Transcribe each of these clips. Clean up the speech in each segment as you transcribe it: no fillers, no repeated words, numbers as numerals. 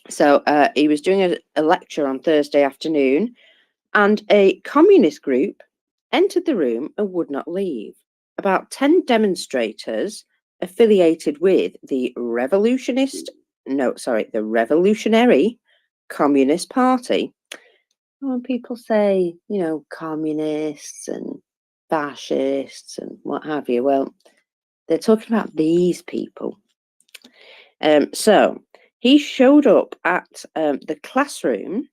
So he was doing a lecture on Thursday afternoon, and a communist group entered the room and would not leave. About 10 demonstrators affiliated with the Revolutionary Communist Party. When people say, communists and fascists and what have you, well, they're talking about these people. So he showed up at the classroom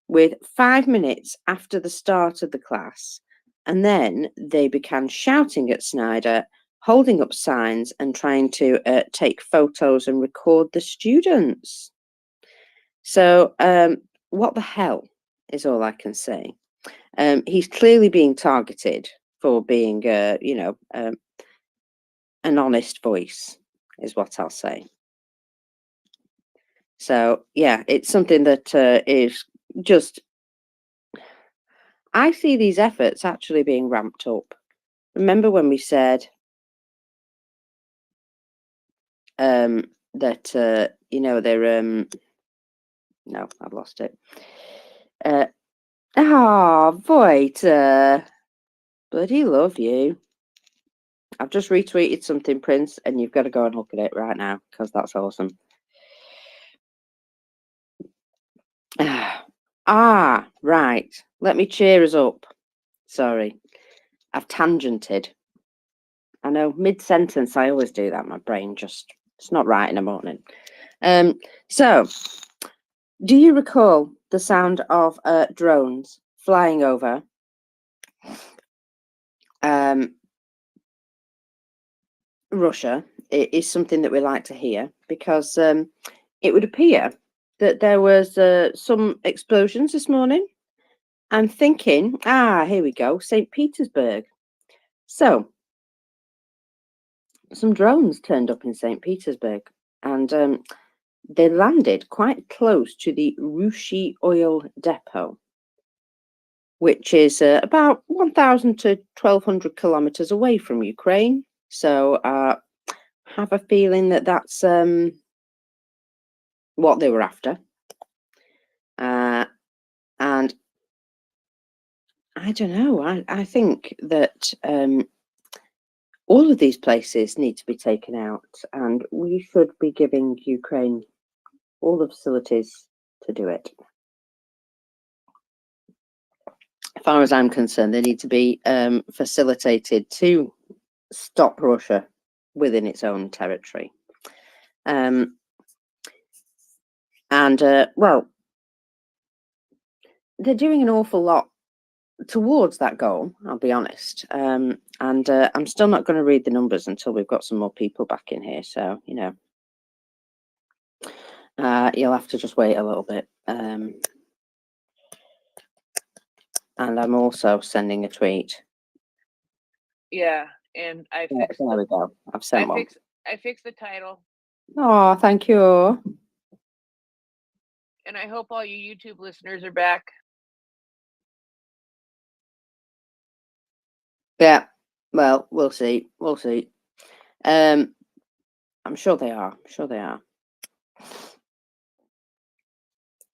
with 5 minutes after the start of the class, and then they began shouting at Snyder, holding up signs and trying to take photos and record the students. So what the hell is all I can say. He's clearly being targeted for being, an honest voice, is what I'll say. So, yeah, it's something that is just... I see these efforts actually being ramped up. Remember when we said that, they're... No, I've lost it. Voiter. Bloody love you. I've just retweeted something, Prince, and you've got to go and look at it right now, because that's awesome. Right. Let me cheer us up. Sorry. I've tangented. I know, mid-sentence, I always do that. My brain just... It's not right in the morning. So, do you recall the sound of drones flying over Russia? It is something that we like to hear, because it would appear that there was some explosions this morning. I'm thinking, here we go, St. Petersburg. So, some drones turned up in St. Petersburg, and they landed quite close to the Russia oil depot, which is about 1,000 to 1,200 kilometers away from Ukraine. So have a feeling that that's what they were after. And I don't know, I think that all of these places need to be taken out, and we should be giving Ukraine all the facilities to do it. As far as I'm concerned, they need to be facilitated to stop Russia within its own territory. Well, they're doing an awful lot towards that goal, I'll be honest. I'm still not going to read the numbers until we've got some more people back in here. So, you'll have to just wait a little bit. And I'm also sending a tweet. Yeah, and I fixed. There we go. I've sent one. I fixed the title. Oh, thank you. And I hope all you YouTube listeners are back. Yeah. Well, we'll see. We'll see. I'm sure they are. I'm sure they are.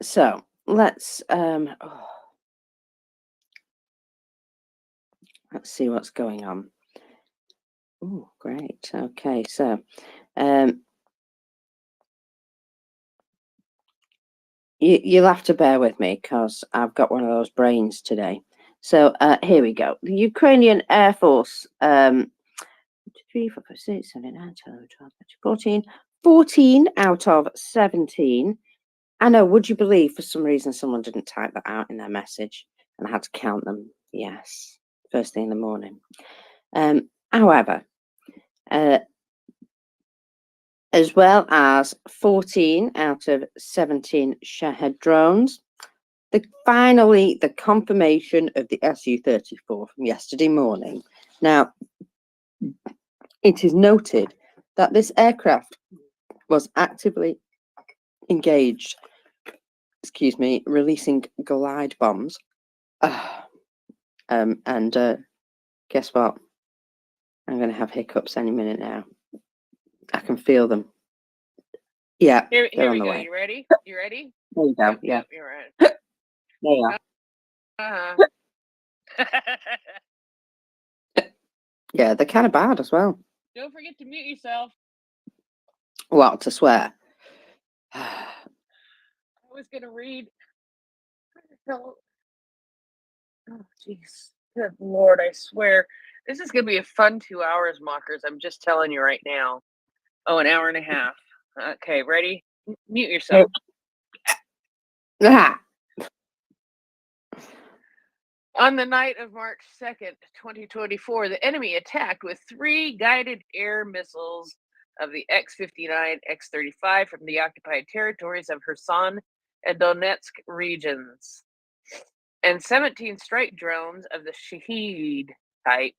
So let's let's see what's going on. Oh, great. Okay, so you'll have to bear with me, because I've got one of those brains today. So here we go. The Ukrainian Air Force, 3, 4, 5, 6, 7, 8, 9, 12, 13, 14 out of 17. I know, would you believe, for some reason someone didn't type that out in their message, and I had to count them. Yes, first thing in the morning. However, as well as 14 out of 17 Shahed drones. Finally, the confirmation of the Su-34 from yesterday morning. Now, it is noted that this aircraft was actively engaged, releasing glide bombs. Guess what? I'm going to have hiccups any minute now. I can feel them. Yeah, Here they're on we the go. way. You ready? You ready? There you go. Yep, Yeah, yep, you're right. there you are. Uh-huh. Yeah, they're kind of bad as well. Don't forget to mute yourself. What, to swear? I was gonna read. Oh, jeez. Good Lord, I swear. This is gonna be a fun 2 hours, mockers. I'm just telling you right now. Oh, an hour and a half. Okay, ready? Mute yourself. Ah, On the night of March 2nd, 2024, the enemy attacked with 3 guided air missiles of the X-59, X-35 from the occupied territories of Kherson and Donetsk regions, and 17 strike drones of the Shahed type,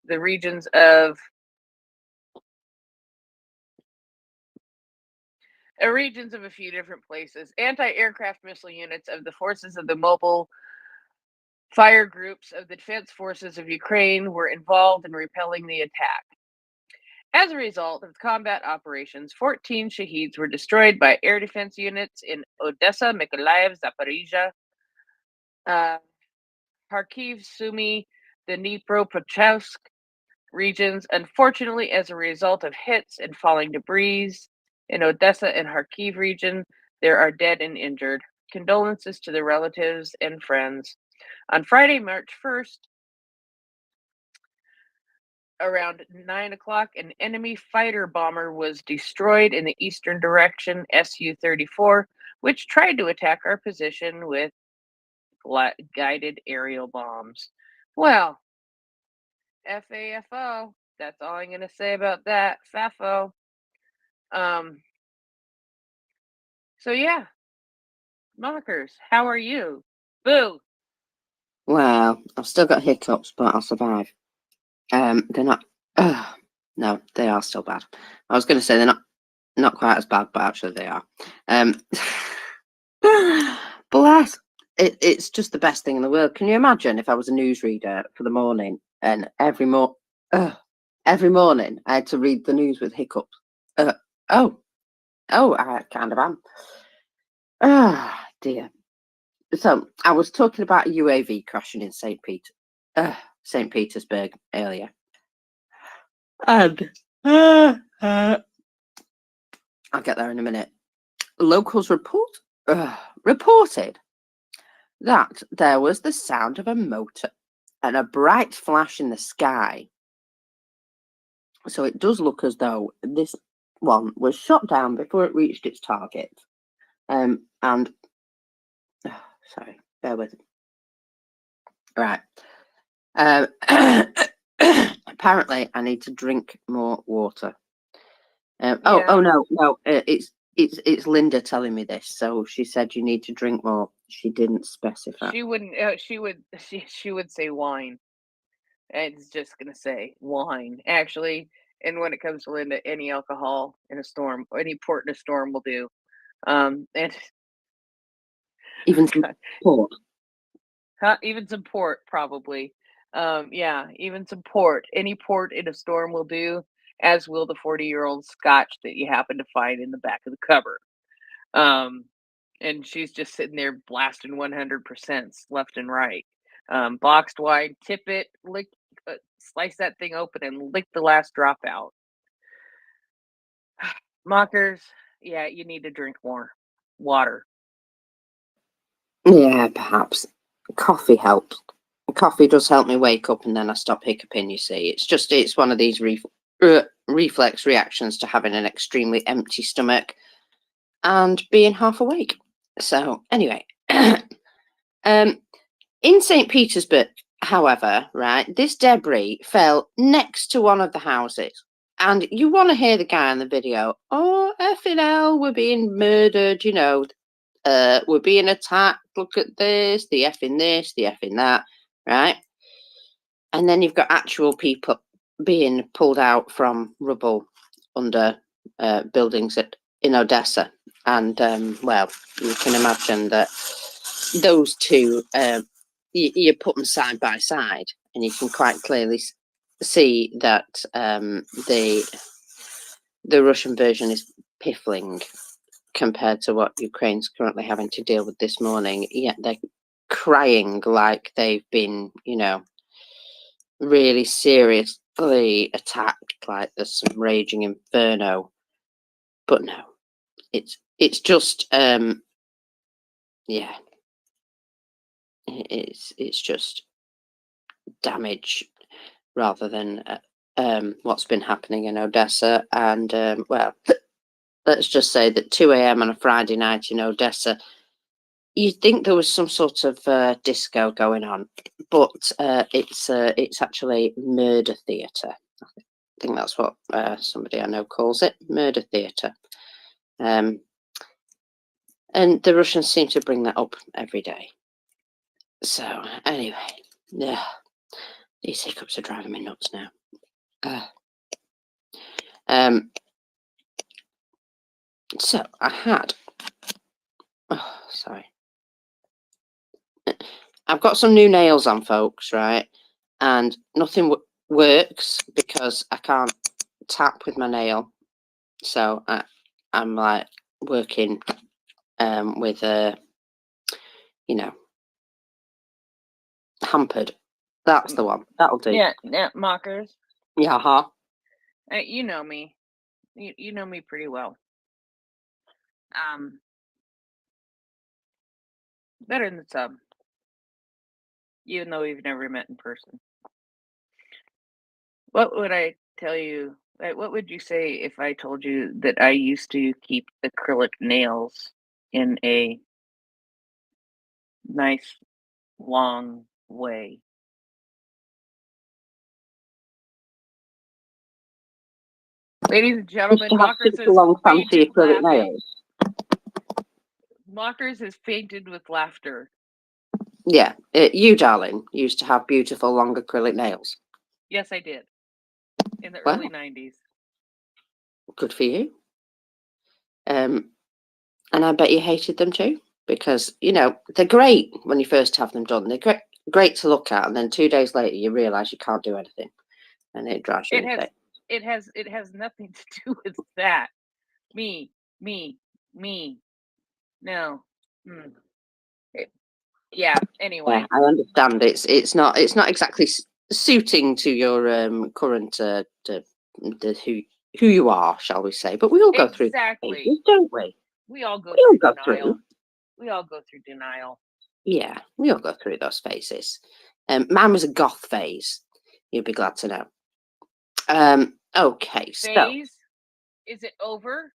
the regions of a few different places. Anti-aircraft missile units of the forces of the mobile fire groups of the defense forces of Ukraine were involved in repelling the attack. As a result of combat operations, 14 Shaheeds were destroyed by air defense units in Odessa, Mykolaiv, Zaporizhia, Kharkiv, Sumy, the Dnipropetrovsk regions. Unfortunately, as a result of hits and falling debris in Odessa and Kharkiv region, there are dead and injured. Condolences to the relatives and friends. On Friday, March 1st, around 9 o'clock, an enemy fighter bomber was destroyed in the eastern direction, Su-34, which tried to attack our position with guided aerial bombs. Well, FAFO. That's all I'm going to say about that. FAFO. So yeah, mockers, how are you? Boo. well, I've still got hiccups, but I'll survive. They're not. No, they are still bad. I was going to say they're not quite as bad, but actually they are. Bless. It's just the best thing in the world. Can you imagine if I was a newsreader for the morning and every morning I had to read the news with hiccups? Oh, I kind of am. Ah, dear. So I was talking about a UAV crashing in St. Petersburg earlier, and I'll get there in a minute. Locals reported that there was the sound of a motor and a bright flash in the sky. So it does look as though this one was shot down before it reached its target. And sorry, bear with me. Right. Apparently, I need to drink more water. Yeah. Oh no, it's Linda telling me this. So she said you need to drink more. She didn't specify. She wouldn't. She would say wine. It's just gonna say wine, actually. And when it comes to Linda, any alcohol in a storm, or any port in a storm will do. And Even some port. even some port, probably. Yeah, even some port. Any port in a storm will do, as will the 40-year-old scotch that you happen to find in the back of the cupboard. And she's just sitting there blasting 100% left and right. Boxed wine, tip it, lick, slice that thing open, and lick the last drop out. Mockers, yeah, you need to drink more water. Yeah, perhaps coffee helps. Coffee does help me wake up, and then I stop hiccuping. You see, it's one of these reflex reactions to having an extremely empty stomach and being half awake. So anyway, in St. Petersburg, however, right, this debris fell next to one of the houses. And you want to hear the guy in the video, oh, effing hell, we're being murdered, we're being attacked, look at this, the effing that, right? And then you've got actual people being pulled out from rubble under buildings in Odessa. And, well, you can imagine that those two, you put them side by side, and you can quite clearly see that the Russian version is piffling. compared to what Ukraine's currently having to deal with this morning. Yet they're crying like they've been, really seriously attacked, like there's some raging inferno. But no, it's just yeah, it's just damage rather than what's been happening in Odessa. And well, let's just say that 2 a.m. on a Friday night in Odessa, you'd think there was some sort of disco going on, but it's actually murder theatre. I think that's what somebody I know calls it, murder theatre. And the Russians seem to bring that up every day. So anyway, yeah, these hiccups are driving me nuts now. So I had. Oh, sorry. I've got some new nails on, folks, right? And nothing works because I can't tap with my nail. So I'm like working with hampered. That's the one. That'll do. Yeah, mockers. Yeah, huh? You know me. You know me pretty well. Better than some. Even though we've never met in person. What would I tell you? What would you say if I told you that I used to keep acrylic nails in a nice long way? Ladies and gentlemen, Mockers is long fancy fainted acrylic laughing. nails. Mockers is fainted with laughter. Yeah, you, darling, used to have beautiful long acrylic nails. Yes, I did. In the Well, early 90s. Good for you. And I bet you hated them too, because they're great when you first have them done. They're great to look at, and then 2 days later you realise you can't do anything, and it drives you insane. It has nothing to do with that. Me. No. Yeah. Anyway, yeah, I understand. It's not exactly suiting to your current who you are, shall we say? But we all go through phases, don't we? We all go through denial. We all go through denial. Yeah, we all go through those phases. Mine was a goth phase. You'd be glad to know. Okay, phase? So is it over?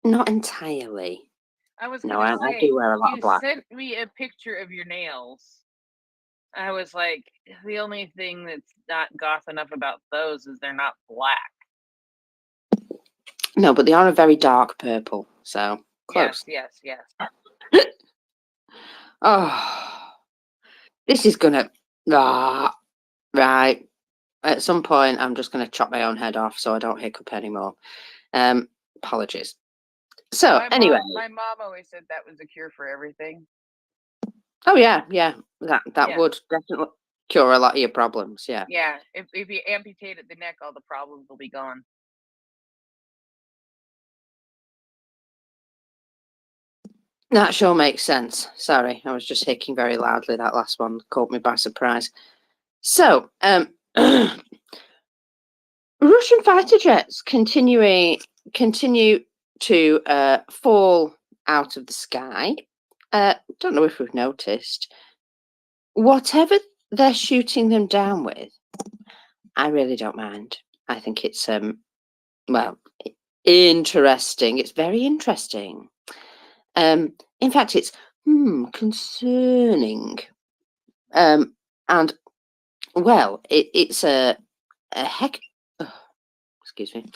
Not entirely. I was No, gonna I say, do wear a lot of black. You sent me a picture of your nails. I was like, the only thing that's not goth enough about those is they're not black. No, but they are a very dark purple, so close. Yes. Oh, this is gonna right. At some point, I'm just gonna chop my own head off so I don't hiccup anymore. Apologies. So anyway, my mom always said that was a cure for everything. Oh yeah. That would definitely cure a lot of your problems. Yeah. Yeah. If you amputate at the neck, all the problems will be gone. That sure makes sense. Sorry, I was just hicking very loudly. That last one caught me by surprise. So, Russian fighter jets continue to fall out of the sky. Don't know if we've noticed. Whatever they're shooting them down with, I really don't mind. I think it's interesting. It's very interesting. In fact, it's concerning. And well, it's a heck. Oh, excuse me.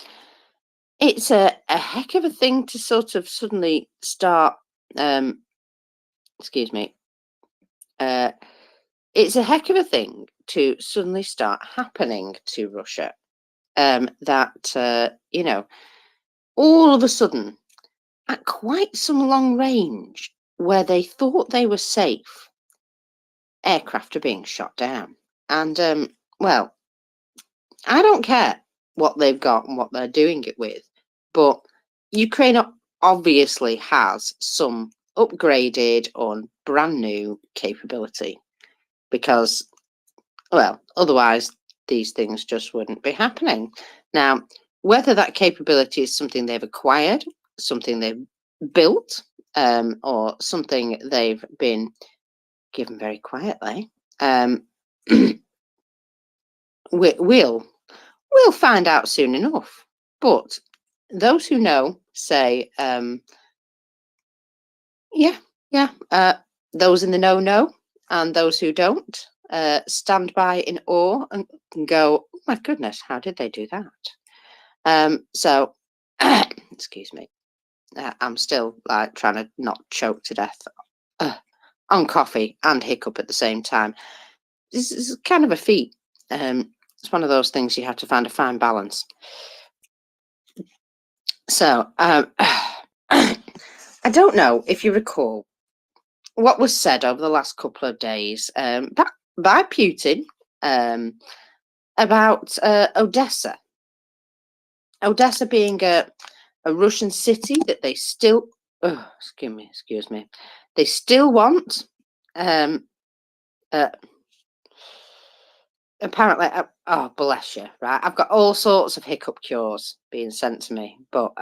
It's a heck of a thing to sort of suddenly start. Excuse me. It's a heck of a thing to suddenly start happening to Russia. That all of a sudden, at quite some long range, where they thought they were safe, aircraft are being shot down. And well, I don't care what they've got and what they're doing it with, but Ukraine obviously has some upgraded or brand new capability because, well, otherwise these things just wouldn't be happening. Now, whether that capability is something they've acquired, something they've built, or something they've been given very quietly, we'll find out soon enough. But those who know say, those in the know, and those who don't stand by in awe and go, oh my goodness, how did they do that? So, excuse me, I'm still like trying to not choke to death on coffee and hiccup at the same time. This is kind of a feat. It's one of those things you have to find a fine balance. So, I don't know if you recall what was said over the last couple of days by Putin about Odessa. Odessa being a Russian city that they still, excuse me, they still want. Apparently, oh bless you, right? I've got all sorts of hiccup cures being sent to me, but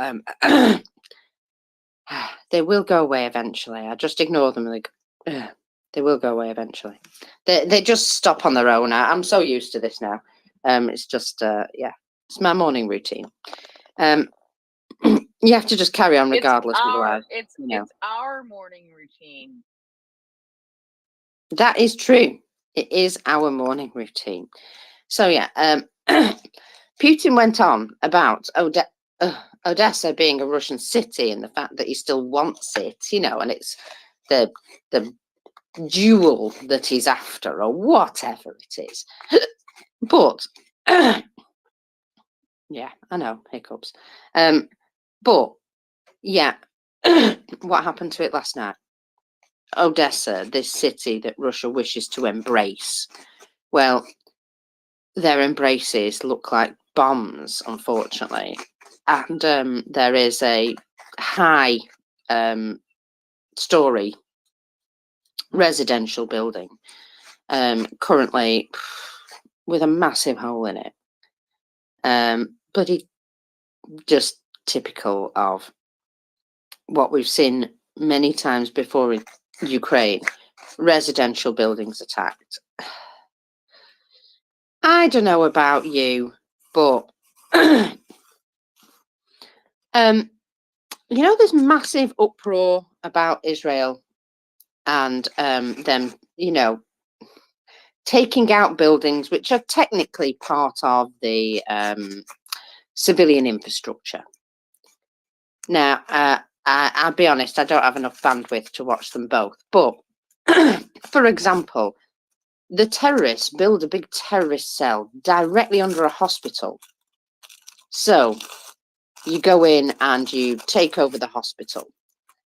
they will go away eventually. I just ignore them. Like, they will go away eventually. They just stop on their own. I'm so used to this now. It's just yeah, it's my morning routine. You have to just carry on regardless. It's our morning routine. That is true. It is our morning routine. So yeah, Putin went on about Odessa being a Russian city and the fact that he still wants it, and it's the jewel that he's after or whatever it is. But yeah, I know, hiccups. But yeah, what happened to it last night? Odessa, this city that Russia wishes to embrace. Well, their embraces look like bombs, unfortunately. And there is a high story residential building currently with a massive hole in it. But it just typical of what we've seen many times before in Ukraine, residential buildings attacked. I don't know about you, but there's massive uproar about Israel and them, taking out buildings which are technically part of the civilian infrastructure. Now, I'll be honest, I don't have enough bandwidth to watch them both. But, for example, the terrorists build a big terrorist cell directly under a hospital. So you go in and you take over the hospital.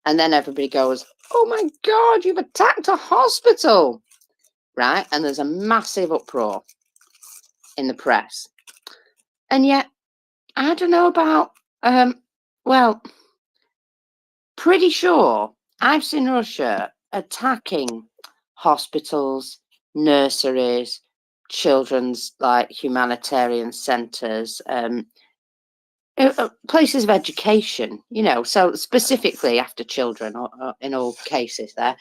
And then everybody goes, oh my God, you've attacked a hospital. Right? And there's a massive uproar in the press. And yet, I don't know about, pretty sure I've seen Russia attacking hospitals, nurseries, children's humanitarian centres, places of education, so specifically after children or in all cases there.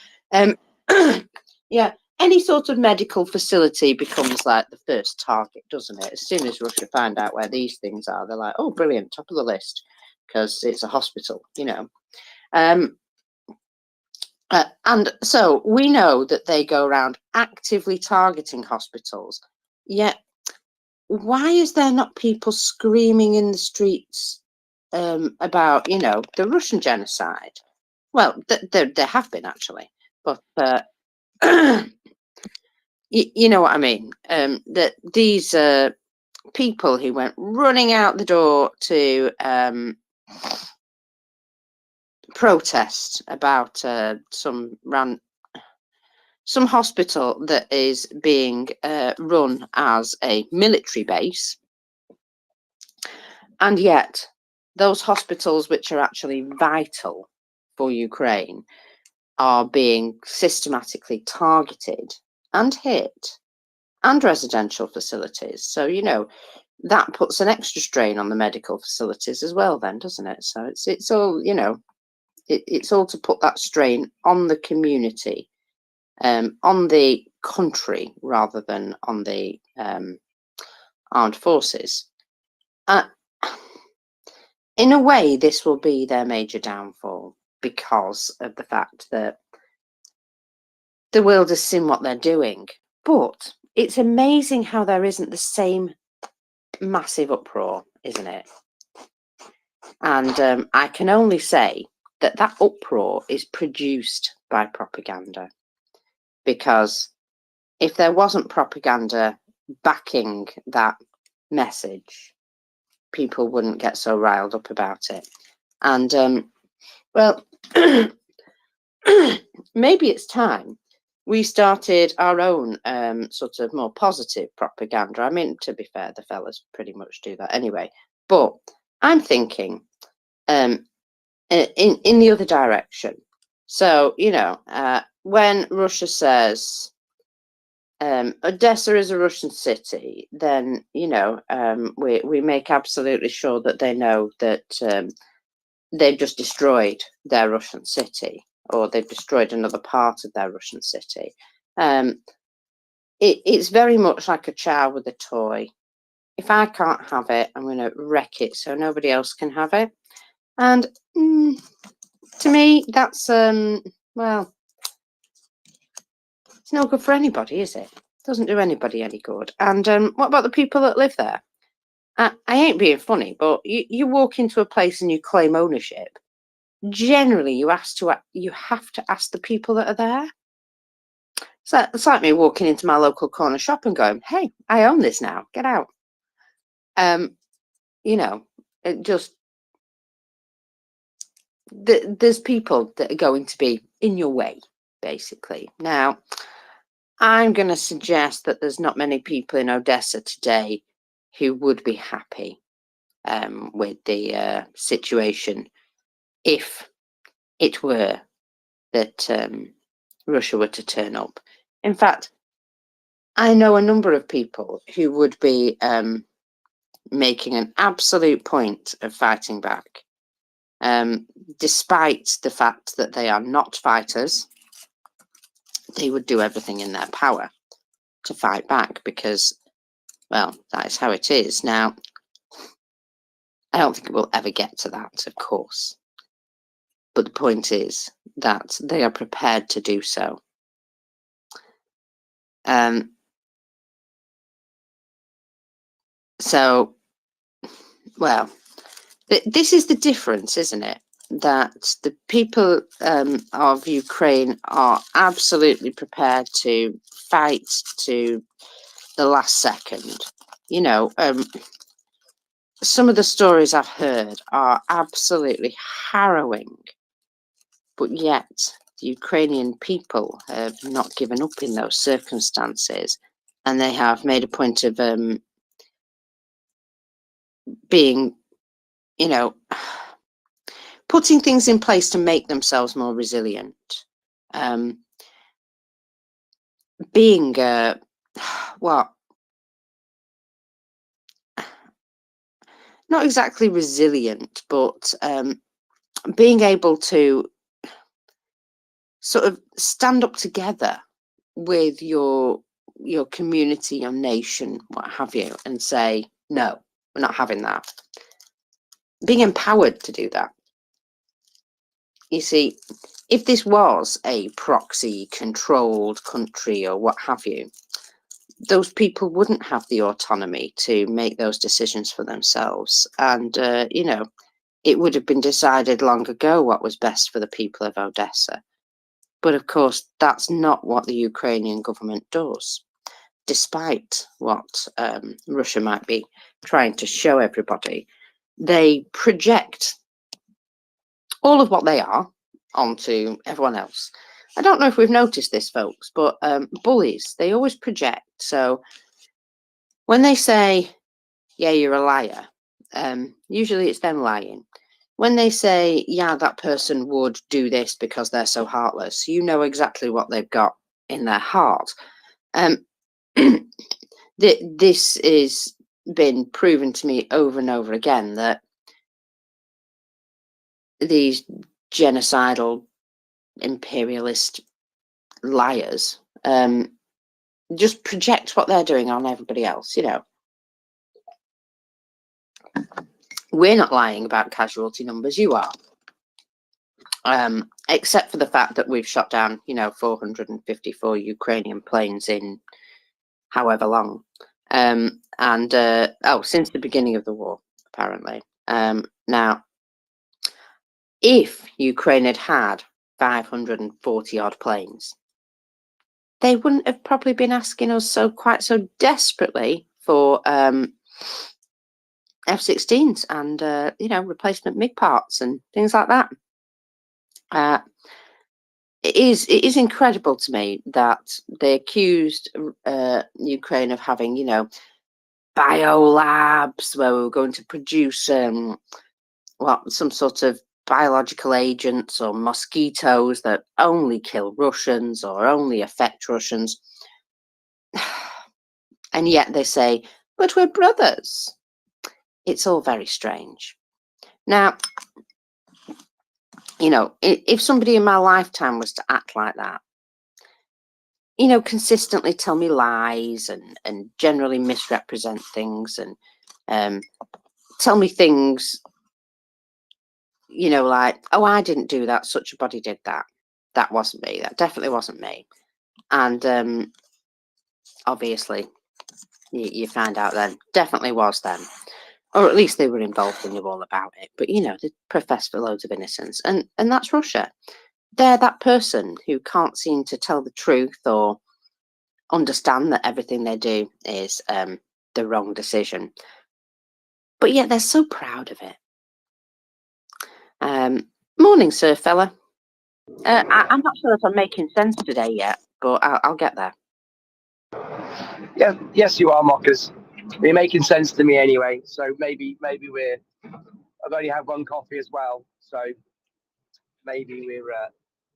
Yeah, any sort of medical facility becomes like the first target, doesn't it? As soon as Russia find out where these things are, they're like, oh, brilliant, top of the list, because it's a hospital, and so we know that they go around actively targeting hospitals, yet why is there not people screaming in the streets about, the Russian genocide? Well, there have been actually, but you know what I mean. That these people who went running out the door to protest about some hospital that is being run as a military base, and yet those hospitals which are actually vital for Ukraine are being systematically targeted and hit, and residential facilities. So, that puts an extra strain on the medical facilities as well then, doesn't it? So it's all, it's all to put that strain on the community, on the country rather than on the armed forces. In a way, this will be their major downfall because of the fact that the world has seen what they're doing. But it's amazing how there isn't the same massive uproar, isn't it? And I can only say that that uproar is produced by propaganda, because if there wasn't propaganda backing that message, people wouldn't get so riled up about it. And well, maybe it's time we started our own sort of more positive propaganda. I mean, to be fair, the fellas pretty much do that anyway. But I'm thinking in the other direction. So, when Russia says Odessa is a Russian city, then, we make absolutely sure that they know that they've just destroyed their Russian city, or they've destroyed another part of their Russian city. It's very much like a child with a toy. If I can't have it, I'm going to wreck it so nobody else can have it. And to me, that's, well, it's no good for anybody, is it? Doesn't do anybody any good. And what about the people that live there? I ain't being funny, but you walk into a place and you claim ownership. Generally, you have to ask the people that are there. So it's like me walking into my local corner shop and going, "Hey, I own this now. Get out." It just there's people that are going to be in your way, basically. Now, I'm going to suggest that there's not many people in Odessa today who would be happy with the situation if it were that Russia were to turn up. In fact, I know a number of people who would be making an absolute point of fighting back, despite the fact that they are not fighters. They would do everything in their power to fight back because, well, that is how it is. Now, I don't think it will ever get to that, of course. But the point is that they are prepared to do so. So, well, this is the difference, isn't it? That the people of Ukraine are absolutely prepared to fight to the last second. Some of the stories I've heard are absolutely harrowing, but yet the Ukrainian people have not given up in those circumstances, and they have made a point of being, putting things in place to make themselves more resilient. Being, not exactly resilient, but being able to sort of stand up together with your community, your nation, what have you, and say, no, we're not having that. Being empowered to do that. You see, if this was a proxy controlled country or what have you, those people wouldn't have the autonomy to make those decisions for themselves. And, it would have been decided long ago what was best for the people of Odessa. But of course, that's not what the Ukrainian government does, despite what Russia might be trying to show everybody. They project all of what they are onto everyone else. I don't know if we've noticed this, folks, but bullies, they always project. So when they say, yeah, you're a liar, usually it's them lying. When they say, yeah, that person would do this because they're so heartless, you know exactly what they've got in their heart. This is been proven to me over and over again, that these genocidal imperialist liars just project what they're doing on everybody else. We're not lying about casualty numbers, you are. Except for the fact that we've shot down 454 Ukrainian planes in however long, since the beginning of the war, apparently. Now, if Ukraine had 540 odd planes, they wouldn't have probably been asking us quite so desperately for F-16s and replacement MiG parts and things like that. It is incredible to me that they accused Ukraine of having biolabs where we were going to produce some sort of biological agents or mosquitoes that only kill Russians or only affect Russians. And yet they say, but we're brothers. It's all very strange. Now, if somebody in my lifetime was to act like that, consistently tell me lies and generally misrepresent things and tell me things, like, oh, I didn't do that, such a body did that. That wasn't me. That definitely wasn't me. And obviously, you find out then, definitely was them. Or at least they were involved and knew all about it. But, they profess for loads of innocence. And that's Russia. They're that person who can't seem to tell the truth or understand that everything they do is the wrong decision. But yet they're so proud of it. Morning, sir, fella. I'm not sure if I'm making sense today yet, but I'll get there. Yeah, yes, you are, Mockers. You're making sense to me anyway. So maybe I've only had one coffee as well, so maybe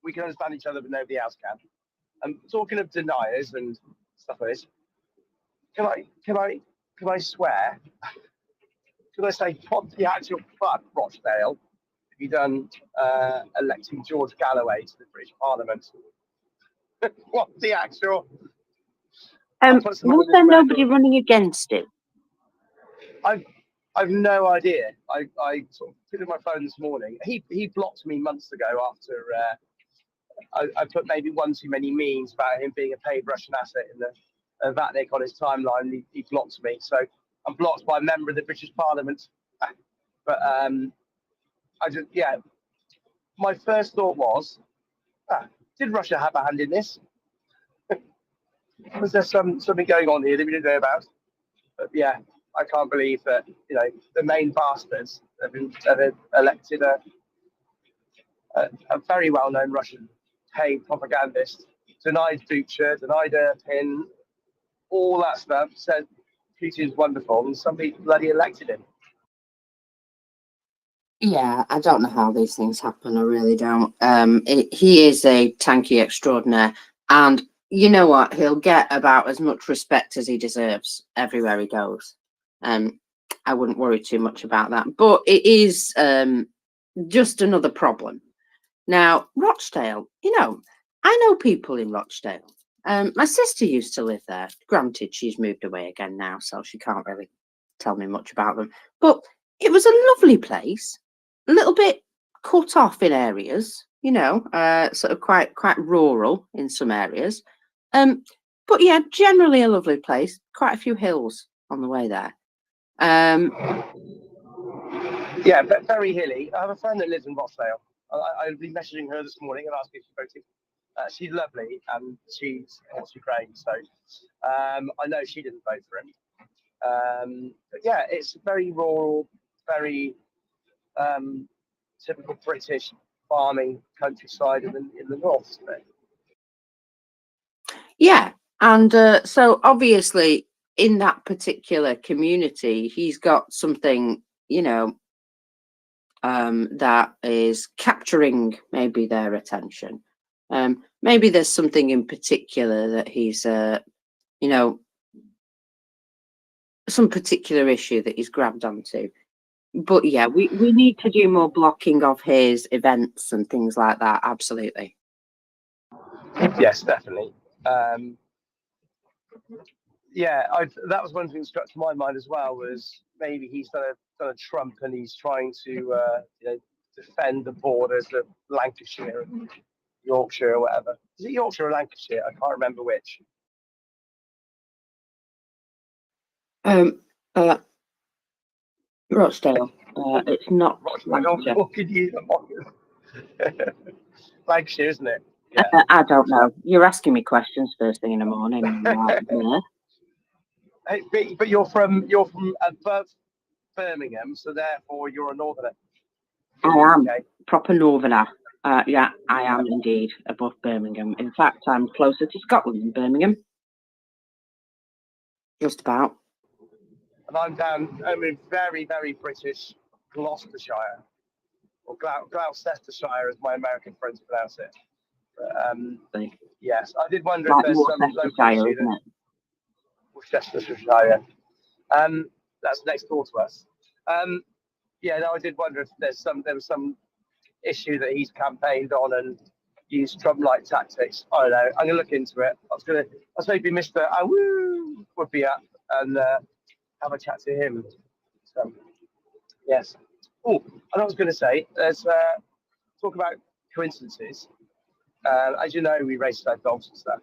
we can understand each other, but nobody else can. Talking of deniers and stuff like this, can I swear? Could I say, what the actual fuck, Rochdale, have you done electing George Galloway to the British Parliament? What the actual? Was there nobody running against him? I've no idea. I sort of put in my phone this morning. He blocked me months ago after I put maybe one too many memes about him being a paid Russian asset in the Vatnik on his timeline. He blocked me, so I'm blocked by a member of the British Parliament. But my first thought was, did Russia have a hand in this? Was there something going on here that we didn't know about? But yeah, I can't believe that the main bastards have elected a very well-known Russian paid propagandist, denied Bucha, denied Irpin, all that stuff, said Putin's wonderful, and somebody bloody elected him. Yeah, I don't know how these things happen. I really don't. He is a tanky extraordinaire, and you know what? He'll get about as much respect as he deserves everywhere he goes. I wouldn't worry too much about that. But it is just another problem. Now, Rochdale, I know people in Rochdale. My sister used to live there. Granted, she's moved away again now, so she can't really tell me much about them. But it was a lovely place, a little bit cut off in areas, sort of quite rural in some areas. But yeah, generally a lovely place. Quite a few hills on the way there. Yeah, but very hilly. I have a friend that lives in Rochdale. I've been messaging her this morning and asking if she voted. She's lovely and she's Ukraine, so I know she didn't vote for him. But yeah, it's very rural, very typical British farming countryside in the north, isn't it? Yeah, and so obviously in that particular community, he's got something you know, that is capturing maybe their attention. Maybe there's something in particular that he's, you know, some particular issue that he's grabbed onto. But yeah, we need to do more blocking of his events and things like that. Absolutely. Yes, definitely. Yeah, that was one thing that struck to my mind as well, was maybe he's done a Trump and he's trying to defend the borders of Lancashire and Yorkshire or whatever. Is it Yorkshire or Lancashire? I can't remember which. Rochdale. It's not Lancashire. What could you? Lancashire, isn't it? Yeah. I don't know. You're asking me questions first thing in the morning. Yeah. Hey, but you're from above Birmingham, so therefore you're a northerner. I am proper northerner. Yeah, I am indeed above Birmingham. In fact, I'm closer to Scotland than Birmingham. Just about. And I'm in very, very British Gloucestershire, or Gloucestershire, as my American friends pronounce it. But, yes, I did wonder if there's some local issue, isn't it? Worcestershire. That's next door to us. Yeah, no, I did wonder if there was some issue that he's campaigned on and used Trump-like tactics. I don't know. I'm gonna look into it. I was hoping Mr. Awoo would be up and have a chat to him. So, yes. Oh, and I was going to say, let's talk about coincidences. As you know, we race our dogs and stuff.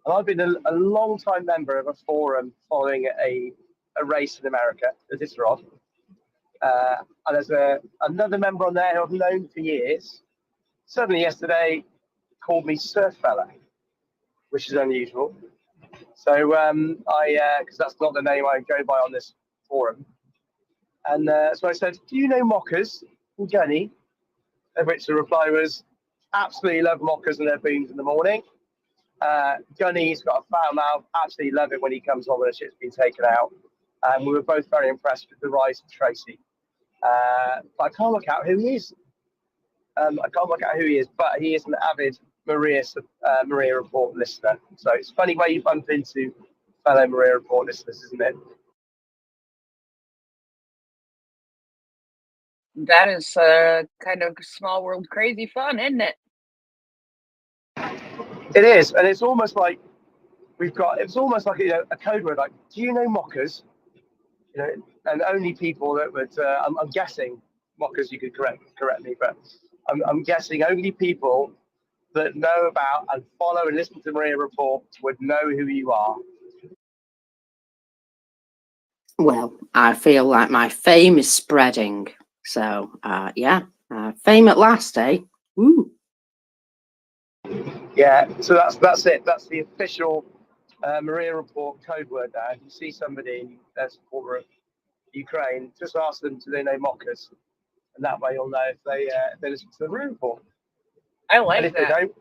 And I've been a long-time member of a forum following a race in America, the Iditarod. And there's another member on there who I've known for years. Suddenly yesterday called me Surf Fella, which is unusual. So because that's not the name I go by on this forum. And so I said, do you know mockers and Jenny? Of which the reply was, absolutely love mockers and their beans in the morning. Gunny's got a foul mouth, absolutely love it when he comes on when the shit's been taken out. And we were both very impressed with the rise of Tracy. But I can't work out who he is. But he is an avid MriyaReport listener. So it's funny where you bump into fellow MriyaReport listeners, isn't it? That is kind of small world crazy fun, isn't it? It is, and it's almost like it's almost like a code word. Like, do you know mockers? And only people that would. I'm guessing mockers. You could correct me, but I'm guessing only people that know about and follow and listen to MriyaReport would know who you are. Well, I feel like my fame is spreading. So, yeah, fame at last, eh? Woo. Yeah, so that's it. That's the official MriyaReport code word now. If you see somebody that's a supporter of Ukraine, just ask them, do they know mockers? And that way you'll know if they listen to the MriyaReport. I like and if that. They don't,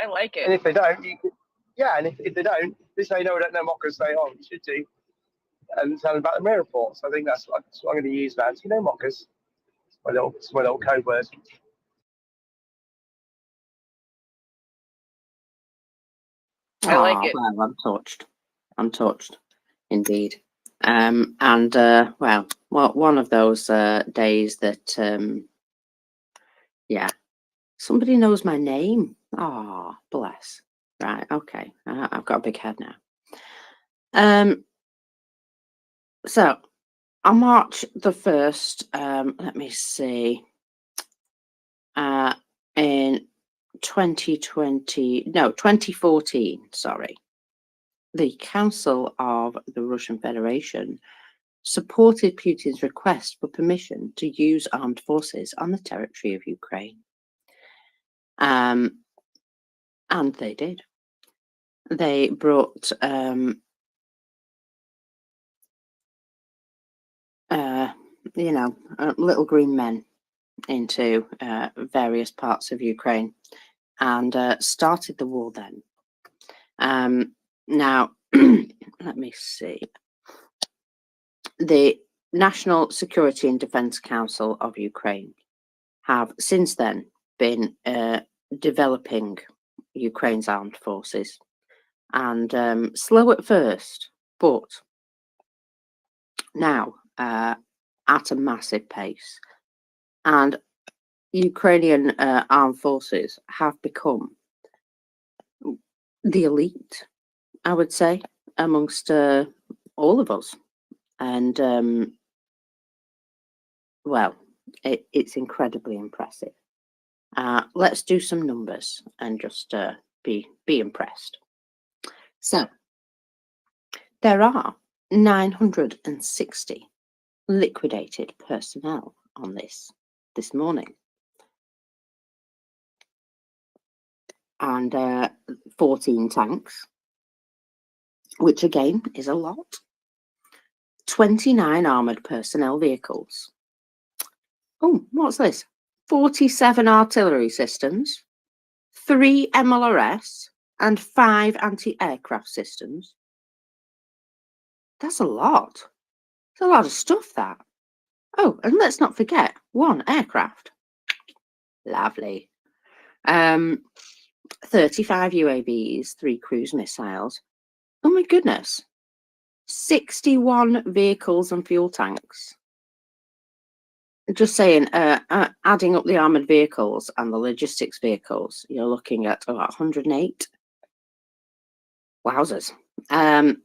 I like it. And if they don't, and if they don't, they say, no, I don't know mockers, say, oh, you should do. And tell them about the MriyaReport. So I think that's what I'm going to use now. Do you know mockers? It's my little code word. I like it. Well, I'm touched, indeed. And well, one of those days that yeah, somebody knows my name. Oh, bless. Right, okay. I've got a big head now. So on March the 1st, let me see. In 2014, sorry, the Council of the Russian Federation supported Putin's request for permission to use armed forces on the territory of Ukraine. And they did. They brought little green men into various parts of Ukraine and started the war then. Now, let me see. National Security and Defense Council of Ukraine have since then been developing Ukraine's armed forces, and slow at first, but now at a massive pace. And Ukrainian armed forces have become the elite, I would say, amongst all of us. And well, it's incredibly impressive. Let's do some numbers and just be impressed. So there are 960 liquidated personnel on this morning, and 14 tanks, which again is a lot. 29 armoured personnel vehicles. Oh, what's this? 47 artillery systems, 3 MLRS, and 5 anti-aircraft systems. That's a lot. It's a lot of stuff, that. Oh, and let's not forget 1 aircraft. Lovely. 35 UAVs, 3 cruise missiles. Oh my goodness. 61 vehicles and fuel tanks. Just saying, adding up the armoured vehicles and the logistics vehicles, you're looking at about 108. Wowzers. And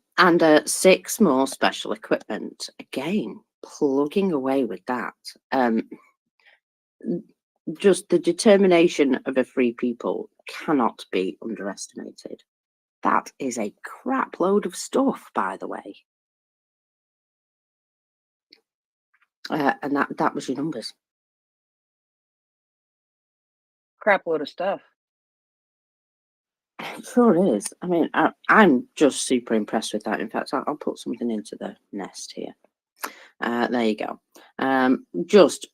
6 more special equipment. Again, plugging away with that. Just the determination of a free people cannot be underestimated. That is a crap load of stuff, by the way. And that was your numbers. Crap load of stuff. It sure is. I mean, I'm just super impressed with that. In fact, I'll put something into the nest here. There you go. Just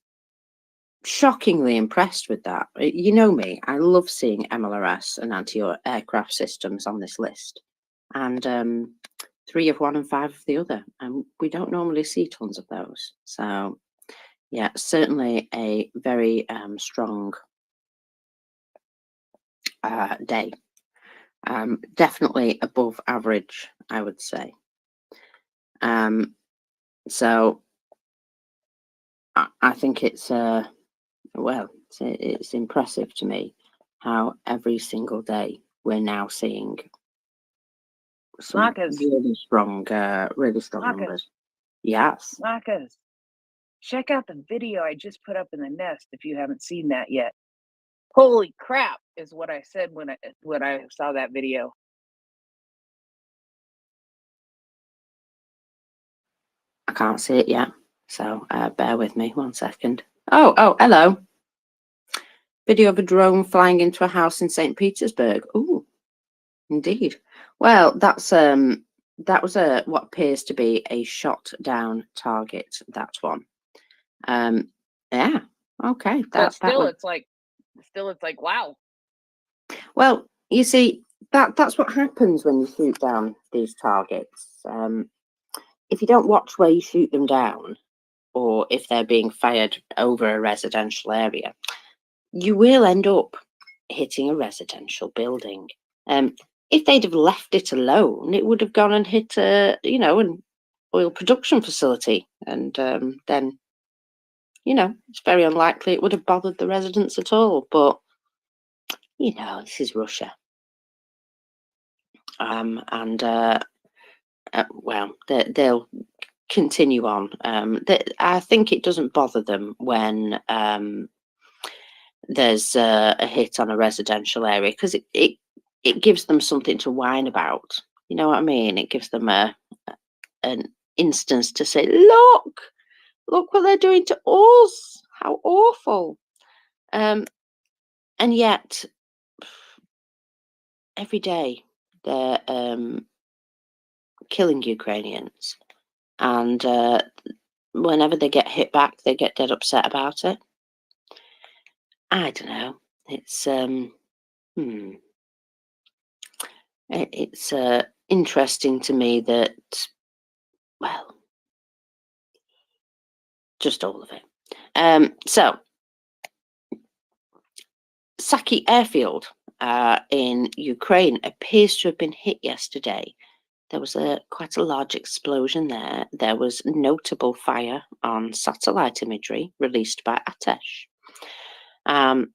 shockingly impressed with that. You know me, I love seeing MLRS and anti-aircraft systems on this list. And 3 of one and 5 of the other. And we don't normally see tons of those. So, yeah, certainly a very strong day. Definitely above average, I would say. So I think it's well, it's impressive to me how every single day we're now seeing some Marcus. really strong numbers. Yes. Marcus, check out the video I just put up in the nest if you haven't seen that yet. Holy crap is what I said when I saw that video. I can't see it yet, so bear with me 1 second. Oh, hello. Video of a drone flying into a house in St. Petersburg. Oh, indeed. Well, that was what appears to be a shot down target. That one. Yeah. Okay. But still, it's like wow. Well, you see, that's what happens when you shoot down these targets. If you don't watch where you shoot them down, or if they're being fired over a residential area, you will end up hitting a residential building. If they'd have left it alone, it would have gone and hit an oil production facility, and then it's very unlikely it would have bothered the residents at all. But this is Russia, and well, they'll continue on. I think it doesn't bother them when there's a hit on a residential area, because it gives them something to whine about. You know what I mean? It gives them an instance to say, look what they're doing to us. How awful. And yet, every day they're killing Ukrainians. And whenever they get hit back, they get dead upset about it. I don't know. It's it's interesting to me that, well, just all of it. So, Saki airfield in Ukraine appears to have been hit yesterday. There was quite a large explosion there. There was notable fire on satellite imagery released by Atesh.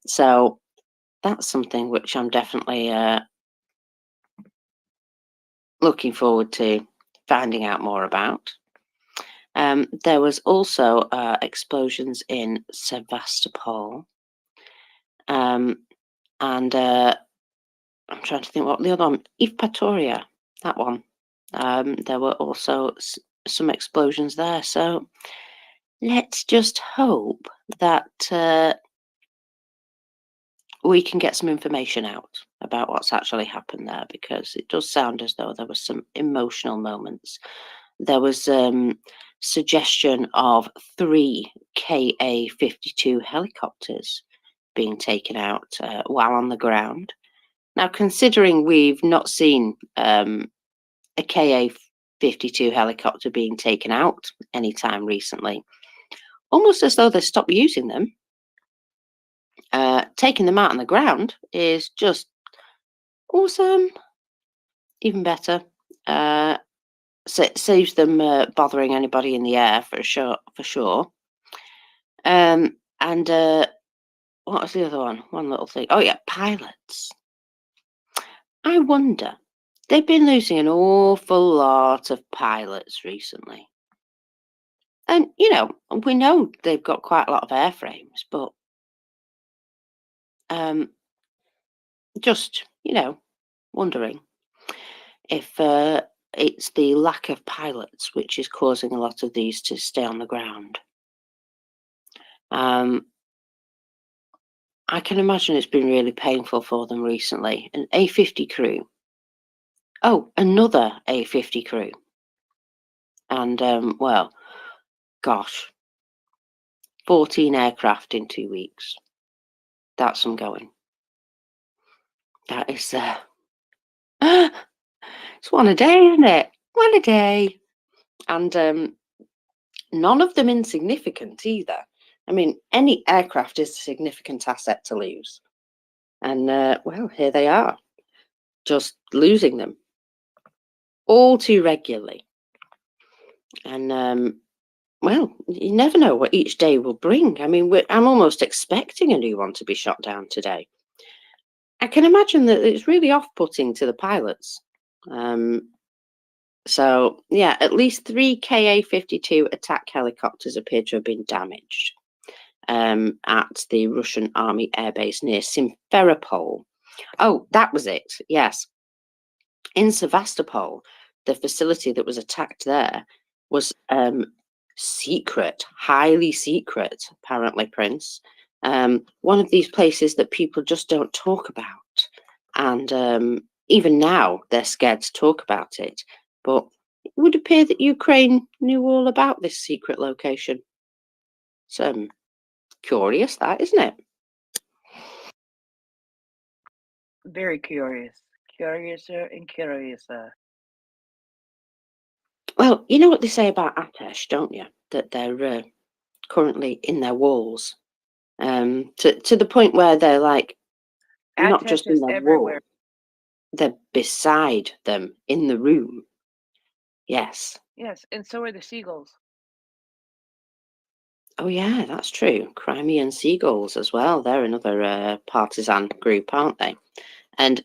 So that's something which I'm definitely looking forward to finding out more about. There was also explosions in Sevastopol. And I'm trying to think what the other one, Evpatoria, that one. There were also some explosions there. So let's just hope that we can get some information out about what's actually happened there, because it does sound as though there were some emotional moments. There was suggestion of 3 Ka-52 helicopters being taken out while on the ground. Now, considering we've not seen a Ka-52 helicopter being taken out anytime recently, almost as though they stopped using them, taking them out on the ground is just awesome. Even better. Saves them bothering anybody in the air for sure. And what was the other one? One little thing. Oh yeah, pilots. I wonder. They've been losing an awful lot of pilots recently. And, we know they've got quite a lot of airframes, but just, wondering if it's the lack of pilots which is causing a lot of these to stay on the ground. I can imagine it's been really painful for them recently. An A50 crew. Oh, another A50 crew. And, well, gosh, 14 aircraft in 2 weeks. That's some going. That is, it's one a day, isn't it? One a day. And none of them insignificant either. I mean, any aircraft is a significant asset to lose. And, well, here they are, just losing them all too regularly. And, well, you never know what each day will bring. I mean, I'm almost expecting a new one to be shot down today. I can imagine that it's really off-putting to the pilots. So, yeah, at least 3 Ka-52 attack helicopters appear to have been damaged at the Russian Army airbase near Simferopol. Oh, that was it, yes. In Sevastopol, the facility that was attacked there was secret, highly secret, apparently, Prince. One of these places that people just don't talk about. And even now, they're scared to talk about it. But it would appear that Ukraine knew all about this secret location. It's curious, that, isn't it? Very curious. Curiouser and curiouser. Well, you know what they say about Atesh, don't you? That they're currently in their walls. To the point where they're like, not just in their everywhere. wall, they're beside them in the room. Yes. Yes, and so are the seagulls. Oh yeah, that's true. Crimean Seagulls as well. They're another partisan group, aren't they? And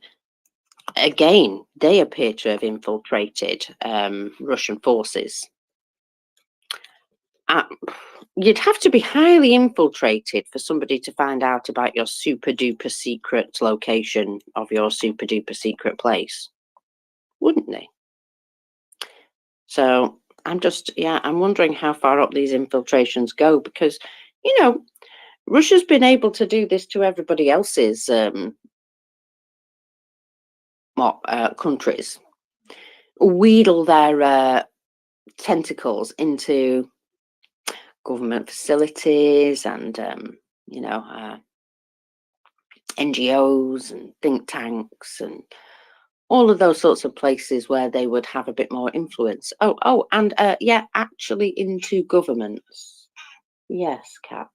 again, they appear to have infiltrated Russian forces. You'd have to be highly infiltrated for somebody to find out about your super duper secret location of your super duper secret place, wouldn't they? So I'm wondering how far up these infiltrations go, because, Russia's been able to do this to everybody else's countries, wheedle their tentacles into government facilities and NGOs and think tanks and all of those sorts of places where they would have a bit more influence. And actually into governments. Yes, Kat.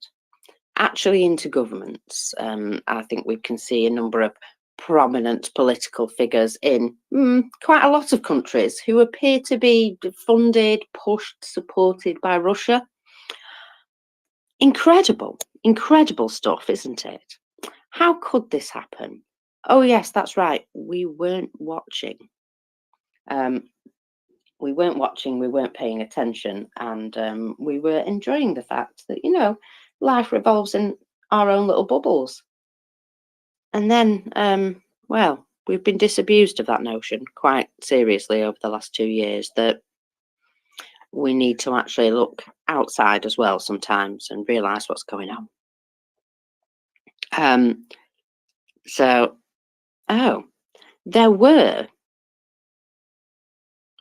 Actually, into governments, I think we can see a number of prominent political figures in quite a lot of countries who appear to be funded, pushed, supported by Russia. Incredible, incredible stuff, isn't it? How could this happen? Oh, yes, that's right. We weren't watching. We weren't watching, we weren't paying attention, and we were enjoying the fact that, life revolves in our own little bubbles. And then, well, we've been disabused of that notion quite seriously over the last 2 years, that we need to actually look outside as well sometimes and realise what's going on. So, there were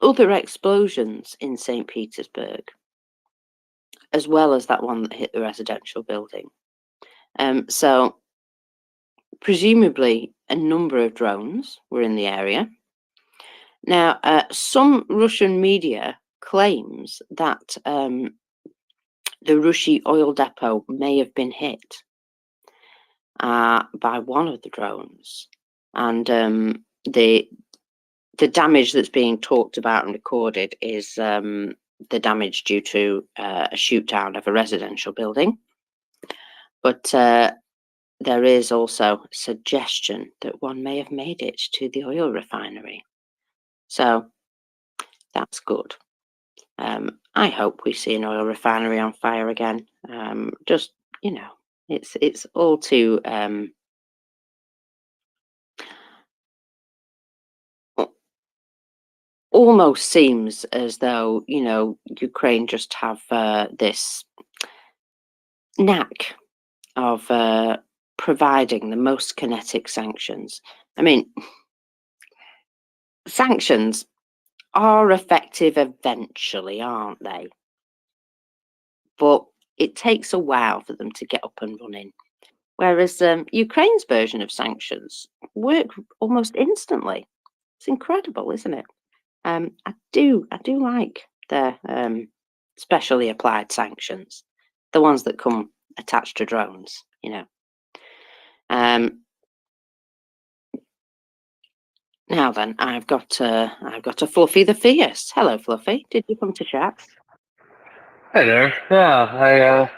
other explosions in St. Petersburg, as well as that one that hit the residential building. So, presumably, a number of drones were in the area. Now, some Russian media claims that the Rushy oil depot may have been hit by one of the drones, and the damage that's being talked about and recorded is the damage due to a shoot down of a residential building. But there is also suggestion that one may have made it to the oil refinery. So that's good. I hope we see an oil refinery on fire again. Just, it's all too almost seems as though, Ukraine just have this knack of providing the most kinetic sanctions. I mean, sanctions are effective eventually, aren't they? But it takes a while for them to get up and running. Whereas Ukraine's version of sanctions work almost instantly. It's incredible, isn't it? I do like their specially applied sanctions, the ones that come attached to drones. Now then, I've got a Fluffy the Fierce. Hello, Fluffy. Did you come to chat? Hi there. Yeah,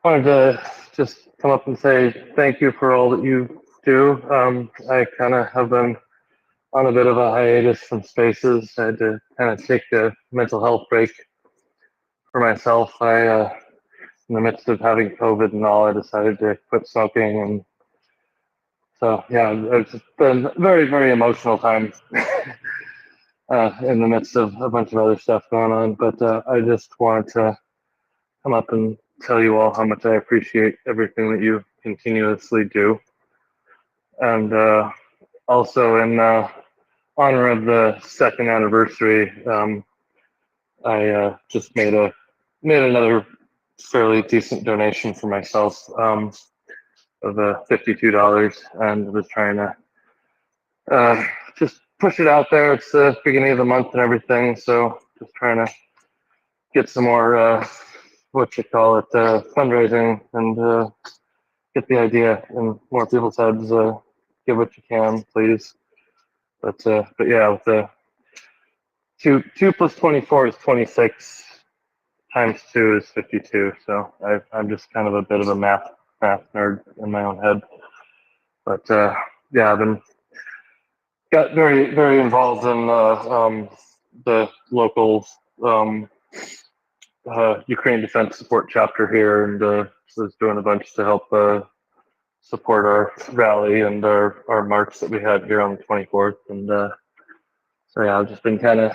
I wanted to just come up and say thank you for all that you do. I kind of have been on a bit of a hiatus from spaces. I had to kind of take a mental health break for myself. In the midst of having COVID and all, I decided to quit smoking, and so yeah, it's been a very, very emotional time in the midst of a bunch of other stuff going on. But I just wanted to come up and tell you all how much I appreciate everything that you continuously do. And also, in honor of the second anniversary, I just made another fairly decent donation for myself of $52, and was trying to just push it out there. It's the beginning of the month and everything, so just trying to get some more fundraising, and get the idea in more people's heads. Give what you can, please. But yeah, with the two plus 24 is 26, times 2 is 52. So I'm just kind of a bit of a math nerd in my own head. But yeah, got very, very involved in the local Ukraine Defense Support chapter here, and was doing a bunch to help support our rally and our march that we had here on the 24th. And so yeah, I've just been kind of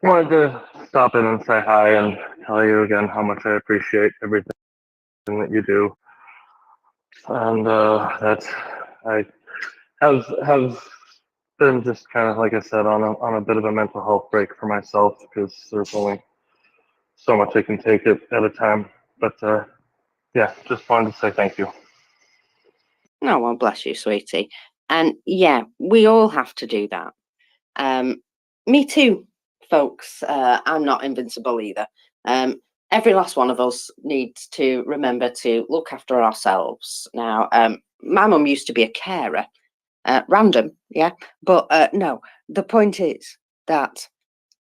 wanted to stop in and say hi and tell you again how much I appreciate everything that you do. And that I have been just kind of, like I said, on a bit of a mental health break for myself, because there's only so much I can take at a time. But yeah, just wanted to say thank you. Oh, well, bless you, sweetie. And yeah, we all have to do that. Me too, folks. I'm not invincible either. every last one of us needs to remember to look after ourselves. Now, my mum used to be a carer, random, yeah, but no, the point is that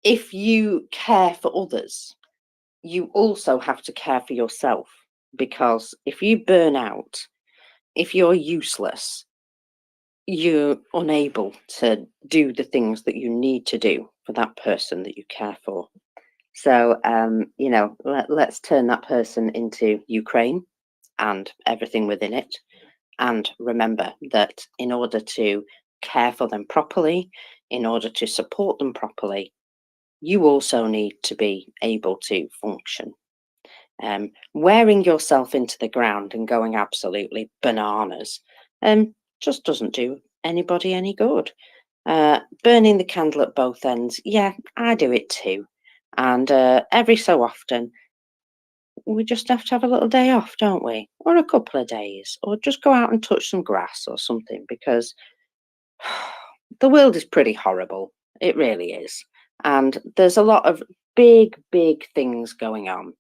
if you care for others, you also have to care for yourself, because if you burn out, if you're useless, you're unable to do the things that you need to do for that person that you care for. So, you know, let's turn that person into Ukraine and everything within it. And remember that in order to care for them properly, in order to support them properly, you also need to be able to function. Wearing yourself into the ground and going absolutely bananas just doesn't do anybody any good. Burning the candle at both ends, yeah, I do it too. And every so often, we just have to have a little day off, don't we? Or a couple of days, or just go out and touch some grass or something, because the world is pretty horrible. It really is. And there's a lot of big, big things going on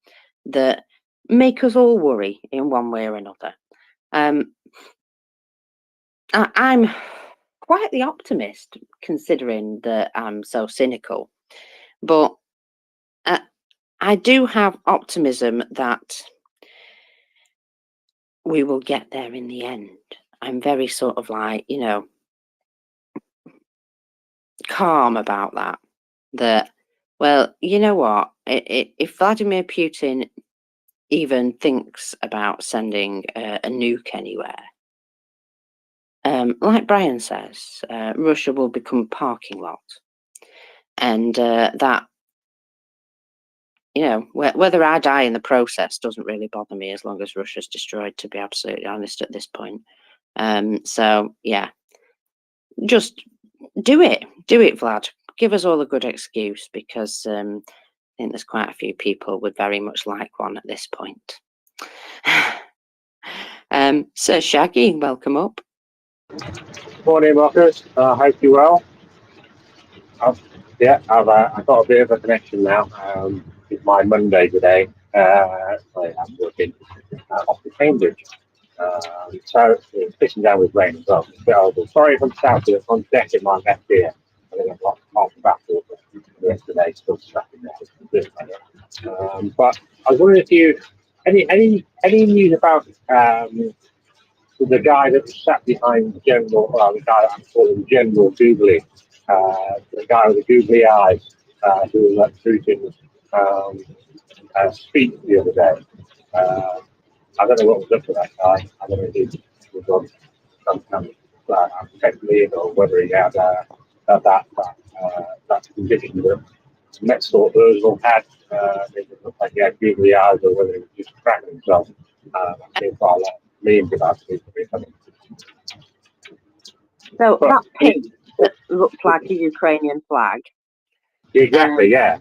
that make us all worry in one way or another. I'm quite the optimist, considering that I'm so cynical. But I do have optimism that we will get there in the end. I'm very sort of like, you know, calm about that. That, well, you know what? If Vladimir Putin even thinks about sending a nuke anywhere, like Brian says, Russia will become a parking lot. And that, you know, whether I die in the process doesn't really bother me, as long as Russia's destroyed, to be absolutely honest at this point. So, yeah, just do it, Vlad. Give us all a good excuse, because I think there's quite a few people would very much like one at this point. Sir Shaggy, welcome up. Morning, Marcus. Hope you're well. I've got a bit of a connection now. It's my Monday today. I'm working off the Cambridge. So it's pissing down with rain as well. It's a bit horrible. Sorry if I'm shouting. It's on deck in my left ear. I think I've got half the battle, but the rest of the day still stuck in there. But I was wondering if you any news about the guy that was sat behind General, the guy that I'm calling General Googly, the guy with the googly eyes, who was at Putin's speech the other day. I don't know what was up with that guy. I don't know if he was on some kind of protect leave, or whether he had that condition that next door Ozil had. It looked like he had googly eyes, or whether he was just cracking himself. I've seen quite a lot of memes about it. So But that pig that looked like a Ukrainian flag. Exactly, yeah.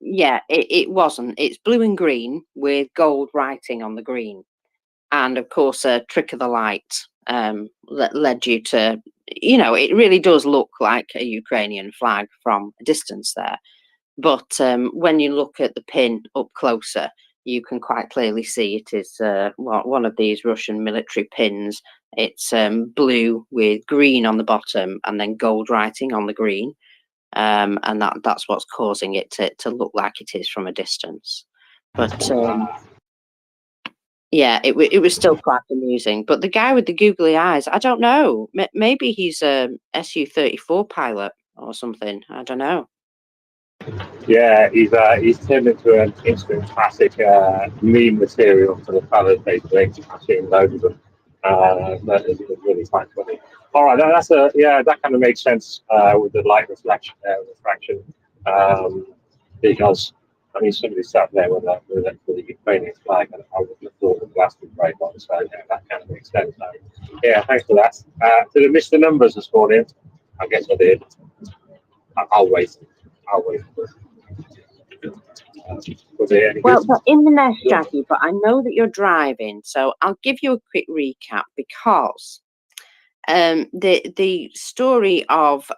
Yeah, it wasn't. It's blue and green with gold writing on the green. And of course, a trick of the light led you to, you know, it really does look like a Ukrainian flag from a distance there. But when you look at the pin up closer, you can quite clearly see it is one of these Russian military pins. It's blue with green on the bottom and then gold writing on the green. And that's what's causing it to look like it is from a distance. But yeah, it was still quite amusing. But the guy with the googly eyes, I don't know. Maybe he's a Su-34 pilot or something. I don't know. Yeah, he's turned into an instant classic meme material for the fellas, basically. I've seen loads of them. That is really quite funny. All right, that kind of makes sense with the light refraction, because I mean somebody sat there with a Ukrainian flag, and I would have thought the blast would break on. So yeah, that kind of makes sense. Yeah, thanks for that. Did I miss the numbers this morning? I guess I did. I'll wait. Well, they're in the nest, Jackie, but I know that you're driving, so I'll give you a quick recap, because the story of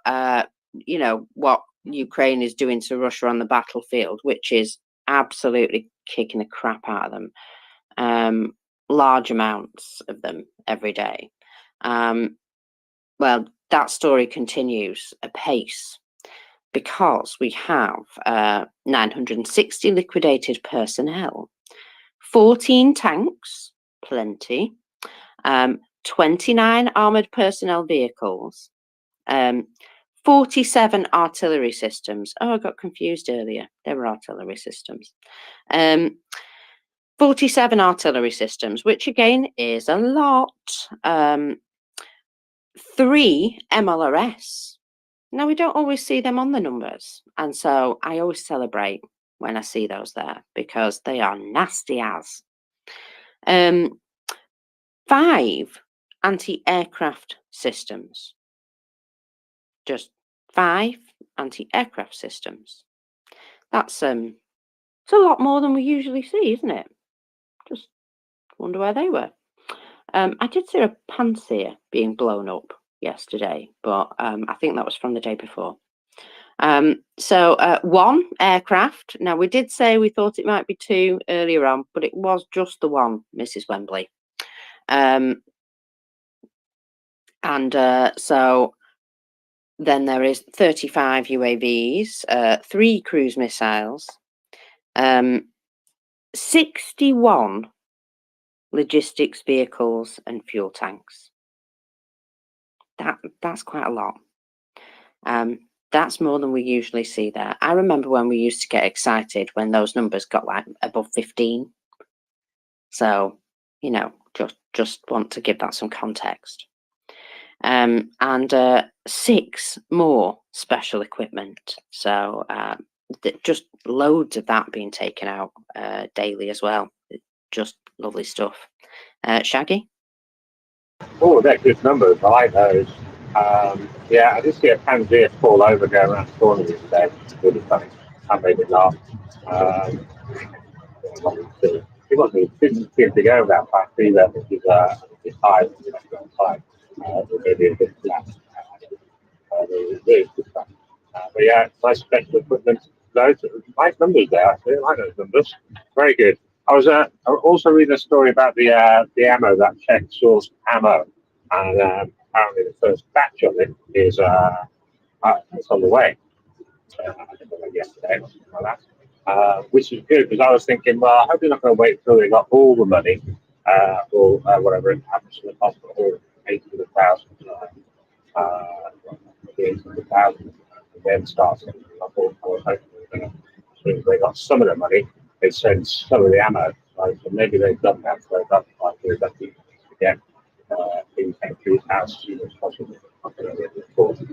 you know, what Ukraine is doing to Russia on the battlefield, which is absolutely kicking the crap out of them, large amounts of them every day. Well, that story continues apace because we have 960 liquidated personnel, 14 tanks, plenty, 29 armoured personnel vehicles, 47 artillery systems. Oh, I got confused earlier. There were artillery systems. 47 artillery systems, which again is a lot. 3 MLRS. Now, we don't always see them on the numbers. And so I always celebrate when I see those there because they are nasty as. 5 anti-aircraft systems. Just 5 anti-aircraft systems. That's it's a lot more than we usually see, isn't it? Just wonder where they were. I did see a Panzer being blown up yesterday, but I think that was from the day before. So 1 aircraft. Now, we did say we thought it might be 2 earlier on, but it was just the 1, Mrs. Wembley. So then there is 35 UAVs, 3 cruise missiles, 61 logistics vehicles and fuel tanks. That's quite a lot. That's more than we usually see there. I remember when we used to get excited when those numbers got like above 15. So, you know, just want to give that some context. And 6 more special equipment. So just loads of that being taken out daily as well. Just lovely stuff. Shaggy? Oh, they're good numbers. I like those. Yeah, I did see a Panzer fall over going around the corner the other day. Really funny. That made me laugh. It didn't seem to go that fast either, which is high on the side. Maybe a bit flat. Really good stuff. But yeah, nice special equipment. Those nice numbers there. Actually, I like those numbers. Very good. I was also reading a story about the ammo, that Czech sourced ammo, and apparently the first batch of it is it's on the way. I think it was yesterday or something like that, which is good because I was thinking, well, I hope they're not going to wait until they got all the money or whatever it happens to the hospital, 800,000, 800,000, and then start sending them up. Or hopefully, as soon as they got some of the money, they send some of the ammo. Right? So maybe they've done that, so that's like we're lucky to get things out through his house as soon as possible. I'm going to report at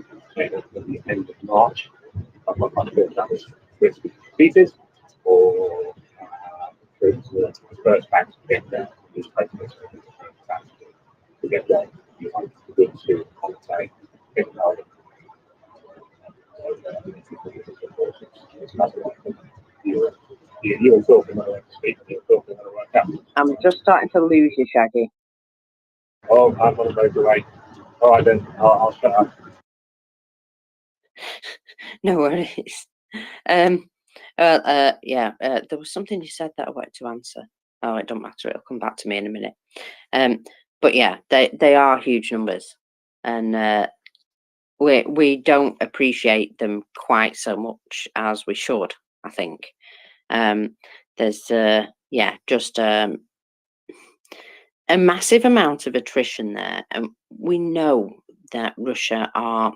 the end of March. I'm not sure if that was with completed or the first batch to get there. Newspapers to get there. You want to go to holiday, get there. You were talking about it, speaking, you were talking about it right now. I'm just starting to lose you, Shaggy. Oh, I'm on the way. All right then, I'll shut up. No worries. Yeah, there was something you said that I wanted to answer. Oh, it don't matter. It'll come back to me in a minute. But yeah, they are huge numbers, and we don't appreciate them quite so much as we should. I think there's just a massive amount of attrition there, and we know that Russia are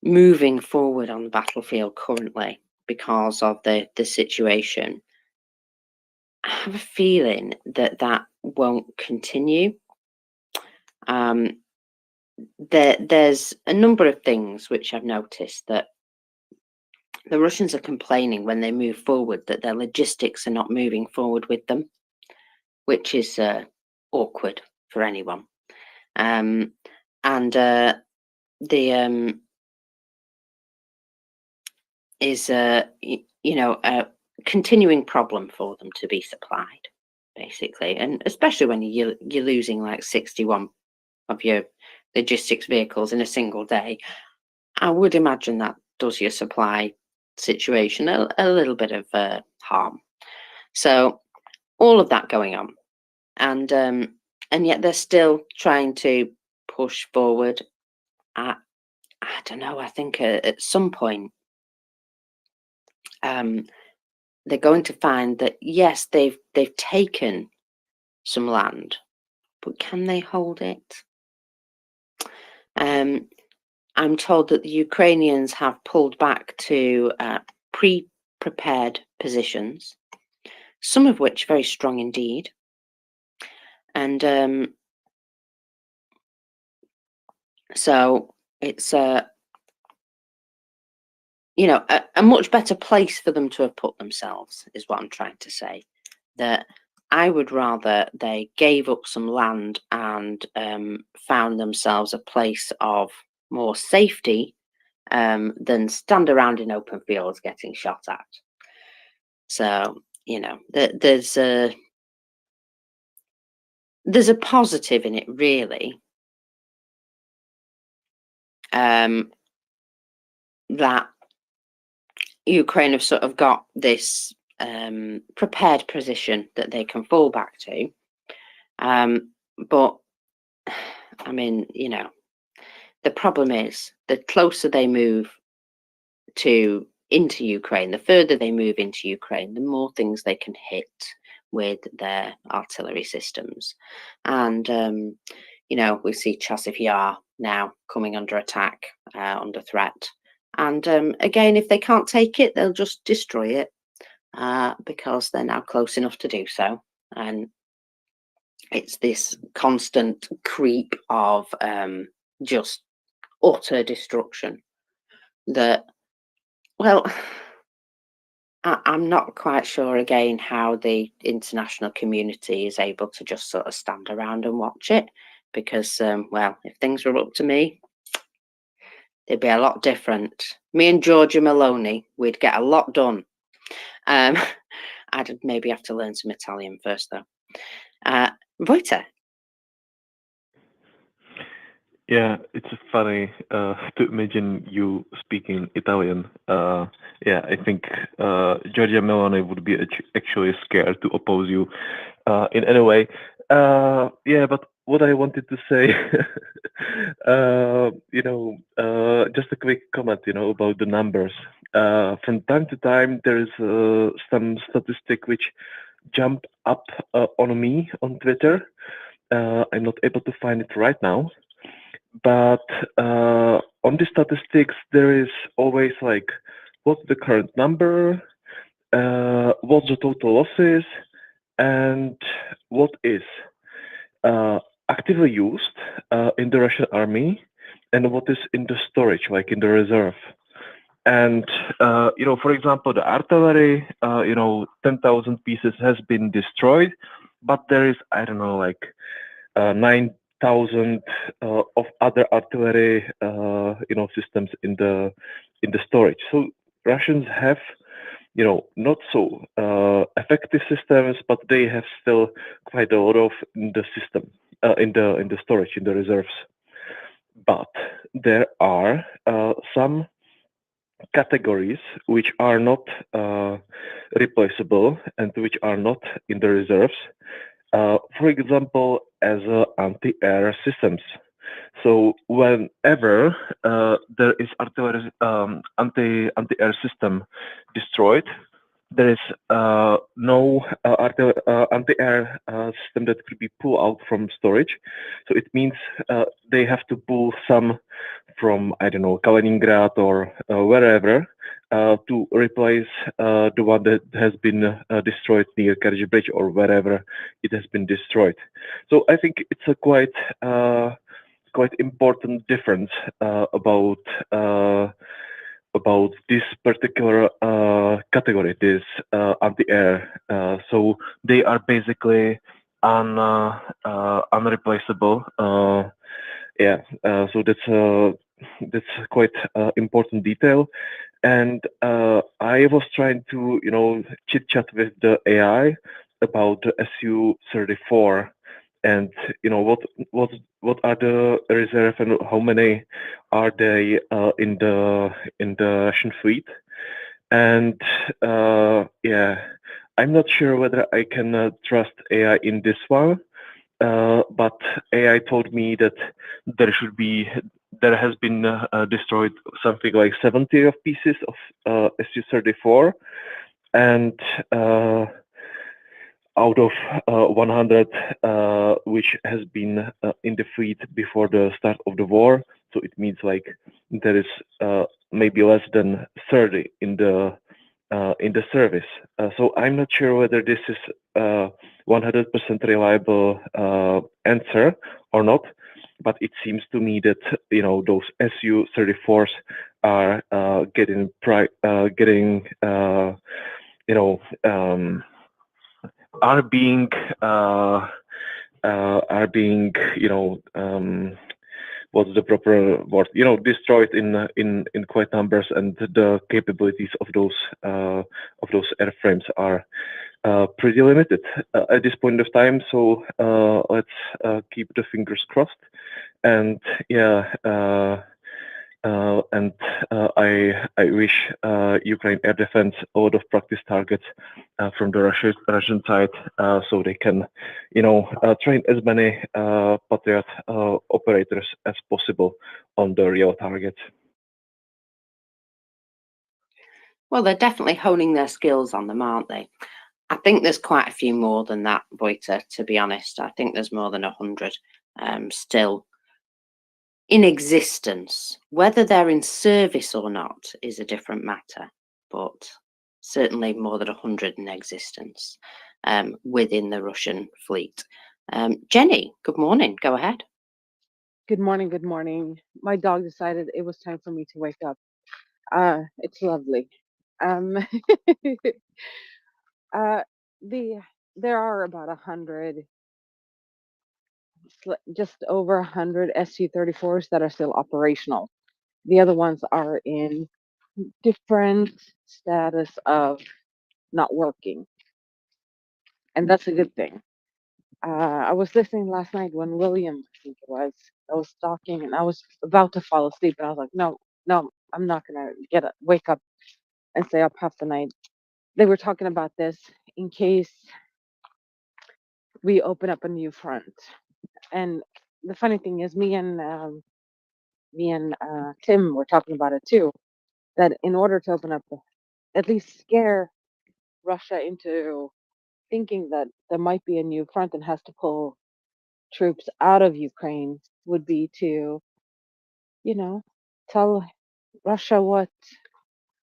moving forward on the battlefield currently because of the situation. I have a feeling that won't continue. There's a number of things which I've noticed that the Russians are complaining when they move forward that their logistics are not moving forward with them, which is awkward for anyone. Is a continuing problem for them to be supplied, basically, and especially when you're losing like 61 of your logistics vehicles in a single day. I would imagine that does your supply situation, a little bit of harm. So all of that going on, and yet they're still trying to push forward. I don't know. I think at some point, they're going to find that yes, they've taken some land, but can they hold it? I'm told that the Ukrainians have pulled back to pre-prepared positions, some of which very strong indeed, and so it's you know, a much better place for them to have put themselves, is what I'm trying to say. That I would rather they gave up some land and found themselves a place of more safety than stand around in open fields getting shot at. So, you know, there's a positive in it, really. That Ukraine have sort of got this prepared position that they can fall back to. But I mean, you know, the problem is the closer they move into Ukraine, the further they move into Ukraine, the more things they can hit with their artillery systems. And you know, we see Chasiv Yar now coming under attack, under threat. And again, if they can't take it, they'll just destroy it because they're now close enough to do so. And it's this constant creep of just utter destruction that, well, I'm not quite sure again how the international community is able to just sort of stand around and watch it, because, well, if things were up to me, they'd be a lot different. Me and Georgia Maloney, we'd get a lot done. I'd maybe have to learn some Italian first, though. Vojta. Yeah, it's funny to imagine you speaking Italian. Yeah, I think Giorgia Meloni would be actually scared to oppose you in any way. Yeah, but what I wanted to say, you know, just a quick comment, you know, about the numbers. From time to time, there is some statistic which jump up on me on Twitter. I'm not able to find it right now. But on the statistics, there is always like, what's the current number, what's the total losses, and what is actively used in the Russian army, and what is in the storage, like in the reserve. And you know, for example, the artillery, you know, 10,000 pieces has been destroyed, but there is, I don't know, like 9,000 of other artillery, you know, systems in the storage. So Russians have, you know, not so effective systems, but they have still quite a lot of in the system, in the storage, in the reserves. But there are some categories which are not replaceable and which are not in the reserves. For example, as anti-air systems. So whenever there is artillery anti-air system destroyed, there is no anti-air system that could be pulled out from storage. So it means they have to pull some from, I don't know, Kaliningrad or wherever to replace the one that has been destroyed near Kerch Bridge or wherever it has been destroyed. So I think it's a quite important difference about this particular category, this anti-air. So they are basically unreplaceable. Yeah, so that's quite important detail. And I was trying to, you know, chit chat with the AI about the Su-34, and you know what are the reserve and how many are they in the Russian fleet. And yeah, I'm not sure whether I can trust AI in this one. But AI told me that there has been destroyed something like 70 of pieces of SU-34, and out of 100 which has been in the fleet before the start of the war. So it means like there is maybe less than 30 in the service. So I'm not sure whether this is 100% reliable answer or not, but it seems to me that those Su-34s are getting are being what's the proper word? Destroyed in quite numbers, and the capabilities of those airframes are pretty limited at this point of time. So let's keep the fingers crossed. And yeah, I wish Ukraine air defense a lot of practice targets from the Russian side, so they can, train as many Patriot operators as possible on the real targets. Well, they're definitely honing their skills on them, aren't they? I think there's quite a few more than that, Vojta, to be honest. I think there's more than 100 still in existence. Whether they're in service or not is a different matter, but certainly more than 100 in existence within the Russian fleet. Jenny, good morning. Go ahead. Good morning. Good morning. My dog decided it was time for me to wake up. It's lovely. Um, uh, there are about 100, just over 100 Su-34s that are still operational. The other ones are in different status of not working, and that's a good thing. I was listening last night when William, I think it was, I was talking, and I was about to fall asleep, and I was like, no, no, I'm not gonna wake up and stay up half the night. They were talking about this in case we open up a new front. And the funny thing is, me and Tim were talking about it too. That in order to open up, at least scare Russia into thinking that there might be a new front and has to pull troops out of Ukraine, would be to, you know, tell Russia what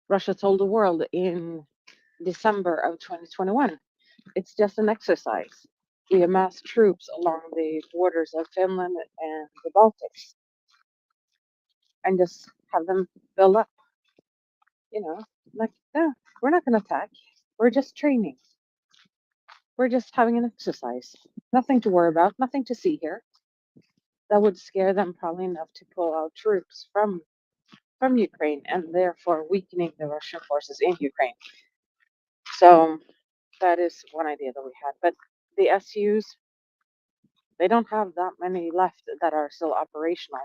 Russia told the world in December of 2021. It's just an exercise. We amass troops along the borders of Finland and the Baltics and just have them build up, like, no, we're not going to attack. We're just training. We're just having an exercise. Nothing to worry about, nothing to see here. That would scare them probably enough to pull out troops from Ukraine, and therefore weakening the Russian forces in Ukraine. So that is one idea that we had. But the SUs, they don't have that many left that are still operational.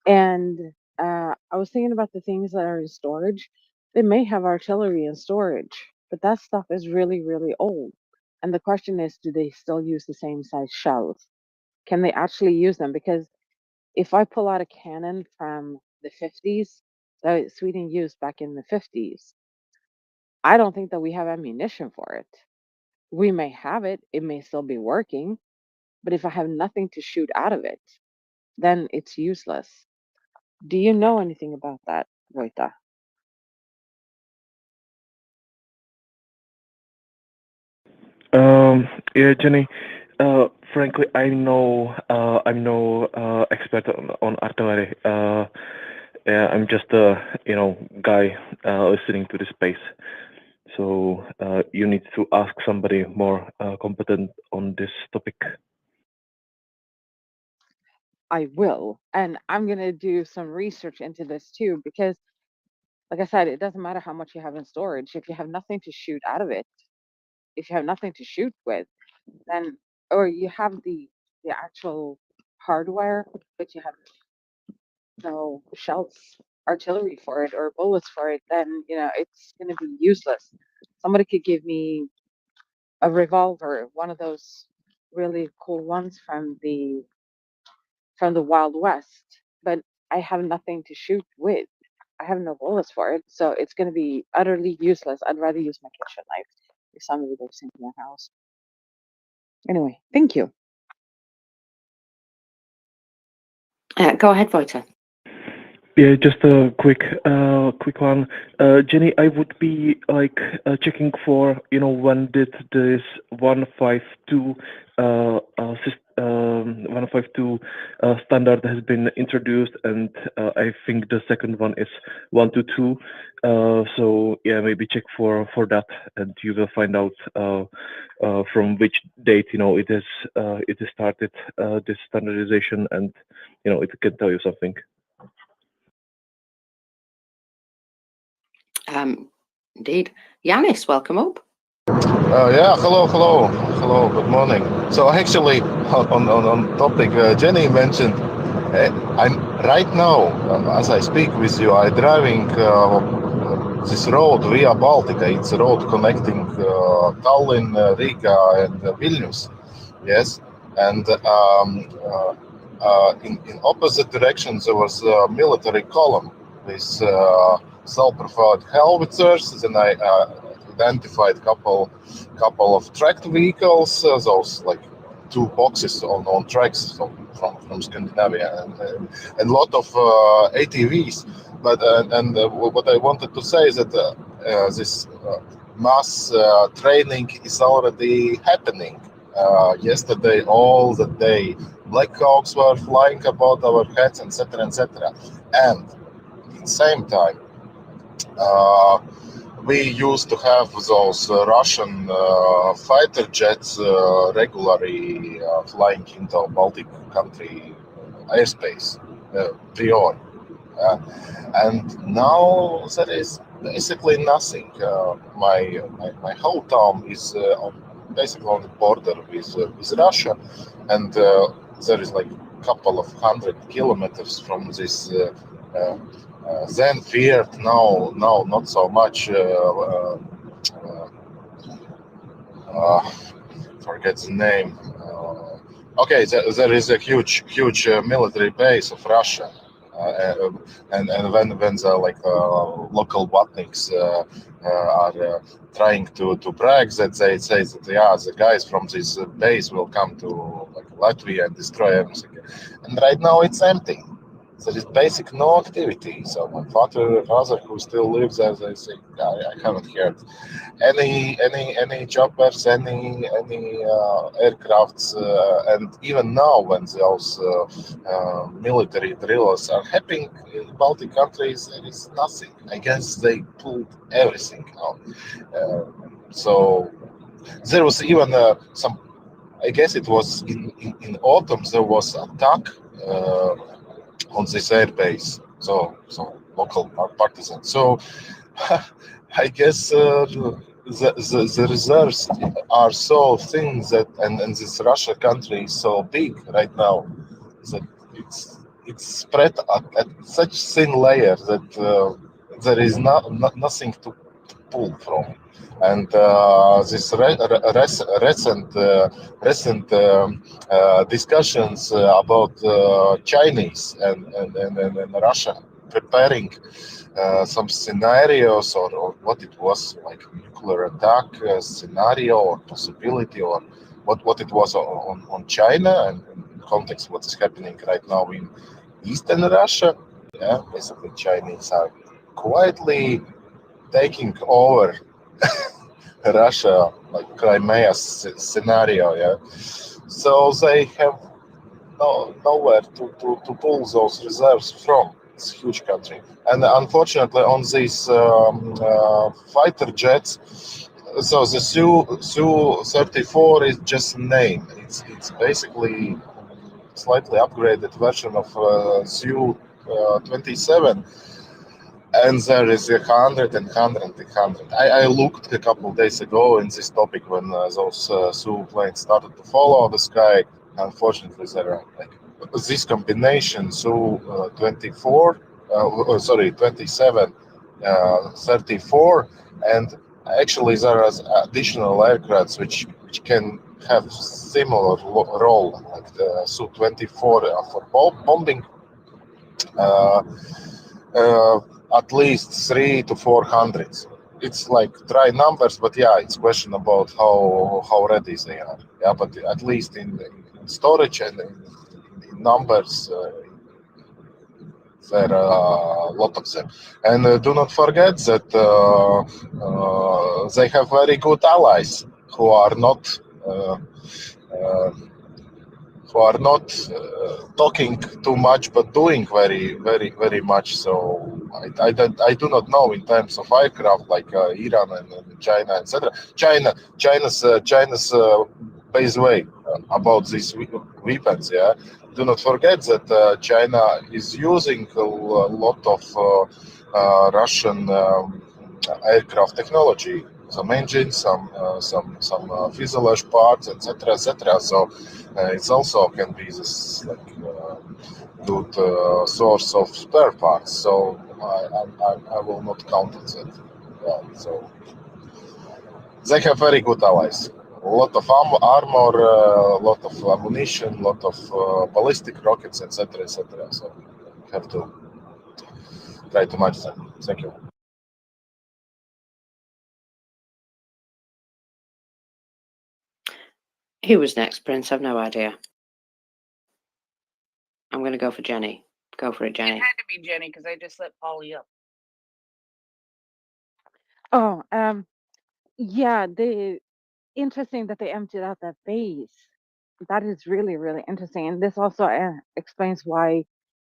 And I was thinking about the things that are in storage. They may have artillery in storage, but that stuff is really, really old. And the question is, do they still use the same size shells? Can they actually use them? Because if I pull out a cannon from the 50s that Sweden used back in the 50s, I don't think that we have ammunition for it. We may have it, it may still be working, but if I have nothing to shoot out of it, then it's useless. Do you know anything about that, Vojta? Yeah, Jenny. Frankly, I'm no expert on artillery. Yeah, I'm just a guy listening to the space. So you need to ask somebody more competent on this topic. I will. And I'm going to do some research into this too, because, like I said, it doesn't matter how much you have in storage. If you have nothing to shoot out of it, if you have nothing to shoot with, then, or you have the actual hardware, but you have no shells artillery for it or bullets for it, then it's going to be useless. Somebody could give me a revolver, one of those really cool ones from the Wild West, but I have nothing to shoot with. I have no bullets for it, so it's going to be utterly useless. I'd rather use my kitchen knife if somebody breaks into my house. Anyway, thank you. Go ahead, Vojta. Yeah, just a quick one. Jenny, I would be like checking for, when did this 152 152 standard has been introduced, and I think the second one is 122. So yeah, maybe check for that, and you will find out from which date it is started, this standardization, and it can tell you something. Indeed. Yanis, welcome up. Yeah, hello, good morning. So actually, on topic Jenny mentioned, I'm right now, as I speak with you, I'm driving this road Via Baltica. It's a road connecting Tallinn, Riga, and Vilnius. Yes, and in opposite directions there was a military column with self-propelled howitzers. Then I identified couple of tracked vehicles, those like two boxes on tracks from Scandinavia, and a lot of ATVs. But what I wanted to say is that this mass training is already happening. Yesterday, all the day, Black Hawks were flying above our heads, etc., etc. And at the same time, we used to have those Russian fighter jets regularly flying into Baltic country airspace, prior. And now there is basically nothing. My hometown is basically on the border with Russia, and there is like a couple of 100 kilometers from this then feared, now not so much, forget the name. Okay, there is a huge military base of Russia. And when the local Vatniks are trying to brag, that they say that the guys from this base will come to Latvia and destroy everything, and right now it's empty. There is basic no activity. So my father who still lives there, they say I haven't heard any choppers, any aircrafts, and even now when those military drills are happening in Baltic countries, there is nothing. I guess they pulled everything out. So there was even some. I guess it was in autumn. There was attack on this airbase. So local partisans. So I guess the reserves are so thin that, and this Russia country is so big right now that it's spread at such thin layer that there is nothing to pull from. And this recent discussions about Chinese and Russia preparing some scenarios or what it was, like nuclear attack scenario or possibility, or what it was on China, and in context of what is happening right now in Eastern Russia. Yeah, basically Chinese are quietly taking over Russia, like Crimea scenario. Yeah, so they have nowhere to pull those reserves from. It's a huge country, and unfortunately, on these fighter jets, so the Su-34 is just a name. It's basically slightly upgraded version of Su-27. And there is 100 and 100 and 100. I looked a couple of days ago in this topic when those Su planes started to follow the sky. Unfortunately, there are like this combination Su-24 sorry, 27, 34, and actually there are additional aircrafts which can have similar role, like the Su-24 for bombing. At least 3 to 400. It's like dry numbers, but yeah, it's question about how ready they are. Yeah, but at least in storage and in numbers, there are a lot of them. And do not forget that they have very good allies who are not. Who are not talking too much but doing very much. So I do not know in terms of aircraft like Iran and China, etc. China's pays way about these weapons. Yeah, do not forget that China is using a lot of Russian aircraft technology, some engines, some fuselage parts, etc., etc. So it's also can be this like good source of spare parts. So I will not count on that. Yeah, so they have very good allies. A lot of armor, a lot of ammunition, a lot of ballistic rockets, etc., etc. So you have to try to match them. Thank you. Who was next, Prince? I've no idea. I'm going to go for Jenny. Go for it, It Jenny. had to be Jenny because I just let Polly up. Oh, yeah, interesting that they emptied out that base. That is really, really interesting. And this also explains why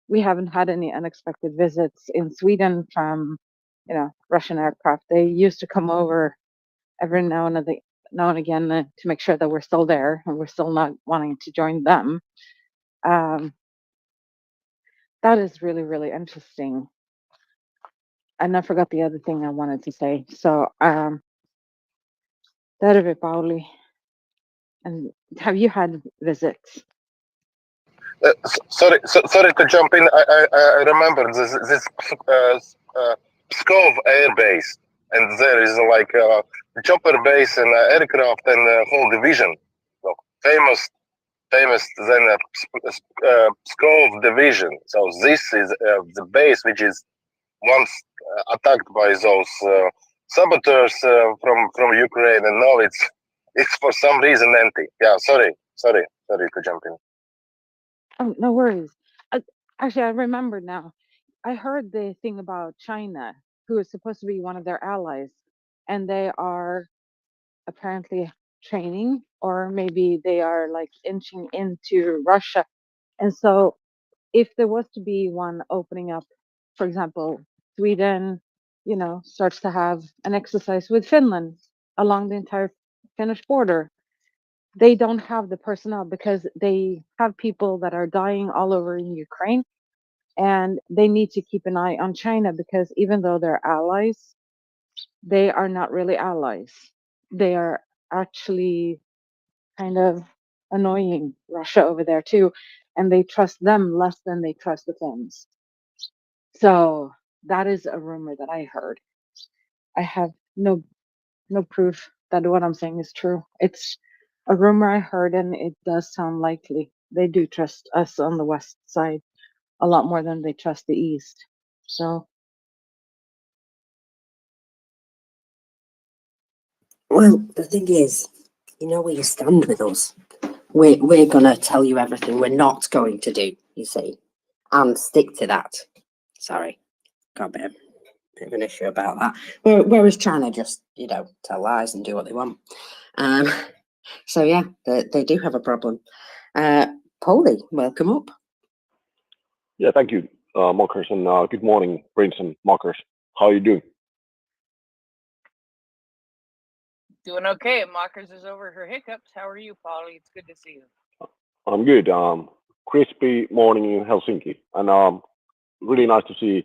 we haven't had any unexpected visits in Sweden from, Russian aircraft. They used to come over every now and again to make sure that we're still there and we're still not wanting to join them. That is really, really interesting. And I forgot the other thing I wanted to say. So, Terve, Pauli. And have you had visits? Sorry to jump in. I remember this Pskov Air Base, and there is like a chopper base and aircraft and a whole division. So famous then Pskov division. So this is the base which is once attacked by those saboteurs from Ukraine, and now it's for some reason empty. Yeah, sorry to jump in. Oh, no worries. Actually, I remember now. I heard the thing about China, who is supposed to be one of their allies, and they are apparently training, or maybe they are like inching into Russia. And so, if there was to be one opening up, for example, Sweden, starts to have an exercise with Finland along the entire Finnish border, they don't have the personnel because they have people that are dying all over in Ukraine, and they need to keep an eye on China because even though they're allies, they are not really allies. They are actually kind of annoying Russia over there too, and they trust them less than they trust the Finns. So that is a rumor that I heard. I have no proof that what I'm saying is true. It's a rumor I heard, and it does sound likely. They do trust us on the west side a lot more than they trust the east. So Well, the thing is, you know where you stand with us. We're going to tell you everything we're not going to do, you see, and stick to that. Sorry, got a bit of an issue about that. Whereas China just, tell lies and do what they want. So yeah, they do have a problem. Polly, welcome up. Yeah, thank you, Marcus, and good morning, Prince and Marcus. How are you doing? Doing okay. Mockers is over her hiccups. How are you, Polly? It's good to see you. I'm good. Crispy morning in Helsinki, and really nice to see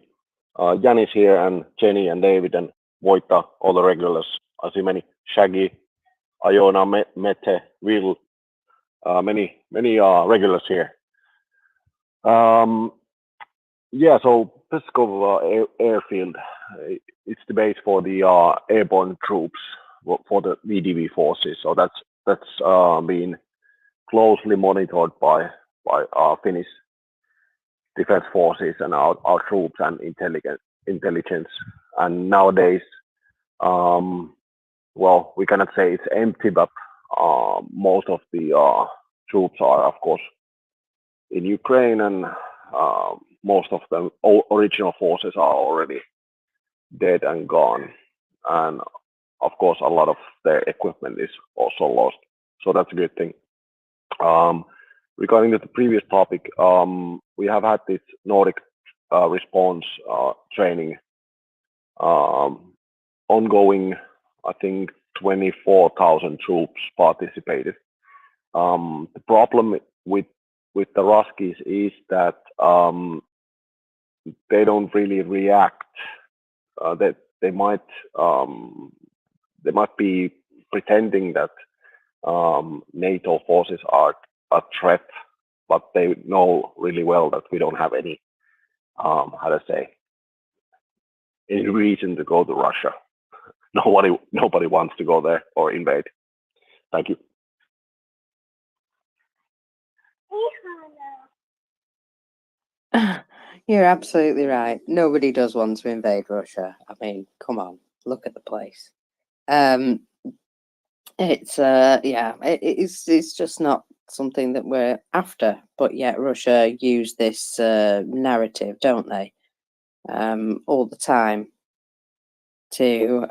Janice here, and Jenny, and David, and Moita, all the regulars. I see many Shaggy, Iona, Mette, Will, many regulars here. Yeah, so Peskov airfield. It's the base for the airborne troops for the VDV forces. So that's been closely monitored by our Finnish defense forces and our troops and intelligence. And nowadays, well, we cannot say it's empty, but most of the troops are, of course, in Ukraine, and most of the original forces are already dead and gone. And of course, a lot of their equipment is also lost. So that's a good thing. Regarding the previous topic, we have had this Nordic response training ongoing. I think 24,000 troops participated. The problem with the Ruskies is that they don't really react. That they might be pretending that NATO forces are a threat, but they know really well that we don't have any how to say, any reason to go to Russia. Nobody wants to go there or invade. Thank you. You're absolutely right. Nobody does want to invade Russia. I mean, come on, look at the place. It's it's just not something that we're after. But yet Russia use this narrative, don't they? All the time to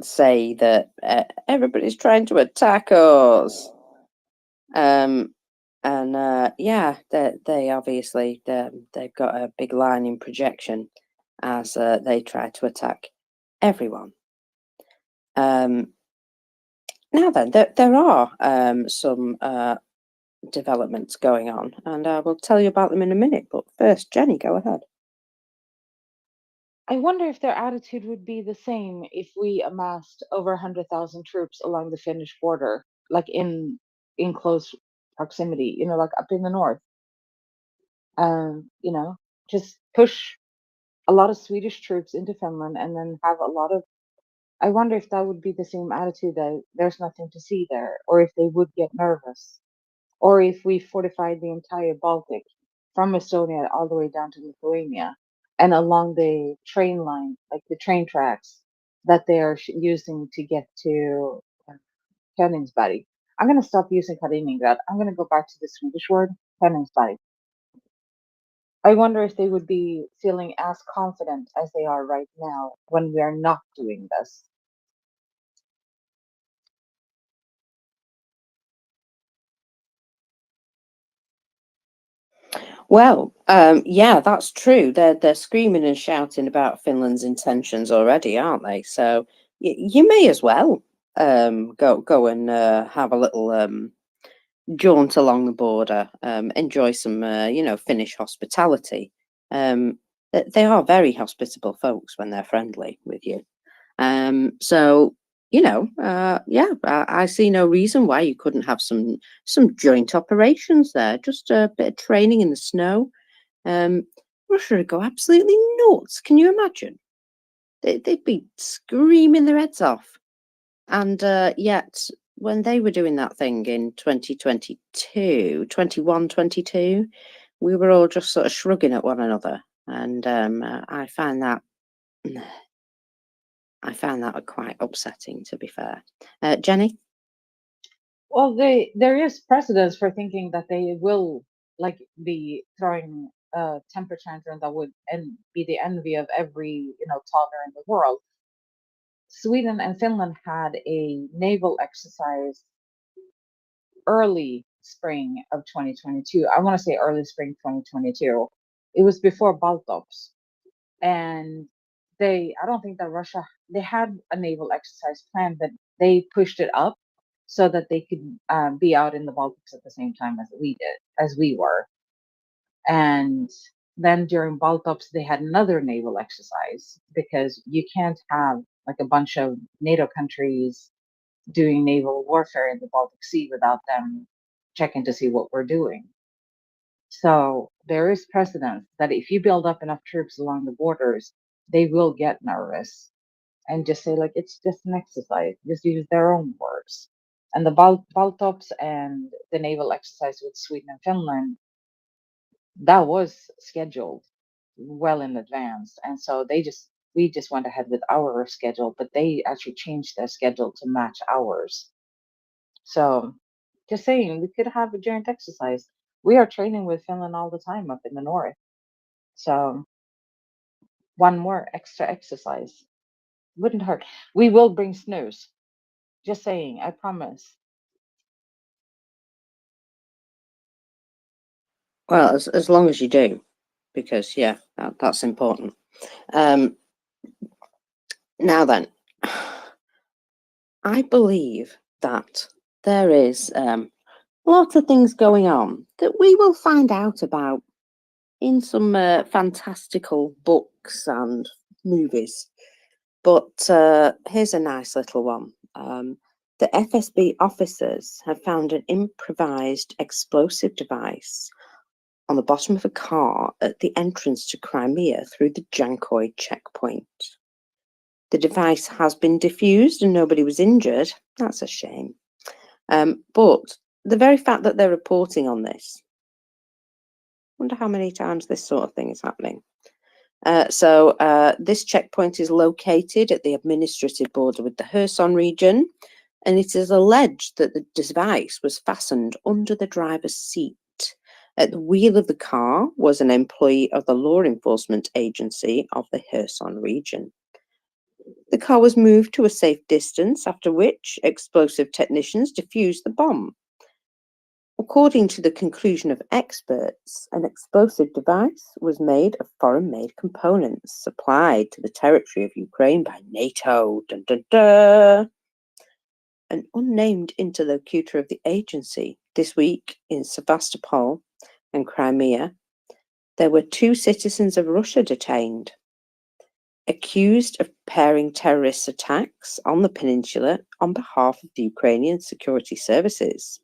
say that everybody's trying to attack us. Yeah, they obviously they've got a big line in projection as they try to attack everyone. Now then, there are some developments going on, and I will tell you about them in a minute. But first, Jenny, go ahead. I wonder if their attitude would be the same if we amassed over 100,000 troops along the Finnish border, like in close proximity, like up in the north. Just push a lot of Swedish troops into Finland and then have a lot of. I wonder if that would be the same attitude that there's nothing to see there, or if they would get nervous, or if we fortified the entire Baltic from Estonia all the way down to Lithuania and along the train line, like the train tracks that they are using to get to Königsberg. I'm going to stop using Kaliningrad. I'm going to go back to the Swedish word, Königsberg. I wonder if they would be feeling as confident as they are right now when we are not doing this. Well, yeah, that's true. They're screaming and shouting about Finland's intentions already, aren't they? So you may as well go and have a little jaunt along the border, enjoy some Finnish hospitality. They are very hospitable folks when they're friendly with you. So yeah, I see no reason why you couldn't have some joint operations there. Just a bit of training in the snow. Russia would go absolutely nuts. Can you imagine? They'd be screaming their heads off. And yet, when they were doing that thing in 2022, 21, 22, we were all just sort of shrugging at one another. And I found that quite upsetting, to be fair. Jenny? Well, there is precedence for thinking that they will be throwing a temper tantrum that would be the envy of every toddler in the world. Sweden and Finland had a naval exercise early spring of 2022. I want to say early spring 2022. It was before Baltops, and I don't think that Russia, they had a naval exercise plan, but they pushed it up so that they could be out in the Baltics at the same time as we were. And then during Baltops, they had another naval exercise, because you can't have like a bunch of NATO countries doing naval warfare in the Baltic Sea without them checking to see what we're doing. So there is precedent that if you build up enough troops along the borders, they will get nervous and just say like it's just an exercise. Just use their own words. And the Baltops and the naval exercise with Sweden and Finland, that was scheduled well in advance, and so we just went ahead with our schedule, but they actually changed their schedule to match ours. So, just saying, we could have a joint exercise. We are training with Finland all the time up in the north. So, one more extra exercise wouldn't hurt. We will bring snooze. Just saying, I promise. Well, as long as you do, because yeah, that's important. Now then, I believe that there is lots of things going on that we will find out about in some fantastical books and movies. But here's a nice little one. The FSB officers have found an improvised explosive device on the bottom of a car at the entrance to Crimea through the Jankoy checkpoint. The device has been defused and nobody was injured. That's a shame. But the very fact that they're reporting on this, wonder how many times this sort of thing is happening. So this checkpoint is located at the administrative border with the Kherson region, and it is alleged that the device was fastened under the driver's seat. At the wheel of the car was an employee of the law enforcement agency of the Kherson region. The car was moved to a safe distance, after which explosive technicians defused the bomb. According to the conclusion of experts, an explosive device was made of foreign-made components supplied to the territory of Ukraine by NATO. Dun, dun, dun. An unnamed interlocutor of the agency this week in Sevastopol and Crimea, there were 2 citizens of Russia detained, accused of preparing terrorist attacks on the peninsula on behalf of the Ukrainian security services.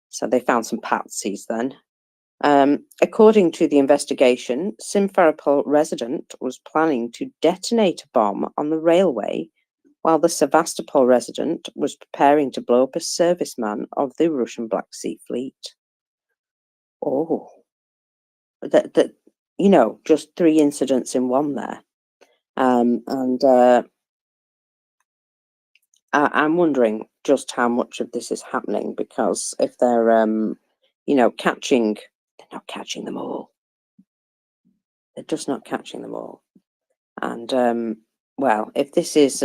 So they found some patsies then. According to the investigation, Simferopol resident was planning to detonate a bomb on the railway, while the Sevastopol resident was preparing to blow up a serviceman of the Russian Black Sea Fleet. Oh, that you know, just 3 incidents in one there. I'm wondering just how much of this is happening, because if they're, you know, they're not catching them all. They're just not catching them all. And well, if this is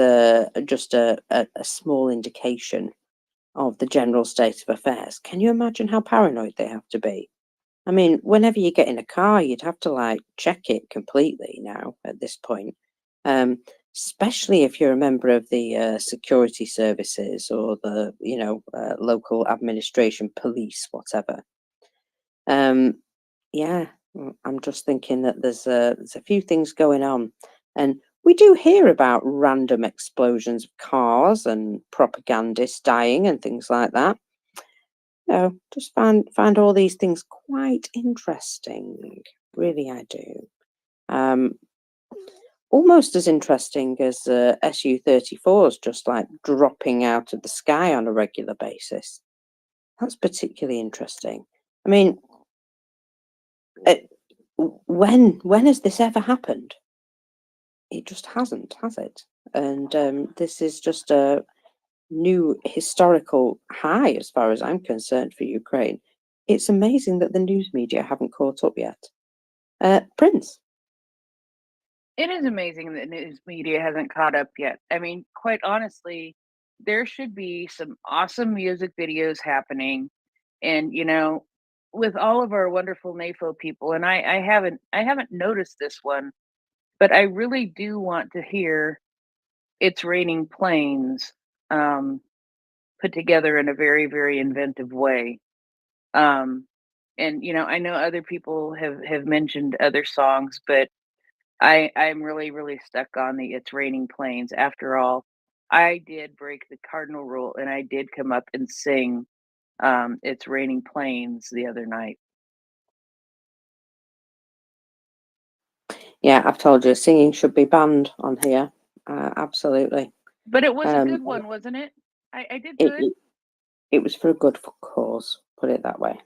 just a small indication of the general state of affairs, can you imagine how paranoid they have to be? I mean, whenever you get in a car, you'd have to like check it completely now at this point. Especially if you're a member of the security services or the, you know, local administration, police, whatever. Yeah, I'm just thinking that there's a few things going on, and we do hear about random explosions of cars and propagandists dying and things like that. No, just find all these things quite interesting. Really, I do. Almost as interesting as Su-34s just like dropping out of the sky on a regular basis. That's particularly interesting. I mean, when has this ever happened? It just hasn't, has it? And this is just a new historical high as far as I'm concerned for Ukraine. It's amazing that the news media haven't caught up yet. Prince. It is amazing that news media hasn't caught up yet. I mean, quite honestly, there should be some awesome music videos happening, and you know, with all of our wonderful NAFO people, and I haven't noticed this one, but I really do want to hear "It's Raining Planes" put together in a very, very inventive way. Um, and you know, I know other people have mentioned other songs, but I'm really, really stuck on the "It's Raining Planes." After all, I did break the cardinal rule, and I did come up and sing "It's Raining Planes" the other night. Yeah, I've told you, singing should be banned on here. Absolutely. But it was a Um, good one, wasn't it? I did It, good. it was for a good cause, put it that way.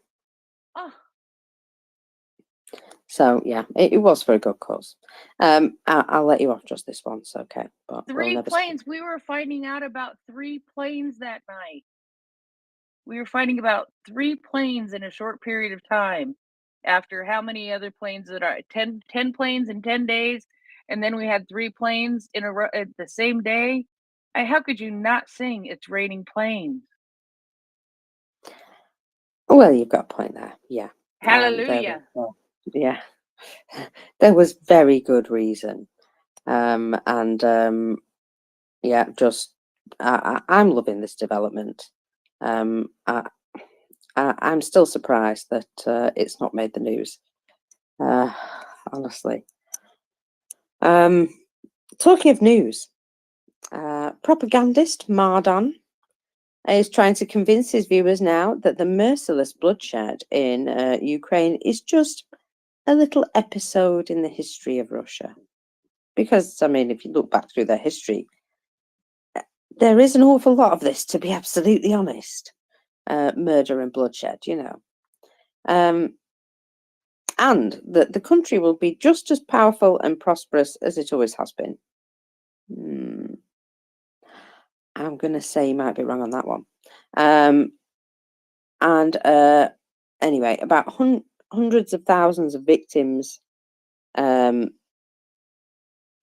Oh, So yeah, it was for a good cause. I'll let you off just this once, okay? But we'll 3 never planes. We were finding out about 3 planes that night. We were finding about 3 planes in a short period of time. After how many other planes that are 10 planes in 10 days, and then we had 3 planes in a row at the same day. How could you not sing "It's Raining Planes"? Well, you've got a point there. Yeah. Hallelujah. Yeah. There was very good reason. And yeah, just I'm loving this development. I'm still surprised that it's not made the news. Honestly. Talking of news, propagandist Mardan is trying to convince his viewers now that the merciless bloodshed in Ukraine is just a little episode in the history of Russia. Because, I mean, if you look back through their history, there is an awful lot of this, to be absolutely honest. Murder and bloodshed, you know. And that the country will be just as powerful and prosperous as it always has been. I'm going to say you might be wrong on that one. And anyway, about hundreds of thousands of victims,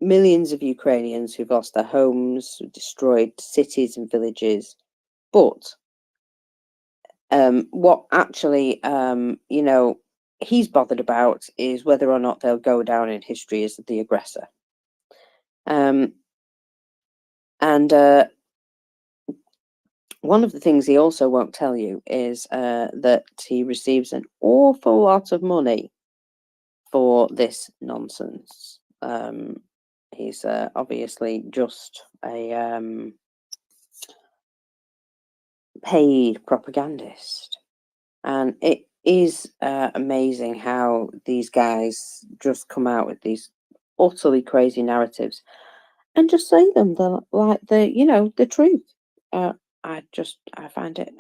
millions of Ukrainians who've lost their homes, destroyed cities and villages. But what actually, he's bothered about is whether or not they'll go down in history as the aggressor. And one of the things he also won't tell you is that he receives an awful lot of money for this nonsense. He's obviously just a paid propagandist. And it is amazing how these guys just come out with these utterly crazy narratives and just say them like the truth. I find it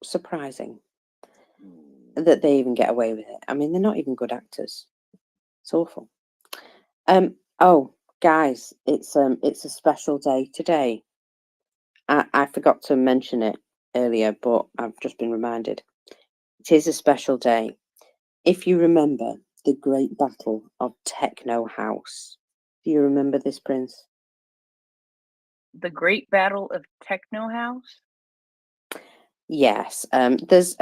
surprising that they even get away with it. I mean, they're not even good actors. It's awful. Oh, guys, it's a special day today. I forgot to mention it earlier, but I've just been reminded. It is a special day. If you remember the Great Battle of Techno House, do you remember this, Prince? The Great Battle of Techno House? Yes. There's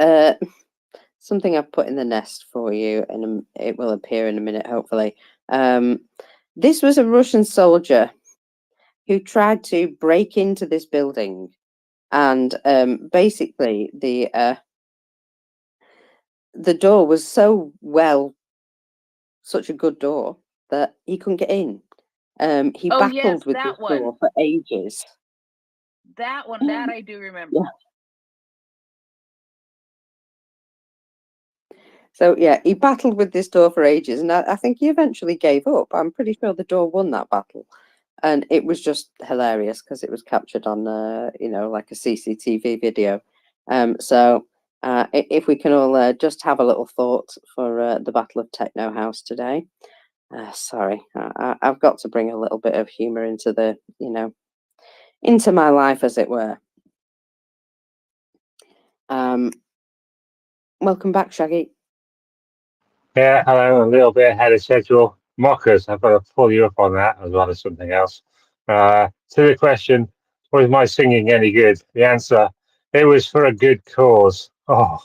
something I've put in the nest for you, and it will appear in a minute, hopefully. This was a Russian soldier who tried to break into this building, and basically the door was such a good door that he couldn't get in. He Oh, yes, battled with this that one. door for ages. That one, that I do remember. Yeah. So yeah, he battled with this door for ages, and I think he eventually gave up. I'm pretty sure the door won that battle, and it was just hilarious because it was captured on, like a CCTV video. So if we can all just have a little thought for the Battle of Techno House today. Sorry, I've got to bring a little bit of humour into into my life, as it were. Welcome back, Shaggy. Yeah, hello, a little bit ahead of schedule. Mockers, I've got to pull you up on that as well as something else. To the question, was my singing any good? The answer, it was for a good cause. Oh,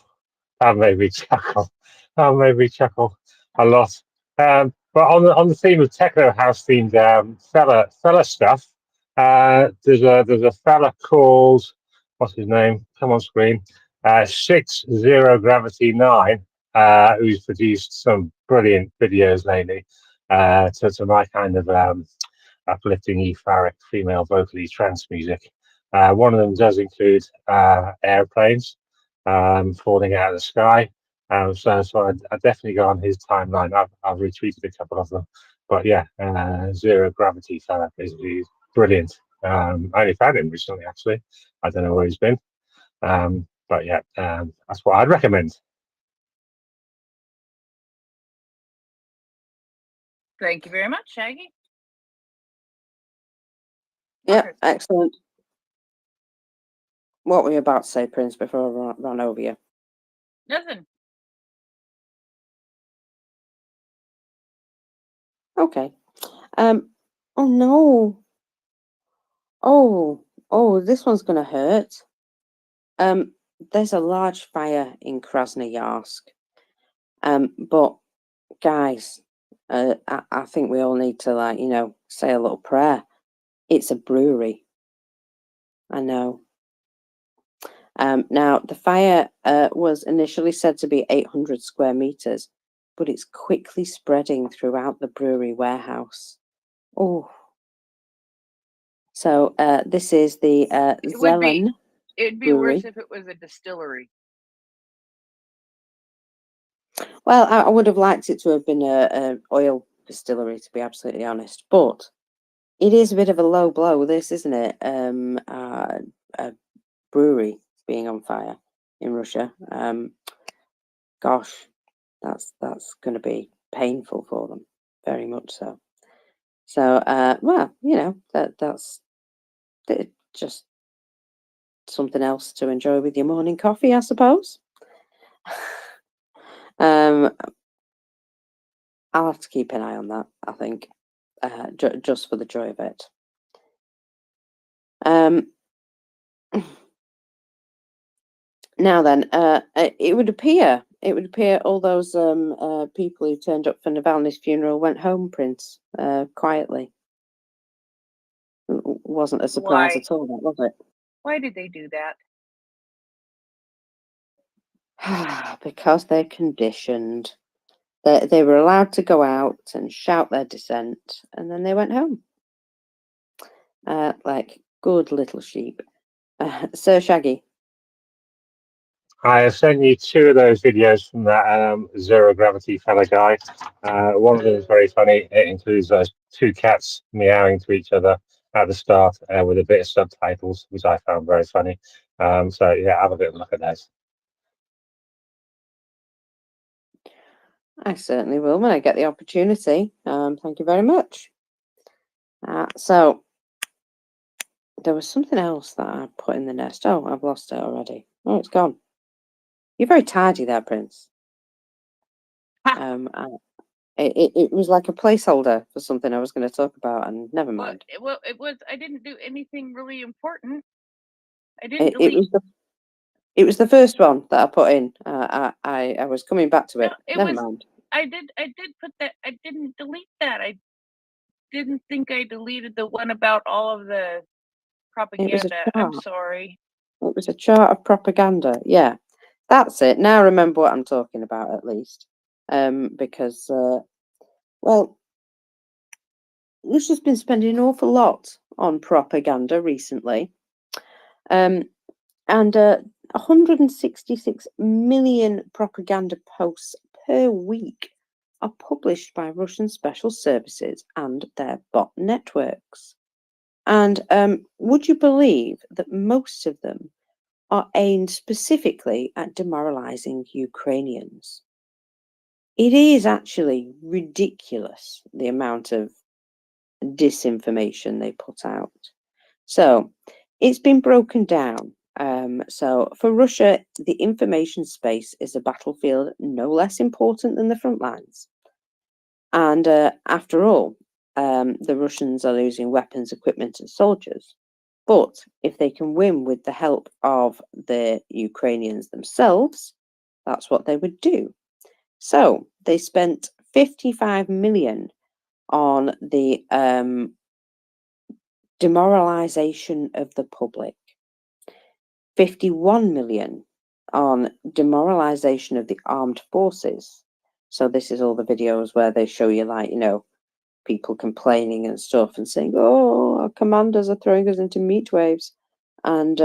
that made me chuckle. That made me chuckle a lot. But on the theme of techno house themed fella stuff, there's a fella called, what's his name? Come on screen. 60 Gravity 9, who's produced some brilliant videos lately. To my kind of uplifting, euphoric, female vocally trance music. One of them does include airplanes falling out of the sky. So I definitely go on his timeline. I've retweeted a couple of them, but yeah, Zero Gravity fella is brilliant. I only found him recently, actually. I don't know where he's been, but yeah, that's what I'd recommend. Thank you very much, Shaggy. Yeah, Marcus. excellent. What were you about to say, Prince, before I ran over you? Nothing. Okay. Oh no. Oh, this one's gonna hurt. There's a large fire in Krasnoyarsk. But guys, I think we all need to, like, say a little prayer. It's a brewery. I know. Now, the fire was initially said to be 800 square meters, but it's quickly spreading throughout the brewery warehouse. Oh. So this is the Zelen It'd be brewery. worse if it was a distillery. Well, I would have liked it to have been a oil distillery, to be absolutely honest. But it is a bit of a low blow, this, isn't it? A brewery being on fire in Russia. Gosh, that's going to be painful for them, very much so. So, well, that's just something else to enjoy with your morning coffee, I suppose. I'll have to keep an eye on that, I think, just for the joy of it. Now then, it would appear all those people who turned up for Navalny's funeral went home, Prince, quietly. Wasn't a surprise Why? at all, that was it? Why did they do that? Because they're conditioned. They were allowed to go out and shout their dissent, and then they went home. Like good little sheep. Sir Shaggy. I have sent you 2 of those videos from that Zero Gravity fella guy. One of them is very funny. It includes those 2 cats meowing to each other at the start with a bit of subtitles, which I found very funny. So yeah, have a bit of a look at those. I certainly will when I get the opportunity. Thank you very much. So there was something else that I put in the nest. Oh, I've lost it already. Oh, it's gone. You're very tidy there, Prince. It was like a placeholder for something I was going to talk about, and never mind. Well, it was. I didn't do anything really important. I didn't delete. It was the first one that I put in. I was coming back to it. Never mind. I did put that. I didn't delete that. I didn't think I deleted the one about all of the propaganda. I'm sorry. It was a chart of propaganda. Yeah, that's it. Now I remember what I'm talking about, at least. Because, well, Russia's been spending an awful lot on propaganda recently. And 166 million propaganda posts per week are published by Russian special services and their bot networks. And would you believe that most of them are aimed specifically at demoralizing Ukrainians? It is actually ridiculous, the amount of disinformation they put out. So it's been broken down. So for Russia, the information space is a battlefield no less important than the front lines. And after all, the Russians are losing weapons, equipment, and soldiers. But if they can win with the help of the Ukrainians themselves, that's what they would do. So they spent 55 million on the demoralization of the public, 51 million on demoralization of the armed forces. So this is all the videos where they show you, like, people complaining and stuff and saying, oh, our commanders are throwing us into meat waves. And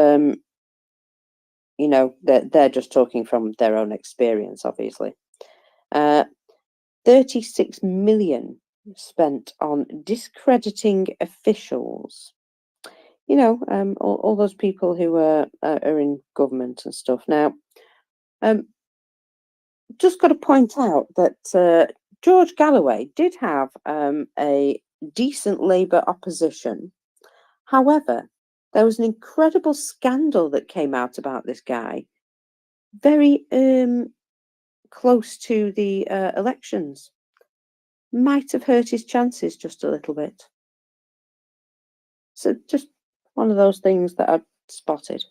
you know, they're just talking from their own experience, obviously. 36 million spent on discrediting officials. You know, all those people who are in government and stuff. Now, just got to point out that George Galloway did have a decent Labour opposition. However, there was an incredible scandal that came out about this guy very close to the elections. Might have hurt his chances just a little bit. So just one of those things that I've spotted.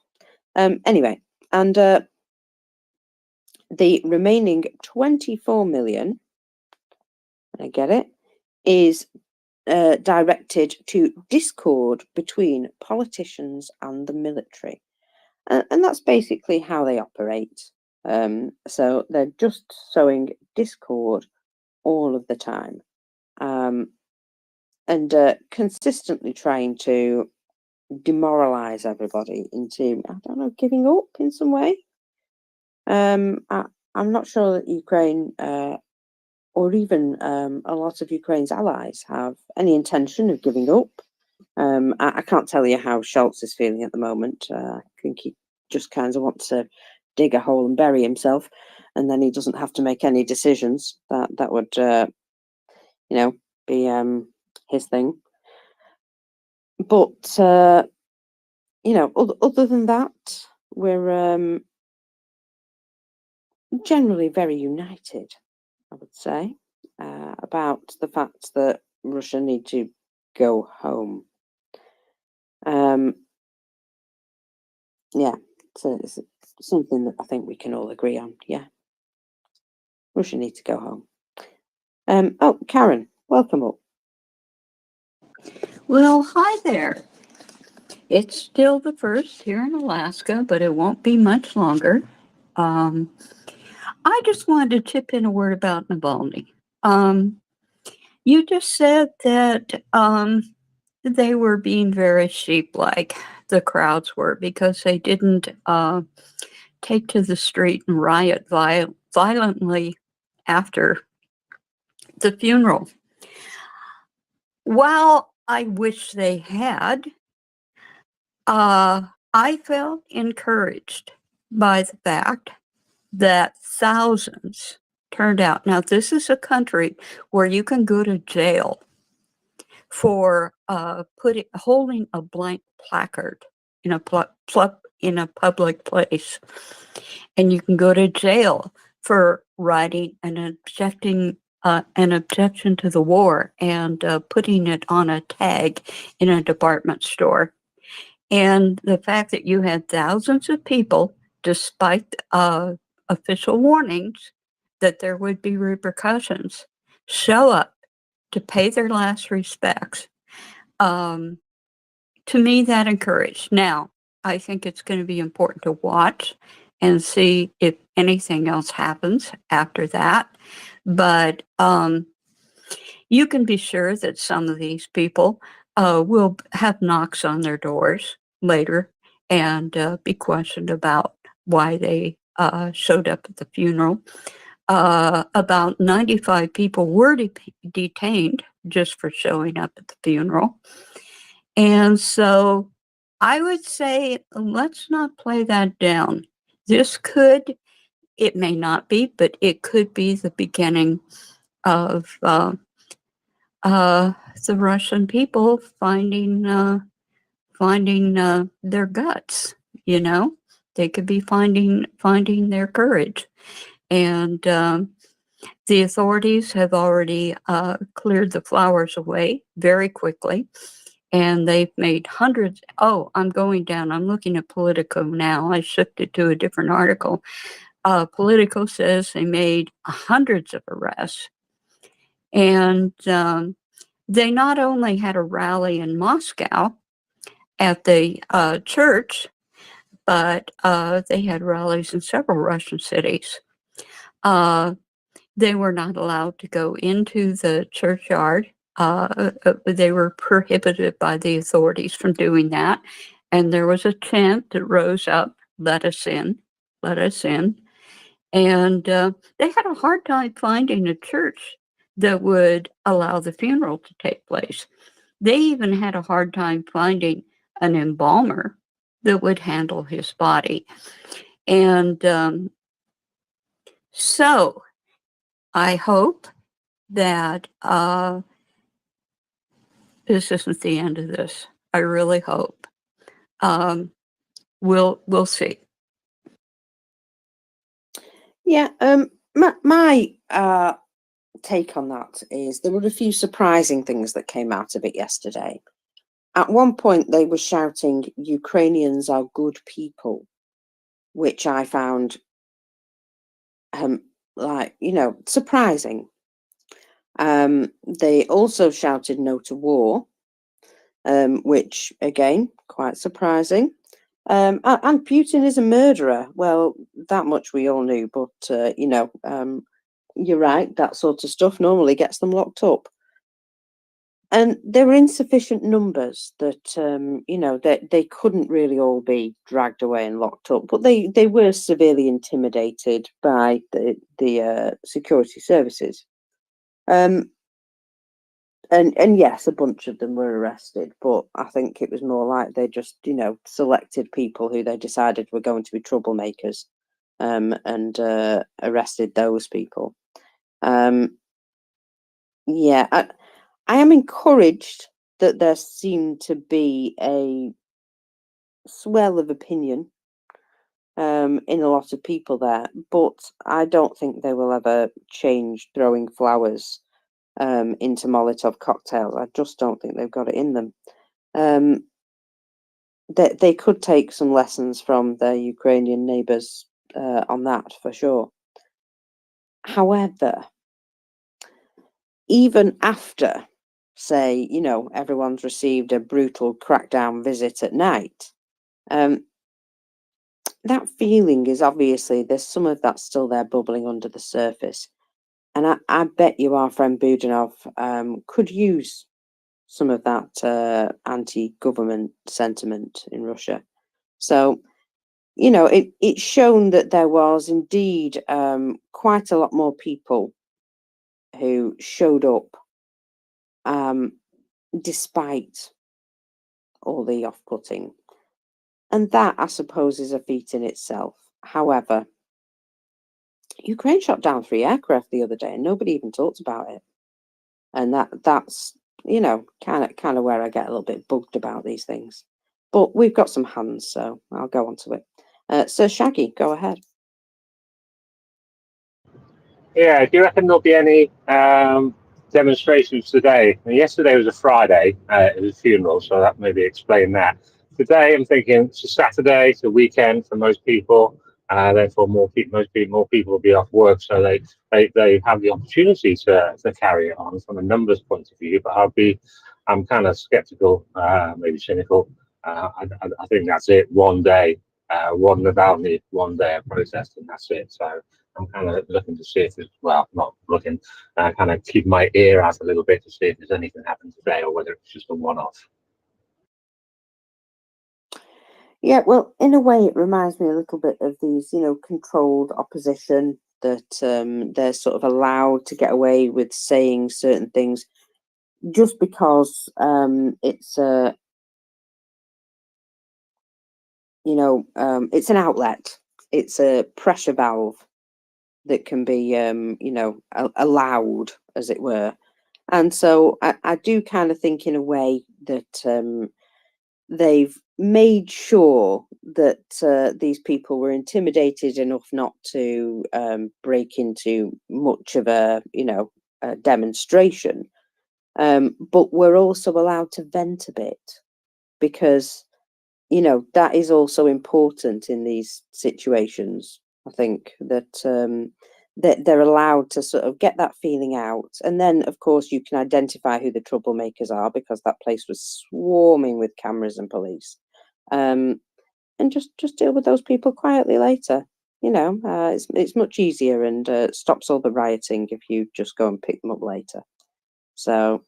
Anyway, and the remaining 24 million, I get it, is directed to discord between politicians and the military. And that's basically how they operate. So they're just sowing discord all of the time. And consistently trying to demoralize everybody into, I don't know, giving up in some way. I'm not sure that Ukraine or even a lot of Ukraine's allies have any intention of giving up. I can't tell you how Scholz is feeling at the moment. I think he just kind of wants to dig a hole and bury himself, and then he doesn't have to make any decisions. That would, you know, be his thing. But you know, other than that, we're generally very united, I would say, about the fact that Russia need to go home. Yeah, so it's something that I think we can all agree on. Yeah, Russia needs to go home. Oh, Karen, welcome up. Well, hi there. It's still the first here in Alaska, but it won't be much longer. I just wanted to chip in a word about Navalny. You just said that they were being very sheep-like, the crowds were, because they didn't take to the street and riot violently after the funeral. While I wish they had, I felt encouraged by the fact that thousands turned out. Now, this is a country where you can go to jail for holding a blank placard in a public place, and you can go to jail for writing an objection to the war and putting it on a tag in a department store. And the fact that you had thousands of people, despite official warnings that there would be repercussions, show up to pay their last respects, to me, that encouraged. Now, I think it's going to be important to watch and see if anything else happens after that. But you can be sure that some of these people will have knocks on their doors later and be questioned about why they showed up at the funeral. About 95 people were detained just for showing up at the funeral. And so I would say, let's not play that down. It may not be, but it could be the beginning of the Russian people finding their guts. You know, they could be finding their courage, and the authorities have already cleared the flowers away very quickly, and they've made hundreds. Oh, I'm going down. I'm looking at Politico now. I shifted to a different article. Politico says they made hundreds of arrests, and they not only had a rally in Moscow at the church, but they had rallies in several Russian cities. They were not allowed to go into the churchyard. They were prohibited by the authorities from doing that. And there was a chant that rose up let us in, let us in. And they had a hard time finding a church that would allow the funeral to take place. They even had a hard time finding an embalmer that would handle his body. And so I hope that this isn't the end of this. I really hope. We'll see. Yeah, my take on that is there were a few surprising things that came out of it yesterday. At one point, they were shouting, "Ukrainians are good people," which I found, surprising. They also shouted "No to war," which again, quite surprising. And Putin is a murderer. Well, that much we all knew, but you're right. That sort of stuff normally gets them locked up. And there were insufficient numbers that they couldn't really all be dragged away and locked up, but they were severely intimidated by the security services. And yes, a bunch of them were arrested, but I think it was more like they just selected people who they decided were going to be troublemakers, and arrested those people. Yeah, I am encouraged that there seemed to be a swell of opinion in a lot of people there, but I don't think they will ever change throwing flowers into Molotov cocktails. I just don't think they've got it in them. They could take some lessons from their Ukrainian neighbours on that for sure. However, even after, say, everyone's received a brutal crackdown visit at night, that feeling is obviously, there's some of that still there bubbling under the surface. And I bet you our friend Budanov could use some of that anti-government sentiment in Russia. So, it's shown that there was indeed quite a lot more people who showed up despite all the off-putting. And that, I suppose, is a feat in itself. However, Ukraine shot down 3 aircraft the other day and nobody even talked about it. And that's kind of where I get a little bit bugged about these things. But we've got some hands, so I'll go on to it. So Shaggy, go ahead. Yeah, do you reckon there'll be any demonstrations today? And yesterday was a Friday, it was a funeral, so that maybe explain that. Today, I'm thinking it's a Saturday, it's a weekend for most people, therefore more people will be off work, so they have the opportunity to carry it on from a numbers point of view. But I'm kind of skeptical, maybe cynical. I think that's it. One day, one Navalny, one day of protest, and that's it. So I'm kind of looking to see if there's, well, not looking, kind of keep my ear out a little bit to see if there's anything happened today or whether it's just a one-off. Yeah, well, in a way, it reminds me a little bit of these, controlled opposition that they're sort of allowed to get away with saying certain things just because it's it's an outlet, it's a pressure valve that can be allowed, as it were. And so I do kind of think in a way that they've made sure that these people were intimidated enough not to break into much of a demonstration, but we're also allowed to vent a bit, because that is also important in these situations. I think that they're allowed to sort of get that feeling out, and then of course you can identify who the troublemakers are, because that place was swarming with cameras and police, and just deal with those people quietly later. It's much easier and stops all the rioting if you just go and pick them up later. So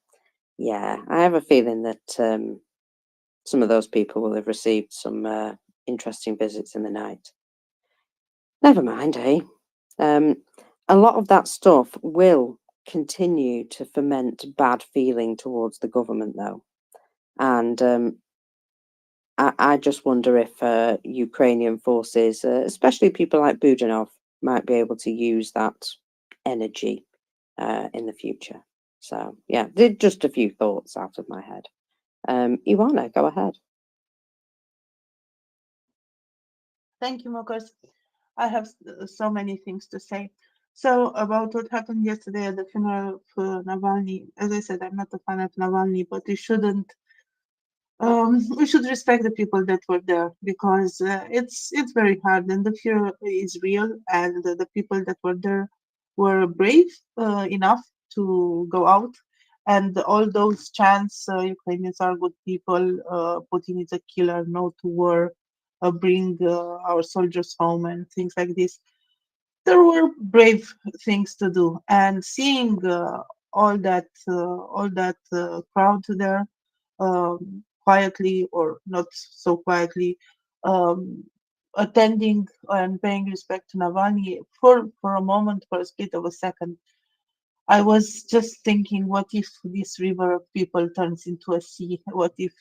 yeah, I have a feeling that some of those people will have received some interesting visits in the night. Never mind, eh? A lot of that stuff will continue to foment bad feeling towards the government, though. And I just wonder if Ukrainian forces, especially people like Budanov, might be able to use that energy in the future. So, yeah, just a few thoughts out of my head. Ioana, go ahead. Thank you, Marcus. I have so many things to say. So about what happened yesterday at the funeral for Navalny, as I said, I'm not a fan of Navalny, but we shouldn't. We should respect the people that were there because it's very hard and the fear is real, and the people that were there were brave enough to go out, and all those chants, Ukrainians are good people, Putin is a killer, no to war, bring our soldiers home and things like this. There were brave things to do, and seeing all that crowd there, quietly or not so quietly, um, attending and paying respect to Navalny for a moment, for a split of a second. I was just thinking, what if this river of people turns into a sea? What if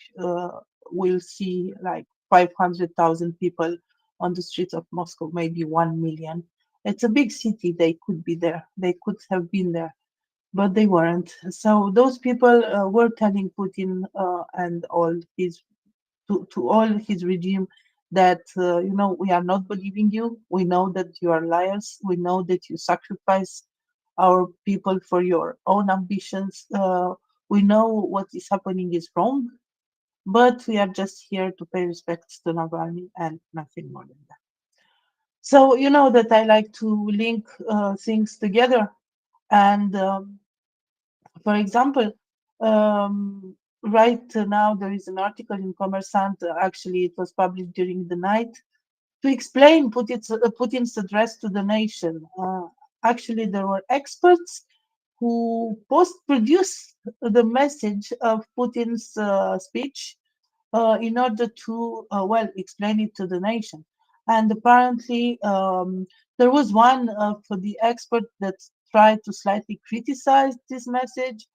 we'll see like 500,000 people on the streets of Moscow, maybe 1 million? It's a big city. They could be there. They could have been there, but they weren't. So those people were telling Putin and all his to all his regime that we are not believing you. We know that you are liars. We know that you sacrifice our people for your own ambitions. We know what is happening is wrong, but we are just here to pay respects to Navalny and nothing more than that. So you know that I like to link things together, and for example, right now there is an article in Kommersant. Actually, it was published during the night to explain Putin's address to the nation. Actually, there were experts who post-produced the message of Putin's speech in order to, well, explain it to the nation. And apparently, there was one of the experts that tried to slightly criticize this message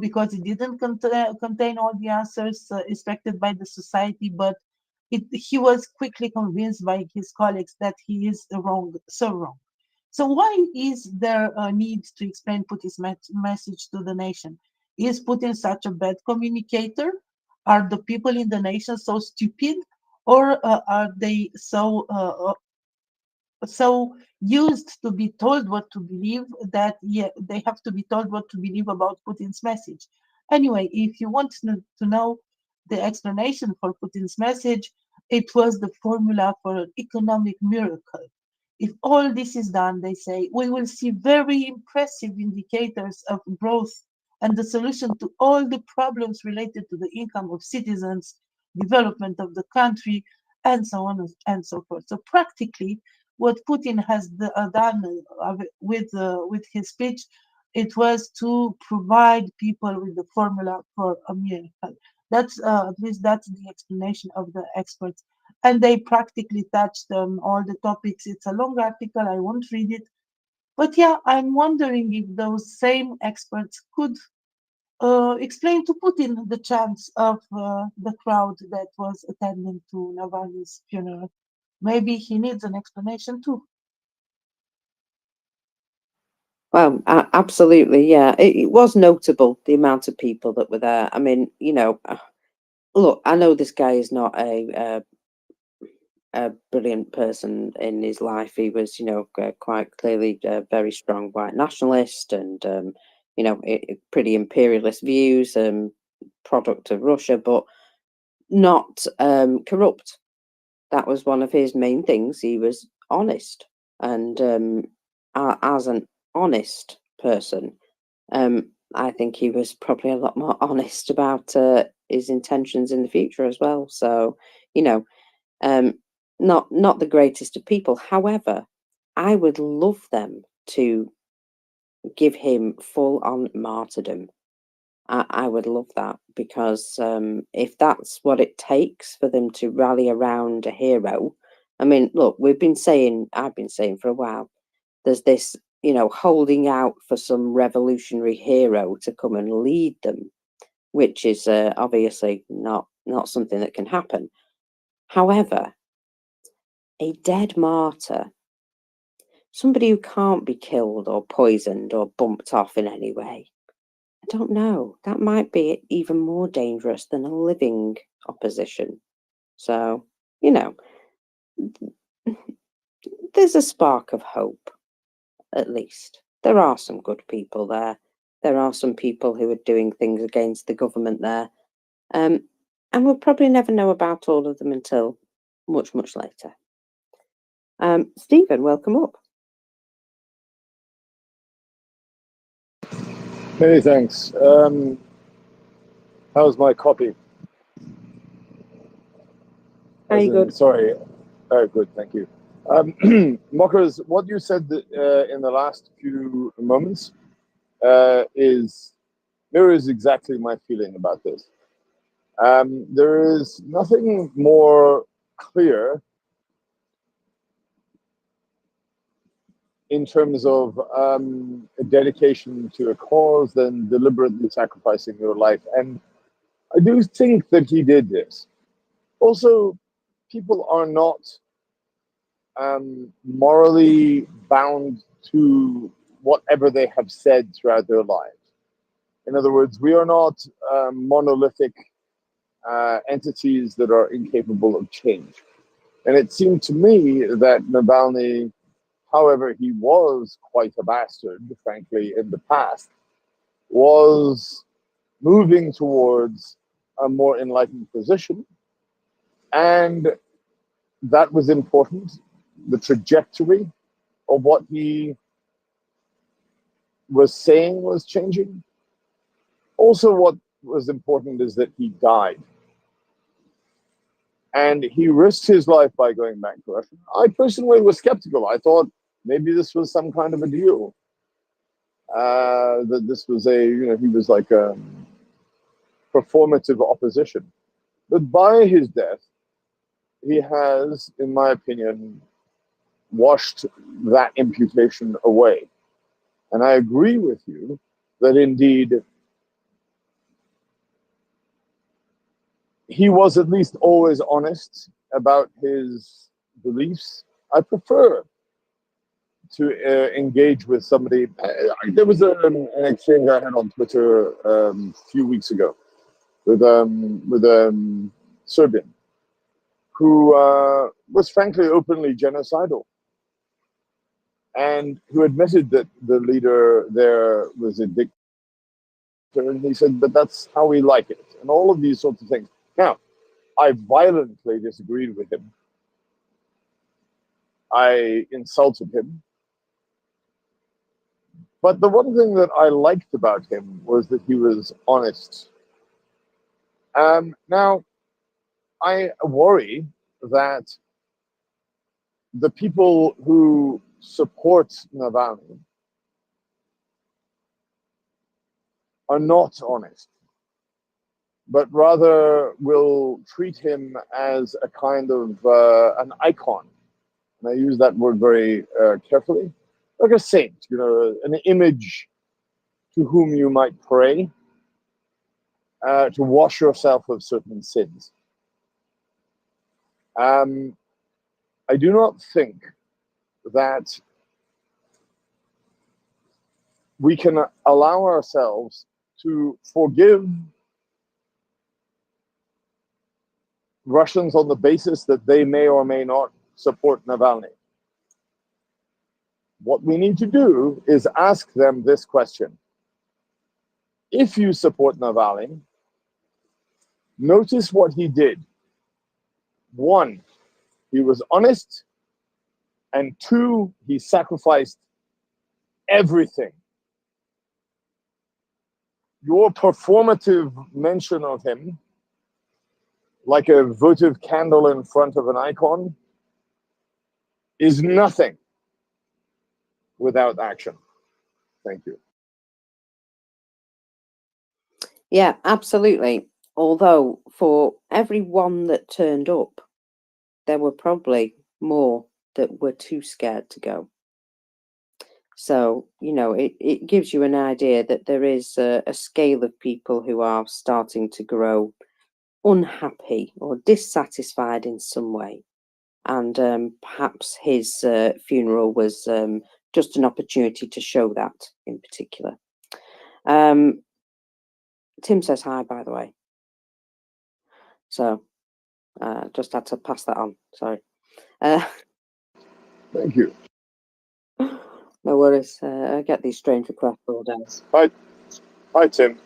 because it didn't contain all the answers expected by the society, but he was quickly convinced by his colleagues that he is wrong, so wrong. So why is there a need to explain Putin's message to the nation? Is Putin such a bad communicator? Are the people in the nation so stupid? Or are they so used to be told what to believe that they have to be told what to believe about Putin's message? Anyway, if you want to know the explanation for Putin's message, it was the formula for an economic miracle. If all this is done, they say, we will see very impressive indicators of growth and the solution to all the problems related to the income of citizens, development of the country, and so on and so forth. So practically, what Putin has done with his speech, it was to provide people with the formula for a miracle. That's at least that's the explanation of the experts, and they practically touched on all the topics. It's a long article, I won't read it, but yeah, I'm wondering if those same experts could explain to Putin the chants of the crowd that was attending to Navalny's funeral. Maybe he needs an explanation too. Well, absolutely, yeah. It was notable, the amount of people that were there. I mean, look, I know this guy is not a brilliant person in his life. He was, quite clearly a very strong white nationalist and, pretty imperialist views, product of Russia, but not corrupt. That was one of his main things. He was honest. And as an honest person, I think he was probably a lot more honest about his intentions in the future as well. So, not the greatest of people. However, I would love them to give him full on martyrdom. I would love that, because if that's what it takes for them to rally around a hero, I mean, look, I've been saying for a while, there's this, holding out for some revolutionary hero to come and lead them, which is obviously not something that can happen. However, a dead martyr, somebody who can't be killed or poisoned or bumped off in any way, I don't know. That might be even more dangerous than a living opposition. So, there's a spark of hope, at least. There are some good people there. There are some people who are doing things against the government there. And we'll probably never know about all of them until much, much later. Stephen, welcome up. Many thanks. How's my copy? Are you good? Sorry. Good, thank you. Mockers, what you said in the last few moments mirrors exactly my feeling about this. There is nothing more clear in terms of a dedication to a cause than deliberately sacrificing your life. And I do think that he did this. Also, people are not morally bound to whatever they have said throughout their lives. In other words, we are not monolithic entities that are incapable of change. And it seemed to me that Navalny, however he was quite a bastard, frankly, in the past, was moving towards a more enlightened position. And that was important. The trajectory of what he was saying was changing. Also, what was important is that he died. And he risked his life by going back to Russia. I personally was skeptical. I thought maybe this was some kind of a deal. That this was he was like a performative opposition. But by his death, he has, in my opinion, washed that imputation away. And I agree with you that indeed he was at least always honest about his beliefs. I prefer to engage with somebody. There was an exchange I had on Twitter a few weeks ago with a Serbian who was frankly openly genocidal, and who admitted that the leader there was a dictator, and he said, but that's how we like it, and all of these sorts of things. Now, I violently disagreed with him. I insulted him. But the one thing that I liked about him was that he was honest. Now, I worry that the people who support Navalny are not honest, but rather will treat him as a kind of an icon. And I use that word very carefully, like a saint, an image to whom you might pray to wash yourself of certain sins. I do not think that we can allow ourselves to forgive Russians on the basis that they may or may not support Navalny. What we need to do is ask them this question. If you support Navalny, notice what he did. 1, he was honest, and 2, he sacrificed everything. Your performative mention of him, like a votive candle in front of an icon, is nothing without action. Thank you. Yeah, absolutely. Although for every one that turned up, there were probably more that were too scared to go. So, it gives you an idea that there is a scale of people who are starting to grow unhappy or dissatisfied in some way. And perhaps his funeral was just an opportunity to show that in particular. Tim says hi, by the way. So, just had to pass that on. Sorry. Thank you. No worries. I get these strange requests all day. Hi, Tim.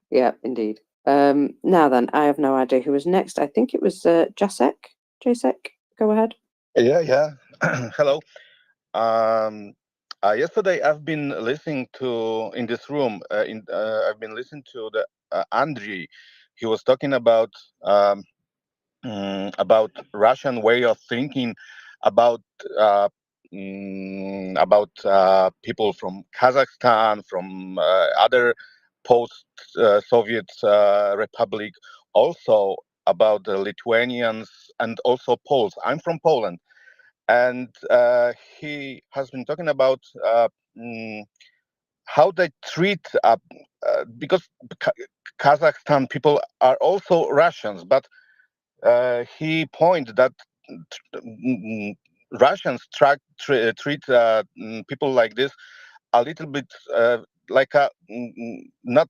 Yeah, indeed. Now then, I have no idea who was next. I think it was Jacek. Jacek, go ahead. Yeah. Hello. Yesterday I've been listening to in this room. I've been listening to the Andriy. He was talking about Russian way of thinking, about uh, people from Kazakhstan, from other post-Soviet republic, also about the Lithuanians and also Poles. I'm from Poland, and he has been talking about mm, how they treat because Kazakhstan people are also Russians, but he pointed that Russians treat people like this a little bit like not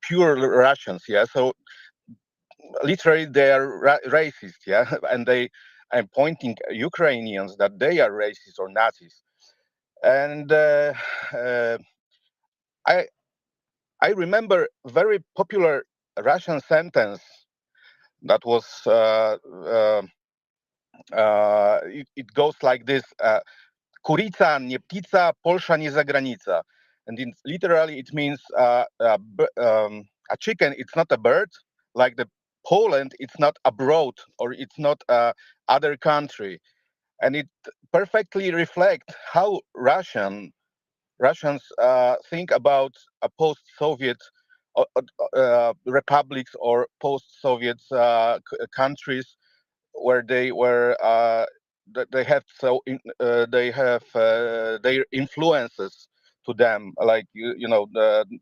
pure Russians, yeah. So literally they are racist, yeah, and they I'm pointing Ukrainians that they are racist or Nazis, and uh, I I remember very popular Russian sentence that was it goes like this: "Kurica nie ptica, Polsza nie zagranica," and literally it means a chicken. It's not a bird, like the Poland. It's not abroad or it's not other country, and it perfectly reflects how Russians think about a post-Soviet republics or post-Soviet countries where they were they have they have their influences to them, like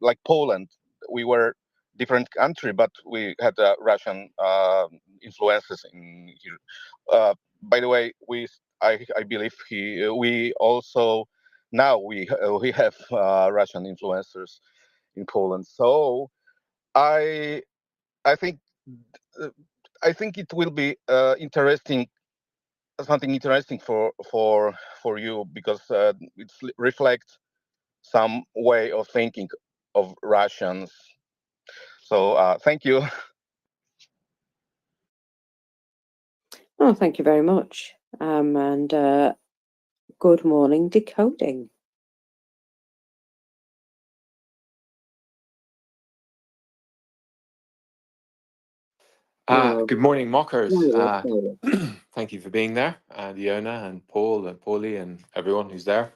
like Poland. We were different country, but we had Russian influences in here. By the way, I believe we also now we have Russian influencers in Poland. So I I think uh, I think it will be interesting, something interesting for you, because it reflects some way of thinking of Russians. So thank you. Oh, thank you very much. And good morning, decoding. Good morning, mockers. Hello. Thank you for being there, Leona and Paul and Paulie and everyone who's there.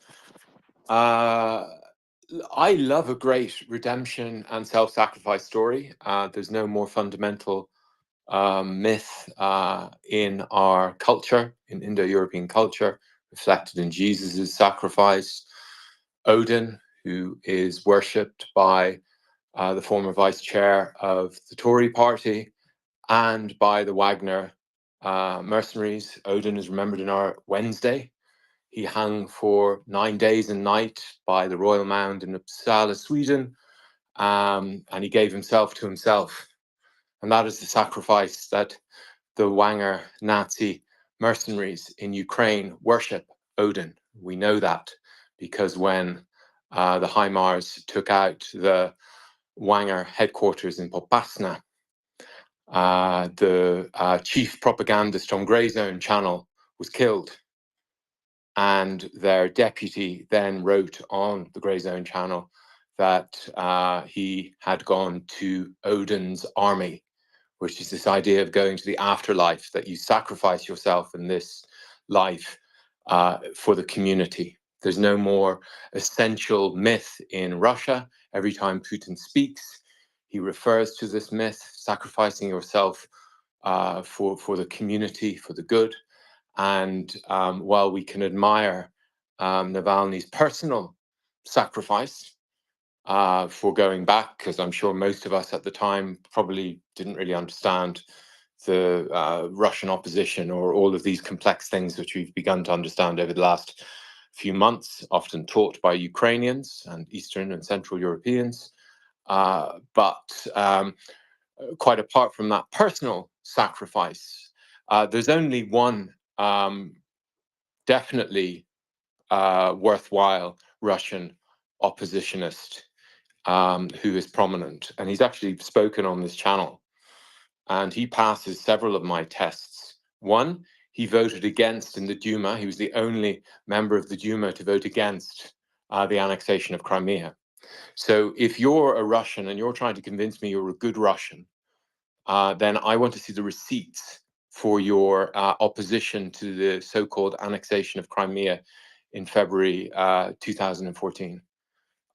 I love a great redemption and self-sacrifice story. There's no more fundamental myth in our culture, in Indo-European culture, reflected in Jesus's sacrifice. Odin, who is worshipped by the former vice chair of the Tory party, and by the Wagner mercenaries. Odin is remembered in our Wednesday. He hung for 9 days and night by the Royal Mound in Uppsala, Sweden, and he gave himself to himself. And that is the sacrifice that the Wagner Nazi mercenaries in Ukraine worship Odin. We know that because when the HIMARS took out the Wagner headquarters in Popasna, the chief propagandist on Grey Zone channel was killed, and their deputy then wrote on the Grey Zone channel that he had gone to Odin's army, which is this idea of going to the afterlife, that you sacrifice yourself in this life for the community. There's no more essential myth in Russia. Every time Putin speaks, he refers to this myth, sacrificing yourself for the community, for the good. And while we can admire Navalny's personal sacrifice for going back, because I'm sure most of us at the time probably didn't really understand the Russian opposition or all of these complex things which we've begun to understand over the last few months, often taught by Ukrainians and Eastern and Central Europeans. But quite apart from that personal sacrifice, there's only one definitely worthwhile Russian oppositionist who is prominent, and he's actually spoken on this channel, and he passes several of my tests. One, he voted against in the Duma. He was the only member of the Duma to vote against the annexation of Crimea. So if you're a Russian and you're trying to convince me you're a good Russian, then I want to see the receipts for your opposition to the so-called annexation of Crimea in February 2014.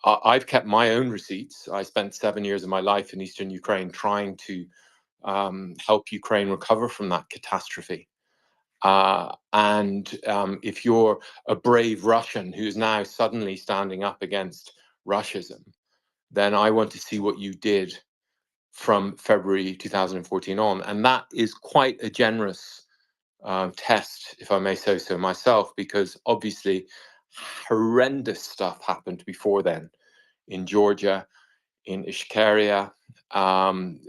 I've kept my own receipts. I spent 7 years of my life in Eastern Ukraine trying to help Ukraine recover from that catastrophe. And if you're a brave Russian who's now suddenly standing up against Russism, then I want to see what you did from February 2014 on. And that is quite a generous test, if I may say so myself, because obviously horrendous stuff happened before then in Georgia, in Ishkeria,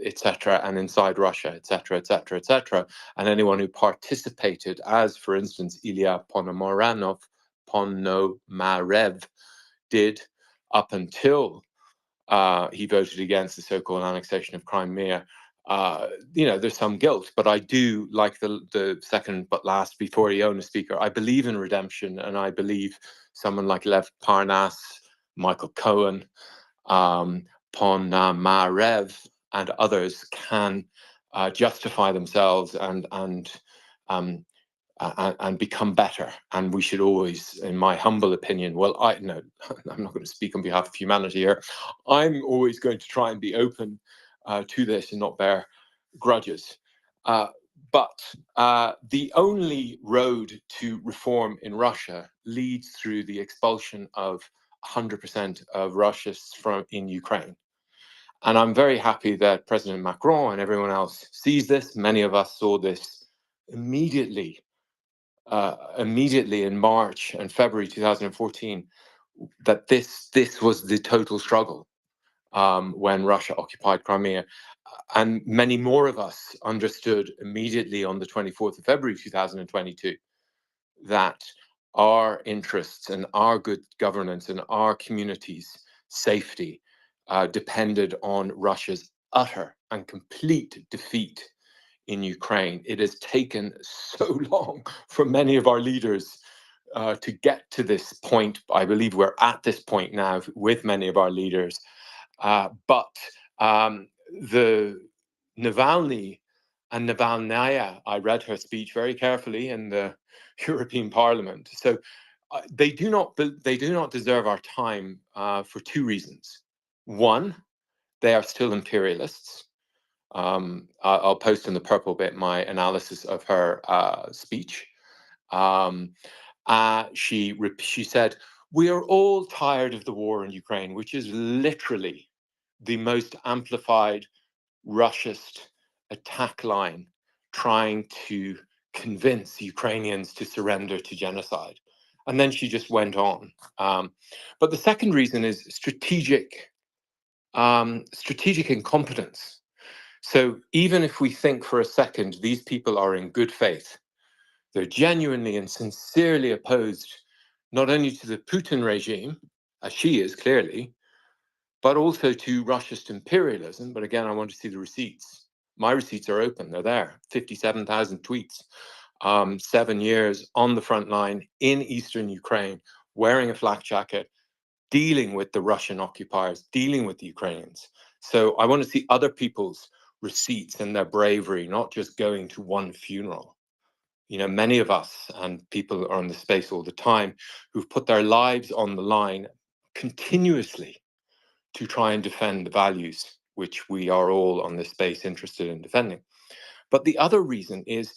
etc., and inside Russia, etc., etc., etc. And anyone who participated, as for instance Ilya Ponomarev did up until he voted against the so-called annexation of Crimea, there's some guilt. But I do, like the second but last before Iona speaker, I believe in redemption, and I believe someone like Lev Parnas, Michael Cohen, Ponomarev, and others can justify themselves and become better. And we should always, in my humble opinion, I'm not going to speak on behalf of humanity here. I'm always going to try and be open to this and not bear grudges. But the only road to reform in Russia leads through the expulsion of 100% of Russians in Ukraine. And I'm very happy that President Macron and everyone else sees this. Many of us saw this immediately in March and February 2014, that this was the total struggle when Russia occupied Crimea. And many more of us understood immediately on the 24th of February 2022 that our interests and our good governance and our communities' safety depended on Russia's utter and complete defeat in Ukraine. It has taken so long for many of our leaders to get to this point. I believe we're at this point now with many of our leaders. But the Navalny and Navalnaya, I read her speech very carefully in the European Parliament. So they do not deserve our time for two reasons. One, they are still imperialists. I'll post in the purple bit my analysis of her speech. She said, "We are all tired of the war in Ukraine," which is literally the most amplified Russist attack line, trying to convince Ukrainians to surrender to genocide. And then she just went on. But the second reason is strategic incompetence. So even if we think for a second these people are in good faith, they're genuinely and sincerely opposed not only to the Putin regime, as she is clearly, but also to Russia's imperialism. But again, I want to see the receipts. My receipts are open. They're there. 57,000 tweets, 7 years on the front line in Eastern Ukraine, wearing a flak jacket, dealing with the Russian occupiers, dealing with the Ukrainians. So I want to see other people's receipts and their bravery, not just going to one funeral. many of us and people are on the space all the time who've put their lives on the line continuously to try and defend the values which we are all on this space interested in defending. But the other reason is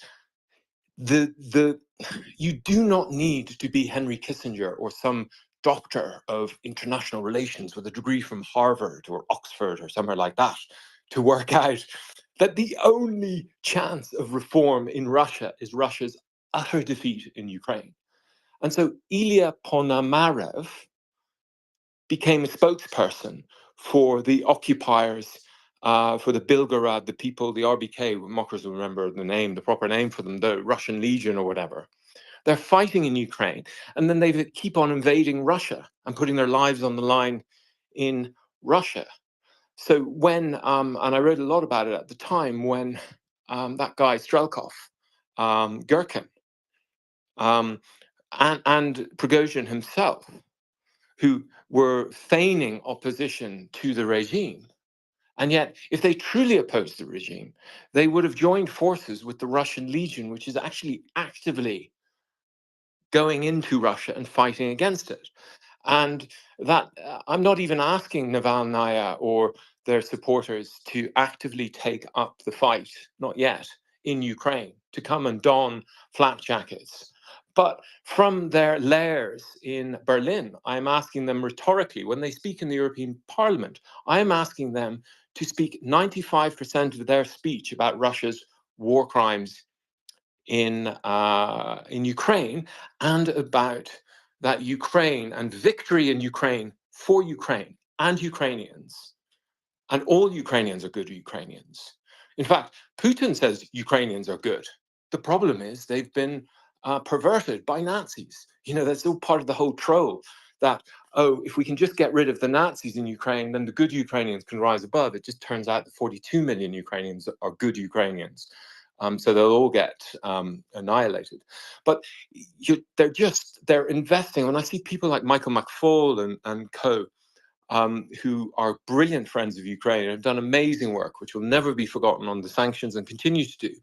you do not need to be Henry Kissinger or some doctor of international relations with a degree from Harvard or Oxford or somewhere like that to work out that the only chance of reform in Russia is Russia's utter defeat in Ukraine. And so Ilya Ponomarev became a spokesperson for the occupiers, for the Belgorod, the people, the RBK, mockers will remember the name, the proper name for them, the Russian Legion or whatever. They're fighting in Ukraine, and then they keep on invading Russia and putting their lives on the line in Russia. So when, and I wrote a lot about it at the time, when that guy Strelkov, Gherkin, and Prigozhin himself, who were feigning opposition to the regime. And yet, if they truly opposed the regime, they would have joined forces with the Russian Legion, which is actually actively going into Russia and fighting against it. And that I'm not even asking Navalnaya or their supporters to actively take up the fight, not yet, in Ukraine, to come and don flak jackets. But from their lairs in Berlin, I'm asking them rhetorically, when they speak in the European Parliament, I'm asking them to speak 95% of their speech about Russia's war crimes in Ukraine and about that Ukraine and victory in Ukraine for Ukraine and Ukrainians. And all Ukrainians are good Ukrainians. In fact, Putin says Ukrainians are good. The problem is they've been perverted by Nazis. That's all part of the whole troll that, if we can just get rid of the Nazis in Ukraine, then the good Ukrainians can rise above. It just turns out that 42 million Ukrainians are good Ukrainians. So they'll all get annihilated. But they're investing. When I see people like Michael McFaul and co, who are brilliant friends of Ukraine and have done amazing work, which will never be forgotten on the sanctions and continue to do.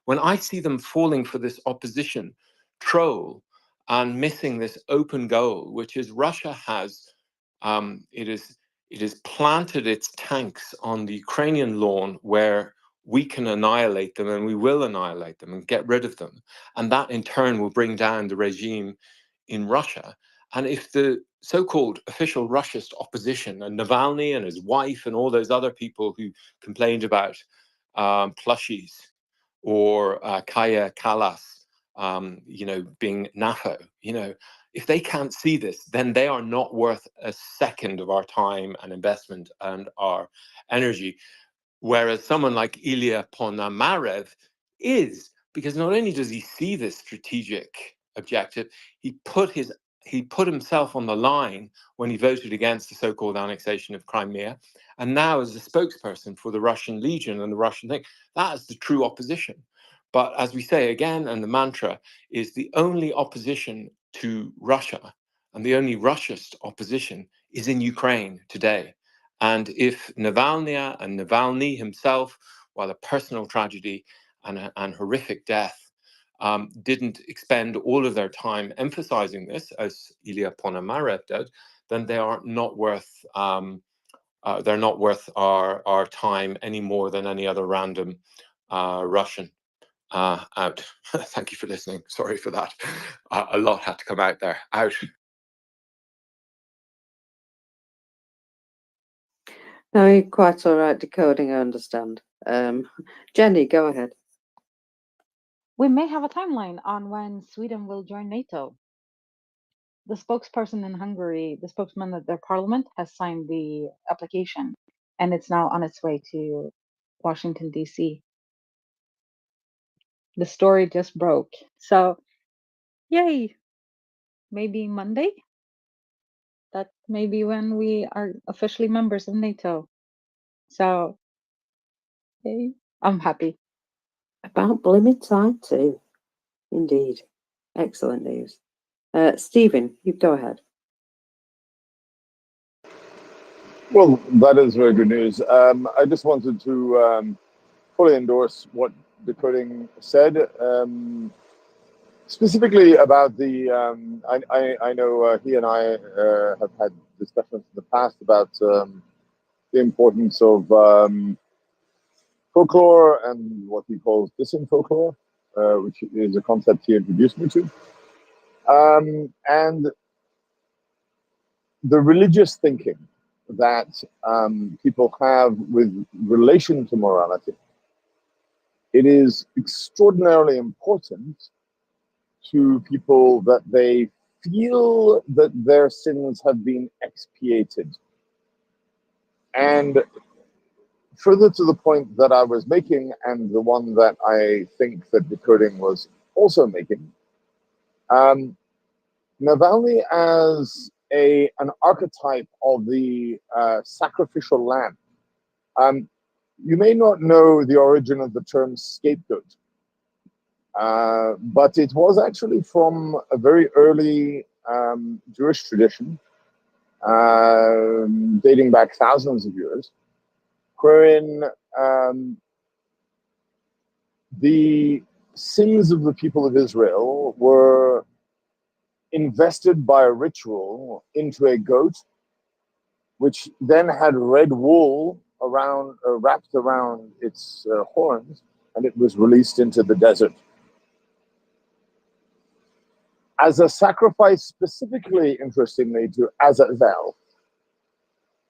When I see them falling for this opposition troll and missing this open goal, which is Russia has, it has planted its tanks on the Ukrainian lawn where we can annihilate them and we will annihilate them and get rid of them. And that in turn will bring down the regime in Russia. And if the so-called official Russian opposition and Navalny and his wife and all those other people who complained about plushies or Kaya Kallas, being NAFO, if they can't see this, then they are not worth a second of our time and investment and our energy. Whereas someone like Ilya Ponomarev is, because not only does he see this strategic objective, he put himself on the line when he voted against the so-called annexation of Crimea, and now as a spokesperson for the Russian Legion and the Russian thing, that is the true opposition. But as we say again, and the mantra is the only opposition to Russia and the only Russian opposition is in Ukraine today. And if Navalny himself, while a personal tragedy and horrific death, didn't expend all of their time emphasizing this, as Ilya Ponomarev did, then they are not worth. They're not worth our time any more than any other random Russian out. Thank you for listening. Sorry for that. A lot had to come out there. Out. No, you're quite all right decoding, I understand. Jenny, go ahead. We may have a timeline on when Sweden will join NATO. The spokesperson in Hungary, the spokesman of their parliament, has signed the application, and it's now on its way to Washington, D.C. The story just broke. So, yay! Maybe Monday? That may be when we are officially members of NATO. So, yay. I'm happy. About blimmin' time too. Indeed. Excellent news. Stephen, you go ahead. Well, that is very good news. I just wanted to fully endorse what Decoding said. specifically about the, I know he and I have had discussions in the past about the importance of folklore and what he calls disin folklore, which is a concept he introduced me to. And the religious thinking that people have with relation to morality, it is extraordinarily important to people that they feel that their sins have been expiated. And further to the point that I was making, and the one that I think that Decoding was also making, Navalny as an archetype of the sacrificial lamb. You may not know the origin of the term scapegoat, but it was actually from a very early Jewish tradition, dating back thousands of years, wherein the sins of the people of Israel were invested by a ritual into a goat, which then had red wool around, wrapped around its horns, and it was released into the desert as a sacrifice, specifically, interestingly, to Azazel.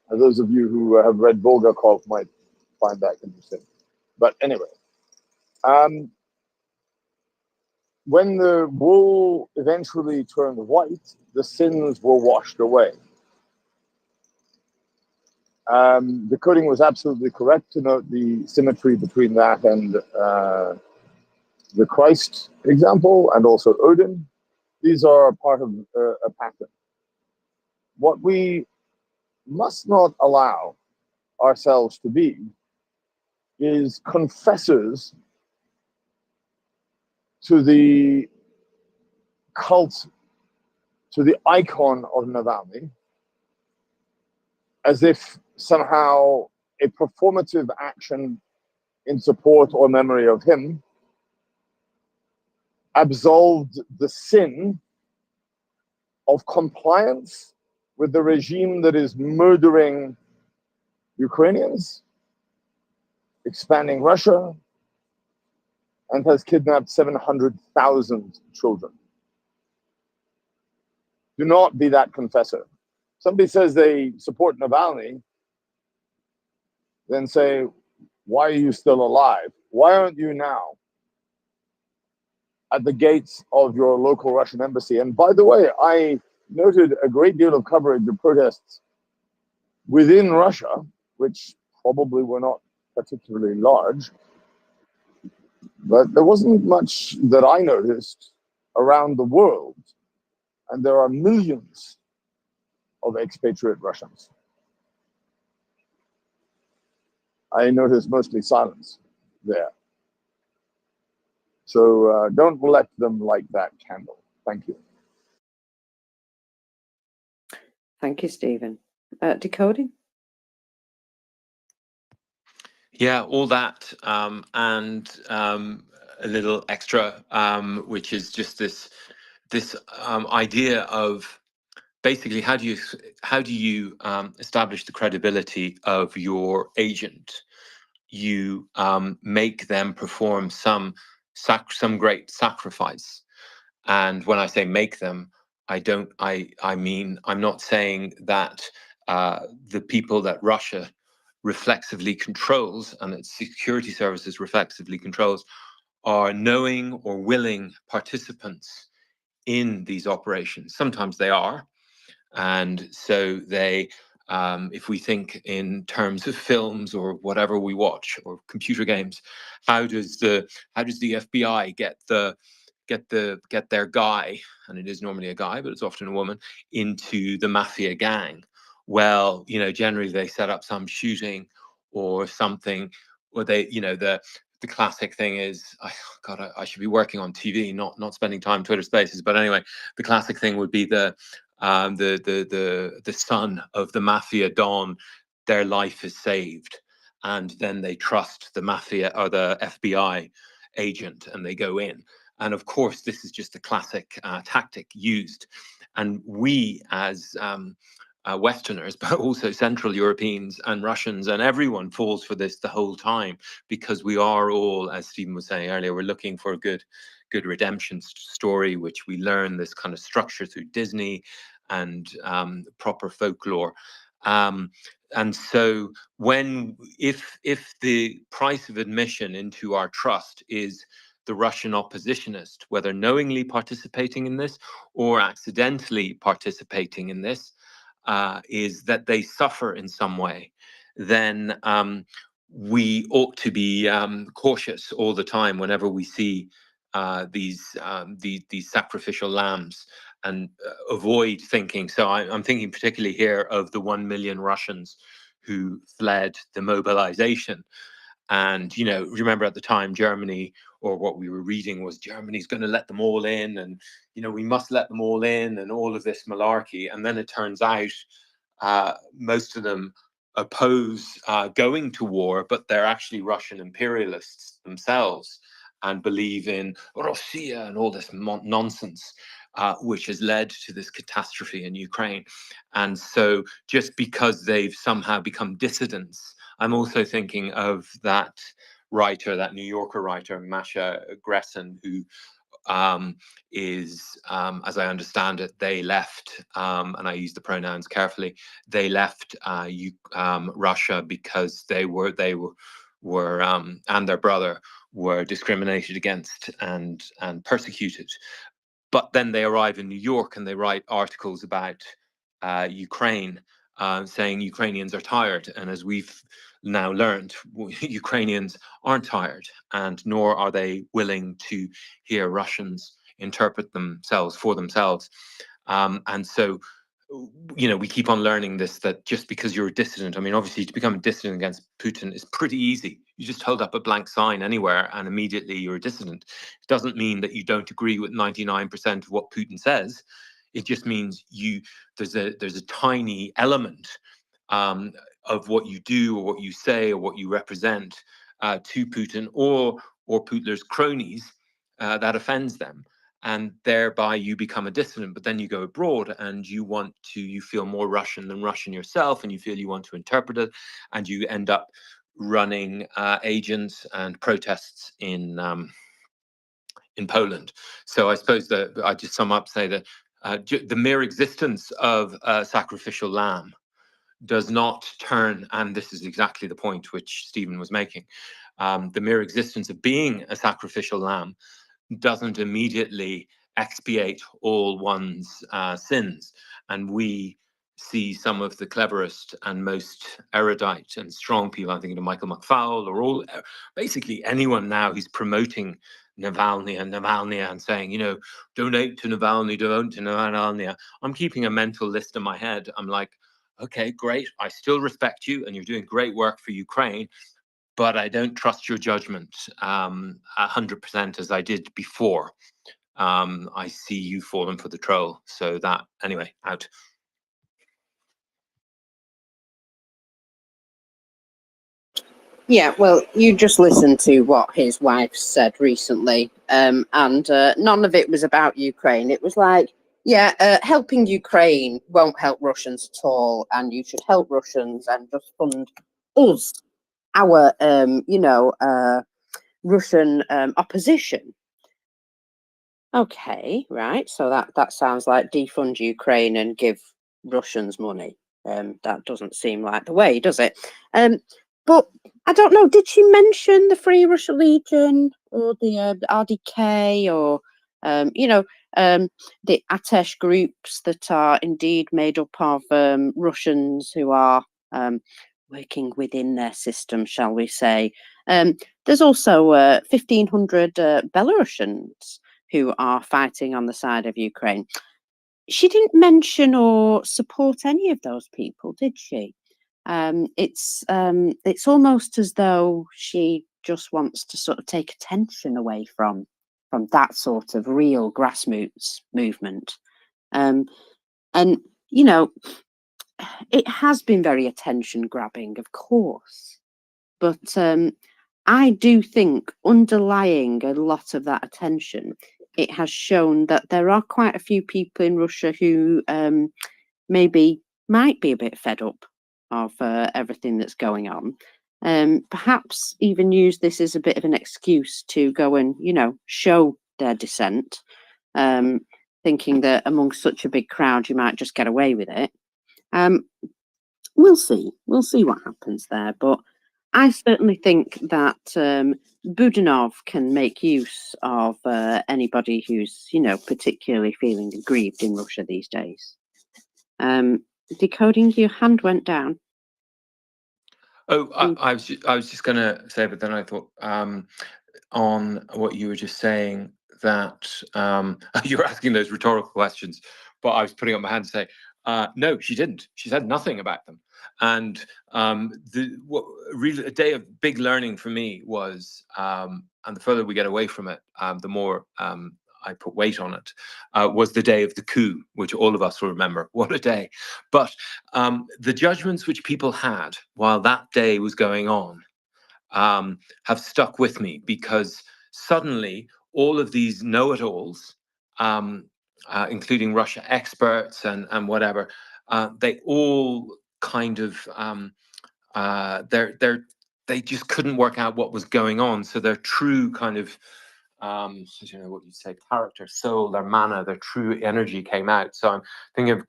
Those of you who have read Bulgakov might find that interesting. But anyway, when the wool eventually turned white, the sins were washed away. Decoding was absolutely correct to note the symmetry between that and the Christ example, and also Odin. These are part of a pattern. What we must not allow ourselves to be is confessors to the cult, to the icon of Navalny, as if somehow a performative action in support or memory of him absolved the sin of compliance with the regime that is murdering Ukrainians, expanding Russia, and has kidnapped 700,000 children. Do not be that confessor. Somebody says they support Navalny, then say, why are you still alive? Why aren't you now at the gates of your local Russian embassy? And by the way, I noted a great deal of coverage of protests within Russia, which probably were not particularly large, but there wasn't much that I noticed around the world. And there are millions of expatriate Russians. I noticed mostly silence there. So don't let them light that candle. Thank you. Thank you, Stephen. Decoding? Yeah, all that and a little extra, which is just this idea of basically how do you establish the credibility of your agent? You make them perform some great sacrifice, and when I say make them, I mean I'm not saying that the people that Russia reflexively controls and its security services reflexively controls are knowing or willing participants in these operations. Sometimes they are, and so they if we think in terms of films or whatever we watch or computer games, how does the FBI get their guy, and it is normally a guy but it's often a woman, into the mafia gang? Well, generally they set up some shooting or something, or they, the classic thing is, I should be working on TV, not spending time Twitter Spaces. But anyway, the classic thing would be the son of the mafia don, their life is saved, and then they trust the mafia or the FBI agent, and they go in. And of course, this is just a classic tactic used. And we as Westerners, but also Central Europeans and Russians and everyone falls for this the whole time, because we are all, as Stephen was saying earlier, we're looking for a good redemption story, which we learn this kind of structure through Disney and proper folklore. And so if the price of admission into our trust is the Russian oppositionist, whether knowingly participating in this or accidentally participating in this, is that they suffer in some way, then we ought to be cautious all the time whenever we see these sacrificial lambs, and avoid thinking. So I'm thinking particularly here of the 1 million Russians who fled the mobilization. And, you know, remember at the time, Germany, or what we were reading was Germany's going to let them all in, and, you know, we must let them all in, and all of this malarkey. And then it turns out most of them oppose going to war, but they're actually Russian imperialists themselves and believe in Russia and all this nonsense, which has led to this catastrophe in Ukraine. And so just because they've somehow become dissidents, I'm also thinking of that writer, that New Yorker writer, Masha Gessen, who is, as I understand it, they left, and I use the pronouns carefully, they left Russia because they were and their brother were discriminated against and persecuted. But then they arrive in New York and they write articles about Ukraine, saying Ukrainians are tired. And as we've now learned, Ukrainians aren't tired, and nor are they willing to hear Russians interpret themselves for themselves. And so, you know, we keep on learning this, that just because you're a dissident, I mean, obviously to become a dissident against Putin is pretty easy. You just hold up a blank sign anywhere and immediately you're a dissident. It doesn't mean that you don't agree with 99% of what Putin says. It just means there's a tiny element of what you do or what you say or what you represent to Putin or Putin's cronies that offends them. And thereby you become a dissident. But then you go abroad and you feel more Russian than Russian yourself, and you feel you want to interpret it, and you end up running agents and protests in Poland. So I suppose that I just sum up, say that the mere existence of a sacrificial lamb does not turn, and this is exactly the point which Stephen was making, the mere existence of being a sacrificial lamb doesn't immediately expiate all one's sins. And we see some of the cleverest and most erudite and strong people, I'm thinking of Michael McFaul, or basically anyone now who's promoting Navalny and saying, you know, donate to Navalny, donate to Navalny. I'm keeping a mental list in my head. I'm like, okay, great. I still respect you and you're doing great work for Ukraine, but I don't trust your judgment 100% as I did before. I see you falling for the troll. So that, anyway, out. Yeah, well, you just listened to what his wife said recently, and none of it was about Ukraine. It was like, yeah, helping Ukraine won't help Russians at all, and you should help Russians and just fund us, our, Russian opposition. Okay, right. So that sounds like defund Ukraine and give Russians money. That doesn't seem like the way, does it? But I don't know. Did she mention the Free Russia Legion or the RDK or the Atesh groups that are indeed made up of Russians who are working within their system, shall we say? There's also 1,500 Belarusians who are fighting on the side of Ukraine. She didn't mention or support any of those people, did she? It's almost as though she just wants to sort of take attention away from that sort of real grassroots movement. And you know, it has been very attention grabbing, of course, but I do think underlying a lot of that attention, it has shown that there are quite a few people in Russia who maybe might be a bit fed up of everything that's going on. Perhaps even use this as a bit of an excuse to go and, show their dissent, thinking that amongst such a big crowd you might just get away with it. We'll see. We'll see what happens there. But I certainly think that Budanov can make use of anybody who's, particularly feeling aggrieved in Russia these days. Decoding, your hand went down. Oh, I was just going to say, but then I thought on what you were just saying that you were asking those rhetorical questions, but I was putting up my hand to say, no, she didn't. She said nothing about them. And really a day of big learning for me was, and the further we get away from it, the more I put weight on it, was the day of the coup, which all of us will remember. What a day. But the judgments which people had while that day was going on have stuck with me, because suddenly all of these know-it-alls, including Russia experts and whatever, they all kind of they just couldn't work out what was going on. So their true kind of I don't know what you'd say, character, soul, their mana, their true energy came out. So I'm thinking of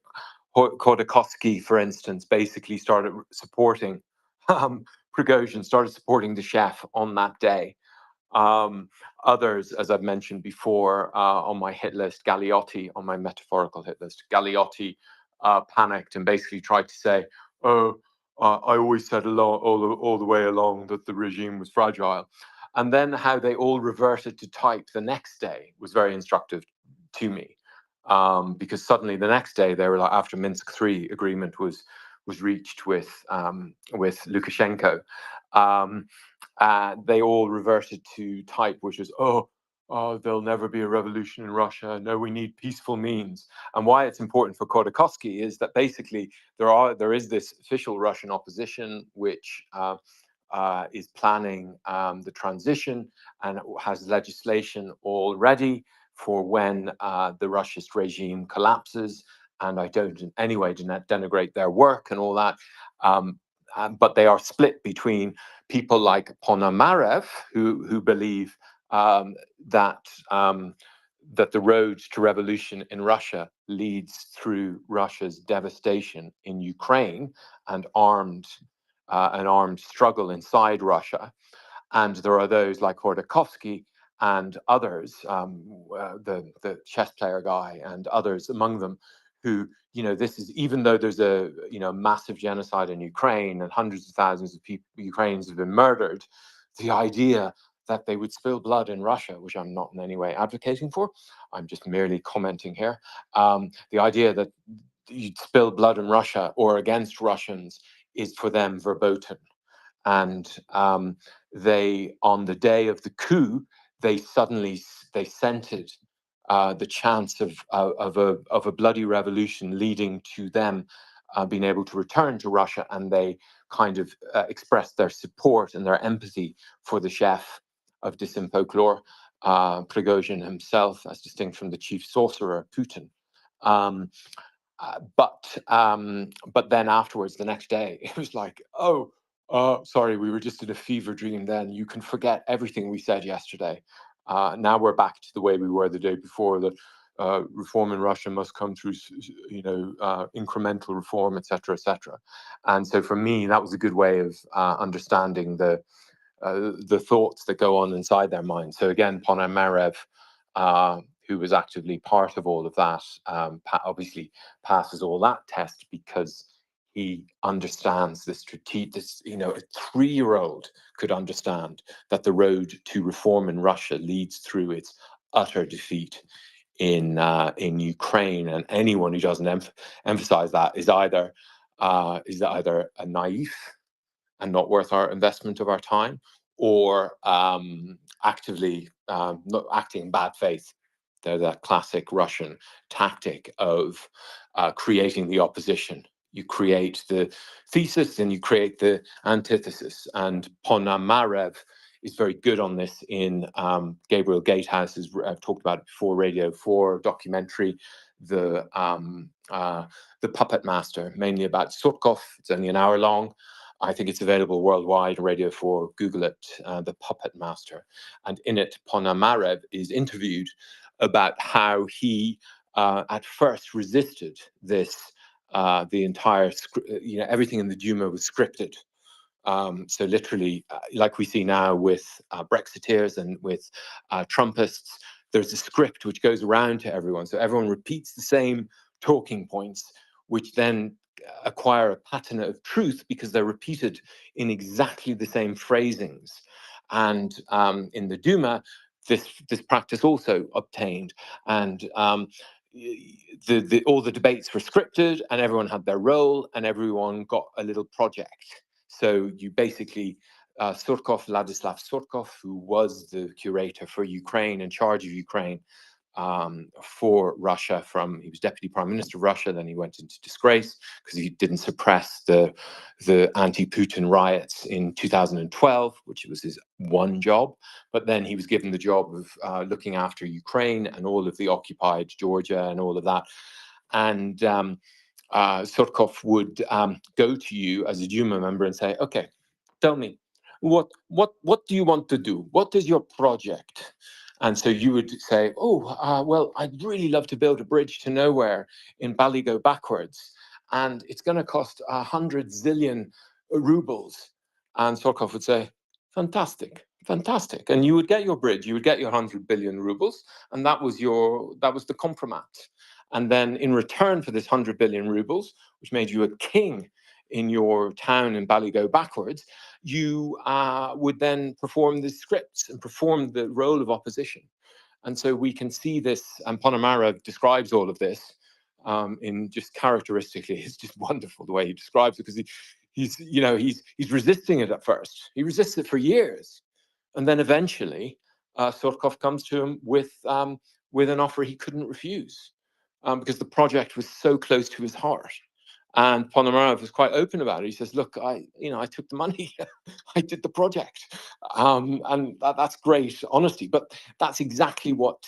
Khodorkovsky, for instance, basically started supporting Prigozhin, started supporting the chef on that day. Others, as I've mentioned before, on my hit list, Galeotti, on my metaphorical hit list, Galeotti panicked and basically tried to say, oh, I always said all the way along that the regime was fragile. And then how they all reverted to type the next day was very instructive to me. Because suddenly the next day they were like, after Minsk III agreement was reached with Lukashenko, they all reverted to type, which is, oh, there'll never be a revolution in Russia. No, we need peaceful means. And why it's important for Khodorkovsky is that basically there is this official Russian opposition which is planning the transition and has legislation already for when the Russian regime collapses. And I don't in any way denigrate their work and all that. But they are split between people like Ponomarev, who believe that the road to revolution in Russia leads through Russia's devastation in Ukraine and an armed struggle inside Russia. And there are those like Khodorkovsky and others, the chess player guy and others among them, who, this is, even though there's a massive genocide in Ukraine and hundreds of thousands of Ukrainians have been murdered, the idea that they would spill blood in Russia, which I'm not in any way advocating for, I'm just merely commenting here, the idea that you'd spill blood in Russia or against Russians is for them verboten. And they, on the day of the coup, they scented the chance of a bloody revolution leading to them being able to return to Russia, and they kind of expressed their support and their empathy for the chef of Dissim folklore, Prigozhin himself, as distinct from the chief sorcerer, Putin. But then afterwards, the next day, it was like, oh, sorry, we were just in a fever dream then. You can forget everything we said yesterday. Now we're back to the way we were the day before, that reform in Russia must come through, incremental reform, etc., etc. And so for me, that was a good way of understanding the thoughts that go on inside their mind. So again, Ponomarev, who was actively part of all of that, obviously passes all that test because he understands the strategic. A 3-year-old could understand that the road to reform in Russia leads through its utter defeat in Ukraine, and anyone who doesn't emphasize that is either a naive and not worth our investment of our time, or actively not acting in bad faith. They're that classic Russian tactic of creating the opposition. You create the thesis and you create the antithesis. And Ponomarev is very good on this in Gabriel Gatehouse's, I've talked about it before, Radio 4 documentary, the Puppet Master, mainly about Surkov. It's only an hour long. I think it's available worldwide, Radio 4, Google it, The Puppet Master. And in it, Ponomarev is interviewed about how he at first resisted this, the entire, everything in the Duma was scripted. So literally, like we see now with Brexiteers and with Trumpists, there's a script which goes around to everyone. So everyone repeats the same talking points, which then acquire a pattern of truth because they're repeated in exactly the same phrasings. And in the Duma, this practice also obtained. And all the debates were scripted, and everyone had their role, and everyone got a little project. So you basically, Surkov, Ladislav Surkov, who was the curator for Ukraine, in charge of Ukraine for Russia, he was deputy prime minister of Russia, then he went into disgrace because he didn't suppress the anti-Putin riots in 2012, which was his one job. But then he was given the job of looking after Ukraine and all of the occupied Georgia and all of that. And Surkov would go to you as a Duma member and say, okay, tell me, what do you want to do? What is your project? And so you would say, well, I'd really love to build a bridge to nowhere in Baligo backwards. And it's going to cost 100 zillion rubles. And Surkov would say, fantastic, fantastic. And you would get your bridge, you would get your 100 billion rubles. And that was the compromat. And then in return for this 100 billion rubles, which made you a king in your town in Baligo backwards, you would then perform the scripts and perform the role of opposition. And so we can see this, and Ponomarev describes all of this in just characteristically. It's just wonderful the way he describes it, because he's resisting it at first. He resists it for years. And then eventually Surkov comes to him with an offer he couldn't refuse, because the project was so close to his heart. And Ponomarev was quite open about it. He says, look, I took the money. I did the project. And that's great honesty. But that's exactly what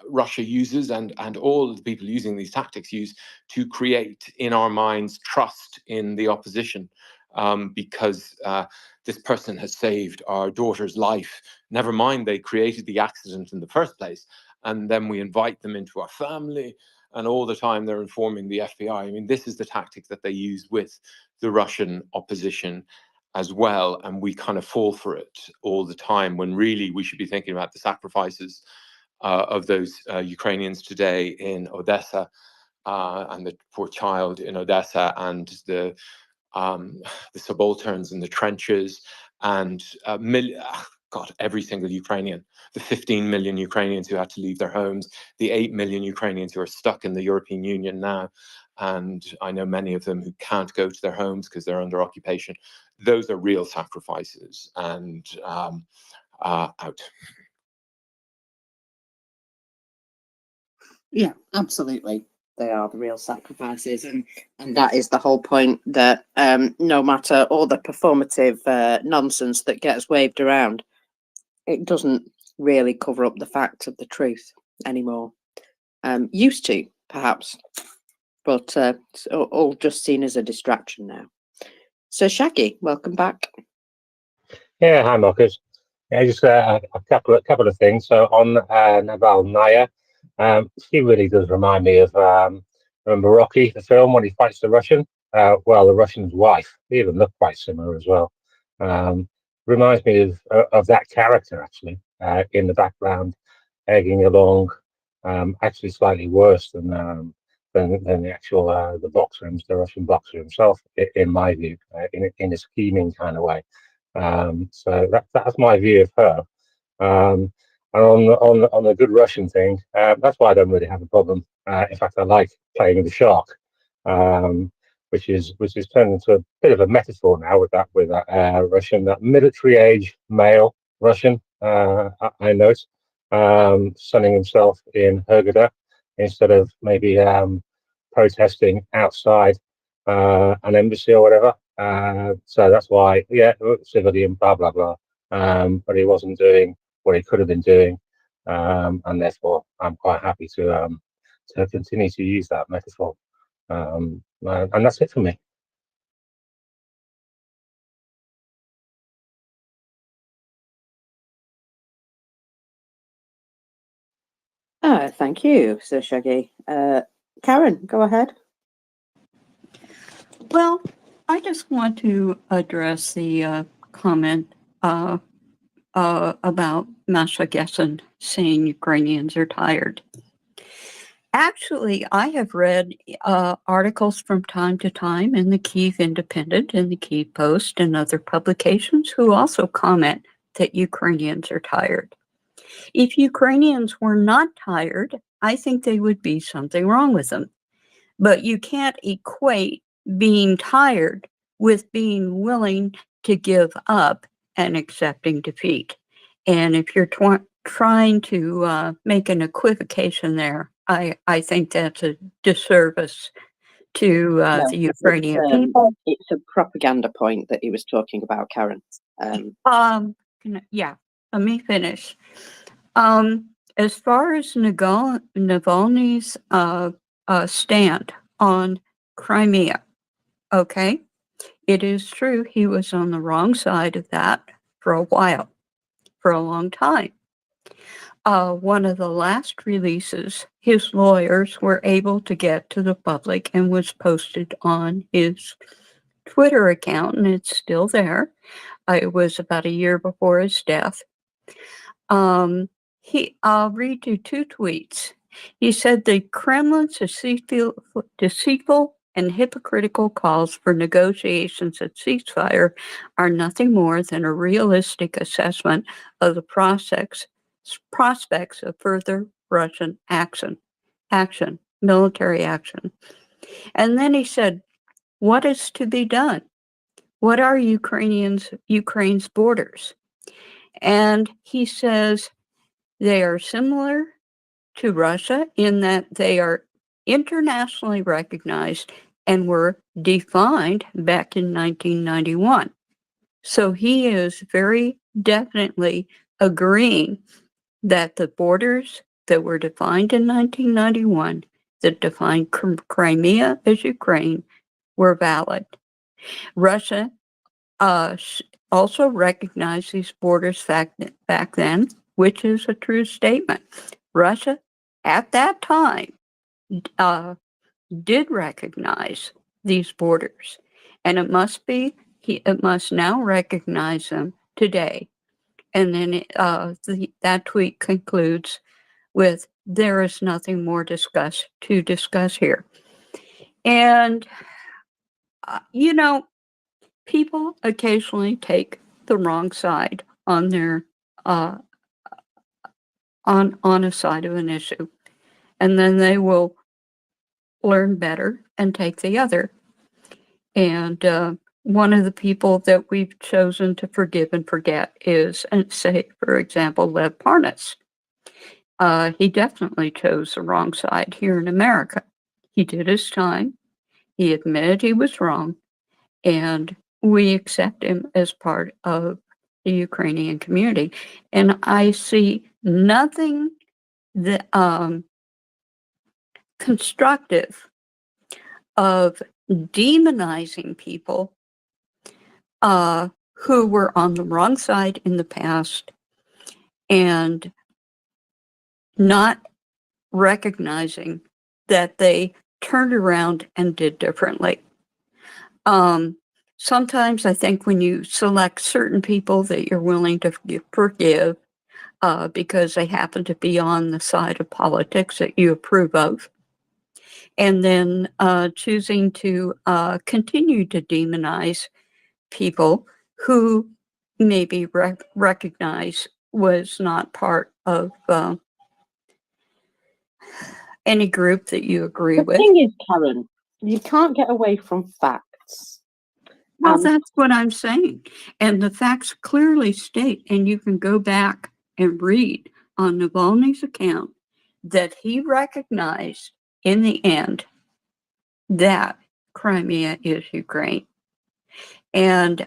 Russia uses, and all the people using these tactics use, to create in our minds trust in the opposition, because this person has saved our daughter's life. Never mind they created the accident in the first place. And then we invite them into our family. And all the time they're informing the FBI. I mean, this is the tactic that they use with the Russian opposition as well. And we kind of fall for it all the time, when really we should be thinking about the sacrifices of those Ukrainians today in Odessa, and the poor child in Odessa, and the subalterns in the trenches, and every single Ukrainian, the 15 million Ukrainians who had to leave their homes, the 8 million Ukrainians who are stuck in the European Union now. And I know many of them who can't go to their homes because they're under occupation. Those are real sacrifices, and out. Yeah, absolutely. They are the real sacrifices, and that is the whole point, that no matter all the performative nonsense that gets waved around, it doesn't really cover up the facts of the truth anymore. Used to, perhaps, but it's all just seen as a distraction now. So Shaggy, welcome back. Yeah, hi Marcus. Yeah, just a couple of things. So on Navalnaya, she really does remind me of remember Rocky, the film, when he fights the Russian. Well, the Russian's wife. They even look quite similar as well. Reminds me of that character, actually, in the background, egging along. Actually, slightly worse than the actual the Russian boxer himself, in my view, in a scheming kind of way. So that's my view of her. And on the good Russian thing, that's why I don't really have a problem. In fact, I like playing the shark, which is turned into a bit of a metaphor now with that Russian, that military age male Russian. I note, sunning himself in Hurghada instead of maybe protesting outside an embassy or whatever. So that's why, yeah, civilian, blah blah blah. but he wasn't doing what he could have been doing, and therefore I'm quite happy to continue to use that metaphor, and that's it for me. Thank you, Sir Shaggy. Karen, go ahead. Well, I just want to address the comment about Masha Gessen saying Ukrainians are tired. Actually, I have read articles from time to time in the Kyiv Independent and the Kyiv Post and other publications who also comment that Ukrainians are tired. If Ukrainians were not tired, I think there would be something wrong with them. But you can't equate being tired with being willing to give up and accepting defeat. And if you're trying to make an equivocation there, I think that's a disservice to No, the Ukrainian it's, people. it's a propaganda point that he was talking about, Karen. Yeah, let me finish. As far as Navalny's stand on Crimea, okay, it is true he was on the wrong side of that for a while, for a long time. One of the last releases his lawyers were able to get to the public and was posted on his Twitter account, and it's still there. It was about a year before his death. I'll read you two tweets. He said the Kremlin's deceitful and hypocritical calls for negotiations at ceasefire are nothing more than a realistic assessment of the prospects of further Russian action, military action. And then he said, what is to be done? What are Ukraine's borders? And he says they are similar to Russia in that they are internationally recognized and were defined back in 1991. So he is very definitely agreeing that the borders that were defined in 1991 that defined Crimea as Ukraine were valid. Russia also recognized these borders back then, which is a true statement. Russia, at that time, did recognize these borders, and it must now recognize them today. And then that tweet concludes with, "There is nothing more to discuss here." And people occasionally take the wrong side on their on a side of an issue, and then they will learn better and take the other. And one of the people that we've chosen to forgive and forget is, and say, for example, Lev Parnas. He definitely chose the wrong side here in America. He did his time. He admitted he was wrong, and we accept him as part of the Ukrainian community. And I see nothing that constructive of demonizing people who were on the wrong side in the past and not recognizing that they turned around and did differently. Sometimes I think when you select certain people that you're willing to forgive because they happen to be on the side of politics that you approve of, and then choosing to continue to demonize people who maybe recognize was not part of any group that you agree The with. thing is, Karen, you can't get away from facts. Well, that's what I'm saying. And the facts clearly state, and you can go back and read on Navalny's account, that he recognized in the end that Crimea is Ukraine. And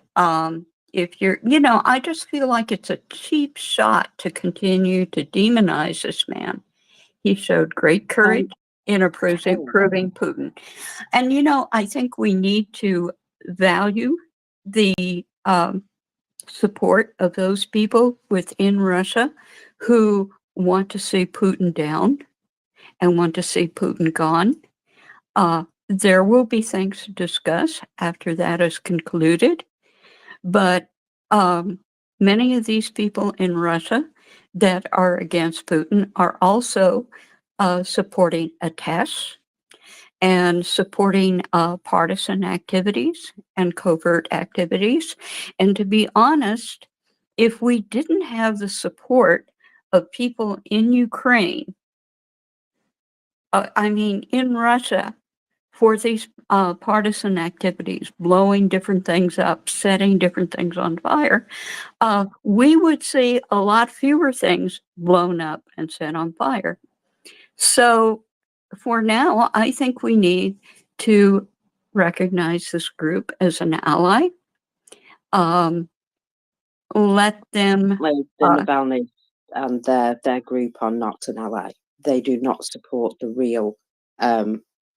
if you're, you know, I just feel like it's a cheap shot to continue to demonize this man. He showed great courage in opposing Putin. And, you know, I think we need to value the support of those people within Russia who want to see Putin down and want to see Putin gone. There will be things to discuss after that is concluded. But many of these people in Russia that are against Putin are also supporting attacks and supporting partisan activities and covert activities. And to be honest, if we didn't have the support of people in Ukraine, I mean, in Russia, for these partisan activities, blowing different things up, setting different things on fire, we would see a lot fewer things blown up and set on fire. So for now, I think we need to recognize this group as an ally. Let them... Like the Navalny and their group are not an ally. They do not support the real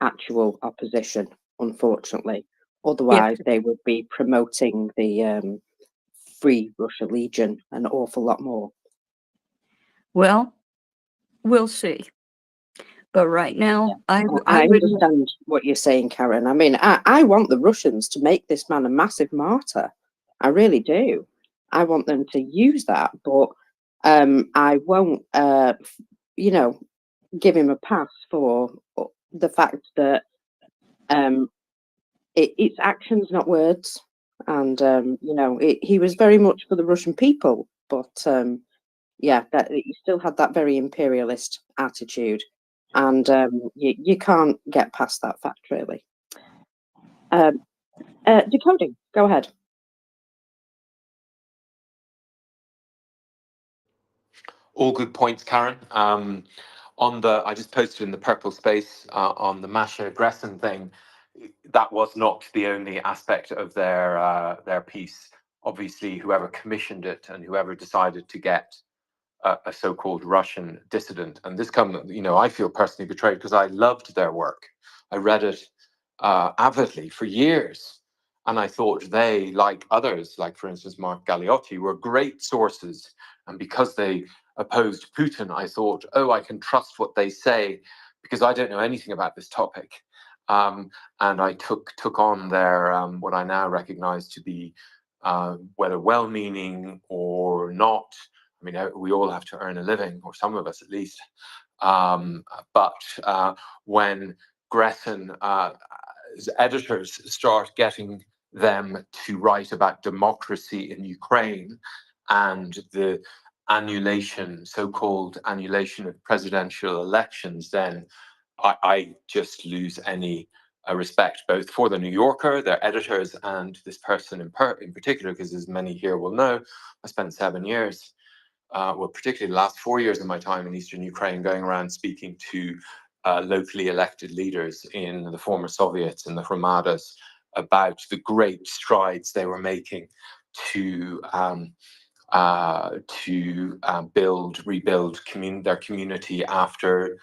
actual opposition, unfortunately. Otherwise, they would be promoting the Free Russia Legion an awful lot more. Well, we'll see. But right now, I understand what you're saying, Karen. I mean, I want the Russians to make this man a massive martyr. I really do. I want them to use that, but I won't, you know, give him a pass for the fact that it's actions, not words. And, you know, he was very much for the Russian people, but yeah, that he still had that very imperialist attitude. And you can't get past that fact, really. Decoding, go ahead. All good points, Karen. I just posted in the purple space on the Masha Gressen thing. That was not the only aspect of their piece. Obviously, whoever commissioned it and whoever decided to get a so-called Russian dissident, and this you know, I feel personally betrayed because I loved their work. I read it avidly for years, and I thought they, like others, like for instance Mark Galeotti, were great sources. And because they opposed Putin, I thought, oh, I can trust what they say because I don't know anything about this topic. And I took on their what I now recognize to be whether well-meaning or not. I mean, we all have to earn a living, or some of us at least. But when Gressen's editors start getting them to write about democracy in Ukraine and the annulation, so-called annulation of presidential elections, then I just lose any respect, both for the New Yorker, their editors, and this person in particular, because as many here will know, I spent 7 years, well, particularly the last 4 years of my time in Eastern Ukraine, going around speaking to locally elected leaders in the former Soviets and the Hromadas about the great strides they were making to rebuild their community after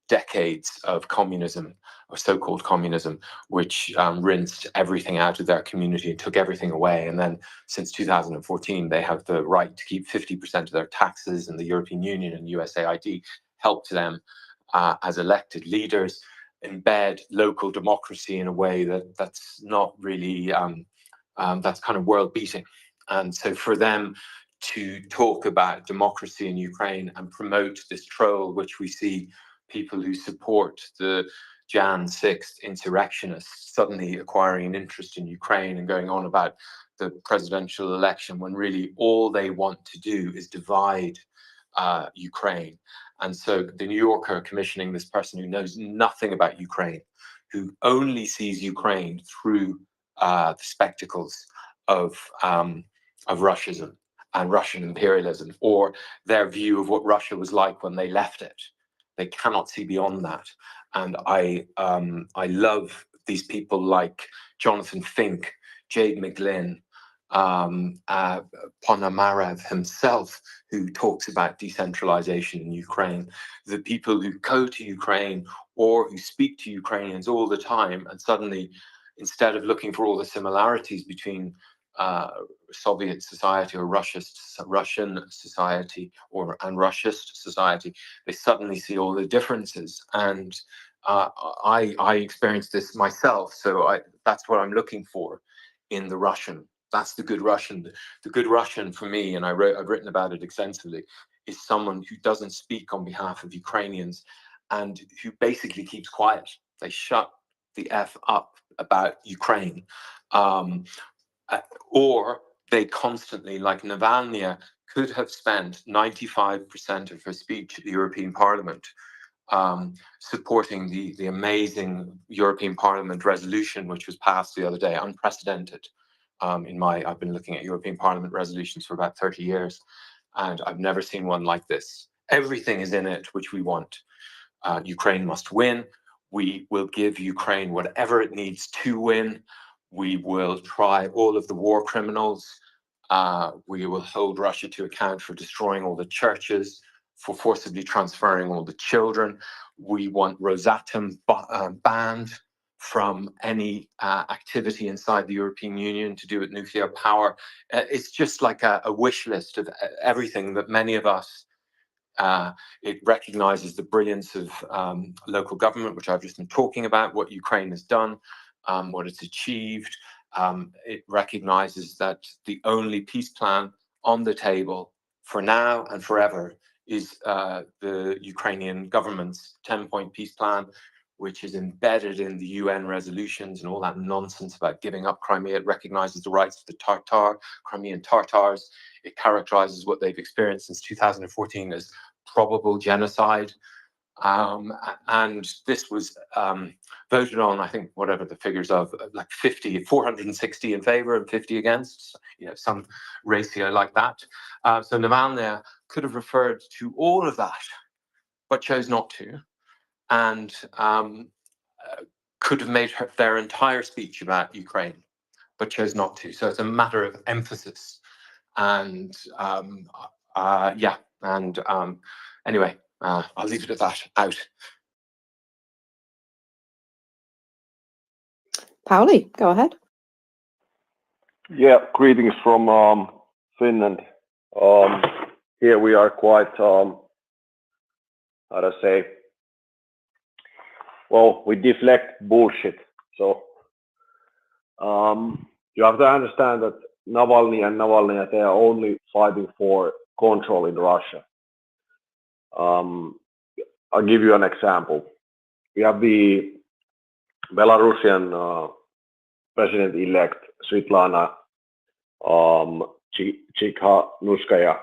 decades of communism, or so-called communism, which rinsed everything out of their community and took everything away. And then since 2014, they have the right to keep 50% of their taxes, and the European Union and USAID helped them as elected leaders embed local democracy in a way that's not really, that's kind of world beating. And so for them to talk about democracy in Ukraine and promote this troll, which we see people who support the Jan 6th insurrectionists suddenly acquiring an interest in Ukraine and going on about the presidential election, when really all they want to do is divide Ukraine. And so the New Yorker commissioning this person who knows nothing about Ukraine, who only sees Ukraine through the spectacles of Russianism and Russian imperialism, or their view of what Russia was like when they left it. They cannot see beyond that. And I love these people like Jonathan Fink, Jade McGlynn, Ponomarev himself, who talks about decentralization in Ukraine, the people who go to Ukraine or who speak to Ukrainians all the time, and suddenly, instead of looking for all the similarities between Soviet society or Russian society and Russist society, they suddenly see all the differences. And I experienced this myself, so that's what I'm looking for in the Russian. That's the good Russian. The good Russian for me, and I've written about it extensively, is someone who doesn't speak on behalf of Ukrainians and who basically keeps quiet. They shut the F up about Ukraine. Or they constantly, like Navalny, could have spent 95% of her speech at the European Parliament supporting the amazing European Parliament resolution, which was passed the other day, unprecedented. I've been looking at European Parliament resolutions for about 30 years, and I've never seen one like this. Everything is in it which we want. Ukraine must win. We will give Ukraine whatever it needs to win. We will try all of the war criminals. We will hold Russia to account for destroying all the churches, for forcibly transferring all the children. We want Rosatom banned from any activity inside the European Union to do with nuclear power. It's just like a wish list of everything that many of us. It recognizes the brilliance of local government, which I've just been talking about, what Ukraine has done, what it's achieved. It recognizes that the only peace plan on the table for now and forever is the Ukrainian government's 10-point peace plan, which is embedded in the UN resolutions and all that nonsense about giving up Crimea. It recognizes the rights of the Crimean Tatars. It characterizes what they've experienced since 2014 as probable genocide. And this was voted on, I think, whatever the figures of, like 460 in favor and 50 against, some ratio like that. So Navalny could have referred to all of that, but chose not to, and could have made their entire speech about Ukraine, but chose not to. So it's a matter of emphasis. And anyway, I'll leave it at that. Out. Pauli, go ahead. Yeah, greetings from Finland. Here we are quite, how to say, well, we deflect bullshit. So you have to understand that Navalny, they are only fighting for control in Russia. I'll give you an example. We have the Belarusian president-elect Svetlana Tsikhanouskaya.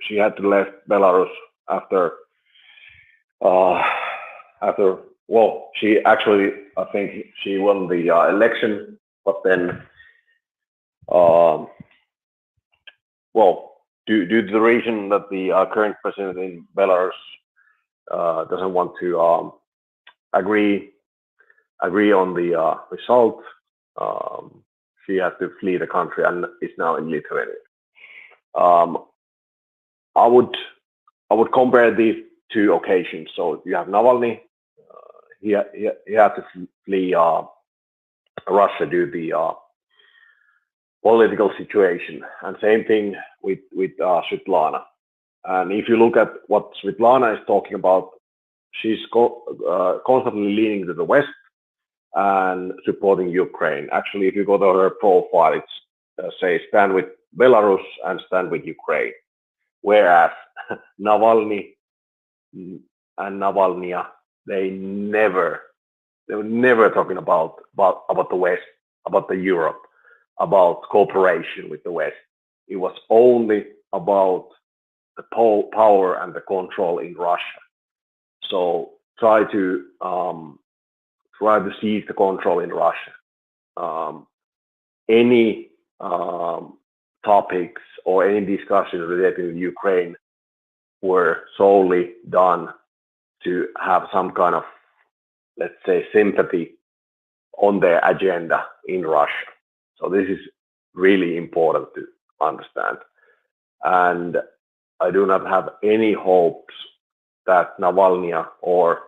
She had to leave Belarus after she actually, I think she won the election, but then due to the reason that the current president in Belarus doesn't want to agree on the result, she had to flee the country and is now in Lithuania. I would compare these two occasions. So you have Navalny, he had to flee Russia due to the political situation, and same thing with Svetlana. And if you look at what Svetlana is talking about, she's constantly leaning to the West and supporting Ukraine. Actually, if you go to her profile, it's say stand with Belarus and stand with Ukraine. Whereas Navalny and Navalny, they were never talking about the West, about the Europe, about cooperation with the West. It was only about the power and the control in Russia. So try to seize the control in Russia. Any topics or any discussions related to Ukraine were solely done to have some kind of, let's say, sympathy on their agenda in Russia. So this is really important to understand. And I do not have any hopes that Navalny or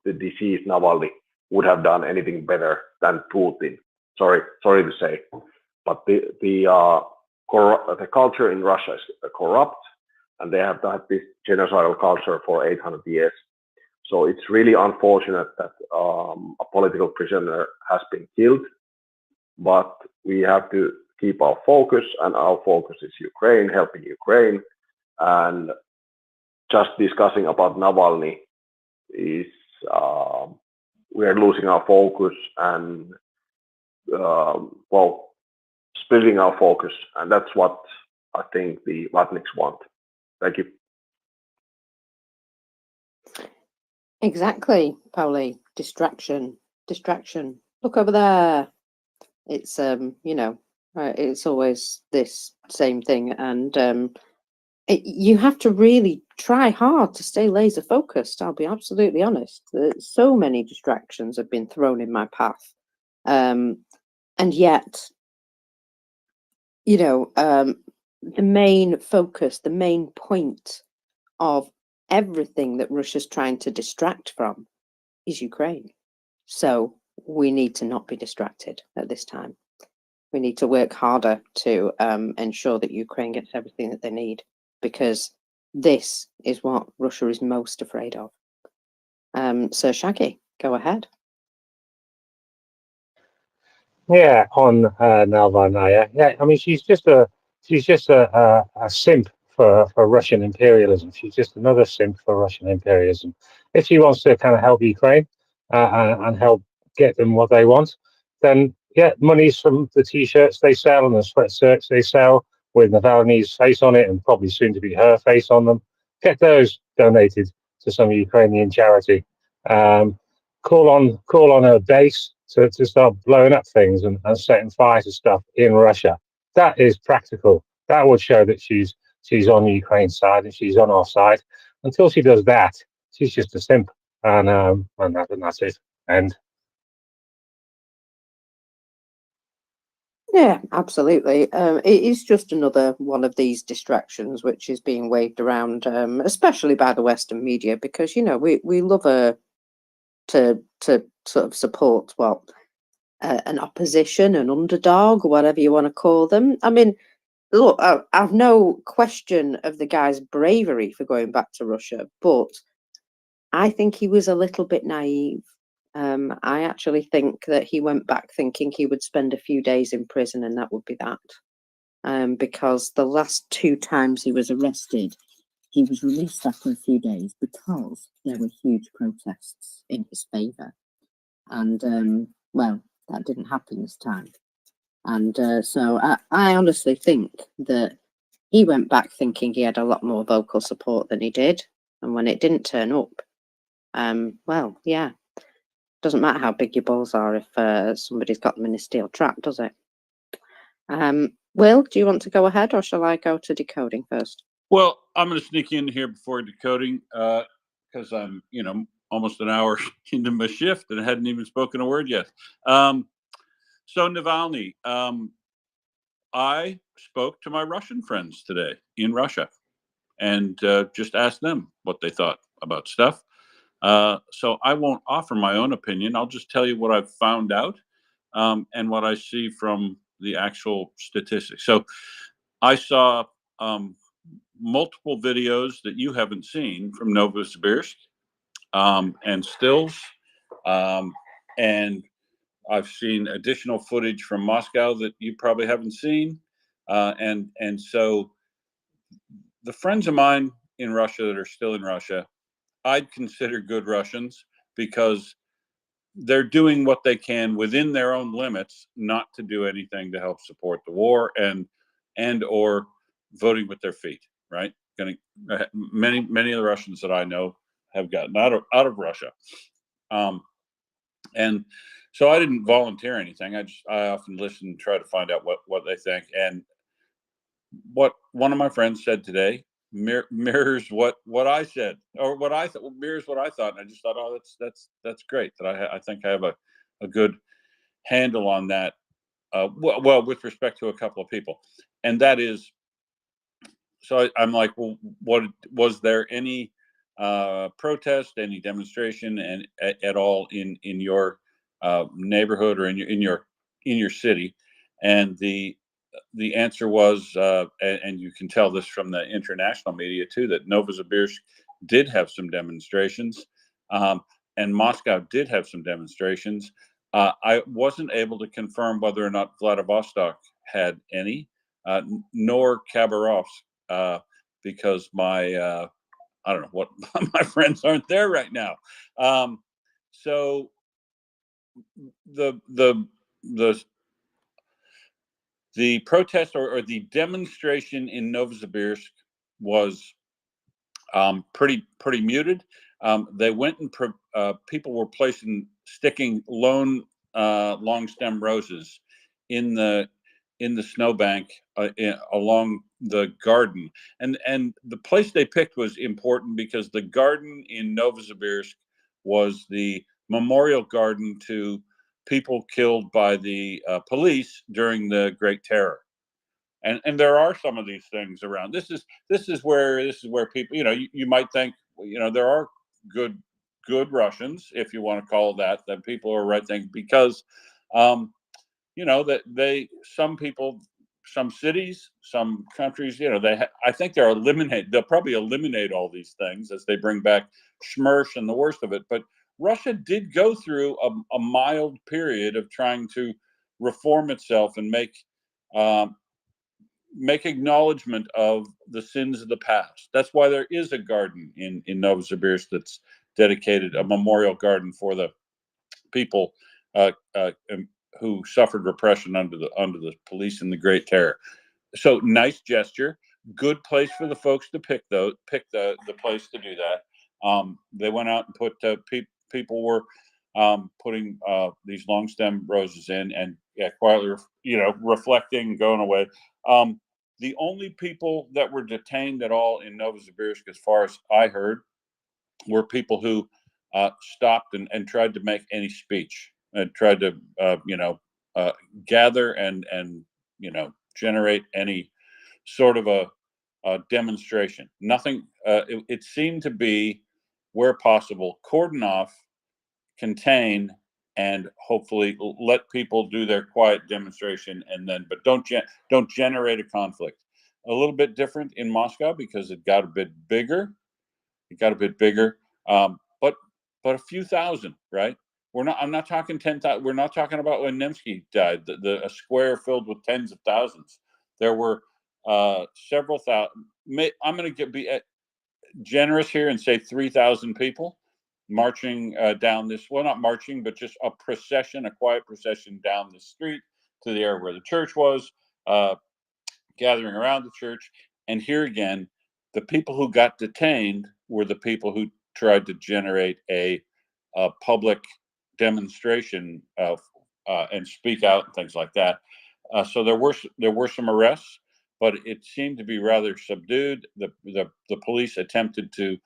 the deceased Navalny would have done anything better than Putin. Sorry to say, but the culture in Russia is corrupt, and they have had this genocidal culture for 800 years. So it's really unfortunate that a political prisoner has been killed, but we have to keep our focus, and our focus is Ukraine, helping Ukraine, and just discussing about Navalny is we are losing our focus and well, splitting our focus, and that's what I think the Latniks want. Thank you. Exactly, Pauli. Distraction. Look over there. It's it's always this same thing, and you have to really try hard to stay laser focused. I'll be absolutely honest. So many distractions have been thrown in my path, and yet, the main focus, the main point of everything that Russia's trying to distract from is Ukraine. So we need to not be distracted at this time. We need to work harder to ensure that Ukraine gets everything that they need, because this is what Russia is most afraid of. So Shaggy, go ahead. Yeah, on Navalnaya. Yeah, I mean, she's just a simp for Russian imperialism. She's just another simp for Russian imperialism. If she wants to kind of help Ukraine and help get them what they want, then yeah, money's from the T-shirts they sell and the sweatshirts they sell with Navalny's face on it and probably soon to be her face on them. Get those donated to some Ukrainian charity. Call on her base to start blowing up things and setting fire to stuff in Russia. That is practical. That would show that she's on Ukraine's side and she's on our side. Until she does that, she's just a simp, and that's it. And Yeah, absolutely. It is just another one of these distractions which is being waved around, especially by the Western media, because we love her to sort of support an opposition, an underdog, or whatever you want to call them. I mean, look, I've no question of the guy's bravery for going back to Russia, but I think he was a little bit naive. I actually think that he went back thinking he would spend a few days in prison and that would be that. Because the last 2 times he was arrested, he was released after a few days because there were huge protests in his favour. And, well, that didn't happen this time. And so I honestly think that he went back thinking he had a lot more vocal support than he did. And when it didn't turn up, well, yeah, doesn't matter how big your balls are if somebody's got them in a steel trap, does it? Will, do you want to go ahead, or shall I go to decoding first? Well, I'm going to sneak in here before decoding because I'm, almost an hour into my shift and I hadn't even spoken a word yet. So Navalny, I spoke to my Russian friends today in Russia and just asked them what they thought about stuff. So I won't offer my own opinion. I'll just tell you what I've found out and what I see from the actual statistics. So I saw multiple videos that you haven't seen from Novosibirsk and stills. And I've seen additional footage from Moscow that you probably haven't seen. And so the friends of mine in Russia that are still in Russia, I'd consider good Russians because they're doing what they can within their own limits, not to do anything to help support the war and or voting with their feet. Right? Many of the Russians that I know have gotten out of Russia, and so I didn't volunteer anything. I often listen and try to find out what they think. And what one of my friends said today mirrors what I said, or what I thought mirrors what I thought. And I just thought, oh, that's great. That I think I have a good handle on that. well, with respect to a couple of people, and that is, so I'm like, well, what was there any protest, any demonstration, and at all in your neighborhood or in your city? And the answer was, and you can tell this from the international media too, that Novosibirsk did have some demonstrations, and Moscow did have some demonstrations. I wasn't able to confirm whether or not Vladivostok had any, nor Khabarovsk, because my I don't know what my friends aren't there right now. So the protest or the demonstration in Novosibirsk was pretty muted. They went and people were sticking long stem roses in the snowbank along the garden, and the place they picked was important because the garden in Novosibirsk was the memorial garden to people killed by the police during the Great Terror. And there are some of these things around. This is where people, you might think, there are good Russians, if you want to call it that people are right thing, because that some people, some cities, some countries, I think they'll probably eliminate all these things as they bring back SMERSH and the worst of it. But Russia did go through a mild period of trying to reform itself and make acknowledgement of the sins of the past. That's why there is a garden in Novosibirsk that's dedicated, a memorial garden for the people who suffered repression under the police in the Great Terror. So nice gesture, good place for the folks to pick the place to do that. They went out and put people were putting these long stem roses in, and quietly, reflecting, going away. The only people that were detained at all in Novosibirsk, as far as I heard, were people who stopped and tried to make any speech and tried to, gather and generate any sort of a demonstration. Nothing. It seemed to be, where possible, cordon off, contain, and hopefully let people do their quiet demonstration, but don't generate a conflict. A little bit different in Moscow because it got a bit bigger. But a few thousand, right? I'm not talking 10,000. We're not talking about when Nemsky died, a square filled with tens of thousands. There were several thousand. I'm going to be generous here and say 3,000 people marching down this, well, not marching, but just a quiet procession down the street to the area where the church was, gathering around the church. And here again, the people who got detained were the people who tried to generate a public demonstration and speak out and things like that. So there were some arrests, but it seemed to be rather subdued. The police attempted to,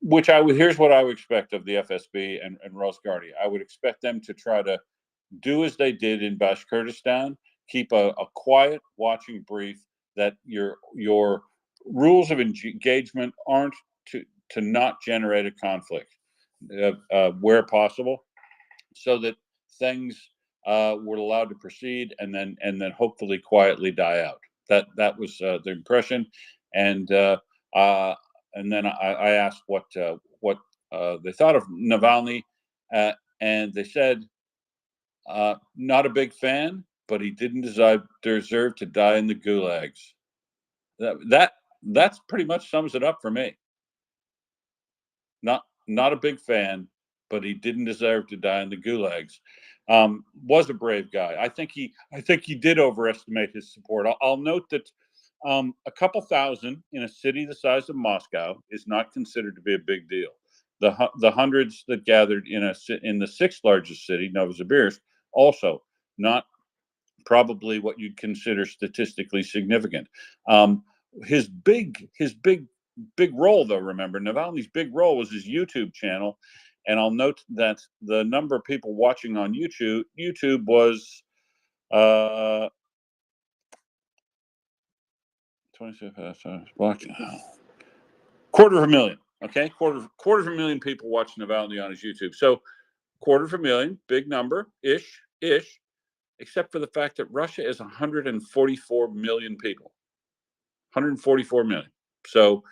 here's what I would expect of the FSB and Rosguardia. I would expect them to try to do as they did in Bashkortostan, keep a quiet watching brief, that your rules of engagement aren't to not generate a conflict where possible, so that things were allowed to proceed and then hopefully quietly die out. That was the impression, and then I asked what they thought of Navalny, and they said, not a big fan, but he didn't deserve to die in the gulags. That's pretty much sums it up for me. Not a big fan, but he didn't deserve to die in the gulags. Was a brave guy. I think he did overestimate his support. I'll note that a couple thousand in a city the size of Moscow is not considered to be a big deal. The hundreds that gathered in the sixth largest city, Novosibirsk, also not probably what you'd consider statistically significant. His big role, though, remember, Navalny's big role was his YouTube channel, and I'll note that the number of people watching on YouTube was Uh, 26 block. Quarter of a million. Okay, quarter of a million people watching Navalny on his YouTube. So quarter of a million, big number ish, except for the fact that Russia is 144 million people. 144 million. So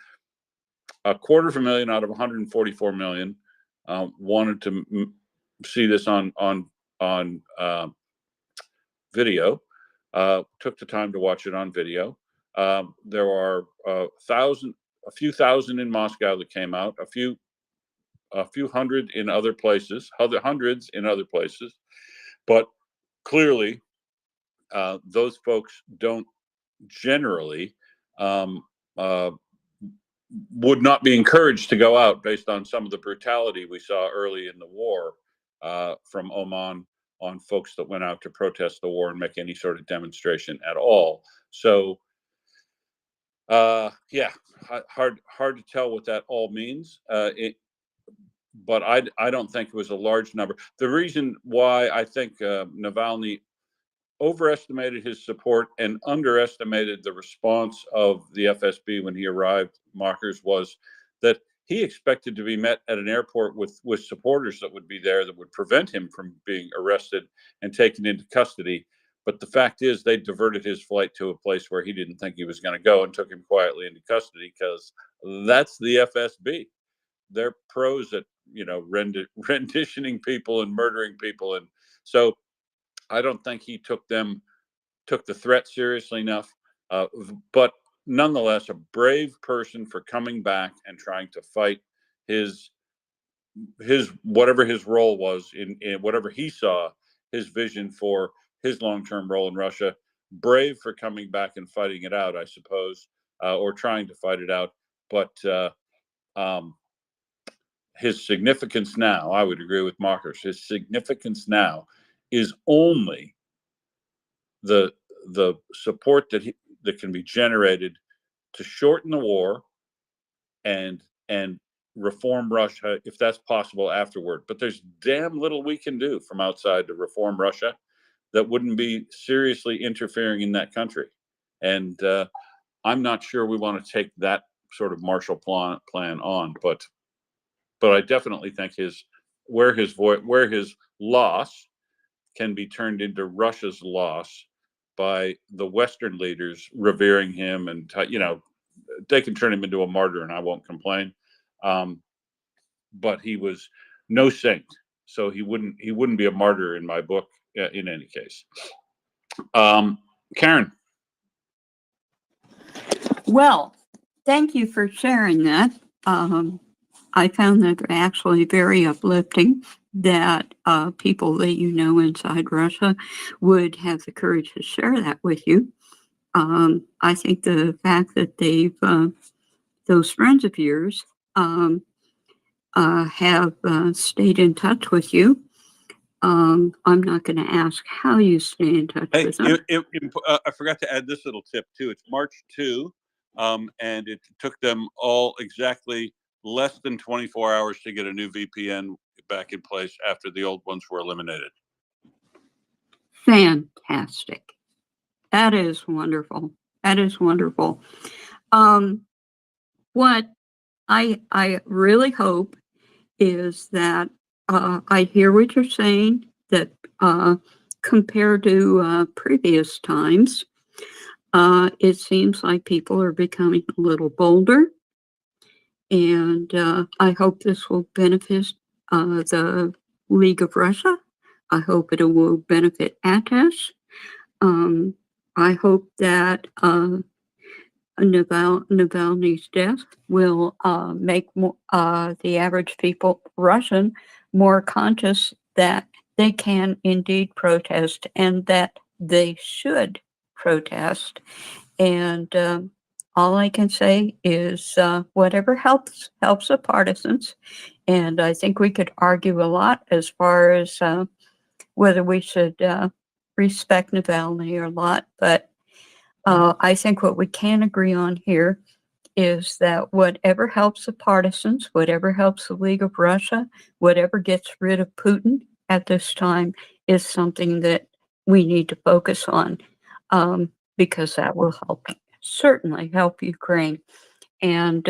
a quarter of a million out of 144 million wanted to see this on video. Took the time to watch it on video. There are a few thousand in Moscow that came out. A few hundred in other places. Hundreds in other places. But clearly, those folks don't generally would not be encouraged to go out based on some of the brutality we saw early in the war from Oman on folks that went out to protest the war and make any sort of demonstration at all. So, yeah, hard to tell what that all means. But I don't think it was a large number. The reason why I think Navalny overestimated his support and underestimated the response of the FSB when he arrived, Markers, was that he expected to be met at an airport with supporters that would be there that would prevent him from being arrested and taken into custody. But the fact is they diverted his flight to a place where he didn't think he was going to go and took him quietly into custody, because that's the FSB. They're pros at, renditioning people and murdering people. And so I don't think he took the threat seriously enough, but nonetheless, a brave person for coming back and trying to fight his whatever his role was in whatever he saw his vision for his long-term role in Russia. Brave for coming back and fighting it out, I suppose, or trying to fight it out. But his significance now, I would agree with Markers, his significance now is only the support that can be generated to shorten the war and reform Russia, if that's possible, afterward. But there's damn little we can do from outside to reform Russia that wouldn't be seriously interfering in that country. And I'm not sure we want to take that sort of Marshall plan on, but I definitely think where his loss can be turned into Russia's loss by the Western leaders revering him, and they can turn him into a martyr, and I won't complain. But he was no saint, so he wouldn't be a martyr in my book in any case. Karen. Well, thank you for sharing that. I found that actually very uplifting that people that inside Russia would have the courage to share that with you. I think the fact that those friends of yours have stayed in touch with you. I'm not going to ask how you stay in touch with them. I forgot to add this little tip too. It's March 2, and it took them all exactly less than 24 hours to get a new VPN back in place after the old ones were eliminated. Fantastic. That is wonderful. That is wonderful. What I really hope is that I hear what you're saying, that compared to previous times, it seems like people are becoming a little bolder. And I hope this will benefit the League of Russia. I hope it will benefit ATAS. I hope that Navalny's death will make the average people, Russian, more conscious that they can indeed protest and that they should protest. And all I can say is whatever helps the partisans. And I think we could argue a lot as far as whether we should respect Navalny or not. But I think what we can agree on here is that whatever helps the partisans, whatever helps the League of Russia, whatever gets rid of Putin at this time is something that we need to focus on, because that will certainly help Ukraine. And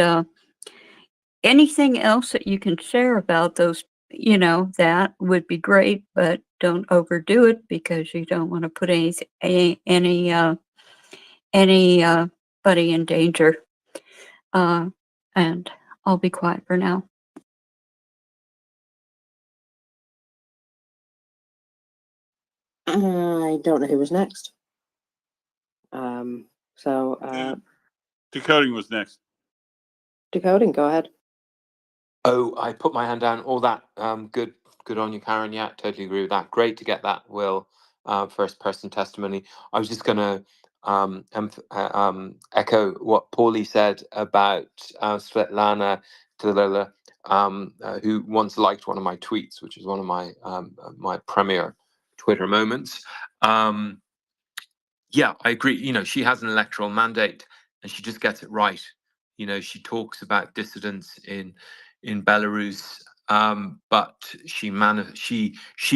anything else that you can share about those, that would be great, but don't overdo it because you don't want to put anybody in danger. And I'll be quiet for now. I don't know who was next. Decoding was next. Decoding, go ahead. Oh, I put my hand down. All that good on you, Karen. Yeah, totally agree with that. Great to get that Will first person testimony. I was just going to echo what Paulie said about Svetlana Tilala, who once liked one of my tweets, which is one of my my premier Twitter moments. Yeah, I agree. She has an electoral mandate, and she just gets it right. She talks about dissidents in Belarus, but she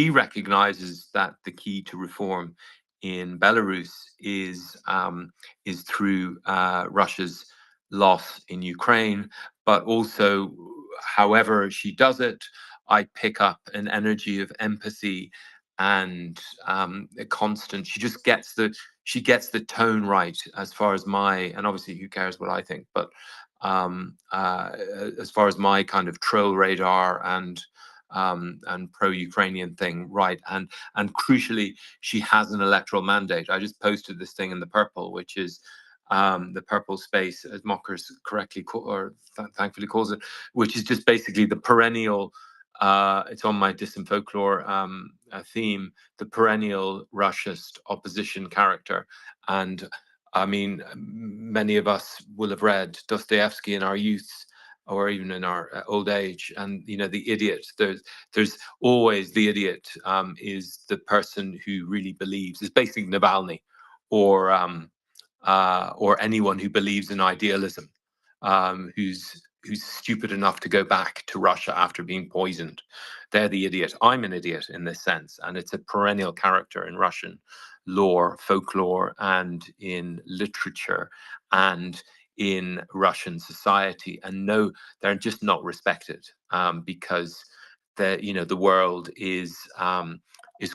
recognizes that the key to reform in Belarus is through Russia's loss in Ukraine, but also, however she does it, I pick up an energy of empathy and a constant. She gets the tone right as far as and obviously who cares what I think, but as far as my kind of troll radar and pro-Ukrainian thing right, and crucially, she has an electoral mandate. I just posted this thing in the purple, which is the purple space, as Mockers correctly thankfully calls it, which is just basically the perennial. It's on my Dis and Folklore theme, the perennial Russist opposition character. And I mean, many of us will have read Dostoevsky in our youth or even in our old age. And, the idiot, there's always the idiot is the person who really believes, is basically Navalny or anyone who believes in idealism, who's stupid enough to go back to Russia after being poisoned. They're the idiot. I'm an idiot in this sense, and it's a perennial character in Russian lore, folklore, and in literature, and in Russian society. And no, they're just not respected because the world is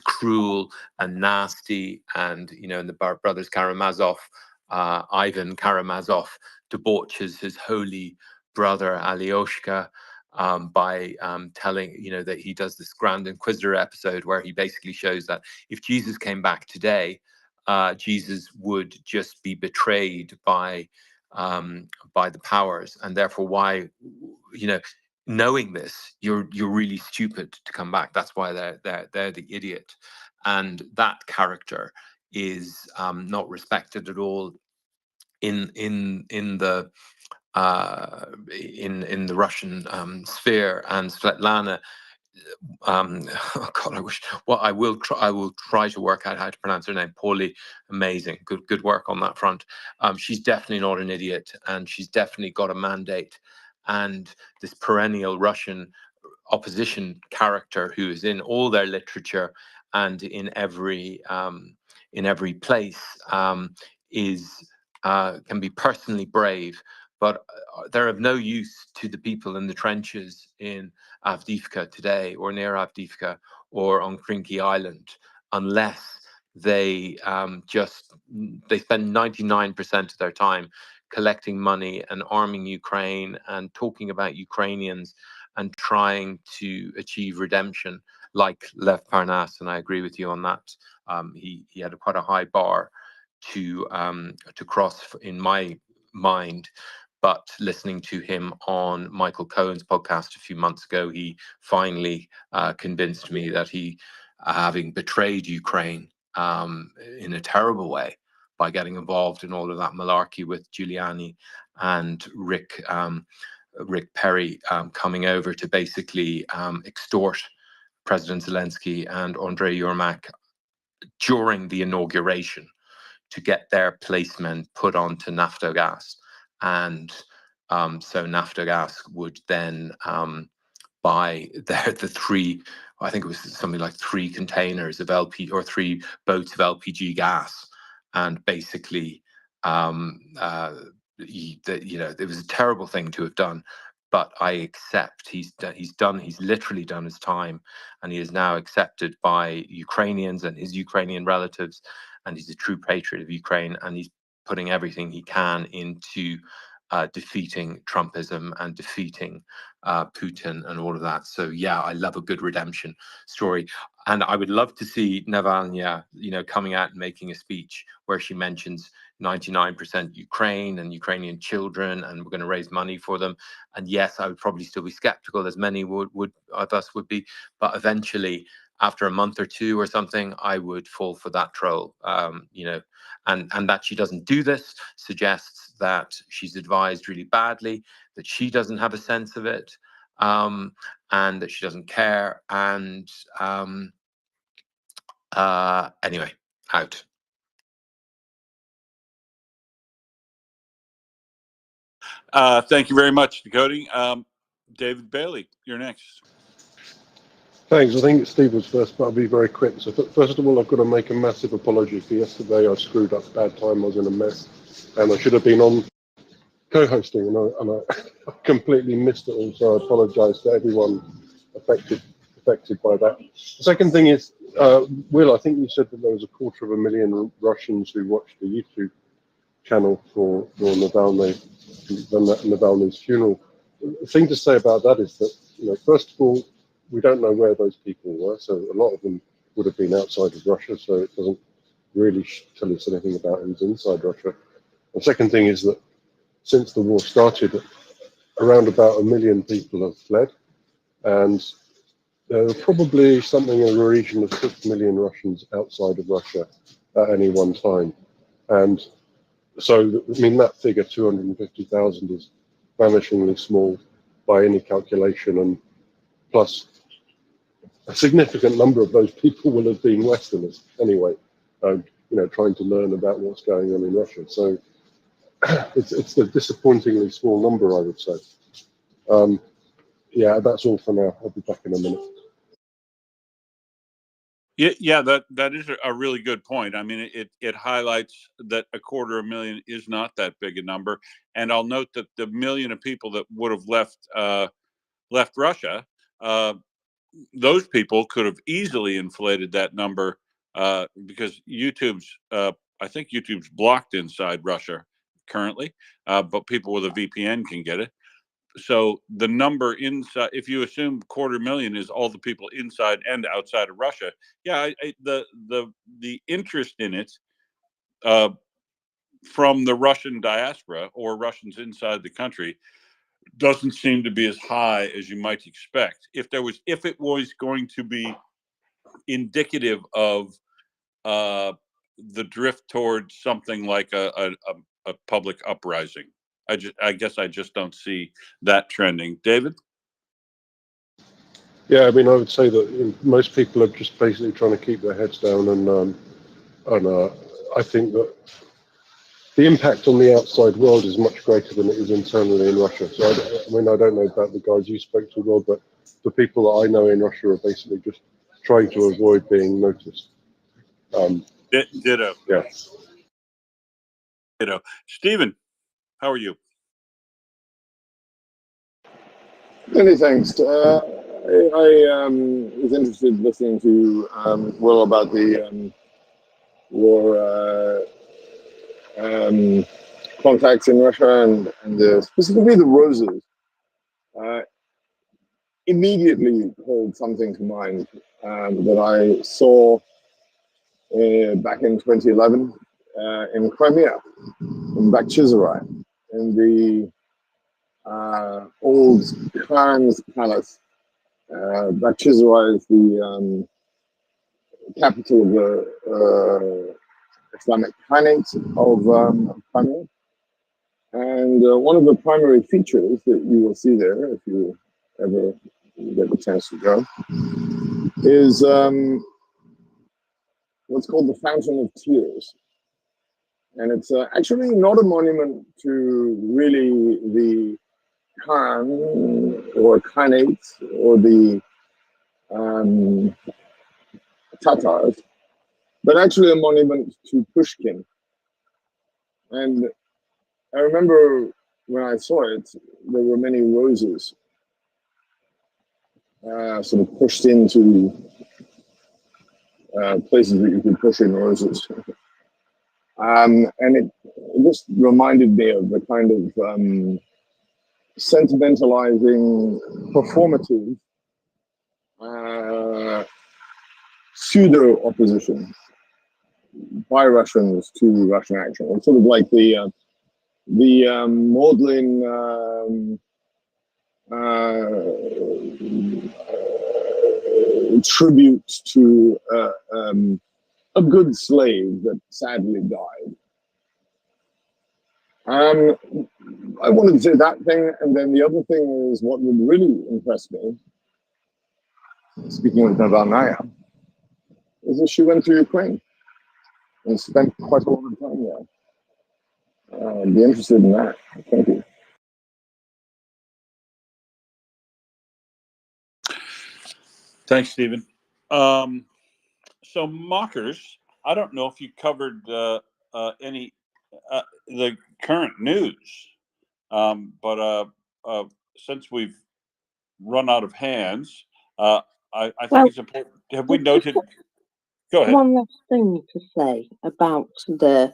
cruel and nasty, and in the Brothers Karamazov, Ivan Karamazov debauches his holy brother Alyoshka by telling, that he does this Grand Inquisitor episode where he basically shows that if Jesus came back today, Jesus would just be betrayed by the powers, and therefore why, knowing this, you're really stupid to come back. That's why they're the idiot, and that character is not respected at all in the in the Russian sphere. And Svetlana, oh God, I wish. Well, I will try to work out how to pronounce her name. Paulie, amazing, good work on that front. She's definitely not an idiot, and she's definitely got a mandate. And this perennial Russian opposition character who is in all their literature and in every place is can be personally brave, but they're of no use to the people in the trenches in Avdiivka today, or near Avdiivka, or on Krinky Island, unless they they spend 99% of their time collecting money and arming Ukraine and talking about Ukrainians and trying to achieve redemption, like Lev Parnas. And I agree with you on that. He had quite a high bar to cross in my mind. But listening to him on Michael Cohen's podcast a few months ago, he finally convinced me that he, having betrayed Ukraine in a terrible way by getting involved in all of that malarkey with Giuliani and Rick Perry coming over to basically extort President Zelensky and Andrei Yermak during the inauguration to get their placemen put onto Naftogaz. And so Naftogaz would then buy the three I think it was something like 3 containers of LP or 3 boats of LPG gas, and basically, it was a terrible thing to have done. But I accept he's literally done his time, and he is now accepted by Ukrainians and his Ukrainian relatives, and he's a true patriot of Ukraine, and he's putting everything he can into defeating Trumpism and defeating Putin and all of that. So yeah, I love a good redemption story, and I would love to see Navalny, coming out and making a speech where she mentions 99% Ukraine and Ukrainian children, and we're going to raise money for them. And yes, I would probably still be skeptical, as many would of us would be, but eventually, after a month or two or something, I would fall for that troll. And that she doesn't do this suggests that she's advised really badly, that she doesn't have a sense of it, and that she doesn't care. And anyway, out. Thank you very much, Decoding. David Bailey, you're next. Thanks. I think Steve was first, but I'll be very quick. So first of all, I've got to make a massive apology for yesterday. I screwed up bad time. I was in a mess, and I should have been on co-hosting, and I completely missed it all. So I apologise to everyone affected by that. The second thing is, Will, I think you said that there was 250,000 Russians who watched the YouTube channel for Navalny's funeral. The thing to say about that is that, first of all, we don't know where those people were, so a lot of them would have been outside of Russia, so it doesn't really tell us anything about who's inside Russia. The second thing is that since the war started, around about 1 million people have fled, and there are probably something in the region of 6 million Russians outside of Russia at any one time. And so, I mean, that figure, 250,000, is vanishingly small by any calculation, and plus a significant number of those people will have been Westerners anyway, trying to learn about what's going on in Russia. So it's a disappointingly small number, I would say. Yeah, that's all for now. I'll be back in a minute. Yeah, that is a really good point. I mean, it highlights that 250,000 is not that big a number. And I'll note that the million of people that would have left Russia, those people could have easily inflated that number because I think YouTube's blocked inside Russia currently, but people with a VPN can get it. So the number inside, if you assume 250,000 is all the people inside and outside of Russia, yeah, the interest in it from the Russian diaspora or Russians inside the country doesn't seem to be as high as you might expect. If it was going to be indicative of the drift towards something like a public uprising. I guess I just don't see that trending. David? Yeah, I mean, I would say that most people are just basically trying to keep their heads down, and I think that the impact on the outside world is much greater than it is internally in Russia. So I don't know about the guys you spoke to, Rob, but the people that I know in Russia are basically just trying to avoid being noticed. Ditto. Yeah. Ditto. Stephen, how are you? Many thanks. I was interested in listening to Will about the war contacts in Russia and specifically the roses. Immediately called something to mind that I saw back in 2011 in Crimea, in Bakhchisarai, in the old Khan's palace. Bakhchisarai is the capital of the Islamic Khanate of Crimea. And one of the primary features that you will see there, if you ever get the chance to go, is what's called the Fountain of Tears. And it's actually not a monument to really the Khan or Khanate or the Tatars, but actually a monument to Pushkin. And I remember when I saw it, there were many roses sort of pushed into places that you could push in roses. And it just reminded me of the kind of sentimentalizing, performative, pseudo opposition by Russians to Russian action. It's sort of like the maudlin tribute to a good slave that sadly died. I wanted to say that thing, and then the other thing is what would really impress me, speaking of Navalnaya, is that she went to Ukraine and spent quite a lot of time there. I'd be interested in that. Thank you. Thanks, Stephen. So, Mockers, I don't know if you covered any the current news, but since we've run out of hands, I think Well, it's important. Have we noted? Go ahead. one last thing to say about the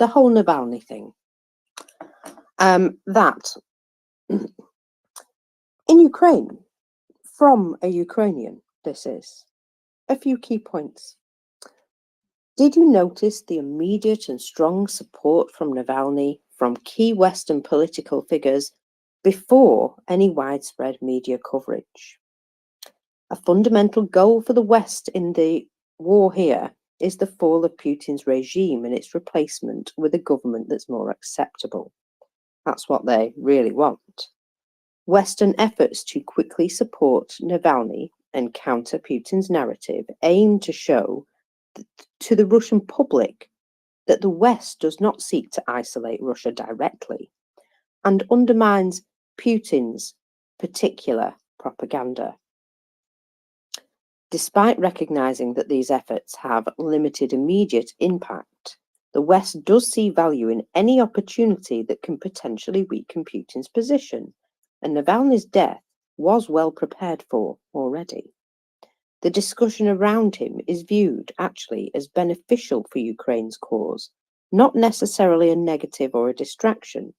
whole Navalny thing. That in Ukraine, from a Ukrainian, this is a few key points. Did you notice the immediate and strong support from Navalny from key Western political figures before any widespread media coverage? A fundamental goal for the West in the war here is the fall of Putin's regime and its replacement with a government that's more acceptable. That's what they really want. Western efforts to quickly support Navalny and counter Putin's narrative aim to show to the Russian public that the West does not seek to isolate Russia directly and undermines Putin's particular propaganda. Despite recognizing that these efforts have limited immediate impact, the West does see value in any opportunity that can potentially weaken Putin's position, and Navalny's death was well prepared for already. The discussion around him is viewed actually as beneficial for Ukraine's cause, not necessarily a negative or a distraction.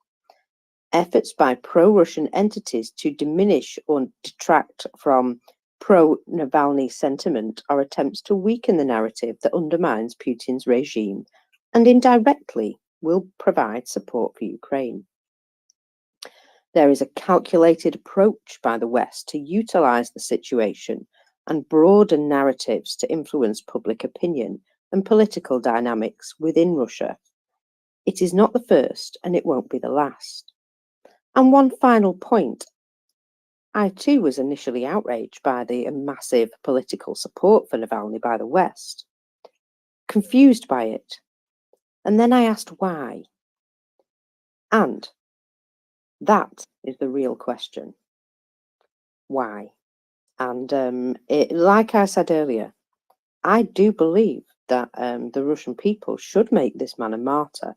Efforts by pro-Russian entities to diminish or detract from pro-Navalny sentiment are attempts to weaken the narrative that undermines Putin's regime and indirectly will provide support for Ukraine. There is a calculated approach by the West to utilize the situation and broaden narratives to influence public opinion and political dynamics within Russia. It is not the first, and it won't be the last. And one final point. I too was initially outraged by the massive political support for Navalny by the West, confused by it, and then I asked why. And that is the real question. Why? And like I said earlier, I do believe that the Russian people should make this man a martyr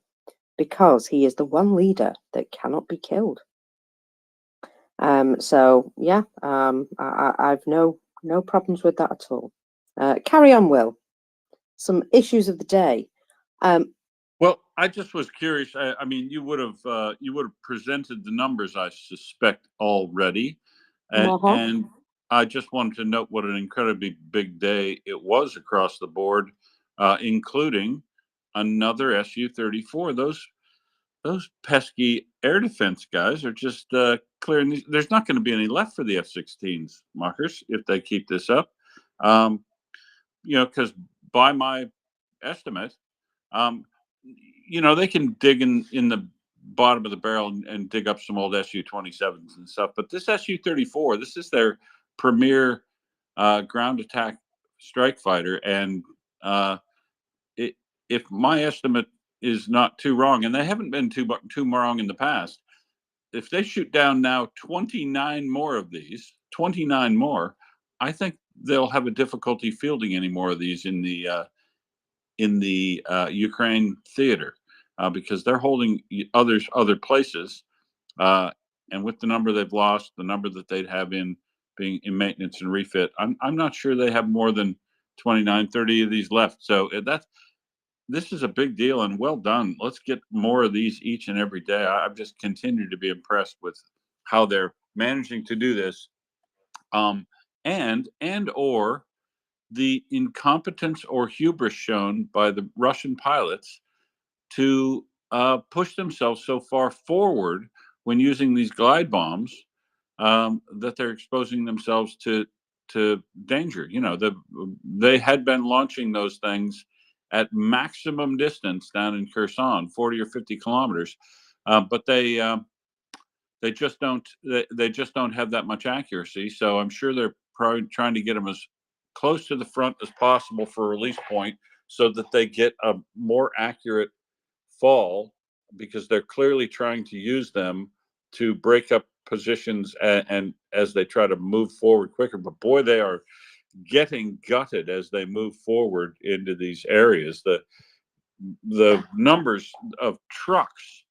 because he is the one leader that cannot be killed. So yeah, I've no problems with that at all. Carry on, Will. Some issues of the day. Well, I just was curious. I mean, you would have presented the numbers, I suspect, already, and I just wanted to note what an incredibly big day it was across the board, including another Su-34. Those pesky air defense guys are just clearing. There's not going to be any left for the F-16s, Markers, if they keep this up. Because by my estimate, they can dig in the bottom of the barrel and dig up some old Su-27s and stuff. But this Su-34, this is their premier ground attack strike fighter. And if my estimate is not too wrong, and they haven't been too wrong in the past, if they shoot down now 29 more of these, 29 more, I think they'll have a difficulty fielding any more of these in the Ukraine theater, because they're holding other places, and with the number they've lost, the number that they'd have in being in maintenance and refit, I'm not sure they have more than 29, 30 of these left. So this is a big deal, and well done. Let's get more of these each and every day. I've just continued to be impressed with how they're managing to do this, and or the incompetence or hubris shown by the Russian pilots to push themselves so far forward when using these glide bombs, that they're exposing themselves to danger. You know, they had been launching those things at maximum distance down in Kherson, 40 or 50 kilometers, but they just don't have that much accuracy. So I'm sure they're probably trying to get them as close to the front as possible for a release point, so that they get a more accurate fall, because they're clearly trying to use them to break up positions, and as they try to move forward quicker. But boy, they are getting gutted as they move forward into these areas. The numbers of trucks,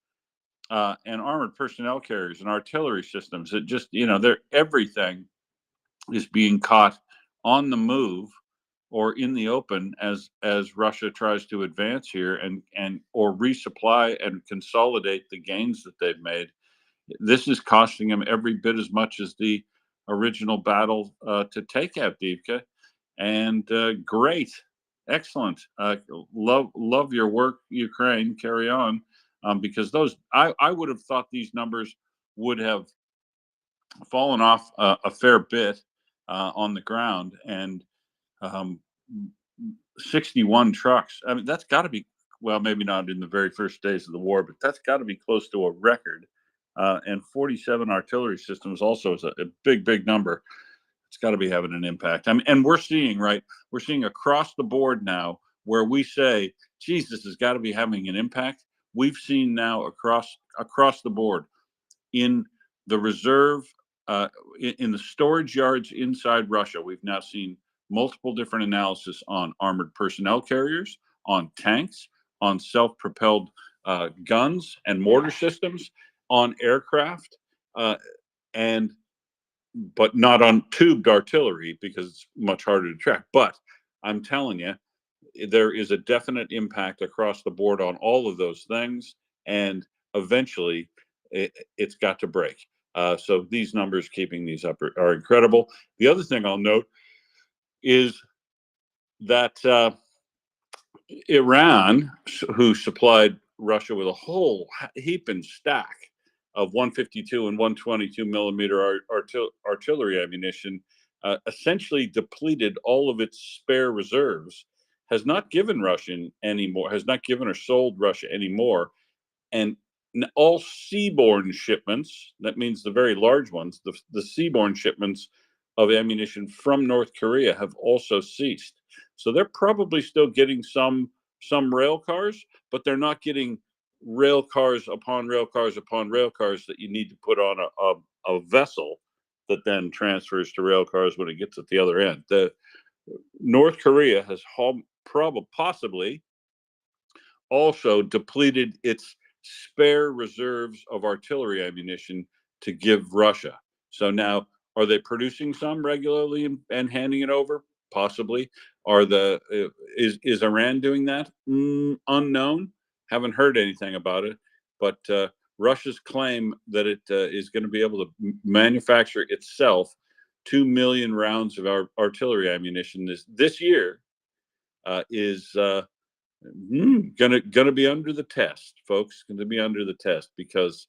and armored personnel carriers and artillery systems, it just, they're everything is being caught on the move or in the open as Russia tries to advance here and or resupply and consolidate the gains that they've made. This is costing them every bit as much as the original battle to take Avdiivka. And great, excellent. Love your work, Ukraine. Carry on, because I would have thought these numbers would have fallen off a fair bit on the ground, and 61 trucks. I mean, that's got to be, well, maybe not in the very first days of the war, but that's got to be close to a record. And 47 artillery systems also is a big number. It's got to be having an impact. I mean, and we're seeing across the board now where we say, geez, this has got to be having an impact. We've seen now across the board in the reserve, in the storage yards inside Russia. We've now seen multiple different analysis on armored personnel carriers, on tanks, on self-propelled guns and mortar systems, on aircraft, but not on tubed artillery, because it's much harder to track. But I'm telling you, there is a definite impact across the board on all of those things, and eventually it's got to break. So these numbers keeping these up are incredible. The other thing I'll note is that Iran, who supplied Russia with a whole heap and stack of 152 and 122 millimeter artillery ammunition, essentially depleted all of its spare reserves, has not given Russia anymore, has not given or sold Russia anymore. And all seaborne shipments, that means the very large ones, the seaborne shipments of ammunition from North Korea have also ceased. So they're probably still getting some rail cars, but they're not getting rail cars upon rail cars upon rail cars that you need to put on a vessel that then transfers to rail cars when it gets at the other end. The North Korea has possibly also depleted its spare reserves of artillery ammunition to give Russia. So now, are they producing some regularly and handing it over? Possibly. Is Iran doing that? Unknown. Haven't heard anything about it. But Russia's claim that it is going to be able to manufacture itself 2 million rounds of artillery ammunition this year is gonna be under the test, folks. Going to be under the test, because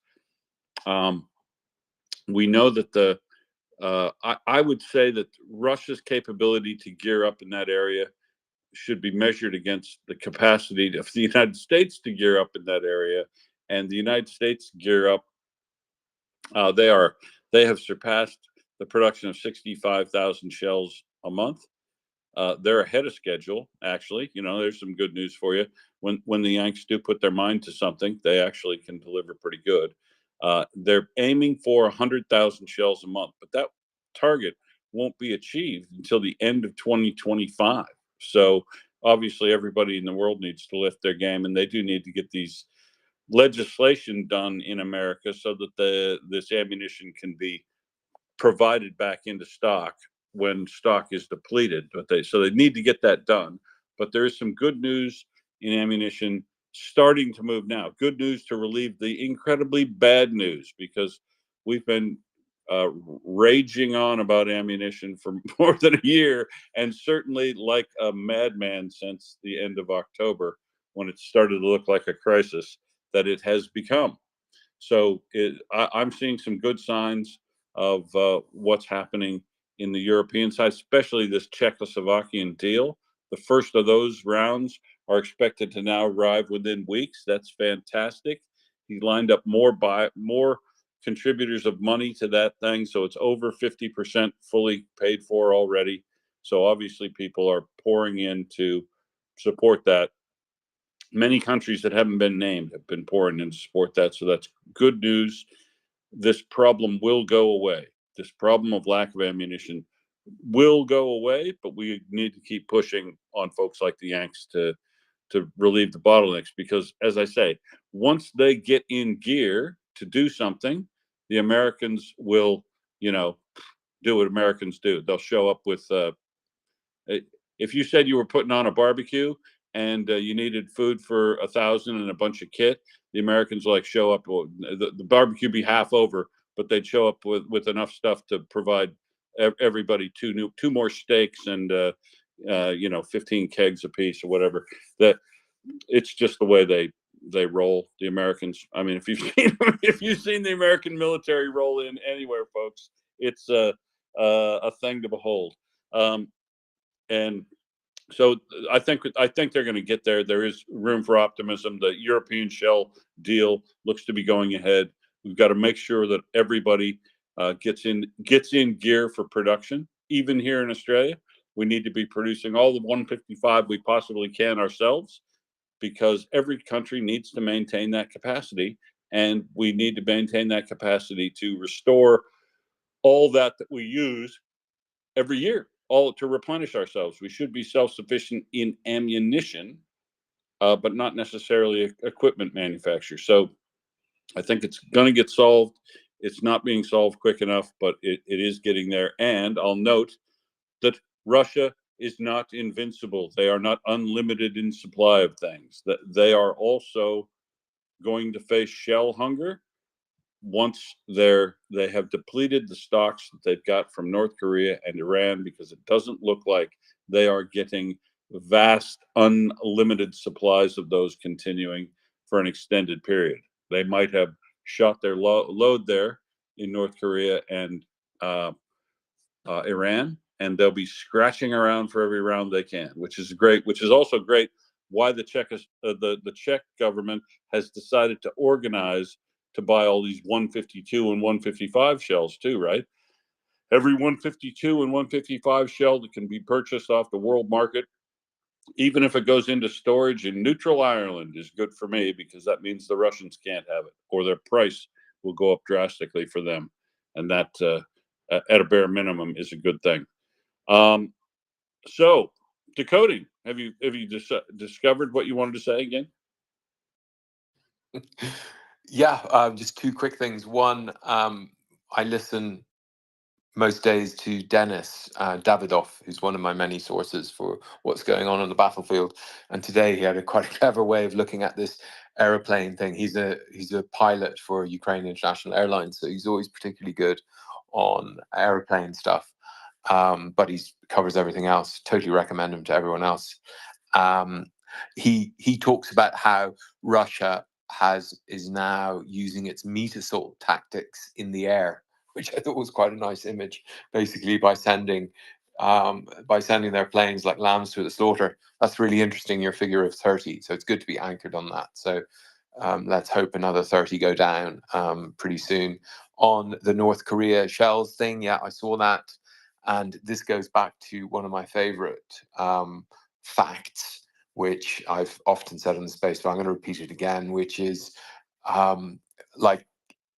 we know that I would say that Russia's capability to gear up in that area should be measured against the capacity of the United States to gear up in that area. And the United States gear up. They have surpassed the production of 65,000 shells a month. They're ahead of schedule, actually. There's some good news for you. When the Yanks do put their mind to something, they actually can deliver pretty good. They're aiming for 100,000 shells a month, but that target won't be achieved until the end of 2025. So obviously everybody in the world needs to lift their game, and they do need to get these legislation done in America so that this ammunition can be provided back into stock when stock is depleted. But they need to get that done. But there is some good news in ammunition starting to move now. Good news to relieve the incredibly bad news, because we've been raging on about ammunition for more than a year, and certainly like a madman since the end of October, when it started to look like a crisis that it has become. So I'm seeing some good signs of what's happening in the European side, especially this Czechoslovakian deal. The first of those rounds are expected to now arrive within weeks. That's fantastic. He lined up more contributors of money to that thing, so it's over 50% fully paid for already. So obviously people are pouring in to support that. Many countries that haven't been named have been pouring in to support that, so that's good news. This problem will go away. This problem of lack of ammunition will go away, but we need to keep pushing on folks like the Yanks to relieve the bottlenecks, because, as I say, once they get in gear to do something, the Americans will, do what Americans do. They'll show up with if you said you were putting on a barbecue and you needed food for 1,000 and a bunch of kit, the Americans like show up. Well, the barbecue be half over, but they'd show up with enough stuff to provide everybody two more steaks and 15 kegs apiece or whatever. That it's just the way they roll. The Americans. I mean, if you've seen the American military roll in anywhere, folks, it's a thing to behold. And so I think they're going to get there. There is room for optimism. The European shell deal looks to be going ahead. We've got to make sure that everybody gets in gear for production. Even here in Australia, we need to be producing all the 155 we possibly can ourselves, because every country needs to maintain that capacity, and we need to maintain that capacity to restore all that we use every year, all to replenish ourselves. We should be self-sufficient in ammunition, but not necessarily equipment manufacture. So I think it's going to get solved. It's not being solved quick enough, but it is getting there. And I'll note that Russia is not invincible. They are not unlimited in supply of things. That they are also going to face shell hunger once they have depleted the stocks that they've got from North Korea and Iran, because it doesn't look like they are getting vast unlimited supplies of those continuing for an extended period. They might have shot their load there in North Korea and Iran, and they'll be scratching around for every round they can, which is great. Which is also great why the Czech government has decided to organize to buy all these 152 and 155 shells too, right? Every 152 and 155 shell that can be purchased off the world market, even if it goes into storage in neutral Ireland, is good for me, because that means the Russians can't have it, or their price will go up drastically for them, and that at a bare minimum is a good thing. So decoding, have you discovered what you wanted to say again? Yeah, just two quick things. One, I listen most days to Denis Davidoff, who's one of my many sources for what's going on the battlefield. And today he had a quite clever way of looking at this aeroplane thing. He's a pilot for Ukraine International Airlines, so he's always particularly good on airplane stuff. But he covers everything else. Totally recommend him to everyone else. He talks about how Russia is now using its meat assault tactics in the air, which I thought was quite a nice image. Basically, by sending their planes like lambs to the slaughter. That's really interesting. Your figure of 30, so it's good to be anchored on that. So let's hope another 30 go down pretty soon. On the North Korea shells thing, yeah, I saw that. And this goes back to one of my favorite facts, which I've often said on the space, but I'm going to repeat it again, which is like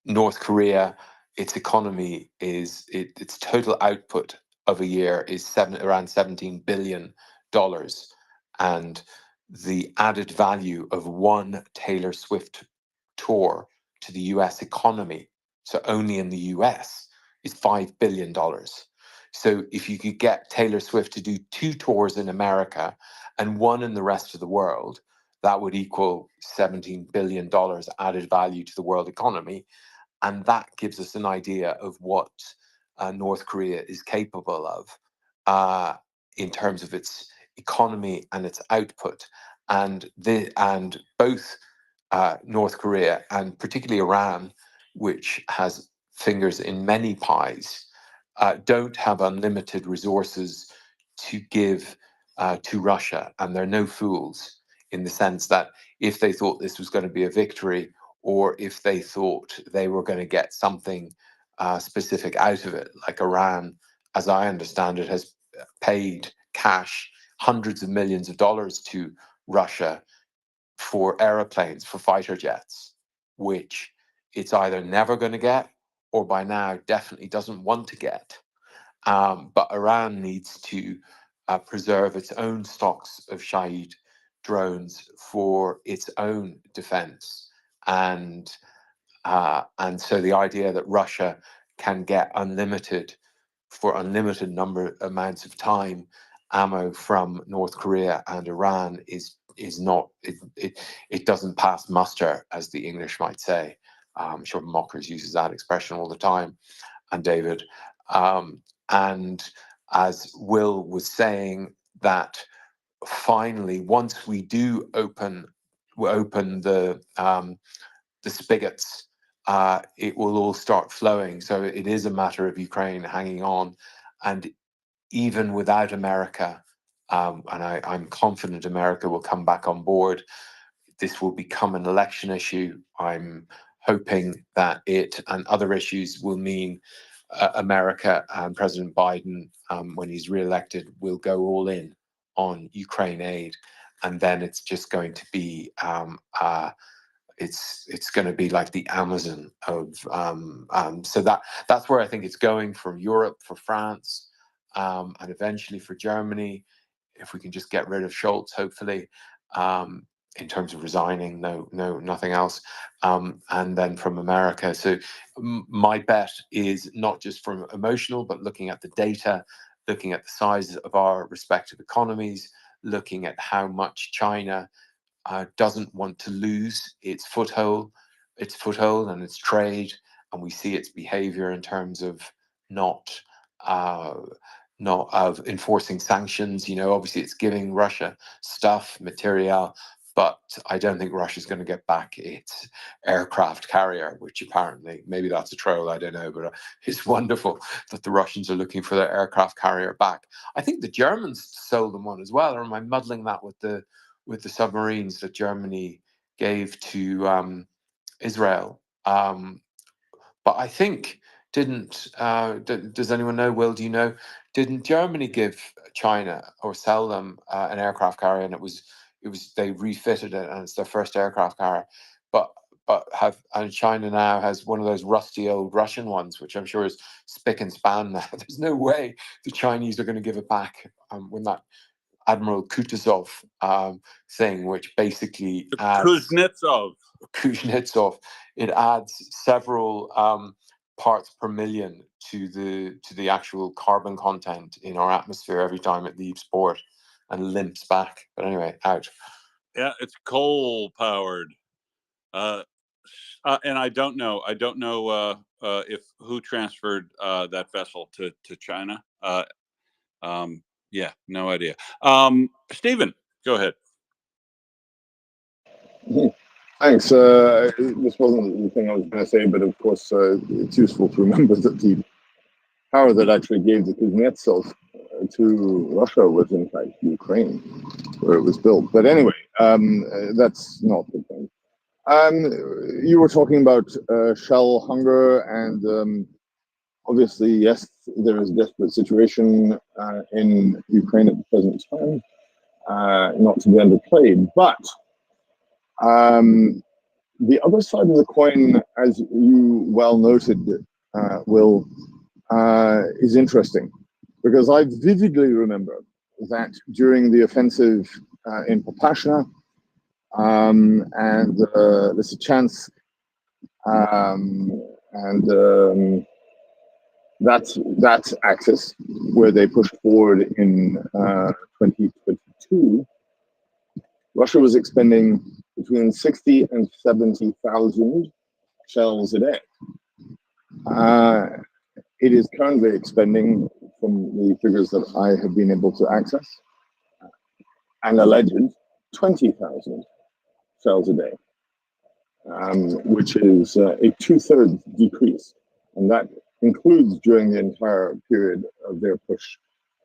North Korea, its economy its total output of a year is around $17 billion. And the added value of one Taylor Swift tour to the US economy, so only in the US, is $5 billion. So if you could get Taylor Swift to do 2 tours in America and 1 in the rest of the world, that would equal $17 billion added value to the world economy. And that gives us an idea of what North Korea is capable of in terms of its economy and its output. And both North Korea and particularly Iran, which has fingers in many pies, don't have unlimited resources to give to Russia. And they're no fools in the sense that if they thought this was going to be a victory, or if they thought they were going to get something specific out of it, like Iran, as I understand it, has paid cash hundreds of millions of dollars to Russia for aeroplanes, for fighter jets, which it's either never going to get or by now definitely doesn't want to get. But Iran needs to preserve its own stocks of Shahid drones for its own defense. And so the idea that Russia can get unlimited amounts of time ammo from North Korea and Iran is not, it doesn't pass muster, as the English might say. I'm sure Mockers uses that expression all the time, and David. And as Will was saying, that finally, once we do open the spigots, it will all start flowing. So it is a matter of Ukraine hanging on, and even without America, and I'm confident America will come back on board, this will become an election issue. I'm hoping that it and other issues will mean America and President Biden, when he's re-elected, will go all in on Ukraine aid, and then it's just going to be it's going to be like the Amazon of so that's where I think it's going, from Europe, for France, and eventually for Germany, if we can just get rid of Scholz, hopefully, in terms of resigning, nothing else, and then from America. So my bet is not just from emotional, but looking at the data, looking at the size of our respective economies, looking at how much China doesn't want to lose its foothold and its trade, and we see its behavior in terms of not of enforcing sanctions. Obviously it's giving Russia stuff, material, but I don't think Russia's going to get back its aircraft carrier, which apparently, maybe that's a troll, I don't know, but it's wonderful that the Russians are looking for their aircraft carrier back. I think the Germans sold them one as well, or am I muddling that with the submarines that Germany gave to Israel? But I think does anyone know? Will, do you know? Didn't Germany give China or sell them an aircraft carrier, and it was they refitted it, and it's their first aircraft carrier. And China now has one of those rusty old Russian ones, which I'm sure is spick and span now. There's no way the Chinese are going to give it back when that Admiral Kutuzov thing, which basically adds Kuznetsov. It adds several parts per million to the actual carbon content in our atmosphere every time it leaves port and limps back. But anyway, out. Yeah, it's coal powered. And I don't know if who transferred that vessel to China. Yeah, no idea. Stephen, go ahead. Thanks. This wasn't the thing I was going to say, but of course, it's useful to remember that the power that actually gave the Kuznetsov to Russia was, in fact, Ukraine, where it was built. But anyway, that's not the thing. You were talking about shell hunger, and obviously, yes, there is a desperate situation in Ukraine at the present time, not to be underplayed. But the other side of the coin, as you well noted, Will, is interesting. because I vividly remember that during the offensive in Popashna and Lysychansk and that axis where they pushed forward in 2022, Russia was expending between 60 and 70,000 shells a day. It is currently expending, from the figures that I have been able to access, an alleged 20,000 shells a day, which is a 2/3 decrease. And that includes during the entire period of their push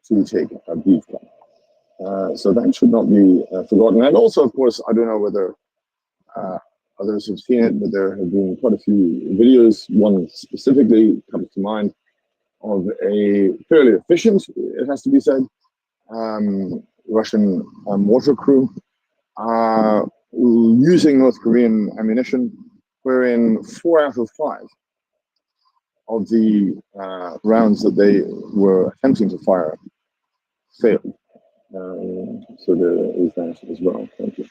to take Avdiivka. So that should not be forgotten. And also, of course, I don't know whether others have seen it, but there have been quite a few videos. One specifically comes to mind of a fairly efficient, it has to be said, Russian mortar crew using North Korean ammunition, wherein 4 out of 5 of the rounds that they were attempting to fire failed. So there is that as well. Thank you.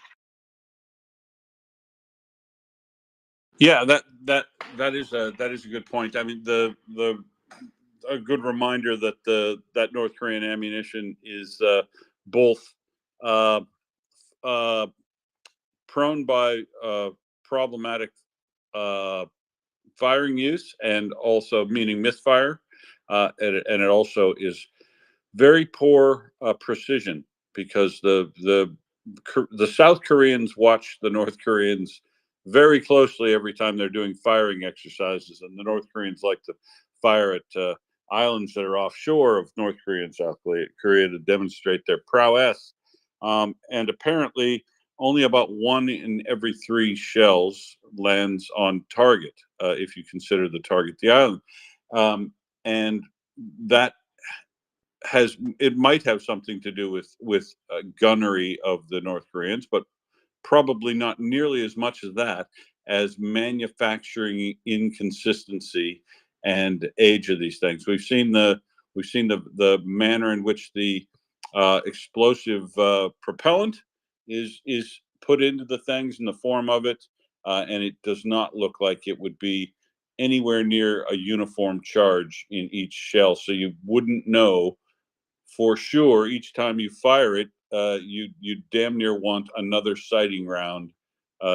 Yeah, that is a good point. I mean, a good reminder that that North Korean ammunition is both prone by problematic firing use, and also meaning misfire, and it also is very poor precision, because the South Koreans watch the North Koreans very closely every time they're doing firing exercises, and the North Koreans like to fire at islands that are offshore of North Korea and South Korea to demonstrate their prowess. And apparently, only about 1 in every 3 shells lands on target, if you consider the target the island. And that it might have something to do with gunnery of the North Koreans, but probably not nearly as much as that, as manufacturing inconsistency and age of these things. We've seen the manner in which the explosive propellant is put into the things in the form of it, and it does not look like it would be anywhere near a uniform charge in each shell. So you wouldn't know for sure each time you fire it. You damn near want another sighting round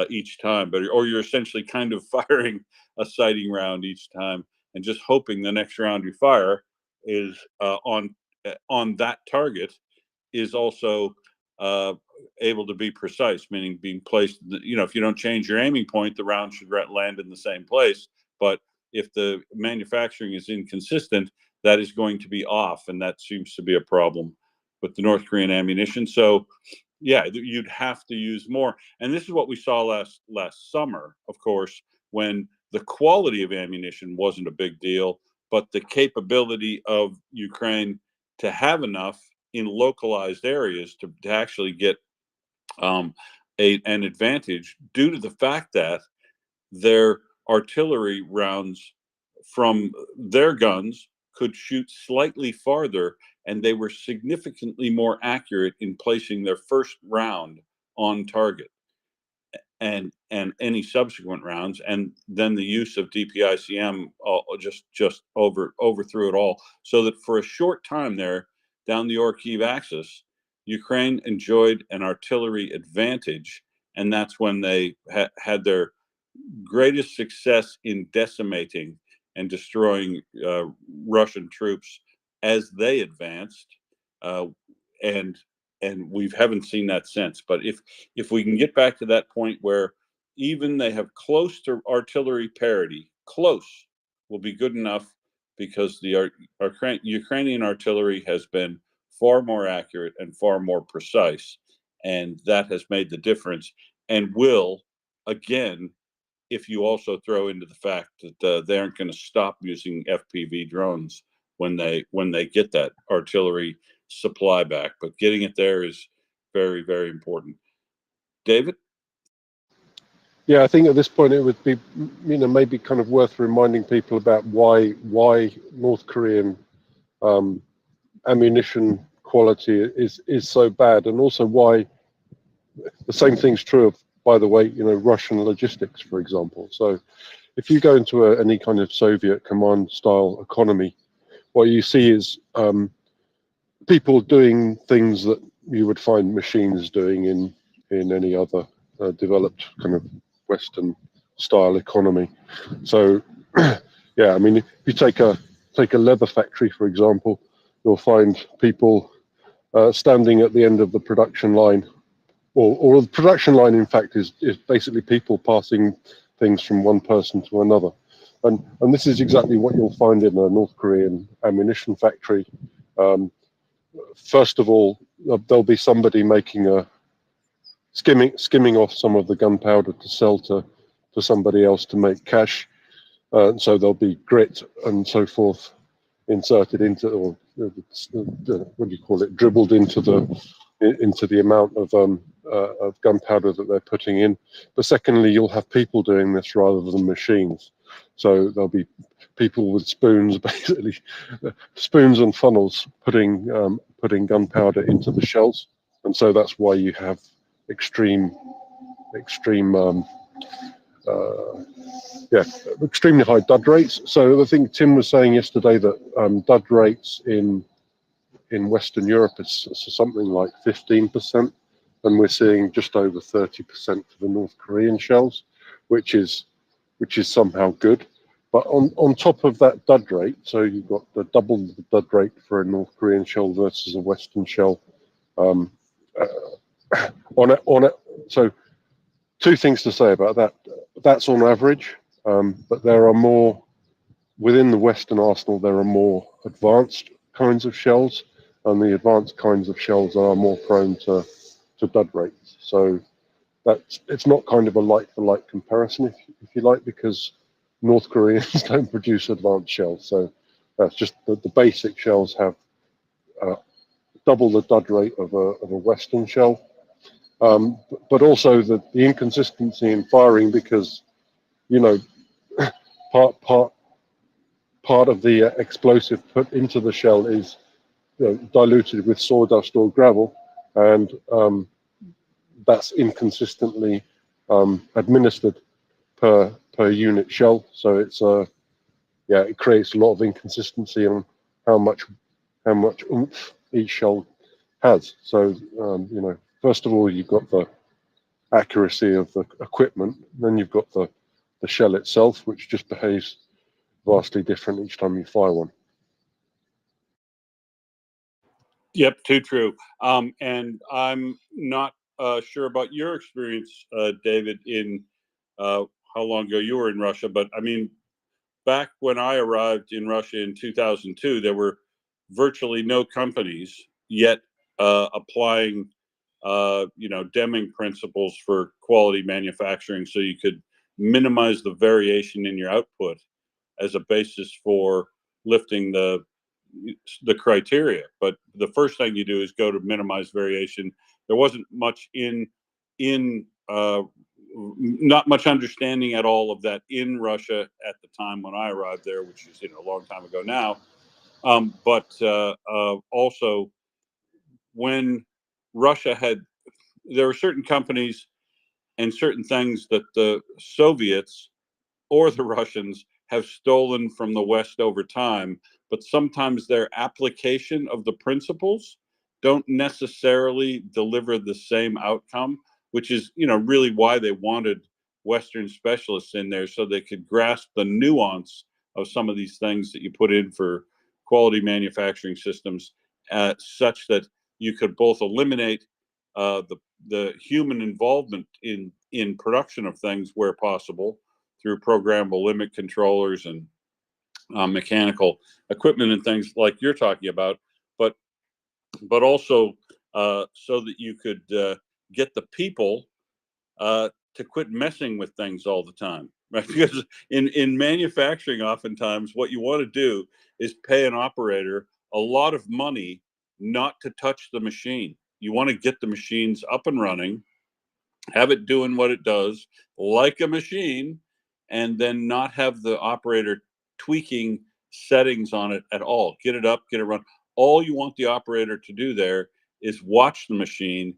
each time, or you're essentially kind of firing a sighting round each time, and just hoping the next round you fire is on that target is also able to be precise, meaning being placed. If you don't change your aiming point, the round should land in the same place. But if the manufacturing is inconsistent, that is going to be off, and that seems to be a problem with the North Korean ammunition. So, yeah, you'd have to use more. And this is what we saw last summer, of course, when the quality of ammunition wasn't a big deal, but the capability of Ukraine to have enough in localized areas to actually get an advantage, due to the fact that their artillery rounds from their guns could shoot slightly farther, and they were significantly more accurate in placing their first round on target and any subsequent rounds. And then the use of DPICM just overthrew it all, so that for a short time there down the Orkiv axis, Ukraine enjoyed an artillery advantage, and that's when they had their greatest success in decimating and destroying Russian troops as they advanced, and we haven't seen that since. But if we can get back to that point where even they have close to artillery parity, close will be good enough, because the Ukrainian artillery has been far more accurate and far more precise, and that has made the difference, and will again, if you also throw into the fact that they aren't going to stop using FPV drones when they get that artillery supply back. But getting it there is very, very important. David? Yeah, I think at this point it would be, maybe kind of worth reminding people about why North Korean ammunition quality is so bad, and also why the same thing's true of, by the way, Russian logistics, for example. So if you go into any kind of Soviet command style economy, what you see is people doing things that you would find machines doing in any other developed kind of Western style economy. So yeah, I mean, if you take a leather factory, for example, you'll find people standing at the end of the production line, or the production line, in fact, is basically people passing things from one person to another. And this is exactly what you'll find in a North Korean ammunition factory. First of all, there'll be somebody making skimming off some of the gunpowder to sell to somebody else to make cash. So there'll be grit and so forth inserted into, or what do you call it, dribbled into the amount of gunpowder that they're putting in. But secondly, you'll have people doing this rather than machines. So there'll be people with spoons, basically spoons and funnels, putting gunpowder into the shells, and so that's why you have extremely high dud rates. So I think Tim was saying yesterday that dud rates in Western Europe is something like 15%, and we're seeing just over 30% for the North Korean shells, which is somehow good. But on top of that dud rate, so you've got the double the dud rate for a North Korean shell versus a Western shell. On it. So two things to say about that. That's on average, but there are more within the Western arsenal. There are more advanced kinds of shells, and the advanced kinds of shells are more prone to dud rates. So it's not kind of a like for like comparison, if you like, because North Koreans don't produce advanced shells. So that's just the basic shells have double the dud rate of a Western shell. But also the inconsistency in firing, because part of the explosive put into the shell is diluted with sawdust or gravel, and that's inconsistently administered per unit shell. So it's it creates a lot of inconsistency on how much oomph each shell has. So first of all, you've got the accuracy of the equipment, then you've got the shell itself, which just behaves vastly different each time you fire one. Yep, too true. And I'm not sure about your experience, David, in how long ago you were in Russia, but I mean, back when I arrived in Russia in 2002, there were virtually no companies yet applying, Deming principles for quality manufacturing, so you could minimize the variation in your output as a basis for lifting the criteria. But the first thing you do is go to minimize variation. There wasn't much not much understanding at all of that in Russia at the time when I arrived there, which is a long time ago now. But also, when Russia there were certain companies and certain things that the Soviets or the Russians have stolen from the West over time, but sometimes their application of the principles don't necessarily deliver the same outcome, which is, really why they wanted Western specialists in there, so they could grasp the nuance of some of these things that you put in for quality manufacturing systems, such that you could both eliminate the human involvement in production of things where possible, through programmable limit controllers and mechanical equipment and things like you're talking about, but also so that you could get the people to quit messing with things all the time, right? Because in manufacturing, oftentimes what you want to do is pay an operator a lot of money not to touch the machine. You want to get the machines up and running, have it doing what it does like a machine, and then not have the operator tweaking settings on it at all. Get it up, get it run. all you want the operator to do there is watch the machine,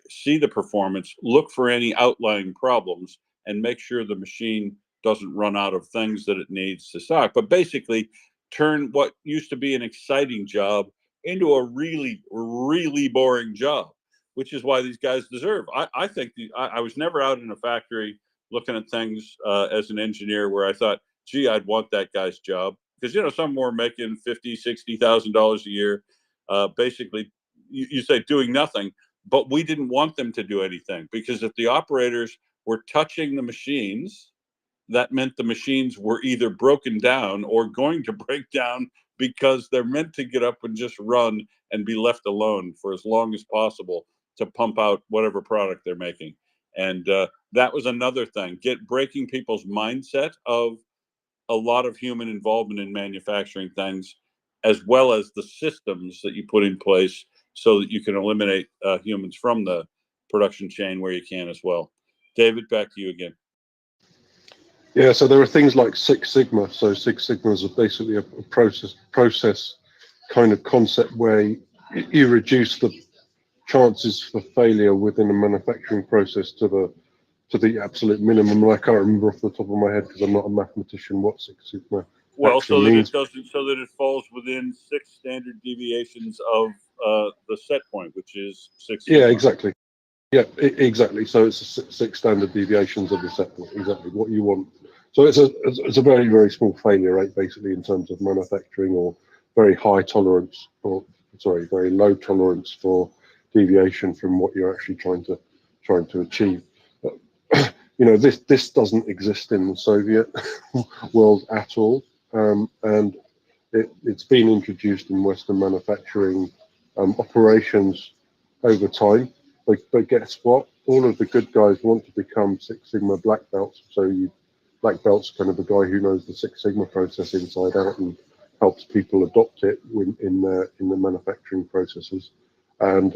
see the performance, look for any outlying problems, and make sure the machine doesn't run out of things that it needs to stock. But basically, turn what used to be an exciting job into a really, really boring job, which is why these guys deserve. I think I was never out in a factory looking at things as an engineer where I thought, gee, I'd want that guy's job. Because, you know, some were making $50,000, $60,000 a year, basically, you say doing nothing, but we didn't want them to do anything, because if the operators were touching the machines, that meant the machines were either broken down or going to break down, because they're meant to get up and just run and be left alone for as long as possible to pump out whatever product they're making. And that was another thing, breaking people's mindset of a lot of human involvement in manufacturing things, as well as the systems that you put in place so that you can eliminate humans from the production chain where you can as well. David, back to you again. Yeah, so there are things like Six Sigma. So Six Sigma is basically a process kind of concept where you reduce the chances for failure within a manufacturing process to the absolute minimum. And I can't remember off the top of my head, because I'm not a mathematician, what Six Sigma Well, actually so that means. so that it falls within 6 standard deviations of the set point, which is 6 sigma. Yeah, exactly. Yeah, exactly. So it's 6 standard deviations of the set point, exactly what you want. So it's a very, very small failure rate, basically, in terms of manufacturing, or very high tolerance, or sorry, very low tolerance for deviation from what you're actually trying to achieve. You know, this doesn't exist in the Soviet world at all, and it's been introduced in Western manufacturing operations over time. But guess what? All of the good guys want to become Six Sigma black belts. So black belt's kind of a guy who knows the Six Sigma process inside out and helps people adopt it in the manufacturing processes. And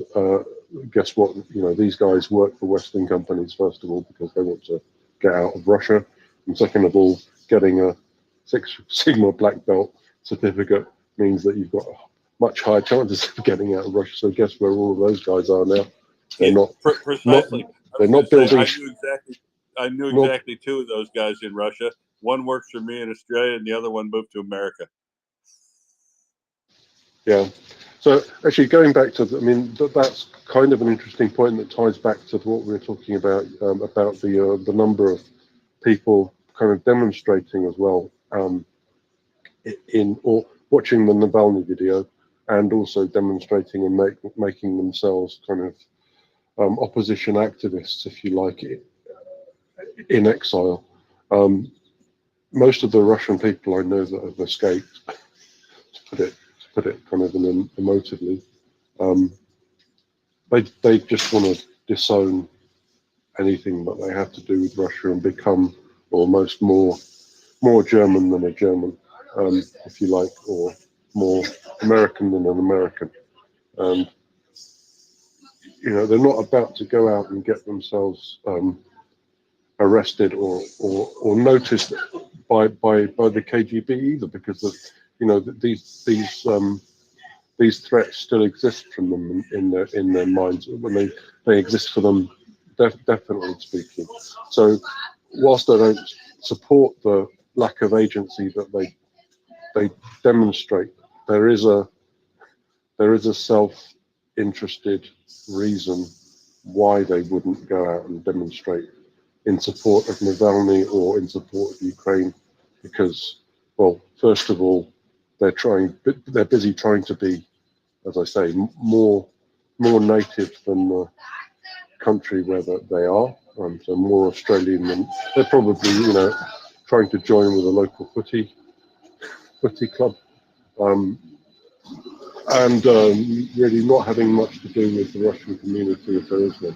guess what? You know, these guys work for Western companies, first of all, because they want to get out of Russia, and second of all, getting a Six Sigma black belt certificate means that you've got much higher chances of getting out of Russia. So guess where all of those guys are now? They're not precisely. they're not building. I knew exactly 2 of those guys in Russia. One works for me in Australia, and the other one moved to America. Yeah. So actually, going back to, I mean, that's kind of an interesting point that ties back to what we were talking about the number of people kind of demonstrating as well, or watching the Navalny video, and also demonstrating and making themselves kind of opposition activists, if you like, in exile. Most of the Russian people I know that have escaped, to put it kind of emotively, they just want to disown anything that they have to do with Russia and become almost more German than a German, if you like, or more American than an American. And you know, they're not about to go out and get themselves arrested or noticed by the KGB either, because of, you know, these threats still exist from them in their minds when they exist for them, definitely speaking. So whilst I don't support the lack of agency that they demonstrate, there is a self-interested reason why they wouldn't go out and demonstrate in support of Navalny or in support of Ukraine, because, well, first of all, they're busy trying to be, as I say, more native than the country where they are, so more Australian than they're probably, you know, trying to join with a local footy club, and really not having much to do with the Russian community if there is one.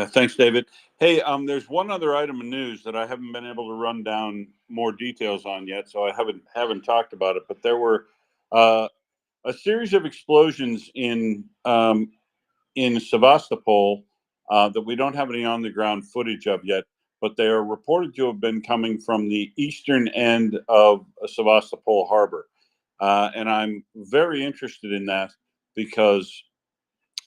Thanks, David. Hey, there's one other item of news that I haven't been able to run down more details on yet, so I haven't talked about it. But there were a series of explosions in Sevastopol that we don't have any on the ground footage of yet. but they are reported to have been coming from the eastern end of Sevastopol Harbor. And I'm very interested in that because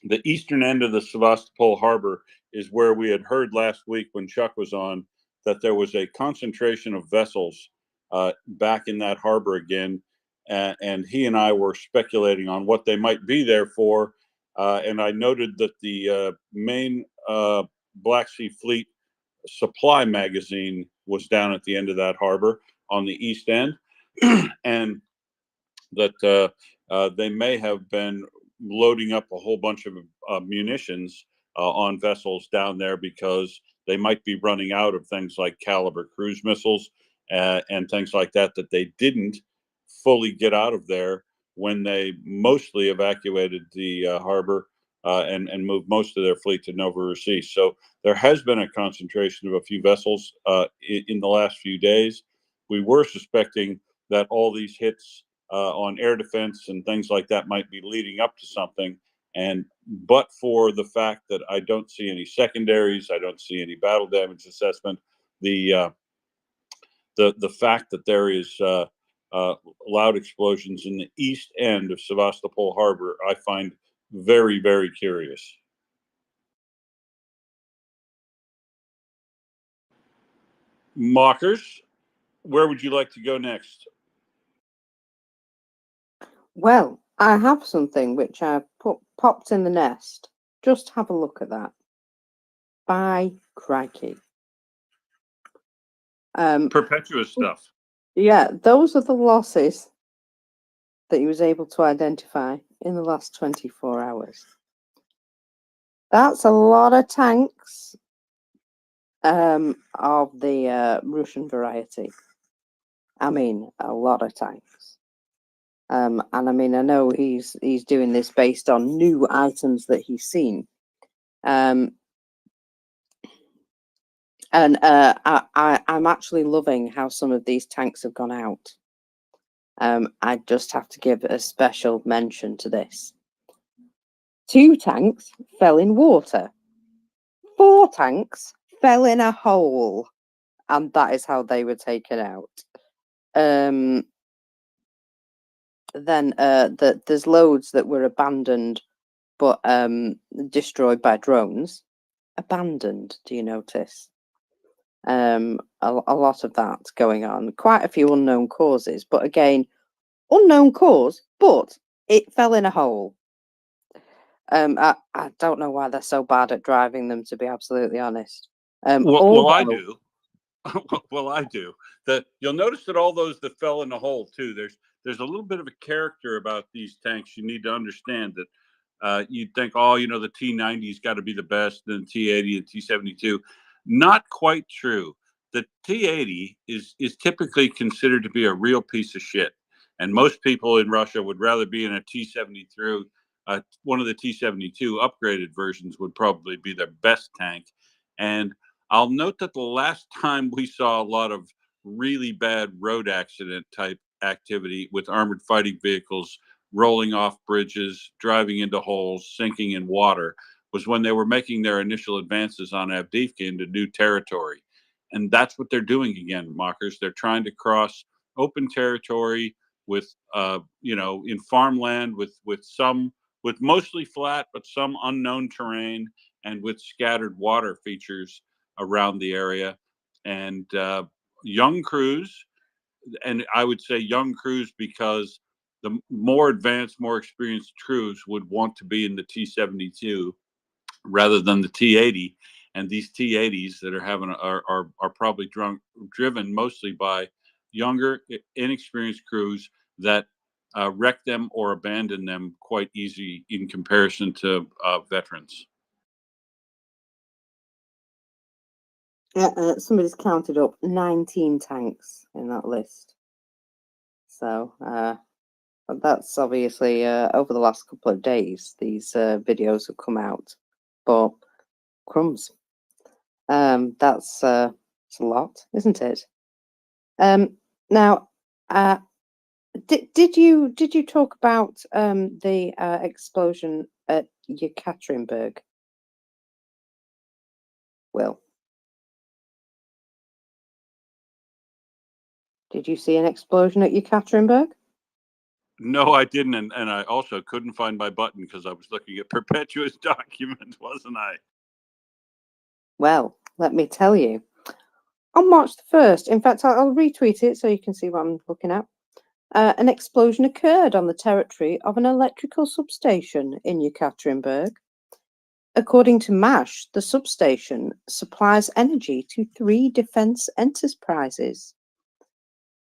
the eastern end of the Sevastopol Harbor is where we had heard last week when Chuck was on that there was a concentration of vessels back in that harbor again. And he and I were speculating on what they might be there for. And I noted that the main Black Sea Fleet supply magazine was down at the end of that harbor on the east end. And that they may have been loading up a whole bunch of munitions on vessels down there because they might be running out of things like Caliber cruise missiles and things like that they didn't fully get out of there when they mostly evacuated the harbor and moved most of their fleet to Novorossiysk. So there has been a concentration of a few vessels in the last few days. We were suspecting that all these hits on air defense and things like that might be leading up to something. But for the fact that I don't see any secondaries, I don't see any battle damage assessment, the fact that there is loud explosions in the east end of Sevastopol Harbor, I find very, very curious. Mockers, where would you like to go next? Well, I have something which I popped in the nest. Just have a look at that. By crikey. Perpetuous stuff. Yeah, those are the losses that he was able to identify in the last 24 hours. That's a lot of tanks of the Russian variety. I mean, a lot of tanks. And I mean, I know he's doing this based on new items that he's seen. And I'm actually loving how some of these tanks have gone out. I just have to give a special mention to this. 2 tanks fell in water. 4 tanks fell in a hole. And that is how they were taken out. Then there's loads that were abandoned but destroyed by drones. Abandoned, do you notice? A lot of that going on. Quite a few unknown causes, but again, unknown cause, but it fell in a hole. I don't know why they're so bad at driving them, to be absolutely honest. Well, I do. Well, I do. You'll notice that all those that fell in the hole too. There's a little bit of a character about these tanks. You need to understand that you'd think, oh, you know, the T90's got to be the best, then T80 and T72. Not quite true. The T80 is typically considered to be a real piece of shit, and most people in Russia would rather be in a T73. One of the T72 upgraded versions would probably be their best tank, and I'll note that the last time we saw a lot of really bad road accident type activity with armored fighting vehicles rolling off bridges, driving into holes, sinking in water, was when they were making their initial advances on Avdiivka into new territory. And that's what they're doing again, Mockers. They're trying to cross open territory with, in farmland with mostly flat, but some unknown terrain and with scattered water features around the area. And young crews, and I would say young crews because the more advanced, more experienced crews would want to be in the T72 rather than the T80. And these T80s that are probably driven mostly by younger, inexperienced crews that wreck them or abandon them quite easy in comparison to veterans. Somebody's counted up 19 tanks in that list. So that's obviously over the last couple of days, these videos have come out. But crumbs. That's a lot, isn't it? Now, did you talk about the explosion at Yekaterinburg? Will? Did you see an explosion at Yekaterinburg? No, I didn't, and I also couldn't find my button because I was looking at Perpetua's document, wasn't I? Well, let me tell you. On March the 1st, in fact, I'll retweet it so you can see what I'm looking at. An explosion occurred on the territory of an electrical substation in Yekaterinburg. According to MASH, the substation supplies energy to 3 defense enterprises: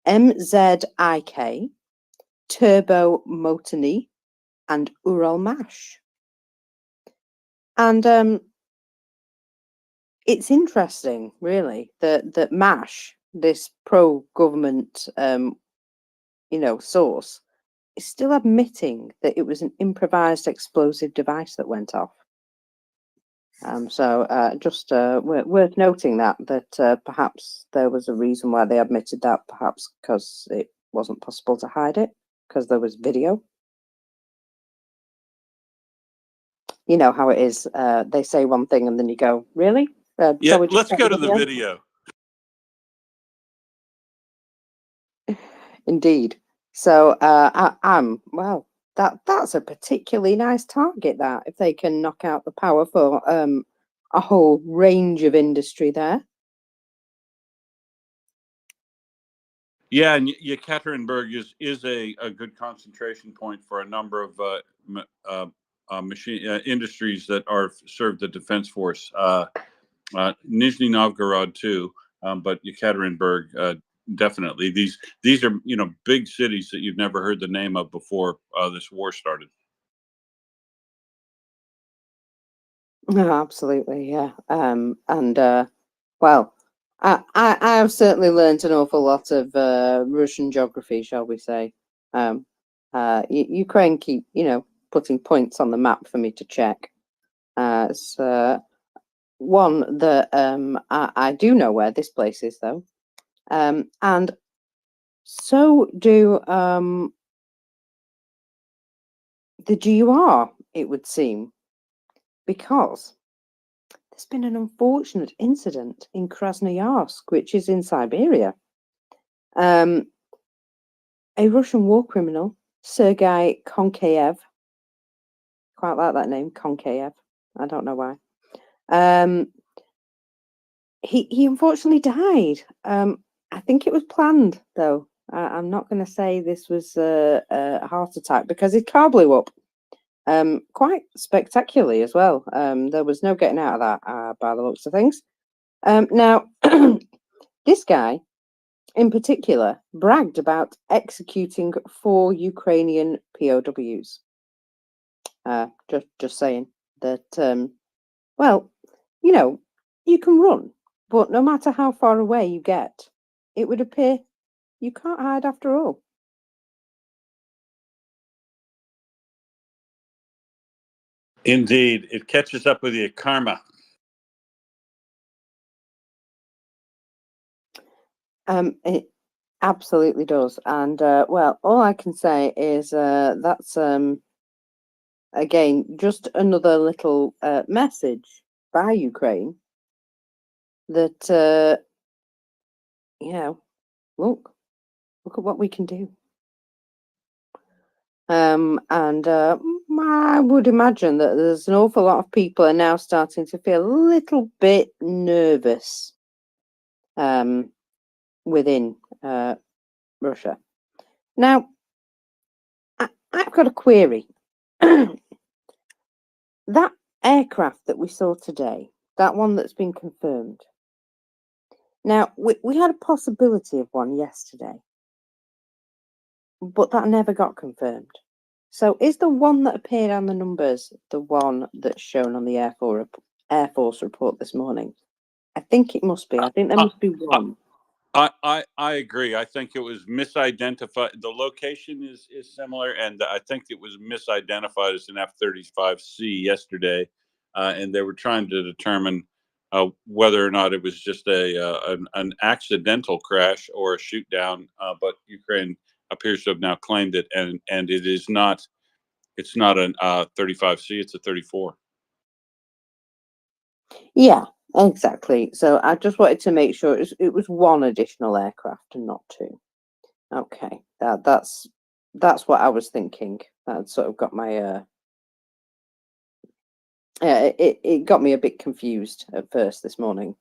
MZIK, Turbo Motony, and Uralmash. And it's interesting, really, that MASH, this pro-government, source, is still admitting that it was an improvised explosive device that went off. Just worth noting that perhaps there was a reason why they admitted that, perhaps because it wasn't possible to hide it, because there was video. You know how it is. They say one thing and then you go, really? Yeah, Shall we just let's check go to the video. Indeed. So well, that's a particularly nice target, that, if they can knock out the power for a whole range of industry there. Yeah, and Yekaterinburg is a good concentration point for a number of machine industries that are serve the defense force. Nizhny Novgorod too, but Yekaterinburg definitely. These are big cities that you've never heard the name of before this war started. No, absolutely, yeah. Well, I have certainly learned an awful lot of Russian geography, shall we say. Ukraine keep, putting points on the map for me to check. It's one that I do know where this place is, though. And so do the GUR, it would seem, because there's been an unfortunate incident in Krasnoyarsk, which is in Siberia. A Russian war criminal, Sergei Konkayev, quite like that name, Konkayev. I don't know why. He unfortunately died. I think it was planned, though. I'm not going to say this was a heart attack, because his car blew up. Quite spectacularly as well. There was no getting out of that by the looks of things. Now, this guy in particular bragged about executing 4 Ukrainian POWs. Just saying that, well, you can run, but no matter how far away you get, it would appear you can't hide after all. Indeed, it catches up with you, karma. It absolutely does. And well, all I can say is that's again just another little message by Ukraine that look at what we can do. And I would imagine that there's an awful lot of people are now starting to feel a little bit nervous within Russia. Now, I've got a query. That aircraft that we saw today, that one that's been confirmed. Now, we had a possibility of one yesterday, but that never got confirmed. So is the one that appeared on the numbers the one that's shown on the Air Force report this morning? I think it must be. I think there must be one. I agree. I think it was misidentified. The location is similar, and I think it was misidentified as an F-35C yesterday, and they were trying to determine whether or not it was just an accidental crash or a shoot down. But Ukraine appears to have now claimed it, and it is not. It's not an 35C. It's a 34. Yeah, exactly. So I just wanted to make sure it was one additional aircraft and not 2. Okay, that's what I was thinking. That sort of got my it got me a bit confused at first this morning.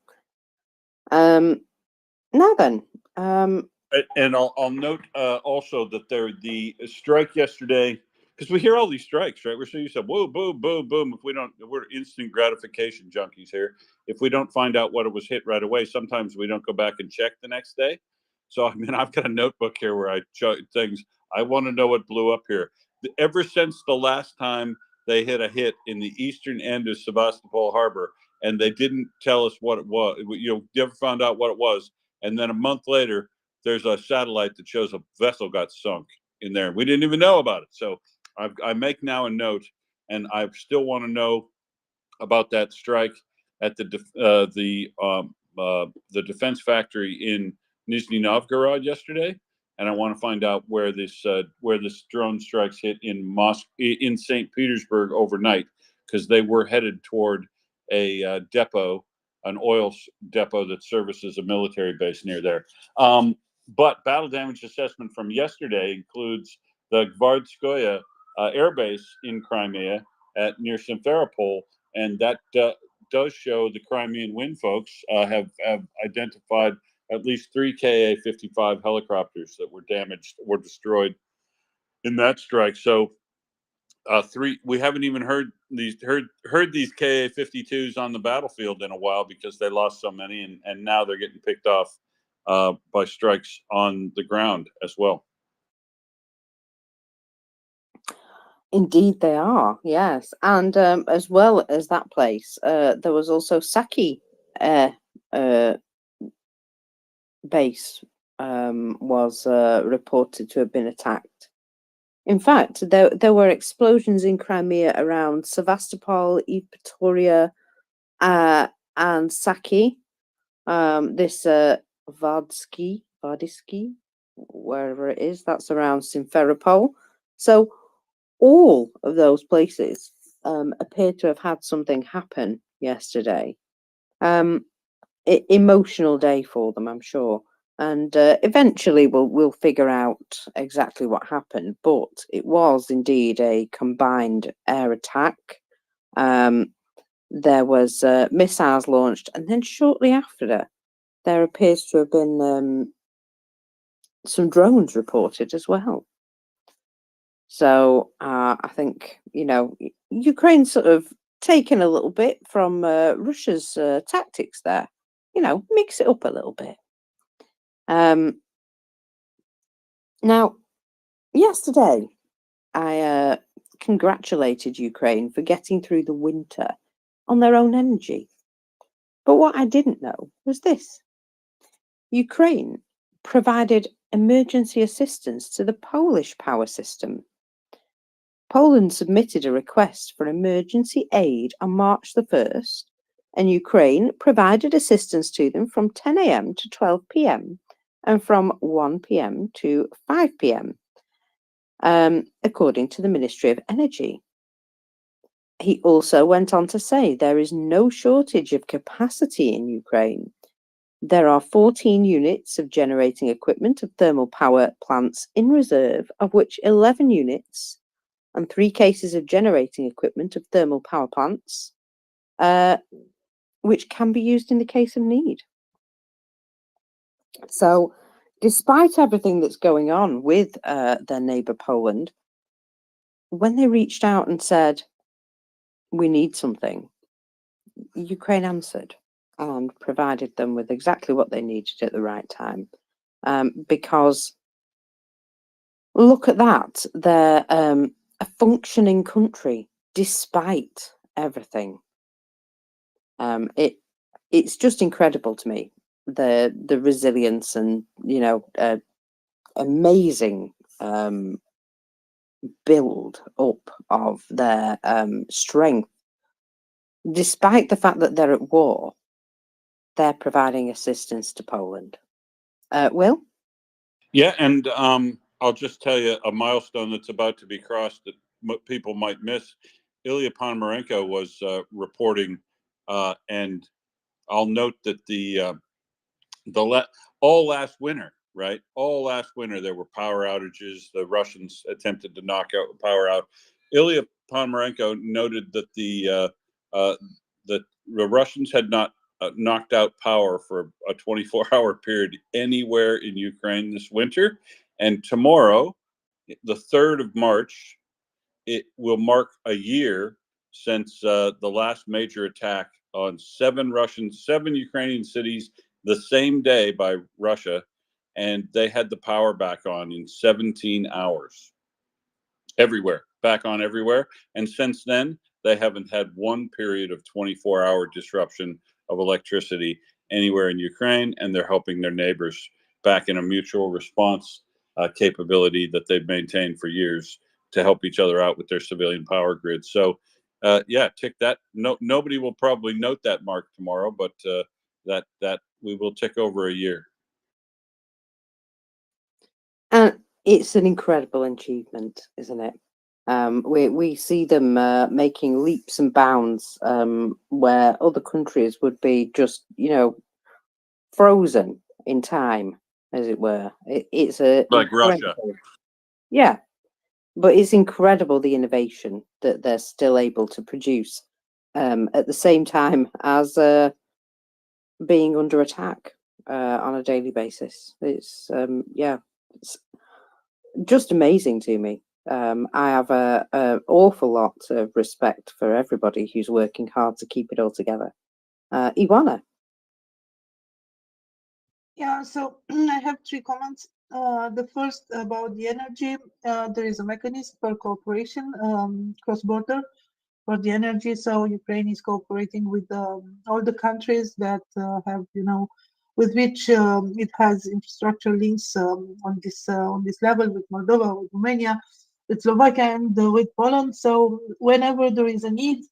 Now then, And I'll note also that the strike yesterday, because we hear all these strikes, right? We're so used to whoa, boom, boom, boom. If we don't, we're instant gratification junkies here. If we don't find out what it was hit right away, sometimes we don't go back and check the next day. So I mean, I've got a notebook here where I things. I want to know what blew up here. Ever since the last time they hit a hit in the eastern end of Sebastopol Harbor, and they didn't tell us what it was. You never found out what it was, and then a month later there's a satellite that shows a vessel got sunk in there. We didn't even know about it. So I make now a note, and I still want to know about that strike at the defense factory in Nizhny Novgorod yesterday, and I want to find out where this drone strikes hit in St. Petersburg overnight, because they were headed toward a depot, an oil depot that services a military base near there. But battle damage assessment from yesterday includes the Gvardskoye air base in Crimea near Simferopol, and that does show the Crimean Wind folks have identified at least 3 Ka-55 helicopters that were damaged or destroyed in that strike. So we haven't even heard these Ka-52s on the battlefield in a while, because they lost so many, and now they're getting picked off by strikes on the ground as well. indeed they are, yes, and as well as that place, there was also Saki Air Base was reported to have been attacked. In fact, there were explosions in Crimea around Sevastopol, Evpatoria, and Saki. This Vardsky, wherever it is, that's around Simferopol. So all of those places appear to have had something happen yesterday. Emotional day for them, I'm sure. And eventually we'll figure out exactly what happened. But it was indeed a combined air attack. There was missiles launched, and then shortly after, there appears to have been some drones reported as well. So I think, Ukraine's sort of taken a little bit from Russia's tactics there. Mix it up a little bit. Now, yesterday, I congratulated Ukraine for getting through the winter on their own energy. But what I didn't know was this. Ukraine provided emergency assistance to the Polish power system. Poland submitted a request for emergency aid on March the 1st, and Ukraine provided assistance to them from 10 a.m. to 12 p.m. and from 1 p.m. to 5 p.m., according to the Ministry of Energy. He also went on to say there is no shortage of capacity in Ukraine. There are 14 units of generating equipment of thermal power plants in reserve, of which 11 units and 3 cases of generating equipment of thermal power plants, which can be used in the case of need. So, despite everything that's going on with their neighbour Poland, when they reached out and said, we need something, Ukraine answered and provided them with exactly what they needed at the right time. Because look at that, they're a functioning country despite everything. It's just incredible to me, the resilience and amazing build up of their strength, despite the fact that they're at war. They're providing assistance to Poland. Will? Yeah, and I'll just tell you a milestone that's about to be crossed that people might miss. Ilya Ponomarenko was reporting, and I'll note that all last winter, right? All last winter there were power outages. The Russians attempted to knock out the power out. Ilya Ponomarenko noted that the Russians had not knocked out power for a 24-hour period anywhere in Ukraine this winter. And tomorrow, the 3rd of March, it will mark a year since the last major attack on 7 Ukrainian cities the same day by Russia, and they had the power back on in 17 hours. Everywhere, back on everywhere. And since then, they haven't had one period of 24-hour disruption of electricity anywhere in Ukraine, and they're helping their neighbors back in a mutual response capability that they've maintained for years to help each other out with their civilian power grid. So, yeah, tick that. No, nobody will probably note that mark tomorrow, but that we will tick over a year. And it's an incredible achievement, isn't it? We see them making leaps and bounds where other countries would be just, frozen in time, as it were. It's like Russia. Yeah, but it's incredible the innovation that they're still able to produce at the same time as being under attack on a daily basis. It's it's just amazing to me. I have an awful lot of respect for everybody who's working hard to keep it all together. Ivana. Yeah, so I have 3 comments. The first about the energy. There is a mechanism for cooperation cross-border for the energy. So Ukraine is cooperating with all the countries that have, with which it has infrastructure links on this level with Moldova, with Romania, with Slovakia, and with Poland. So whenever there is a need,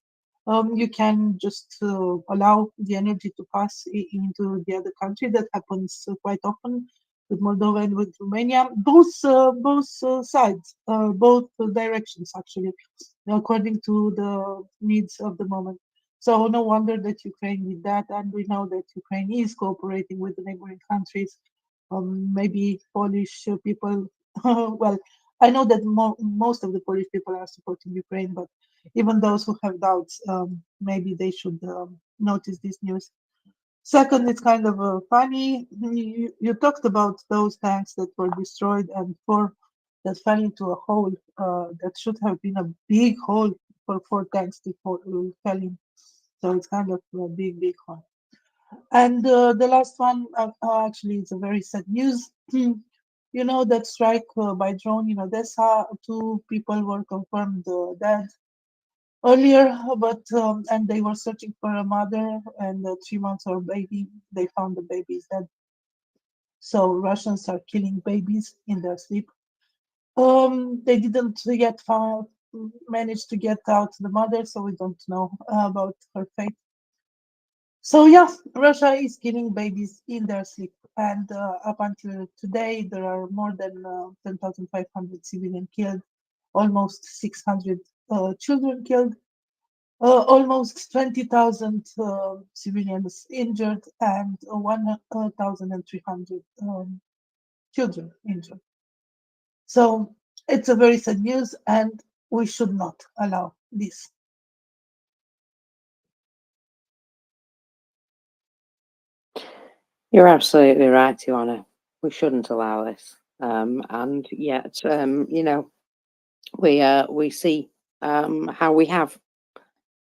you can just allow the energy to pass into the other country. That happens quite often with Moldova and with Romania. Both sides, both directions actually, according to the needs of the moment. So no wonder that Ukraine did that, and we know that Ukraine is cooperating with the neighboring countries. Maybe Polish people, well, I know that most of the Polish people are supporting Ukraine, but even those who have doubts, maybe they should notice this news. Second, it's kind of funny. You talked about those tanks that were destroyed and 4 that fell into a hole that should have been a big hole for 4 tanks to fell in. So it's kind of a big hole. And the last one, actually, it's a very sad news. That strike by drone in Odessa, 2 people were confirmed dead earlier, but and they were searching for a mother and a 3-month-old baby. They found the babies dead. So Russians are killing babies in their sleep. They didn't yet manage to get out the mother, so we don't know about her fate. So yes, Russia is killing babies in their sleep, and up until today, there are more than 10,500 civilians killed, almost 600 children killed, almost 20,000 civilians injured, and 1,300 children injured. So it's a very sad news, and we should not allow this. You're absolutely right, Ioana. We shouldn't allow this. And yet, we see how we have.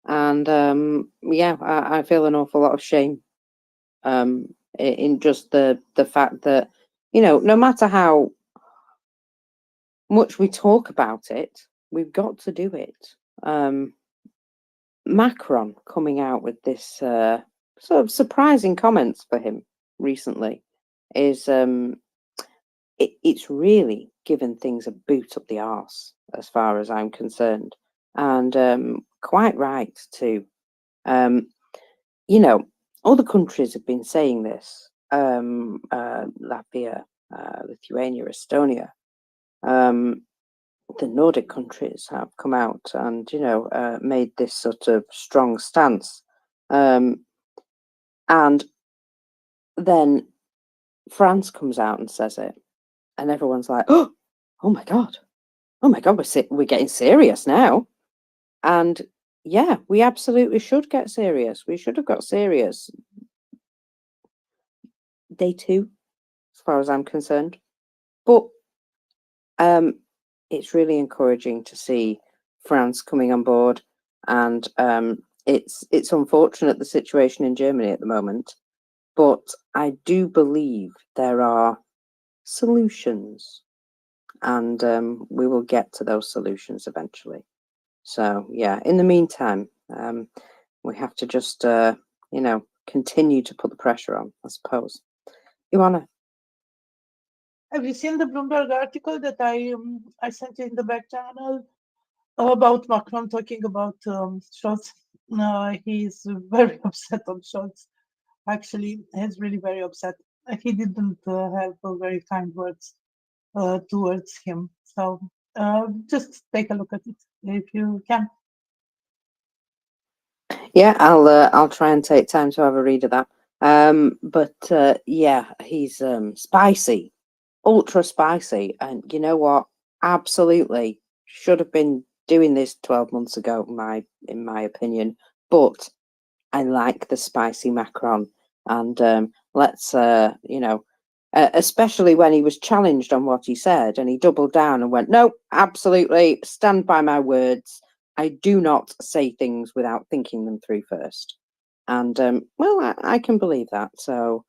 And I feel an awful lot of shame in just the fact that, no matter how much we talk about it, we've got to do it. Macron coming out with this sort of surprising comments for him recently is it's really given things a boot up the arse as far as I'm concerned, and quite right too. Other countries have been saying this. Latvia, Lithuania, Estonia, the Nordic countries have come out and made this sort of strong stance, and then France comes out and says it, and everyone's like, oh my God, we're getting serious now. And yeah, we absolutely should get serious. We should have got serious day 2, as far as I'm concerned. But it's really encouraging to see France coming on board, and it's unfortunate the situation in Germany at the moment, but I do believe there are solutions, and we will get to those solutions eventually. So yeah, in the meantime, we have to just continue to put the pressure on, I suppose. Ioana? Have you seen the Bloomberg article that I sent you in the back channel about Macron talking about Scholz? He's very upset on Scholz. Actually, he's really very upset. He didn't have very kind words towards him. So just take a look at it if you can. Yeah, I'll try and take time to have a read of that. But yeah, he's spicy, ultra spicy, and you know what? Absolutely should have been doing this 12 months ago, in my opinion. But I like the spicy Macron, and let's especially when he was challenged on what he said, and he doubled down and went, "No, absolutely, stand by my words. I do not say things without thinking them through first." And well, I can believe that. So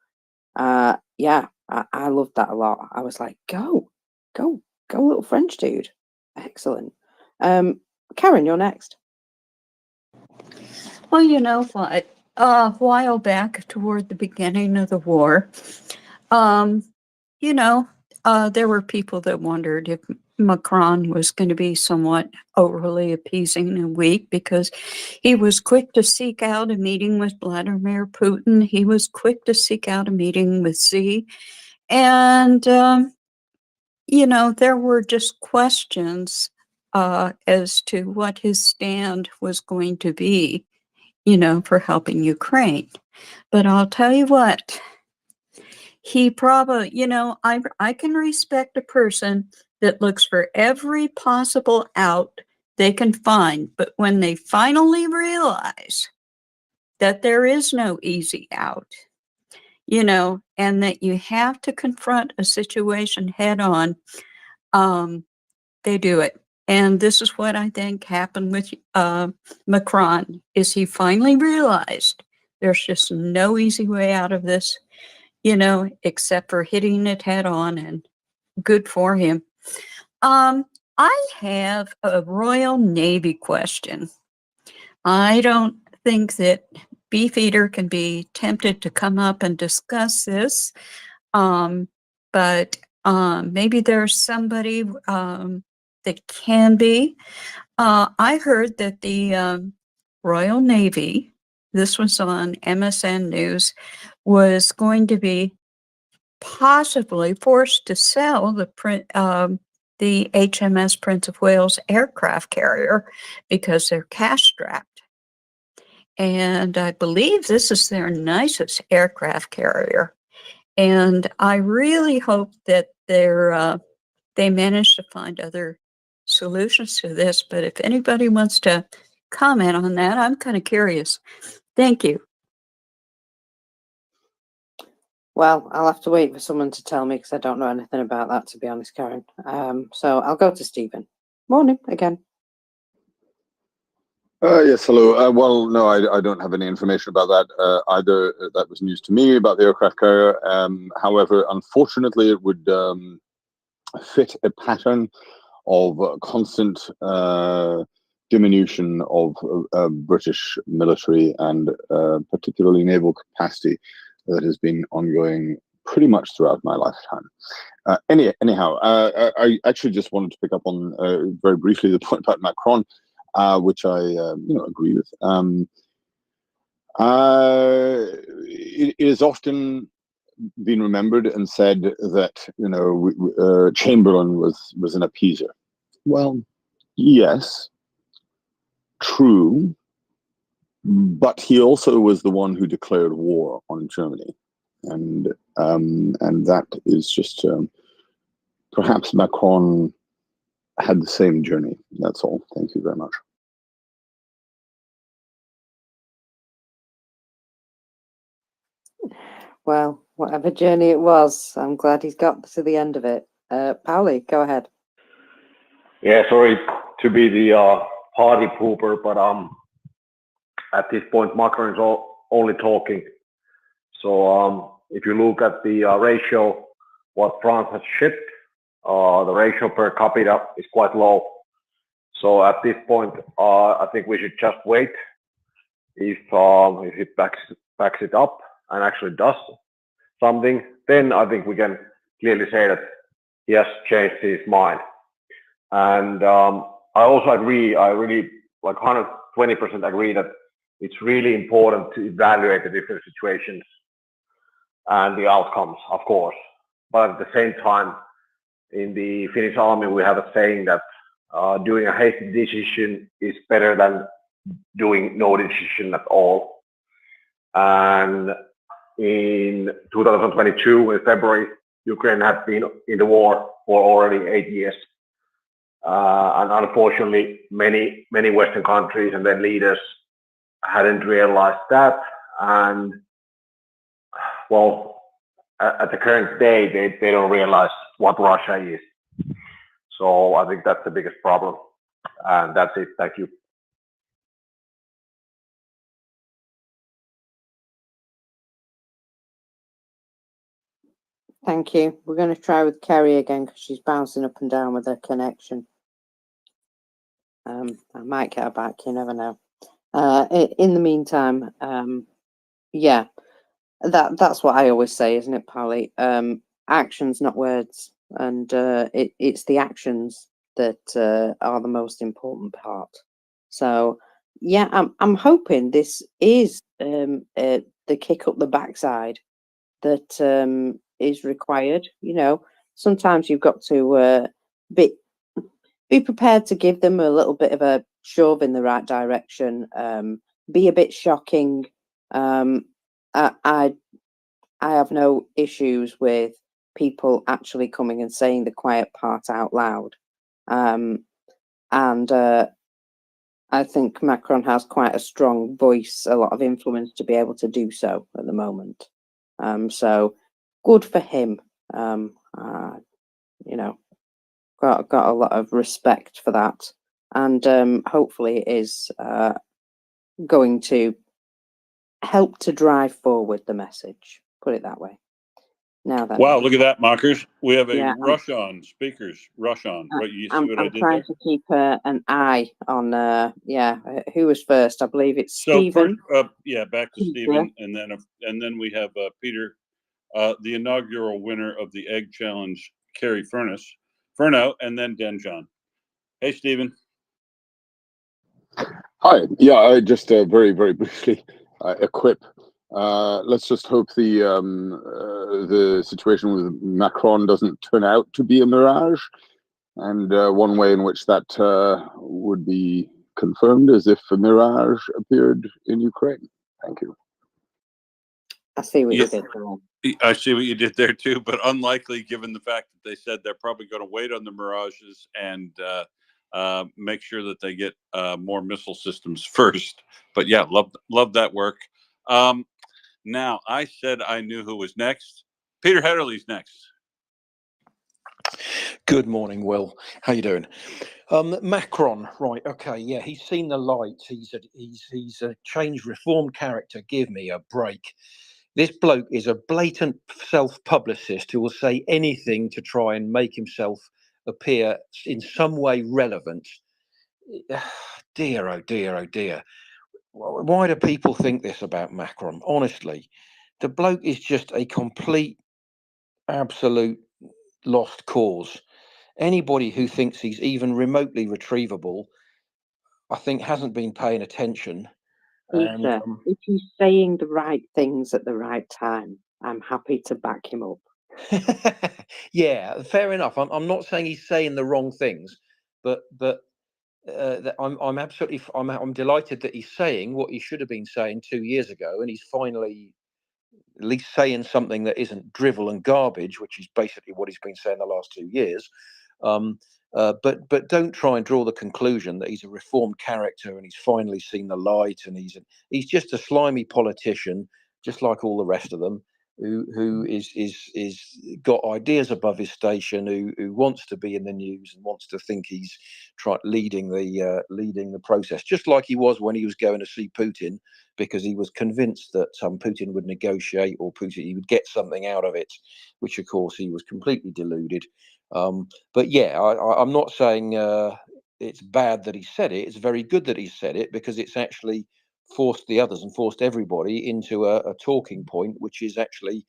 yeah, I loved that a lot. I was like, go, little French dude. Excellent. Karen, you're next. Well, you know what? A while back, toward the beginning of the war, there were people that wondered if Macron was going to be somewhat overly appeasing and weak, because he was quick to seek out a meeting with Vladimir Putin. He was quick to seek out a meeting with Xi. And, there were just questions as to what his stand was going to be, for helping Ukraine. But I'll tell you what, he probably, I can respect a person that looks for every possible out they can find, but when they finally realize that there is no easy out, and that you have to confront a situation head on, they do it. And this is what I think happened with Macron, is he finally realized there's just no easy way out of this, except for hitting it head on, and good for him. I have a Royal Navy question. I don't think that Beefeater can be tempted to come up and discuss this, but maybe there's somebody that can be. I heard that the Royal Navy, this was on MSN News, was going to be possibly forced to sell the HMS Prince of Wales aircraft carrier because they're cash-strapped. And I believe this is their nicest aircraft carrier. And I really hope that they manage to find other solutions to this. But if anybody wants to comment on that, I'm kind of curious. Thank you. Well, I'll have to wait for someone to tell me, because I don't know anything about that, to be honest, Karen. So I'll go to Stephen. Morning again. Yes, hello. Well, no, I don't have any information about that either. That was news to me about the aircraft carrier. However, unfortunately, it would fit a pattern of constant diminution of British military and particularly naval capacity that has been ongoing pretty much throughout my lifetime. Anyhow, I actually just wanted to pick up on very briefly the point about Macron, which I agree with. It is often been remembered and said that Chamberlain was an appeaser. Well, yes, true, but he also was the one who declared war on Germany. and that is just perhaps Macron had the same journey. That's all. Thank you very much. Well, whatever journey it was, I'm glad he's got to the end of it. Pauli, go ahead. Yeah, sorry to be the party pooper, but at this point Macron is only talking. So if you look at the ratio, what France has shipped, the ratio per capita is quite low. So at this point, I think we should just wait. If it backs it up and actually does something, then I think we can clearly say that he has changed his mind. And I also agree. I really 120% agree that it's really important to evaluate the different situations and the outcomes, of course. But at the same time, in the Finnish army, we have a saying that doing a hasty decision is better than doing no decision at all. And in 2022, in February, Ukraine had been in the war for already 8 years. And unfortunately, many Western countries and their leaders hadn't realized that. And well, at the current day, they don't realize what Russia is. So I think that's the biggest problem. And that's it. Thank you. Thank you. We're going to try with Kerry again because she's bouncing up and down with her connection. I might get her back. You never know. In the meantime, yeah, that's what I always say, isn't it, Pauli? Actions, not words, and it's the actions that are the most important part. So, yeah, I'm hoping this is the kick up the backside that is required. You know, sometimes you've got to be prepared to give them a little bit of a shove in the right direction. Be a bit shocking. I have no issues with people actually coming and saying the quiet part out loud. And I think Macron has quite a strong voice, a lot of influence to be able to do so at the moment. So good for him. You know, got a lot of respect for that, and hopefully it is going to help to drive forward the message. Put it that way. Now then. Wow, look at that, mockers. We have a Yeah, rush on speakers. Rush on. What you see what I I'm did trying there? to keep an eye on who was first. I believe it's So Stephen. first, back to Stephen, and then we have Peter, the inaugural winner of the Egg Challenge, Carrie Furno, and then Denjon. Hey, Stephen. Hi. Yeah, I just very briefly a quip. Let's just hope the situation with Macron doesn't turn out to be a mirage. And one way in which that would be confirmed is if a mirage appeared in Ukraine. Thank you. I see what you did there. I see what you did there too, but unlikely given the fact that they said they're probably going to wait on the mirages and make sure that they get more missile systems first. But yeah, love that work. Now, I said I knew who was next. Peter Hedderly's next. Good morning, Will. How you doing? Macron, right? Okay, yeah, he's seen the light. He's a changed, reformed character. Give me a break. This bloke is a blatant self-publicist who will say anything to try and make himself appear in some way relevant. Dear, oh dear, oh dear. Why do people think this about Macron? Honestly, the bloke is just a complete, absolute lost cause. Anybody who thinks he's even remotely retrievable, I think, hasn't been paying attention. Peter, if he's saying the right things at the right time, I'm happy to back him up. Yeah, fair enough. I'm not saying he's saying the wrong things, but I'm absolutely I'm delighted that he's saying what he should have been saying 2 years ago, and he's finally at least saying something that isn't drivel and garbage, which is basically what he's been saying the last 2 years. But don't try and draw the conclusion that he's a reformed character and he's finally seen the light and he's just a slimy politician, just like all the rest of them, who is got ideas above his station, who wants to be in the news and wants to think he's leading the process, just like he was when he was going to see Putin, because he was convinced that Putin would negotiate or he would get something out of it, which of course he was completely deluded. But yeah, I'm not saying it's bad that he said it. It's very good that he said it, because it's actually forced the others and forced everybody into a talking point, which is actually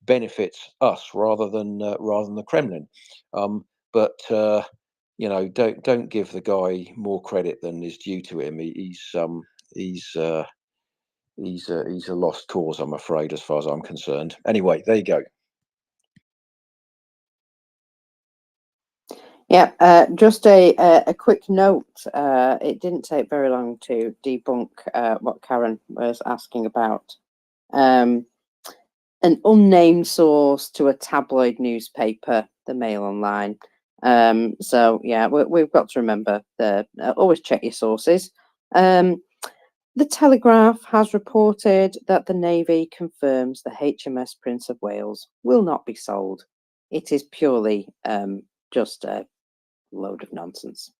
benefits us rather than the Kremlin. But don't give the guy more credit than is due to him. He's a lost cause, I'm afraid, as far as I'm concerned. Anyway, there you go. Yeah, just a quick note. It didn't take very long to debunk what Karen was asking about. An unnamed source to a tabloid newspaper, the Mail Online. So yeah, we've got to remember always check your sources. The Telegraph has reported that the Navy confirms the HMS Prince of Wales will not be sold. It is purely just a load of nonsense.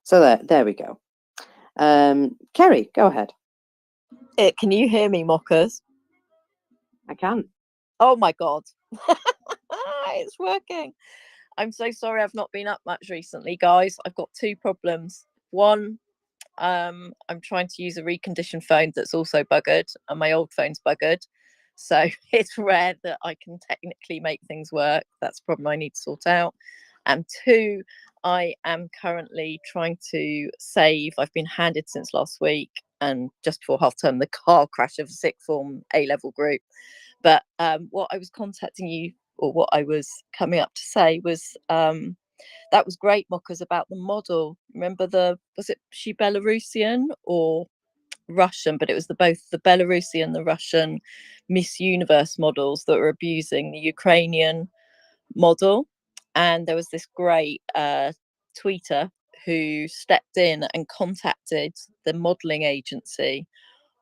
So there we go. Kerry, go ahead. Can you hear me, mockers? I can. Oh my god. It's working. I'm so sorry I've not been up much recently, guys. I've got two problems. One, I'm trying to use a reconditioned phone that's also buggered, and my old phone's buggered. So it's rare that I can technically make things work. That's a problem I need to sort out. And two, I am currently trying to save. I've been handed since last week, and just before half term, the car crash of a sixth form A-level group. But what I was contacting you, or what I was coming up to say, was that was great, Mockers, about the model. Remember was she Belarusian or Russian? But it was both the Belarusian, the Russian Miss Universe models that were abusing the Ukrainian model. And there was this great tweeter who stepped in and contacted the modeling agency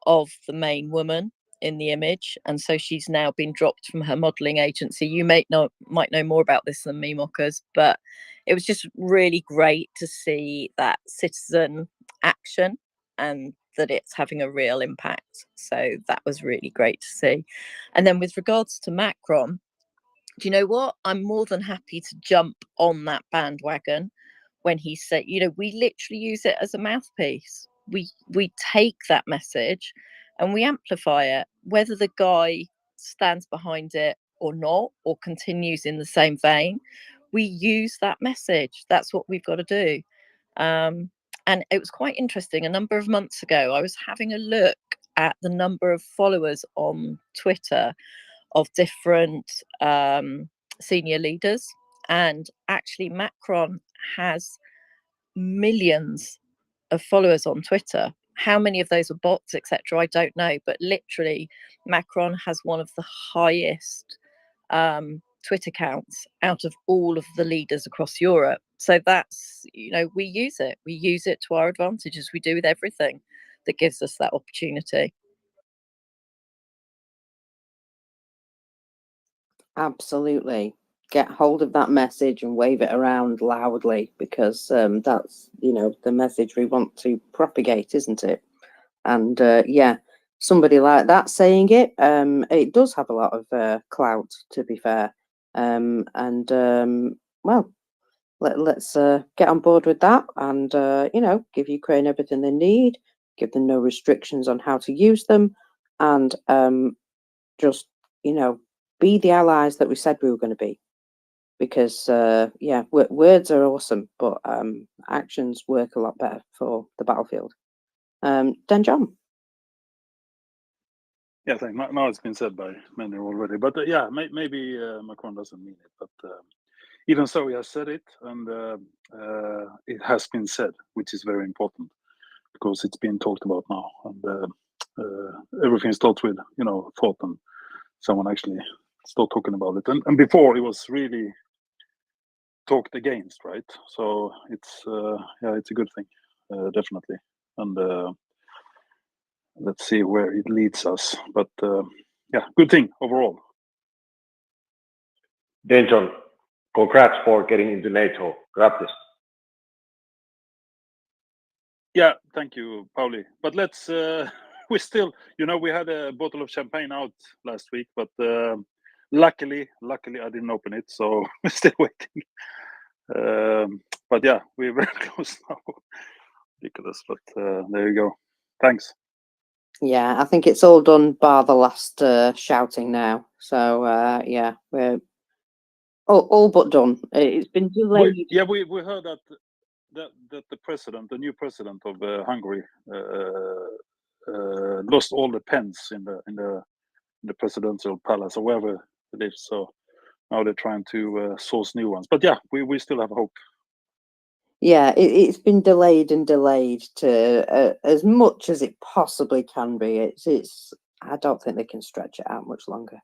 of the main woman in the image, and so she's now been dropped from her modeling agency. You might know more about this than me, mockers, but it was just really great to see that citizen action and that it's having a real impact. So that was really great to see. And then with regards to Macron, do you know what? I'm more than happy to jump on that bandwagon when he said, we literally use it as a mouthpiece. We take that message and we amplify it, whether the guy stands behind it or not, or continues in the same vein. We use that message. That's what we've got to do. And it was quite interesting. A number of months ago, I was having a look at the number of followers on Twitter of different senior leaders. And actually, Macron has millions of followers on Twitter. How many of those are bots, etc., I don't know. But literally, Macron has one of the highest Twitter accounts out of all of the leaders across Europe. So that's, we use it. We use it to our advantage, as we do with everything that gives us that opportunity. Absolutely. Get hold of that message and wave it around loudly, because that's, the message we want to propagate, isn't it? And yeah, somebody like that saying it, it does have a lot of clout, to be fair. Well, let's get on board with that and, give Ukraine everything they need, give them no restrictions on how to use them, and just, be the allies that we said we were going to be. Because, yeah, words are awesome, but actions work a lot better for the battlefield. Dan John. Yeah, thanks. Now it's been said by many already, but yeah, maybe Macron doesn't mean it, but even so, he has said it, and it has been said, which is very important because it's been talked about now, and everything is taught with thought and someone actually start talking about it. And before it was really talked against, right? So it's it's a good thing, definitely. And let's see where it leads us. But good thing overall. Denton, congrats for getting into NATO. Grab this. Yeah, thank you, Pauli. But let's we still, we had a bottle of champagne out last week, but luckily I didn't open it, so we're still waiting. But yeah, we're very close now. Ridiculous, but there you go. Thanks. Yeah, I think it's all done bar the last shouting now. So we're all but done. It's been delayed. We heard that the new president of Hungary lost all the pens in the presidential palace or wherever it lives. So now they're trying to source new ones. But yeah, we still have hope. Yeah, it's been delayed and delayed to as much as it possibly can be. It's I don't think they can stretch it out much longer.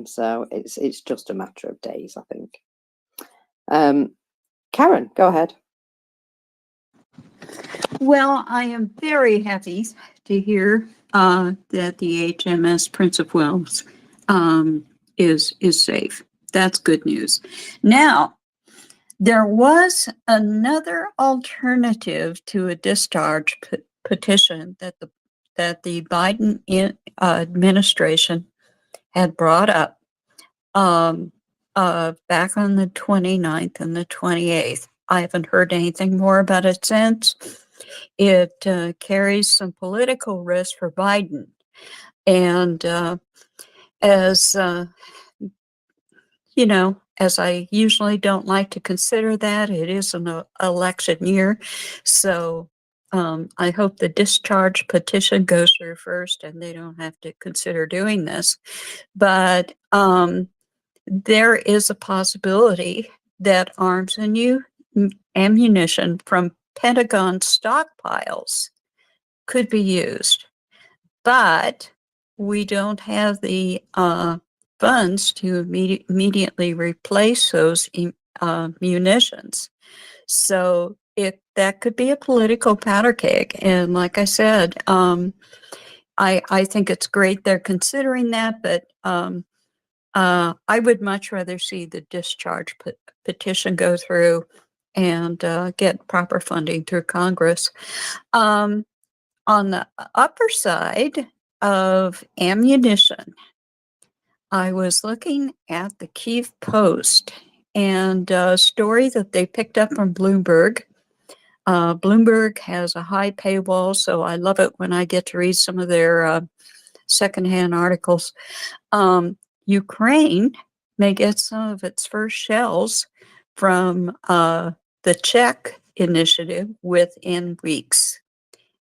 So it's just a matter of days, I think. Karen, go ahead. Well, I am very happy to hear that the HMS Prince of Wales is safe. That's good news. Now, there was another alternative to a discharge petition that the Biden administration had brought up back on the 29th and the 28th. I haven't heard anything more about it since. It carries some political risk for Biden. And as as I usually don't like to consider that, it is an election year. So I hope the discharge petition goes through first and they don't have to consider doing this. But there is a possibility that arms and ammunition from Pentagon stockpiles could be used. But we don't have the funds to immediately replace those munitions. So that could be a political powder keg. And like I said, I think it's great they're considering that, but I would much rather see the discharge petition go through and get proper funding through Congress. On the upper side of ammunition, I was looking at the Kyiv Post and a story that they picked up from Bloomberg. Bloomberg has a high paywall, so I love it when I get to read some of their secondhand articles. Ukraine may get some of its first shells from the Czech initiative within weeks.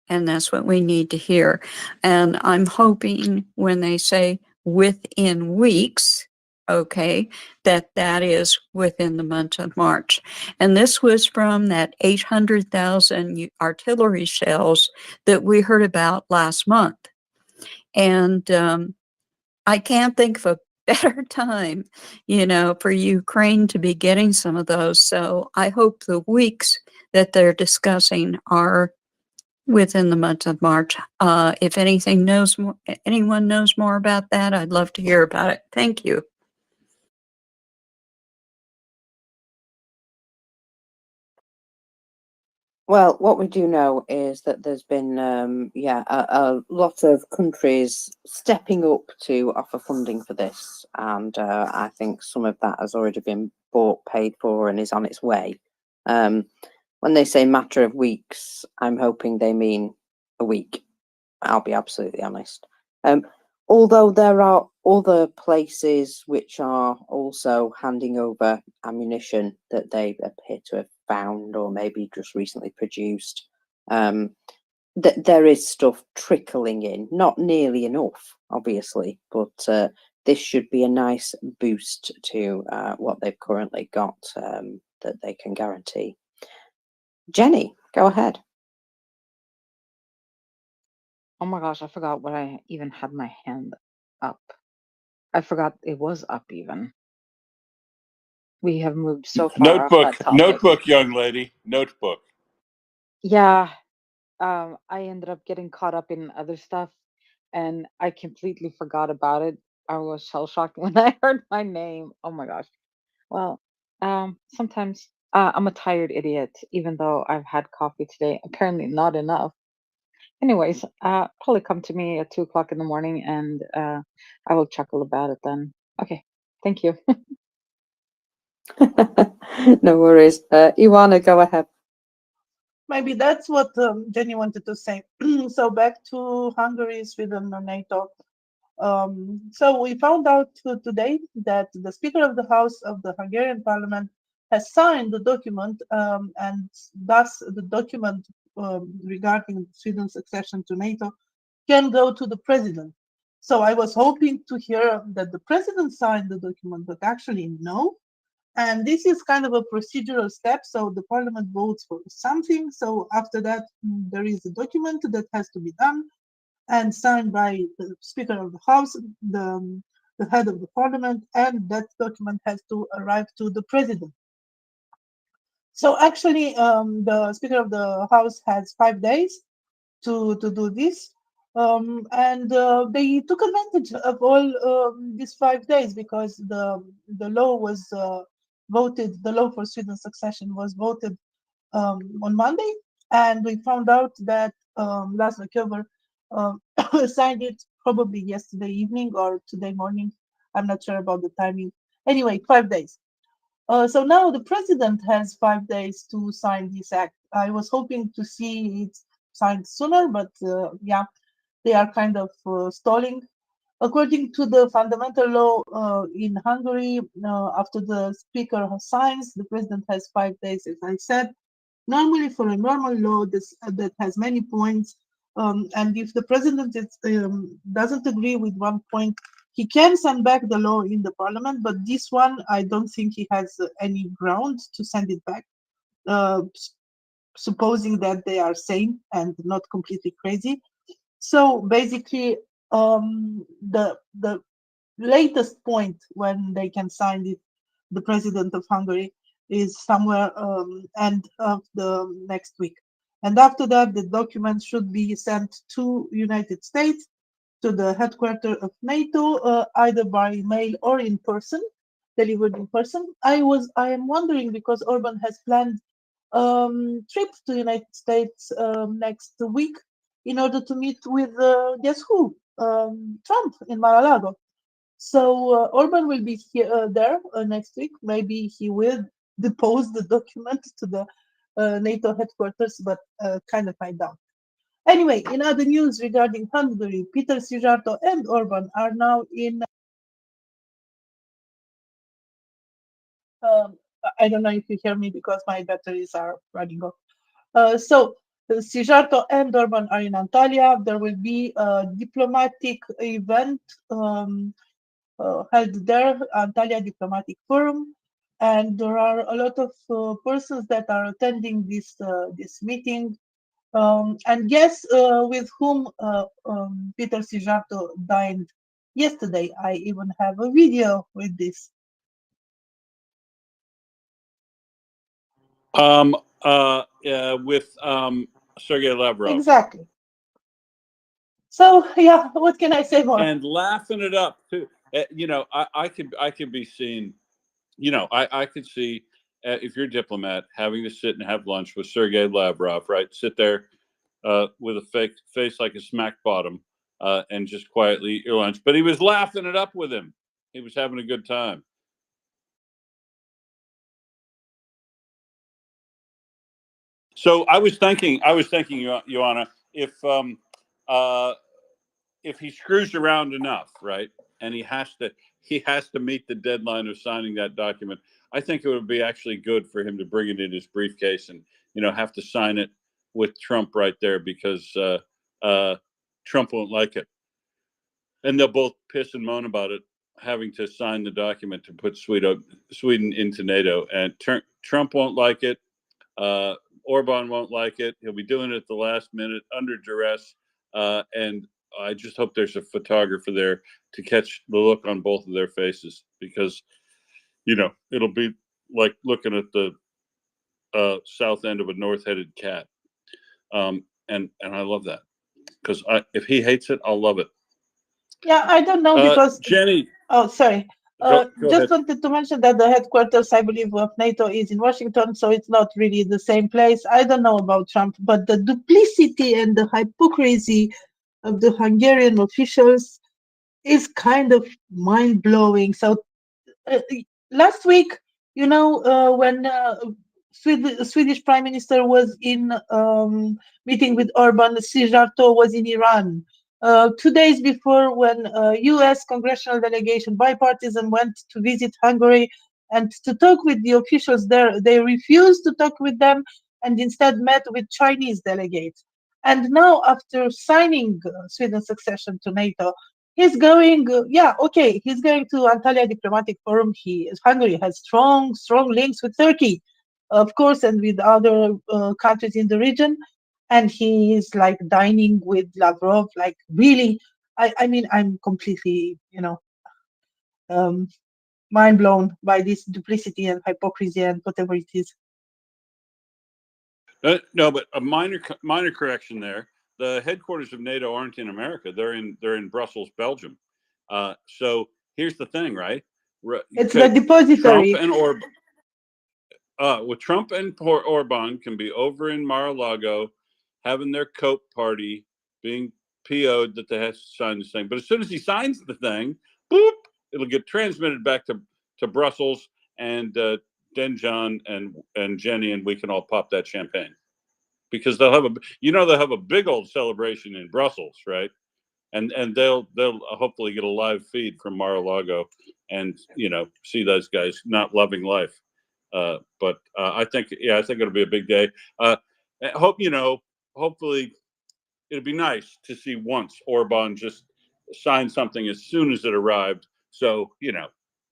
And that's what we need to hear. And I'm hoping when they say within weeks, okay, that is within the month of March. And this was from that 800,000 artillery shells that we heard about last month. And I can't think of a better time, for Ukraine to be getting some of those. So I hope the weeks that they're discussing are within the month of March. If anyone knows more about that, I'd love to hear about it. Thank you. Well, what we do know is that there's been, a lot of countries stepping up to offer funding for this, and I think some of that has already been paid for, and is on its way. When they say matter of weeks, I'm hoping they mean a week. I'll be absolutely honest. Although there are other places which are also handing over ammunition that they appear to have found or maybe just recently produced, there is stuff trickling in, not nearly enough, obviously, but this should be a nice boost to what they've currently got that they can guarantee. Jenny, go ahead. Oh my gosh, I forgot what I even had my hand up. I forgot it was up even. We have moved so far off Notebook, that topic. notebook, young lady, notebook. Yeah, I ended up getting caught up in other stuff, and I completely forgot about it. I was shell shocked when I heard my name. Oh my gosh. Well, sometimes I'm a tired idiot, even though I've had coffee today. Apparently, not enough. Anyways, probably come to me at 2 o'clock in the morning, and I will chuckle about it then. Okay, thank you. No worries. Ioana, go ahead. Maybe that's what Jenny wanted to say. So back to Hungary, Sweden, and NATO. So we found out today that the Speaker of the House of the Hungarian Parliament has signed the document, and thus the document regarding Sweden's accession to NATO can go to the President. So I was hoping to hear that the President signed the document, but actually no. And this is kind of a procedural step. So the Parliament votes for something. So after that, there is a document that has to be done and signed by the Speaker of the House, the head of the Parliament, and that document has to arrive to the President. So actually, the Speaker of the House has 5 days to do this, and they took advantage of all these 5 days because the law was voted. The law for Sweden's succession was voted on Monday, and we found out that Laszlo Köver signed it probably yesterday evening or today morning. I'm not sure about the timing. Anyway, 5 days. So now the president has 5 days to sign this act. I was hoping to see it signed sooner, but yeah, they are kind of stalling. According to the fundamental law in Hungary, after the speaker signs, the president has 5 days, as I said. Normally, for a normal law that has many points, and if the president doesn't agree with one point, he can send back the law in the parliament. But this one, I don't think he has any ground to send it back, supposing that they are sane and not completely crazy. So basically, the latest point when they can sign it, the president of Hungary, is somewhere end of the next week. And after that, the document should be sent to United States, to the headquarters of NATO, either by mail or in person, delivered in person. I am wondering because Orban has planned trip to United States next week in order to meet with guess who? Trump in Mar-a-Lago. So Orban will be here, there next week. Maybe he will depose the document to the NATO headquarters, but kind of I doubt. Anyway, in other news regarding Hungary, Peter Szijjártó and Orban are now in. I don't know if you hear me because my batteries are running off. So Szijjártó and Orban are in Antalya. There will be a diplomatic event held there, Antalya Diplomatic Forum, and there are a lot of persons that are attending this meeting. And guess with whom Peter Szijjártó dined yesterday? I even have a video with this. With Sergei Lavrov. Exactly. So yeah, what can I say more? And laughing it up too. You know, I could be seen. You know, I could see if you're a diplomat having to sit and have lunch with Sergei Lavrov, right? Sit there with a fake face like a smack bottom and just quietly eat your lunch. But he was laughing it up with him. He was having a good time. So I was thinking, Ioana, if he screws around enough, right, and he has to meet the deadline of signing that document, I think it would be actually good for him to bring it in his briefcase and have to sign it with Trump right there because Trump won't like it, and they'll both piss and moan about it, having to sign the document to put Sweden into NATO, and Trump won't like it. Orban won't like it. He'll be doing it at the last minute under duress. And I just hope there's a photographer there to catch the look on both of their faces, because it'll be like looking at the south end of a north-headed cat. And I love that, because if he hates it, I'll love it. Yeah, I don't know because Jenny. Oh, sorry. Go Just ahead. wanted to mention that the headquarters, I believe, of NATO is in Washington, so it's not really the same place. I don't know about Trump, but the duplicity and the hypocrisy of the Hungarian officials is kind of mind-blowing. So last week, when Swedish Prime Minister was in meeting with Orban, Szijjártó was in Iran. 2 days before, when U.S. congressional delegation, bipartisan, went to visit Hungary and to talk with the officials there, they refused to talk with them and instead met with Chinese delegates. And now, after signing Sweden's accession to NATO, he's going, he's going to Antalya Diplomatic Forum. Hungary has strong links with Turkey, of course, and with other countries in the region. And he is like dining with Lavrov, like really. I mean, I'm completely, mind blown by this duplicity and hypocrisy and whatever it is. No, but a minor correction there. The headquarters of NATO aren't in America; they're in Brussels, Belgium. So here's the thing, right? It's the depository. Trump and Orban can be over in Mar-a-Lago having their coat party, being PO'd that they have to sign this thing. But as soon as he signs the thing, boop, it'll get transmitted back to Brussels, and Denjon and Jenny, and we can all pop that champagne, because they'll have a big old celebration in Brussels, right? And they'll hopefully get a live feed from Mar-a-Lago and see those guys not loving life. But I think it'll be a big day. Hopefully it'd be nice to see once Orban just sign something as soon as it arrived. So,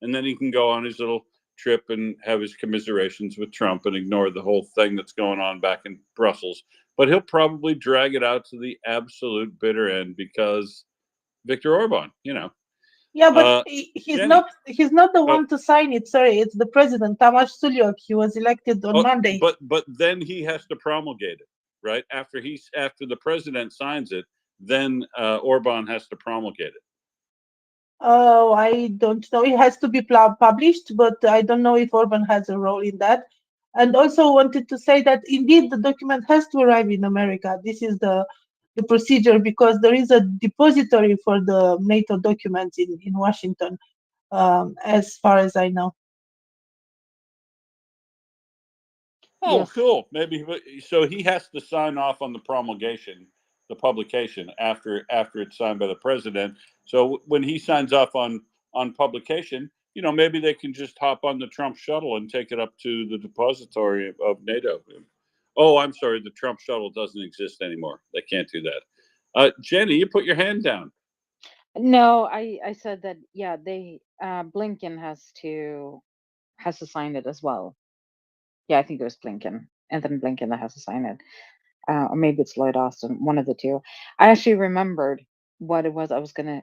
and then he can go on his little trip and have his commiserations with Trump and ignore the whole thing that's going on back in Brussels. But he'll probably drag it out to the absolute bitter end, because Viktor Orban, Yeah, but he's Jenny. not the one to sign it. Sorry, it's the president, Tamás Sulyok. He was elected on Monday. But then he has to promulgate it, right? After the president signs it, then Orban has to promulgate it. Oh, I don't know. It has to be published, but I don't know if Orban has a role in that. And also wanted to say that indeed the document has to arrive in America. This is the procedure, because there is a depository for the NATO documents in Washington, as far as I know. Oh, Yes. cool. Maybe so he has to sign off on the promulgation, the publication, after it's signed by the president. So when he signs off on publication, maybe they can just hop on the Trump shuttle and take it up to the depository of NATO. Oh, I'm sorry, the Trump shuttle doesn't exist anymore. They can't do that. Jenny, you put your hand down. No, I said that, yeah, they Blinken has to sign it as well. Yeah, I think it was Anthony Blinken that has to sign it. Or maybe it's Lloyd Austin, one of the two. I actually remembered what it was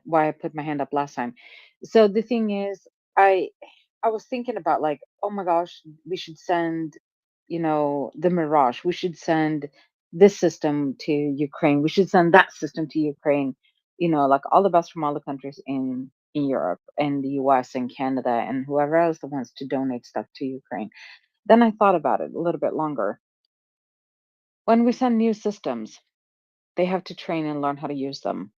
why I put my hand up last time. So the thing is, I was thinking about, like, oh my gosh, we should send, the Mirage. We should send this system to Ukraine. We should send that system to Ukraine. Like all the best from all the countries in Europe and the US and Canada and whoever else that wants to donate stuff to Ukraine. Then I thought about it a little bit longer. When we send new systems, they have to train and learn how to use them.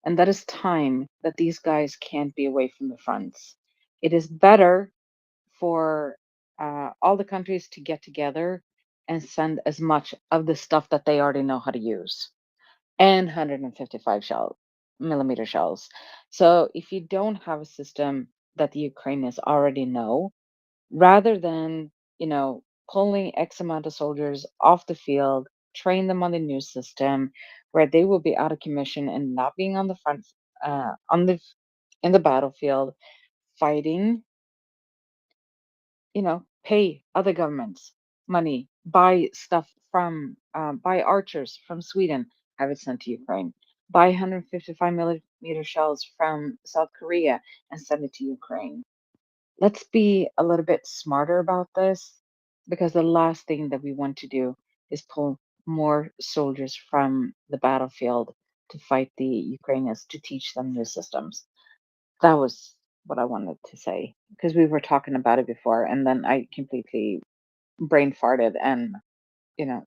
And that is time that these guys can't be away from the fronts. It is better for all the countries to get together and send as much of the stuff that they already know how to use, and 155 millimeter shells. So if you don't have a system that the Ukrainians already know, rather than, pulling X amount of soldiers off the field, train them on the new system, where they will be out of commission and not being on the front, in the battlefield, fighting, pay other governments money, buy stuff buy archers from Sweden, have it sent to Ukraine. buy 155 millimeter shells from South Korea and send it to Ukraine. Let's be a little bit smarter about this, because the last thing that we want to do is pull more soldiers from the battlefield to fight the Ukrainians, to teach them new systems. That was what I wanted to say, because we were talking about it before, and then I completely brain farted, and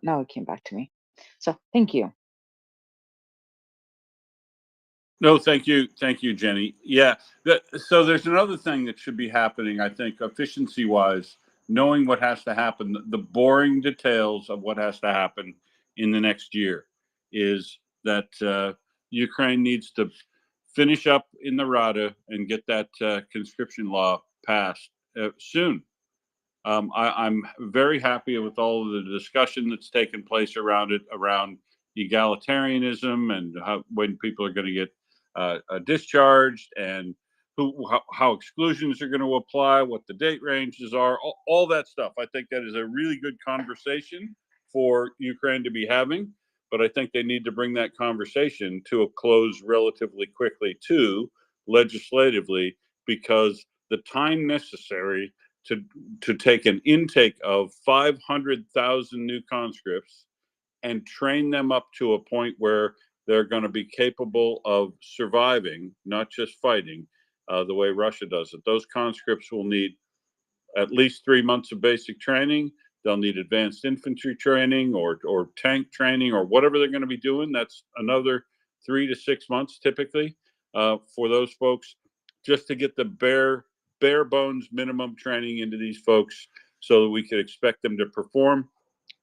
now it came back to me. So thank you. No, thank you, Jenny. Yeah, so there's another thing that should be happening, I think, efficiency-wise, knowing what has to happen, the boring details of what has to happen in the next year, is that Ukraine needs to finish up in the Rada and get that conscription law passed soon. I'm very happy with all of the discussion that's taken place around it, around egalitarianism and when people are going to get discharged, and how exclusions are going to apply, what the date ranges are, all that stuff. I think that is a really good conversation for Ukraine to be having, but I think they need to bring that conversation to a close relatively quickly too, legislatively, because the time necessary to take an intake of 500,000 new conscripts and train them up to a point where they're going to be capable of surviving, not just fighting, the way Russia does it. Those conscripts will need at least 3 months of basic training. They'll need advanced infantry training or tank training or whatever they're going to be doing. That's another 3 to 6 months typically for those folks, just to get the bare bones minimum training into these folks so that we could expect them to perform.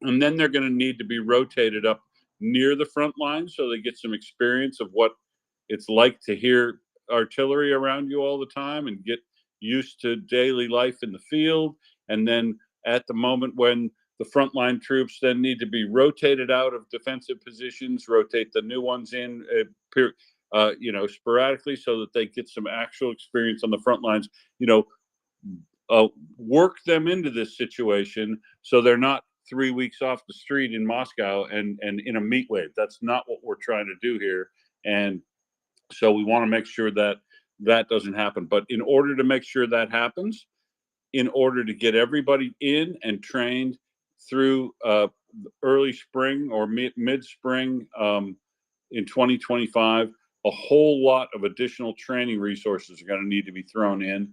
And then they're going to need to be rotated up near the front line so they get some experience of what it's like to hear artillery around you all the time and get used to daily life in the field. And then at the moment when the frontline troops then need to be rotated out of defensive positions, rotate the new ones in, sporadically, so that they get some actual experience on the front lines. Work them into this situation so they're not 3 weeks off the street in Moscow and in a meat wave. That's not what we're trying to do here. And so we want to make sure that that doesn't happen. But in order to make sure that happens, in order to get everybody in and trained through early spring or mid-spring in 2025, a whole lot of additional training resources are going to need to be thrown in.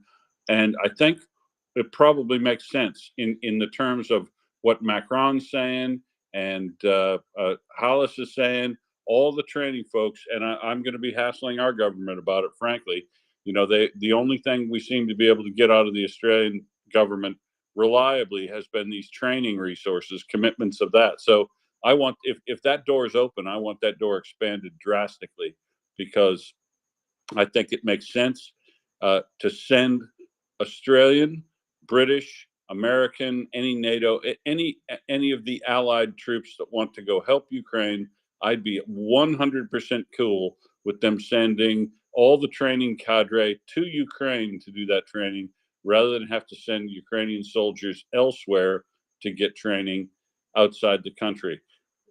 And I think it probably makes sense in the terms of what Macron's saying and Hollis is saying, all the training folks, and I'm going to be hassling our government about it, frankly. The only thing we seem to be able to get out of the Australian government reliably has been these training resources, commitments of that. So I want, if that door is open, I want that door expanded drastically, because I think it makes sense to send Australian, British, American, any NATO, any of the allied troops that want to go help Ukraine. I'd be 100% cool with them sending all the training cadre to Ukraine to do that training, rather than have to send Ukrainian soldiers elsewhere to get training outside the country.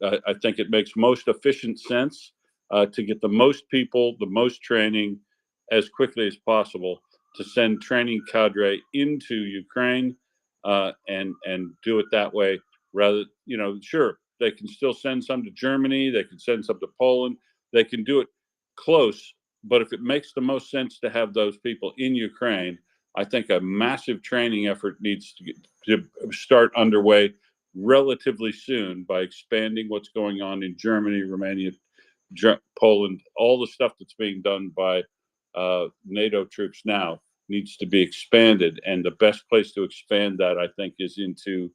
I think it makes most efficient sense to get the most people, the most training as quickly as possible, to send training cadre into Ukraine and do it that way. Rather, sure, they can still send some to Germany, they can send some to Poland, they can do it close. But if it makes the most sense to have those people in Ukraine, I think a massive training effort needs to start underway relatively soon by expanding what's going on in Germany, Romania, Poland. All the stuff that's being done by NATO troops now needs to be expanded, and the best place to expand that, I think, is into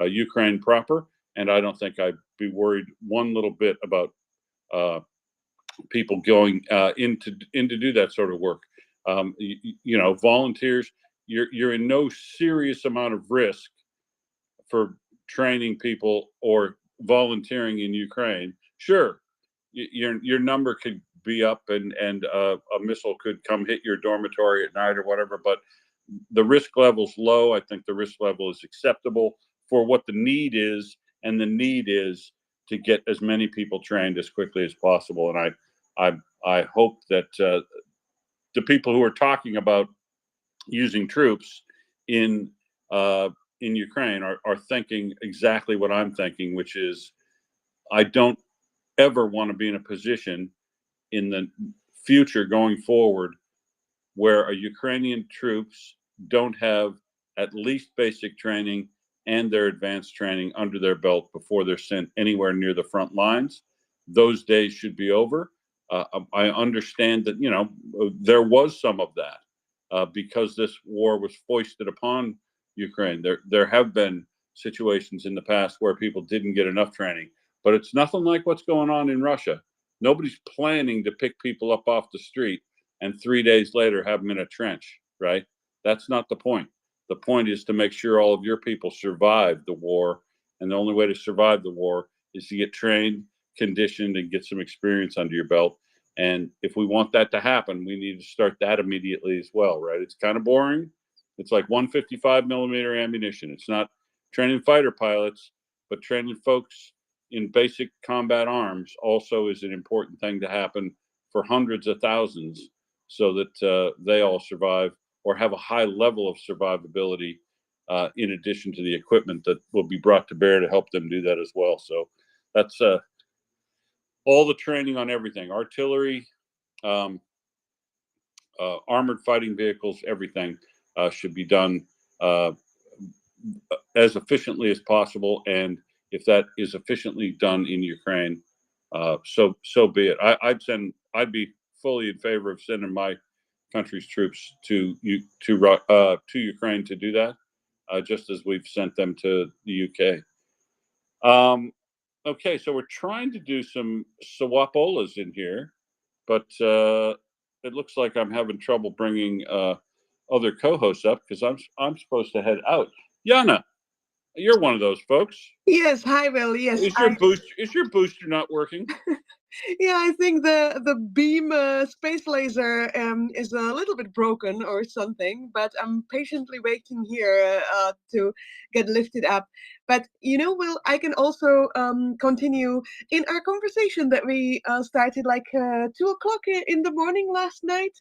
Ukraine proper. And I don't think I'd be worried one little bit about people going in to do that sort of work. Volunteers, you're in no serious amount of risk for training people or volunteering in Ukraine. Sure, your number could be up and a missile could come hit your dormitory at night or whatever, but the risk level's low. I think the risk level is acceptable for what the need is, and the need is to get as many people trained as quickly as possible. And I hope that the people who are talking about using troops in Ukraine are thinking exactly what I'm thinking, which is I don't ever want to be in a position in the future going forward where Ukrainian troops don't have at least basic training and their advanced training under their belt before they're sent anywhere near the front lines. Those days should be over. I understand that, there was some of that because this war was foisted upon Ukraine. There have been situations in the past where people didn't get enough training, but it's nothing like what's going on in Russia. Nobody's planning to pick people up off the street and 3 days later have them in a trench, right? That's not the point. The point is to make sure all of your people survive the war. And the only way to survive the war is to get trained, conditioned, and get some experience under your belt. And if we want that to happen, we need to start that immediately as well, right? It's kind of boring. It's like 155 millimeter ammunition. It's not training fighter pilots, but training folks in basic combat arms also is an important thing to happen for hundreds of thousands so that they all survive or have a high level of survivability in addition to the equipment that will be brought to bear to help them do that as well. So that's all the training on everything, artillery, armored fighting vehicles, everything should be done as efficiently as possible. And if that is efficiently done in Ukraine, so be it. I'd be fully in favor of sending my country's troops to Ukraine to do that, just as we've sent them to the UK. Okay, so we're trying to do some Swapolas in here, but it looks like I'm having trouble bringing other co-hosts up because I'm supposed to head out. Yana, you're one of those folks. Yes, hi, Will. Yes, Is your booster not working? yeah, I think the beam space laser is a little bit broken or something, but I'm patiently waiting here to get lifted up. But Will, I can also continue in our conversation that we started like 2 o'clock in the morning last night,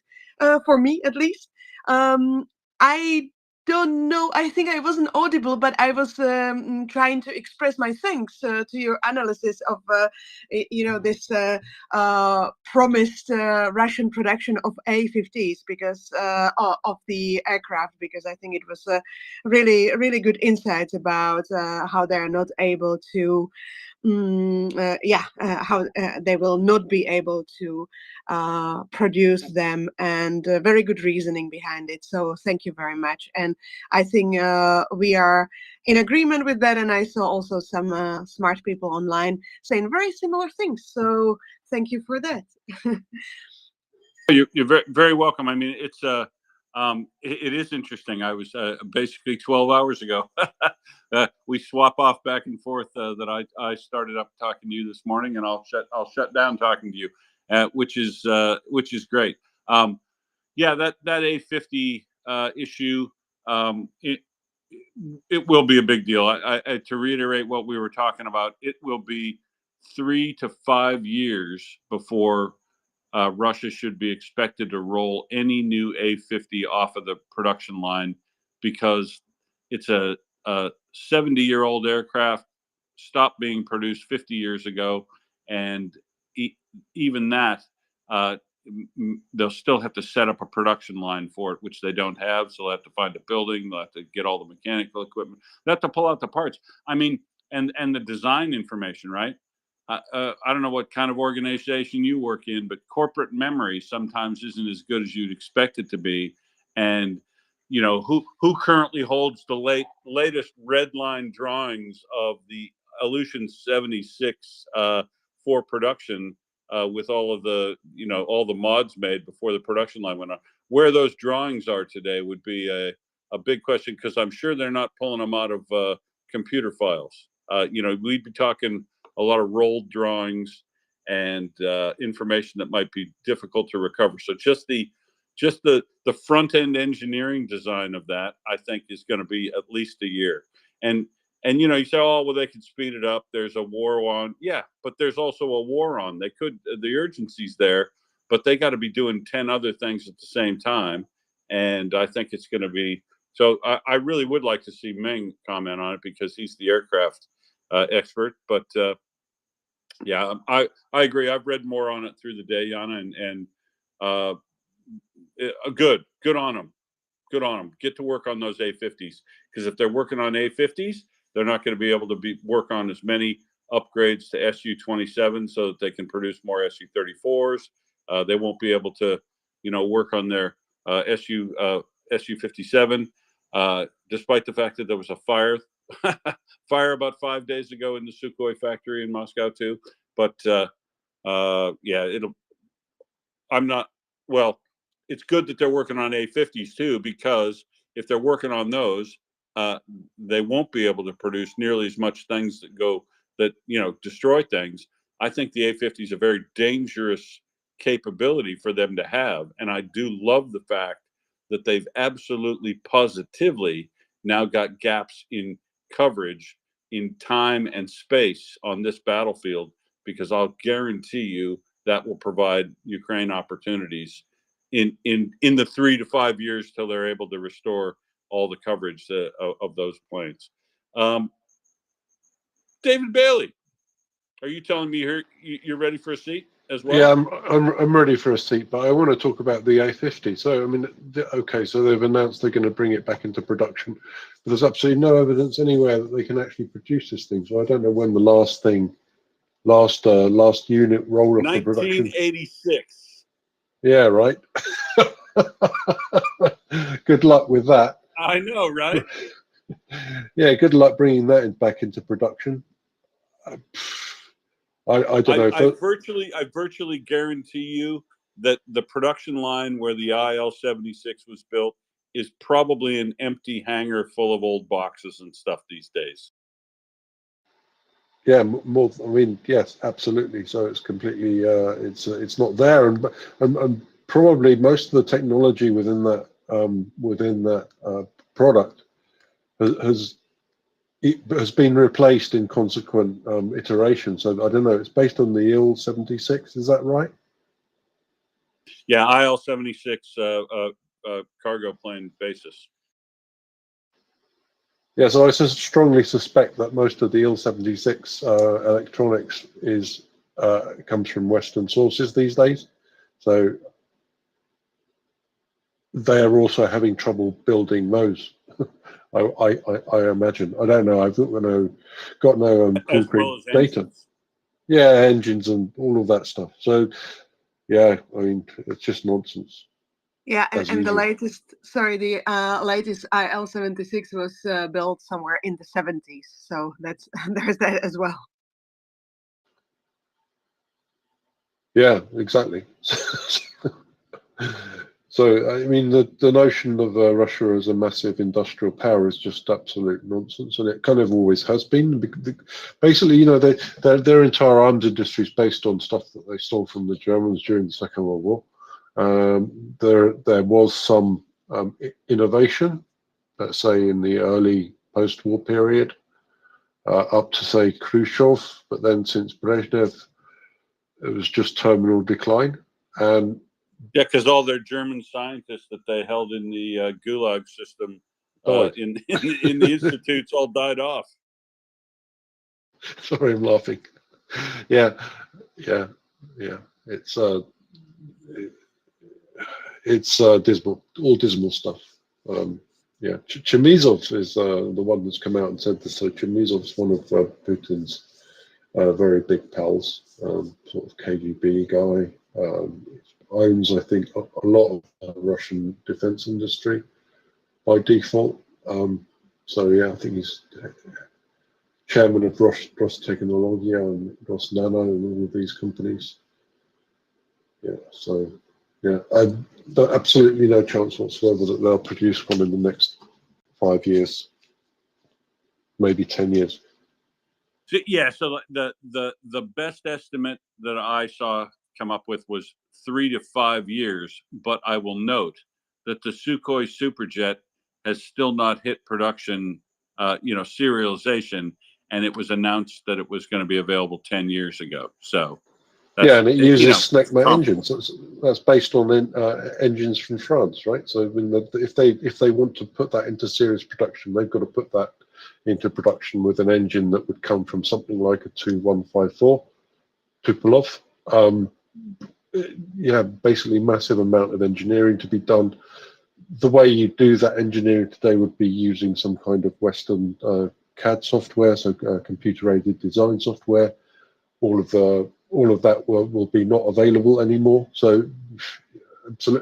for me at least. I don't know. I think I wasn't audible, but I was trying to express my thanks to your analysis of, this promised Russian production of A-50s because of the aircraft, because I think it was really, really good insights about how they're not able to how they will not be able to produce them, and very good reasoning behind it. So thank you very much. And I think we are in agreement with that. And I saw also some smart people online saying very similar things. So thank you for that. You're very, very welcome. I mean, it is interesting. I was basically 12 hours ago. We swap off back and forth. That I started up talking to you this morning, and I'll shut down talking to you, which is great. Yeah, that A50 issue. It will be a big deal. To reiterate what we were talking about, it will be 3 to 5 years before Russia should be expected to roll any new A-50 off of the production line because it's a 70-year-old aircraft, stopped being produced 50 years ago, and even that, they'll still have to set up a production line for it, which they don't have. So they'll have to find a building. They'll have to get all the mechanical equipment. They have to pull out the parts. I mean, and the design information, right? I don't know what kind of organization you work in, but corporate memory sometimes isn't as good as you'd expect it to be. And who currently holds the latest red line drawings of the Aleutian 76 for production with all of the all the mods made before the production line went on. Where those drawings are today would be a big question, because I'm sure they're not pulling them out of computer files. We'd be talking a lot of rolled drawings and information that might be difficult to recover. So just the front end engineering design of that, I think, is going to be at least a year. And And you know, you say, oh, well, they can speed it up. There's a war on. Yeah, but there's also a war on. They could, the urgency's there, but they got to be doing 10 other things at the same time. And I think it's going to be, so I really would like to see Ming comment on it because he's the aircraft expert. But yeah, I agree. I've read more on it through the day, Yana, and good on them. Good on them. Get to work on those A50s, because if they're working on A50s, they're not going to be able to work on as many upgrades to Su-27 so that they can produce more Su-34s. They won't be able to, you know, work on their Su-57, despite the fact that there was a fire about 5 days ago in the Sukhoi factory in Moscow too. But yeah, I'm not, well, it's good that they're working on A50s too, because if they're working on those, they won't be able to produce nearly as much things that you know, destroy things. I think the A50 is a very dangerous capability for them to have, and I do love the fact that they've absolutely positively now got gaps in coverage in time and space on this battlefield, because I'll guarantee you that will provide Ukraine opportunities in the 3 to 5 years till they're able to restore all the coverage of those planes. David Bailey, are you telling me you're ready for a seat as well? Yeah, I'm ready for a seat, but I want to talk about the A50. So, I mean, okay, so they've announced they're going to bring it back into production, but there's absolutely no evidence anywhere that they can actually produce this thing. So I don't know when the last unit rolled off the production. 1986. Yeah, right. Good luck with that. I know, right? Yeah, good luck bringing that back into production. I don't know. I virtually guarantee you that the production line where the IL-76 was built is probably an empty hangar full of old boxes and stuff these days. Yeah, more. I mean, yes, absolutely. So it's completely, it's not there, and probably most of the technology within that product has been replaced in consequent iterations. So I don't know. It's based on the IL-76. Is that right? Yeah, IL-76 cargo plane basis. Yeah, so I strongly suspect that most of the IL-76 electronics comes from Western sources these days. So they are also having trouble building those. I imagine. I don't know. I've got no concrete data. Engines. Yeah, engines and all of that stuff. So yeah, I mean, it's just nonsense. Yeah, and the usual. latest IL-76 was built somewhere in the 70s. So that's there's that as well. Yeah, exactly. So, I mean, the notion of Russia as a massive industrial power is just absolute nonsense, and it kind of always has been. Basically, you know, their entire arms industry is based on stuff that they stole from the Germans during the Second World War. There was some innovation, let's say, in the early post-war period, up to, say, Khrushchev, but then since Brezhnev, it was just terminal decline. And yeah, because all their German scientists that they held in the Gulag system in the institutes all died off. Sorry, I'm laughing. Yeah. It's dismal, all dismal stuff. Yeah, Chemizov is the one that's come out and said this. So Chemizov's one of Putin's very big pals, sort of KGB guy. Owns, I think, a lot of Russian defense industry by default. So yeah, I think he's chairman of Rostechnologia and Rosnano and all of these companies. Yeah, so yeah, absolutely no chance whatsoever that they'll produce one in the next 5 years, maybe 10 years. So, yeah, so the best estimate that I saw come up with was 3 to 5 years, but I will note that the Sukhoi Superjet has still not hit production serialization, and it was announced that it was going to be available 10 years ago. So yeah, and it uses SNECMA com- engines. That's based on engines from France, right? So if they want to put that into series production, they've got to put that into production with an engine that would come from something like a 2154 Tupolev. Yeah, basically massive amount of engineering to be done. The way you do that engineering today would be using some kind of Western CAD software, so computer-aided design software. All of that will be not available anymore. So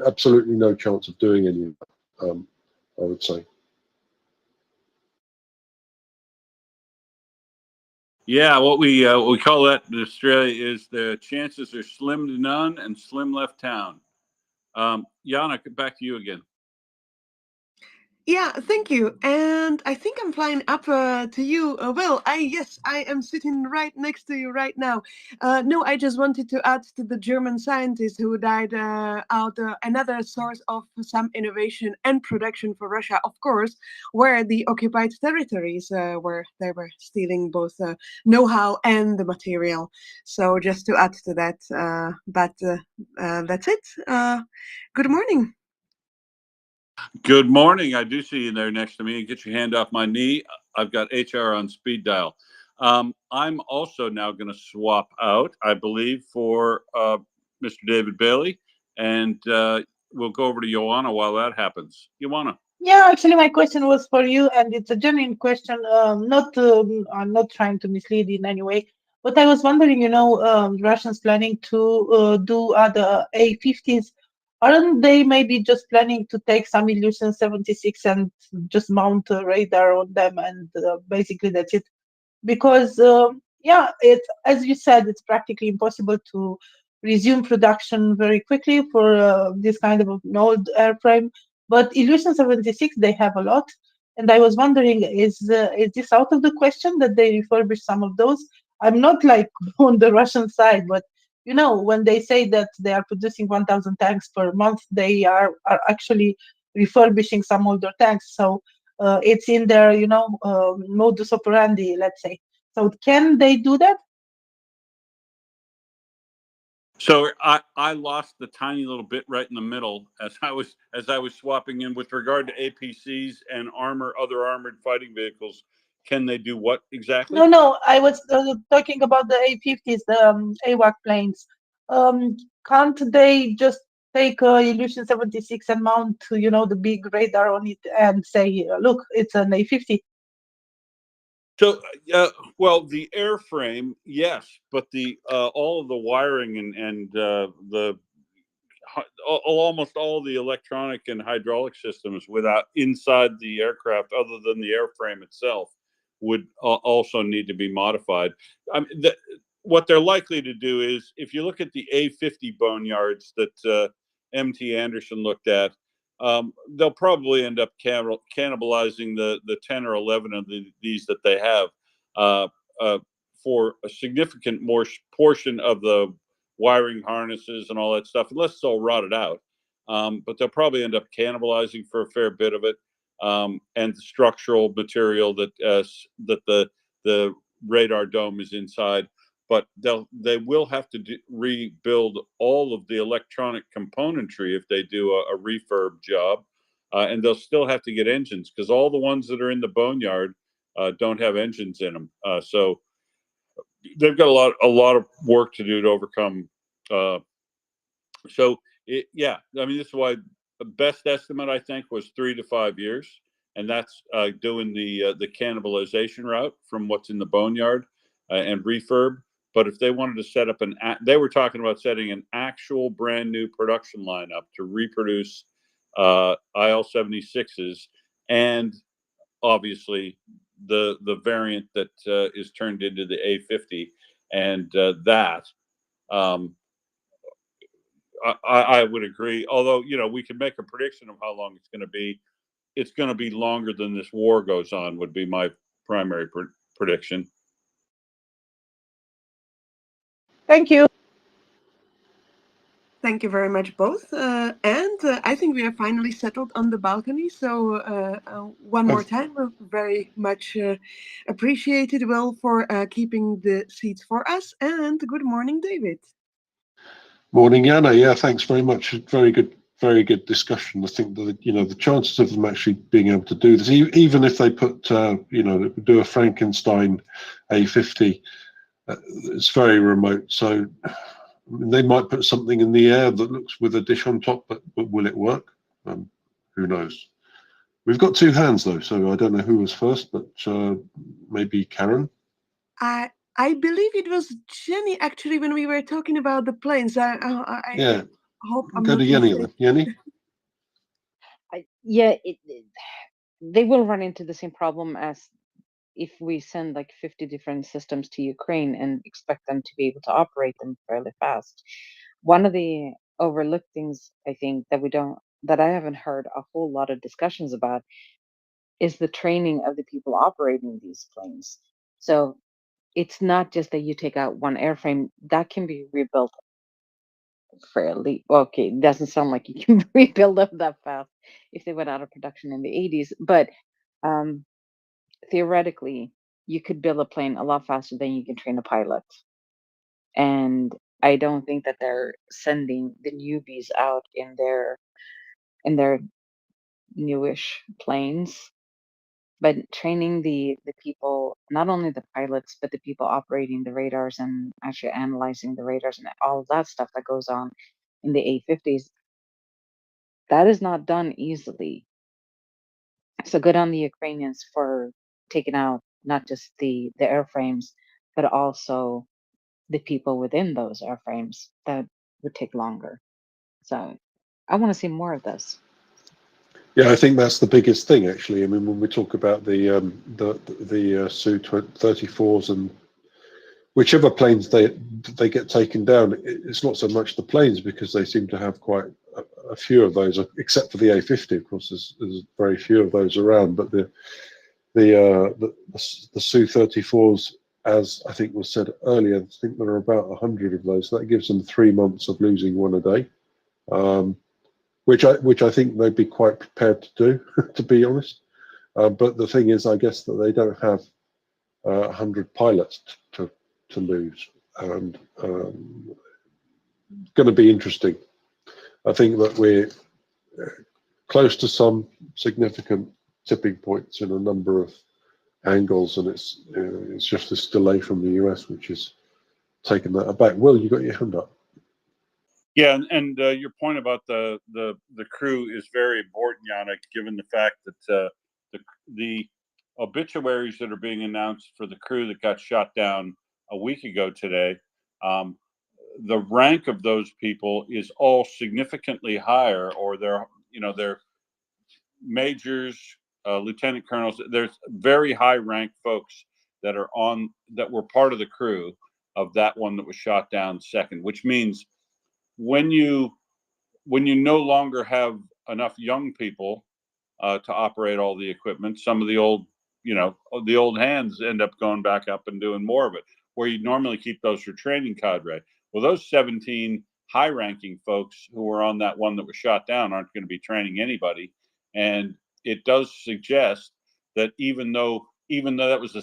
absolutely no chance of doing any of that, I would say. Yeah, what we call that in Australia is the chances are slim to none and slim left town. Jana, back to you again. Yeah, thank you. And I think I'm flying up to you. Well, yes, I am sitting right next to you right now. No, I just wanted to add to the German scientist who died out another source of some innovation and production for Russia, of course, were the occupied territories where they were stealing both know-how and the material. So just to add to that, but that's it. Good morning. Good morning. I do see you there next to me. Get your hand off my knee. I've got HR on speed dial. I'm also now going to swap out, I believe, for Mr. David Bailey, and we'll go over to Joanna while that happens. Joanna. Yeah, actually, my question was for you, and it's a genuine question. I'm not trying to mislead in any way, but I was wondering, Russians planning to do other A50s. Aren't they maybe just planning to take some Illusion 76 and just mount a radar on them, and basically that's it? Because it's, as you said, it's practically impossible to resume production very quickly for this kind of an old airframe. But Illusion 76, they have a lot, and I was wondering, is this out of the question that they refurbish some of those? I'm not like on the Russian side, but when they say that they are producing 1,000 tanks per month, they are actually refurbishing some older tanks. So it's in their modus operandi, let's say. So can they do that? So I lost the tiny little bit right in the middle as I was swapping in with regard to APCs and other armored fighting vehicles. Can they do what exactly? No, I was talking about the A50s, the AWAC planes. Can't they just take Illusion 76 and mount, the big radar on it and say, look, it's an A50? So, well, the airframe, yes, but the all of the wiring and almost all the electronic and hydraulic systems without inside the aircraft, other than the airframe itself, would also need to be modified. What they're likely to do is, if you look at the A50 boneyards that MT Anderson looked at, they'll probably end up cannibalizing the 10 or 11 of these that they have for a significant more portion of the wiring harnesses and all that stuff, unless it's all rotted out. But they'll probably end up cannibalizing for a fair bit of it, and the structural material that the radar dome is inside. But they will have to rebuild all of the electronic componentry if they do a refurb job, and they'll still have to get engines, because all the ones that are in the boneyard don't have engines in them. So they've got a lot of work to do to overcome. Yeah, I mean, this is why the best estimate, I think, was 3 to 5 years, and that's doing the cannibalization route from what's in the boneyard and refurb. But if they wanted to set up they were talking about setting an actual brand new production line up to reproduce IL-76s, and obviously the variant that is turned into the A50, and that. I would agree. Although, we can make a prediction of how long it's going to be. It's going to be longer than this war goes on, would be my primary prediction. Thank you. Thank you very much, both. I think we are finally settled on the balcony. So one more time, we're very much appreciated, Will, for keeping the seats for us. And good morning, David. Morning, Jana. Yeah, thanks very much. Very good discussion. I think that the chances of them actually being able to do this, even if they put do a Frankenstein A50, it's very remote. So they might put something in the air that looks with a dish on top, but will it work? Who knows? We've got two hands though, so I don't know who was first, but maybe Karen. I believe it was Jenny actually when we were talking about the planes. I hope I'm Go not to Jenny mistaken. then. Jenny. Yeah, they will run into the same problem as if we send like 50 different systems to Ukraine and expect them to be able to operate them fairly fast. One of the overlooked things I think that I haven't heard a whole lot of discussions about is the training of the people operating these planes. So it's not just that you take out one airframe that can be rebuilt fairly okay. It doesn't sound like you can rebuild them that fast if they went out of production in the 80s, but theoretically, you could build a plane a lot faster than you can train a pilot. And I don't think that they're sending the newbies out in their newish planes, but training the people, not only the pilots, but the people operating the radars and actually analyzing the radars and all of that stuff that goes on in the A50s, that is not done easily. So good on the Ukrainians for taking out not just the airframes, but also the people within those airframes that would take longer. So I want to see more of this. Yeah, I think that's the biggest thing, actually. I mean, when we talk about the Su-34s and whichever planes they get taken down, it's not so much the planes because they seem to have quite a few of those, except for the A50. Of course, there's very few of those around. But the Su-34s, as I think was said earlier, I think there are about 100 of those. So that gives them 3 months of losing one a day. Which I think they'd be quite prepared to do, to be honest. But the thing is, I guess that they don't have 100 pilots to lose, and going to be interesting. I think that we're close to some significant tipping points in a number of angles, and it's just this delay from the US which has taken that aback. Will, you got your hand up? Yeah, and your point about the crew is very important, Yannick, given the fact that the obituaries that are being announced for the crew that got shot down a week ago today, the rank of those people is all significantly higher, or they're majors, lieutenant colonels. There's very high ranked folks that were part of the crew of that one that was shot down second, which means when you no longer have enough young people to operate all the equipment, some of the old hands end up going back up and doing more of it, where you normally keep those for training cadre. Well, those 17 high-ranking folks who were on that one that was shot down aren't going to be training anybody, and it does suggest that even though that was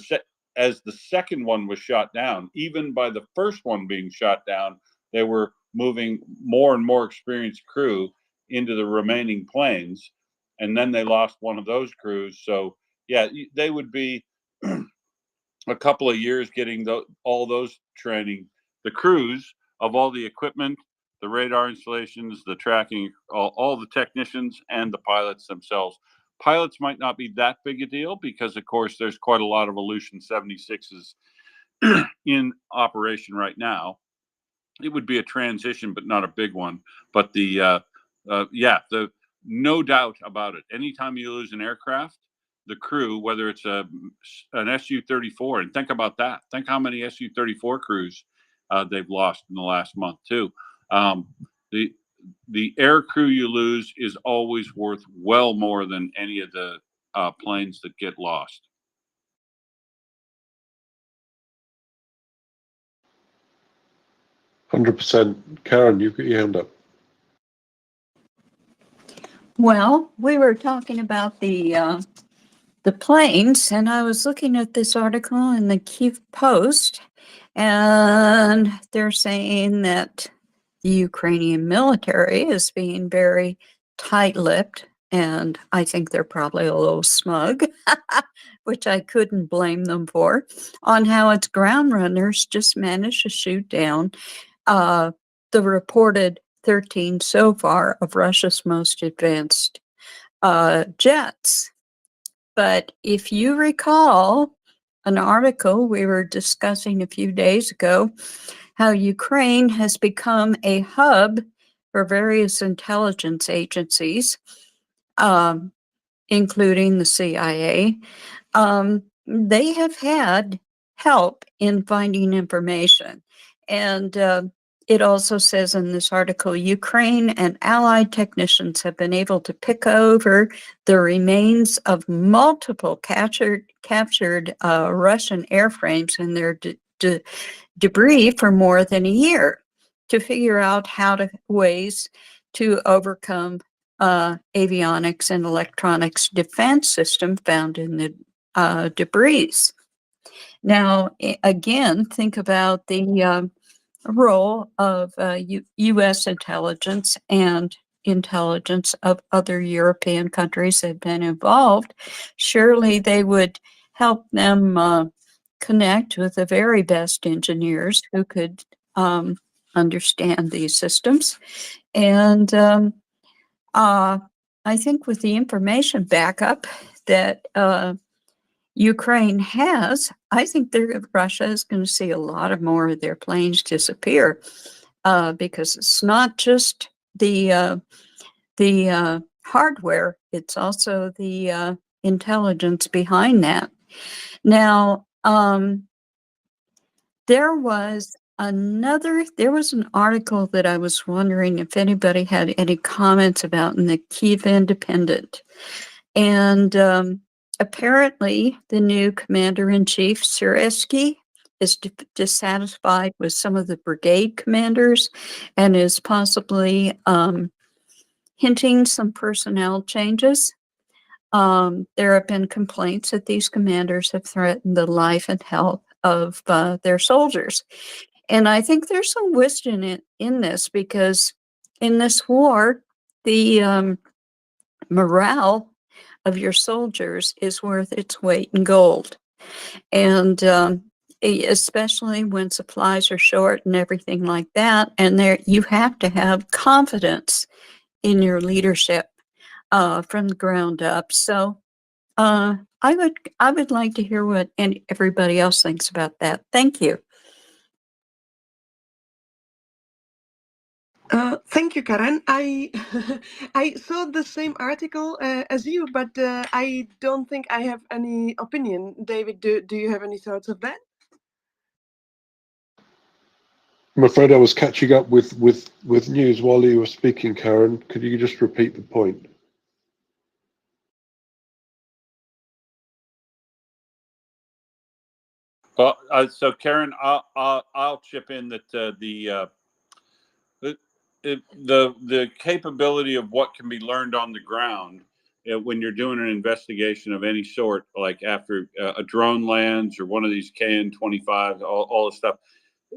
as the second one was shot down, even by the first one being shot down, they were moving more and more experienced crew into the remaining planes, and then they lost one of those crews. So yeah, they would be a couple of years getting all those training, the crews of all the equipment, the radar installations, the tracking, all the technicians and the pilots themselves. Pilots might not be that big a deal because, of course, there's quite a lot of Aleutian 76s in operation right now. It would be a transition, but not a big one. But the no doubt about it. Anytime you lose an aircraft, the crew, whether it's an Su-34, and think about that. Think how many Su-34 crews they've lost in the last month too. The air crew you lose is always worth well more than any of the planes that get lost. 100%. Karen, you've got your hand up. Well, we were talking about the planes, and I was looking at this article in the Kyiv Post, and they're saying that the Ukrainian military is being very tight-lipped, and I think they're probably a little smug, which I couldn't blame them for, on how its ground runners just managed to shoot down the reported 13 so far of Russia's most advanced jets. But if you recall an article we were discussing a few days ago, how Ukraine has become a hub for various intelligence agencies, including the CIA, they have had help in finding information. And it also says in this article, Ukraine and allied technicians have been able to pick over the remains of multiple captured Russian airframes and their debris for more than a year to figure out ways to overcome avionics and electronics defense system found in the debris. Now, again, think about the role of U.S. intelligence and intelligence of other European countries that have been involved. Surely they would help them connect with the very best engineers who could understand these systems. And I think with the information backup that Ukraine has, I think Russia is going to see a lot of more of their planes disappear because it's not just the hardware; it's also the intelligence behind that. Now, there was an article that I was wondering if anybody had any comments about in the Kyiv Independent, and apparently, the new commander-in-chief, Syrsky, is dissatisfied with some of the brigade commanders and is possibly hinting some personnel changes. There have been complaints that these commanders have threatened the life and health of their soldiers. And I think there's some wisdom in this because in this war, the morale of your soldiers is worth its weight in gold. And especially when supplies are short and everything like that. And you have to have confidence in your leadership from the ground up. So I would like to hear what everybody else thinks about that. Thank you. Thank you, Karen. I I saw the same article as you, but I don't think I have any opinion. David, do you have any thoughts of that? I'm afraid I was catching up with news while you were speaking, Karen. Could you just repeat the point? Well, so Karen, I'll chip in that the capability of what can be learned on the ground when you're doing an investigation of any sort, like after a drone lands or one of these KN-25, all the stuff.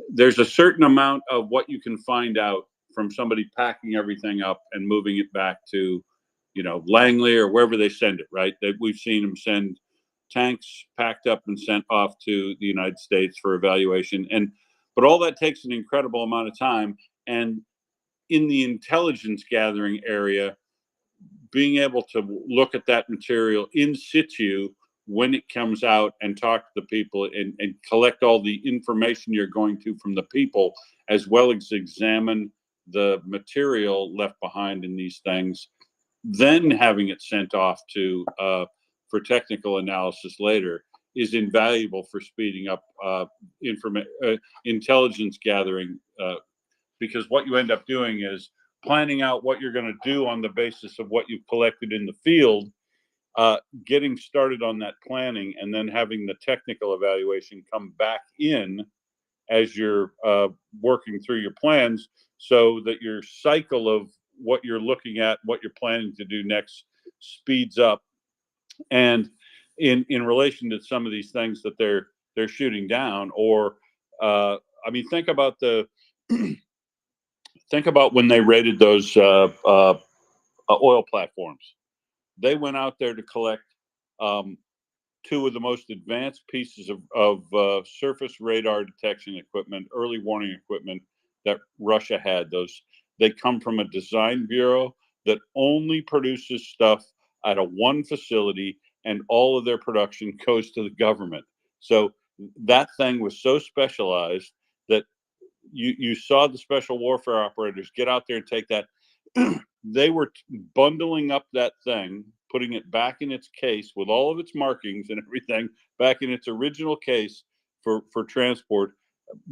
There's a certain amount of what you can find out from somebody packing everything up and moving it back to, Langley or wherever they send it. Right? We've seen them send tanks packed up and sent off to the United States for evaluation, but all that takes an incredible amount of time. And in the intelligence gathering area, being able to look at that material in situ when it comes out and talk to the people and collect all the information you're going to from the people, as well as examine the material left behind in these things, then having it sent off to for technical analysis later is invaluable for speeding up intelligence gathering, because what you end up doing is planning out what you're going to do on the basis of what you've collected in the field, getting started on that planning, and then having the technical evaluation come back in as you're working through your plans, so that your cycle of what you're looking at, what you're planning to do next speeds up. And in relation to some of these things that they're shooting down, or I mean, think about when they raided those oil platforms. They went out there to collect two of the most advanced pieces of surface radar detection equipment, early warning equipment that Russia had. They come from a design bureau that only produces stuff out of one facility, and all of their production goes to the government. So that thing was so specialized that you saw the special warfare operators get out there and take that. They were bundling up that thing, putting it back in its case with all of its markings and everything back in its original case for transport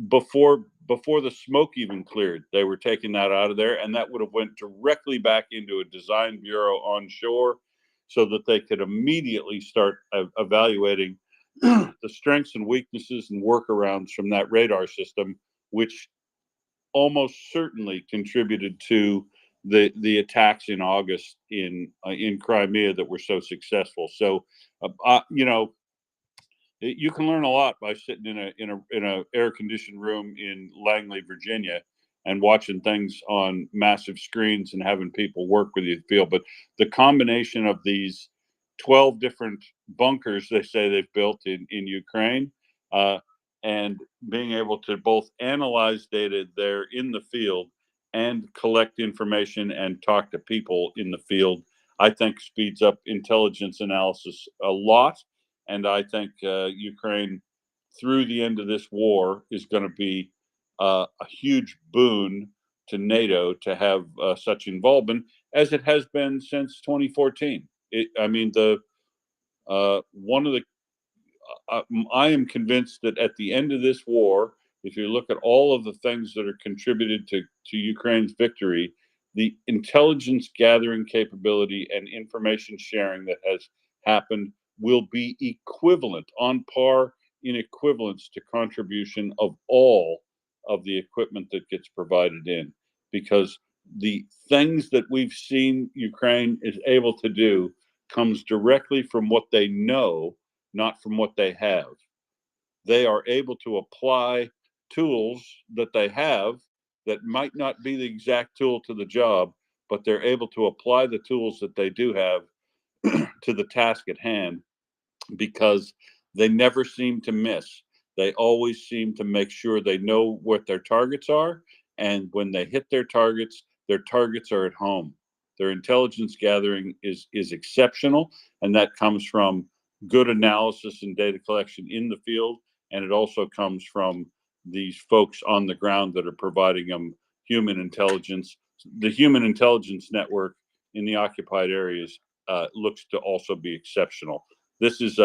before the smoke even cleared. They were taking that out of there, and that would have went directly back into a design bureau onshore so that they could immediately start evaluating the strengths and weaknesses and workarounds from that radar system, which almost certainly contributed to the attacks in August in Crimea that were so successful. So, you know, you can learn a lot by sitting in a air conditioned room in Langley, Virginia, and watching things on massive screens and having people work with you in the field. But the combination of these 12 different bunkers they say they've built in Ukraine, and being able to both analyze data there in the field and collect information and talk to people in the field, I think speeds up intelligence analysis a lot. And I think Ukraine, through the end of this war, is going to be a huge boon to NATO to have such involvement as it has been since 2014. I mean, one of the I am convinced that at the end of this war, if you look at all of the things that are contributed to Ukraine's victory, the intelligence gathering capability and information sharing that has happened will be equivalent, on par in equivalence to contribution of all of the equipment that gets provided in. Because the things that we've seen Ukraine is able to do comes directly from what they know, not from what they have. They are able to apply tools that they have that might not be the exact tool to the job, but they're able to apply the tools that they do have to the task at hand, because they never seem to miss. They always seem to make sure they know what their targets are, and when they hit their targets are at home. Their intelligence gathering is exceptional, and that comes from good analysis and data collection in the field, and it also comes from these folks on the ground that are providing them human intelligence. The human intelligence network in the occupied areas looks to also be exceptional. This is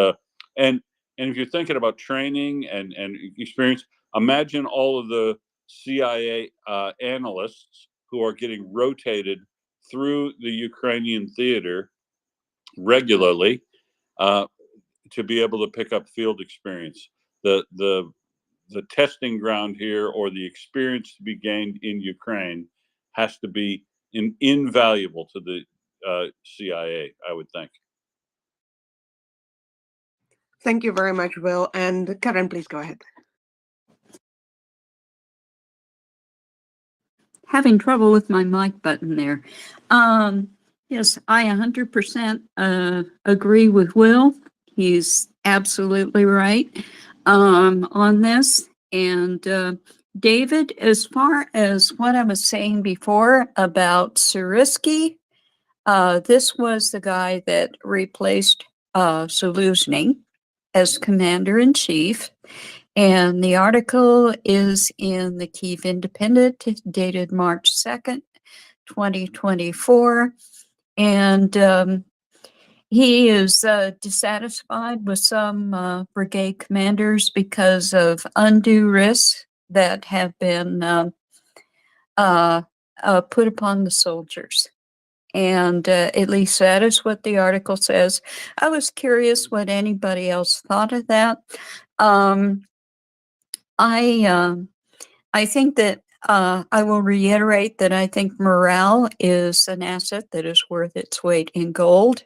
and if you're thinking about training and experience, imagine all of the CIA analysts who are getting rotated through the Ukrainian theater regularly to be able to pick up field experience. The testing ground here, or the experience to be gained in Ukraine, has to be invaluable to the CIA, I would think. Thank you very much, Will. And Karen, please go ahead. Having trouble with my mic button there. Yes, I 100% agree with Will. He's absolutely right on this. And David, as far as what I was saying before about Surisky, this was the guy that replaced Zaluzny as commander-in-chief. And the article is in the Kyiv Independent, dated March 2nd, 2024. And he is dissatisfied with some brigade commanders because of undue risks that have been put upon the soldiers. And at least that is what the article says. I was curious what anybody else thought of that. I think that I will reiterate that I think morale is an asset that is worth its weight in gold.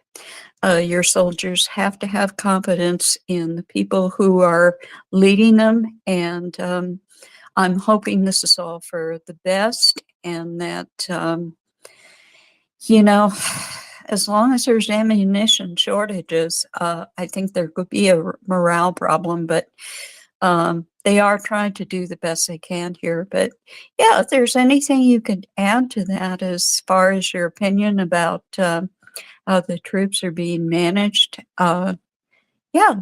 Your soldiers have to have confidence in the people who are leading them, and I'm hoping this is all for the best, and that, you know, as long as there's ammunition shortages, I think there could be a morale problem, but they are trying to do the best they can here. But yeah, if there's anything you could add to that as far as your opinion about how the troops are being managed, yeah.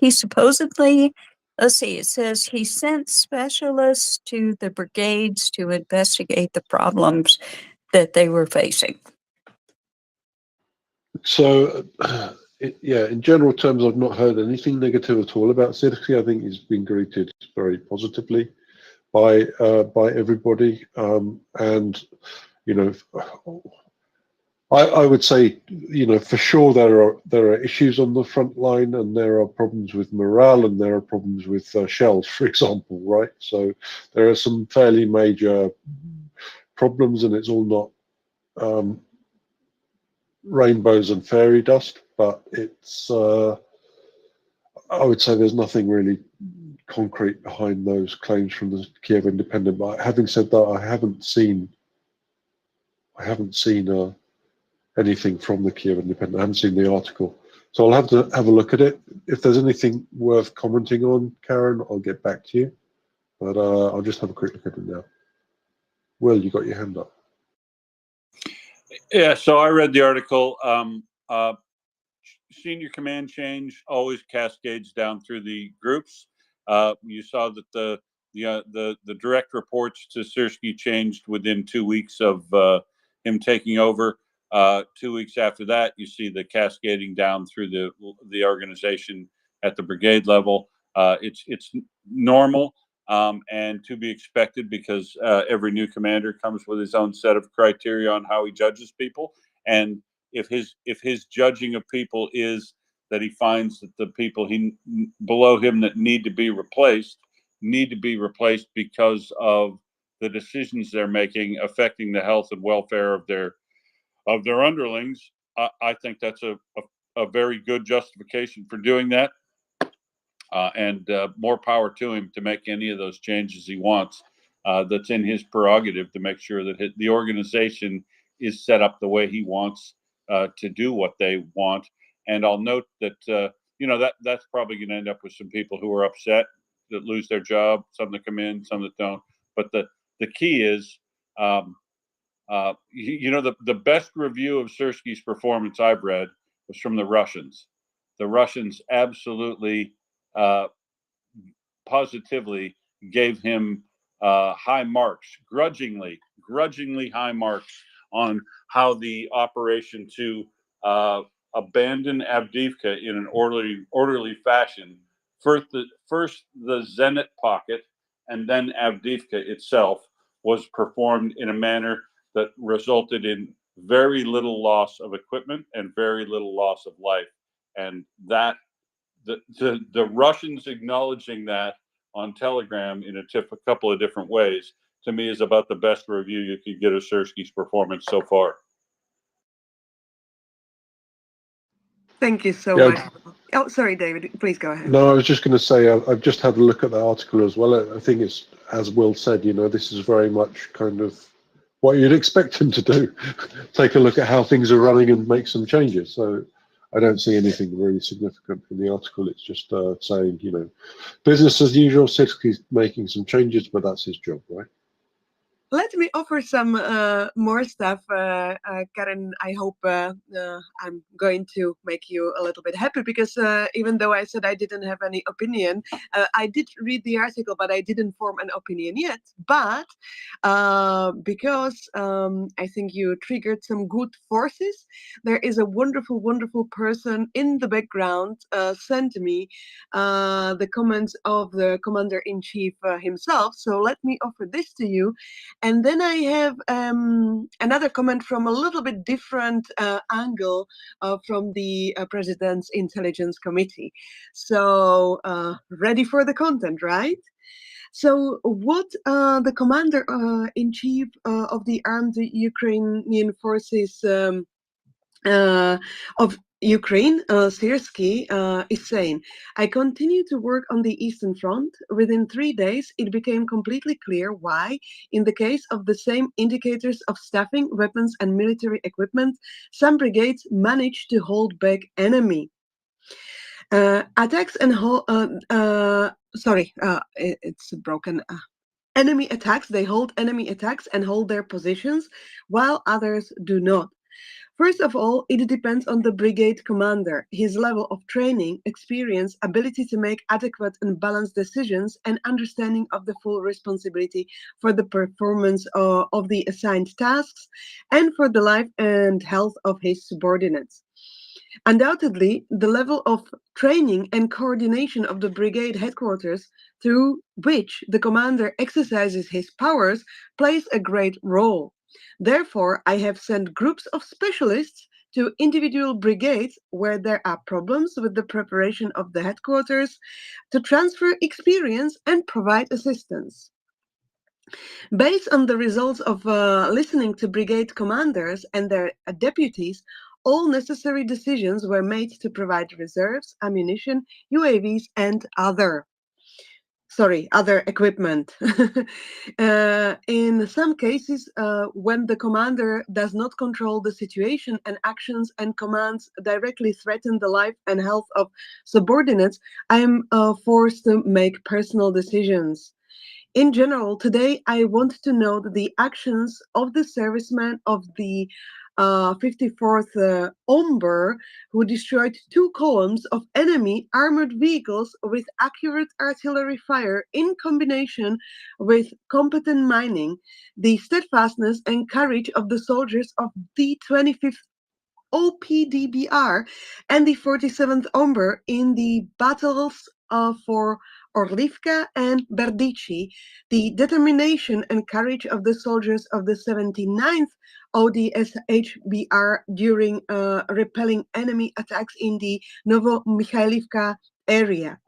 He supposedly, let's see, it says he sent specialists to the brigades to investigate the problems that they were facing. So, yeah, in general terms, I've not heard anything negative at all about Sirki. I think he's been greeted very positively by everybody, and you know, I would say, you know, for sure there are issues on the front line, and there are problems with morale, and there are problems with shells, for example, right? So there are some fairly major problems, and it's all not rainbows and fairy dust, but it's I would say there's nothing really concrete behind those claims from the Kiev Independent. But having said that, I haven't seen anything from the Kiev Independent. I haven't seen the article, so I'll have to have a look at it. If there's anything worth commenting on, Karen, I'll get back to you. But I'll just have a quick look at it now. Will, you got your hand up? Yeah, so I read the article. Senior command change always cascades down through the groups. You saw that the direct reports to Sirski changed within 2 weeks of him taking over. 2 weeks after that, you see the cascading down through the organization at the brigade level. It's normal and to be expected, because every new commander comes with his own set of criteria on how he judges people. And if his judging of people is that he finds that the people below him that need to be replaced because of the decisions they're making affecting the health and welfare of their underlings, I think that's a very good justification for doing that. And more power to him to make any of those changes he wants. That's in his prerogative to make sure that the organization is set up the way he wants to do what they want. And I'll note that that's probably going to end up with some people who are upset that lose their job. Some that come in, some that don't. But the key is, the best review of Sirski's performance I've read was from the Russians. The Russians absolutely, positively gave him high marks, grudgingly high marks on how the operation to abandon Avdiivka in an orderly fashion. First the Zenit pocket, and then Avdiivka itself was performed in a manner that resulted in very little loss of equipment and very little loss of life. And that the Russians acknowledging that on Telegram in a couple of different ways, to me, is about the best review you could get of Sirski's performance so far. Thank you so much. Oh, sorry, David. Please go ahead. No, I was just going to say I've just had a look at the article as well. I think it's, as Will said, this is very much kind of what you'd expect him to do. Take a look at how things are running and make some changes. So I don't see anything really significant in the article. It's just saying, business as usual. Sirski's making some changes, but that's his job, right? Let me offer some more stuff, Karen. I hope I'm going to make you a little bit happy, because even though I said I didn't have any opinion, I did read the article, but I didn't form an opinion yet. But because I think you triggered some good forces, there is a wonderful, wonderful person in the background sent me the comments of the commander-in-chief himself. So let me offer this to you. And then I have another comment from a little bit different angle from the President's Intelligence Committee. So ready for the content, right? So what the commander-in-chief of the armed Ukrainian forces of Ukraine, Syrskyi, is saying, I continue to work on the Eastern Front. Within 3 days, it became completely clear why, in the case of the same indicators of staffing, weapons, and military equipment, some brigades managed to hold back enemy. Attacks and it's broken. Enemy attacks, they hold enemy attacks and hold their positions, while others do not. First of all, it depends on the brigade commander, his level of training, experience, ability to make adequate and balanced decisions, and understanding of the full responsibility for the performance of the assigned tasks and for the life and health of his subordinates. Undoubtedly, the level of training and coordination of the brigade headquarters through which the commander exercises his powers plays a great role. Therefore, I have sent groups of specialists to individual brigades where there are problems with the preparation of the headquarters to transfer experience and provide assistance. Based on the results of listening to brigade commanders and their deputies, all necessary decisions were made to provide reserves, ammunition, UAVs, and other equipment. In some cases, when the commander does not control the situation and actions and commands directly threaten the life and health of subordinates, I am forced to make personal decisions. In general, today I want to note the actions of the servicemen of the 54th Omber, who destroyed 2 columns of enemy armored vehicles with accurate artillery fire in combination with competent mining, the steadfastness and courage of the soldiers of the 25th OPDBR and the 47th Omber in the battles for Orlivka and Berdichi, the determination and courage of the soldiers of the 79th ODSHBR during repelling enemy attacks in the Novo-Mikhailivka area.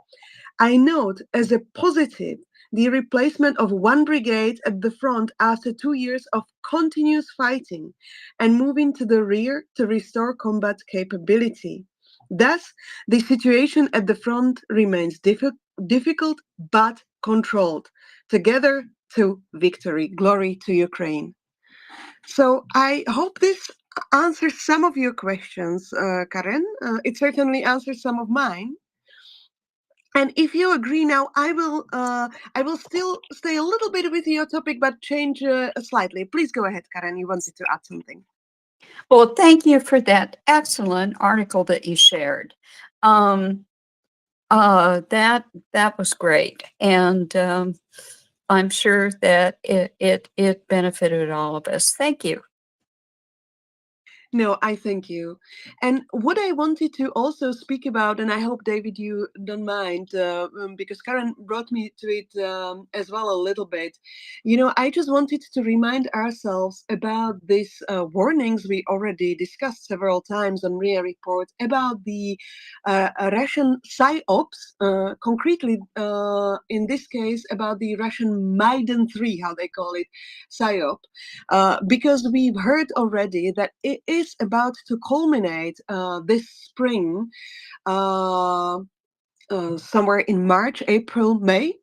I note as a positive the replacement of 1 brigade at the front after 2 years of continuous fighting and moving to the rear to restore combat capability. Thus, the situation at the front remains difficult but controlled. Together to victory. Glory to Ukraine. So I hope this answers some of your questions, Karen. It certainly answers some of mine. And if you agree now, I will still stay a little bit with your topic, but change slightly. Please go ahead, Karen. You wanted to add something. Well, thank you for that excellent article that you shared. That was great, and I'm sure that it benefited all of us. Thank you. No, I thank you. And what I wanted to also speak about, and I hope, David, you don't mind, because Karen brought me to it as well a little bit. You know, I just wanted to remind ourselves about these warnings we already discussed several times on MriyaReport about the Russian PSYOPs, concretely in this case about the Russian Maidan 3, how they call it, PSYOP, because we've heard already that it is about to culminate this spring, somewhere in March, April, May.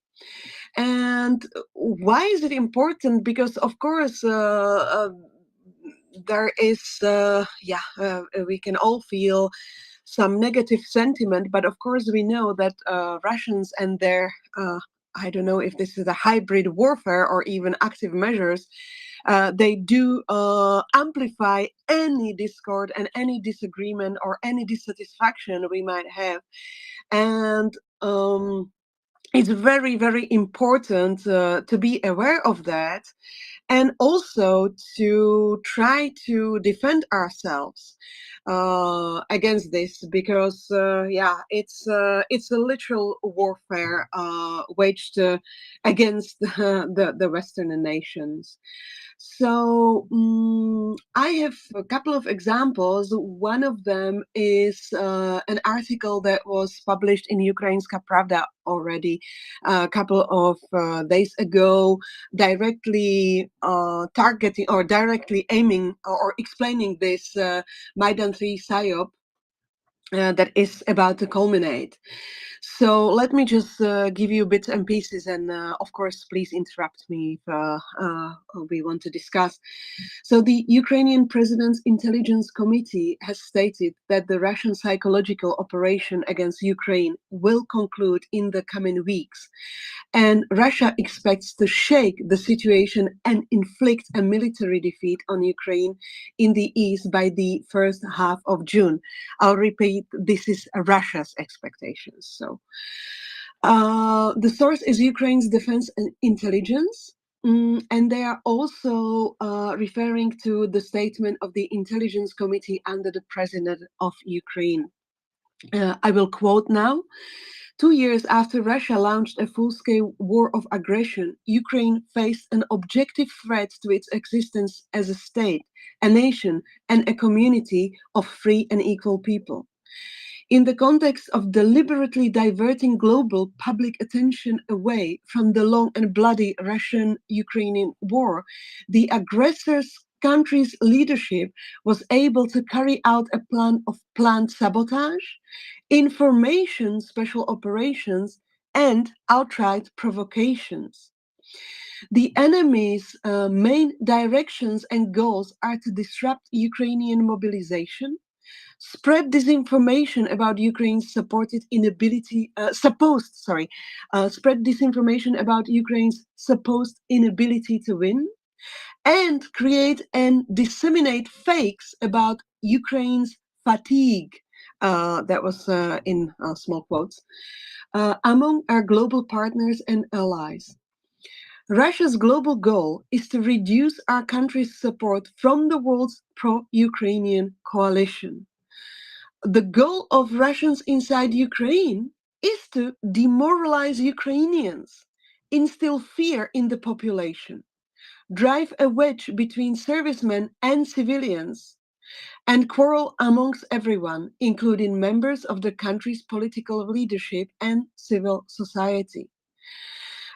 And why is it important? Because of course there is, we can all feel some negative sentiment, but of course we know that Russians and their, I don't know if this is a hybrid warfare or even active measures, they do amplify any discord and any disagreement or any dissatisfaction we might have. And it's very, very important to be aware of that, and also to try to defend ourselves against this, because it's a literal warfare waged against the Western nations. So I have a couple of examples. One of them is an article that was published in Ukrainska Pravda already a couple of days ago, directly targeting or directly aiming or explaining this Maidan 3 PSYOP that is about to culminate. So let me just give you bits and pieces, and of course, please interrupt me if we want to discuss. So the Ukrainian President's Intelligence Committee has stated that the Russian psychological operation against Ukraine will conclude in the coming weeks. And Russia expects to shake the situation and inflict a military defeat on Ukraine in the east by the first half of June. I'll repeat, this is Russia's expectations. So the source is Ukraine's defense and intelligence. And they are also referring to the statement of the Intelligence Committee under the President of Ukraine. I will quote now. 2 years after Russia launched a full-scale war of aggression, Ukraine faced an objective threat to its existence as a state, a nation, and a community of free and equal people. In the context of deliberately diverting global public attention away from the long and bloody Russian-Ukrainian war, the aggressor's country's leadership was able to carry out a plan of planned sabotage, information special operations, and outright provocations. The enemy's main directions and goals are to disrupt Ukrainian mobilization, spread disinformation about Ukraine's spread disinformation about Ukraine's supposed inability to win, and create and disseminate fakes about Ukraine's fatigue. That was in small quotes, among our global partners and allies. Russia's global goal is to reduce our country's support from the world's pro-Ukrainian coalition. The goal of Russians inside Ukraine is to demoralize Ukrainians, instill fear in the population, drive a wedge between servicemen and civilians, and quarrel amongst everyone, including members of the country's political leadership and civil society.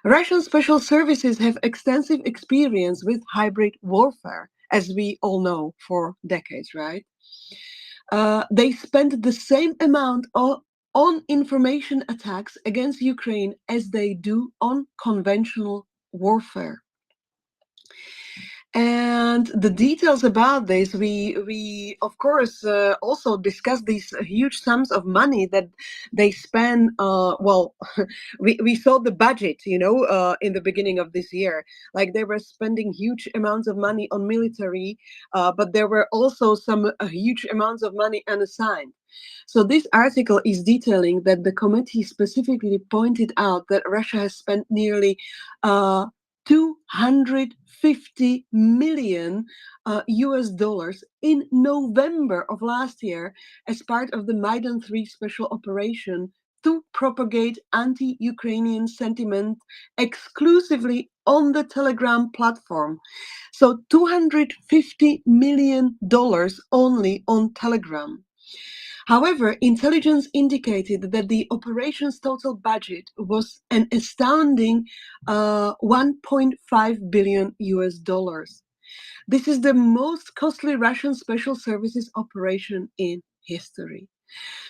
Russian special services have extensive experience with hybrid warfare, as we all know, for decades, right? They spend the same amount on information attacks against Ukraine as they do on conventional warfare. And the details about this, we of course also discussed these huge sums of money that they spend. Well, we saw the budget, in the beginning of this year. Like they were spending huge amounts of money on military, but there were also some huge amounts of money unassigned. So this article is detailing that the committee specifically pointed out that Russia has spent nearly 250 million US dollars in November of last year as part of the Maidan 3 special operation to propagate anti-Ukrainian sentiment exclusively on the Telegram platform. So $250 million only on Telegram. However, intelligence indicated that the operation's total budget was an astounding 1.5 billion US dollars. This is the most costly Russian special services operation in history.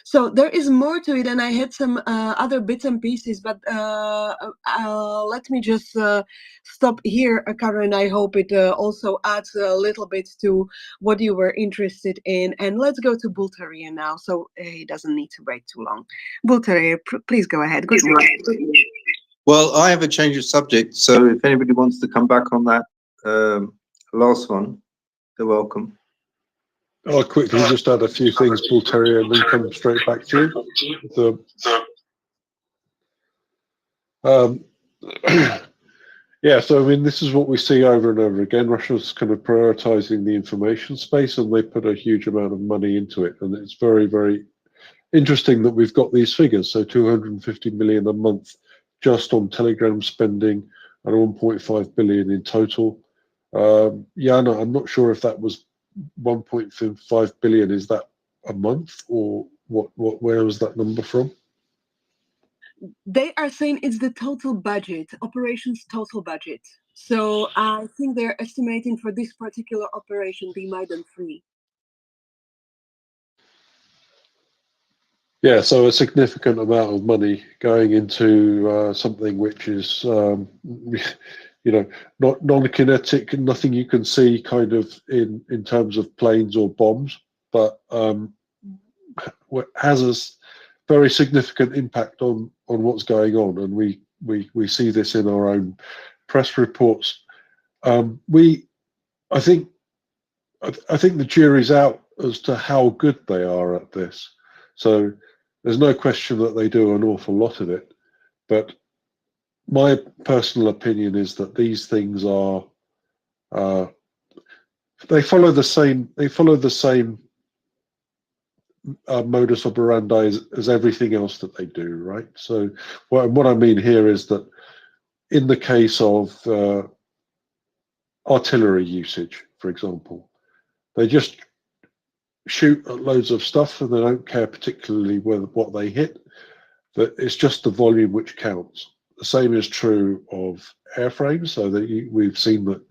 So there is more to it, and I had some other bits and pieces, but let me just stop here, Karen. I hope it also adds a little bit to what you were interested in. And let's go to Bultaria now, so he doesn't need to wait too long. Bultaria, please go ahead. Good morning. Well, I have a change of subject, so if anybody wants to come back on that last one, they're welcome. I'll quickly just add a few things, Bultaria, and then come straight back to you. Yeah, so I mean, this is what we see over and over again. Russia's kind of prioritizing the information space, and they put a huge amount of money into it. And it's very, very interesting that we've got these figures. So 250 million a month just on Telegram spending, and 1.5 billion in total. Jana, I'm not sure if that was 1.5 billion. Is that a month, or what? Where was that number from? They are saying it's the total budget, operations total budget. So I think they're estimating for this particular operation, the Maidan 3. Yeah, so a significant amount of money going into something which is, not non-kinetic, nothing you can see kind of in terms of planes or bombs, but has a very significant impact on what's going on, and we see this in our own press reports. I think the jury's out as to how good they are at this. So there's no question that they do an awful lot of it, but my personal opinion is that these things are they follow the same modus operandi as everything else that they do, right? So what I mean here is that in the case of artillery usage, for example, they just shoot at loads of stuff and they don't care particularly what they hit. That it's just the volume which counts. The same is true of airframes. So that we've seen that,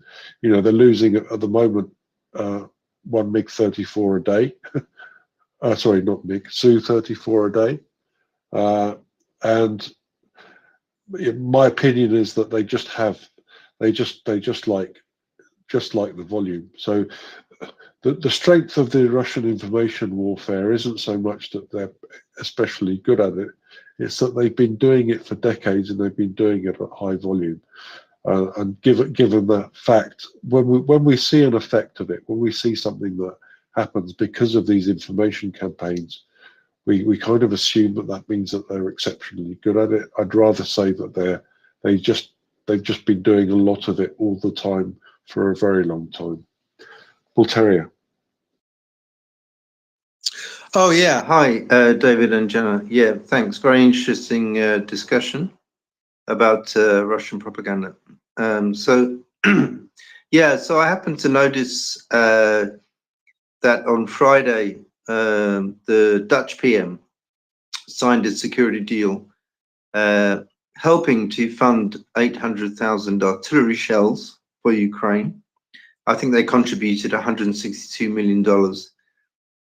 they're losing at the moment one MiG-34 a day. Sorry, not MiG, Su-34 a day. And my opinion is that they just like the volume. So the strength of the Russian information warfare isn't so much that they're especially good at it. It's that they've been doing it for decades and they've been doing it at high volume. And given that fact, when we see an effect of it, when we see something that happens because of these information campaigns, we kind of assume that means that they're exceptionally good at it. I'd rather say that they've just been doing a lot of it all the time for a very long time. Voltaire. Oh yeah, hi David and Jenna. Yeah, thanks. Very interesting discussion about Russian propaganda. So yeah, so I happened to notice that on Friday the Dutch PM signed a security deal helping to fund 800,000 artillery shells for Ukraine. I think they contributed $162 million.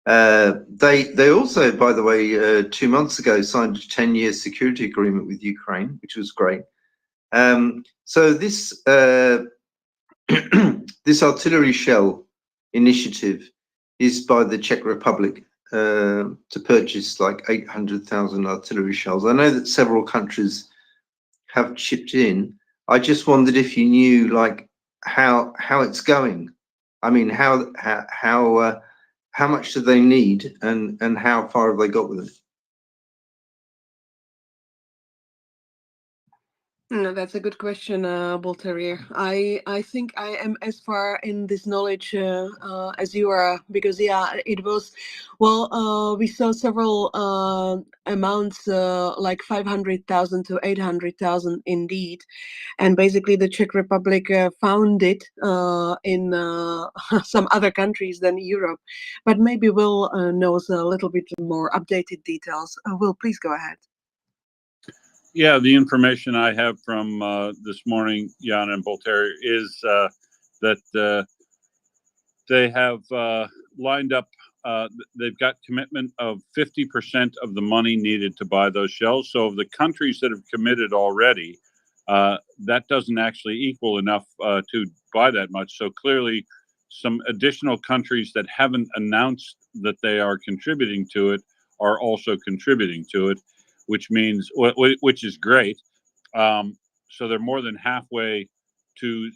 They also, by the way, 2 months ago signed a 10-year security agreement with Ukraine, which was great. So this this artillery shell initiative is by the Czech Republic to purchase like 800,000 artillery shells. I know that several countries have chipped in. I just wondered if you knew like how it's going. I mean, how much do they need, and how far have they got with it? No, that's a good question, Voltaire. I think I am as far in this knowledge as you are, because it was, we saw several amounts like 500,000 to 800,000 indeed, and basically the Czech Republic found it in some other countries than Europe, but maybe Will knows a little bit more updated details. Will, please go ahead. Yeah, the information I have from this morning, Jan and Voltaire, is that they have lined up, they've got commitment of 50% of the money needed to buy those shells. So of the countries that have committed already, that doesn't actually equal enough to buy that much. So clearly some additional countries that haven't announced that they are contributing to it are also contributing to it, which means, which is great. So they're more than halfway to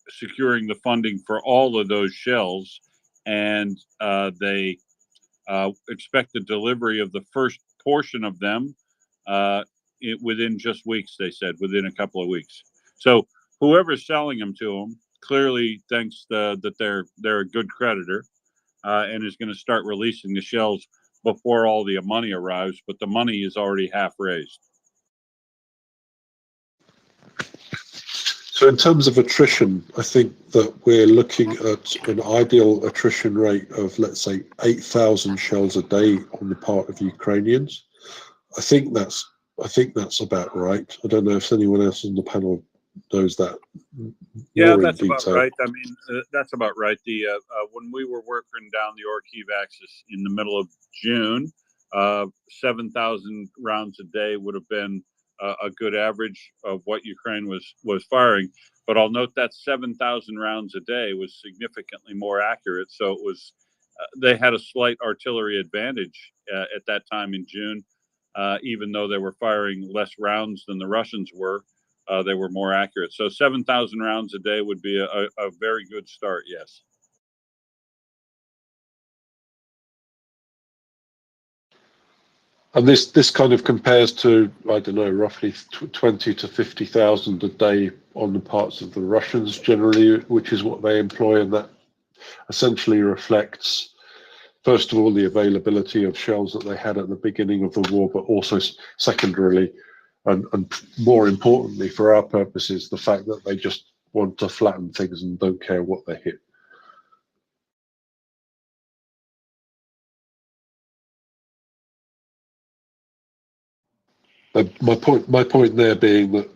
securing the funding for all of those shells, and they expect the delivery of the first portion of them within just weeks. They said within a couple of weeks. So whoever's selling them to them clearly thinks that they're a good creditor and is going to start releasing the shells before all the money arrives. But the money is already half raised. So in terms of attrition, I think that we're looking at an ideal attrition rate of, let's say, 8,000 shells a day on the part of Ukrainians. I think that's about right. I don't know if anyone else on the panel knows that Yeah, more in that's about detail. right. I mean, that's about right. The when we were working down the Orkiv axis in the middle of June, 7,000 rounds a day would have been a good average of what Ukraine was firing. But I'll note that 7,000 rounds a day was significantly more accurate. So it was they had a slight artillery advantage at that time in June, even though they were firing less rounds than the Russians were. They were more accurate. So 7,000 rounds a day would be a very good start, yes. And this kind of compares to, I don't know, roughly 20 to 50,000 a day on the parts of the Russians generally, which is what they employ, and that essentially reflects, first of all, the availability of shells that they had at the beginning of the war, but also secondarily, and more importantly for our purposes, the fact that they just want to flatten things and don't care what they hit. But my point there being that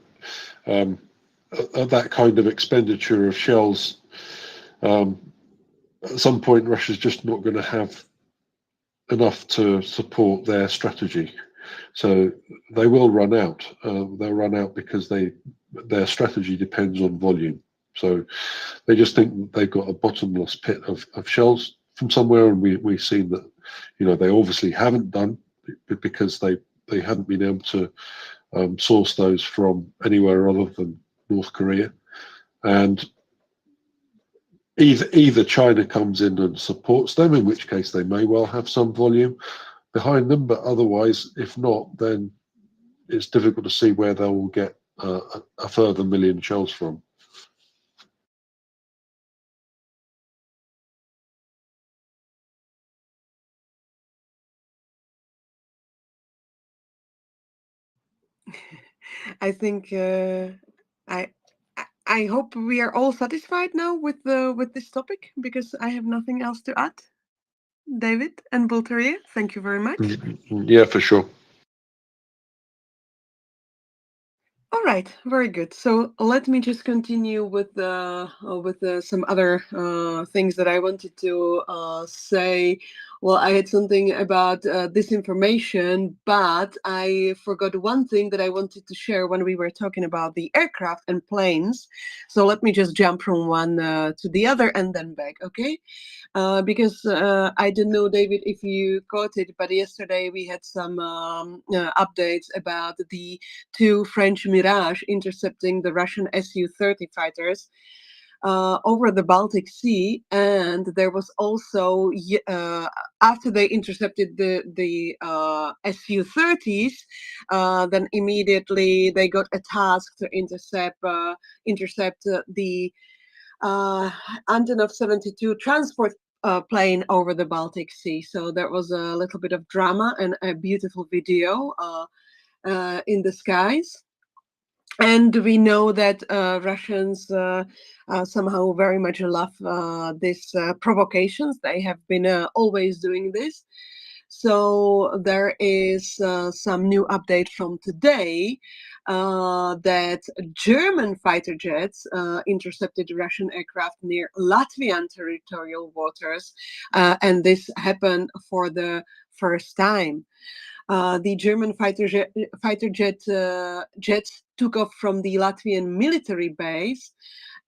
at that kind of expenditure of shells, at some point Russia's just not going to have enough to support their strategy. So they will run out. They'll run out because their strategy depends on volume. So they just think they've got a bottomless pit of shells from somewhere, and we've seen that, you know, they obviously haven't done, because they haven't been able to source those from anywhere other than North Korea. And either China comes in and supports them, in which case they may well have some volume behind them, but otherwise, if not, then it's difficult to see where they will get a further million shells from. I think I I hope we are all satisfied now with this topic, because I have nothing else to add. David and Bulteria, thank you very much. Yeah, for sure. All right, very good. So let me just continue with some other things that I wanted to say. Well, I had something about disinformation, but I forgot one thing that I wanted to share when we were talking about the aircraft and planes. So let me just jump from one to the other and then back, okay? Because I don't know, David, if you caught it, but yesterday we had some updates about the two French Mirage intercepting the Russian Su-30 fighters over the Baltic Sea, and there was also after they intercepted the Su-30s, then immediately they got a task to intercept the Antonov 72 transport plane over the Baltic Sea. So there was a little bit of drama and a beautiful video in the skies. And we know that Russians somehow very much love these provocations. They have been always doing this. So there is some new update from today that German fighter jets intercepted Russian aircraft near Latvian territorial waters, and this happened for the first time. The German fighter jets took off from the Latvian military base,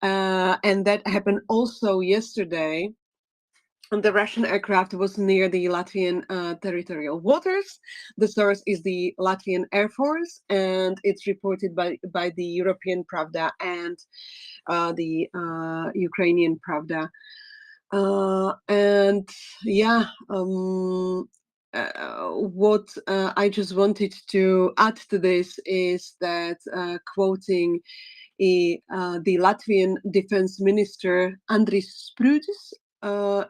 and that happened also yesterday. And the Russian aircraft was near the Latvian territorial waters. The source is the Latvian Air Force, and it's reported by the European Pravda and the Ukrainian Pravda. And yeah, what I just wanted to add to this is that, quoting the Latvian Defense Minister Andris Sprūdis,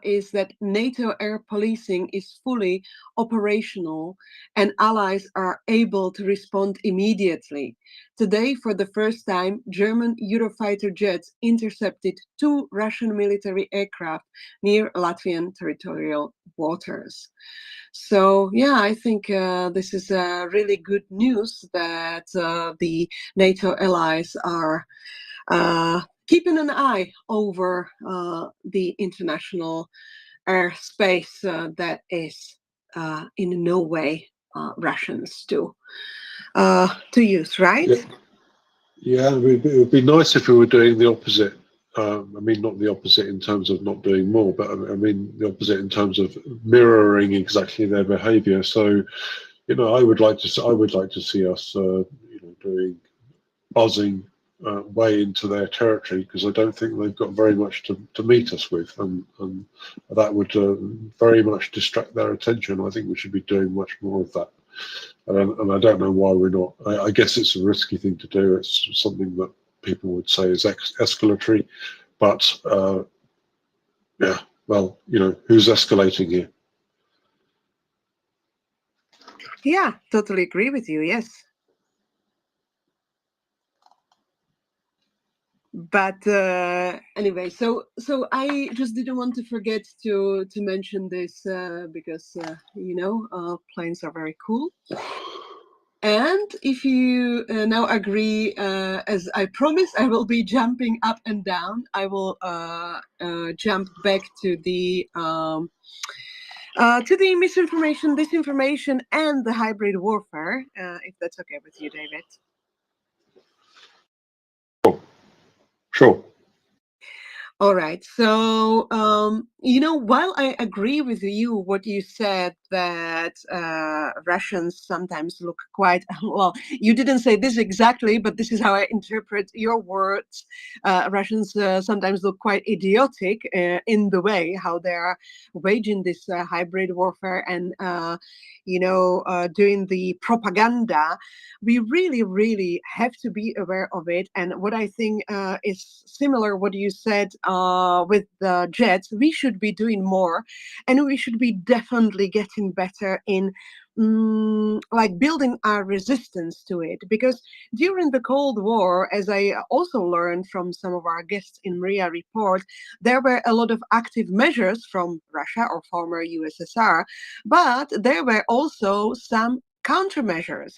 is that NATO air policing is fully operational and allies are able to respond immediately. Today, for the first time, German Eurofighter jets intercepted 2 Russian military aircraft near Latvian territorial waters. So yeah, I think this is really good news that the NATO allies are keeping an eye over the international airspace that is in no way Russians to use, right? Yeah, yeah, it would be nice if we were doing the opposite. I mean, not the opposite in terms of not doing more, but I mean the opposite in terms of mirroring exactly their behaviour. So, you know, I would like to see us, you know, doing buzzing way into their territory, because I don't think they've got very much to meet us with, and that would very much distract their attention. I think we should be doing much more of that. And I don't know why we're not. I guess it's a risky thing to do. It's something that people would say is escalatory, but yeah, well, you know, who's escalating here? Yeah, totally agree with you. Yes. But anyway, so I just didn't want to forget to mention this because you know, planes are very cool. And if you now agree, as I promised, I will be jumping up and down. I will jump back to the misinformation, disinformation, and the hybrid warfare, if that's okay with you, David. Sure. All right. So, you know, while I agree with you, what you said that Russians sometimes look quite, well, you didn't say this exactly, but this is how I interpret your words. Russians sometimes look quite idiotic in the way how they are waging this hybrid warfare and, you know, doing the propaganda. We really, really have to be aware of it. And what I think is similar what you said with the jets, we should be doing more, and we should be definitely getting better in like building our resistance to it. Because during the Cold War, as I also learned from some of our guests in MriyaReport, there were a lot of active measures from Russia or former USSR, but there were also some countermeasures.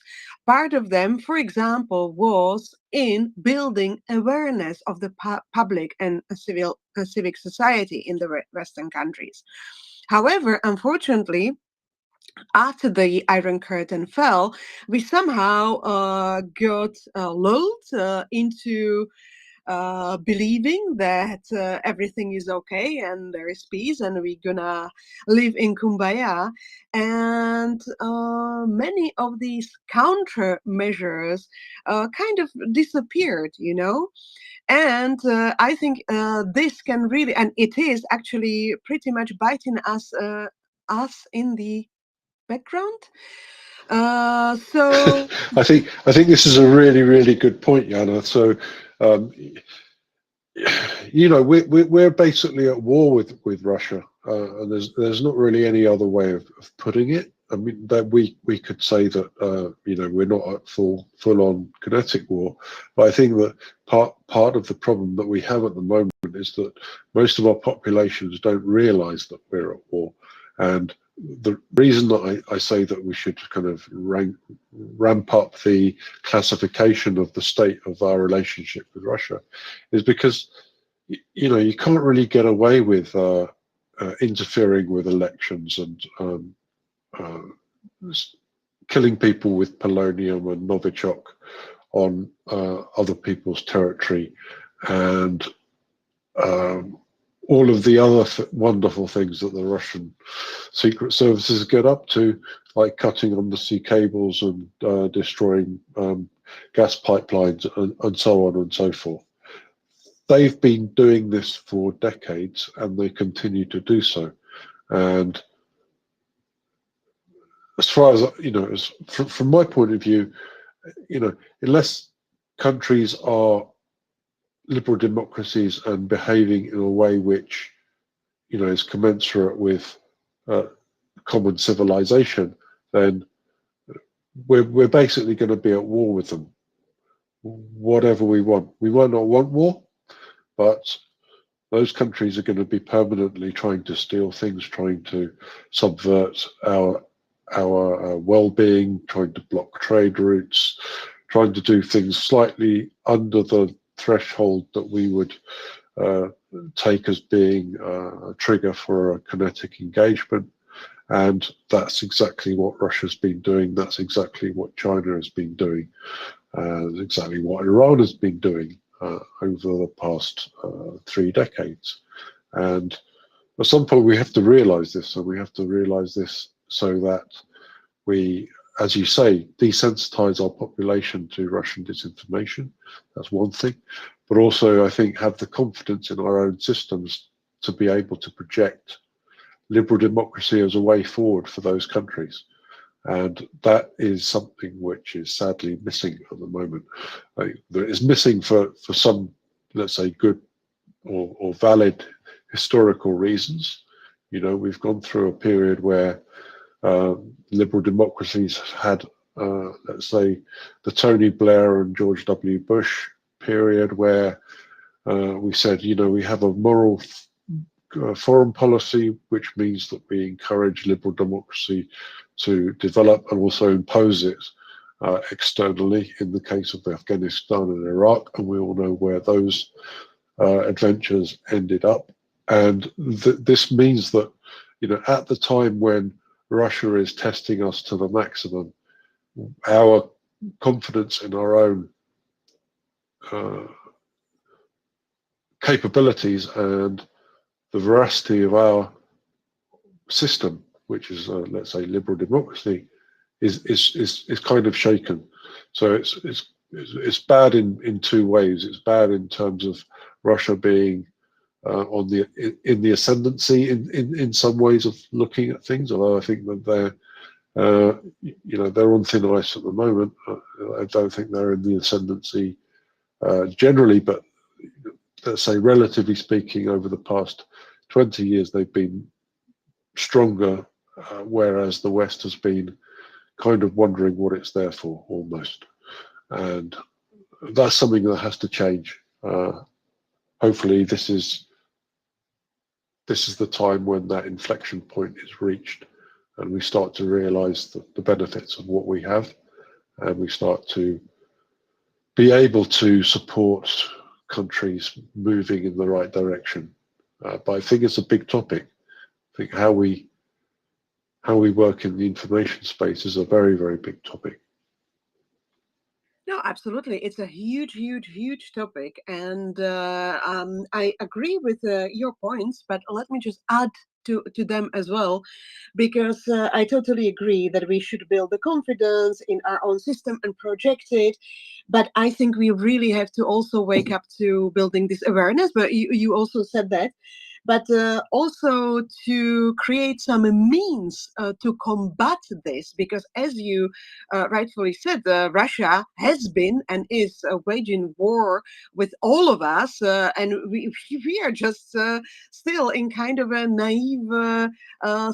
Part of them, for example, was in building awareness of the public and civic society in the Western countries. However, unfortunately, after the Iron Curtain fell, we somehow got lulled into believing that everything is okay and there is peace and we're gonna live in Kumbaya. And many of these countermeasures kind of disappeared, you know. And I think this can really, and it is actually pretty much biting us in the background. So I think this is a really good point, Jana. So, you know, we're basically at war with Russia, and there's not really any other way of putting it. I mean, that we could say that you know, we're not at full on kinetic war, but I think that part of the problem that we have at the moment is that most of our populations don't realise that we're at war, and the reason that I say that we should kind of ramp up the classification of the state of our relationship with Russia is because, you know, you can't really get away with interfering with elections and killing people with polonium and Novichok on other people's territory, and all of the other wonderful things that the Russian secret services get up to, like cutting undersea cables and destroying gas pipelines and so on and so forth. They've been doing this for decades and they continue to do so. And as far as, you know, from my point of view, you know, unless countries are liberal democracies and behaving in a way which is commensurate with common civilization, then we're basically going to be at war with them, whatever we want. We might not want war, but those countries are going to be permanently trying to steal things, trying to subvert our well-being, trying to block trade routes, trying to do things slightly under the threshold that we would take as being a trigger for a kinetic engagement. And that's exactly what Russia's been doing. That's exactly what China has been doing. Exactly what Iran has been doing over the past 3 decades. And at some point we have to realize this, and we have to realize this so that we, as you say, desensitize our population to Russian disinformation. That's one thing. But also, I think, have the confidence in our own systems to be able to project liberal democracy as a way forward for those countries. And that is something which is sadly missing at the moment. That is missing for some, let's say, good or valid historical reasons. We've gone through a period where liberal democracies had, let's say, the Tony Blair and George W. Bush period, where we said, we have a moral foreign policy, which means that we encourage liberal democracy to develop and also impose it externally in the case of Afghanistan and Iraq, and we all know where those adventures ended up. And this means that, at the time when Russia is testing us to the maximum, our confidence in our own capabilities and the veracity of our system, which is, let's say, liberal democracy, is kind of shaken. So it's bad in 2 ways. It's bad in terms of Russia being in the ascendancy in some ways of looking at things. Although I think that they're on thin ice at the moment. I don't think they're in the ascendancy generally, but let's say, relatively speaking, over the past 20 years, they've been stronger, whereas the West has been kind of wondering what it's there for, almost. And that's something that has to change. Hopefully, this is the time when that inflection point is reached, and we start to realize the benefits of what we have, and we start to be able to support countries moving in the right direction. But I think it's a big topic. I think how we work in the information space is a very, very big topic. No, absolutely. It's a huge, huge, huge topic. And I agree with your points, but let me just add to them as well, because I totally agree that we should build the confidence in our own system and project it. But I think we really have to also wake up to building this awareness. But you also said that. But also to create some means to combat this, because as you rightfully said, Russia has been and is waging war with all of us, and we are just still in kind of a naive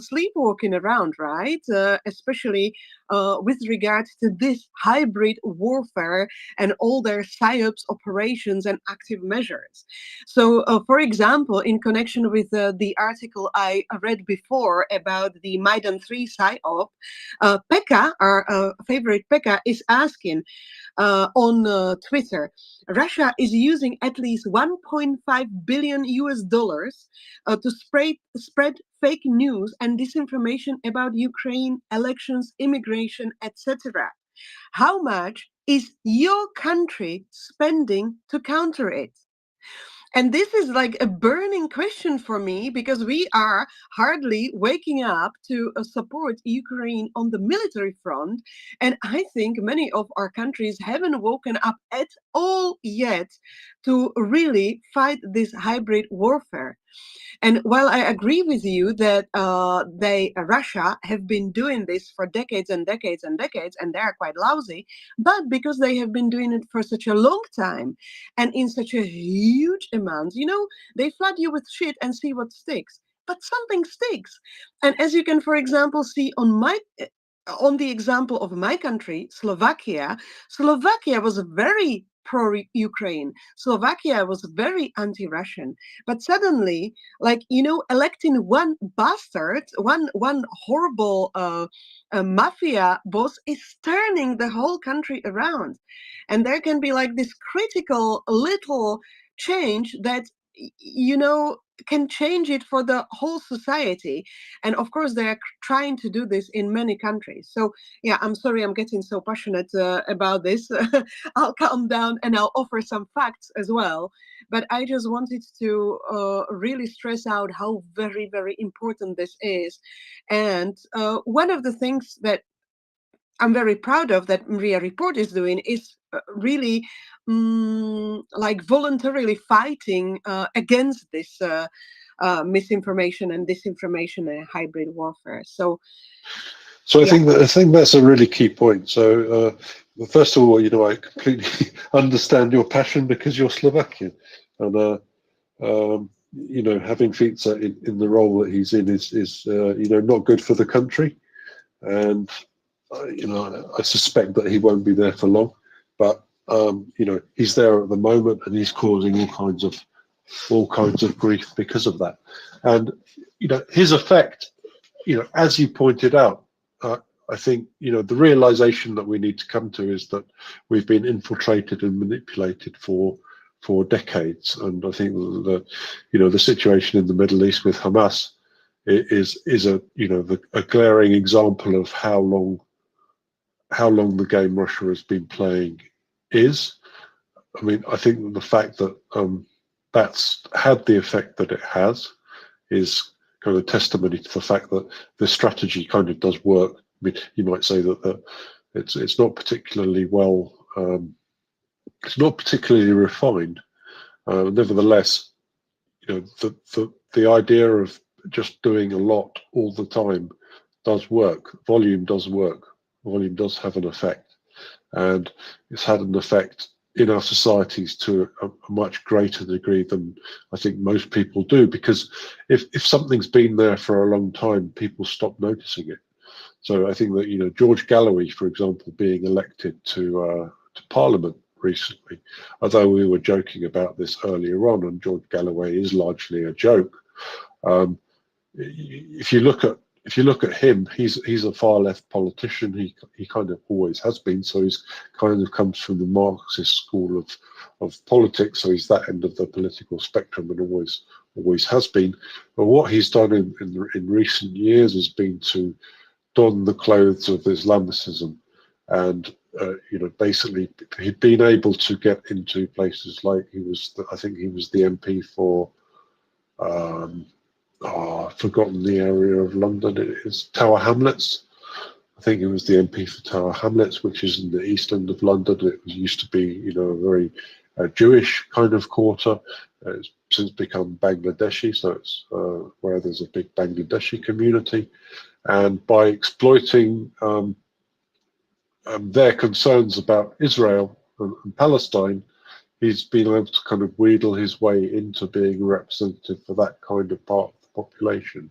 sleepwalking around, right? Especially with regard to this hybrid warfare and all their psyops operations and active measures. So, for example, in connection with the article I read before about the Maidan 3 psyop, Pekka, our favorite Pekka, is asking on Twitter, Russia is using at least 1.5 billion US dollars to spread fake news and disinformation about Ukraine, elections, immigration, etc. How much is your country spending to counter it? And this is like a burning question for me, because we are hardly waking up to support Ukraine on the military front. And I think many of our countries haven't woken up at all yet to really fight this hybrid warfare. And while I agree with you that Russia have been doing this for decades and decades and decades, and they are quite lousy, but because they have been doing it for such a long time and in such a huge amount, they flood you with shit and see what sticks. but something sticks. And as you can, for example, see on the example of my country, Slovakia, Slovakia was very pro-Ukraine. Slovakia was very anti-Russian. But suddenly, like, electing one bastard, one horrible mafia boss is turning the whole country around. And there can be like this critical little change that, can change it for the whole society. And of course, they're trying to do this in many countries. So, yeah, I'm sorry I'm getting so passionate about this. I'll calm down and I'll offer some facts as well. But I just wanted to really stress out how very, very important this is. And one of the things that I'm very proud of that MriyaReport is doing is really like voluntarily fighting against this misinformation and disinformation and hybrid warfare. So I think that's a really key point. So first of all, I completely understand your passion because you're Slovakian, and having Fico in the role that he's in is not good for the country, and I suspect that he won't be there for long. But he's there at the moment, and he's causing all kinds of grief because of that. And his effect, as you pointed out, I think the realization that we need to come to is that we've been infiltrated and manipulated for decades. And I think that the situation in the Middle East with Hamas is a glaring example of how long the game Russia has been playing is. I mean, I think the fact that that's had the effect that it has is kind of testimony to the fact that the strategy kind of does work. I mean, you might say that it's not particularly well, it's not particularly refined. Nevertheless, the idea of just doing a lot all the time does work. Volume does work. Volume does have an effect, and it's had an effect in our societies to a much greater degree than I think most people do, because if something's been there for a long time, people stop noticing it. So I think that George Galloway, for example, being elected to Parliament recently, although we were joking about this earlier on, and George Galloway is largely a joke. If you look at him, he's a far left politician. He kind of always has been. So he's kind of comes from the Marxist school of politics. So he's that end of the political spectrum and always has been. But what he's done in recent years has been to don the clothes of Islamicism, and basically he'd been able to get into places like I think he was the MP for. I've forgotten the area of London. It is Tower Hamlets. I think it was the MP for Tower Hamlets, which is in the east end of London. It used to be, a very Jewish kind of quarter. It's since become Bangladeshi, so it's where there's a big Bangladeshi community. And by exploiting their concerns about Israel and Palestine, he's been able to kind of wheedle his way into being a representative for that kind of part of the population.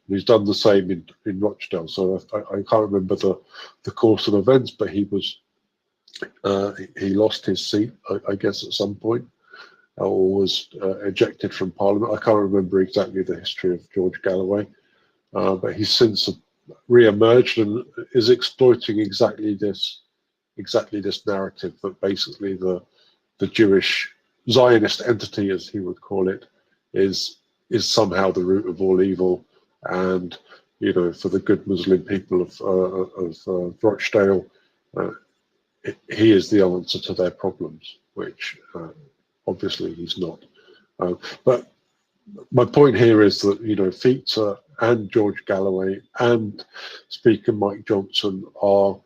And he's done the same in Rochdale. So I can't remember the course of events, but he lost his seat, I guess, at some point, or was ejected from Parliament. I can't remember exactly the history of George Galloway, but he's since re-emerged and is exploiting exactly this narrative that basically the Jewish Zionist entity, as he would call it, is somehow the root of all evil, and for the good Muslim people of Rochdale, he is the answer to their problems, which obviously he's not. But my point here is that Fico and George Galloway and Speaker Mike Johnson are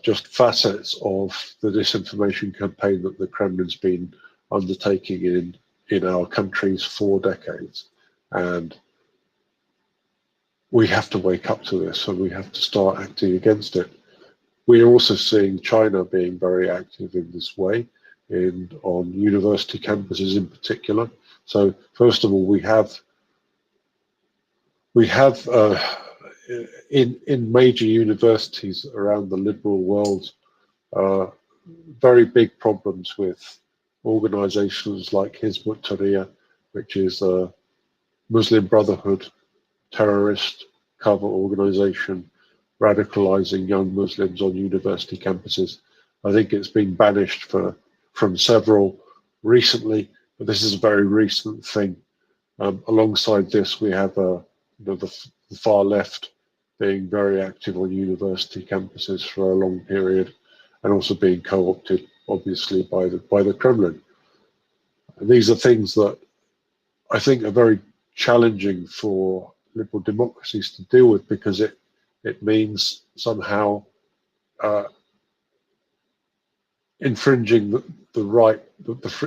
just facets of the disinformation campaign that the Kremlin's been undertaking in our countries for decades. And we have to wake up to this, and we have to start acting against it. We are also seeing China being very active in this way, on university campuses in particular. So first of all, we have we have in major universities around the liberal world very big problems with organizations like Hizb ut-Tahrir, which is a Muslim Brotherhood terrorist cover organization radicalizing young Muslims on university campuses. I think it's been banished from several recently, but this is a very recent thing. Alongside this, we have the far left being very active on university campuses for a long period, and also being co-opted, obviously, by the Kremlin. And these are things that I think are very challenging for liberal democracies to deal with, because it means somehow infringing the right,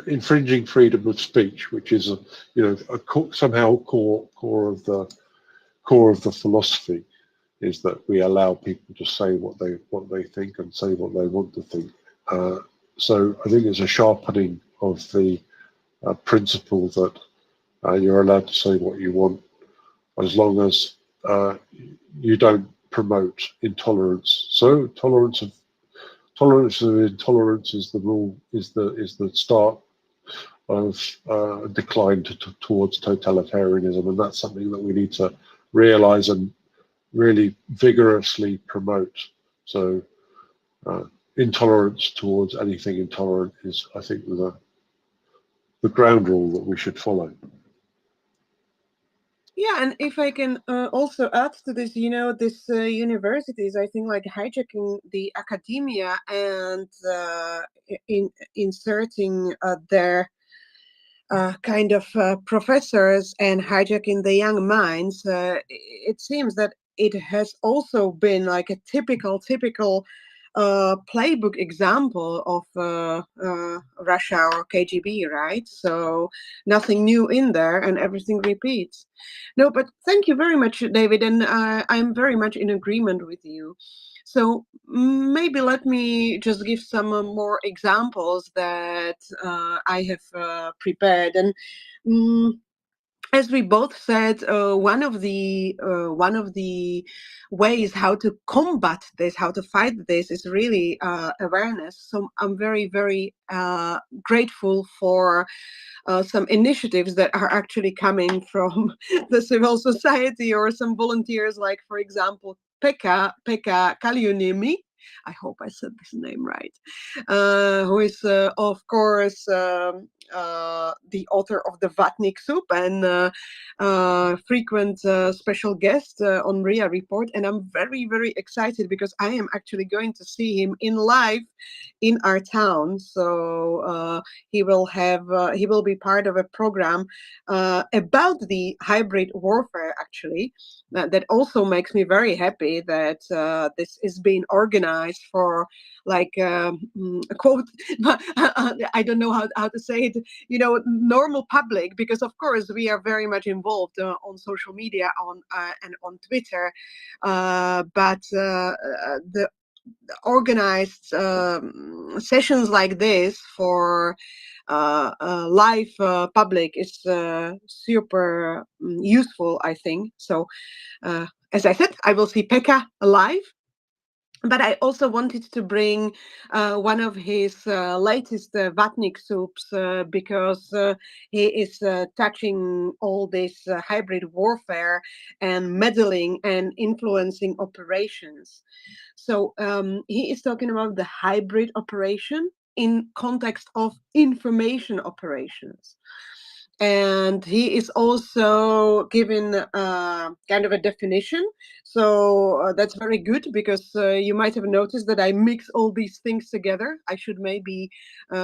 infringing freedom of speech, which is somehow core of the philosophy, is that we allow people to say what they think and say what they want to think. So I think it's a sharpening of the principle that you're allowed to say what you want, as long as you don't promote intolerance. So tolerance of intolerance is the rule, is the start of decline towards totalitarianism, and that's something that we need to realize and really vigorously promote. So intolerance towards anything intolerant is, I think, the ground rule that we should follow. Yeah, and if I can also add to this, this universities, I think, like hijacking the academia and inserting their kind of professors and hijacking the young minds, it seems that it has also been like a typical playbook example of Russia or KGB, right? So nothing new in there, and everything repeats. No, but thank you very much, David, and I'm very much in agreement with you. So maybe let me just give some more examples that I have prepared. And as we both said, one of the ways how to combat this, how to fight this, is really awareness. So I'm very, very grateful for some initiatives that are actually coming from the civil society or some volunteers, like, for example, Pekka Kaljuniemi. I hope I said this name right. Who is, of course, the author of the Vatnik Soup and frequent special guest on MriyaReport. And I'm very, very excited because I am actually going to see him in live in our town. So he will be part of a program about the hybrid warfare, actually. That also makes me very happy that this is being organized for, like, a quote, I don't know how to say it, normal public, because of course we are very much involved on social media and on Twitter, but the organized sessions like this for live public is super useful, I think. So as I said, I will see Pekka live. But I also wanted to bring one of his latest Vatnik soups because he is touching all this hybrid warfare and meddling and influencing operations. So he is talking about the hybrid operation in context of information operations. And he is also given kind of a definition. So that's very good, because you might have noticed that I mix all these things together. I should maybe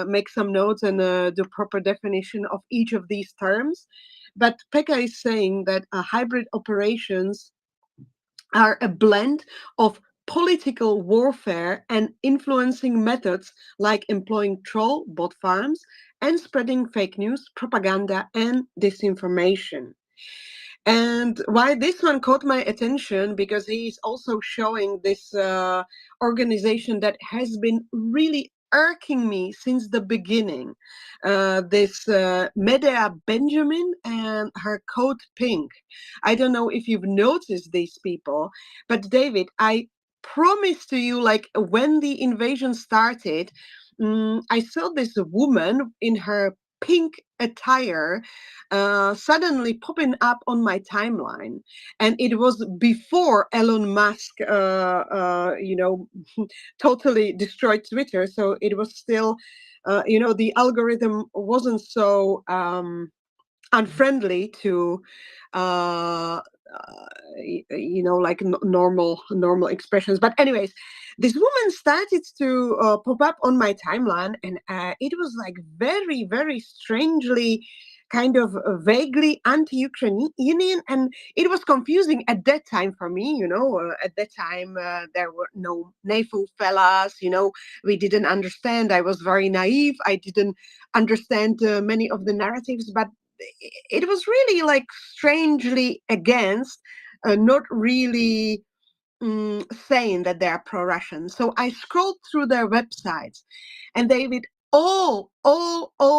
make some notes and do proper definition of each of these terms. But Pekka is saying that hybrid operations are a blend of political warfare and influencing methods, like employing troll bot farms and spreading fake news, propaganda, and disinformation. And why this one caught my attention, because he is also showing this organization that has been really irking me since the beginning. This Medea Benjamin and her code pink. I don't know if you've noticed these people, but David, I promise to you, like when the invasion started, I saw this woman in her pink attire suddenly popping up on my timeline, and it was before Elon Musk totally destroyed Twitter, so it was still the algorithm wasn't so unfriendly to like normal expressions. But anyways, this woman started to pop up on my timeline, and it was like very, very strangely kind of vaguely anti-Ukrainian, and it was confusing at that time for me. At that time there were no NAFO fellas. We didn't understand. I was very naive. I didn't understand many of the narratives, but it was really like strangely against, not really saying that they are pro-Russian. So I scrolled through their websites, and David, all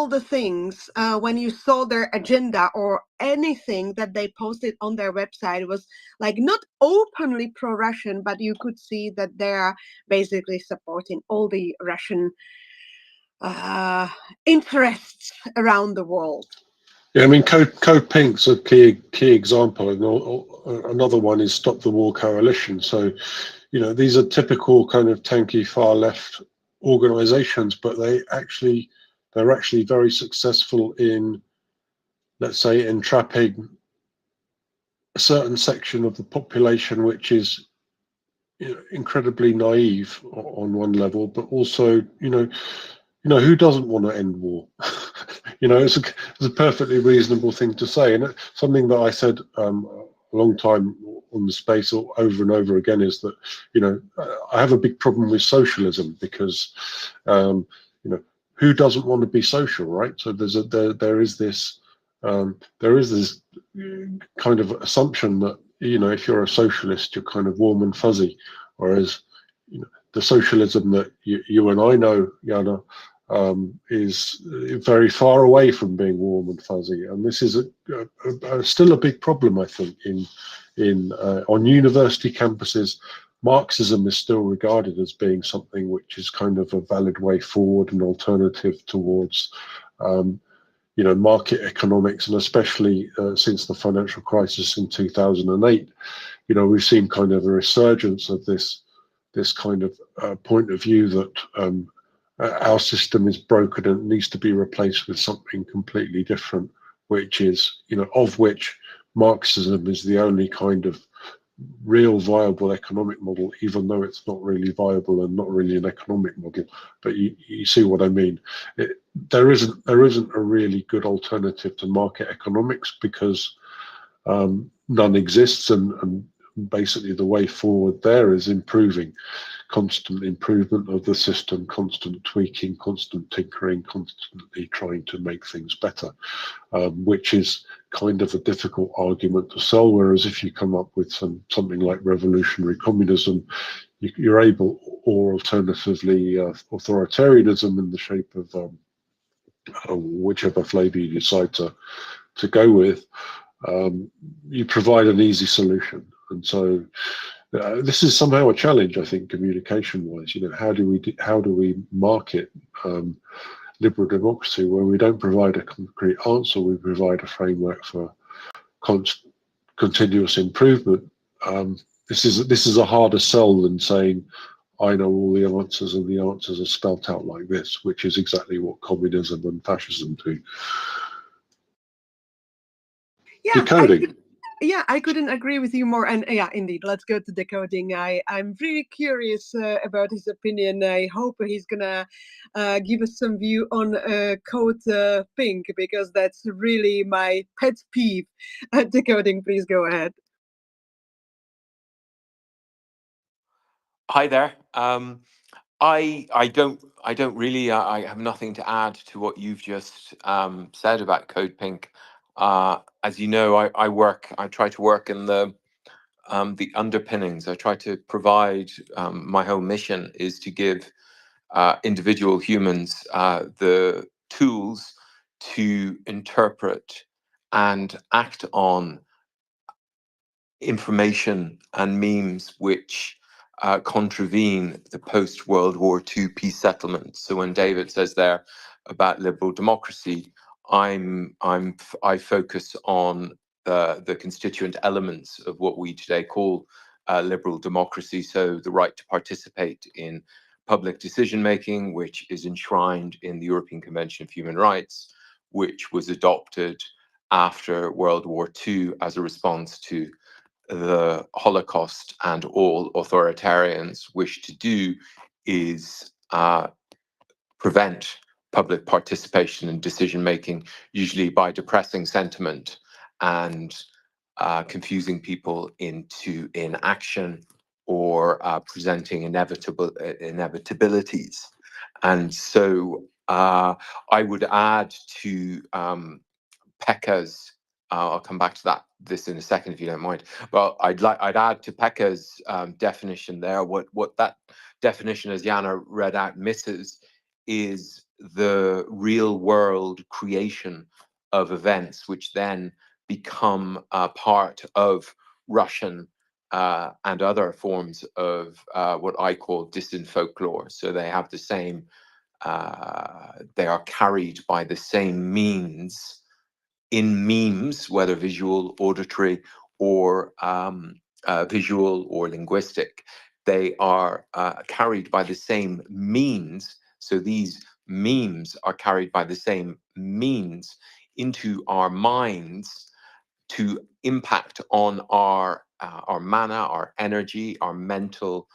the things, when you saw their agenda or anything that they posted on their website was like not openly pro-Russian, but you could see that they are basically supporting all the Russian interests around the world. Yeah, I mean, Code Pink's a key example, and another one is Stop the War Coalition. So, these are typical kind of tanky far left organizations, but they're actually very successful in, let's say, entrapping a certain section of the population which is incredibly naive on one level, but also, who doesn't want to end war? It's a perfectly reasonable thing to say, and something that I said a long time on the space over and over again is that I have a big problem with socialism because who doesn't want to be social, right? So there is this kind of assumption that if you're a socialist, you're kind of warm and fuzzy, whereas the socialism that you and I know, Jana, is very far away from being warm and fuzzy, and this is still a big problem, I think, on university campuses. Marxism is still regarded as being something which is kind of a valid way forward, an alternative towards market economics, and especially since the financial crisis in 2008, we've seen kind of a resurgence of this kind of point of view that our system is broken and needs to be replaced with something completely different, which is, of which Marxism is the only kind of real viable economic model, even though it's not really viable and not really an economic model. But you see what I mean. There isn't a really good alternative to market economics because none exists, and basically the way forward there is constant improvement of the system, constant tweaking, constant tinkering, constantly trying to make things better, which is kind of a difficult argument to sell. Whereas if you come up with something like revolutionary communism, you're able, or alternatively authoritarianism in the shape of whichever flavor you decide to go with, you provide an easy solution. And so this is somehow a challenge, I think, communication-wise. How do we market liberal democracy where we don't provide a concrete answer? We provide a framework for continuous improvement. This is a harder sell than saying, I know all the answers and the answers are spelt out like this, which is exactly what communism and fascism do. Yeah, Decoding. I couldn't agree with you more. And yeah, indeed, let's go to decoding. I'm really curious about his opinion. I hope he's gonna give us some view on Code Pink, because that's really my pet peeve. Decoding, please go ahead. Hi there. I don't really. I have nothing to add to what you've just said about Code Pink. As you know, I try to work in the underpinnings. I try to provide. My whole mission is to give individual humans the tools to interpret and act on information and memes which contravene the post-World War II peace settlement. So when David says there about liberal democracy, I focus on the constituent elements of what we today call liberal democracy. So the right to participate in public decision making, which is enshrined in the European Convention of Human Rights, which was adopted after World War II as a response to the Holocaust, and all authoritarians wish to do is prevent public participation in decision making, usually by depressing sentiment and confusing people into inaction or presenting inevitabilities. And so I would add to Pekka's, I'll come back to this in a second if you don't mind. Well, I'd add to Pekka's definition there. What that definition, as Jana read out, misses is the real world creation of events, which then become part of Russian and other forms of what I call distant folklore. So they have the same, they are carried by the same means in memes, whether visual, auditory, or visual or linguistic. They are carried by the same means. So these memes are carried by the same means into our minds to impact on our mana, our energy, our mental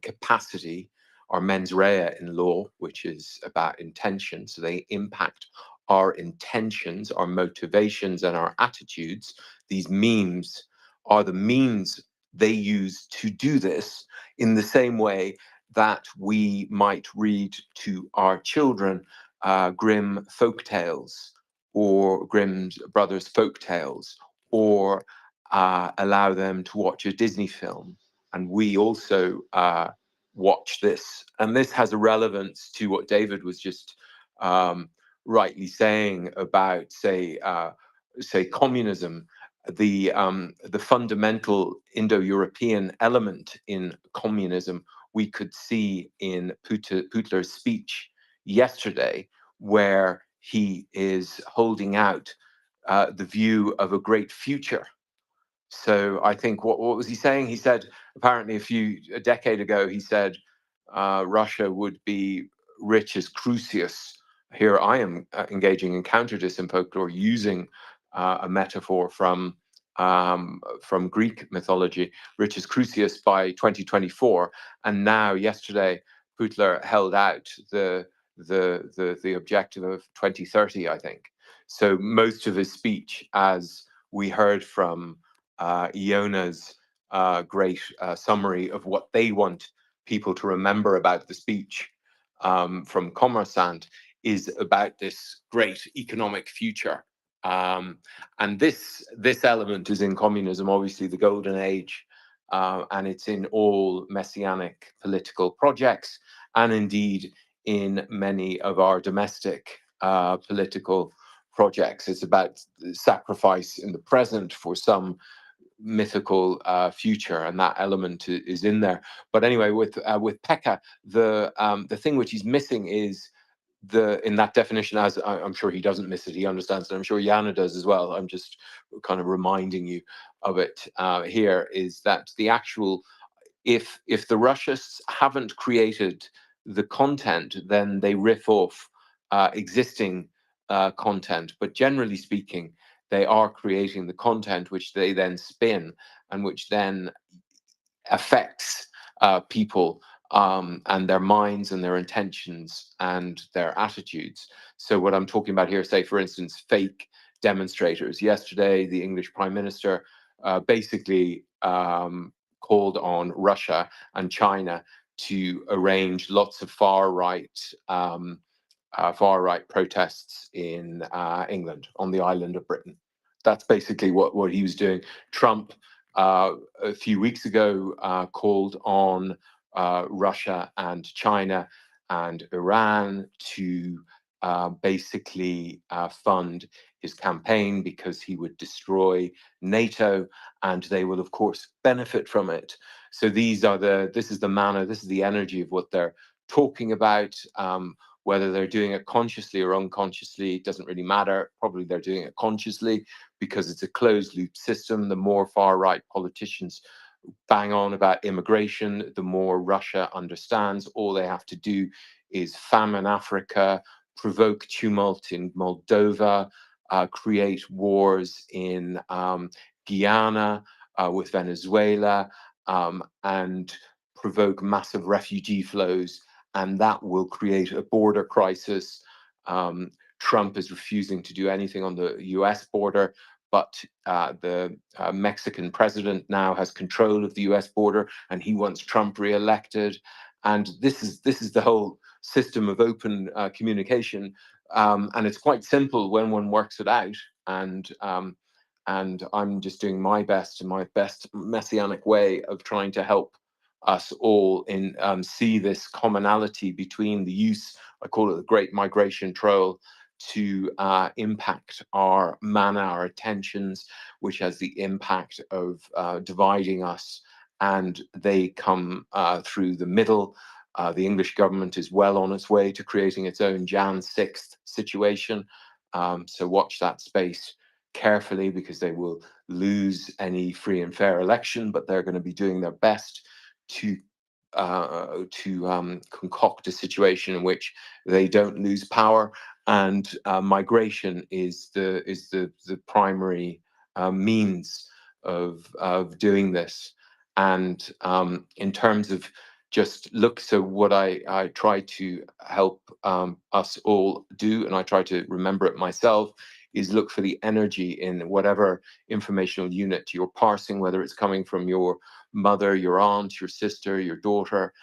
capacity, our mens rea in law, which is about intention. So they impact our intentions, our motivations, and our attitudes. These memes are the means they use to do this, in the same way that we might read to our children Grimm folk tales, or Grimm's Brothers folk tales, or allow them to watch a Disney film. And we also watch this. And this has a relevance to what David was just rightly saying about, say communism. The fundamental Indo-European element in communism we could see in Putler's speech yesterday, where he is holding out the view of a great future. So I think what was he saying? He said apparently a decade ago, he said Russia would be rich as Crucius. Here I am engaging in counter-dis in folklore, using a metaphor from Greek mythology, rich as Crucius by 2024. And now, yesterday, Putler held out the objective of 2030, I think. So most of his speech, as we heard from Iona's great summary of what they want people to remember about the speech from Commersant, is about this great economic future. And this element is in communism, obviously the golden age, and it's in all messianic political projects, and indeed in many of our domestic political projects. It's about sacrifice in the present for some mythical future, and that element is in there. But anyway, with Pekka, the thing which he's missing is in that definition, as I'm sure he doesn't miss it, he understands it. I'm sure Jana does as well. I'm just kind of reminding you of it here, is that the actual, if the Russians haven't created the content, then they riff off existing content. But generally speaking, they are creating the content which they then spin, and which then affects people and their minds and their intentions and their attitudes. So what I'm talking about here, say, for instance, fake demonstrators. Yesterday, the English Prime Minister basically called on Russia and China to arrange lots of far-right protests in England, on the island of Britain. That's basically what he was doing. Trump, a few weeks ago, called on Russia and China and Iran to basically fund his campaign because he would destroy NATO, and they will of course benefit from it. So this is the manner, this is the energy of what they're talking about. Whether they're doing it consciously or unconsciously doesn't really matter. Probably they're doing it consciously because it's a closed loop system. The more far right politicians bang on about immigration, the more Russia understands all they have to do is famine Africa, provoke tumult in Moldova, create wars in Guyana with Venezuela, and provoke massive refugee flows, and that will create a border crisis. Trump is refusing to do anything on the US border, but the Mexican president now has control of the US border, and he wants Trump re-elected. And this is the whole system of open communication, and it's quite simple when one works it out. And I'm just doing my best in my best messianic way of trying to help us all in see this commonality between the use, I call it the Great Migration Troll, to impact our mana, our attentions, which has the impact of dividing us, and they come through the middle. The English government is well on its way to creating its own Jan 6th situation. So watch that space carefully, because they will lose any free and fair election, but they're going to be doing their best to concoct a situation in which they don't lose power. And migration is the primary means of doing this. And in terms of just look, so what I try to help us all do, and I try to remember it myself, is look for the energy in whatever informational unit you're parsing, whether it's coming from your mother, your aunt, your sister, your daughter,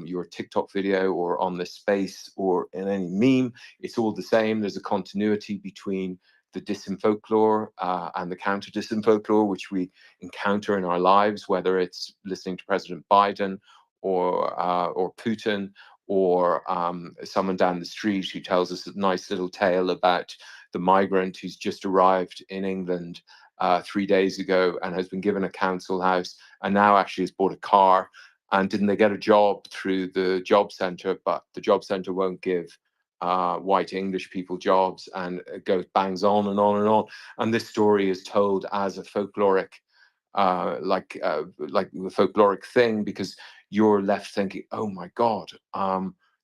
your TikTok video, or on this space, or in any meme. It's all the same. There's a continuity between the disinfolklore and the counter disinfolklore, which we encounter in our lives, whether it's listening to President Biden or Putin, or someone down the street who tells us a nice little tale about the migrant who's just arrived in England 3 days ago and has been given a council house and now actually has bought a car. And didn't they get a job through the job centre? But the job centre won't give white English people jobs, and it goes bangs on and on and on. And this story is told as a folkloric, like the folkloric thing, because you're left thinking, oh my God,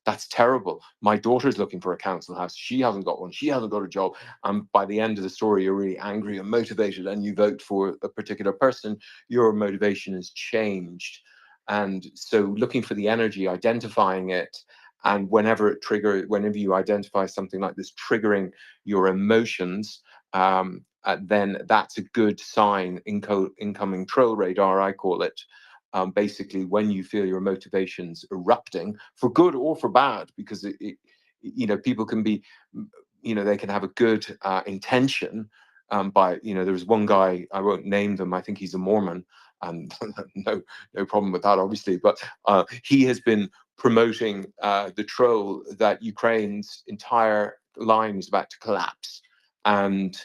that's terrible. My daughter's looking for a council house. She hasn't got one. She hasn't got a job. And by the end of the story, you're really angry and motivated, and you vote for a particular person. Your motivation has changed. And so looking for the energy, identifying it, and whenever you identify something like this triggering your emotions, then that's a good sign. Incoming troll radar, I call it. Basically, when you feel your motivations erupting for good or for bad, because people can be, they can have a good intention. There was one guy, I won't name them, I think he's a Mormon, and no problem with that, obviously, but he has been promoting the troll that Ukraine's entire line is about to collapse, and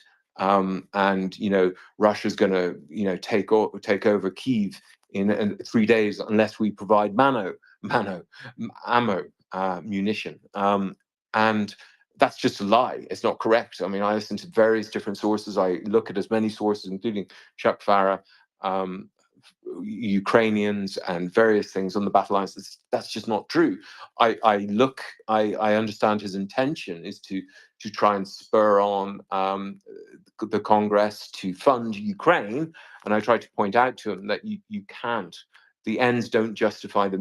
Russia's going to take over Kyiv in 3 days unless we provide ammo, munition, and that's just a lie. It's not correct. I mean, I listen to various different sources. I look at as many sources, including Chuck Farah, Ukrainians, and various things on the battle lines. That's just not true. I understand his intention is to try and spur on the Congress to fund Ukraine, and I try to point out to him that you can't. The ends don't justify the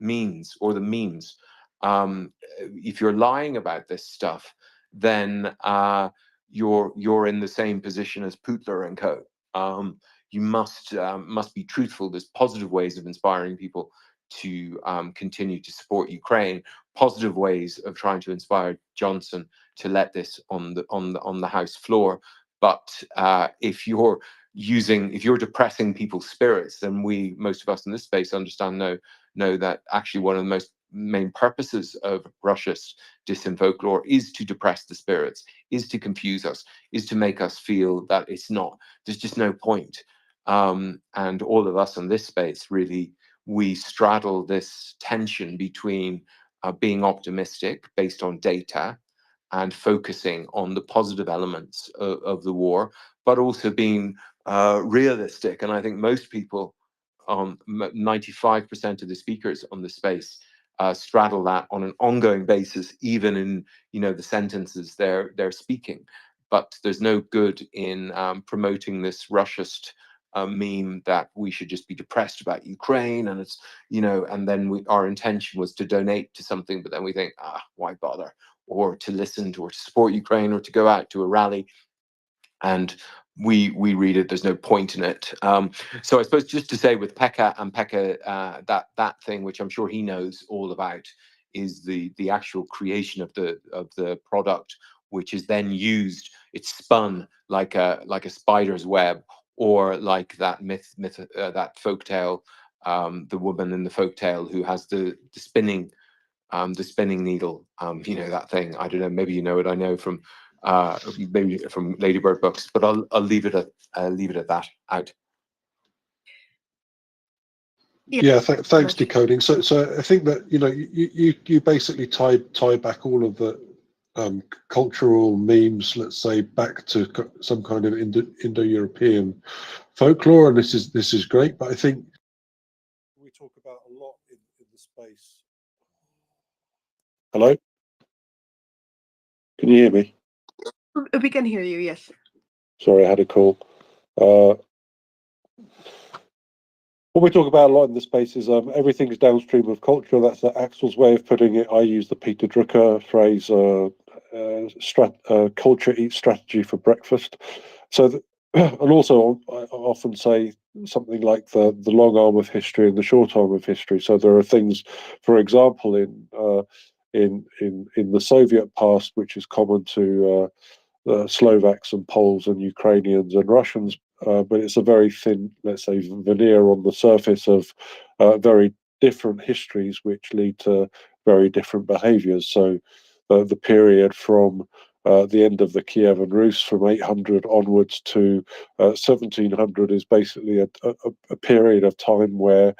means or the means. If you're lying about this stuff, then you're in the same position as Putler and co. You must be truthful. There's positive ways of inspiring people to continue to support Ukraine. Positive ways of trying to inspire Johnson to let this on the House floor. But if you're depressing people's spirits, then most of us in this space know that actually one of the most main purposes of Russia's Dissin folklore is to depress the spirits, is to confuse us, is to make us feel that there's just no point. And all of us in this space, really, we straddle this tension between being optimistic based on data and focusing on the positive elements of the war, but also being realistic. And I think most people, 95% of the speakers on the space, straddle that on an ongoing basis, even in the sentences they're speaking. But there's no good in promoting this Russist meme that we should just be depressed about Ukraine, and it's and then our intention was to donate to something, but then we think, why bother, or to listen to or to support Ukraine or to go out to a rally, and we read it, there's no point in it. So I suppose just to say with Pekka and Pekka, that thing which I'm sure he knows all about is the actual creation of the product, which is then used. It's spun like a spider's web, or like that that folktale, the woman in the folktale who has the spinning needle. That thing. I don't know. Maybe you know it. I know from maybe from Ladybird books, but I'll leave it at that. Out. Yeah, thanks, Decoding. So I think that you basically tie back all of the cultural memes, let's say, back to some kind of Indo-European folklore, and this is great. But I think we talk about a lot in the space. Hello, can you hear me? We can hear you. Yes. Sorry, I had a call. What we talk about a lot in the space is everything's downstream of culture. That's Axel's way of putting it. I use the Peter Drucker phrase, culture eats strategy for breakfast. So, and also I often say something like the long arm of history and the short arm of history. So there are things, for example, in the Soviet past, which is common to the Slovaks and Poles and Ukrainians and Russians, but it's a very thin, let's say, veneer on the surface of very different histories, which lead to very different behaviors. So the period from the end of the Kievan Rus from 800 onwards to 1700 is basically a period of time where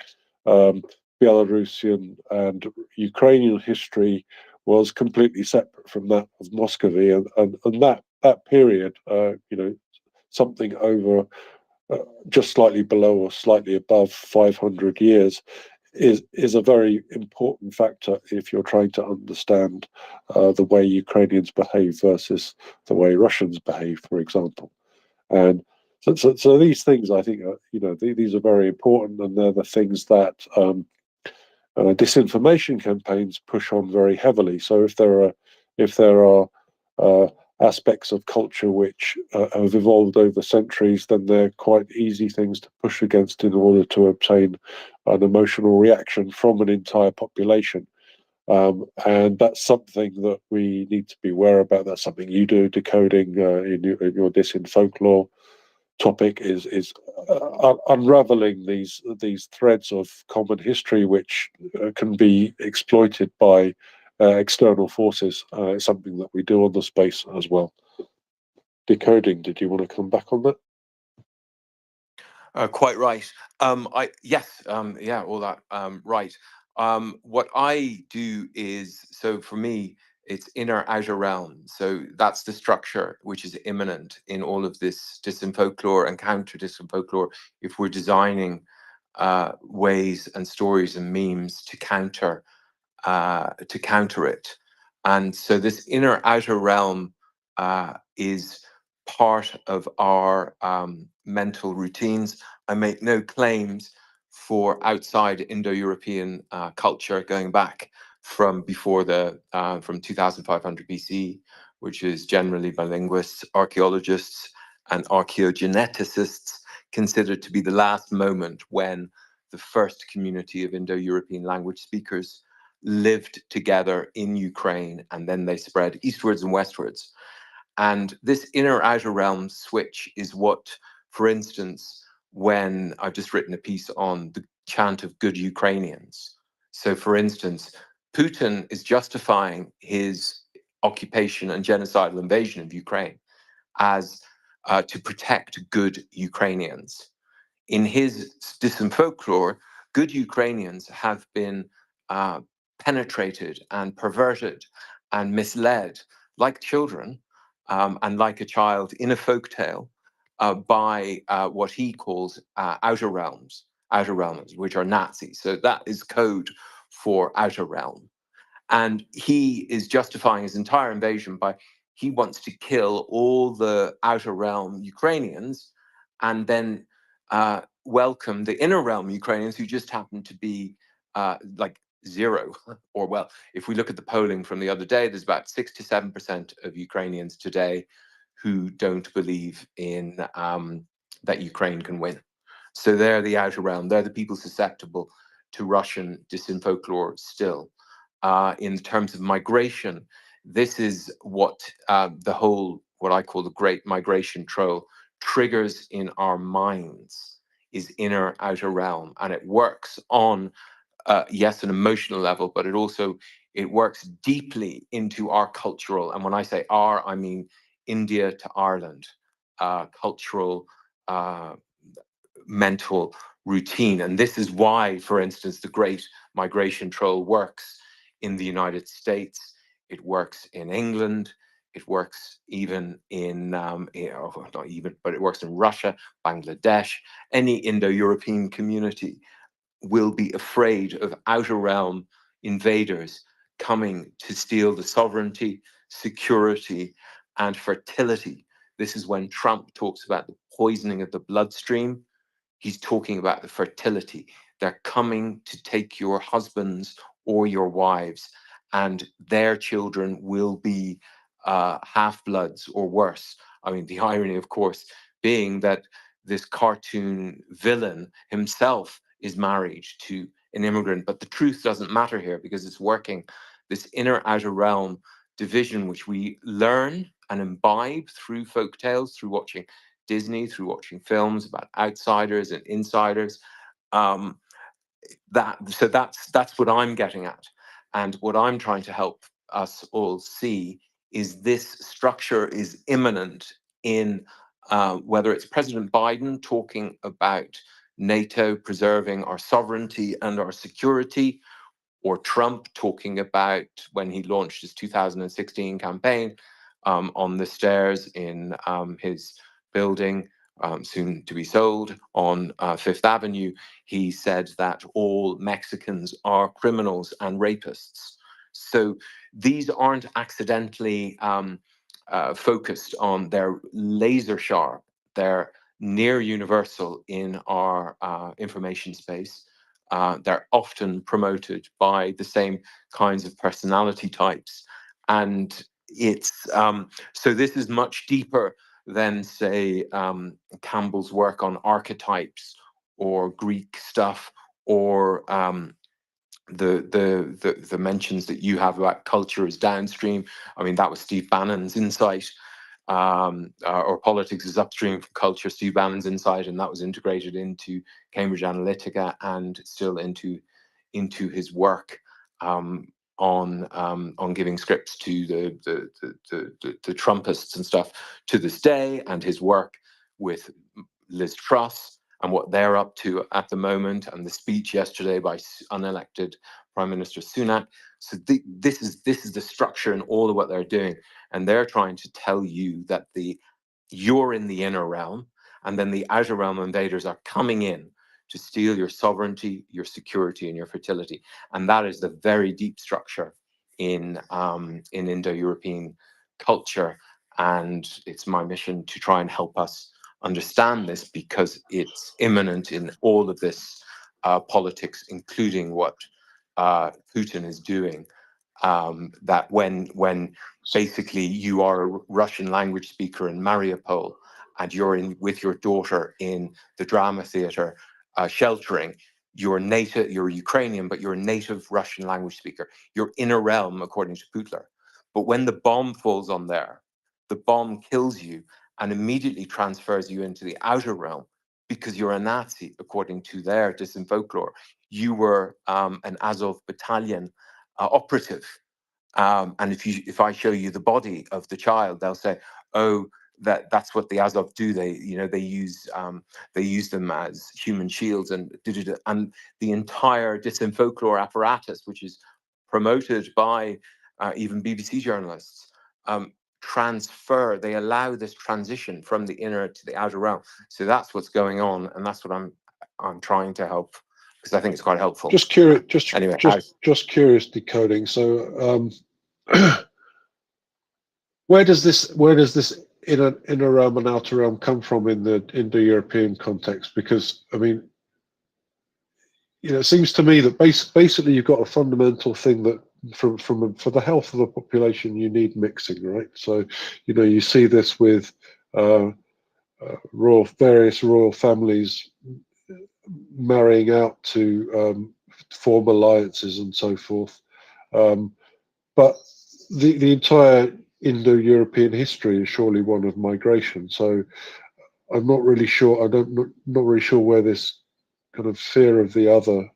Belarusian and Ukrainian history was completely separate from that of Muscovy, and that period, something over just slightly below or slightly above 500 years, is a very important factor if you're trying to understand the way Ukrainians behave versus the way Russians behave, for example. And so these things, I think, these are very important, and they're the things that disinformation campaigns push on very heavily. So if there are aspects of culture which have evolved over centuries, then they're quite easy things to push against in order to obtain an emotional reaction from an entire population. And that's something that we need to be aware about. That's something you do, Decoding, in your Dissin folklore topic, is unraveling these threads of common history which can be exploited by external forces. It's something that we do on the space as well. Decoding, did you want to come back on that? Quite right. Yes, yeah, all that right. What I do is, so for me, it's inner outer realm. So that's the structure which is immanent in all of this Dissin folklore and counter Dissin folklore. If we're designing ways and stories and memes to counter it, and so this inner outer realm is part of our mental routines. I make no claims for outside Indo-European culture going back from before from 2500 BC, which is generally by linguists, archaeologists, and archaeogeneticists considered to be the last moment when the first community of Indo-European language speakers lived together in Ukraine, and then they spread eastwards and westwards. And this inner outer realm switch is what, for instance, when I've just written a piece on the chant of good Ukrainians. So, for instance, Putin is justifying his occupation and genocidal invasion of Ukraine as to protect good Ukrainians. In his distant folklore, good Ukrainians have been penetrated and perverted and misled like children and like a child in a folktale by what he calls outer realms, which are Nazis. So that is code for outer realm. And he is justifying his entire invasion by he wants to kill all the outer realm Ukrainians and then welcome the inner realm Ukrainians who just happen to be like zero. Or, well, if we look at the polling from the other day, there's about 6 to 7% of Ukrainians today who don't believe in that Ukraine can win. So they're the outer realm. They're the people susceptible to Russian disinfolklore still. In terms of migration, this is what the whole, what I call the great migration troll, triggers in our minds, is inner outer realm. And it works on, yes, an emotional level, but it works deeply into our cultural, and when I say our, I mean India to Ireland, cultural, mental routine. And this is why, for instance, the great migration troll works in the United States, it works in England, it works even in, not even, but it works in Russia, Bangladesh. Any Indo-European community will be afraid of outer realm invaders coming to steal the sovereignty, security, and fertility. This is when Trump talks about the poisoning of the bloodstream. He's talking about the fertility. They're coming to take your husbands or your wives, and their children will be half-bloods or worse. I mean, the irony, of course, being that this cartoon villain himself is married to an immigrant, but the truth doesn't matter here because it's working. This inner-outer realm division, which we learn and imbibe through folk tales, through watching Disney, through watching films about outsiders and insiders. So that's what I'm getting at, and what I'm trying to help us all see is this structure is imminent in whether it's President Biden talking about NATO preserving our sovereignty and our security, or Trump talking about when he launched his 2016 campaign on the stairs in his building, soon to be sold, on Fifth Avenue. He said that all Mexicans are criminals and rapists. So these aren't accidentally focused on, they're laser sharp, they're near universal in our information space. They're often promoted by the same kinds of personality types. And it's so this is much deeper than, say, Campbell's work on archetypes or Greek stuff, or the mentions that you have about culture is downstream. I mean, that was Steve Bannon's insight. Or politics is upstream from culture, Steve Bannon's insight, and that was integrated into Cambridge Analytica and still into his work on giving scripts to the Trumpists and stuff to this day, and his work with Liz Truss and what they're up to at the moment, and the speech yesterday by unelected Prime Minister Sunak. So this is the structure and all of what they're doing, and they're trying to tell you that you're in the inner realm, and then the outer realm invaders are coming in to steal your sovereignty, your security, and your fertility. And that is the very deep structure in Indo-European culture. And it's my mission to try and help us understand this, because it's imminent in all of this politics, including what Putin is doing. That when basically you are a Russian language speaker in MriyaReport, and you're in with your daughter in the drama theater, sheltering, you're Ukrainian, but you're a native Russian language speaker. You're in a realm, according to Putler. But when the bomb falls on there, the bomb kills you and immediately transfers you into the outer realm, because you're a Nazi, according to their disinfolklore. You were an Azov battalion operative. And if I show you the body of the child, they'll say, "Oh, that's what the Azov do. They use them as human shields and and the entire disinfolklore apparatus, which is promoted by even BBC journalists, they allow this transition from the inner to the outer realm. So that's what's going on, and that's what I'm trying to help, because I think it's quite helpful. Just curious, Anyway, just curious decoding. So, where does this inner realm and outer realm come from in the Indo-European context? Because I mean, it seems to me that basically you've got a fundamental thing that for the health of the population you need mixing, right? So, you see this with various royal families marrying out to form alliances and so forth. But the entire Indo-European history is surely one of migration. So I'm not really sure. Not really sure where this kind of fear of the other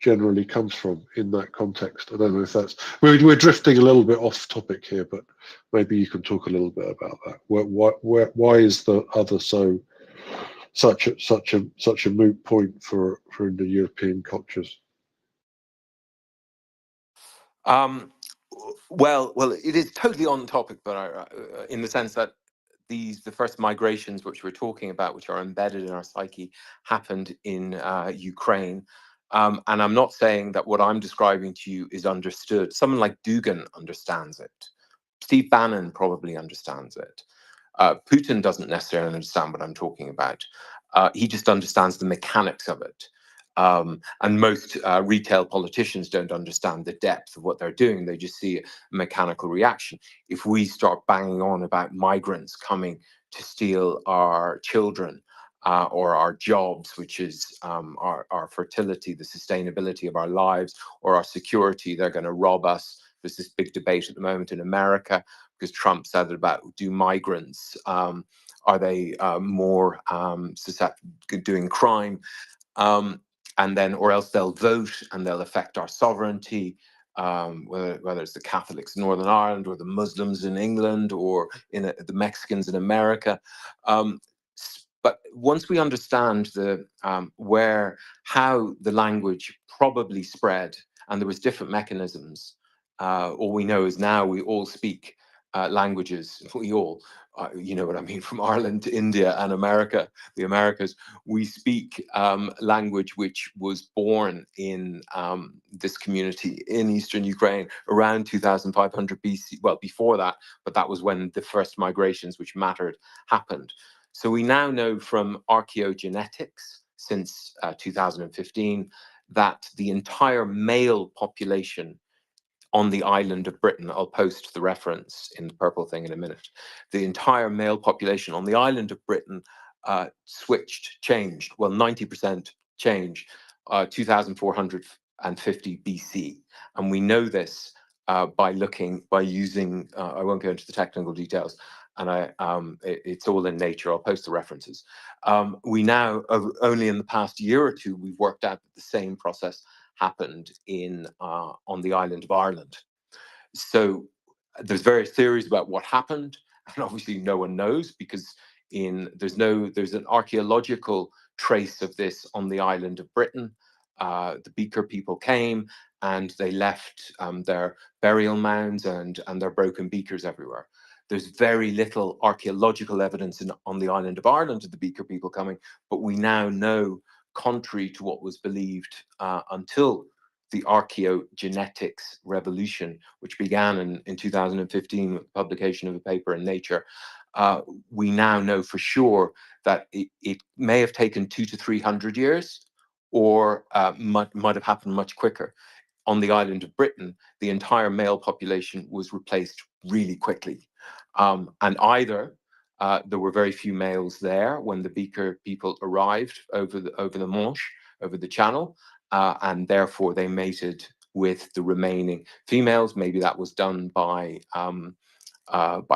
generally comes from in that context. I don't know if that's we're drifting a little bit off topic here, but maybe you can talk a little bit about that. Why is the other such a moot point for Indo-European cultures? Well, it is totally on topic, but in the sense that the first migrations which we're talking about, which are embedded in our psyche, happened in Ukraine. And I'm not saying that what I'm describing to you is understood. Someone like Dugan understands it. Steve Bannon probably understands it. Putin doesn't necessarily understand what I'm talking about. He just understands the mechanics of it. And most retail politicians don't understand the depth of what they're doing. They just see a mechanical reaction. If we start banging on about migrants coming to steal our children or our jobs, which is our fertility, the sustainability of our lives, or our security, they're going to rob us. There's this big debate at the moment in America because Trump said about, do migrants, are they more susceptible to doing crime? And then, or else they'll vote and they'll affect our sovereignty, whether it's the Catholics in Northern Ireland or the Muslims in England or the Mexicans in America. But once we understand how the language probably spread, and there was different mechanisms, all we know is now we all speak languages. We all, you know what I mean, from Ireland to India and America, the Americas, we speak language which was born in this community in Eastern Ukraine around 2500 BC. Well, before that, but that was when the first migrations which mattered happened. So we now know from archaeogenetics since 2015 that the entire male population on the island of Britain, I'll post the reference in the purple thing in a minute, the entire male population on the island of Britain changed, well, 90% changed, 2450 BC. And we know this by using, I won't go into the technical details, and it's all in Nature. I'll post the references. We now, only in the past year or two, we've worked out that the same process happened on the island of Ireland. So there's various theories about what happened, and obviously no one knows because there's an archaeological trace of this on the island of Britain. The Beaker people came and they left their burial mounds and their broken beakers everywhere. There's very little archaeological evidence on the island of Ireland of the Beaker people coming, but we now know, contrary to what was believed until the archaeogenetics revolution, which began in 2015 with the publication of a paper in Nature, we now know for sure that it may have taken 200 to 300 years, or might have happened much quicker. On the island of Britain, the entire male population was replaced really quickly. And either there were very few males there when the Beaker people arrived over the Manche, over the Channel, and therefore they mated with the remaining females. Maybe that was done by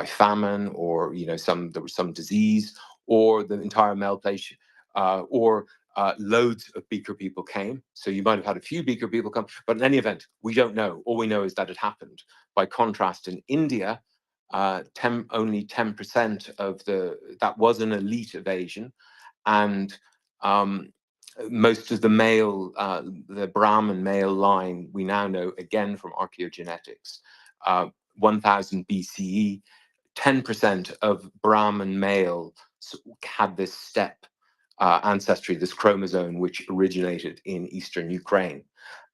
famine, or there was some disease, or the entire male population, or loads of Beaker people came. So you might have had a few Beaker people come, but in any event, we don't know. All we know is that it happened. By contrast, in India, only 10% of that was an elite evasion, and most of the male, the Brahmin male line, we now know again from archaeogenetics, 1000 BCE, 10% of Brahmin male had this step ancestry, this chromosome, which originated in eastern Ukraine.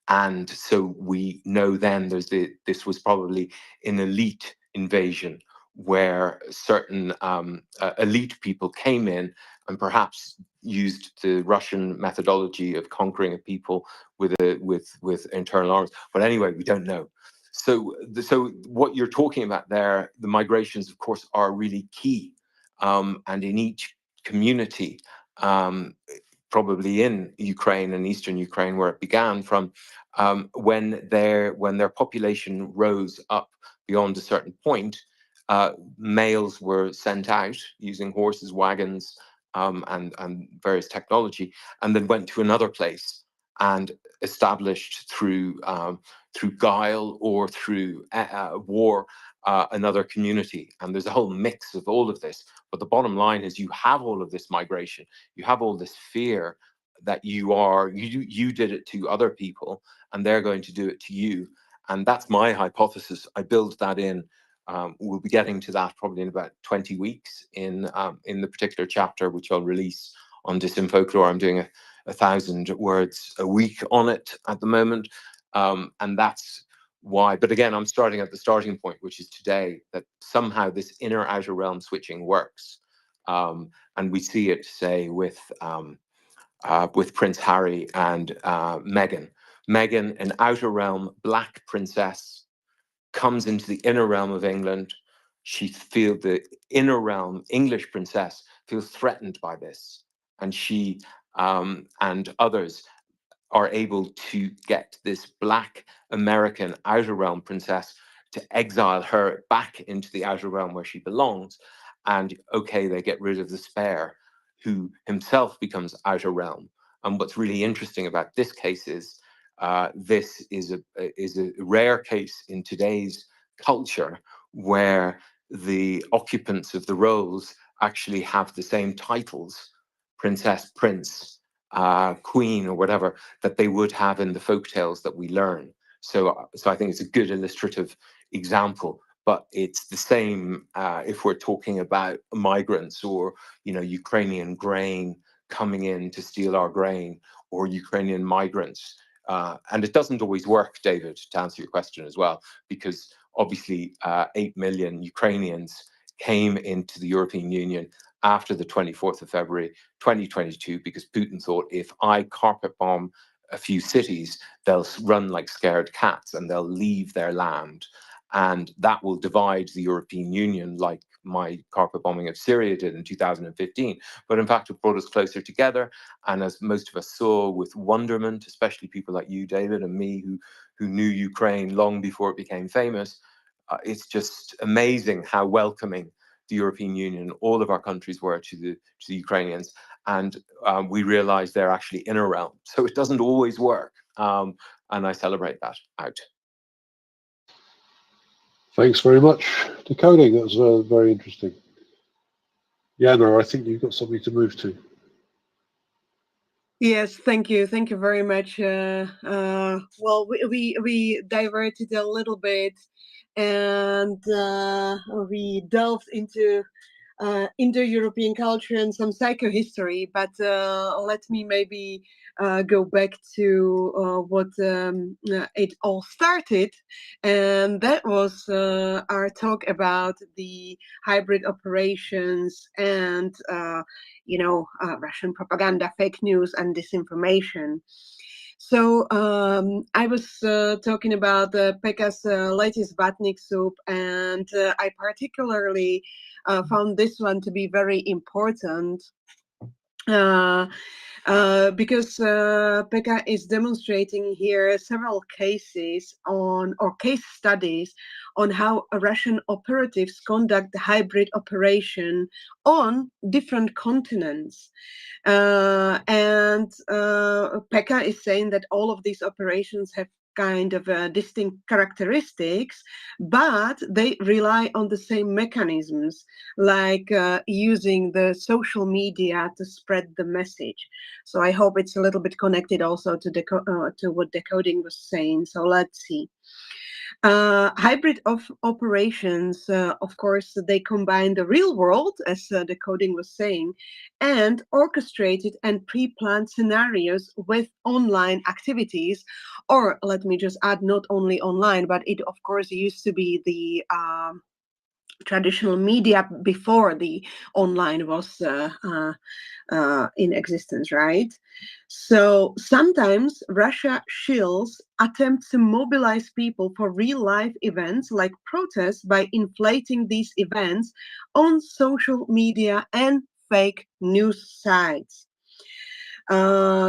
And so we know then this was probably an elite invasion where certain elite people came in and perhaps used the Russian methodology of conquering a people with internal arms. But anyway, we don't know. So what you're talking about there, the migrations, of course, are really key. And in each community, probably in Ukraine and eastern Ukraine, where it began from, when their population rose up beyond a certain point, males were sent out using horses, wagons, and various technology, and then went to another place and established through guile or through war another community. And there's a whole mix of all of this. But the bottom line is you have all of this migration, you have all this fear that you did it to other people and they're going to do it to you. And that's my hypothesis. I build that in. We'll be getting to that probably in about 20 weeks in the particular chapter, which I'll release on Disinfolklore. I'm doing 1,000 words a week on it at the moment. And that's why, but again, I'm starting at the starting point, which is today, that somehow this inner outer realm switching works. And we see it, say, with Prince Harry and Meghan. Meghan, an outer realm black princess, comes into the inner realm of England. She feels the inner realm English princess feels threatened by this, and she and others are able to get this black American outer realm princess to exile her back into the outer realm where she belongs. And okay, they get rid of the spare, who himself becomes outer realm. And what's really interesting about this case is this is a rare case in today's culture where the occupants of the roles actually have the same titles, princess, prince, queen, or whatever, that they would have in the folk tales that we learn. So I think it's a good illustrative example. But it's the same if we're talking about migrants or Ukrainian grain coming in to steal our grain, or Ukrainian migrants. And it doesn't always work, David, to answer your question as well, because obviously 8 million Ukrainians came into the European Union after the 24th of February 2022, because Putin thought, if I carpet bomb a few cities, they'll run like scared cats and they'll leave their land. And that will divide the European Union, like my carpet bombing of Syria did in 2015. But in fact, it brought us closer together. And as most of us saw with wonderment, especially people like you, David, and me, who knew Ukraine long before it became famous, it's just amazing how welcoming the European Union, all of our countries were to the Ukrainians. And we realized they're actually inner realm. So it doesn't always work. And I celebrate that out. Thanks very much. Decoding, that was very interesting. Jana, I think you've got something to move to. Yes, thank you very much. Well, we diverted a little bit, and we delved into Indo-European culture and some psychohistory. But let me maybe go back to what it all started, and that was our talk about the hybrid operations and Russian propaganda, fake news, and disinformation. So I was talking about Pekka's latest Vatnik soup, and I particularly found this one to be very important because Pekka is demonstrating here several cases on, or case studies on how Russian operatives conduct the hybrid operation on different continents. And Pekka is saying that all of these operations have kind of distinct characteristics, but they rely on the same mechanisms, like using the social media to spread the message. So I hope it's a little bit connected also to what Decoding was saying. So let's see. Hybrid of operations, of course, they combine the real world, as Decoding was saying, and orchestrated and pre-planned scenarios with online activities, or let me just add, not only online, but it of course used to be the traditional media before the online was in existence, right? So sometimes Russia shills attempts to mobilize people for real life events like protests by inflating these events on social media and fake news sites.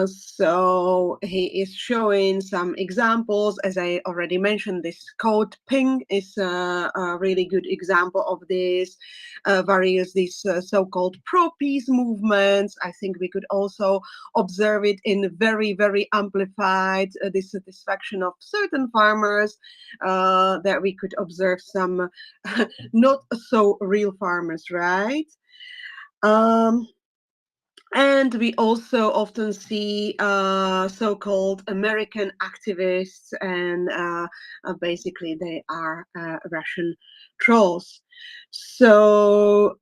So he is showing some examples. As I already mentioned, this code ping is a really good example of this. Various these so-called pro-peace movements. I think we could also observe it in very, very amplified dissatisfaction of certain farmers, that we could observe some not so real farmers, right? And we also often see so-called American activists, and basically they are Russian trolls. So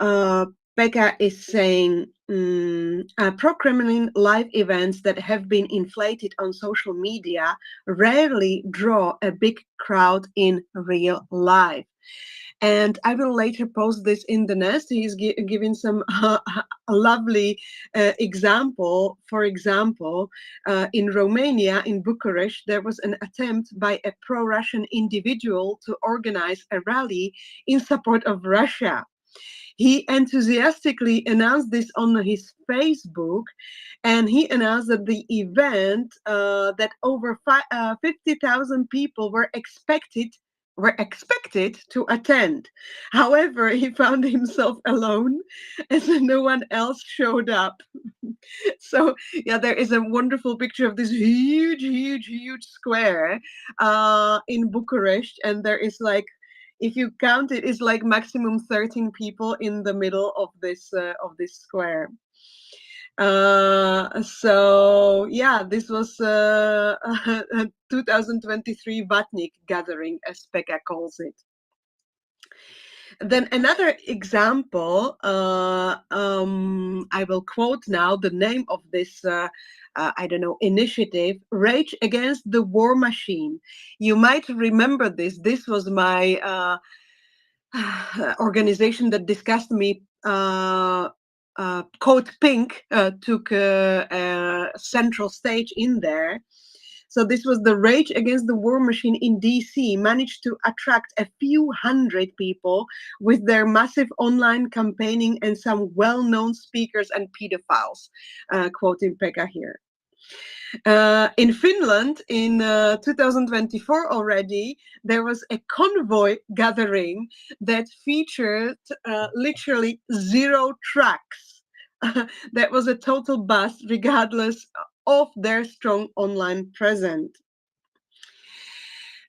Pekka is saying pro-Kremlin live events that have been inflated on social media rarely draw a big crowd in real life. And I will later post this in the nest. He's giving some lovely example. For example, in Romania, in Bucharest, there was an attempt by a pro-Russian individual to organize a rally in support of Russia. He enthusiastically announced this on his Facebook, and he announced that the event, that over 50,000 people were expected to attend. However, he found himself alone as no one else showed up. So yeah, there is a wonderful picture of this huge square in Bucharest, and there is, like, if you count it, it's like maximum 13 people in the middle of this square. So yeah, this was a 2023 Vatnik gathering, as Pekka calls it. Then another example, I will quote now the name of this, I don't know, initiative, Rage Against the War Machine. You might remember this. This was my organization that discussed me. Code Pink took a central stage in there. So this was the Rage Against the War Machine in DC, managed to attract a few hundred people with their massive online campaigning and some well-known speakers and pedophiles, quoting Pekka here. In Finland, in 2024 already, there was a convoy gathering that featured literally 0 trucks. That was a total bust, regardless of their strong online presence.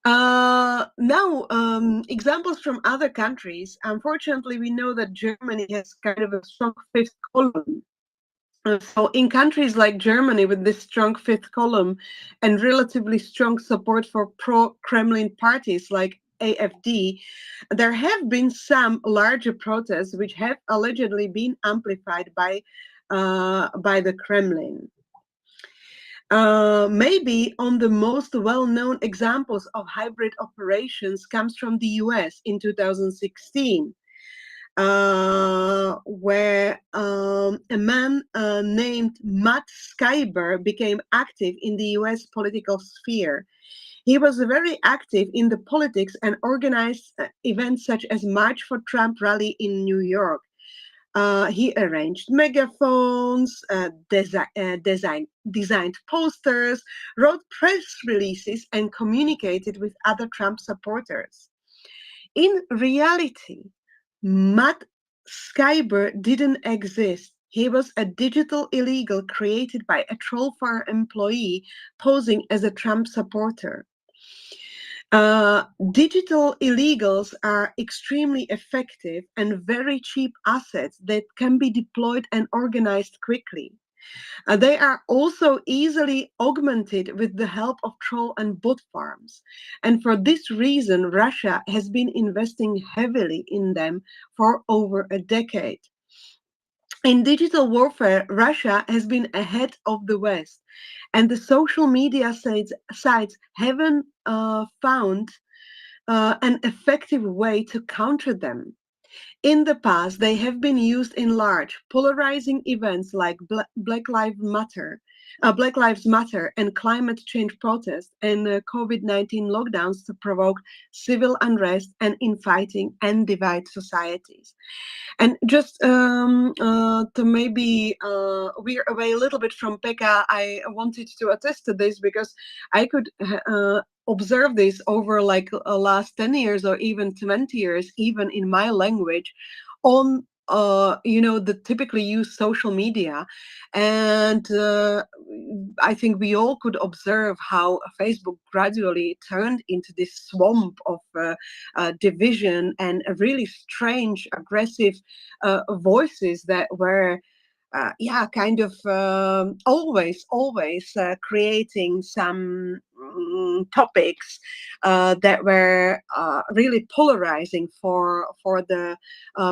Now, examples from other countries. Unfortunately, we know that Germany has kind of a strong fifth column. So in countries like Germany, with this strong fifth column and relatively strong support for pro-Kremlin parties like AfD, there have been some larger protests which have allegedly been amplified by the Kremlin. Maybe on the most well-known examples of hybrid operations comes from the US in 2016. Where a man named Matt Skyber became active in the US political sphere. He was very active in the politics and organized events such as March for Trump rally in New York. He arranged megaphones, designed posters, wrote press releases, and communicated with other Trump supporters. In reality, Matt Skyber didn't exist. He was a digital illegal created by a troll farm employee posing as a Trump supporter. Digital illegals are extremely effective and very cheap assets that can be deployed and organized quickly. They are also easily augmented with the help of troll and bot farms. And for this reason, Russia has been investing heavily in them for over a decade. In digital warfare, Russia has been ahead of the West, and the social media sites haven't found an effective way to counter them. In the past, they have been used in large, polarizing events like Black Lives Matter and climate change protests and COVID-19 lockdowns to provoke civil unrest and infighting and divide societies. And just to maybe veer away a little bit from Pekka, I wanted to attest to this because I could observe this over like last 10 years or even 20 years, even in my language, on the typically used social media. And I think we all could observe how Facebook gradually turned into this swamp of division and really strange, aggressive voices that were kind of always creating some topics that were really polarizing for the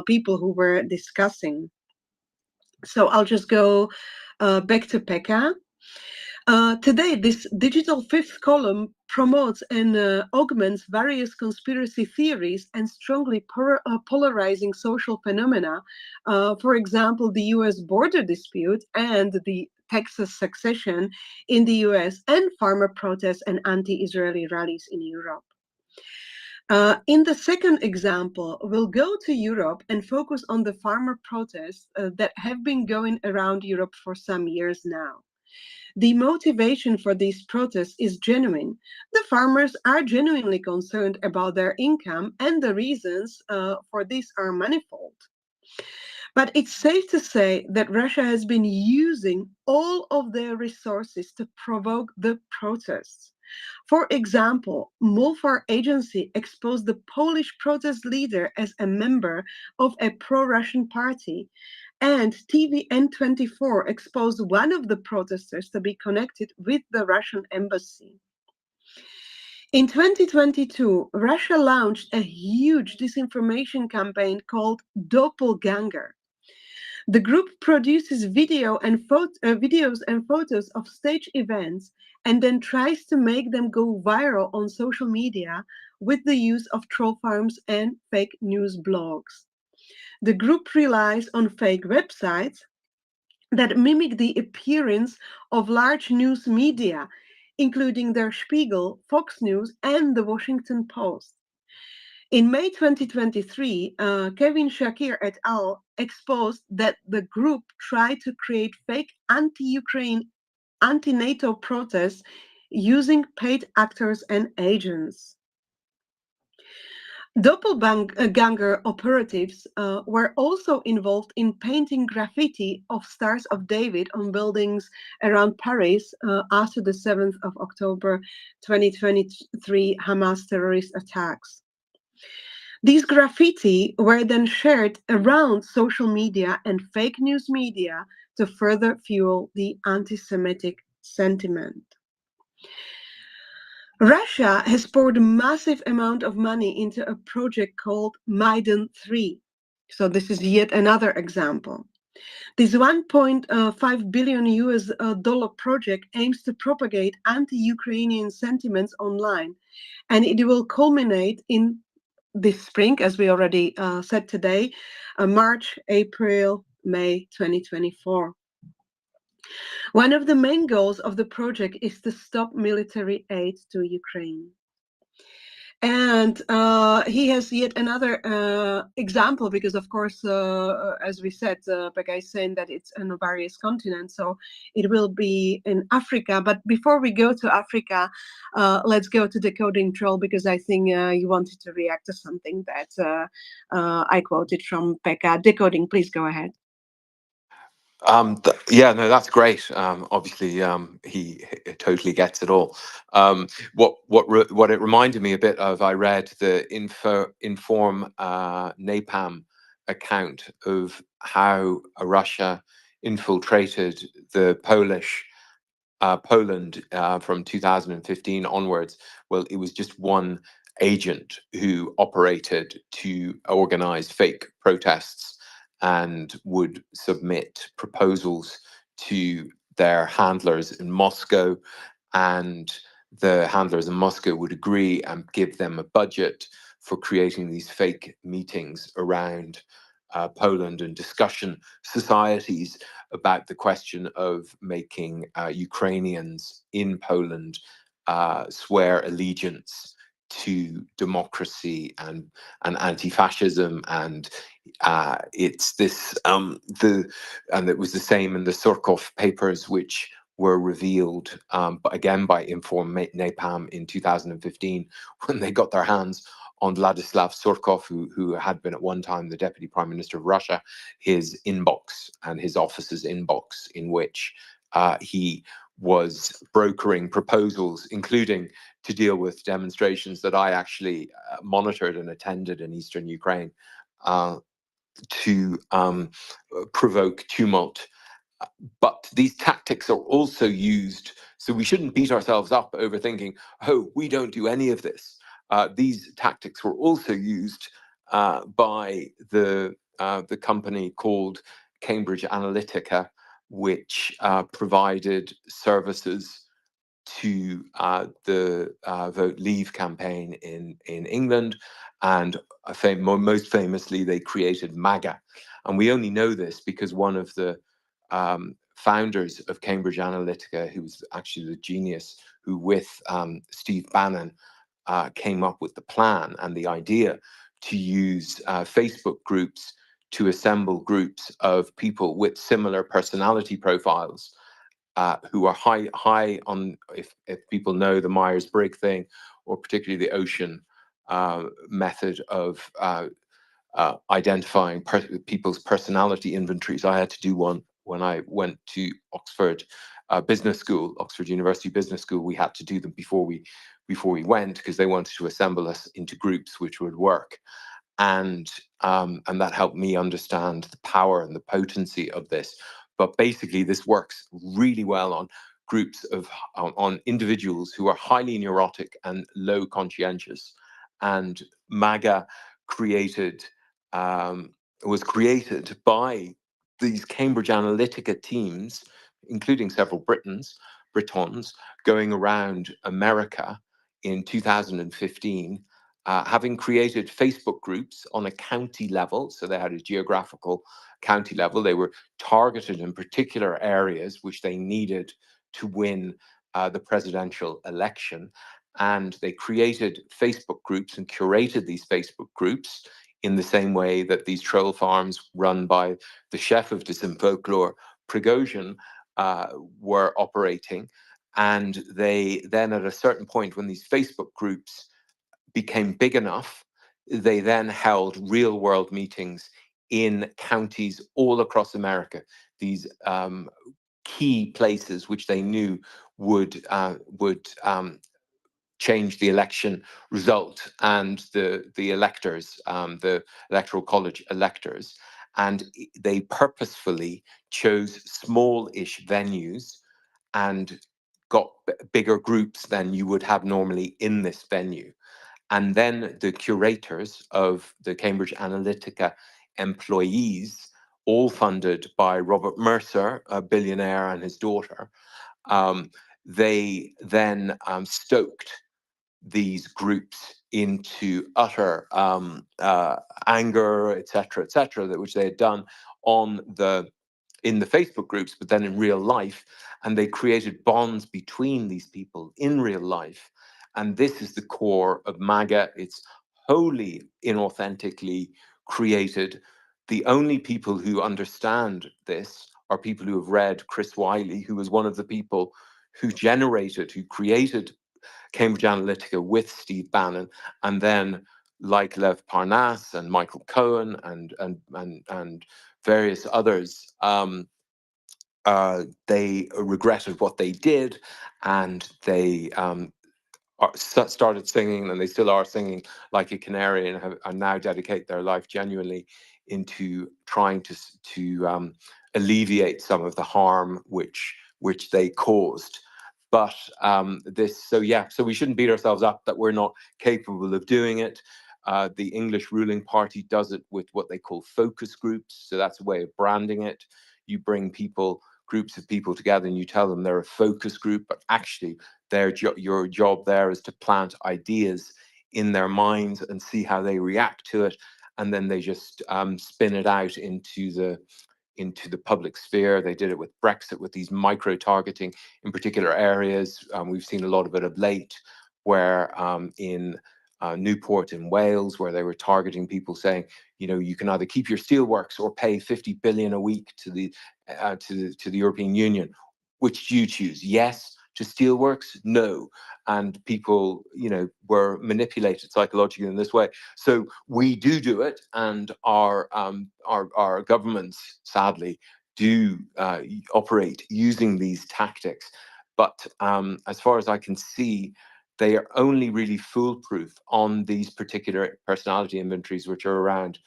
people who were discussing. So I'll just go back to Pekka. Today, this digital fifth column promotes and augments various conspiracy theories and strongly polarizing social phenomena. For example, the US border dispute and the Texas succession in the US and farmer protests and anti-Israeli rallies in Europe. In the second example, we'll go to Europe and focus on the farmer protests that have been going around Europe for some years now. The motivation for these protests is genuine. The farmers are genuinely concerned about their income, and the reasons for this are manifold. But it's safe to say that Russia has been using all of their resources to provoke the protests. For example, Molfar Agency exposed the Polish protest leader as a member of a pro-Russian party, and TVN24 exposed one of the protesters to be connected with the Russian embassy. In 2022, Russia launched a huge disinformation campaign called Doppelganger. The group produces videos and photos of stage events and then tries to make them go viral on social media with the use of troll farms and fake news blogs. The group relies on fake websites that mimic the appearance of large news media, including Der Spiegel, Fox News, and the Washington Post. In May 2023, Kevin Shakir et al. Exposed that the group tried to create fake anti-Ukraine, anti-NATO protests using paid actors and agents. Doppelganger operatives were also involved in painting graffiti of Stars of David on buildings around Paris after the 7th of October 2023 Hamas terrorist attacks. These graffiti were then shared around social media and fake news media to further fuel the anti-Semitic sentiment. Russia has poured a massive amount of money into a project called Maidan 3. So this is yet another example. This $1.5 billion US dollar project aims to propagate anti-Ukrainian sentiments online, and it will culminate in this spring, as we already said today, March, April, May 2024. One of the main goals of the project is to stop military aid to Ukraine. And he has yet another example, because of course, as we said, Becca is saying that it's on various continents, so it will be in Africa. But before we go to Africa, let's go to Decoding Troll, because I think you wanted to react to something that I quoted from Becca. Decoding, please go ahead. Yeah, no, that's great. Obviously, he totally gets it all. What it reminded me a bit of, I read the Inform Napalm account of how Russia infiltrated the Poland from 2015 onwards. Well, it was just one agent who operated to organize fake protests and would submit proposals to their handlers in Moscow, and the handlers in Moscow would agree and give them a budget for creating these fake meetings around Poland and discussion societies about the question of making Ukrainians in Poland swear allegiance to democracy and anti-fascism, and it's this and it was the same in the Surkov papers, which were revealed, but again by Inform Napalm in 2015, when they got their hands on Vladislav Surkov, who had been at one time the Deputy Prime Minister of Russia, his inbox and his office's inbox, in which he was brokering proposals, including to deal with demonstrations that I actually monitored and attended in eastern Ukraine, to provoke tumult. But these tactics are also used, so we shouldn't beat ourselves up over thinking, oh, we don't do any of this. These tactics were also used by the company called Cambridge Analytica, which provided services to the Vote Leave campaign in England, and most famously, they created MAGA. And we only know this because one of the founders of Cambridge Analytica, who was actually the genius who, with Steve Bannon, came up with the plan and the idea to use Facebook groups to assemble groups of people with similar personality profiles, who are high on, if people know the Myers-Briggs thing, or particularly the Ocean method of identifying people's personality inventories. I had to do one when I went to Oxford Business School, Oxford University Business School. We had to do them before we went, because they wanted to assemble us into groups which would work. And that helped me understand the power and the potency of this. But basically, this works really well on groups of on individuals who are highly neurotic and low conscientious. And MAGA was created by these Cambridge Analytica teams, including several Britons, going around America in 2015, having created Facebook groups on a county level. So they had a geographical county level. They were targeted in particular areas which they needed to win the presidential election. And they created Facebook groups and curated these Facebook groups in the same way that these troll farms run by the chef of Folklore, Prigozhin, were operating. And they then, at a certain point, when these Facebook groups became big enough, they then held real world meetings in counties all across America, these key places which they knew would change the election result and the electors, the electoral college electors. And they purposefully chose small-ish venues and got bigger groups than you would have normally in this venue. And then the curators of the Cambridge Analytica employees, all funded by Robert Mercer, a billionaire, and his daughter, they then stoked these groups into utter anger, etc., which they had done in the Facebook groups, but then in real life. And they created bonds between these people in real life. And this is the core of MAGA. It's wholly inauthentically created. The only people who understand this are people who have read Chris Wiley, who was one of the people who created Cambridge Analytica with Steve Bannon, and then like Lev Parnas and Michael Cohen and various others, they regretted what they did, and they started singing, and they still are singing like a canary, and now dedicate their life genuinely into trying to alleviate some of the harm which they caused. But so we shouldn't beat ourselves up that we're not capable of doing it. The English ruling party does it with what they call focus groups. So that's a way of branding it. You bring groups of people together, and you tell them they're a focus group, but actually your job there is to plant ideas in their minds and see how they react to it, and then they just spin it out into the public sphere. They did it with Brexit, with these micro-targeting in particular areas. We've seen a lot of it of late, where in Newport in Wales, where they were targeting people, saying, you can either keep your steelworks or pay 50 billion a week to the European Union. Which do you choose? Yes to steelworks? No. And people, were manipulated psychologically in this way. So we do it, and our governments, sadly, do operate using these tactics. But as far as I can see, they are only really foolproof on these particular personality inventories, which are around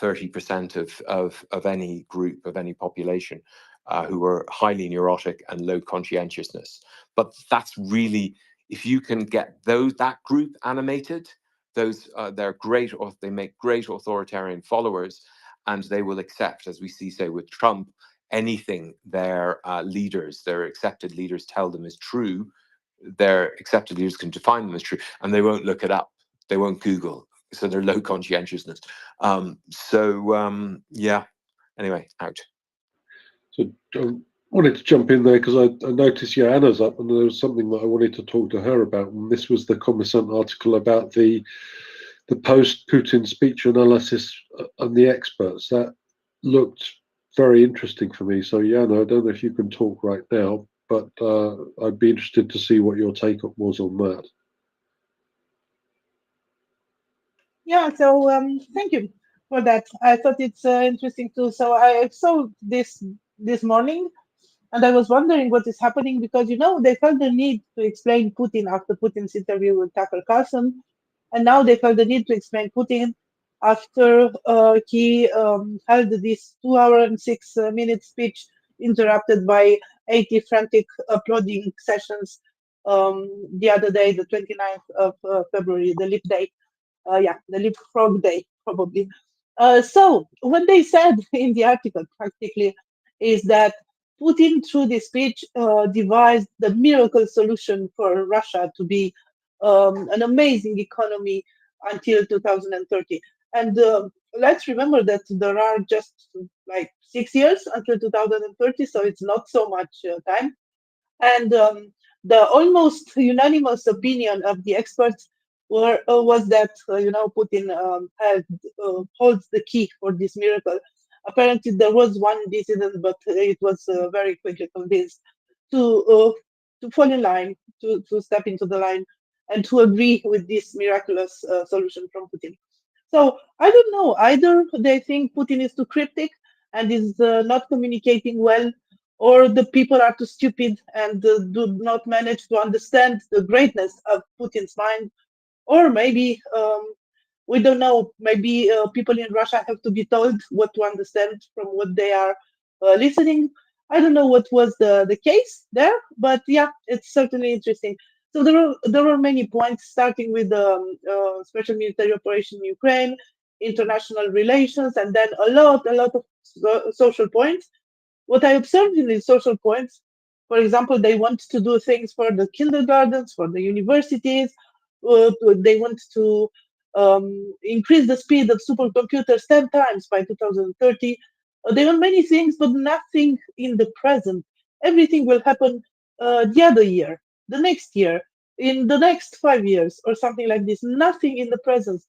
30% of any group, of any population, who are highly neurotic and low conscientiousness. But that's really, if you can get that group animated, they're great, or they make great authoritarian followers, and they will accept, as we see, say, with Trump, anything their accepted leaders tell them is true. Their accepted leaders can define them as true, and they won't look it up. They won't Google. So they're low conscientiousness. Yeah. Anyway, out. So I wanted to jump in there because I noticed Anna's up, and there was something that I wanted to talk to her about. And this was the Kommersant article about the post-Putin speech analysis and the experts. That looked very interesting for me. So Jana, I don't know if you can talk right now, but I'd be interested to see what your take was on that. Yeah, so thank you for that. I thought it's interesting too. So I saw this morning, and I was wondering what is happening, because they felt the need to explain Putin after Putin's interview with Tucker Carlson, and now they felt the need to explain Putin after he held this 2-hour and 6-minute speech interrupted by 80 frantic applauding sessions the other day, the 29th of February, the Leap Day. The leapfrog day, probably. So what they said in the article practically is that Putin, through this speech, devised the miracle solution for Russia to be an amazing economy until 2030. And let's remember that there are just like 6 years until 2030, so it's not so much time. And the almost unanimous opinion of the experts was that Putin holds the key for this miracle. Apparently, there was one dissident, but it was very quickly convinced to fall in line, to step into the line, and to agree with this miraculous solution from Putin. So I don't know. Either they think Putin is too cryptic and is not communicating well, or the people are too stupid and do not manage to understand the greatness of Putin's mind, or maybe we don't know. Maybe people in Russia have to be told what to understand from what they are listening. I don't know what was the case there, but yeah, it's certainly interesting. So there were many points, starting with the special military operation in Ukraine, international relations, and then a lot of social points. What I observed in these social points, for example, they want to do things for the kindergartens, for the universities. They want to increase the speed of supercomputers 10 times by 2030. They want many things, but nothing in the present. Everything will happen the other year, the next year. in the next 5 years or something like this. Nothing in the present.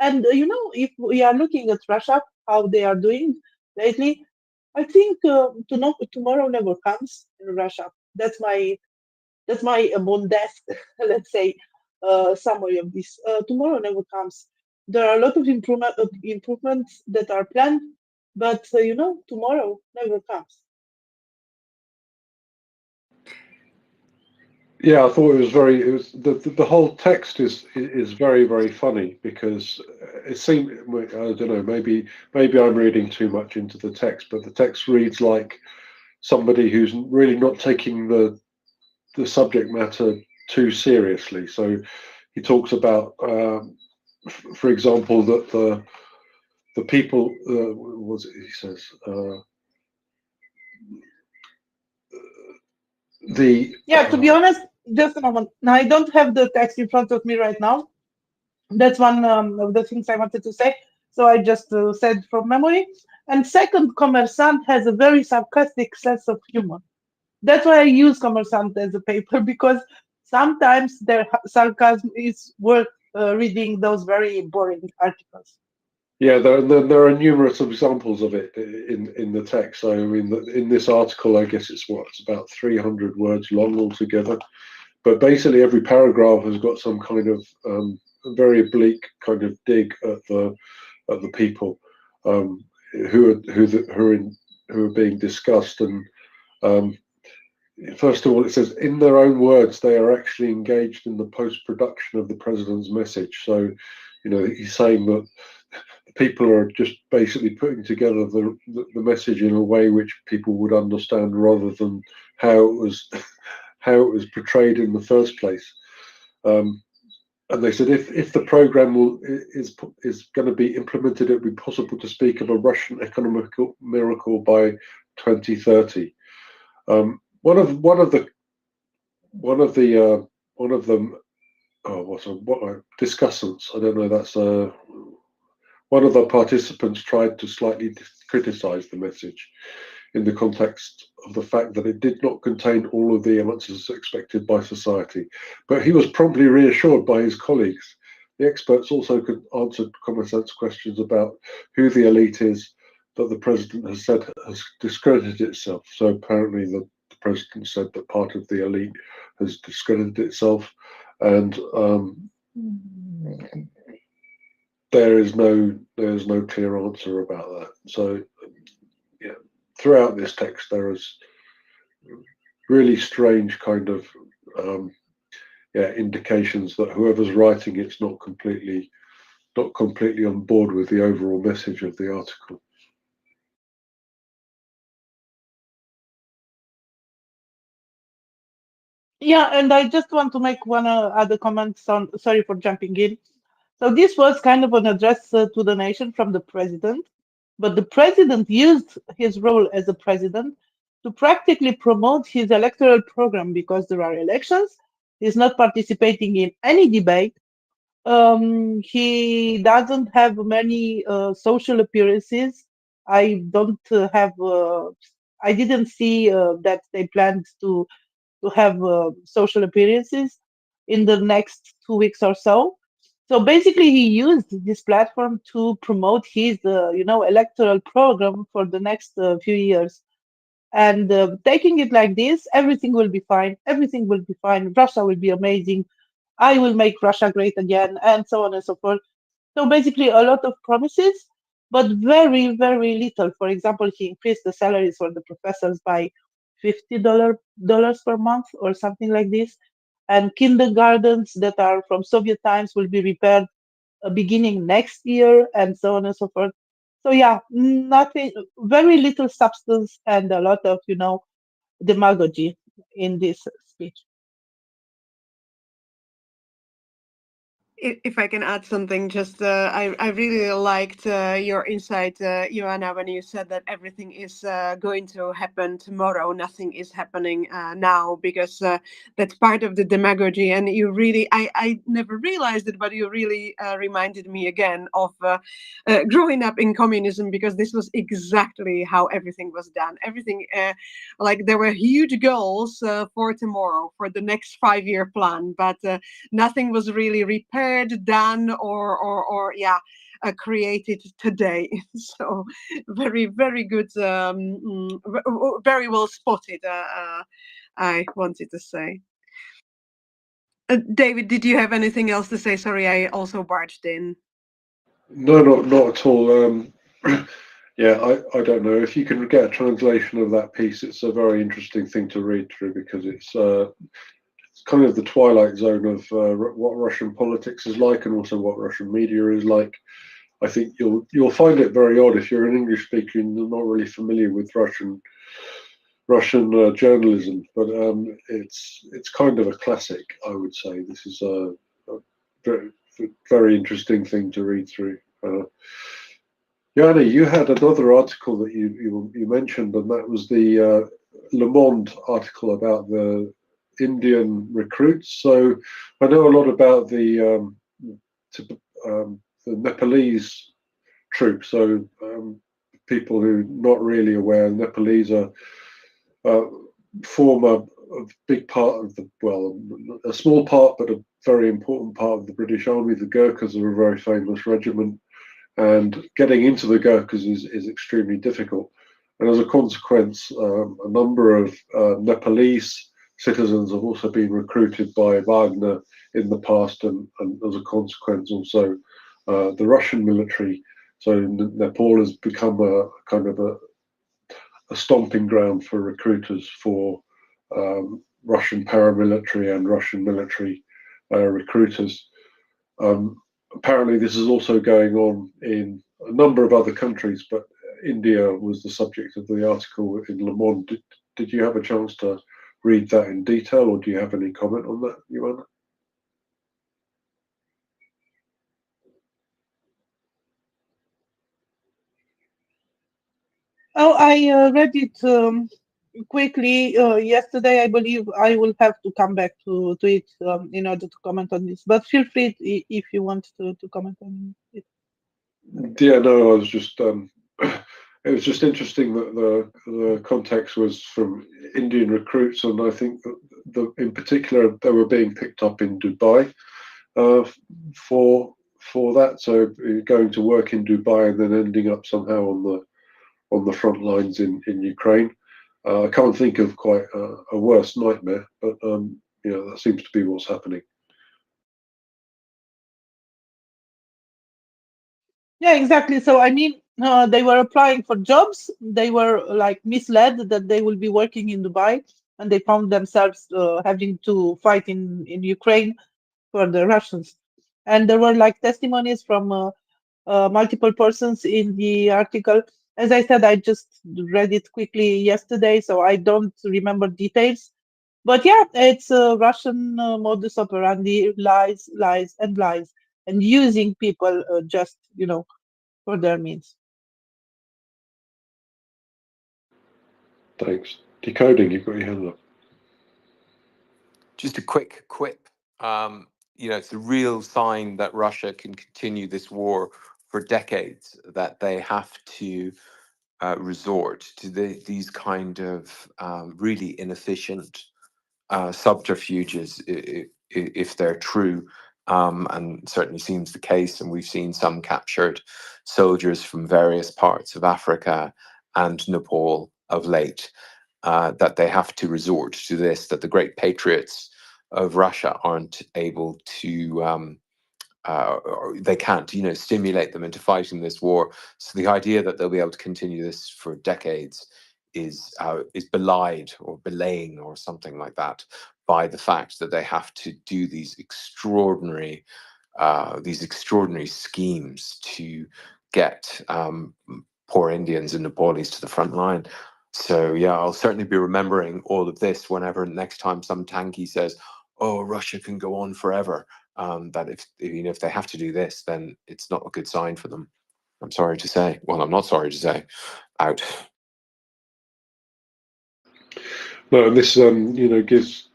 And if we are looking at Russia, how they are doing lately, I think tomorrow never comes in Russia. That's my modest, let's say, summary of this. Tomorrow never comes. There are a lot of improvements that are planned, but tomorrow never comes. Yeah, I thought it was the whole text is very, very funny because it seemed, I don't know, maybe I'm reading too much into the text, but the text reads like somebody who's really not taking the subject matter too seriously. So he talks about, for example, that the people, what was it he says? To be honest, just a moment. Now, I don't have the text in front of me right now. That's one of the things I wanted to say. So I just said from memory. And second, Commerçant has a very sarcastic sense of humor. That's why I use Commerçant as a paper, because sometimes their sarcasm is worth reading those very boring articles. Yeah, there are numerous examples of it in the text. So in this article, I guess it's about 300 words long altogether. But basically, every paragraph has got some kind of very oblique kind of dig at the people who are being discussed. And first of all, it says, in their own words, they are actually engaged in the post-production of the president's message. So, he's saying that people are just basically putting together the message in a way which people would understand, rather than how it was portrayed in the first place. And they said if the program is going to be implemented, it would be possible to speak of a Russian economic miracle by 2030. One of the discussants, I don't know, that's one of the participants tried to slightly criticize the message in the context of the fact that it did not contain all of the answers expected by society. But he was promptly reassured by his colleagues. The experts also answered Commerçant's questions about who the elite is that the president has said has discredited itself. So apparently the president said that part of the elite has discredited itself, and there is no clear answer about that. So yeah, throughout this text there is really strange kind of indications that whoever's writing it's not completely on board with the overall message of the article. Yeah, and I just want to make one other comment. Sorry for jumping in. So this was kind of an address to the nation from the president, but the president used his role as a president to practically promote his electoral program, because there are elections. He's not participating in any debate. He doesn't have many social appearances. I don't have. I didn't see that they planned to have social appearances in the next 2 weeks or so. So basically, he used this platform to promote his, electoral program for the next few years. And taking it like this, everything will be fine. Everything will be fine. Russia will be amazing. I will make Russia great again, and so on and so forth. So basically, a lot of promises, but very, very little. For example, he increased the salaries for the professors by $50 per month or something like this. And kindergartens that are from Soviet times will be repaired beginning next year, and so on and so forth. So yeah, nothing, very little substance, and a lot of demagogy in this speech. if I can add something, just I really liked your insight, Joanna, when you said that everything is going to happen tomorrow. Nothing is happening now, because that's part of the demagogy. And you really, I never realized it, but you really reminded me again of growing up in communism, because this was exactly how everything was done. Everything, like there were huge goals for tomorrow, for the next 5-year plan, but nothing was really repaired, done, or yeah, created today. So very, very good, very well spotted, I wanted to say. David, did you have anything else to say? Sorry, I also barged in. No, not at all. Yeah, I don't know if you can get a translation of that piece. It's a very interesting thing to read through, because it's kind of the twilight zone of what Russian politics is like, and also what Russian media is like. I think you'll find it very odd if you're an English speaker and you're not really familiar with Russian journalism, but it's kind of a classic, I would say. This is a very, very interesting thing to read through. Yanni, you had another article that you mentioned, and that was the Le Monde article about the Indian recruits. So I know a lot about the Nepalese troops. So people who are not really aware, Nepalese are form a big part of a small part, but a very important part of the British Army. The Gurkhas are a very famous regiment, and getting into the Gurkhas is extremely difficult. And as a consequence, a number of Nepalese citizens have also been recruited by Wagner in the past, and as a consequence, also the Russian military. So Nepal has become a kind of a stomping ground for recruiters for Russian paramilitary and Russian military recruiters. Apparently, this is also going on in a number of other countries, but India was the subject of the article in Le Monde. Did you have a chance to read that in detail, or do you have any comment on that, Joanna? Oh, I read it quickly yesterday. I believe I will have to come back to it in order to comment on this. But feel free if you want to comment on it. Yeah, no, I was just it was just interesting that the context was from Indian recruits, and I think that in particular they were being picked up in Dubai for that. So going to work in Dubai and then ending up somehow on the front lines in Ukraine. I can't think of quite a worse nightmare, but that seems to be what's happening. Yeah, exactly. So I mean, they were applying for jobs. They were like misled that they will be working in Dubai, and they found themselves having to fight in Ukraine for the Russians. And there were like testimonies from multiple persons in the article. As I said, I just read it quickly yesterday, so I don't remember details. But yeah, it's a Russian modus operandi: lies, lies, and lies, and using people just for their means. Thanks. Decoding, you've got your hand up. Just a quick quip. It's a real sign that Russia can continue this war for decades, that they have to resort to these kind of really inefficient subterfuges, if they're true, and certainly seems the case. And we've seen some captured soldiers from various parts of Africa and Nepal of late, that they have to resort to this, that the great patriots of Russia aren't able to, or they can't, stimulate them into fighting this war. So the idea that they'll be able to continue this for decades is belied or belaying or something like that by the fact that they have to do these extraordinary schemes to get poor Indians and Nepalis to the front line. So yeah, I'll certainly be remembering all of this whenever next time some tanky says, "Oh, Russia can go on forever." that if they have to do this, then it's not a good sign for them. I'm sorry to say. Well, I'm not sorry to say. Out. No, and this gives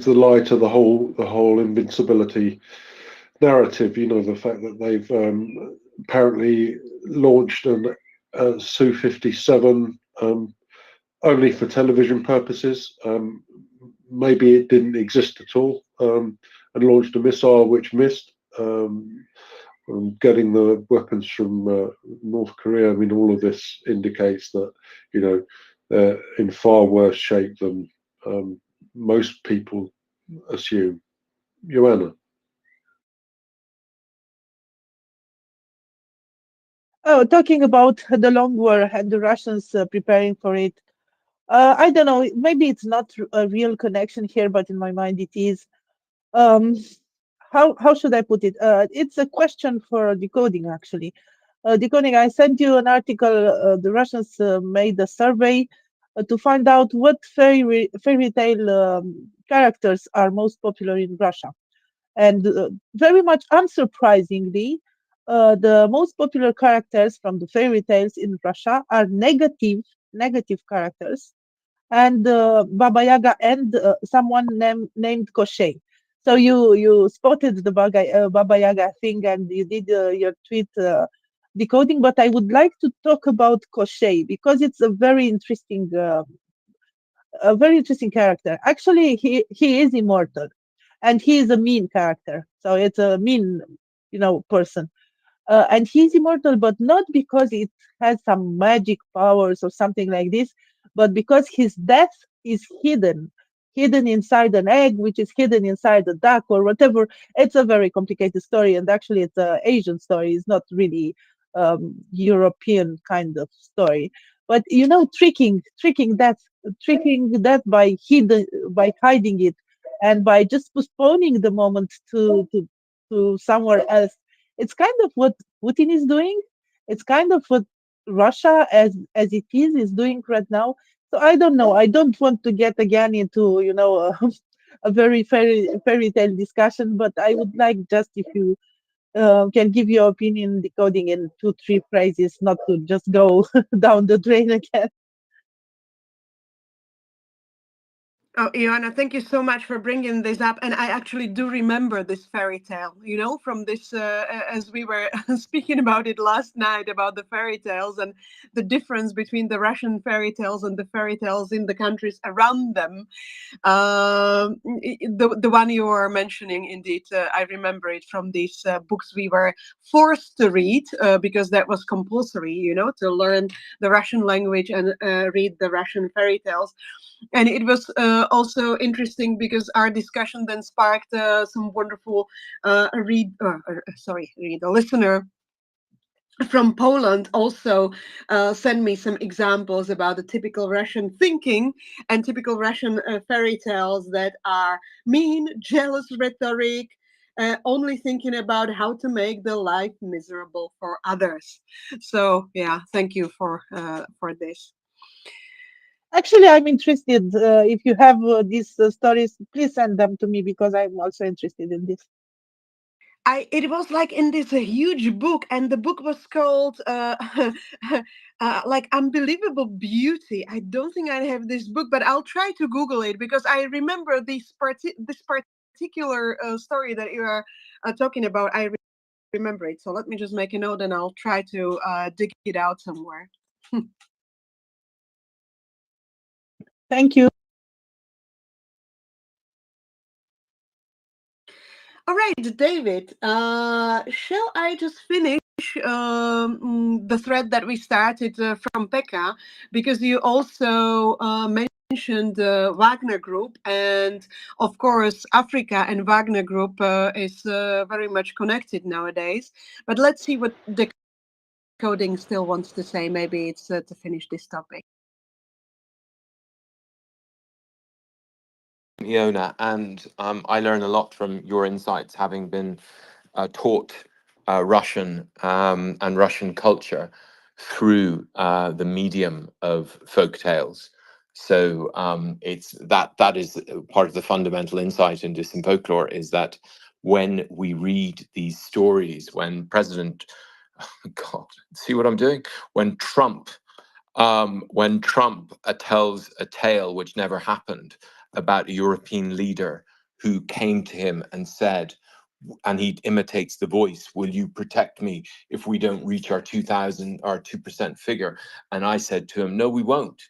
the lie to the whole invincibility narrative. The fact that they've apparently launched an Su-57 only for television purposes. Maybe it didn't exist at all, and launched a missile which missed. Getting the weapons from North Korea. I mean, all of this indicates that they're in far worse shape than most people assume. Joanna. Oh, talking about the long war and the Russians preparing for it. I don't know. Maybe it's not a real connection here, but in my mind it is. Um, how should I put it? It's a question for decoding, actually. Decoding. I sent you an article. The Russians made a survey to find out what fairy tale characters are most popular in Russia, and very much unsurprisingly, the most popular characters from the fairy tales in Russia are negative characters, and Baba Yaga and someone named Koshei. So you spotted the Baba Yaga thing, and you did your tweet decoding. But I would like to talk about Koshei because it's a very interesting character. Actually, he is immortal, and he is a mean character. So it's a mean, person. And he's immortal, but not because it has some magic powers or something like this, but because his death is hidden inside an egg, which is hidden inside a duck or whatever. It's a very complicated story, and actually, it's an Asian story. It's not really European kind of story. But tricking that by hiding it, and by just postponing the moment to somewhere else. It's kind of what Putin is doing. It's kind of what Russia, as it is doing right now. So I don't know. I don't want to get again into a very fairy tale discussion, but I would like just if you can give your opinion decoding in 2-3 phrases, not to just go down the drain again. Oh, Ioana, thank you so much for bringing this up. And I actually do remember this fairy tale, from this, as we were speaking about it last night, about the fairy tales and the difference between the Russian fairy tales and the fairy tales in the countries around them. The one you were mentioning, indeed, I remember it from these books we were forced to read because that was compulsory, to learn the Russian language and read the Russian fairy tales. And it was also interesting because our discussion then sparked some wonderful a listener from Poland also sent me some examples about the typical Russian thinking and typical Russian fairy tales that are mean, jealous rhetoric, only thinking about how to make the life miserable for others. So yeah, thank you for this. Actually, I'm interested. If you have these stories, please send them to me because I'm also interested in this. It was like in this huge book, and the book was called like Unbelievable Beauty. I don't think I have this book, but I'll try to Google it because I remember this particular story that you are talking about. I remember it. So let me just make a note, and I'll try to dig it out somewhere. Thank you. All right, David, shall I just finish the thread that we started from Pekka? Because you also mentioned the Wagner Group, and of course, Africa and Wagner Group is very much connected nowadays. But let's see what Decoding still wants to say. Maybe it's to finish this topic. Iona, and I learn a lot from your insights, having been taught Russian and Russian culture through the medium of folk tales. So it's that is part of the fundamental insight into some folklore, is that when we read these stories, when President, God, see what I'm doing? When Trump tells a tale which never happened about a European leader who came to him and said, and he imitates the voice, will you protect me if we don't reach our 2% figure? And I said to him, no, we won't.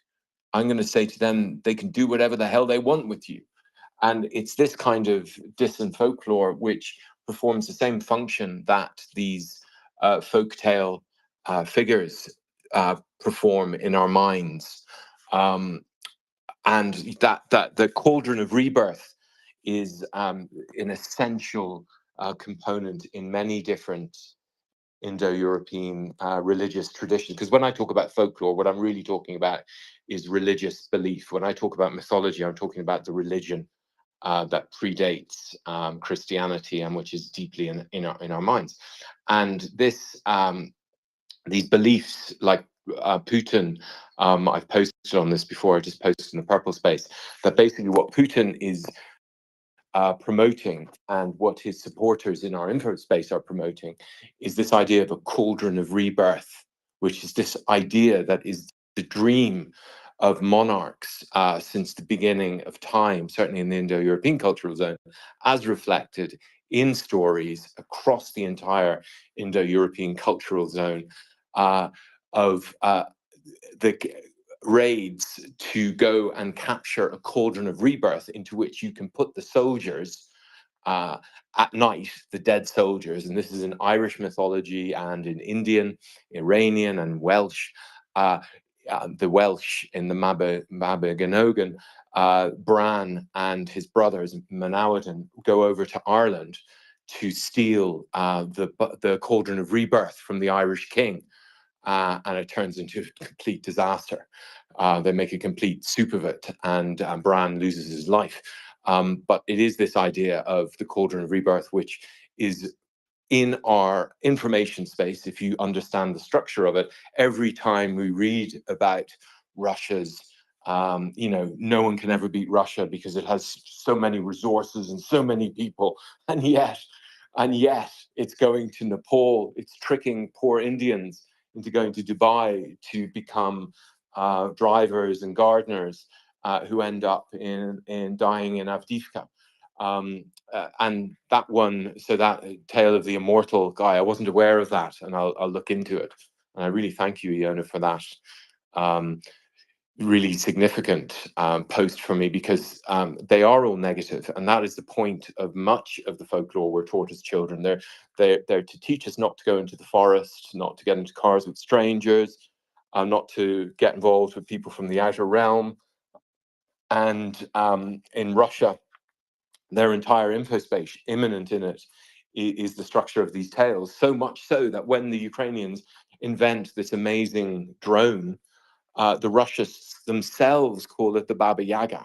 I'm going to say to them, they can do whatever the hell they want with you. And it's this kind of distant folklore which performs the same function that these folktale figures perform in our minds. And that the cauldron of rebirth is an essential component in many different Indo-European religious traditions. Because when I talk about folklore, what I'm really talking about is religious belief. When I talk about mythology, I'm talking about the religion that predates Christianity and which is deeply in our minds. And this these beliefs, like Putin, I've posted on this before. I just posted in the purple space that basically what Putin is promoting and what his supporters in our info space are promoting is this idea of a cauldron of rebirth, which is this idea that is the dream of monarchs since the beginning of time, certainly in the Indo-European cultural zone, as reflected in stories across the entire Indo-European cultural zone of the raids to go and capture a cauldron of rebirth into which you can put the soldiers at night, the dead soldiers. And this is in Irish mythology and in Indian, Iranian and Welsh. The Welsh in the Mabinogion, Bran and his brothers, Manawydon, go over to Ireland to steal the cauldron of rebirth from the Irish king. And it turns into a complete disaster. They make a complete soup of it, and Bran loses his life. But it is this idea of the cauldron of rebirth, which is in our information space. If you understand the structure of it, every time we read about Russia's, no one can ever beat Russia because it has so many resources and so many people, and yet it's going to Nepal. It's tricking poor Indians into going to Dubai to become drivers and gardeners who end up in dying in Avdiivka. And that one, so that tale of the immortal guy, I wasn't aware of that, and I'll look into it. And I really thank you, Iona, for that really significant post for me, because they are all negative, and that is the point of much of the folklore we're taught as children. They're to teach us not to go into the forest, not to get into cars with strangers, not to get involved with people from the outer realm. And in Russia, their entire info space, immanent in it, is the structure of these tales. So much so that when the Ukrainians invent this amazing drone, the Russians themselves call it the Baba Yaga.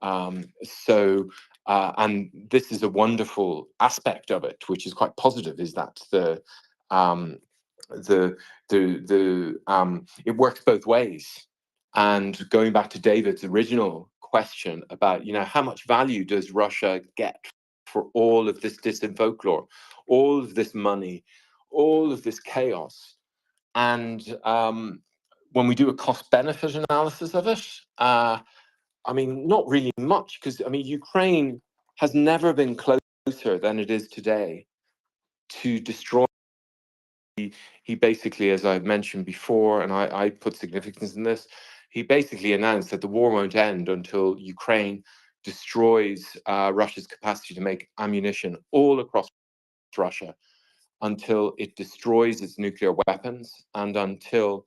And this is a wonderful aspect of it, which is quite positive, is that it works both ways. And going back to David's original question about, how much value does Russia get for all of this distant folklore, all of this money, all of this chaos? And when we do a cost-benefit analysis of it, not really much, because Ukraine has never been closer than it is today to destroy. He basically, as I've mentioned before, and I put significance in this, he basically announced that the war won't end until Ukraine destroys Russia's capacity to make ammunition all across Russia, until it destroys its nuclear weapons, and until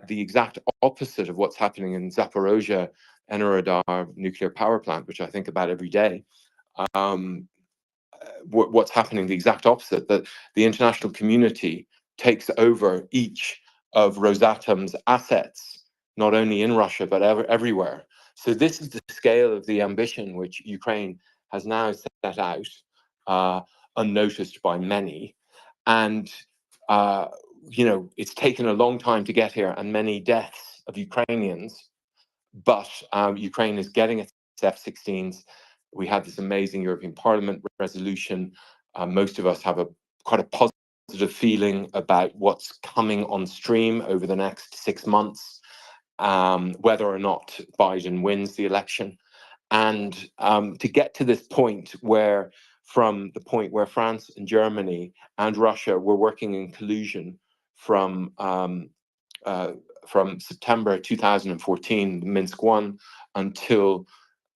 the exact opposite of what's happening in Zaporozhye Enerhodar nuclear power plant, which I think about every day. What's happening, the exact opposite, that the international community takes over each of Rosatom's assets, not only in Russia, but everywhere. So this is the scale of the ambition which Ukraine has now set out, unnoticed by many. And, it's taken a long time to get here and many deaths of Ukrainians, but Ukraine is getting its F-16s. We had this amazing European Parliament resolution. Most of us have quite a positive feeling about what's coming on stream over the next 6 months, whether or not Biden wins the election. And to get to this point where, from the point where France and Germany and Russia were working in collusion from September 2014, Minsk One, until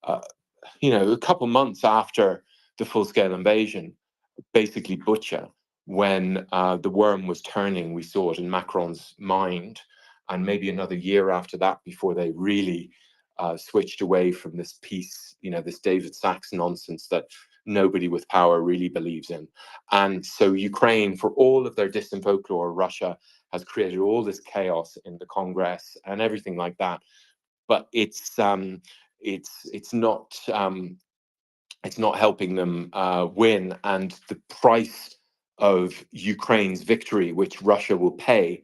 a couple months after the full-scale invasion, basically Bucha, when the worm was turning, we saw it in Macron's mind, and maybe another year after that before they really switched away from this peace, this David Sachs nonsense that nobody with power really believes in. And so Ukraine, for all of their distant folklore, Russia has created all this chaos in the Congress and everything like that. But it's not helping them win, and the price of Ukraine's victory, which Russia will pay,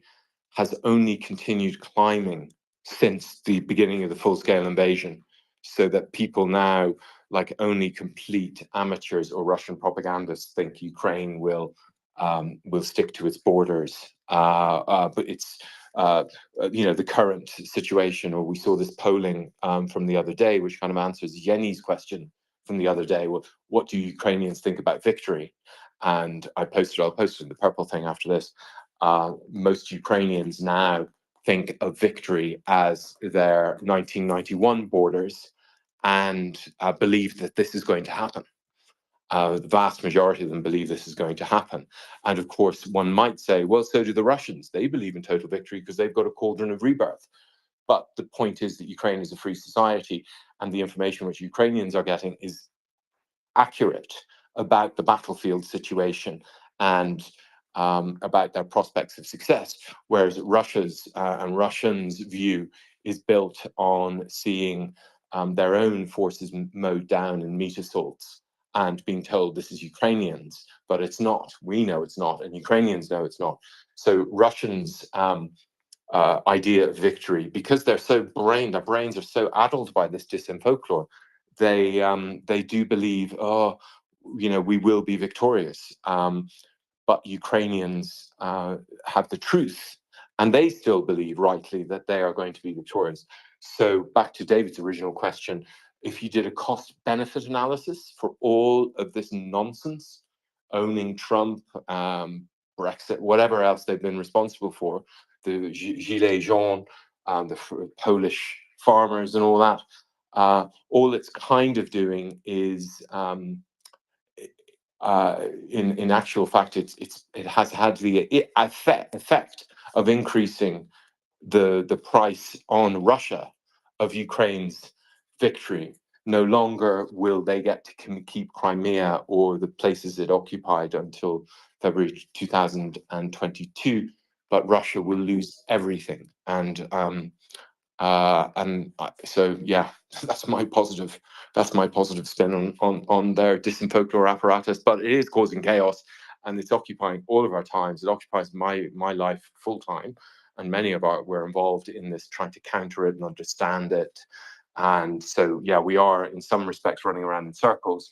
has only continued climbing since the beginning of the full-scale invasion, so that people now, like only complete amateurs or Russian propagandists, think Ukraine will stick to its borders. But it's the current situation, or we saw this polling from the other day, which kind of answers Jenny's question from the other day. Well, what do Ukrainians think about victory? And I'll post the purple thing after this. Most Ukrainians now think of victory as their 1991 borders, and believe that this is going to happen. The vast majority of them believe this is going to happen. And of course, one might say, well, so do the Russians. They believe in total victory because they've got a cauldron of rebirth. But the point is that Ukraine is a free society, and the information which Ukrainians are getting is accurate about the battlefield situation and about their prospects of success, whereas Russia's and Russians' view is built on seeing their own forces mowed down in meat assaults and being told this is Ukrainians, but it's not. We know it's not, and Ukrainians know it's not. So Russians' idea of victory, because their brains are so addled by this distant folklore, they do believe, we will be victorious. But Ukrainians have the truth, and they still believe rightly that they are going to be victorious. So back to David's original question, if you did a cost-benefit analysis for all of this nonsense, owning Trump, Brexit, whatever else they've been responsible for, the Gilets jaunes, the Polish farmers and all that, all it's kind of doing is in actual fact, it has had the effect of increasing the price on Russia of Ukraine's victory. No longer will they get to keep Crimea or the places it occupied until February 2022, but Russia will lose everything. So yeah, that's my positive spin on their distant folklore apparatus. But it is causing chaos, and it's occupying all of our times. It occupies my life full time, and many of we're involved in this, trying to counter it and understand it. And so yeah, we are in some respects running around in circles.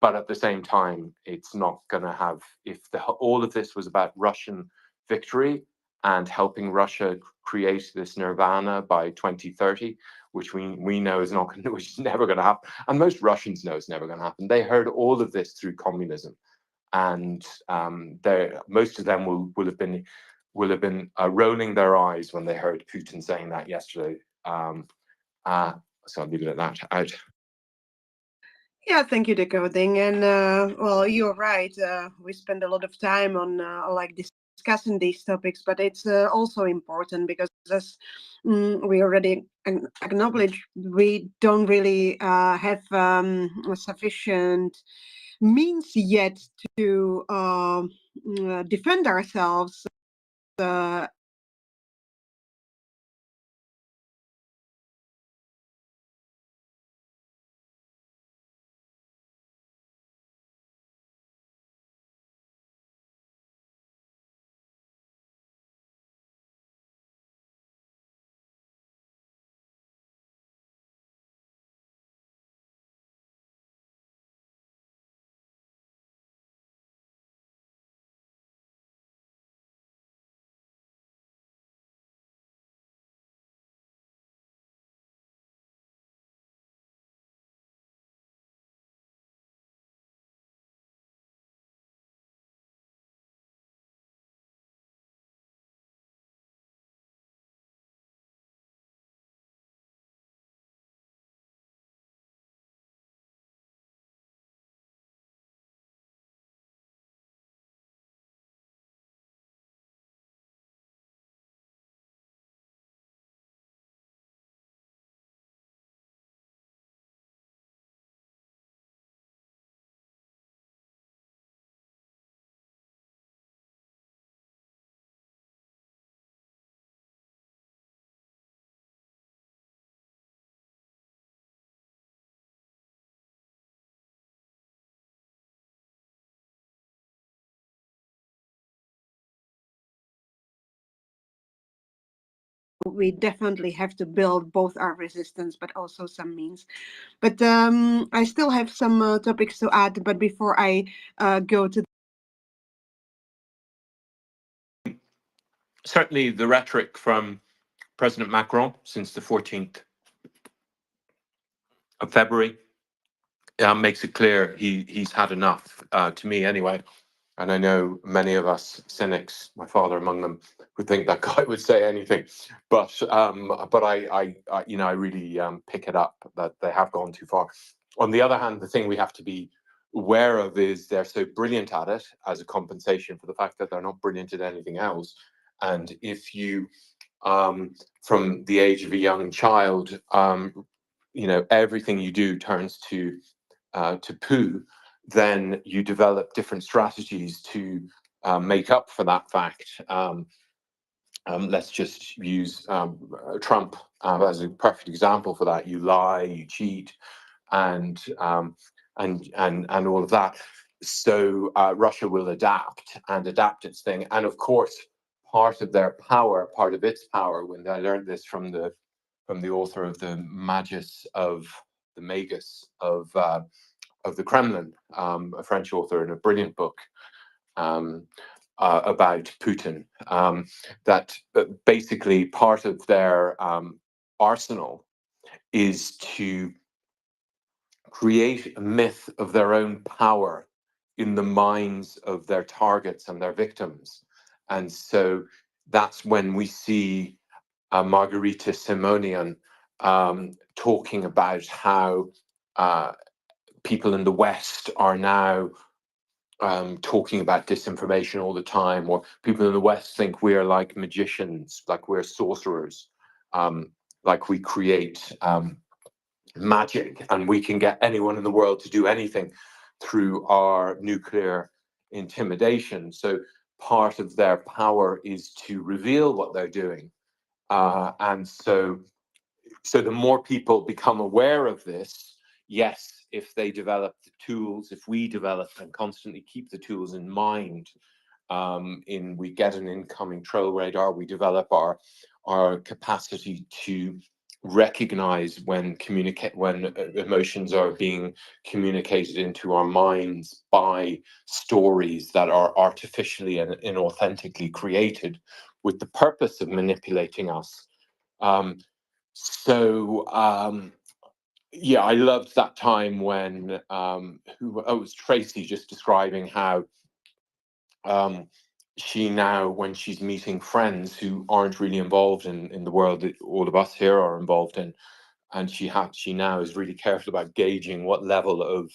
But at the same time, it's not going to have, if all of this was about Russian victory and helping Russia create this nirvana by 2030, which we know is not, which is never going to happen, and most Russians know it's never going to happen. They heard all of this through communism, and most of them will have been rolling their eyes when they heard Putin saying that yesterday. So I'll leave it at that. Out. Yeah, thank you, Decoding. And well, you're right. We spend a lot of time on discussing these topics, but it's also important because, as we already acknowledged, we don't really have sufficient means yet to defend ourselves. we definitely have to build both our resistance, but also some means. But I still have some topics to add. But before I go to Certainly, the rhetoric from President Macron since the 14th of February makes it clear he's had enough, to me anyway. And I know many of us cynics, my father among them, would think that guy would say anything. But I really pick it up that they have gone too far. On the other hand, the thing we have to be aware of is they're so brilliant at it as a compensation for the fact that they're not brilliant at anything else. And if you, from the age of a young child, everything you do turns to poo, then you develop different strategies to make up for that fact. Let's just use Trump as a perfect example for that. You lie, you cheat, and all of that. So Russia will adapt its thing, and of course, part of its power, when I learned this from the author of the Magus of the Magus of the Kremlin, a French author, in a brilliant book about Putin, that basically part of their arsenal is to create a myth of their own power in the minds of their targets and their victims. And so that's when we see Margarita Simonian talking about how people in the West are now talking about disinformation all the time, or people in the West think we are like magicians, like we're sorcerers, like we create magic and we can get anyone in the world to do anything through our nuclear intimidation. So part of their power is to reveal what they're doing. And so the more people become aware of this, yes, if they develop the tools, if we develop and constantly keep the tools in mind, we get an incoming troll radar, we develop our capacity to recognize when emotions are being communicated into our minds by stories that are artificially and inauthentically created with the purpose of manipulating us. Yeah, I loved that time when it was Tracy just describing how she now, when she's meeting friends who aren't really involved in the world that all of us here are involved in, and she now is really careful about gauging what level of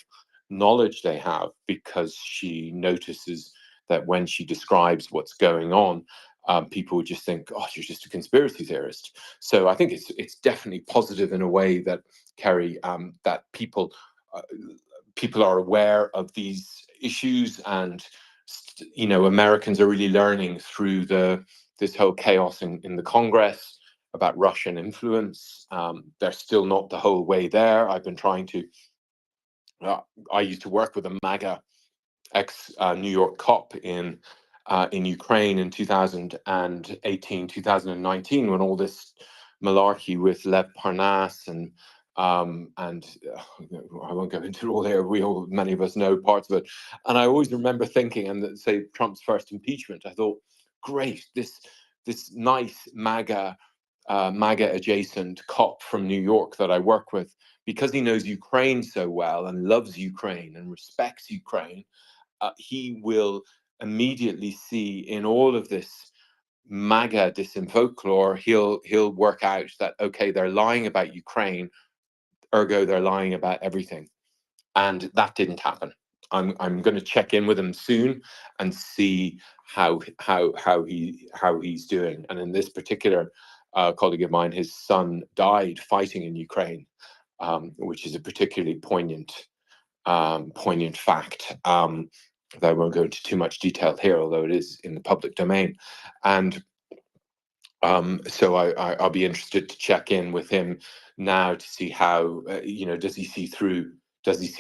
knowledge they have, because she notices that when she describes what's going on, people would just think, "Oh, you're just a conspiracy theorist." So I think it's definitely positive in a way that, Kerry, that people are aware of these issues, and Americans are really learning through this whole chaos in the Congress about Russian influence. They're still not the whole way there. I've been trying to. I used to work with a MAGA ex New York cop in Ukraine in 2018, 2019, when all this malarkey with Lev Parnas and I won't go into it all here. Many of us know parts of it, and I always remember thinking, and say Trump's first impeachment, I thought, great, this nice MAGA adjacent cop from New York that I work with, because he knows Ukraine so well and loves Ukraine and respects Ukraine, he will immediately see in all of this MAGA disinfolklore, he'll work out that, okay, they're lying about Ukraine, ergo they're lying about everything. And that didn't happen. I'm going to check in with him soon and see how he's doing. And in this particular colleague of mine, his son died fighting in Ukraine, which is a particularly poignant fact. That I won't go into too much detail here, although it is in the public domain. And so I'll be interested to check in with him now to see how, does he see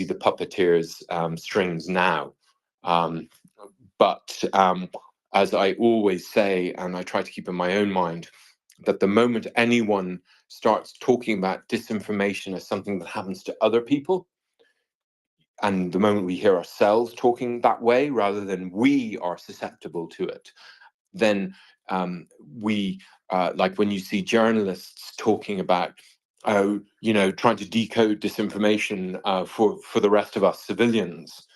the puppeteer's strings now? But as I always say, and I try to keep in my own mind, that the moment anyone starts talking about disinformation as something that happens to other people, and the moment we hear ourselves talking that way rather than we are susceptible to it, then we, like when you see journalists talking about, trying to decode disinformation for the rest of us civilians,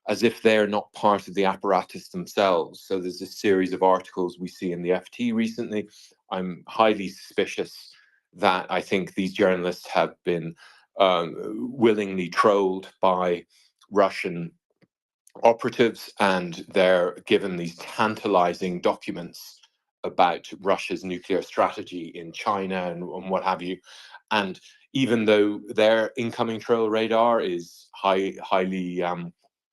as if they're not part of the apparatus themselves. So there's a series of articles we see in the FT recently. I'm highly suspicious that I think these journalists have been willingly trolled by Russian operatives, and they're given these tantalizing documents about Russia's nuclear strategy in China and what have you. And even though their incoming troll radar is highly,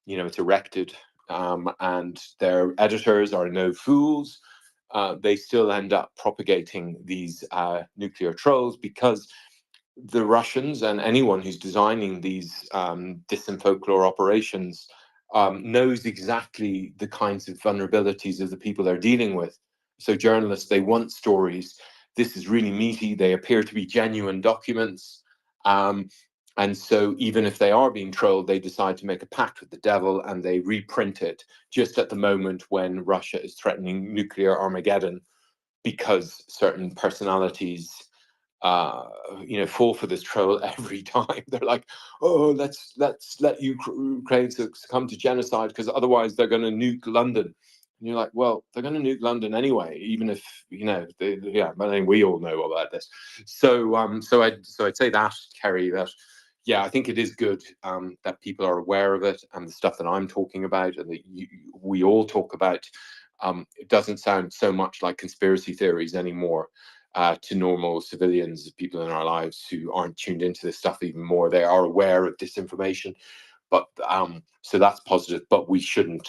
it's erected, and their editors are no fools, they still end up propagating these nuclear trolls, because the Russians and anyone who's designing these disinfolklore operations knows exactly the kinds of vulnerabilities of the people they're dealing with. So journalists, they want stories. This is really meaty. They appear to be genuine documents. And so even if they are being trolled, they decide to make a pact with the devil and they reprint it just at the moment when Russia is threatening nuclear Armageddon, because certain personalities fall for this troll every time. They're like, oh, let's let Ukraine succumb to genocide because otherwise they're going to nuke London. And you're like, well, they're going to nuke London anyway, even if but I mean, we all know about this. So I'd say that, Kerry, that I think it is good that people are aware of it, and the stuff that I'm talking about and that we all talk about. It doesn't sound so much like conspiracy theories anymore. To normal civilians, people in our lives who aren't tuned into this stuff even more. They are aware of disinformation, but so that's positive. But we shouldn't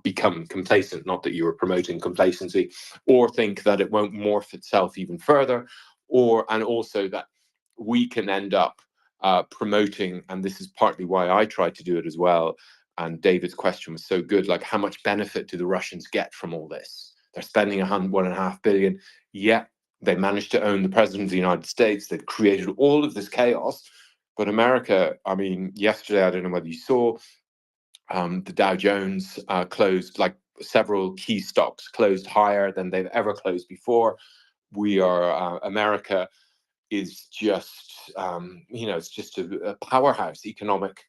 become complacent. Not that you were promoting complacency, or think that it won't morph itself even further, and also that we can end up promoting. And this is partly why I tried to do it as well. And David's question was so good. Like, how much benefit do the Russians get from all this? They're spending $1.5 billion. Yeah. They managed to own the president of the United States. They've created all of this chaos. But America, I mean, yesterday, I don't know whether you saw, the Dow Jones closed, like several key stocks closed higher than they've ever closed before. America is just, it's just a powerhouse, economic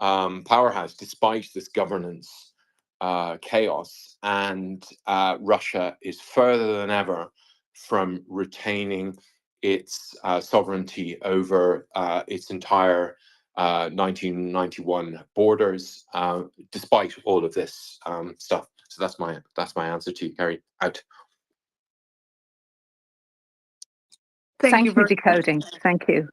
powerhouse, despite this governance chaos. And Russia is further than ever from retaining its sovereignty over its entire 1991 borders, despite all of this stuff. So that's my answer to you, Kerry. Out. Thank you For very decoding. Thank you.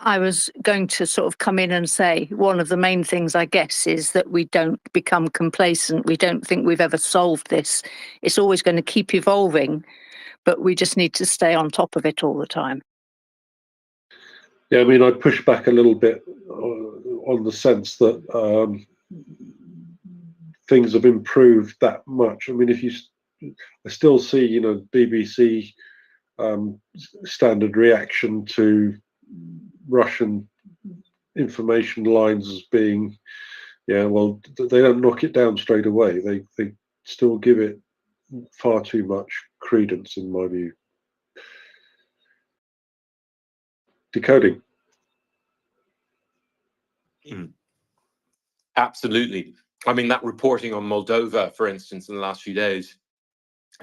I was going to sort of come in and say one of the main things, I guess, is that we don't become complacent. We don't think we've ever solved this. It's always going to keep evolving, but we just need to stay on top of it all the time. Yeah, I mean, I'd push back a little bit on the sense that things have improved that much. I mean, I still see, BBC standard reaction to Russian information lines as being, well, they don't knock it down straight away. They still give it far too much credence, in my view. Decoding. Absolutely. I mean, that reporting on Moldova, for instance, in the last few days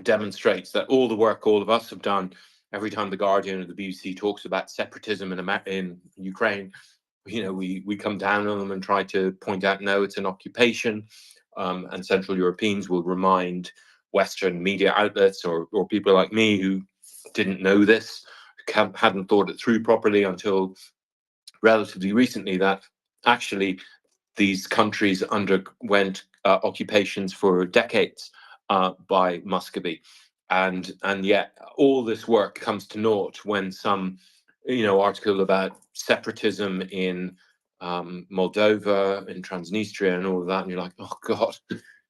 demonstrates that all the work all of us have done, every time the Guardian or the BBC talks about separatism in Ukraine, we come down on them and try to point out, no, it's an occupation. And Central Europeans will remind Western media outlets or people like me who didn't know this, hadn't thought it through properly until relatively recently, that actually these countries underwent occupations for decades by Muscovy, and yet all this work comes to naught when some article about separatism in Moldova, in Transnistria, and all of that, and you're like, oh God,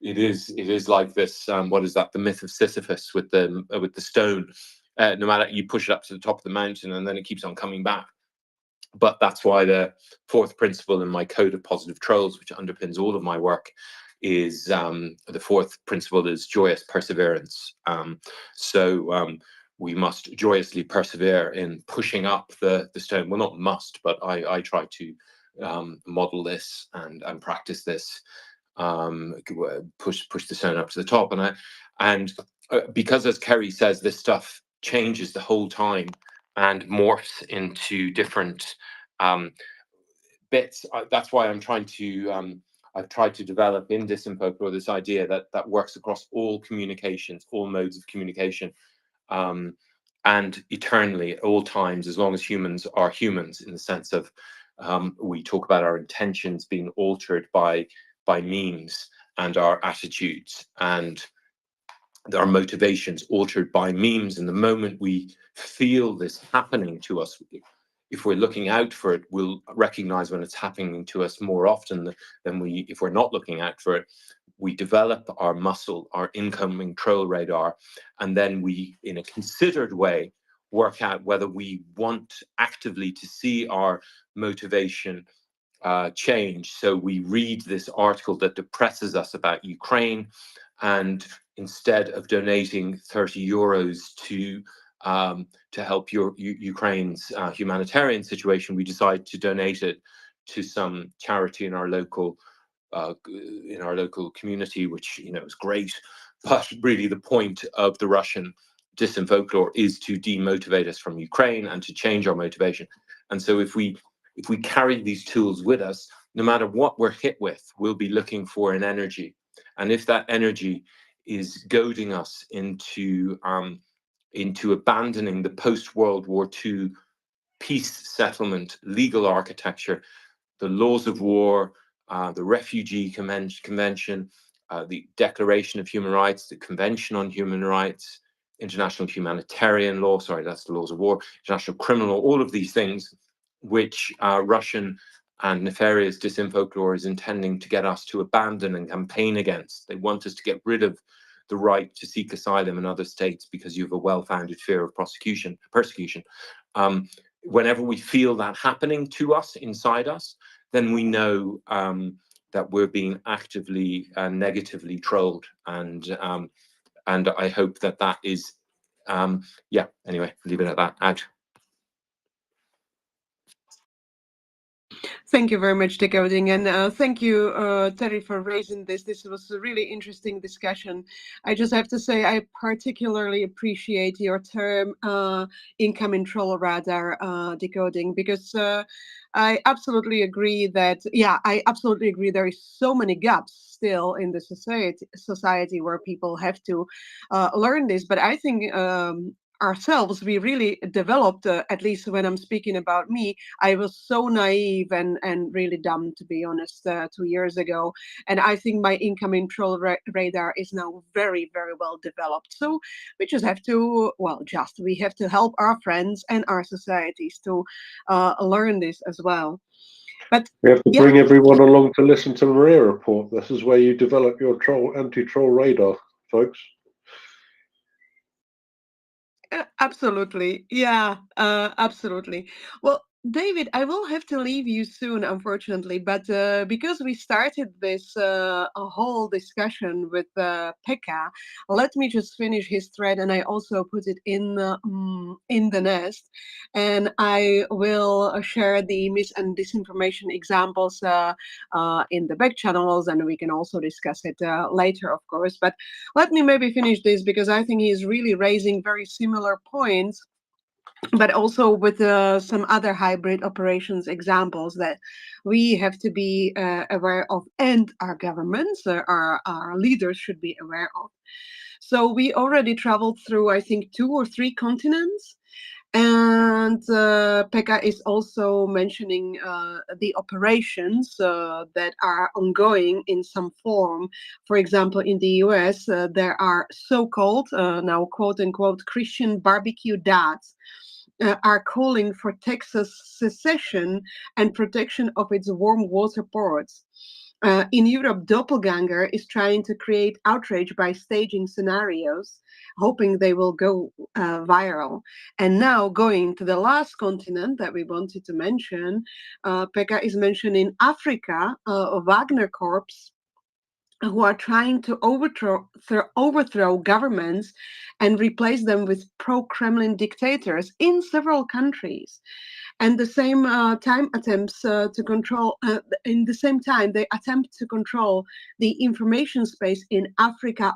it is like this. What is that? The myth of Sisyphus with the stone. No matter, you push it up to the top of the mountain, and then it keeps on coming back. But that's why the fourth principle in my code of positive trolls, which underpins all of my work, is the fourth principle is joyous perseverance. So we must joyously persevere in pushing up the stone. Well, not must, but I try to model this and practice this. Push the stone up to the top, and because, as Kerry says, this stuff changes the whole time and morphs into different bits. That's why I'm trying to I've tried to develop in Disinfolklore this idea that works across all communications, all modes of communication, and eternally at all times, as long as humans are humans, in the sense of we talk about our intentions being altered by memes, and our attitudes and our motivations altered by memes. And the moment we feel this happening to us, if we're looking out for it, we'll recognize when it's happening to us more often than if we're not looking out for it. We develop our muscle, our incoming troll radar, and then we, in a considered way, work out whether we want actively to see our motivation change. So we read this article that depresses us about Ukraine, and instead of donating 30 euros to help Ukraine's humanitarian situation, we decide to donate it to some charity in our local community, which is great. But really, the point of the Russian Disinfolklore is to demotivate us from Ukraine and to change our motivation. And so if we carry these tools with us, no matter what we're hit with, we'll be looking for an energy. And if that energy is goading us into abandoning the post-World War II peace settlement legal architecture, the laws of war, the Refugee Convention, the Declaration of Human Rights, the Convention on Human Rights, international humanitarian law, sorry, that's the laws of war, international criminal law, all of these things which Russian and nefarious Disinfolklore is intending to get us to abandon and campaign against. They want us to get rid of the right to seek asylum in other states because you have a well-founded fear of persecution. Whenever we feel that happening to us, inside us, then we know that we're being actively and negatively trolled. And I hope that is, yeah, anyway, leave it at that. Out. Thank you very much, Decoding, and thank you, Terry, for raising this. This was a really interesting discussion. I just have to say I particularly appreciate your term incoming troll radar, Decoding, because I absolutely agree that, I absolutely agree there is so many gaps still in the society where people have to learn this. But I think ourselves, we really developed, at least when I'm speaking about me, I was so naive and really dumb, to be honest, 2 years ago. And I think my incoming troll radar is now very, very well developed. So we just have to, we have to help our friends and our societies to learn this as well. But we have to bring everyone along to listen to MriyaReport. This is where you develop your anti-troll radar, folks. Absolutely. Yeah, absolutely. Well, David, I will have to leave you soon, unfortunately, but because we started this a whole discussion with Pekka, let me just finish his thread, and I also put it in the nest, and I will share the mis and disinformation examples in the back channels, and we can also discuss it later, of course. But let me maybe finish this because I think he is really raising very similar points, but also with some other hybrid operations examples that we have to be aware of, and our governments, our leaders should be aware of. So we already traveled through, I think, 2 or 3 continents. And Pekka is also mentioning the operations that are ongoing in some form. For example, in the US, there are so-called, now quote-unquote, Christian barbecue dads are calling for Texas secession and protection of its warm water ports. In Europe, Doppelganger is trying to create outrage by staging scenarios, hoping they will go viral. And now, going to the last continent that we wanted to mention, Pekka is mentioned in Africa, Wagner Corps, who are trying to overthrow governments and replace them with pro-Kremlin dictators in several countries. And the same time attempts to control, in the same time, they attempt to control the information space in Africa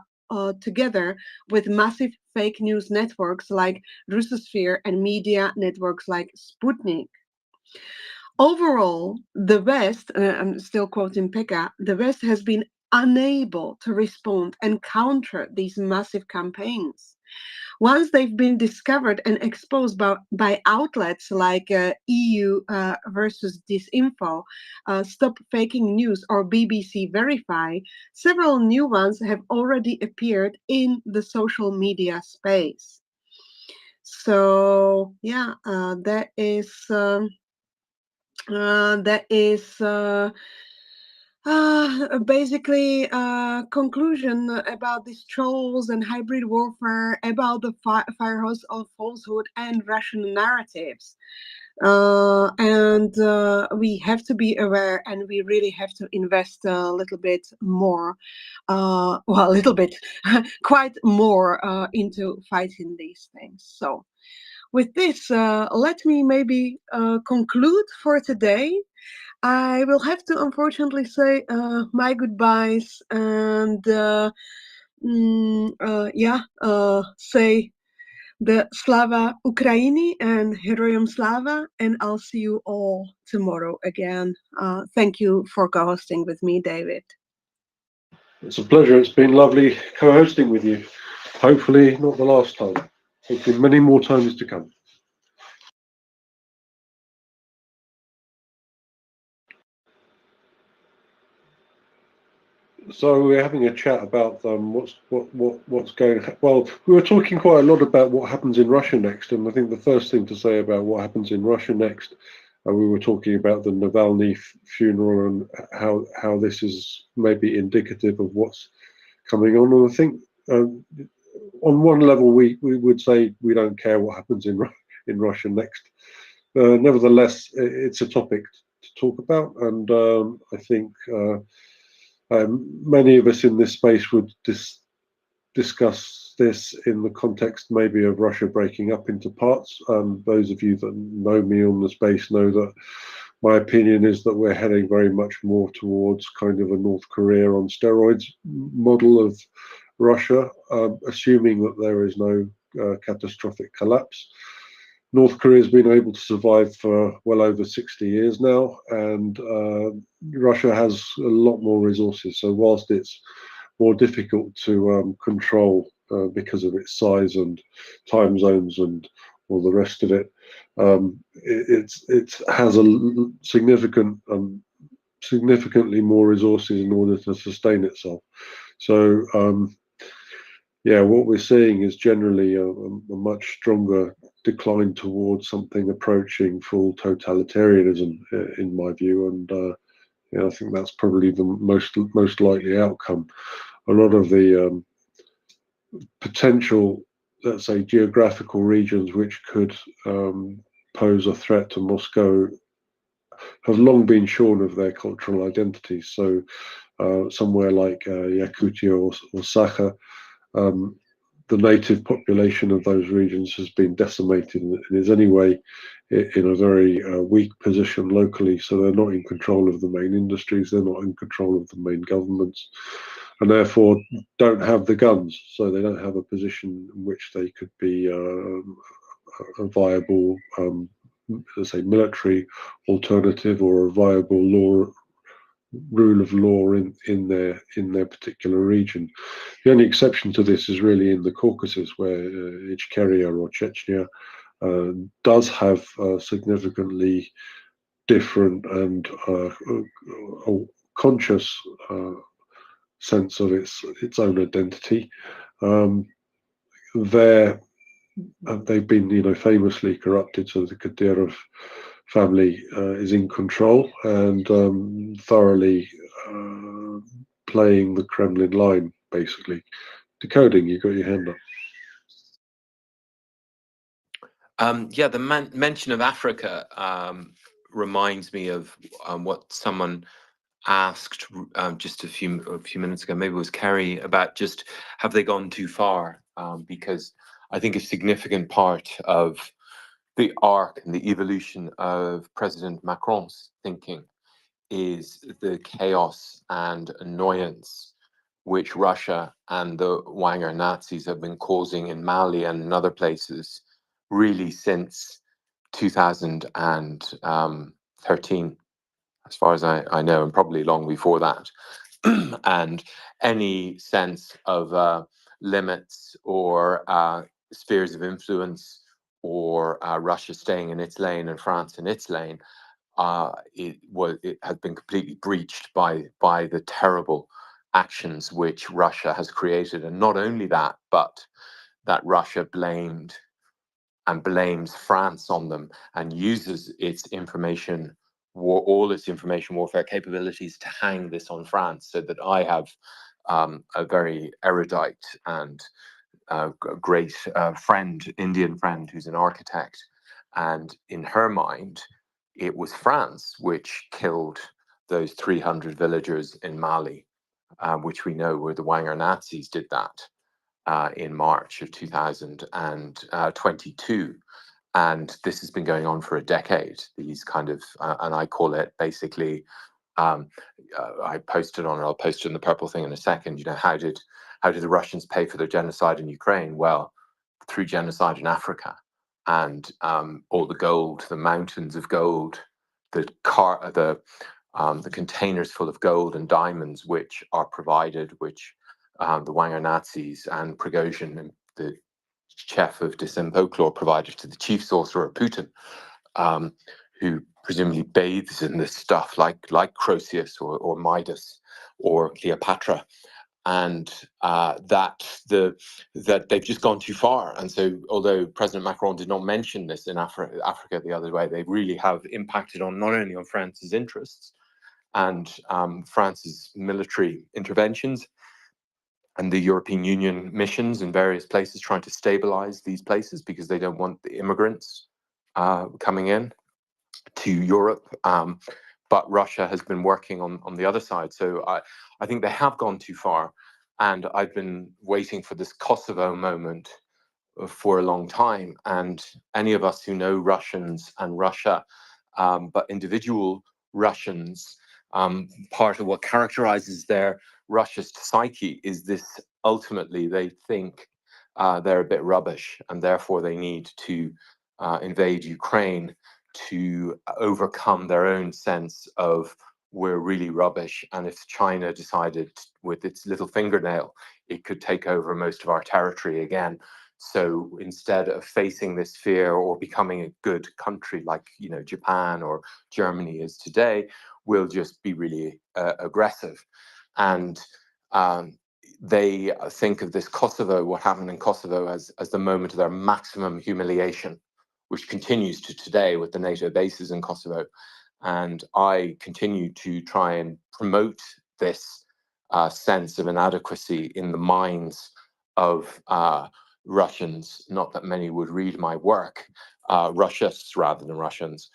together with massive fake news networks like Russosphere and media networks like Sputnik. Overall, the West, I'm still quoting Pekka, the West has been unable to respond and counter these massive campaigns. Once they've been discovered and exposed by outlets like EU versus Disinfo, Stop Faking News, or BBC Verify, several new ones have already appeared in the social media space. So yeah, that is basically a conclusion about these trolls and hybrid warfare, about the firehose of falsehood and Russian narratives. And we have to be aware, and we really have to invest a little bit more, well, a little bit, quite more into fighting these things. So with this, let me maybe conclude for today. I will have to unfortunately say my goodbyes and say the Slava Ukraini and Heroyam Slava, and I'll see you all tomorrow again. Thank you for co-hosting with me, David. It's a pleasure. It's been lovely co-hosting with you. Hopefully not the last time. Hopefully many more times to come. So we're having a chat about what's going. Well, we were talking quite a lot about what happens in Russia next, and I think the first thing to say about what happens in Russia next, we were talking about the Navalny funeral and how this is maybe indicative of what's coming on. And I think on one level we would say we don't care what happens in Russia next. Nevertheless, it's a topic to talk about, and I think. Many of us in this space would discuss this in the context maybe of Russia breaking up into parts. Those of you that know me on the space know that my opinion is that we're heading very much more towards kind of a North Korea on steroids model of Russia, assuming that there is no catastrophic collapse. North Korea has been able to survive for well over 60 years now, and Russia has a lot more resources. So whilst it's more difficult to control because of its size and time zones and all the rest of it, it has a significantly more resources in order to sustain itself. So yeah, what we're seeing is generally a much stronger decline towards something approaching full totalitarianism, in my view, and yeah, I think that's probably the most likely outcome. A lot of the potential, let's say, geographical regions which could pose a threat to Moscow have long been shorn of their cultural identities. So somewhere like Yakutia or Sakha, the native population of those regions has been decimated and is anyway in a very weak position locally. So they're not in control of the main industries, they're not in control of the main governments, and therefore don't have the guns. So they don't have a position in which they could be a viable, let's say, military alternative or a viable rule of law in their particular region. The only exception to this is really in the Caucasus, where Ichkeria or Chechnya does have a significantly different and conscious sense of its own identity. They've been, famously corrupted. So the Kadyrov family is in control and thoroughly playing the Kremlin line, basically. Decoding, you got your hand up. Yeah, the mention of Africa reminds me of what someone asked just a few minutes ago. Maybe it was Kerry, about just have they gone too far? Because I think a significant part of the arc and the evolution of President Macron's thinking is the chaos and annoyance which Russia and the Wagner Nazis have been causing in Mali and in other places really since 2013, as far as I know, and probably long before that. And any sense of limits or spheres of influence, or Russia staying in its lane and France in its lane, it has been completely breached by the terrible actions which Russia has created. And not only that, but that Russia blamed and blames France on them and uses its all its information warfare capabilities to hang this on France, so that I have a very erudite and great friend, Indian friend, who's an architect, and in her mind, it was France which killed those 300 villagers in Mali, which we know were the Wagner Nazis did that in March of 2022. And this has been going on for a decade. These kind of, and I call it basically, I posted on it, I'll post it in the purple thing in a second, how did the Russians pay for their genocide in Ukraine? Well, through genocide in Africa. And all the gold, the mountains of gold, the containers full of gold and diamonds which are provided, which the Wagner Nazis and Prigozhin, the chef of Decem folklore, provided to the chief sorcerer Putin, who presumably bathes in this stuff like Croesus or Midas or Cleopatra, and that they've just gone too far. And so, although President Macron did not mention this in Africa the other way, they really have impacted on not only on France's interests and France's military interventions and the European Union missions in various places trying to stabilize these places because they don't want the immigrants coming in to Europe. But Russia has been working on the other side. So I think they have gone too far. And I've been waiting for this Kosovo moment for a long time. And any of us who know Russians and Russia, but individual Russians, part of what characterizes their Russian psyche is this: ultimately they think they're a bit rubbish and therefore they need to invade Ukraine to overcome their own sense of we're really rubbish, and if China decided with its little fingernail it could take over most of our territory again. So instead of facing this fear or becoming a good country like Japan or Germany is today, we'll just be really aggressive. And they think of this Kosovo, what happened in Kosovo, as the moment of their maximum humiliation, which continues to today with the NATO bases in Kosovo. And I continue to try and promote this sense of inadequacy in the minds of Russians. Not that many would read my work, Russists rather than Russians,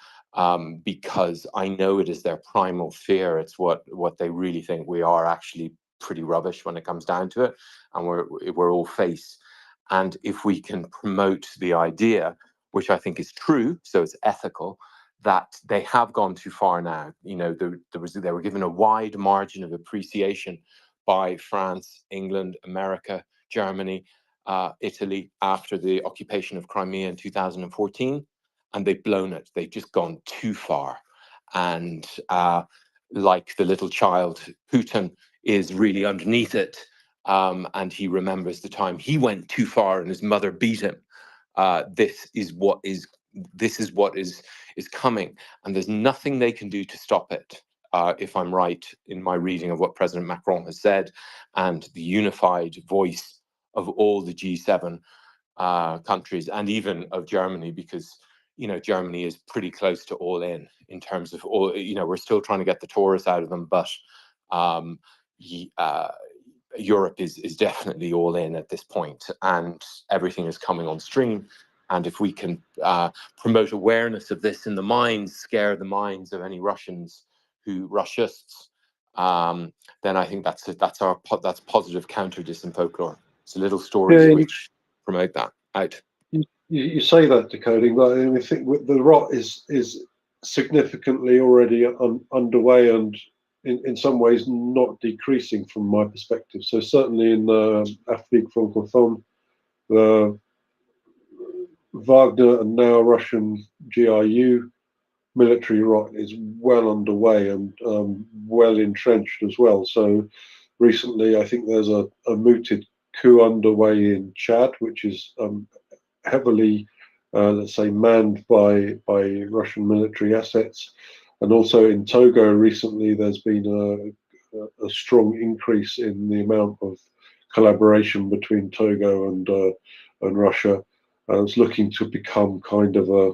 because I know it is their primal fear. It's what they really think. We are actually pretty rubbish when it comes down to it, and we're all face. And if we can promote the idea, which I think is true, so it's ethical, that they have gone too far now. They were given a wide margin of appreciation by France, England, America, Germany, Italy after the occupation of Crimea in 2014, and they've blown it. They've just gone too far. And like the little child, Putin is really underneath it, and he remembers the time he went too far and his mother beat him. This is what is coming, and there's nothing they can do to stop it. If I'm right in my reading of what President Macron has said, and the unified voice of all the G7 countries, and even of Germany, because Germany is pretty close to all in terms of all. We're still trying to get the tourists out of them, but Europe is definitely all in at this point, and everything is coming on stream. And if we can promote awareness of this in the minds, scare the minds of any Russians Russists, then I think that's positive counter disinfolklore. It's little stories which promote that out. You say that, Decoding, but I think the rot is significantly already underway and in some ways not decreasing from my perspective. So certainly in Afrique francophone, the Wagner and now Russian GRU military rot is well underway and well entrenched as well. So recently, I think there's a mooted coup underway in Chad, which is heavily, let's say, manned by Russian military assets. And also in Togo recently, there's been a strong increase in the amount of collaboration between Togo and Russia. It's looking to become kind of a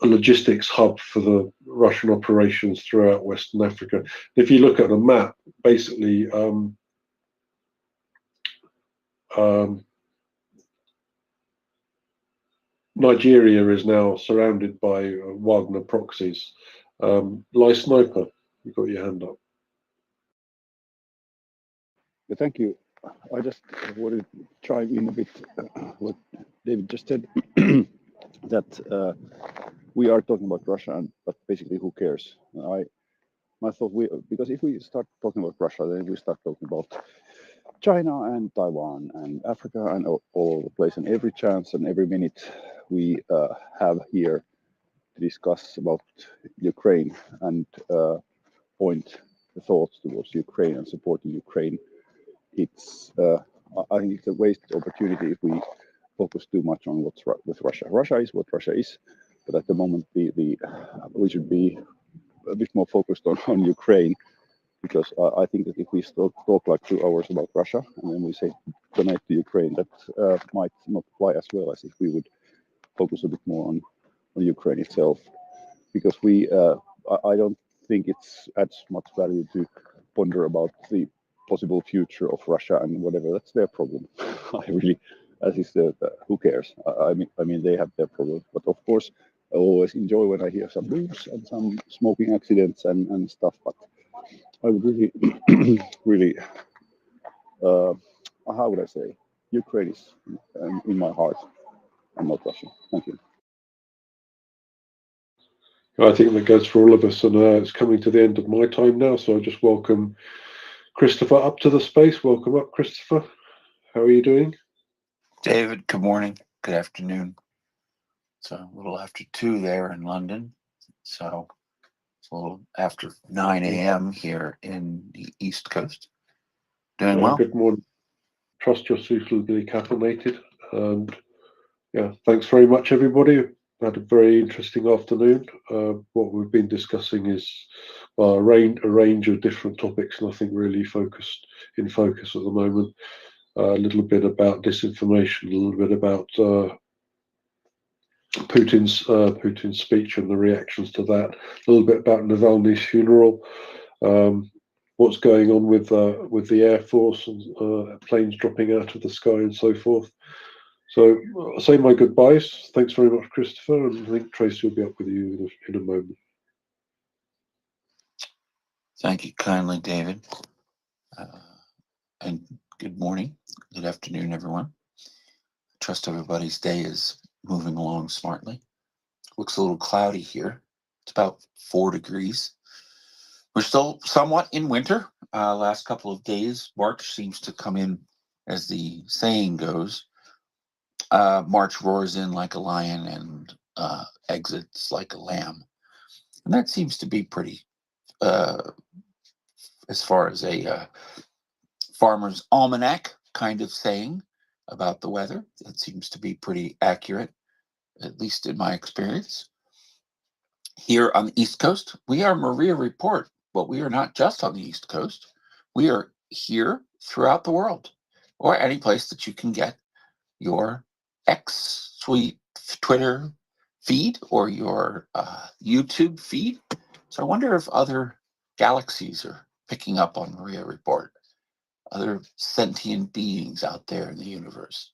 logistics hub for the Russian operations throughout Western Africa. If you look at the map, basically, Nigeria is now surrounded by Wagner proxies. Lai Sniper, you've got your hand up. Thank you. I just wanted to chime in a bit what David just said, that we are talking about Russia, but basically who cares? My thought, because if we start talking about Russia, then we start talking about China and Taiwan and Africa and all over the place, and every chance and every minute we have here to discuss about Ukraine and point the thoughts towards Ukraine and supporting Ukraine. It's I think it's a wasted opportunity if we focus too much on what's with Russia. Russia is what Russia is, but at the moment we should be a bit more focused on Ukraine, because I think that if we talk like 2 hours about Russia and then we say donate to Ukraine, that might not apply as well as if we would focus a bit more on Ukraine itself, because I don't think it adds much value to ponder about the possible future of Russia and whatever. That's their problem. Who cares? I mean, they have their problems, but of course, I always enjoy when I hear some news and some smoking accidents and stuff. But I would really, how would I say? Ukraine is in my heart and not Russia. Thank you. I think that goes for all of us, and it's coming to the end of my time now, so I just welcome Christopher up to the space. Welcome up, Christopher. How are you doing? David, good morning, good afternoon. It's a little after 2 there in London, so it's a little after 9 a.m. here in the East Coast. Doing well. Good morning. Trust you're suitably caffeinated. And yeah, thanks very much, everybody. Had a very interesting afternoon. What we've been discussing is a range of different topics, nothing really in focus at the moment. A little bit about disinformation, a little bit about Putin's speech and the reactions to that, a little bit about Navalny's funeral, what's going on with the Air Force and planes dropping out of the sky and so forth. So I'll say my goodbyes. Thanks very much, Christopher, and I think Tracy will be up with you in a moment. Thank you kindly, David. And good morning, good afternoon, everyone. Trust everybody's day is moving along smartly. Looks a little cloudy here. It's about 4 degrees. We're still somewhat in winter. Last couple of days, March seems to come in, as the saying goes. March roars in like a lion and exits like a lamb. And that seems to be pretty, as far as a farmer's almanac kind of saying about the weather. It seems to be pretty accurate, at least in my experience. Here on the East Coast, we are MriyaReport, but we are not just on the East Coast. We are here throughout the world, or any place that you can get your X, Twitter, feed or your YouTube feed. So I wonder if other galaxies are picking up on MriyaReport, other sentient beings out there in the universe.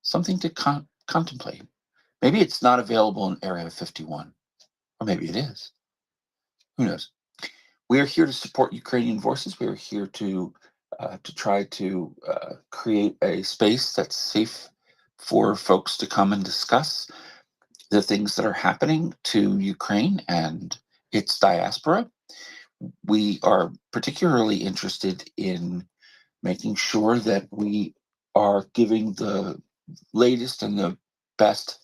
Something to contemplate. Maybe it's not available in Area 51, or maybe it is. Who knows? We are here to support Ukrainian voices. We are here to try to create a space that's safe for folks to come and discuss the things that are happening to Ukraine and its diaspora. We are particularly interested in making sure that we are giving the latest and the best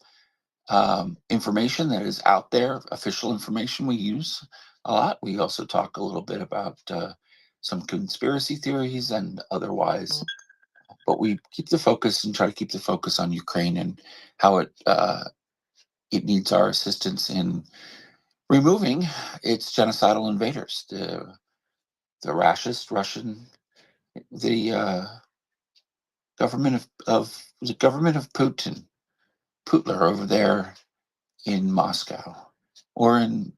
information that is out there, official information we use a lot. We also talk a little bit about some conspiracy theories and otherwise, but we keep the focus and try to keep the focus on Ukraine and how it needs our assistance in removing its genocidal invaders, the racist Russian, the government of the government of Putler over there in Moscow, or in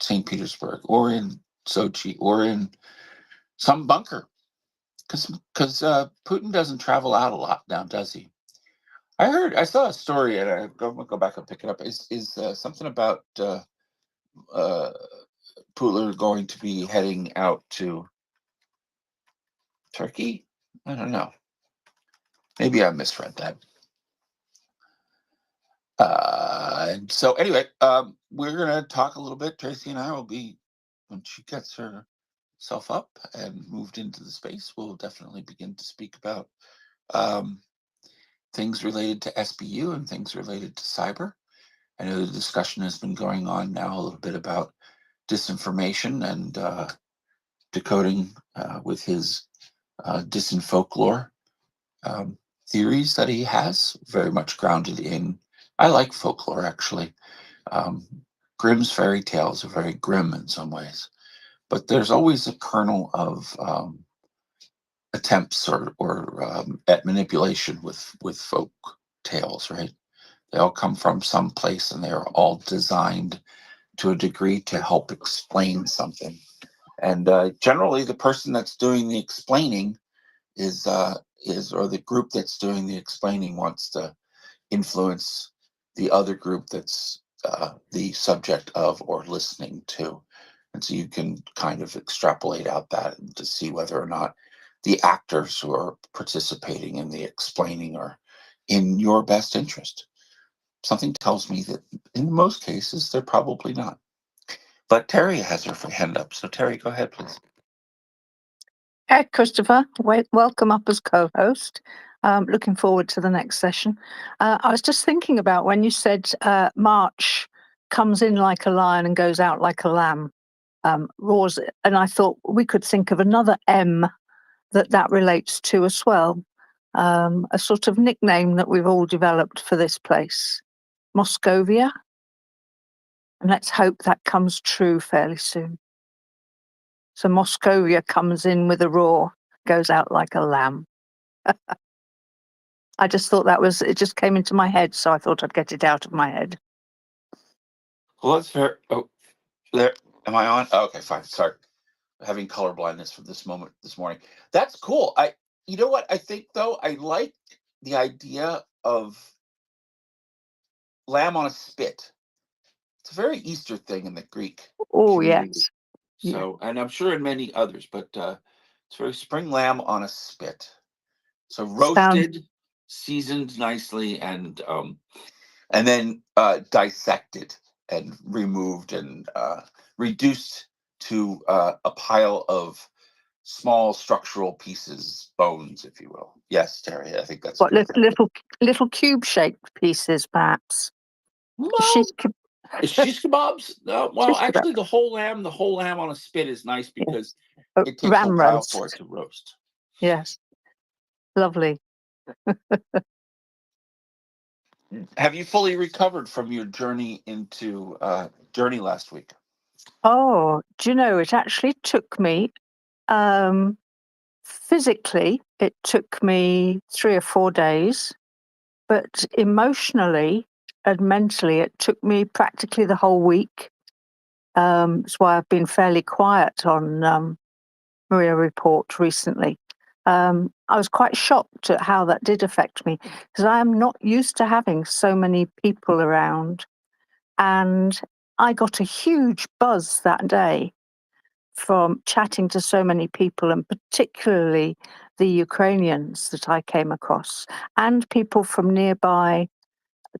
St. Petersburg, or in Sochi, or in some bunker, because Putin doesn't travel out a lot now, does he? I saw a story, and I'm going to go back and pick it up. Is something about Putler going to be heading out to Turkey? I don't know. Maybe I misread that. And so anyway, we're going to talk a little bit. Tracy and I will be, when she gets herself up and moved into the space, we'll definitely begin to speak about things related to SBU and things related to cyber. I know the discussion has been going on now a little bit about disinformation and decoding with his disinfolklore theories that he has, very much grounded in, I like folklore actually. Grimm's fairy tales are very grim in some ways, but there's always a kernel of attempts or at manipulation with folk tales, right? They all come from some place and they're all designed to a degree to help explain something. And generally the person that's doing the explaining is or the group that's doing the explaining wants to influence the other group that's the subject of or listening to. And so you can kind of extrapolate out that to see whether or not the actors who are participating in the explaining are in your best interest. Something tells me that in most cases, they're probably not. But Terry has her hand up. So Terry, go ahead, please. Hey, Christopher, welcome up as co-host. Looking forward to the next session. I was just thinking about when you said March comes in like a lion and goes out like a lamb, roars, and I thought we could think of another M that relates to as well, a sort of nickname that we've all developed for this place, Moscovia. And let's hope that comes true fairly soon. So Moscovia comes in with a roar, goes out like a lamb. I just thought it just came into my head, so I thought I'd get it out of my head. Well, let's hear. Oh, there. Am I on? Oh, okay, fine. Sorry. Having color blindness from this morning. That's cool. You know what I think though? I like the idea of lamb on a spit. It's a very Easter thing in the Greek community. Yes. So, and I'm sure in many others, but it's very spring lamb on a spit. So roasted, seasoned nicely, and then dissected and removed and reduced to a pile of small structural pieces, bones, if you will. Yes, Terry, I think that's what little cube-shaped pieces, perhaps. Shish kebabs? No, well, actually, the whole lamb on a spit is nice because it takes a while for it to roast. Yes, lovely. Have you fully recovered from your journey last week? Oh, do you know, it actually took me, physically, it took me 3 or 4 days, but emotionally, and mentally. It took me practically the whole week. That's why I've been fairly quiet on MriyaReport recently. I was quite shocked at how that did affect me, because I am not used to having so many people around. And I got a huge buzz that day from chatting to so many people, and particularly the Ukrainians that I came across, and people from nearby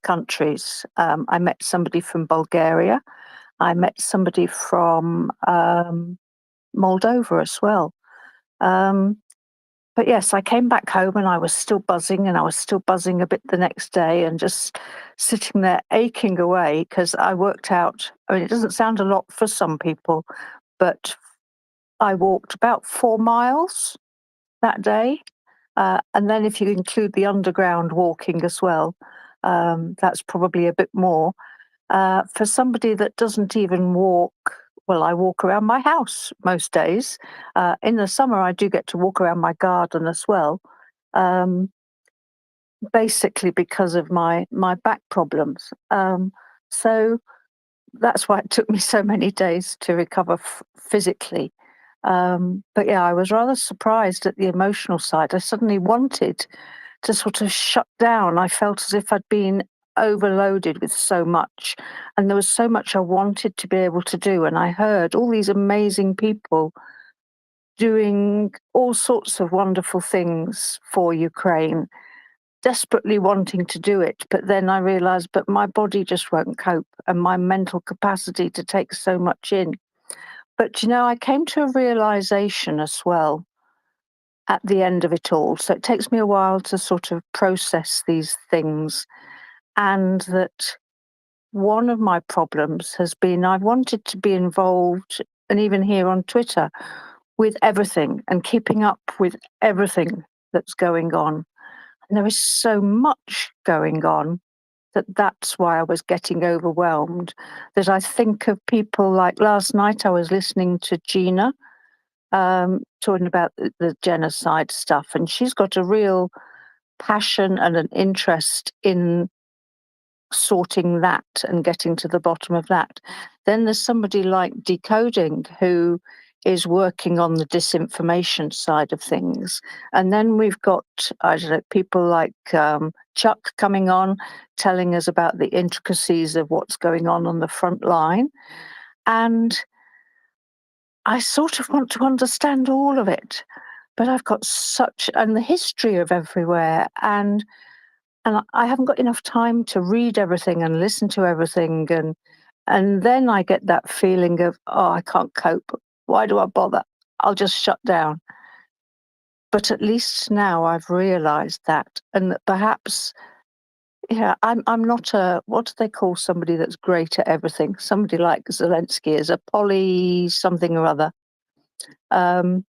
countries. I met somebody from Bulgaria. I met somebody from Moldova as well. But yes, I came back home and I was still buzzing, and I was still buzzing a bit the next day, and just sitting there aching away, because I worked out, I mean, it doesn't sound a lot for some people, but I walked about 4 miles that day. And then if you include the underground walking as well, that's probably a bit more. For somebody that doesn't even walk, well, I walk around my house most days. In the summer, I do get to walk around my garden as well, basically because of my back problems. So that's why it took me so many days to recover physically. But yeah, I was rather surprised at the emotional side. I suddenly wanted to sort of shut down. I felt as if I'd been overloaded with so much, and there was so much I wanted to be able to do. And I heard all these amazing people doing all sorts of wonderful things for Ukraine, desperately wanting to do it. But then I realized, but my body just won't cope, and my mental capacity to take so much in. But you know, I came to a realization as well at the end of it all. So it takes me a while to sort of process these things. And that one of my problems has been I've wanted to be involved, and even here on Twitter, with everything and keeping up with everything that's going on. And there is so much going on that's why I was getting overwhelmed. That I think of people like last night, I was listening to Gina talking about the genocide stuff, and she's got a real passion and an interest in sorting that and getting to the bottom of that. Then there's somebody like Decoding who is working on the disinformation side of things. And then we've got, I don't know, people like Chuck coming on, telling us about the intricacies of what's going on the front line. And I sort of want to understand all of it, but I've got such, and the history of everywhere, and I haven't got enough time to read everything and listen to everything, and then I get that feeling of, oh, I can't cope. Why do I bother? I'll just shut down. But at least now I've realized that, and that perhaps, yeah, I'm not a, what do they call somebody that's great at everything? Somebody like Zelensky is a poly something or other. And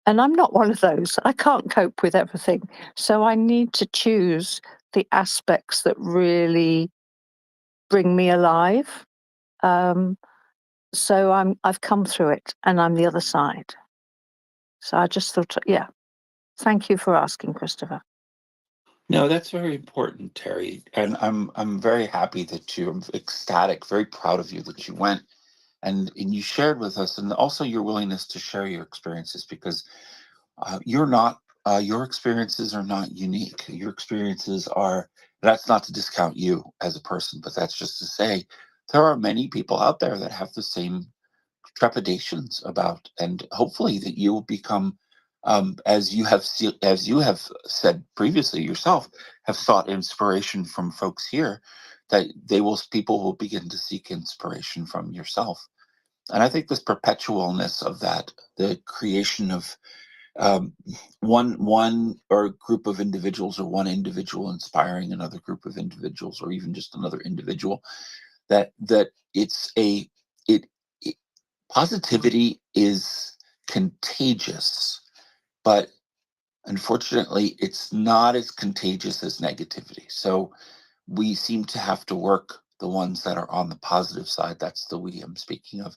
I'm not one of those. I can't cope with everything. So I need to choose the aspects that really bring me alive. So I've come through it, and I'm the other side. So I just thought, yeah, thank you for asking, Christopher. No, that's very important, Terry. And I'm very happy that I'm ecstatic, very proud of you that you went and you shared with us, and also your willingness to share your experiences, because you're not your experiences are not unique. Your experiences are, that's not to discount you as a person, but that's just to say there are many people out there that have the same trepidations about, and hopefully that you will become, as you have said previously yourself, have sought inspiration from folks here, that people will begin to seek inspiration from yourself. And I think this perpetualness of that, the creation of one or group of individuals, or one individual inspiring another group of individuals, or even just another individual, that it's it positivity is contagious, but unfortunately it's not as contagious as negativity. So we seem to have to work, the ones that are on the positive side, that's the we I'm speaking of,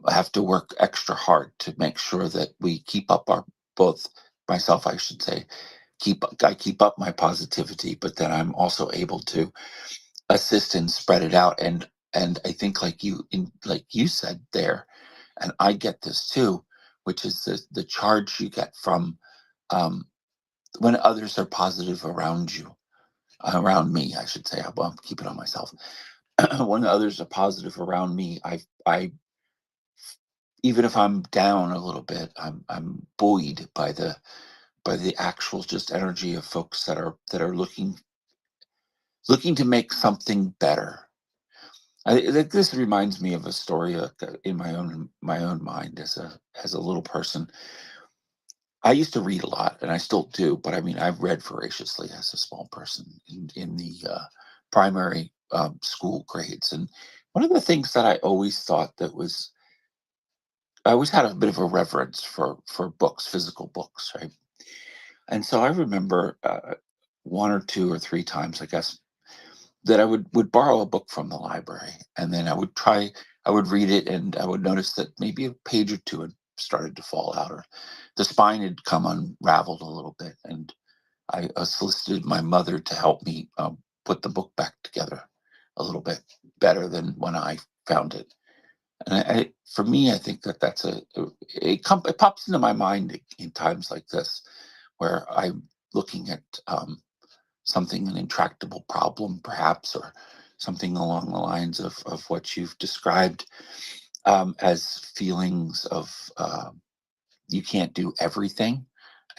have to work extra hard to make sure that we keep up both myself, I should say, I keep up my positivity, but then I'm also able to assist and spread it out. And I think like you said there, and I get this too, which is the charge you get from when others are positive around you, around me, I should say. I'll keep it on myself. When others are positive around me, I even if I'm down a little bit, I'm buoyed by the actual just energy of folks that are looking to make something better. This reminds me of a story in my own mind as a little person. I used to read a lot, and I still do, but I mean, I've read voraciously as a small person in the primary school grades. And one of the things that I always thought I always had a bit of a reverence for books, physical books, right? And so I remember one or two or three times, I guess, that I would borrow a book from the library, and then I would read it, and I would notice that maybe a page or two had started to fall out, or the spine had come unraveled a little bit, and I solicited my mother to help me put the book back together a little bit better than when I found it. And for me, I think that's it pops into my mind in times like this, where I'm looking at something, an intractable problem, perhaps, or something along the lines of what you've described as feelings of you can't do everything,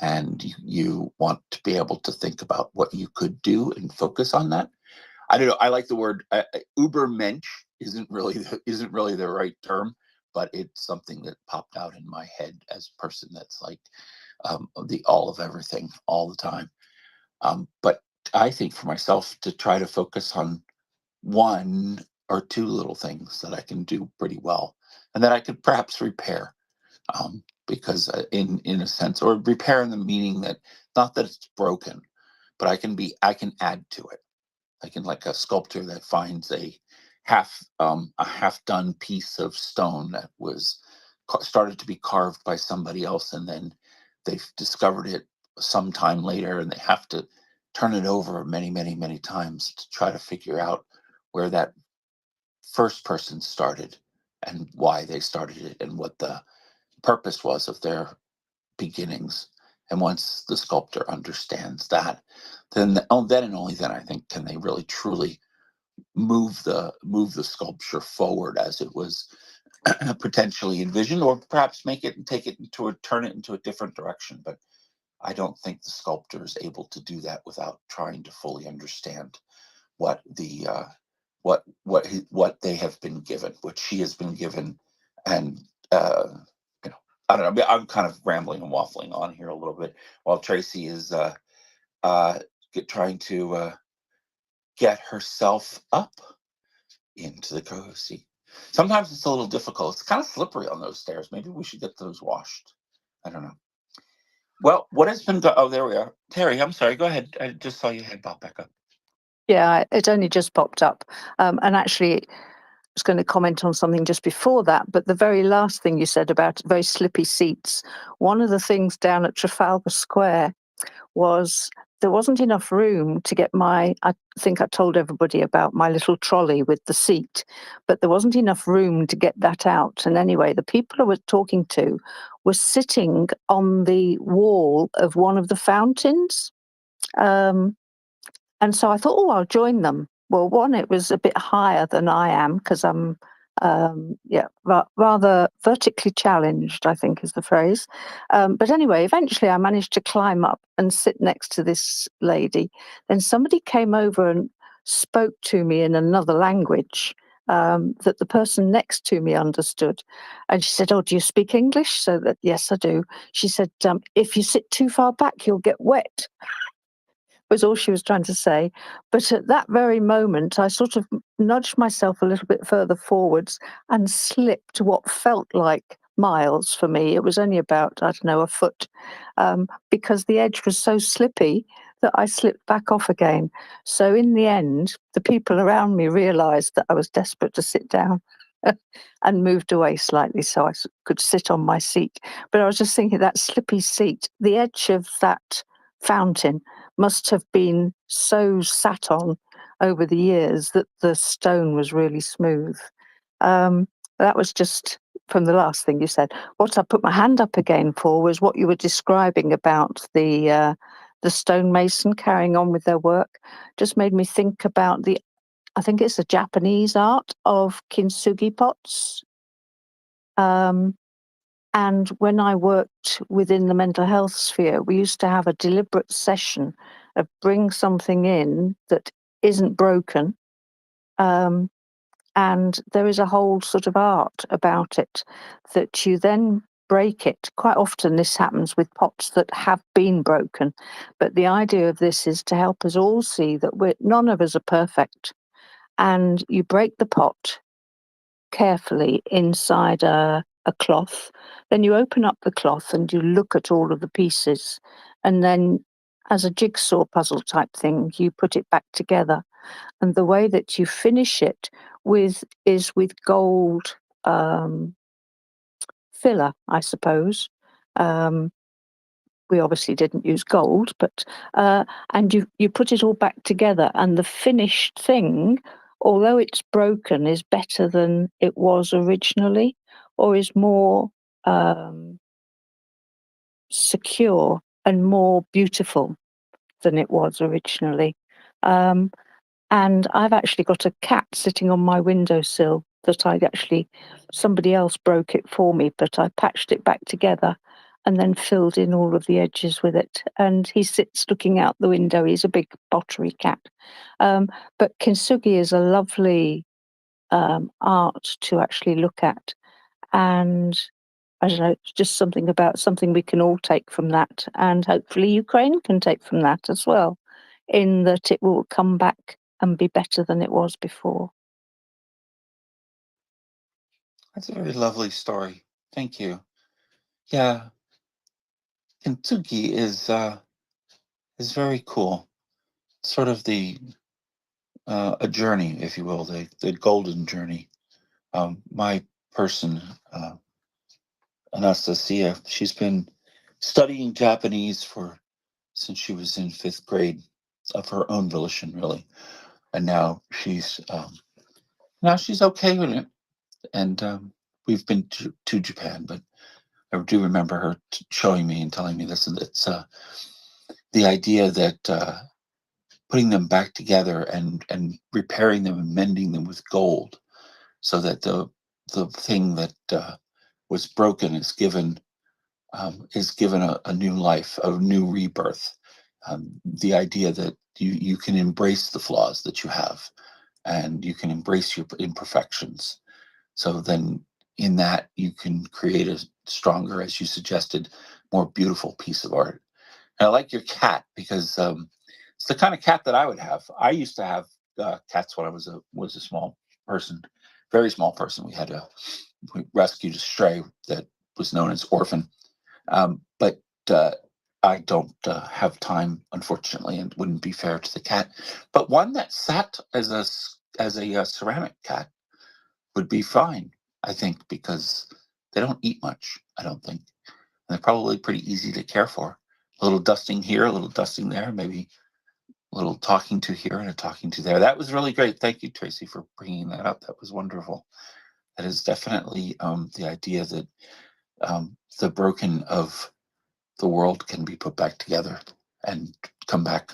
and you want to be able to think about what you could do and focus on that. I don't know. I like the word Ubermensch. Isn't really the right term, but it's something that popped out in my head as a person that's like the all of everything all the time. But I think for myself to try to focus on one or two little things that I can do pretty well, and that I could perhaps repair, because in a sense, or repair in the meaning that not that it's broken, but I can add to it. I can, like a sculptor that finds a half done piece of stone that was started to be carved by somebody else, and then they've discovered it sometime later, and they have to turn it over many, many, many times to try to figure out where that first person started and why they started it and what the purpose was of their beginnings. And once the sculptor understands that, then and only then, I think, can they really truly move the sculpture forward as it was potentially envisioned, or perhaps turn it into a different direction. But I don't think the sculptor is able to do that without trying to fully understand what what they have been given, what she has been given. And I don't know. I'm kind of rambling and waffling on here a little bit while Tracy is trying to get herself up into the cozy. Sometimes it's a little difficult. It's kind of slippery on those stairs. Maybe we should get those washed. I don't know. Well, what has been? Oh, there we are. Terry, I'm sorry. Go ahead. I just saw your head pop back up. Yeah, it only just popped up. And actually, I was going to comment on something just before that, but the very last thing you said about very slippy seats, one of the things down at Trafalgar Square was there wasn't enough room to get I think I told everybody about my little trolley with the seat, but there wasn't enough room to get that out. And anyway, the people I was talking to were sitting on the wall of one of the fountains. And so I thought, oh, I'll join them. Well, one, it was a bit higher than I am because I'm, rather vertically challenged, I think is the phrase. But anyway, eventually I managed to climb up and sit next to this lady. Then somebody came over and spoke to me in another language that the person next to me understood. And she said, oh, do you speak English? So that, yes, I do. She said, if you sit too far back, you'll get wet. Was all she was trying to say. But at that very moment, I sort of nudged myself a little bit further forwards and slipped what felt like miles for me. It was only about, I don't know, a foot, because the edge was so slippy that I slipped back off again. So in the end, the people around me realized that I was desperate to sit down and moved away slightly so I could sit on my seat. But I was just thinking that slippy seat, the edge of that fountain must have been so sat on over the years that the stone was really smooth. That was just from the last thing you said. What I put my hand up again for was what you were describing about the stonemason carrying on with their work. Just made me think about I think it's the Japanese art of kintsugi pots. And when I worked within the mental health sphere, we used to have a deliberate session of bring something in that isn't broken. And there is a whole sort of art about it that you then break it. Quite often this happens with pots that have been broken. But the idea of this is to help us all see that none of us are perfect. And you break the pot carefully inside a cloth. Then you open up the cloth and you look at all of the pieces. And then as a jigsaw puzzle type thing, you put it back together. And the way that you finish it is with gold filler, I suppose. We obviously didn't use gold, but and you put it all back together, and the finished thing, although it's broken, is better than it was originally, or is more secure and more beautiful than it was originally. And I've actually got a cat sitting on my windowsill that somebody else broke it for me, but I patched it back together and then filled in all of the edges with it. And he sits looking out the window. He's a big pottery cat. But kintsugi is a lovely art to actually look at. And I don't know, it's just something we can all take from that. And hopefully Ukraine can take from that as well, in that it will come back and be better than it was before. That's a very lovely story. Thank you. Yeah, Kintsugi is very cool. Sort of a journey, if you will, the golden journey. My person, Anastasia, she's been studying Japanese since she was in 5th grade of her own volition, really, and now she's okay with it. And we've been to Japan, but I do remember her showing me and telling me this, and it's the idea that putting them back together and repairing them and mending them with gold, so that the thing that was broken is given a new life, a new rebirth. The idea that you can embrace the flaws that you have, and you can embrace your imperfections. So then in that you can create a stronger, as you suggested, more beautiful piece of art. And I like your cat because it's the kind of cat that I would have. I used to have cats when I was a small person, very small person. We rescued a stray that was known as Orphan. But I don't have time, unfortunately, and wouldn't be fair to the cat. But one that sat as a ceramic cat would be fine, I think, because they don't eat much, I don't think. And they're probably pretty easy to care for. A little dusting here, a little dusting there, maybe a little talking to here and a talking to there. That was really great. Thank you, Tracy, for bringing that up. That was wonderful. That is definitely the idea that the broken of the world can be put back together and come back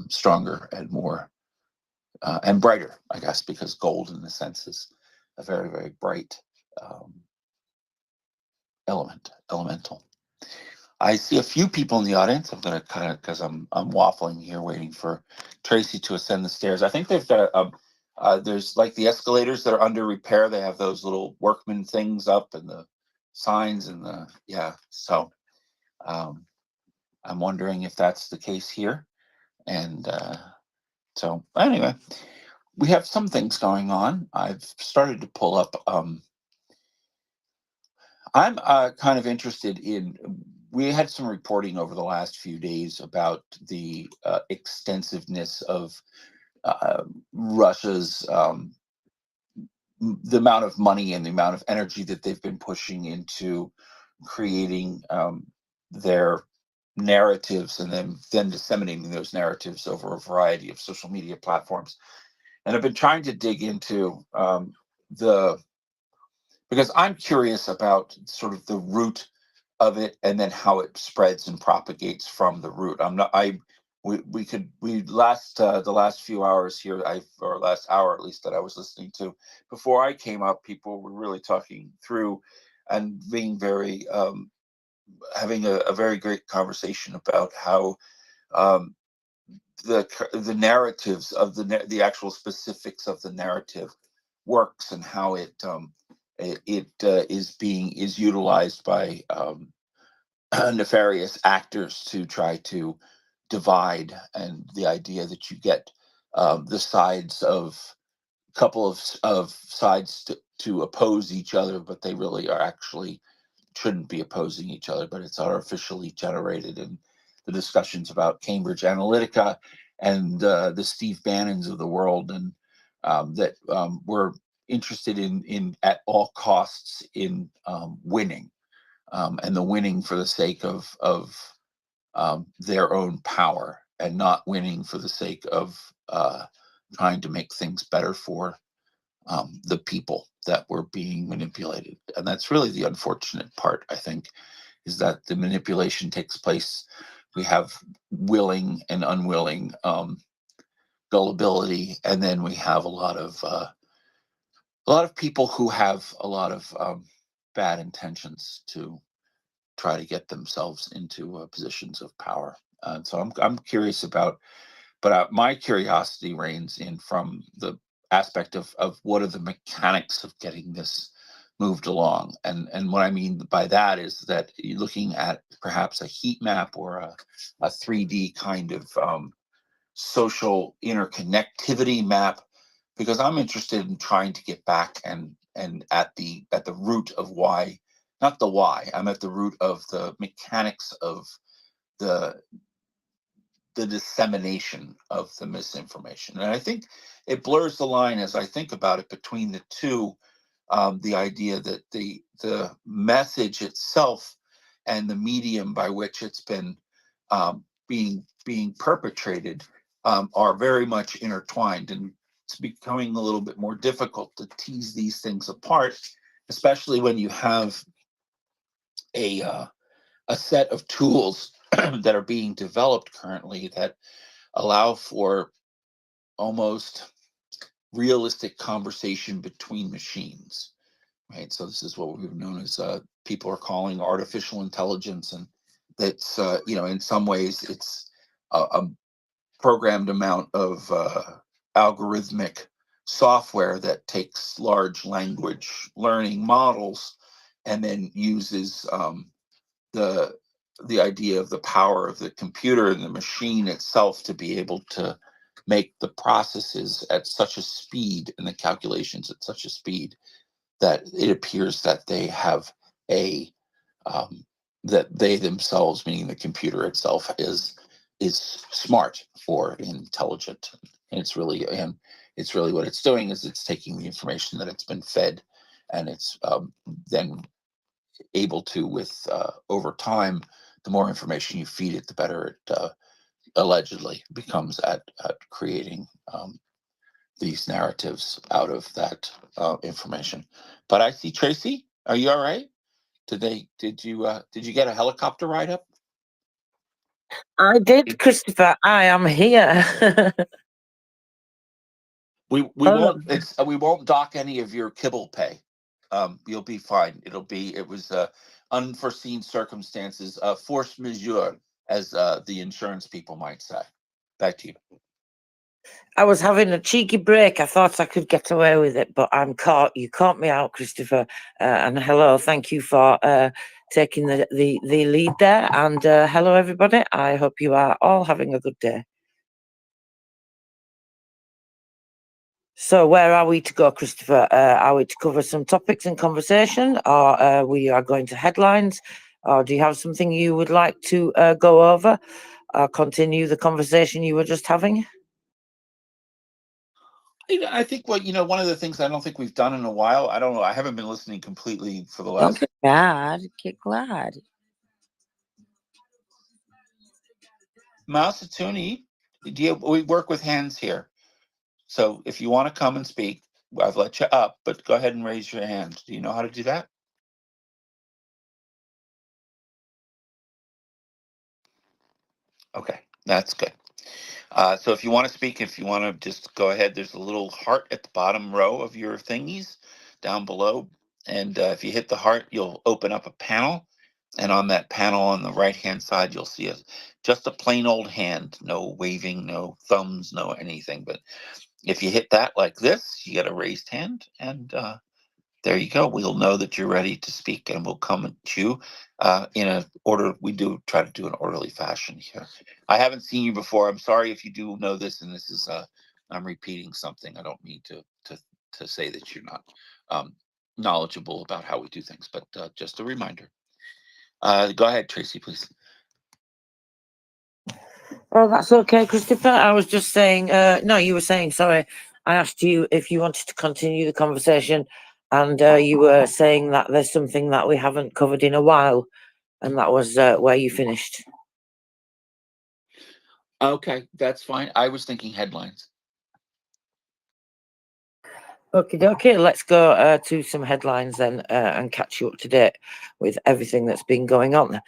stronger and more and brighter, I guess, because gold, in a sense, is a very, very bright elemental. I see a few people in the audience. I'm going to kind of, because I'm waffling here, waiting for Tracy to ascend the stairs. I think they've got there's like the escalators that are under repair. They have those little workman things up and the signs and So I'm wondering if that's the case here. And so anyway, we have some things going on. I've started to pull up. I'm kind of interested in, we had some reporting over the last few days about the extensiveness of Russia's, the amount of money and the amount of energy that they've been pushing into creating their narratives and then disseminating those narratives over a variety of social media platforms. and I've been trying to dig into because I'm curious about sort of the root of it and then how it spreads and propagates from the root. We last the last few hours here, or last hour at least that I was listening to before I came up, people were really talking through and being very having a very great conversation about how the narratives of the actual specifics of the narrative works and how it is utilized by nefarious actors to try to divide, and the idea that you get the sides of couple of sides to oppose each other, but they really are actually shouldn't be opposing each other, but it's artificially generated. And the discussions about Cambridge Analytica and the Steve Bannons of the world, and that were interested in at all costs in winning, and the winning for the sake of their own power, and not winning for the sake of trying to make things better for the people that were being manipulated. And that's really the unfortunate part, I think, is that the manipulation takes place. We have willing and unwilling gullibility, and then we have a lot of people who have a lot of bad intentions to try to get themselves into positions of power. So I'm curious about, but my curiosity reigns in from the aspect of what are the mechanics of getting this moved along. And what I mean by that is that you're looking at perhaps a heat map or a 3D kind of social interconnectivity map, because I'm interested in trying to get back and at the root of why, not the why, I'm at the root of the mechanics of the dissemination of the misinformation. And I think it blurs the line, as I think about it, between the two, the idea that the message itself and the medium by which it's been being perpetrated are very much intertwined, and it's becoming a little bit more difficult to tease these things apart, especially when you have a set of tools that are being developed currently that allow for almost realistic conversation between machines, right? So this is what we've known as people are calling artificial intelligence, and that's in some ways it's a programmed amount of algorithmic software that takes large language learning models and then uses the idea of the power of the computer and the machine itself to be able to make the processes at such a speed and the calculations at such a speed that it appears that they have that they themselves, meaning the computer itself, is smart or intelligent. And it's really what it's doing is it's taking the information that it's been fed, and it's then able to, with over time, the more information you feed it, the better it allegedly becomes at creating these narratives out of that information. But I see Tracy. Are you all right? Did you get a helicopter ride up? I did, Christopher. I am here. We won't dock any of your kibble pay. You'll be fine. It was unforeseen circumstances, force majeure, as the insurance people might say. Back to you. I was having a cheeky break. I thought I could get away with it, but I'm caught. You caught me out, Christopher. And hello, thank you for taking the lead there. And hello, everybody. I hope you are all having a good day. So where are we to go, Christopher? Are we to cover some topics in conversation, or we are going to headlines? Or do you have something you would like to go over, or continue the conversation you were just having? I think one of the things I don't think we've done in a while, I don't know, I haven't been listening completely for the last... Don't get glad, get glad. Masatuni, we work with hands here. So if you want to come and speak, I've let you up, but go ahead and raise your hand. Do you know how to do that? Okay, that's good. So if you want to speak, if you want to just go ahead, there's a little heart at the bottom row of your thingies down below. And if you hit the heart, you'll open up a panel. And on that panel on the right-hand side, you'll see just a plain old hand, no waving, no thumbs, no anything. But if you hit that like this, you get a raised hand. And there you go. We'll know that you're ready to speak, and we'll come to you in an order. We do try to do an orderly fashion here. I haven't seen you before. I'm sorry if you do know this, and this is I'm repeating something. I don't mean to say that you're not knowledgeable about how we do things, but just a reminder. Go ahead, Tracy, please. Oh, that's okay, Christopher. I was just saying, no, you were saying, sorry. I asked you if you wanted to continue the conversation, and you were saying that there's something that we haven't covered in a while, and that was where you finished. Okay, that's fine. I was thinking headlines. Okay, let's go to some headlines then and catch you up to date with everything that's been going on.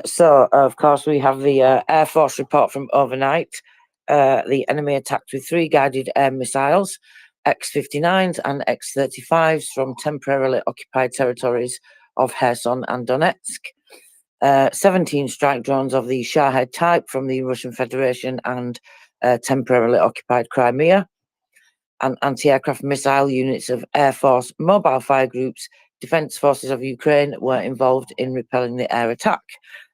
So, of course, we have the Air Force report from overnight. The enemy attacked with 3 guided air missiles, X-59s and X-35s from temporarily occupied territories of Kherson and Donetsk. 17 strike drones of the Shahed type from the Russian Federation and temporarily occupied Crimea. And anti-aircraft missile units of Air Force mobile fire groups, Defence Forces of Ukraine were involved in repelling the air attack.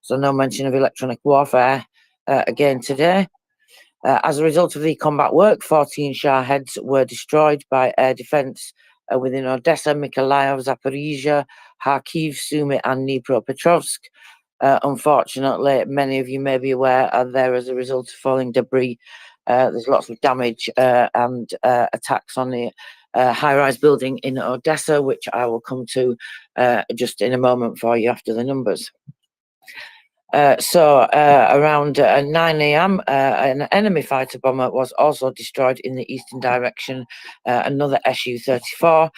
So no mention of electronic warfare again today. As a result of the combat work, 14 Shaheds were destroyed by air defence within Odessa, Mykolaiv, Zaporizhia, Kharkiv, Sumy and Dnipropetrovsk. Unfortunately, many of you may be aware there as a result of falling debris. There's lots of damage and attacks on the high-rise building in Odessa, which I will come to just in a moment for you after the numbers. So around 9 a.m., an enemy fighter bomber was also destroyed in the eastern direction, another Su-34,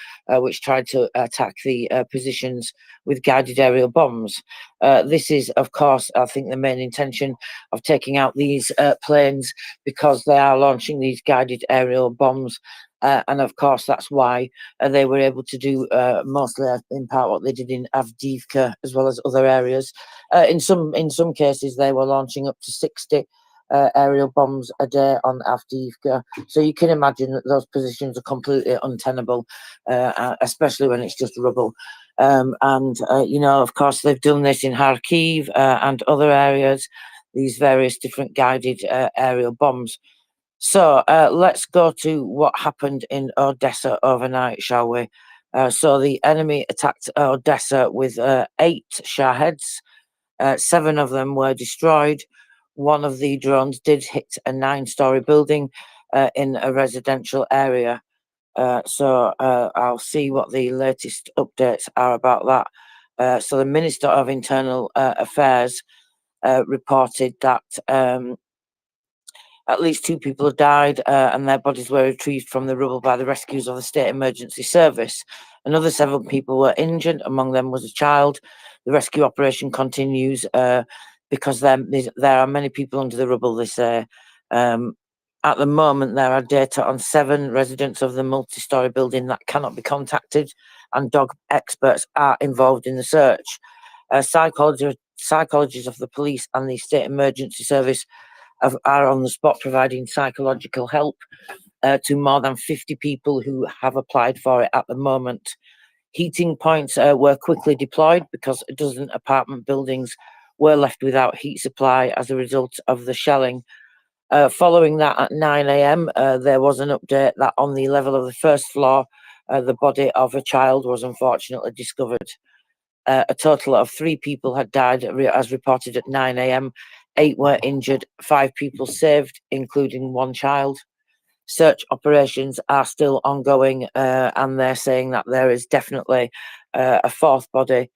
which tried to attack the positions with guided aerial bombs. This is, of course, I think the main intention of taking out these planes, because they are launching these guided aerial bombs. And of course, that's why they were able to do mostly, in part, what they did in Avdiivka, as well as other areas. In some cases, they were launching up to 60 aerial bombs a day on Avdiivka. So you can imagine that those positions are completely untenable, especially when it's just rubble. You know, of course, they've done this in Kharkiv and other areas, these various different guided aerial bombs. So let's go to what happened in Odessa overnight, shall we? So the enemy attacked Odessa with 8 Shaheds. 7 of them were destroyed. One of the drones did hit a 9-story building in a residential area. So I'll see what the latest updates are about that. So the Minister of Internal Affairs reported that at least 2 people have died and their bodies were retrieved from the rubble by the rescues of the State Emergency Service. Another 7 people were injured, among them was a child. The rescue operation continues because there are many people under the rubble, they say. At the moment, there are data on 7 residents of the multi-storey building that cannot be contacted, and dog experts are involved in the search. Psychologists of the police and the State Emergency Service are on the spot providing psychological help to more than 50 people who have applied for it at the moment. Heating points were quickly deployed because a dozen apartment buildings were left without heat supply as a result of the shelling. Following that, at 9 a.m., there was an update that on the level of the first floor, the body of a child was unfortunately discovered. A total of 3 people had died, as reported at 9 a.m. 8 were injured, 5 people saved, including 1 child. Search operations are still ongoing, and they're saying that there is definitely a fourth body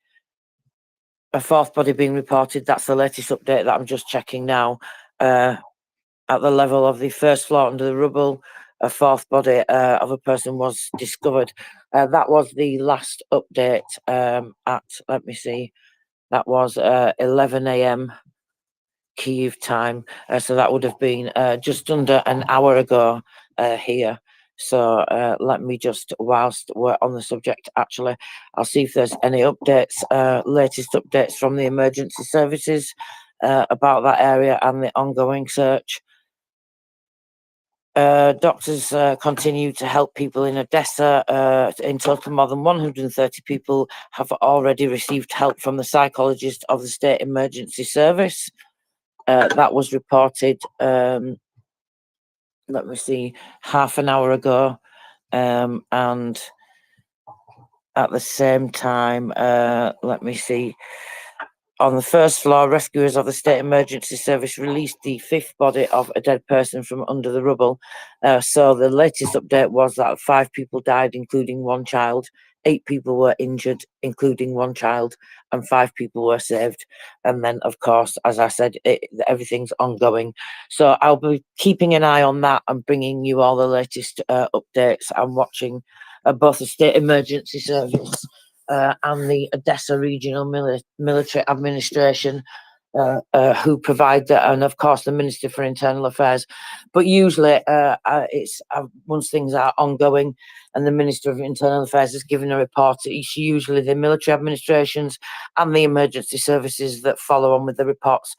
being reported. That's the latest update that I'm just checking now. At the level of the first floor under the rubble, a fourth body of a person was discovered. That was the last update at, let me see, that was 11 a.m. Kyiv time. So that would have been just under an hour ago here. So let me just, whilst we're on the subject, actually, I'll see if there's any updates, latest updates from the emergency services about that area and the ongoing search. Doctors continue to help people in Odessa. In total, more than 130 people have already received help from the psychologist of the State Emergency Service. That was reported, let me see, half an hour ago. And at the same time, let me see, on the first floor, rescuers of the State Emergency Service released the fifth body of a dead person from under the rubble. So the latest update was that 5 people died, including 1 child. 8 people were injured, including 1 child, and 5 people were saved. And then, of course, as I said, everything's ongoing. So I'll be keeping an eye on that and bringing you all the latest updates. I'm watching both the State Emergency Service and the Odessa Regional Military Administration, who provide that, and of course the Minister for Internal Affairs. But usually it's once things are ongoing and the Minister of Internal Affairs has given a report, it's usually the military administrations and the emergency services that follow on with the reports.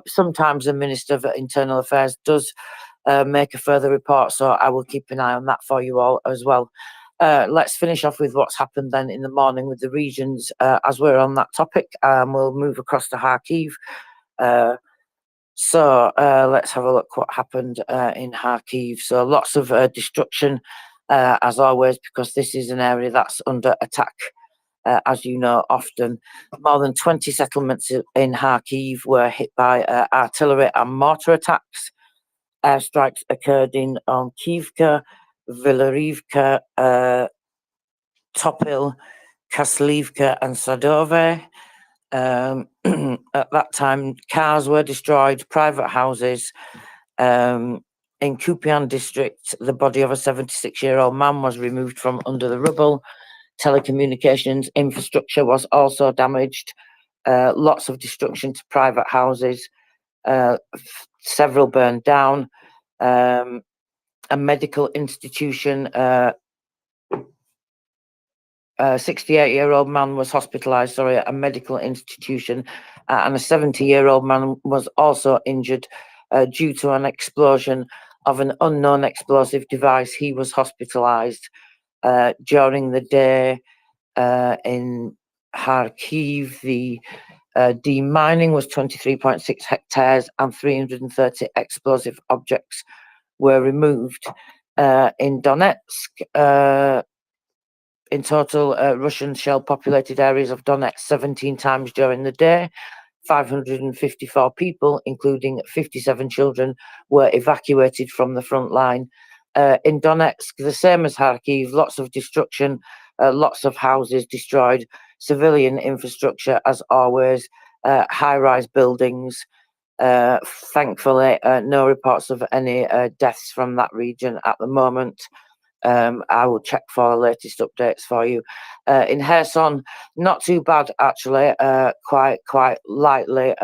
Sometimes the Minister of Internal Affairs does make a further report, so I will keep an eye on that for you all as well. Let's finish off with what's happened then in the morning with the regions as we're on that topic. We'll move across to Kharkiv. So let's have a look what happened in Kharkiv. So lots of destruction as always, because this is an area that's under attack, as you know, often. More than 20 settlements in Kharkiv were hit by artillery and mortar attacks. Airstrikes occurred in Onkivka, Villarivka, Topil, Kaslivka and Sadove. At that time, cars were destroyed, private houses. In Kupian district, the body of a 76-year-old man was removed from under the rubble. Telecommunications infrastructure was also damaged. Lots of destruction to private houses. Several burned down. A medical institution, a 68-year-old man was hospitalized, at a medical institution, and a 70-year-old man was also injured due to an explosion of an unknown explosive device. He was hospitalized during the day in Kharkiv. The demining was 23.6 hectares and 330 explosive objects were removed. In Donetsk, in total, Russian shell-populated areas of Donetsk 17 times during the day. 554 people, including 57 children, were evacuated from the front line. In Donetsk, the same as Kharkiv, lots of destruction, lots of houses destroyed, civilian infrastructure as always, high-rise buildings. Thankfully, no reports of any deaths from that region at the moment. I will check for the latest updates for you. In Kherson, not too bad actually. Quite lightly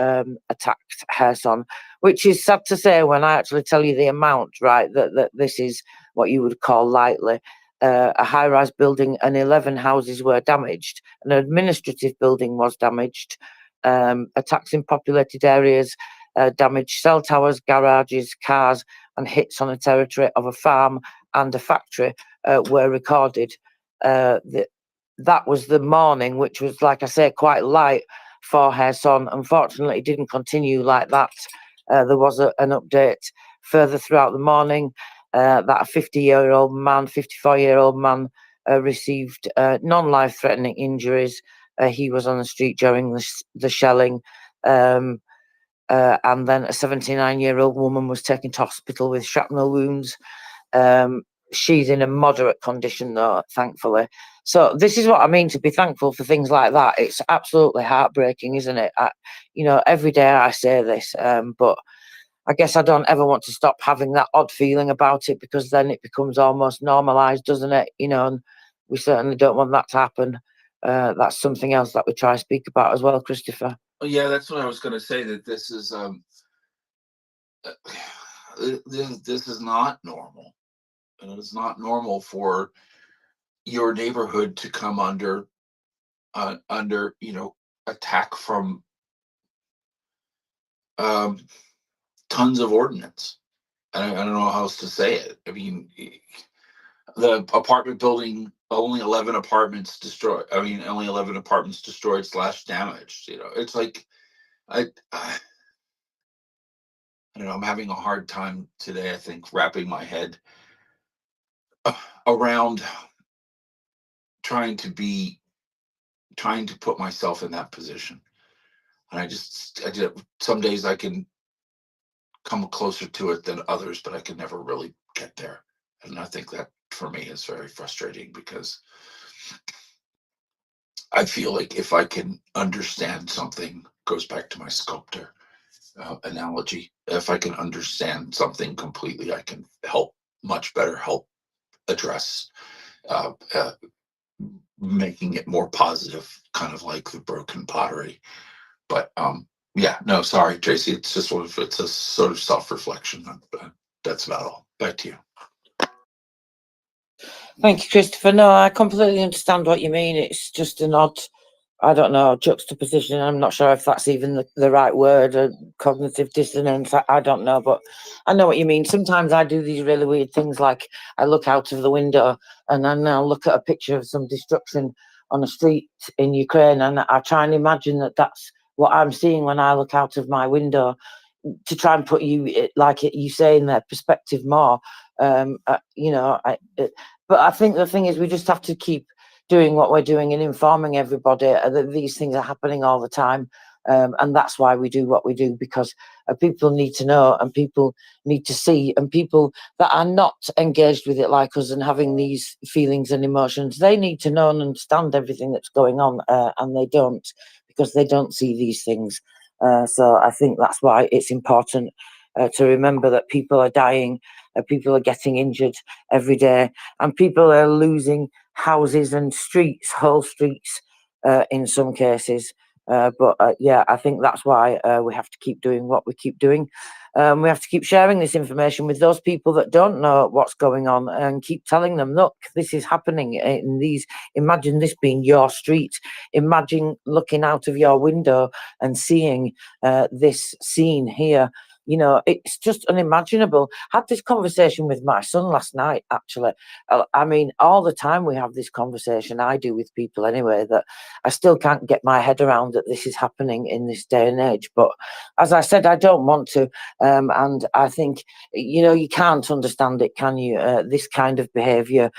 attacked Kherson, which is sad to say when I actually tell you the amount. Right, that this is what you would call lightly. A high-rise building and 11 houses were damaged. An administrative building was damaged. Attacks in populated areas damaged cell towers, garages, cars, and hits on a territory of a farm and a factory were recorded. That was the morning, which was, like I say, quite light for Kherson. Unfortunately, it didn't continue like that. There was an update further throughout the morning that a 54-year-old man received non-life-threatening injuries. He was on the street during the shelling. And then a 79-year-old woman was taken to hospital with shrapnel wounds. She's in a moderate condition, though, thankfully. So this is what I mean, to be thankful for things like that. It's absolutely heartbreaking, isn't it? Every day I say this, but I guess I don't ever want to stop having that odd feeling about it, because then it becomes almost normalized, doesn't it? You know, and we certainly don't want that to happen. That's something else that we try to speak about as well, Christopher. Yeah, that's what I was going to say. That this is this is not normal, and it's not normal for your neighborhood to come under attack from tons of ordnance. I don't know how else to say it. I mean, the apartment building, only 11 apartments destroyed. I mean, only 11 apartments destroyed / damaged. You know, it's like I don't know. I'm having a hard time today, I think, wrapping my head around trying to put myself in that position. And I just some days I can come closer to it than others, but I can never really get there. And I think that for me is very frustrating, because I feel like if I can understand something, goes back to my sculptor analogy. If I can understand something completely, I can much better help address making it more positive, kind of like the broken pottery. But yeah, no, sorry, Tracy. It's just it's a sort of self-reflection. That's about all. Back to you. Thank you, Christopher. No, I completely understand what you mean. It's just an odd, I don't know, juxtaposition. I'm not sure if that's even the right word, cognitive dissonance. I don't know, but I know what you mean. Sometimes I do these really weird things, like I look out of the window and then I'll look at a picture of some destruction on a street in Ukraine, and I try and imagine that that's what I'm seeing when I look out of my window, to try and put you, like you say, in their perspective more. You know, but I think the thing is, we just have to keep doing what we're doing and informing everybody that these things are happening all the time. And that's why we do what we do, because people need to know, and people need to see, and people that are not engaged with it like us and having these feelings and emotions, they need to know and understand everything that's going on, and they don't, because they don't see these things. So I think that's why it's important to remember that people are dying, people are getting injured every day, and people are losing houses and streets, whole streets, in some cases. But yeah, I think that's why we have to keep doing what we keep doing. We have to keep sharing this information with those people that don't know what's going on, and keep telling them, look, this is happening in these. Imagine this being your street. Imagine looking out of your window and seeing this scene here. You know, it's just unimaginable. Had this conversation with my son last night, actually. I mean, all the time we have this conversation, I do with people anyway, that I still can't get my head around that this is happening in this day and age. But as I said, I don't want to. And I think, you know, you can't understand it, can you? This kind of behaviour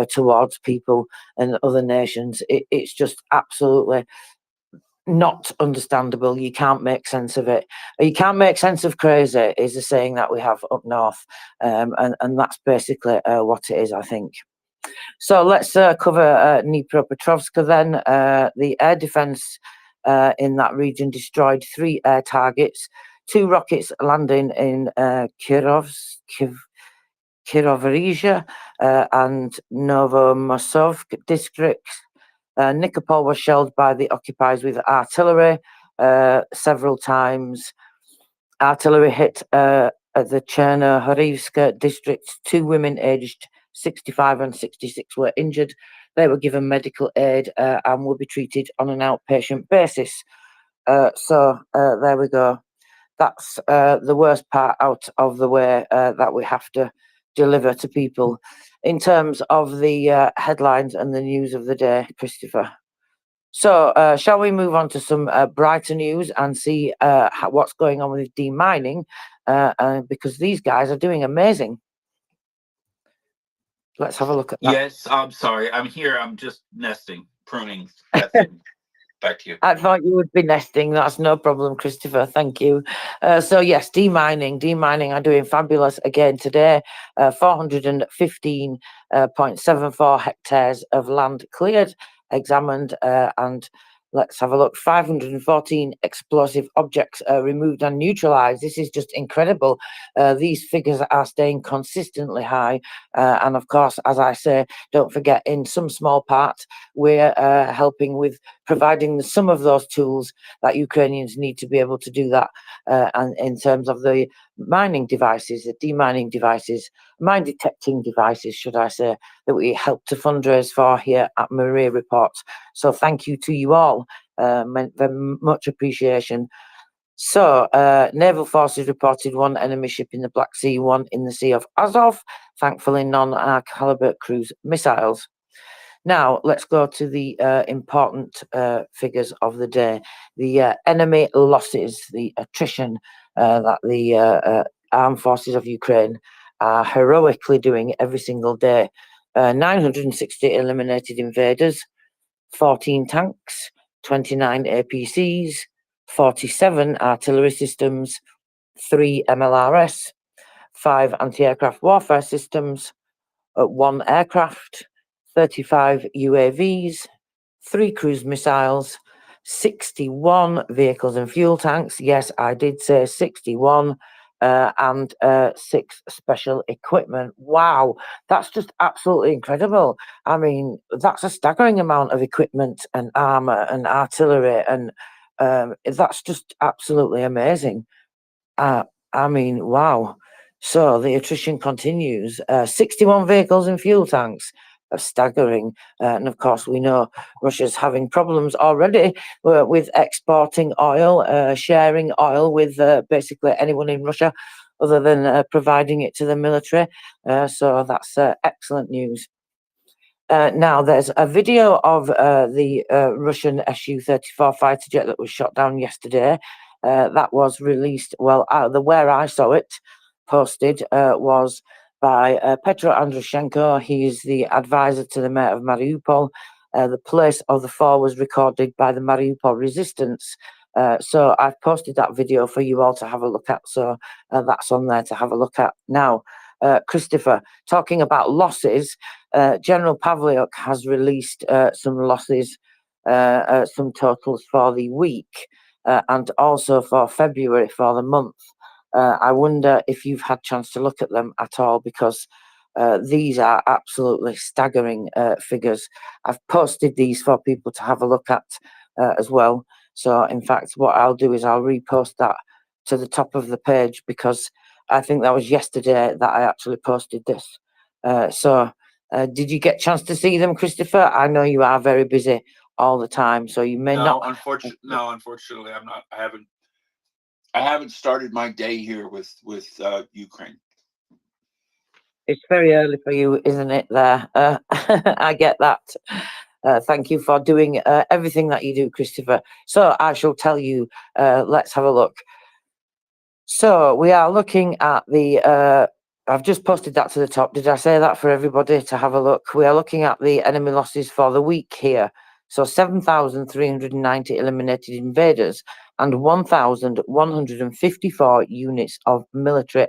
towards people and other nations, it's just absolutely not understandable. You can't make sense of it. You can't make sense of crazy, is a saying that we have up north, and that's basically what it is, I think. So let's cover Dnipropetrovsk then. The air defence in that region destroyed 3 air targets, 2 rockets landing in Kirovohrezhia and Novomosovsk districts. Nikopol was shelled by the occupiers with artillery several times. Artillery hit the Chernohorivska district. 2 women aged 65 and 66 were injured. They were given medical aid and will be treated on an outpatient basis. So there we go. That's the worst part out of the way that we have to deliver to people in terms of the headlines and the news of the day, Christopher. So shall we move on to some brighter news and see what's going on with demining, because these guys are doing amazing. Let's have a look at that. Yes, I'm sorry. I'm here. I'm just nesting, pruning. That's it. Back to you. I thought you would be nesting. That's no problem, Christopher. Thank you. So yes, demining are doing fabulous again today. 415.74 hectares of land cleared, examined, and let's have a look. 514 explosive objects removed and neutralized. This is just incredible. These figures are staying consistently high. And of course, as I say, don't forget, in some small part, we're helping with providing some of those tools that Ukrainians need to be able to do that. And in terms of the mining devices, the demining devices, mine detecting devices, should I say, that we help to fundraise for here at MriyaReport. So thank you to you all. Very much appreciation. So, naval forces reported one enemy ship in the Black Sea, one in the Sea of Azov. Thankfully, none are caliber cruise missiles. Now, let's go to the important figures of the day. The enemy losses, the attrition that the armed forces of Ukraine are heroically doing every single day. 960 eliminated invaders, 14 tanks, 29 APCs, 47 artillery systems, 3 MLRS, 5 anti-aircraft warfare systems, 1 aircraft, 35 UAVs, 3 cruise missiles, 61 vehicles and fuel tanks. Yes, I did say 61. And 6 special equipment. Wow, that's just absolutely incredible. I mean, that's a staggering amount of equipment and armor and artillery, and that's just absolutely amazing. I mean, wow. So the attrition continues. 61 vehicles and fuel tanks. Staggering. And of course, we know Russia's having problems already with exporting oil, sharing oil with basically anyone in Russia, other than providing it to the military. So that's excellent news. Now, there's a video of the Russian Su-34 fighter jet that was shot down yesterday. That was released, well, where I saw it posted was by Petro Andrushenko. He is the advisor to the mayor of Mariupol. The place of the fall was recorded by the Mariupol resistance. So I've posted that video for you all to have a look at. So that's on there to have a look at. Now, Christopher, talking about losses, General Pavliuk has released some losses, some totals for the week, and also for February, for the month. I wonder if you've had a chance to look at them at all, because these are absolutely staggering figures. I've posted these for people to have a look at as well. So, in fact, what I'll do is I'll repost that to the top of the page, because I think that was yesterday that I actually posted this. Did you get a chance to see them, Christopher? I know you are very busy all the time, so you may not. Unfortunately, I'm not. I haven't started my day here with Ukraine. It's very early for you, isn't it? There, I get that. Thank you for doing everything that you do, Christopher. So I shall tell you. Let's have a look. So we are looking at the. I've just posted that to the top. Did I say that for everybody to have a look? We are looking at the enemy losses for the week here. So 7,390 eliminated invaders and 1,154 units of military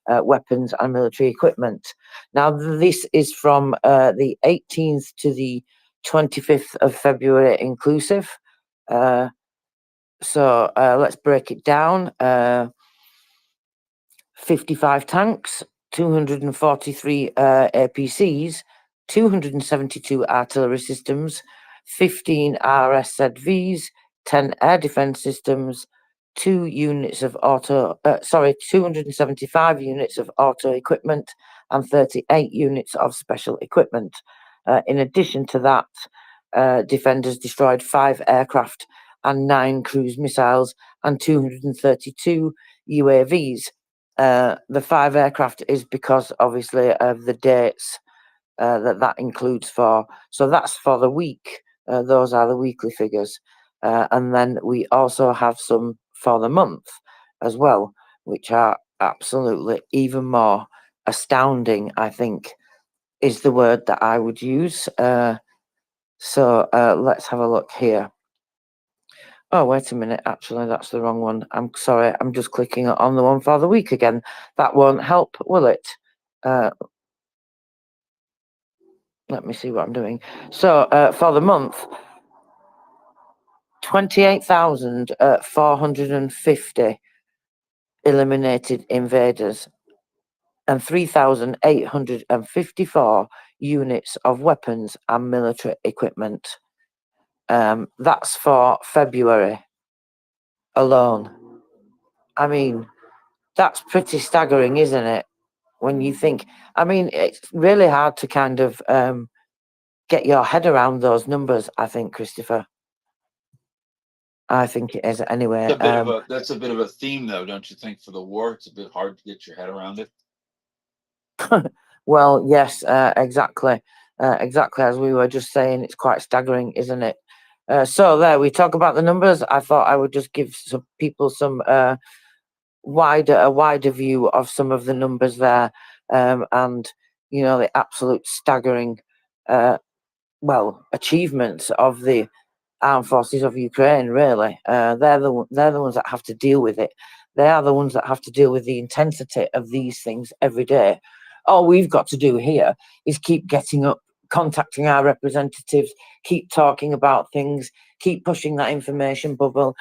weapons and military equipment. Now, this is from the 18th to the 25th of February inclusive. So let's break it down. 55 tanks, 243 APCs, 272 artillery systems, 15 RSZVs, 10 air defense systems, 275 units of auto equipment, and 38 units of special equipment. In addition to that, defenders destroyed 5 aircraft and 9 cruise missiles and 232 UAVs. The 5 aircraft is because, obviously, of the dates that includes for. So that's for the week. Those are the weekly figures. And then we also have some for the month as well, which are absolutely even more astounding, I think, is the word that I would use. So let's have a look here. Oh, wait a minute. Actually, that's the wrong one. I'm sorry. I'm just clicking on the one for the week again. That won't help, will it? Let me see what I'm doing. So for the month, 28,450 eliminated invaders and 3,854 units of weapons and military equipment. That's for February alone. I mean, that's pretty staggering, isn't it? When you think, I mean, it's really hard to kind of get your head around those numbers, I think, Christopher. I think it is anyway. That's a bit of a theme, though, don't you think? For the war, it's a bit hard to get your head around it. Well, yes, exactly. Exactly as we were just saying, it's quite staggering, isn't it? So there, we talk about the numbers. I thought I would just give some people some wider view of some of the numbers there, and you know, the absolute staggering, achievements of the armed forces of Ukraine. Really, they're the ones that have to deal with it. They are the ones that have to deal with the intensity of these things every day. All we've got to do here is keep getting up, contacting our representatives, keep talking about things, keep pushing that information bubble,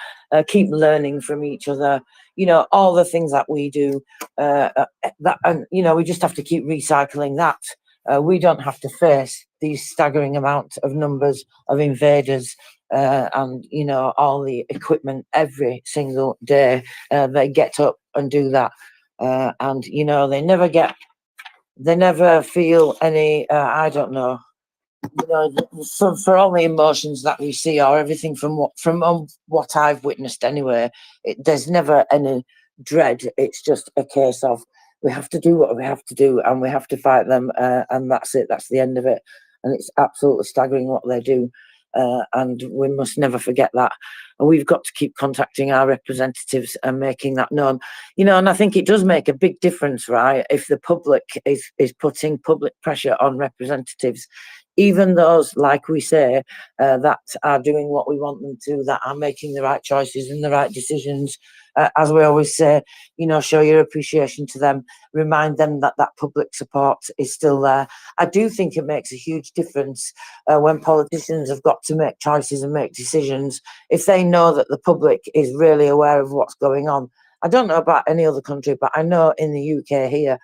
keep learning from each other. You know, all the things that we do, and you know, we just have to keep recycling that. We don't have to face these staggering amounts of numbers of invaders and you know, all the equipment every single day. They get up and do that, and you know, they never feel any, I don't know, you know, for all the emotions that we see, or everything from what I've witnessed anyway, there's never any dread. It's just a case of we have to do what we have to do, and we have to fight them, and that's it. That's the end of it. And it's absolutely staggering what they do, and we must never forget that. And we've got to keep contacting our representatives and making that known. You know, and I think it does make a big difference, right? If the public is putting public pressure on representatives, even those, like we say, that are doing what we want them to, that are making the right choices and the right decisions. As we always say, you know, show your appreciation to them, remind them that that public support is still there. I do think it makes a huge difference when politicians have got to make choices and make decisions, if they know that the public is really aware of what's going on. I don't know about any other country, but I know in the UK here,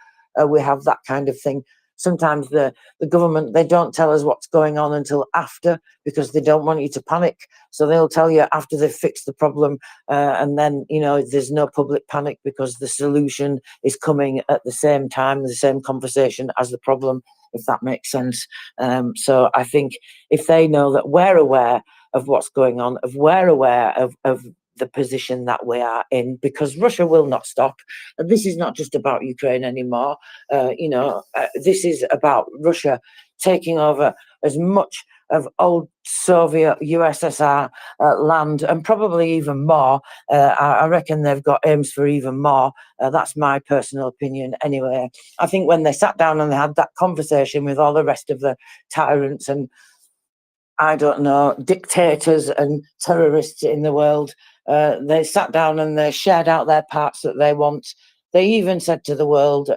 we have that kind of thing. Sometimes the government, they don't tell us what's going on until after, because they don't want you to panic. So they'll tell you after they've fixed the problem, and then, you know, there's no public panic because the solution is coming at the same time, the same conversation as the problem, if that makes sense. So I think if they know that we're aware of what's going on, we're aware of the position that we are in, because Russia will not stop. And this is not just about Ukraine anymore. You know, this is about Russia taking over as much of old Soviet USSR land, and probably even more. I reckon they've got aims for even more. That's my personal opinion anyway. I think when they sat down and they had that conversation with all the rest of the tyrants and, I don't know, dictators and terrorists in the world, they sat down and they shared out their parts that they want. They even said to the world,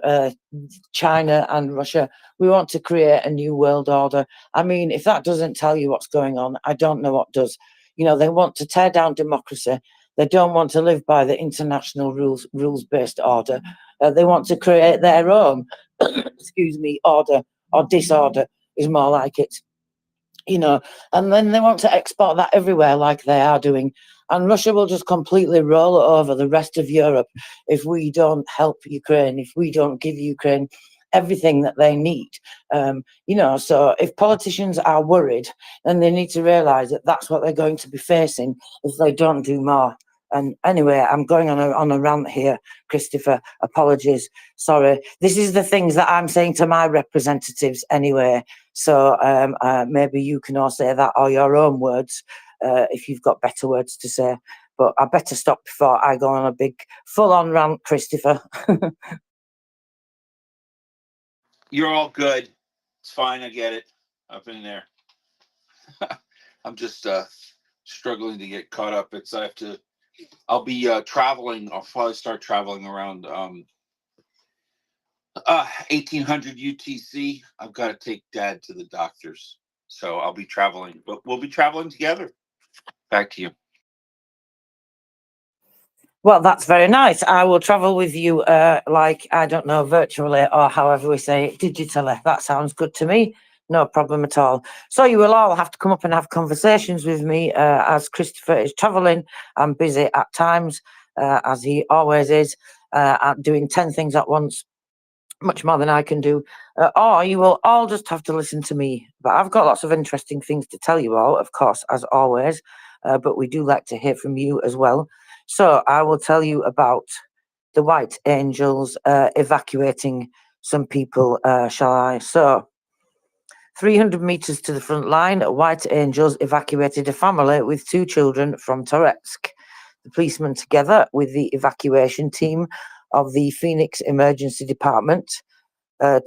China and Russia, we want to create a new world order. I mean, if that doesn't tell you what's going on, I don't know what does. You know, they want to tear down democracy. They don't want to live by the international rules-based order. They want to create their own, excuse me, order, or disorder is more like it. You know, and then they want to export that everywhere like they are doing. And Russia will just completely roll over the rest of Europe if we don't help Ukraine, if we don't give Ukraine everything that they need. You know, so if politicians are worried, then they need to realise that that's what they're going to be facing if they don't do more. And anyway, I'm going on a rant here, Christopher. Apologies. Sorry. This is the things that I'm saying to my representatives anyway. So maybe you can all say that, or your own words, if you've got better words to say. But I better stop before I go on a big full-on rant, Christopher. You're all good. It's fine. I get it. I've been there. I'm just struggling to get caught up. I'll be traveling. I'll probably start traveling around 1800 UTC. I've got to take Dad to the doctors. So I'll be traveling, but we'll be traveling together. Back to you. Well, that's very nice. I will travel with you, like, I don't know, virtually or however we say it, digitally. That sounds good to me. No problem at all. So you will all have to come up and have conversations with me as Christopher is traveling and busy at times, as he always is, at doing 10 things at once, much more than I can do. Or you will all just have to listen to me. But I've got lots of interesting things to tell you all, of course, as always. But we do like to hear from you as well. So I will tell you about the White Angels evacuating some people, shall I? So 300 metres to the front line, White Angels evacuated a family with 2 children from Toretsk. The policemen, together with the evacuation team of the Phoenix Emergency Department,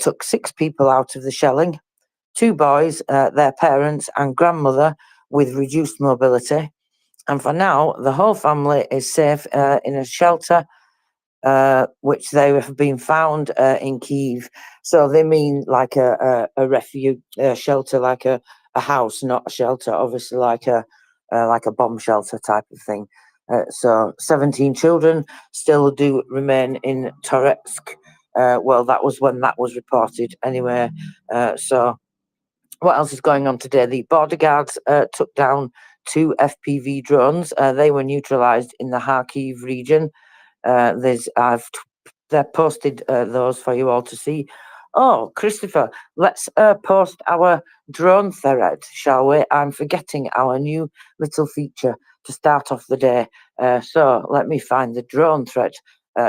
took 6 people out of the shelling, 2 boys, their parents and grandmother with reduced mobility. And for now, the whole family is safe in a shelter, which they have been found in Kyiv. So they mean like a refuge shelter, like a house, not a shelter, obviously like a bomb shelter type of thing. So 17 children still do remain in Toretsk. Well, that was when that was reported anyway. So what else is going on today? The border guards took down 2 FPV drones. They were neutralized in the Kharkiv region. They've posted those for you all to see. Oh, Christopher, let's post our drone thread, shall we? I'm forgetting our new little feature to start off the day. So let me find the drone thread,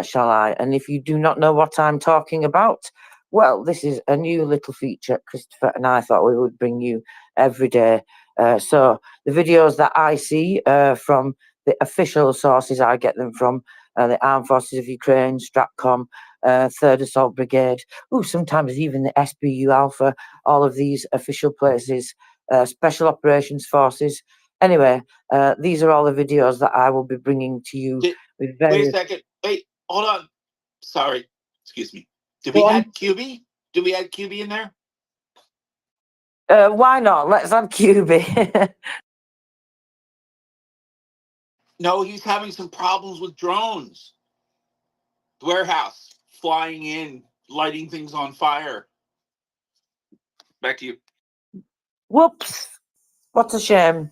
shall I? And if you do not know what I'm talking about, well, this is a new little feature Christopher and I thought we would bring you every day. So the videos that I see from the official sources, I get them from the Armed Forces of Ukraine, Stratcom, 3rd Assault Brigade, sometimes even the SBU Alpha, all of these official places, Special Operations Forces. Anyway, these are all the videos that I will be bringing to you with various... Wait a second. Wait, hold on. Sorry. Excuse me. Did Go we on. add QB? Did we add QB in there? Why not? Let's have QB. No, he's having some problems with drones. The warehouse flying in, lighting things on fire. Back to you. Whoops. What a shame.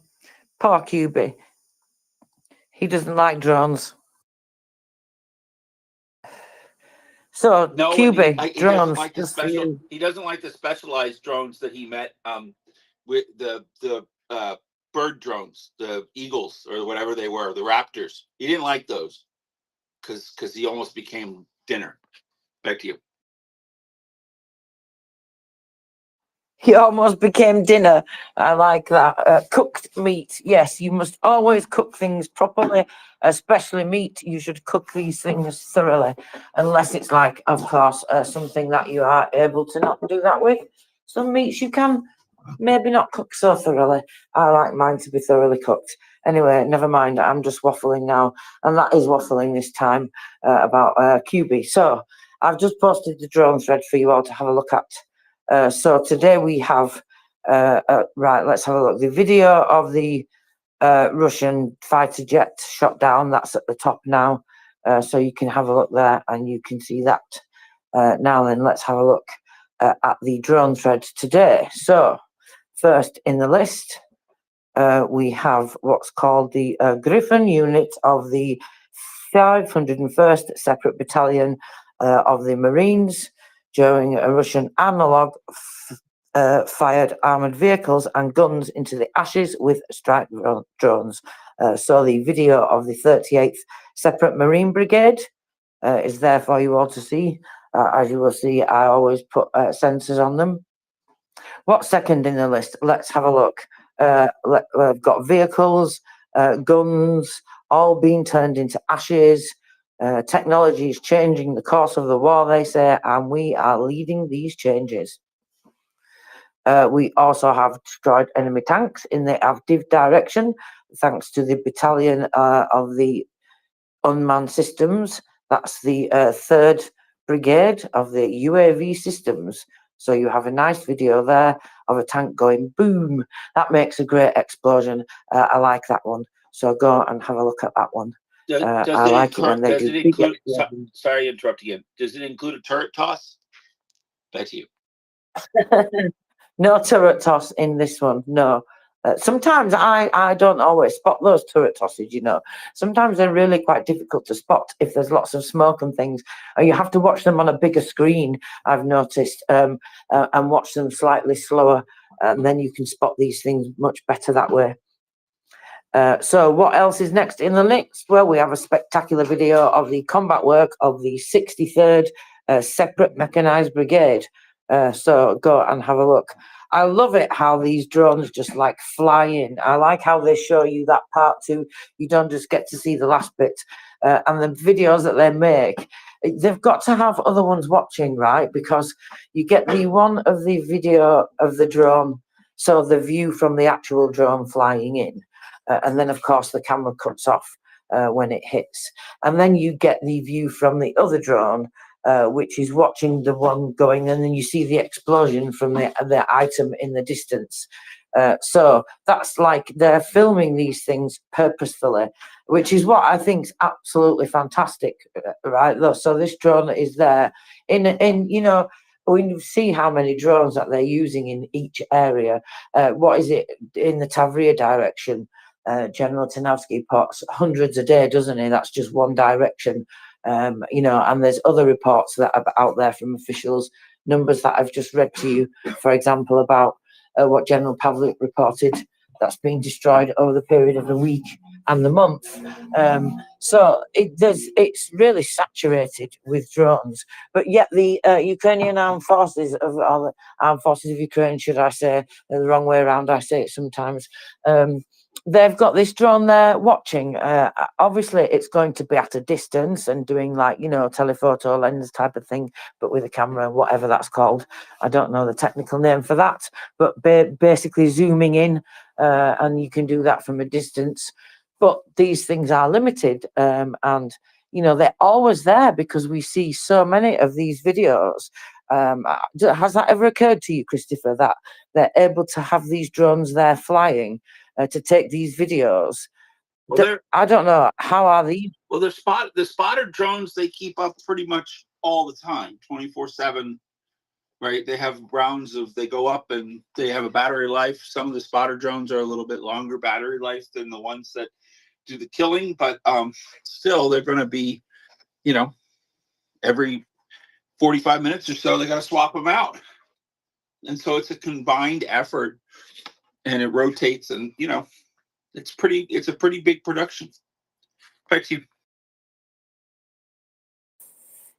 Poor QB. He doesn't like drones. So, No, and QB, he doesn't drones, like the just for special. you. He doesn't like the specialized drones that he met with the bird drones, the eagles or whatever they were, the raptors. He didn't like those because he almost became dinner. Back to you. He almost became dinner. I like that. Cooked meat. Yes, you must always cook things properly, especially meat. You should cook these things thoroughly, unless it's like, of course, something that you are able to not do that with. Some meats you can maybe not cook so thoroughly. I like mine to be thoroughly cooked. Anyway, never mind. I'm just waffling now, and that is waffling this time about QB. So I've just posted the drone thread for you all to have a look at. So today we have, right, let's have a look. The video of the Russian fighter jet shot down, that's at the top now. So you can have a look there and you can see that. Now then, let's have a look at the drone thread today. So first in the list, we have what's called the Griffin unit of the 501st Separate Battalion of the Marines during a Russian analog fired armoured vehicles and guns into the ashes with strike drones. So the video of the 38th Separate Marine Brigade is there for you all to see. As you will see, I always put sensors on them. What's second in the list? Let's have a look. We've got vehicles, guns, all being turned into ashes. Technology is changing the course of the war, they say, and we are leading these changes. We also have destroyed enemy tanks in the Avdiv direction, thanks to the battalion of the unmanned systems. That's the 3rd Brigade of the UAV systems. So you have a nice video there of a tank going boom. That makes a great explosion. I like that one. So go and have a look at that one. I Does it like it when include? they Does do it big include? Sorry to interrupt again. Does it include a turret toss? Back to you. No turret toss in this one. No. Sometimes I don't always spot those turret tosses, you know. Sometimes they're really quite difficult to spot if there's lots of smoke and things. You have to watch them on a bigger screen, I've noticed, and watch them slightly slower. And then you can spot these things much better that way. So what else is next in the list? Well, we have a spectacular video of the combat work of the 63rd Separate Mechanized Brigade. So go and have a look. I love it how these drones just like fly in. I like how they show you that part too. You don't just get to see the last bit. And the videos that they make, they've got to have other ones watching, right? Because you get the one of the video of the drone, so the view from the actual drone flying in. And then, of course, the camera cuts off when it hits. And then you get the view from the other drone, which is watching the one going, and then you see the explosion from the item in the distance. So that's like they're filming these things purposefully, which is what I think is absolutely fantastic, right? So this drone is there in you know, when you see how many drones that they're using in each area. What is it in the Tavria direction? General Tanowski puts hundreds a day, doesn't he? That's just one direction. You know, and there's other reports that are out there from officials, numbers that I've just read to you, for example, about what General Pavlik reported that's been destroyed over the period of the week and the month. So it's really saturated with drones, but yet the Ukrainian armed forces of or the armed forces of Ukraine, should I say, the wrong way around, I say it sometimes. They've got this drone there watching. Obviously, it's going to be at a distance and doing like, you know, telephoto lens type of thing, but with a camera, whatever that's called. I don't know the technical name for that, but basically zooming in, and you can do that from a distance. But these things are limited, and you know they're always there because we see so many of these videos. Has that ever occurred to you, Christopher, that they're able to have these drones there flying to take these videos? Well, I don't know, how are these? Well, the spotter drones, they keep up pretty much all the time, 24/7, right? They have rounds they go up and they have a battery life. Some of the spotter drones are a little bit longer battery life than the ones that do the killing, but still they're going to be, you know, every 45 minutes or so, they got to swap them out. And so it's a combined effort and it rotates, and, you know, it's a pretty big production. Thank you.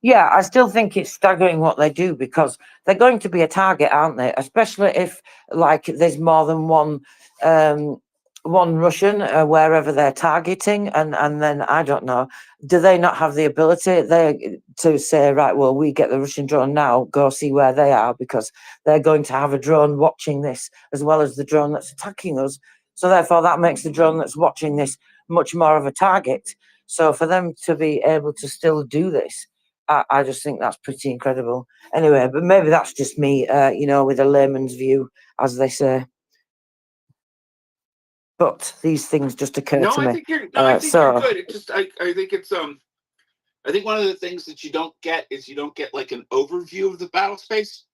Yeah, I still think it's staggering what they do because they're going to be a target, aren't they? Especially if, like, there's more than one Russian wherever they're targeting, and then I don't know, do they not have the ability to say, right, well, we get the Russian drone now, go see where they are, because they're going to have a drone watching this as well as the drone that's attacking us. So therefore, that makes the drone that's watching this much more of a target. So for them to be able to still do this, I just think that's pretty incredible. Anyway, but maybe that's just me, you know, with a layman's view, as they say. But these things just occur No, to I me. think you're good. It just I think it's I think one of the things that you don't get is you don't get like an overview of the battle space.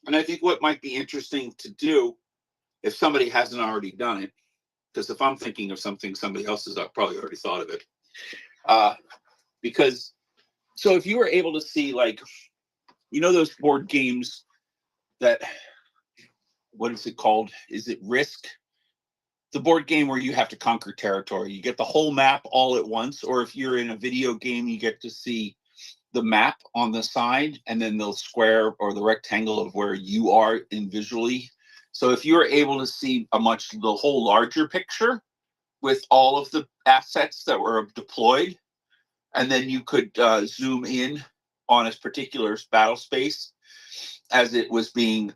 And I think what might be interesting to do if somebody hasn't already done it, because if I'm thinking of something, somebody else has probably already thought of it. Because so if you were able to see, like, you know, those board games that, what is it called? Is it Risk? The board game where you have to conquer territory. You get the whole map all at once, or if you're in a video game, you get to see the map on the side and then the square or the rectangle of where you are in visually. So if you're able to see the whole larger picture with all of the assets that were deployed, and then you could zoom in on a particular battle space as it was being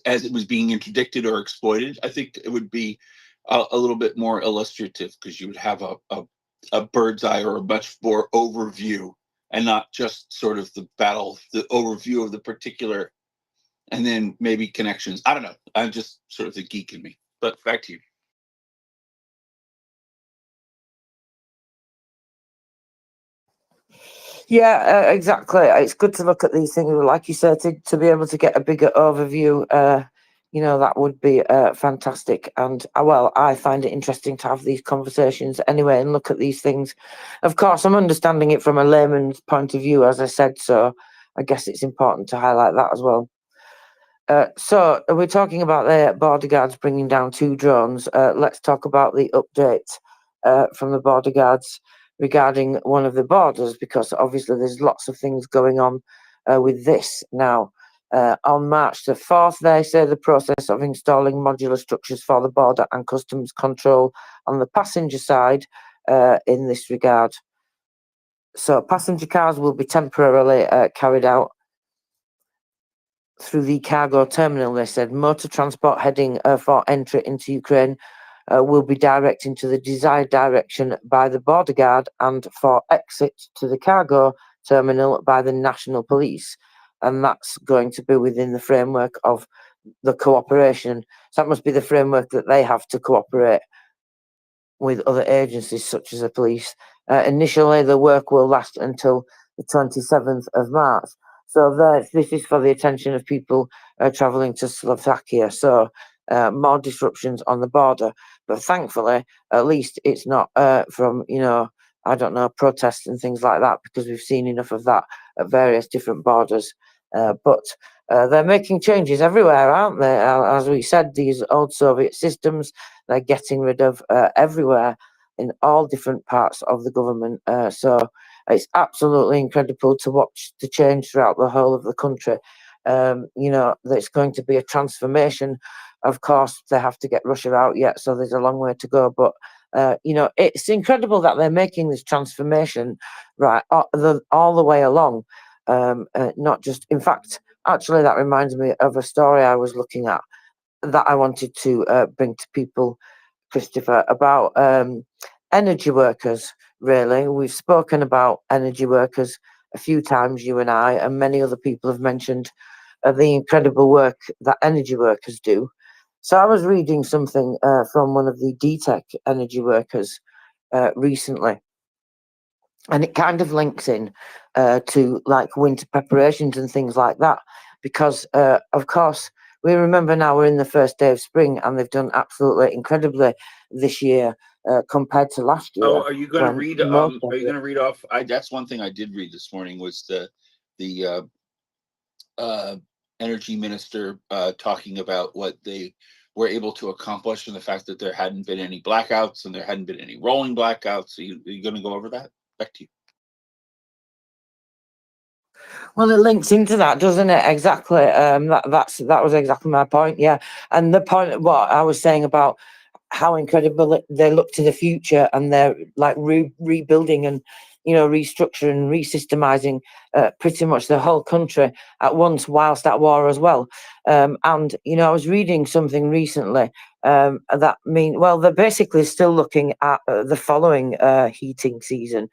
as it was being interdicted or exploited, I think it would be a little bit more illustrative, because you would have a bird's eye or a much more overview, and not just sort of the overview of the particular, and then maybe connections. I don't know. I'm just sort of the geek in me. But back to you. Yeah, exactly. It's good to look at these things, like you said, to be able to get a bigger overview. That would be fantastic. And well, I find it interesting to have these conversations anyway and look at these things. Of course, I'm understanding it from a layman's point of view, as I said, so I guess it's important to highlight that as well. So we're talking about the border guards bringing down 2 drones. Let's talk about the update from the border guards regarding one of the borders, because obviously there's lots of things going on with this now. On March the 4th, they say the process of installing modular structures for the border and customs control on the passenger side in this regard. So passenger cars will be temporarily carried out through the cargo terminal. They said motor transport heading for entry into Ukraine will be directed to the desired direction by the border guard, and for exit to the cargo terminal by the national police. And that's going to be within the framework of the cooperation. So that must be the framework that they have to cooperate with other agencies such as the police. Initially, the work will last until the 27th of March. So this is for the attention of people travelling to Slovakia. So more disruptions on the border. But thankfully, at least it's not from, I don't know, protests and things like that, because we've seen enough of that at various different borders. But they're making changes everywhere, aren't they? As we said, these old Soviet systems, they're getting rid of everywhere in all different parts of the government. So it's absolutely incredible to watch the change throughout the whole of the country. There's going to be a transformation. Of course, they have to get Russia out yet, so there's a long way to go. But it's incredible that they're making this transformation right all the way along. Not just, in fact, actually, that reminds me of a story I was looking at that I wanted to bring to people, Christopher, about energy workers. Really, we've spoken about energy workers a few times, you and I, and many other people have mentioned the incredible work that energy workers do. So I was reading something from one of the DTEC energy workers recently, and it kind of links in to like winter preparations and things like that, because of course we remember now we're in the first day of spring, and they've done absolutely incredibly this year compared to last year. Oh, are you going to read? Are you it, going to read off? That's one thing I did read this morning was the energy minister talking about what they were able to accomplish, and the fact that there hadn't been any blackouts and there hadn't been any rolling blackouts. Are you going to go over that? Back to you. Well, it links into that, doesn't it? Exactly. That was exactly my point. Yeah, and the point what I was saying about how incredible they look to the future, and they're like rebuilding and restructuring and resystemizing pretty much the whole country at once, whilst at war as well. And I was reading something recently that they're basically still looking at the following heating season.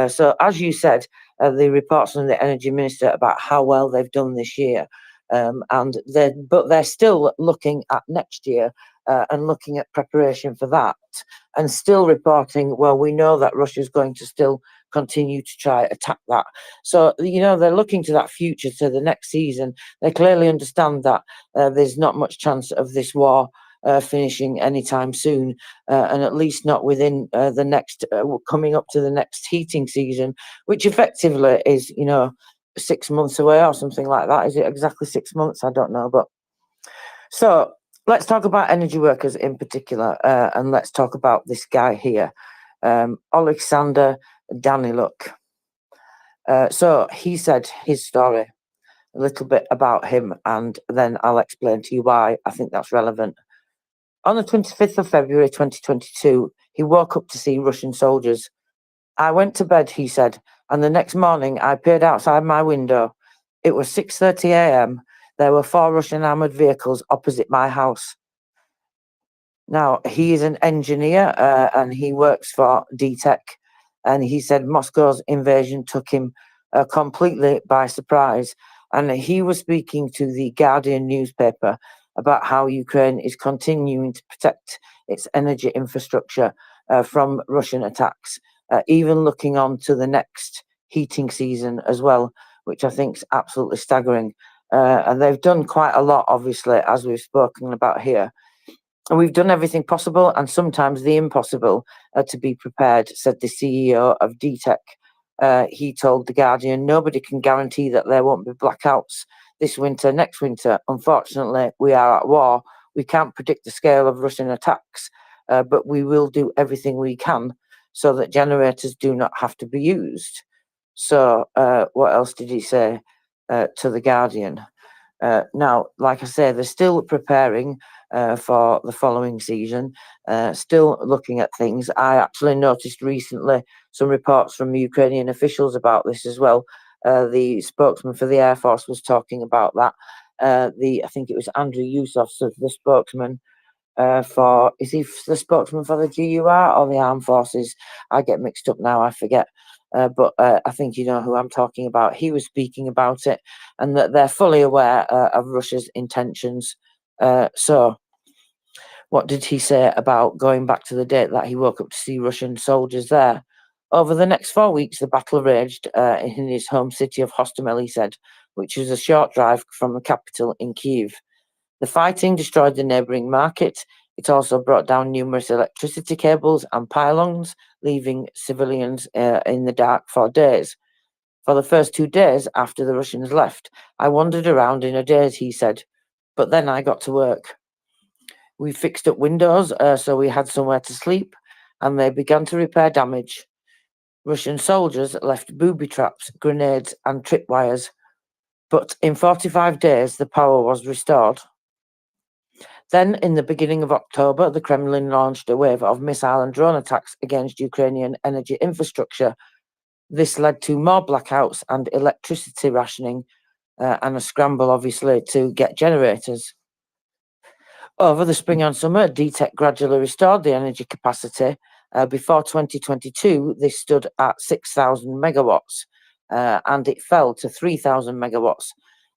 So as you said, the reports from the energy minister about how well they've done this year, but they're still looking at next year and looking at preparation for that, and still reporting, well, we know that Russia's going to still continue to try attack that. So they're looking to that future, to the next season. They clearly understand that there's not much chance of this war finishing anytime soon, and at least not within the next coming up to the next heating season, which effectively is 6 months away or something like that. Is it exactly 6 months? I don't know. But so let's talk about energy workers in particular, and let's talk about this guy here, Alexander Daniluk. So he said his story, a little bit about him, and then I'll explain to you why I think that's relevant. On the 25th of February 2022, he woke up to see Russian soldiers. I went to bed, he said, and the next morning I peered outside my window. It was 6:30 a.m. There were 4 Russian armoured vehicles opposite my house. Now, he is an engineer and he works for DTEC, and he said Moscow's invasion took him completely by surprise. And he was speaking to the Guardian newspaper about how Ukraine is continuing to protect its energy infrastructure from Russian attacks, even looking on to the next heating season as well, which I think is absolutely staggering. And they've done quite a lot, obviously, as we've spoken about here. And we've done everything possible and sometimes the impossible to be prepared, said the CEO of DTEC. He told The Guardian, nobody can guarantee that there won't be blackouts this winter, next winter. Unfortunately, we are at war. We can't predict the scale of Russian attacks, but we will do everything we can so that generators do not have to be used. So what else did he say to The Guardian? Now, like I say, they're still preparing for the following season, still looking at things. I actually noticed recently some reports from Ukrainian officials about this as well. The spokesman for the Air Force was talking about that. I think it was Andrew Yusuf, the spokesman is he the spokesman for the GUR or the Armed Forces? I get mixed up now, I forget. But I think you know who I'm talking about. He was speaking about it and that they're fully aware of Russia's intentions. So what did he say about going back to the date that he woke up to see Russian soldiers there? Over the next 4 weeks, the battle raged in his home city of Hostomel, he said, which is a short drive from the capital in Kyiv. The fighting destroyed the neighbouring market. It also brought down numerous electricity cables and pylons, leaving civilians in the dark for days. For the first 2 days after the Russians left, I wandered around in a daze, he said, but then I got to work. We fixed up windows so we had somewhere to sleep, and they began to repair damage. Russian soldiers left booby traps, grenades, and tripwires, but in 45 days the power was restored. Then, in the beginning of October, the Kremlin launched a wave of missile and drone attacks against Ukrainian energy infrastructure. This led to more blackouts and electricity rationing, and a scramble, obviously, to get generators. Over the spring and summer, DTEC gradually restored the energy capacity. Before 2022, this stood at 6,000 megawatts, and it fell to 3,000 megawatts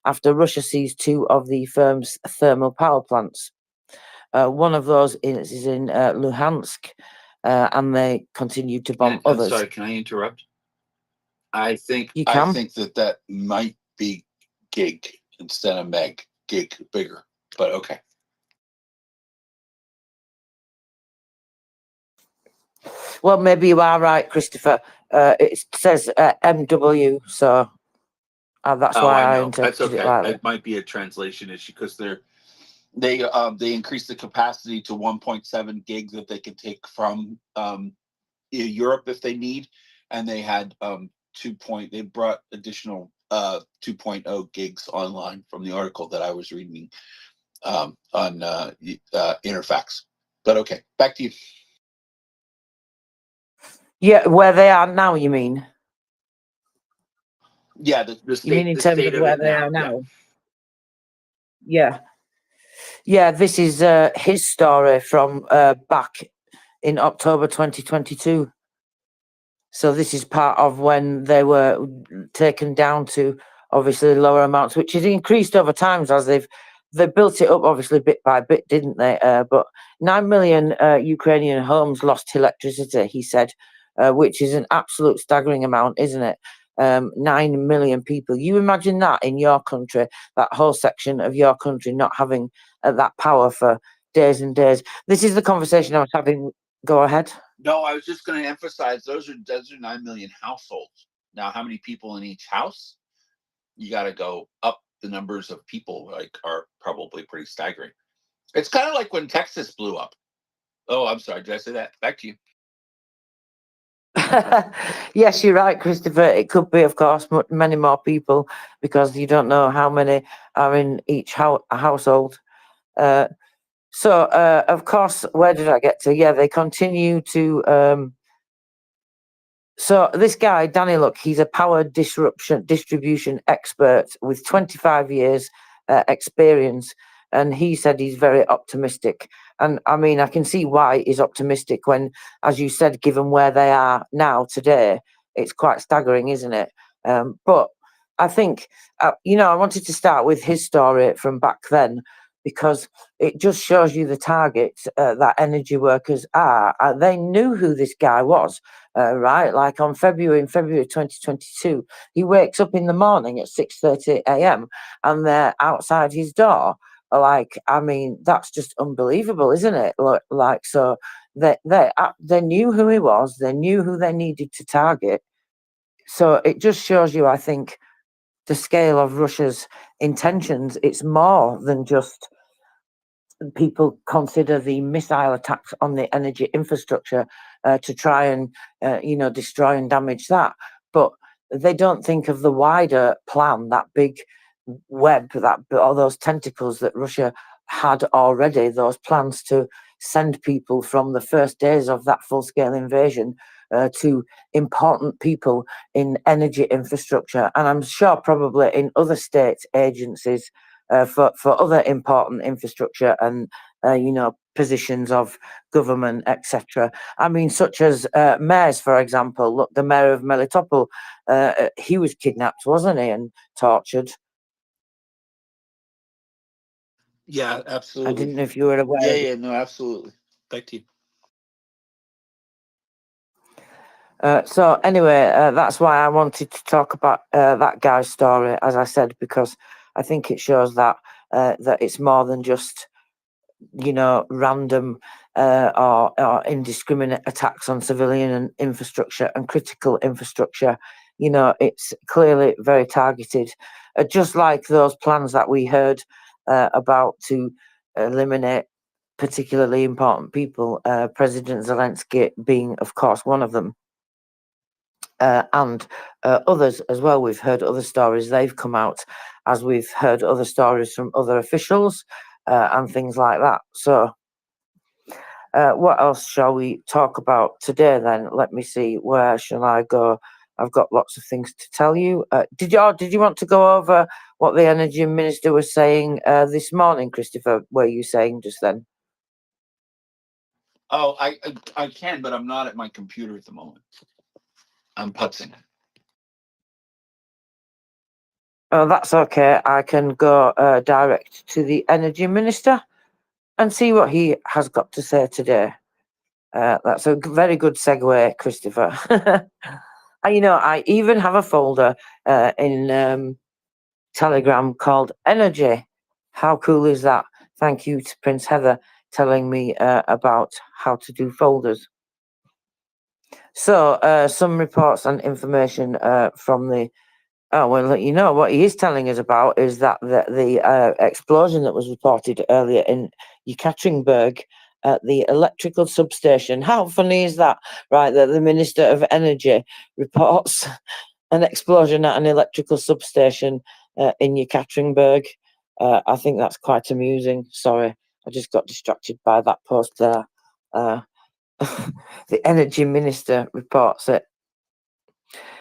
after Russia seized 2 of the firm's thermal power plants. One of those is in Luhansk, and they continued to bomb I'm others. sorry, can I interrupt? I think You can. I think that might be gig instead of meg. Gig bigger, but okay. Well, maybe you are right, Christopher. It says MW, so that's why I know. That's interpreted it okay. like that. It might be a translation issue because they increased the capacity to 1.7 gig that they can take from Europe if they need, and they had they brought additional 2.0 gigs online from the article that I was reading on Interfax. But okay, back to you. Yeah, where they are now, you mean? Yeah, the state. You mean in the terms state of of where it they now. are now? Yeah, this is his story from back in October 2022. So this is part of when they were taken down to obviously lower amounts, which has increased over time as they built it up obviously bit by bit, didn't they? But 9 million Ukrainian homes lost electricity, he said, which is an absolute staggering amount, isn't it? 9 million people. You imagine that in your country, that whole section of your country not having that power for days and days. This is the conversation I was having. Go ahead. No, I was just going to emphasize those are 9 million households. Now, how many people in each house? You got to go up. The numbers of people are probably pretty staggering. It's kind of like when Texas blew up. Oh, I'm sorry. Did I say that? Back to you. Yes, you're right, Christopher. It could be, of course, many more people because you don't know how many are in each household. So, of course, where did I get to? Yeah, they continue to. So this guy, Danny Luck, he's a power distribution expert with 25 years experience, and he said he's very optimistic. And I mean, I can see why he's optimistic when, as you said, given where they are now today, it's quite staggering, isn't it? But I think, I wanted to start with his story from back then. because it just shows you the targets that energy workers are. They knew who this guy was, right? Like in February 2022, he wakes up in the morning at 6:30 a.m. and they're outside his door. Like, I mean, that's just unbelievable, isn't it? Like, so they knew who he was, they knew who they needed to target. So it just shows you, I think, the scale of Russia's intentions. It's more than just people consider the missile attacks on the energy infrastructure to try and destroy and damage that, but they don't think of the wider plan, that big web, that all those tentacles that Russia had already, those plans to send people from the first days of that full-scale invasion to important people in energy infrastructure, and I'm sure probably in other state agencies for other important infrastructure and positions of government, etc. I mean, such as mayors, for example. Look, the mayor of Melitopol, he was kidnapped, wasn't he, and tortured. Yeah, I absolutely. didn't know if you were aware. Yeah, no, absolutely. Back to you. So anyway, that's why I wanted to talk about that guy's story, as I said, because I think it shows that that it's more than just random or indiscriminate attacks on civilian and infrastructure and critical infrastructure. It's clearly very targeted, just like those plans that we heard about to eliminate particularly important people, President Zelensky being, of course, one of them. And others as well. We've heard other stories, they've come out, as we've heard other stories from other officials and things like that. So what else shall we talk about today then? Let me see, where shall I go? I've got lots of things to tell you. Did you want to go over what the energy minister was saying this morning, Christopher? Were you saying just then? Oh, I can, but I'm not at my computer at the moment. I'm putzing. Oh, that's okay. I can go direct to the energy minister and see what he has got to say today. That's a very good segue, Christopher. And, I even have a folder in Telegram called Energy. How cool is that? Thank you to Prince Heather telling me about how to do folders. So some reports and information from the what he is telling us about is that the explosion that was reported earlier in Yekaterinburg at the electrical substation. How funny is that, right? That the Minister of Energy reports an explosion at an electrical substation in Yekaterinburg. I think that's quite amusing. Sorry, I just got distracted by that post there. The Energy Minister reports it.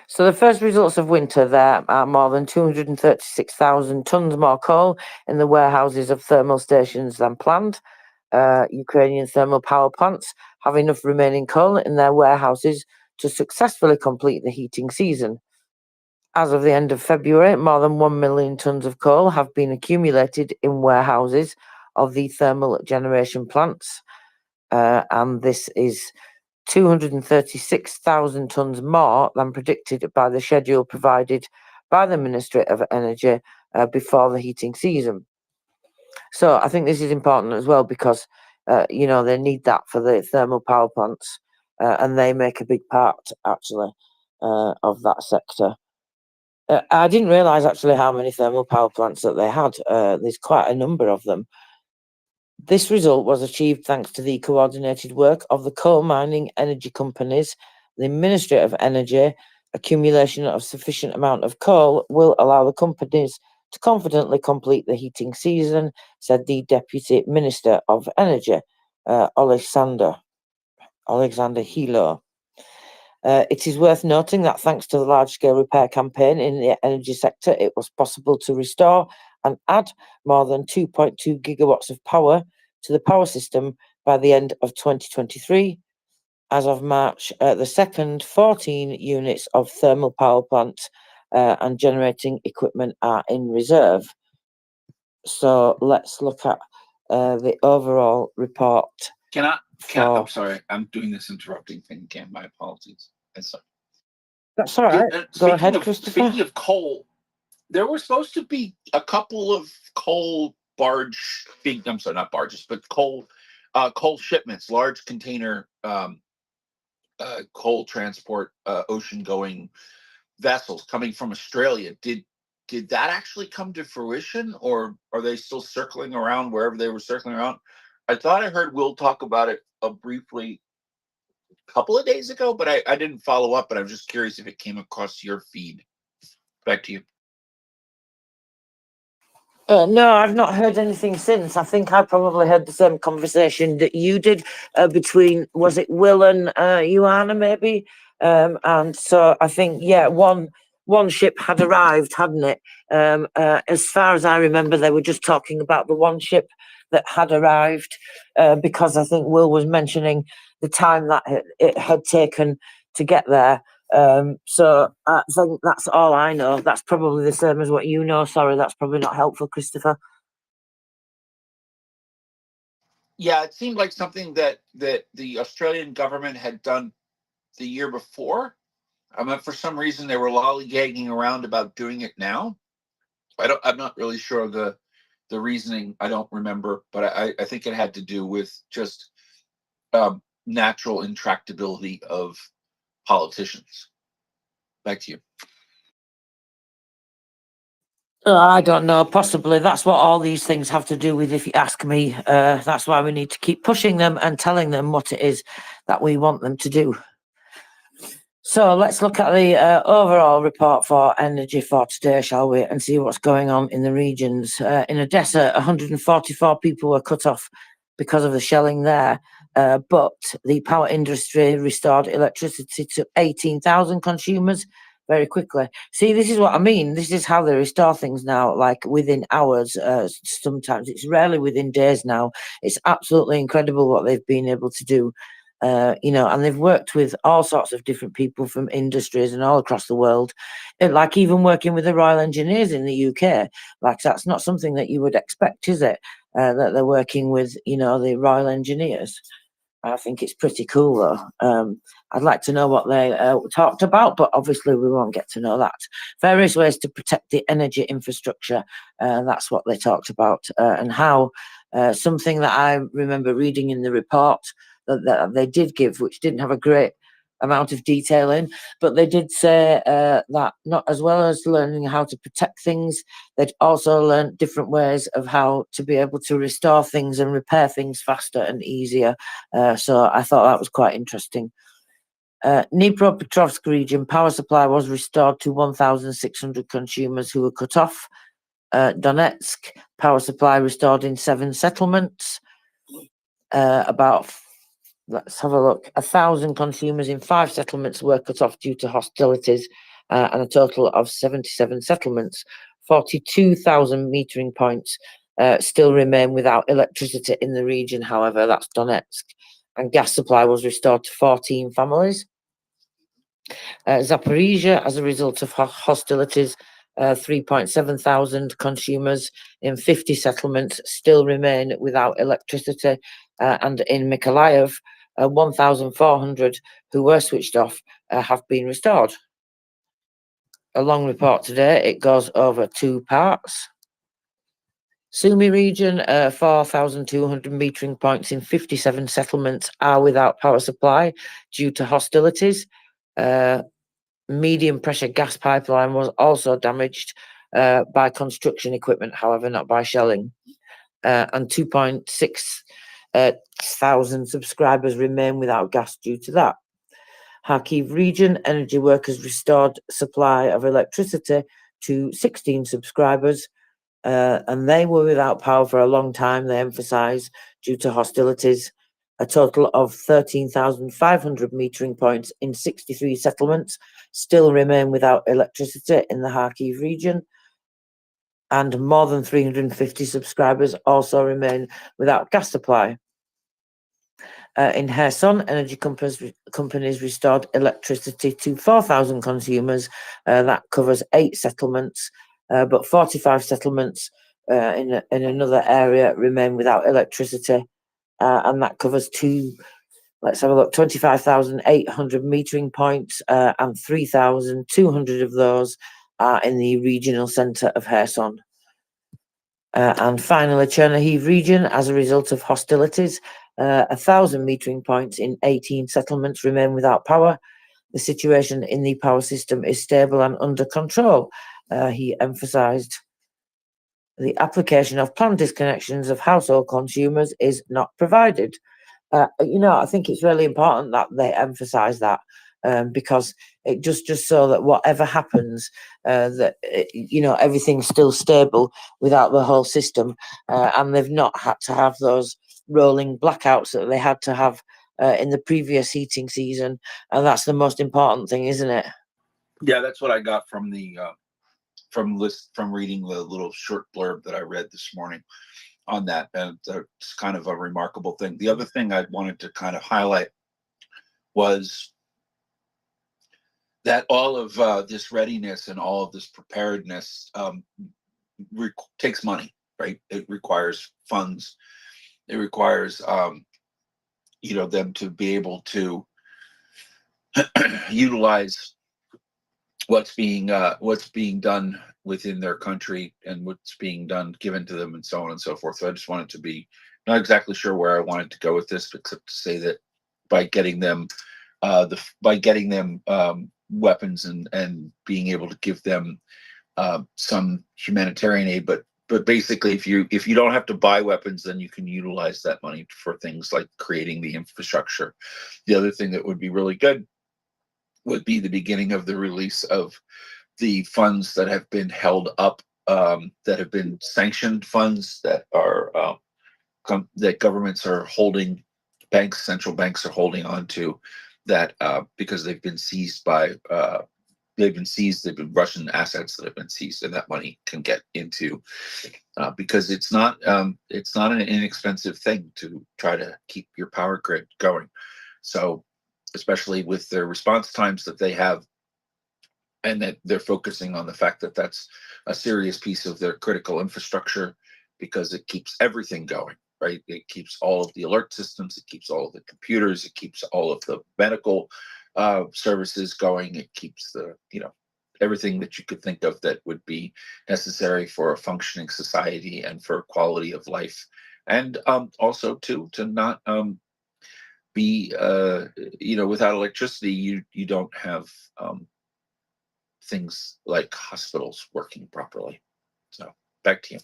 So the first results of winter, there are more than 236,000 tonnes more coal in the warehouses of thermal stations than planned. Ukrainian thermal power plants have enough remaining coal in their warehouses to successfully complete the heating season. As of the end of February, more than 1 million tonnes of coal have been accumulated in warehouses of the thermal generation plants, and this is 236,000 tonnes more than predicted by the schedule provided by the Ministry of Energy before the heating season. So I think this is important as well because, they need that for the thermal power plants and they make a big part, actually, of that sector. I didn't realise, actually, how many thermal power plants that they had. There's quite a number of them. This result was achieved thanks to the coordinated work of the coal mining energy companies, the Ministry of Energy. Accumulation of sufficient amount of coal will allow the companies to confidently complete the heating season, said the Deputy Minister of Energy, Alexander Hilo. It is worth noting that thanks to the large-scale repair campaign in the energy sector, it was possible to restore and add more than 2.2 gigawatts of power to the power system by the end of 2023. As of March the 2nd, 14 units of thermal power plants and generating equipment are in reserve. So let's look at the overall report. I'm sorry, I'm doing this interrupting thing again. My apologies. That's all right. Go ahead, Christopher. Speaking of coal, there were supposed to be a couple of coal barge, I'm sorry, not barges, but coal shipments, large container coal transport, ocean going vessels coming from Australia. Did that actually come to fruition, or are they still circling around wherever they were circling around? I thought I heard Will talk about it briefly a couple of days ago, but I didn't follow up, but I'm just curious if it came across your feed. Back to you. No, I've not heard anything since. I think I probably heard the same conversation that you did between, was it Will and Joanna maybe? And so I think, yeah, one ship had arrived, hadn't it? As far as I remember, they were just talking about the one ship that had arrived, because I think Will was mentioning the time that it had taken to get there. So I think that's all I know. That's probably the same as what you know. Sorry, that's probably not helpful, Christopher. Yeah, it seemed like something that the Australian government had done the year before. I mean, for some reason they were lollygagging around about doing it now. I'm not really sure of the reasoning. I don't remember, but I think it had to do with just natural intractability of politicians. Back to you. I don't know. Possibly that's what all these things have to do with, if you ask me. That's why we need to keep pushing them and telling them what it is that we want them to do. So let's look at the overall report for energy for today, shall we, and see what's going on in the regions. In Odessa, 144 people were cut off because of the shelling there, but the power industry restored electricity to 18,000 consumers very quickly. See, this is what I mean. This is how they restore things now, like within hours. Sometimes it's rarely within days now. It's absolutely incredible what they've been able to do. And they've worked with all sorts of different people from industries and all across the world, like even working with the Royal Engineers in the UK. Like, that's not something that you would expect, is it? That they're working with, the Royal Engineers. I think it's pretty cool, though. I'd like to know what they talked about, but obviously we won't get to know that. Various ways to protect the energy infrastructure. That's what they talked about, and how something that I remember reading in the report that they did give, which didn't have a great amount of detail in, but they did say that not as well as learning how to protect things, they'd also learned different ways of how to be able to restore things and repair things faster and easier. So I thought that was quite interesting. Dnipropetrovsk region power supply was restored to 1,600 consumers who were cut off. Donetsk power supply restored in 7 settlements. Let's have a look. 1,000 consumers in 5 settlements were cut off due to hostilities, and a total of 77 settlements. 42,000 metering points still remain without electricity in the region, however, that's Donetsk. And gas supply was restored to 14 families. Zaporizhia, as a result of hostilities, 3.7 thousand consumers in 50 settlements still remain without electricity, and in Mykolaiv, 1,400 who were switched off have been restored. A long report today. It goes over 2 parts. Sumy region, 4,200 metering points in 57 settlements are without power supply due to hostilities. Medium pressure gas pipeline was also damaged by construction equipment, however, not by shelling. And 2.6 thousand subscribers remain without gas due to that. Kharkiv region, energy workers restored supply of electricity to 16 subscribers, and they were without power for a long time, they emphasise, due to hostilities. A total of 13,500 metering points in 63 settlements still remain without electricity in the Kharkiv region, and more than 350 subscribers also remain without gas supply. In Kherson, energy companies restored electricity to 4,000 consumers. That covers 8 settlements, but 45 settlements in another area remain without electricity, and that covers let's have a look, 25,800 metering points, and 3,200 of those are in the regional centre of Kherson. And finally, Chernihiv region, as a result of hostilities, 1,000 metering points in 18 settlements remain without power. The situation in the power system is stable and under control. He emphasised the application of planned disconnections of household consumers is not provided. I think it's really important that they emphasise that, because it just so that whatever happens, that everything's still stable without the whole system, and they've not had to have those rolling blackouts that they had to have in the previous heating season, and that's the most important thing, isn't it? Yeah, that's what I got from the from reading the little short blurb that I read this morning on that, and it's kind of a remarkable thing. The other thing I wanted to kind of highlight was that all of this readiness and all of this preparedness takes money, right? It requires funds. It requires them to be able to utilize what's being done within their country and what's being done given to them and so on and so forth. So I just wanted to be not exactly sure where I wanted to go with this, except to say that by getting them weapons and being able to give them some humanitarian aid, but basically if you don't have to buy weapons, then you can utilize that money for things like creating the infrastructure. The other thing that would be really good would be the beginning of the release of the funds that have been held up, that have been sanctioned funds that are that governments are holding, central banks are holding on to, that because they've been seized they've been Russian assets that have been seized, and that money can get into because it's not an inexpensive thing to try to keep your power grid going. So especially with their response times that they have, and that they're focusing on the fact that that's a serious piece of their critical infrastructure, because it keeps everything going, right? It keeps all of the alert systems, it keeps all of the computers, it keeps all of the medical services going, it keeps everything that you could think of that would be necessary for a functioning society and for quality of life, and also to not be without electricity, you don't have things like hospitals working properly. So back to you.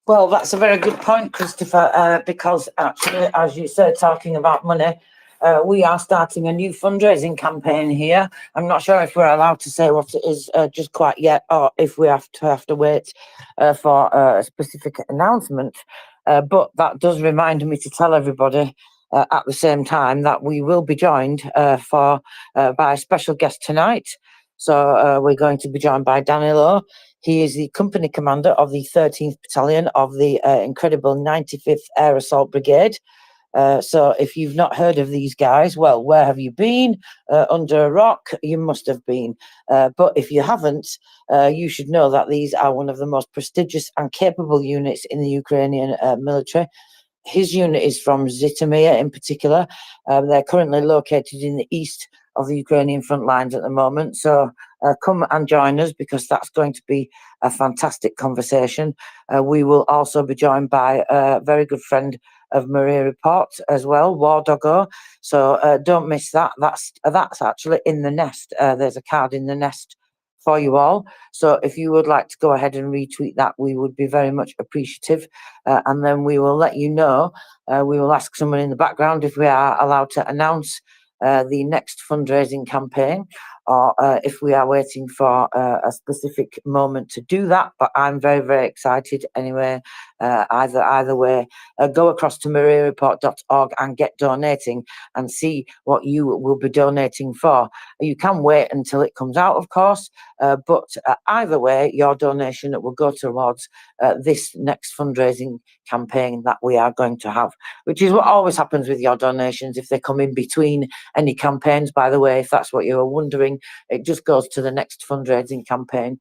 Well, that's a very good point, Christopher, because actually, as you said, talking about money, we are starting a new fundraising campaign here. I'm not sure if we're allowed to say what it is just quite yet, or if we have to wait for a specific announcement. But that does remind me to tell everybody at the same time that we will be joined by a special guest tonight. So we're going to be joined by Danilo. He is the company commander of the 13th Battalion of the incredible 95th Air Assault Brigade. So if you've not heard of these guys, well, where have you been? Under a rock? You must have been. But if you haven't, you should know that these are one of the most prestigious and capable units in the Ukrainian military. His unit is from Zhytomyr in particular. They're currently located in the east of the Ukrainian front lines at the moment. So come and join us, because that's going to be a fantastic conversation. We will also be joined by a very good friend of MriyaReport as well, War Doggo. So don't miss that. That's actually in the nest. There's a card in the nest for you all. So if you would like to go ahead and retweet that, we would be very much appreciative. And then we will let you know. We will ask someone in the background if we are allowed to announce the next fundraising campaign, or if we are waiting for a specific moment to do that. But I'm very, very excited anyway. Either way, go across to MriyaReport.org and get donating and see what you will be donating for. You can wait until it comes out, of course, but either way, your donation will go towards this next fundraising campaign that we are going to have, which is what always happens with your donations if they come in between any campaigns, by the way, if that's what you were wondering. campaign, it just goes to the next fundraising campaign.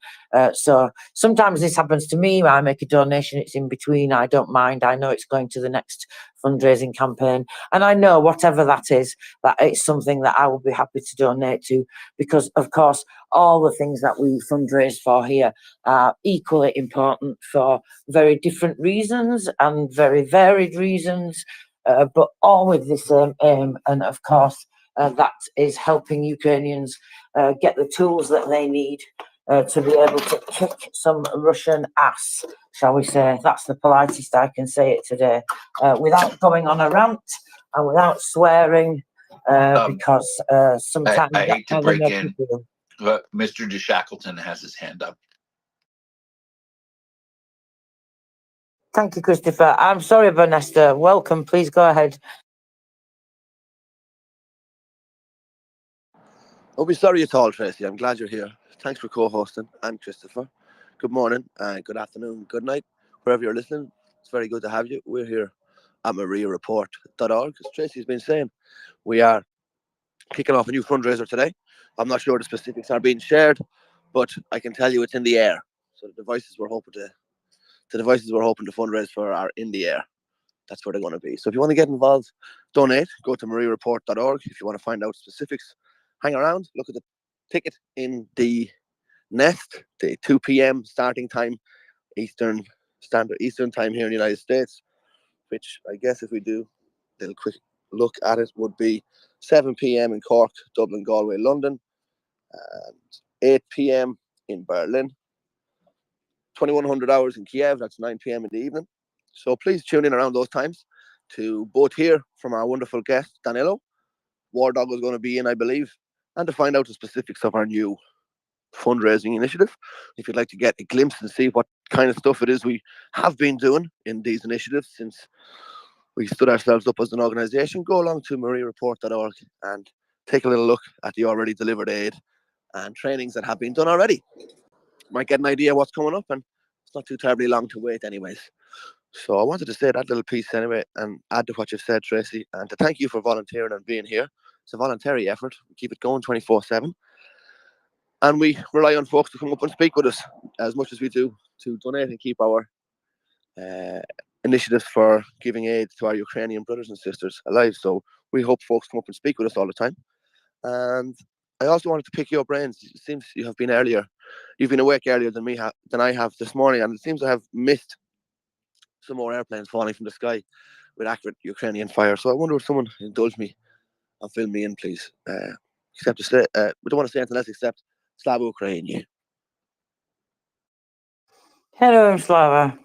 So sometimes this happens to me. I make a donation, it's in between. I don't mind. I know it's going to the next fundraising campaign, and I know whatever that is, that it's something that I will be happy to donate to, because of course all the things that we fundraise for here are equally important for very different reasons and very varied reasons, but all with the same aim. And of course that is helping Ukrainians get the tools that they need to be able to kick some Russian ass, shall we say. That's the politest I can say it today, without going on a rant and without swearing, because sometimes I that's hate to how they break make you in, feel. but Mr. De Shackleton has his hand up. Thank you, Christopher. I'm sorry, Vanessa. Welcome. Please go ahead. Don't be sorry at all, Tracy. I'm glad you're here. Thanks for co-hosting. And Christopher. Good morning, good afternoon, good night, wherever you're listening. It's very good to have you. We're here at MriyaReport.org. As Tracy's been saying, we are kicking off a new fundraiser today. I'm not sure the specifics are being shared, but I can tell you it's in the air. So the devices we're hoping to fundraise for are in the air. That's where they're going to be. So if you want to get involved, donate, go to MriyaReport.org. If you want to find out specifics, hang around, look at the ticket in the nest, the 2 p.m. starting time, Eastern time here in the United States, which I guess if we do a little quick look at it would be 7 p.m. in Cork, Dublin, Galway, London, and 8 p.m. in Berlin, 2100 hours in Kiev, that's 9 p.m. in the evening. So please tune in around those times to both hear from our wonderful guest, Danilo. War Dog was going to be in, I believe, and to find out the specifics of our new fundraising initiative. If you'd like to get a glimpse and see what kind of stuff it is we have been doing in these initiatives since we stood ourselves up as an organization, go along to MriyaReport.org and take a little look at the already delivered aid and trainings that have been done already. Might get an idea what's coming up, and it's not too terribly long to wait anyways. So I wanted to say that little piece anyway and add to what you've said, Tracy, and to thank you for volunteering and being here. It's a voluntary effort. We keep it going 24/7. And we rely on folks to come up and speak with us as much as we do to donate and keep our initiatives for giving aid to our Ukrainian brothers and sisters alive. So we hope folks come up and speak with us all the time. And I also wanted to pick your brains. It seems you have been earlier. You've been awake earlier than I have this morning, and it seems I have missed some more airplanes falling from the sky with accurate Ukrainian fire. So I wonder if someone indulge me and fill me in, please. Except to say, we don't want to say anything else except Slava Ukraini. Hello, Slava.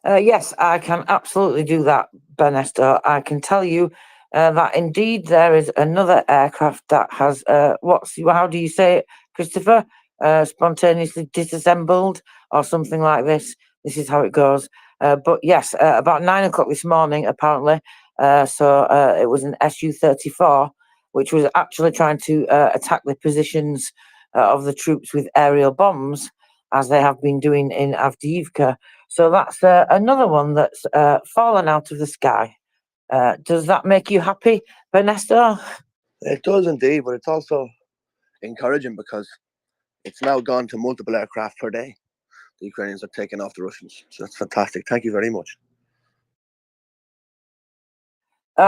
Yes, I can absolutely do that, Bernesto. I can tell you that indeed there is another aircraft that has, how do you say it, Christopher? Spontaneously disassembled or something like this. This is how it goes. But yes, about 9 o'clock this morning, apparently. So it was an Su-34, which was actually trying to attack the positions of the troops with aerial bombs, as they have been doing in Avdiivka. So that's another one that's fallen out of the sky. Does that make you happy, Ernesto? It does indeed, but it's also encouraging because it's now gone to multiple aircraft per day. The Ukrainians are taking off the Russians. So that's fantastic. Thank you very much.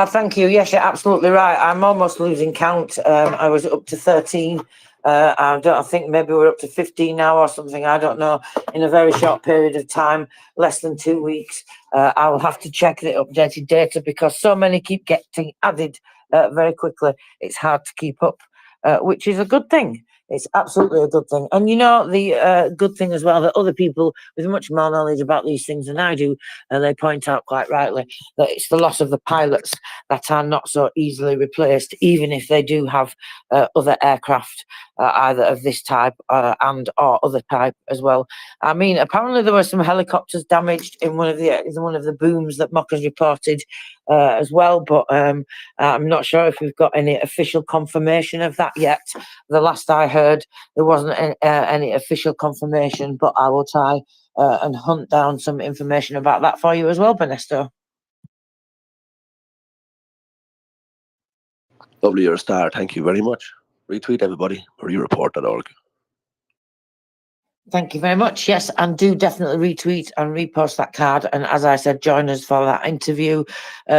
Thank you. Yes, you're absolutely right. I'm almost losing count. I was up to 13. I think maybe we're up to 15 now or something. I don't know. In a very short period of time, less than 2 weeks. I will have to check the updated data because so many keep getting added very quickly. It's hard to keep up, which is a good thing. It's absolutely a good thing. And you know, the good thing as well, that other people with much more knowledge about these things than I do, they point out quite rightly that it's the loss of the pilots that are not so easily replaced, even if they do have other aircraft, either of this type and or other type as well. I mean, apparently there were some helicopters damaged in one of the booms that Mock has reported as well, but I'm not sure if we've got any official confirmation of that yet. The last I heard, there wasn't any official confirmation, but I will try and hunt down some information about that for you as well, Bernesto. Lovely, you're a star. Thank you very much. retweet everybody, MriyaReport.org. Thank you very much. Yes, and do definitely retweet and repost that card. And as I said, join us for that interview.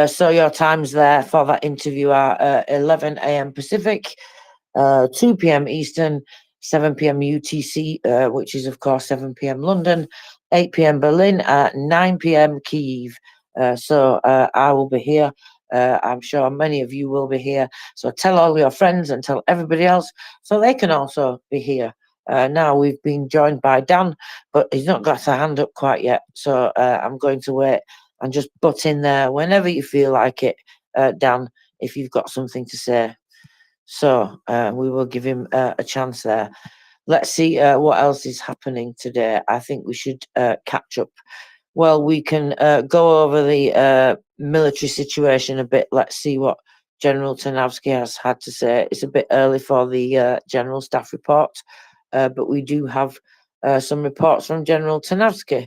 So your times there for that interview are 11 a.m. Pacific, 2 p.m. Eastern, 7 p.m. UTC, which is of course 7 p.m. London, 8 p.m. Berlin, 9 p.m. Kyiv. So I will be here. I'm sure many of you will be here. So tell all your friends and tell everybody else so they can also be here. Now we've been joined by Dan, but he's not got a hand up quite yet. So I'm going to wait and just butt in there whenever you feel like it, Dan, if you've got something to say. So we will give him a chance there. Let's see what else is happening today. I think we should catch up. Well, we can go over the military situation a bit. Let's see what General Tanavsky has had to say. It's a bit early for the General Staff report, but we do have some reports from General Tanavsky.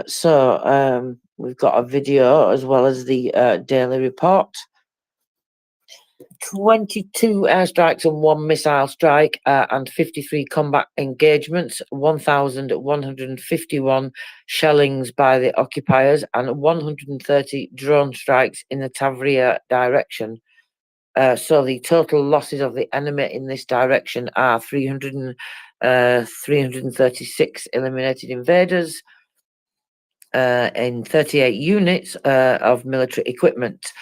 So we've got a video as well as the daily report. 22 airstrikes and 1 missile strike and 53 combat engagements, 1,151 shellings by the occupiers and 130 drone strikes in the Tavria direction. So the total losses of the enemy in this direction are 336 eliminated invaders in 38 units of military equipment.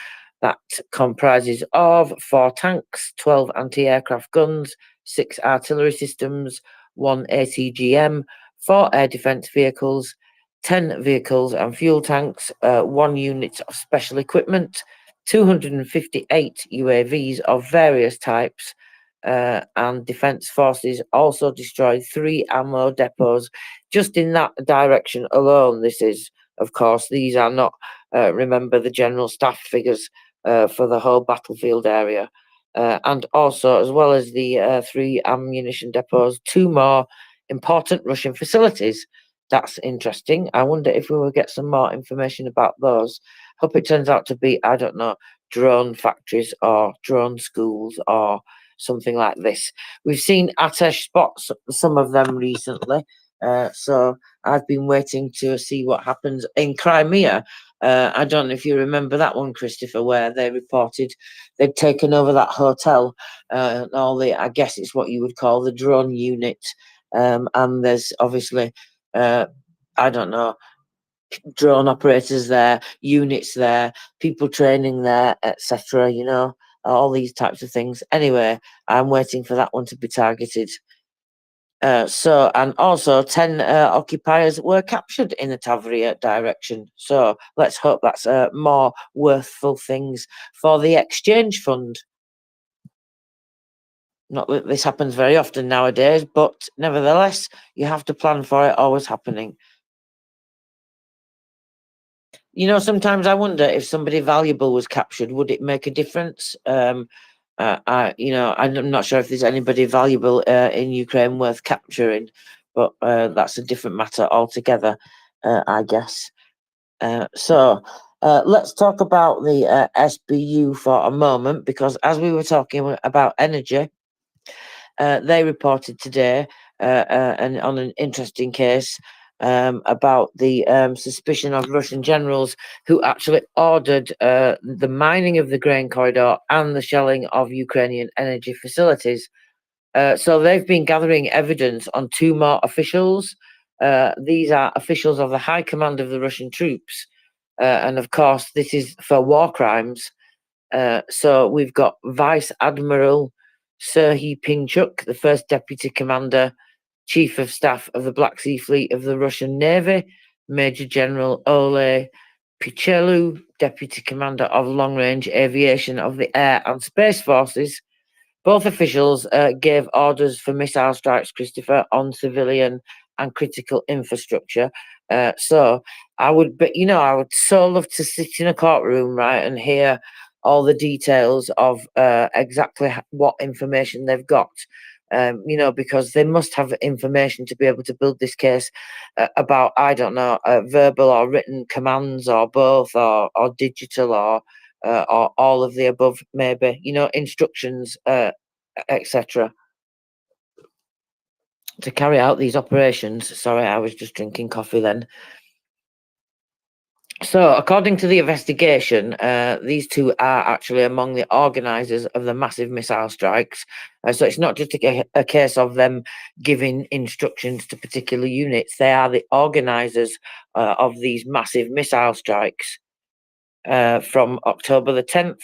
That comprises of 4 tanks, 12 anti-aircraft guns, 6 artillery systems, 1 ATGM, 4 air defence vehicles, 10 vehicles and fuel tanks, 1 unit of special equipment, 258 UAVs of various types, and Defence Forces also destroyed 3 ammo depots just in that direction alone. This is, of course, these are not, remember, the General Staff figures for the whole battlefield area. And also, as well as the 3 ammunition depots, 2 more important Russian facilities. That's interesting. I wonder if we will get some more information about those. Hope it turns out to be, I don't know, drone factories or drone schools or something like this. We've seen Atesh spot some of them recently. So I've been waiting to see what happens in Crimea. I don't know if you remember that one, Christopher, where they reported they'd taken over that hotel, and all the, I guess it's what you would call the drone unit. And there's obviously, I don't know, drone operators there, units there, people training there, etc. You know, all these types of things. Anyway, I'm waiting for that one to be targeted. So, and also 10 occupiers were captured in the Tavria direction. So let's hope that's more worthful things for the exchange fund. Not that this happens very often nowadays, but nevertheless, you have to plan for it always happening. You know, sometimes I wonder if somebody valuable was captured, would it make a difference? You know, I'm not sure if there's anybody valuable in Ukraine worth capturing, but that's a different matter altogether, I guess. So let's talk about the SBU for a moment, because as we were talking about energy, they reported today and on an interesting case about the suspicion of Russian generals who actually ordered the mining of the grain corridor and the shelling of Ukrainian energy facilities. So they've been gathering evidence on 2 more officials. These are officials of the high command of the Russian troops. And of course, this is for war crimes. So we've got Vice Admiral Serhiy Pinchuk, the first deputy commander, Chief of Staff of the Black Sea Fleet of the Russian Navy, Major General Ole Pichelu, Deputy Commander of Long Range Aviation of the Air and Space Forces. Both officials gave orders for missile strikes, Christopher, on civilian and critical infrastructure. So I would, but you know, I would so love to sit in a courtroom, right, and hear all the details of exactly what information they've got. You know, because they must have information to be able to build this case about, I don't know, verbal or written commands or both, or digital or all of the above, maybe, you know, instructions etc., to carry out these operations. Sorry, I was just drinking coffee then. So, according to the investigation, these two are actually among the organisers of the massive missile strikes. So it's not just a case of them giving instructions to particular units. They are the organisers of these massive missile strikes from October the 10th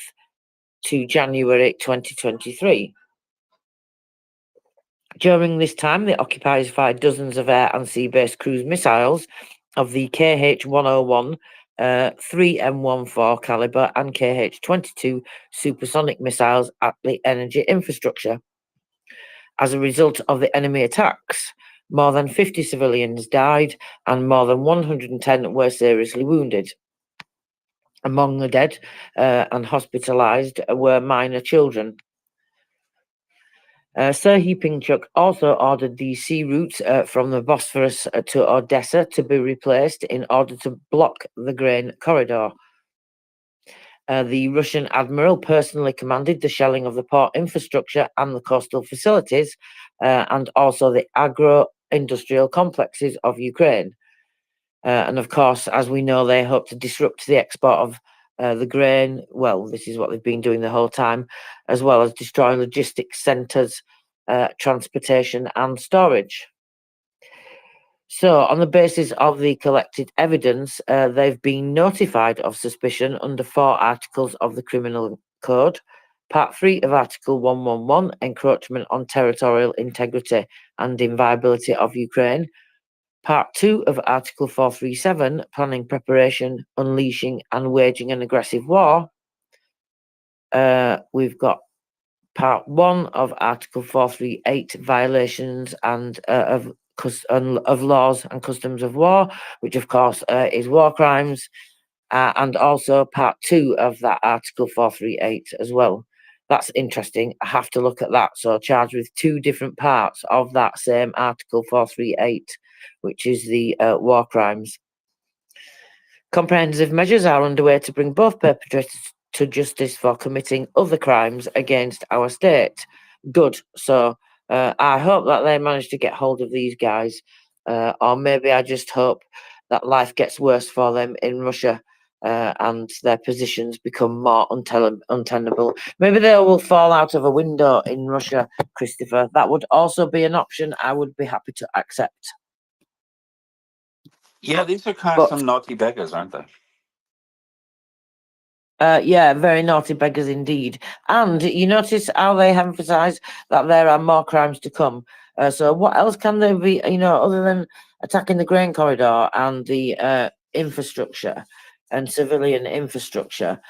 to January 2023. During this time, the occupiers fired dozens of air and sea-based cruise missiles of the KH-101, 3M14 caliber and KH-22 supersonic missiles at the energy infrastructure. As a result of the enemy attacks, more than 50 civilians died and more than 110 were seriously wounded. Among the dead and hospitalized were minor children. Sir He Pingchuk also ordered the sea routes from the Bosphorus to Odessa to be replaced in order to block the grain corridor. The Russian admiral personally commanded the shelling of the port infrastructure and the coastal facilities, and also the agro-industrial complexes of Ukraine. And of course, as we know, they hope to disrupt the export of the grain. Well, this is what they've been doing the whole time, as well as destroy logistics centres, transportation and storage. So, on the basis of the collected evidence, they've been notified of suspicion under 4 articles of the Criminal Code. Part 3 of Article 111, encroachment on territorial integrity and inviolability of Ukraine. Part 2 of Article 437, planning, preparation, unleashing and waging an aggressive war. We've got Part 1 of Article 438, violations and of laws and customs of war, which of course is war crimes, and also Part 2 of that Article 438 as well. That's interesting. I have to look at that. So charged with 2 different parts of that same Article 438, which is the war crimes. Comprehensive measures are underway to bring both perpetrators to justice for committing other crimes against our state. Good. So I hope that they manage to get hold of these guys, or maybe I just hope that life gets worse for them in Russia and their positions become more untenable. Maybe they will fall out of a window in Russia, Christopher. That would also be an option I would be happy to accept. Yeah, these are kind of some naughty beggars, aren't they? Yeah, very naughty beggars indeed. And you notice how they emphasise that there are more crimes to come. So what else can there be, other than attacking the grain corridor and the infrastructure and civilian infrastructure?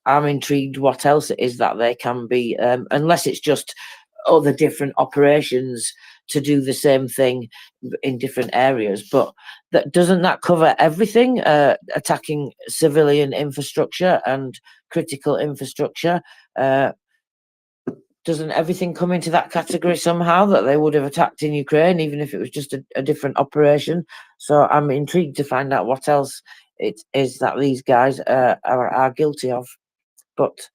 I'm intrigued what else it is that they can be, unless it's just other different operations to do the same thing in different areas. But doesn't that cover everything? Attacking civilian infrastructure and critical infrastructure. Doesn't everything come into that category somehow, that they would have attacked in Ukraine, even if it was just a different operation? So I'm intrigued to find out what else it is that these guys are guilty of. But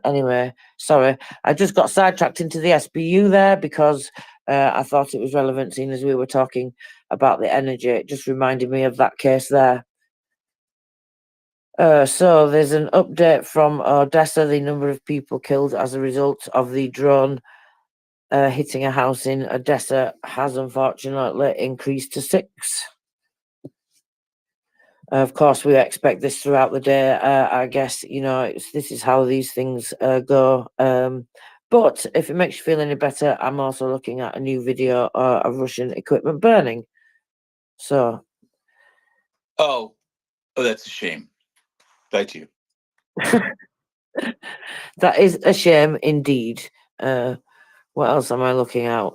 anyway, sorry, I just got sidetracked into the SBU there because I thought it was relevant, seeing as we were talking about the energy. It just reminded me of that case there. So there's an update from Odessa. The number of people killed as a result of the drone hitting a house in Odessa has unfortunately increased to 6. Of course, we expect this throughout the day. I guess, this is how these things go. But if it makes you feel any better, I'm also looking at a new video of Russian equipment burning. So. Oh, that's a shame. Thank you. That is a shame indeed. What else am I looking at?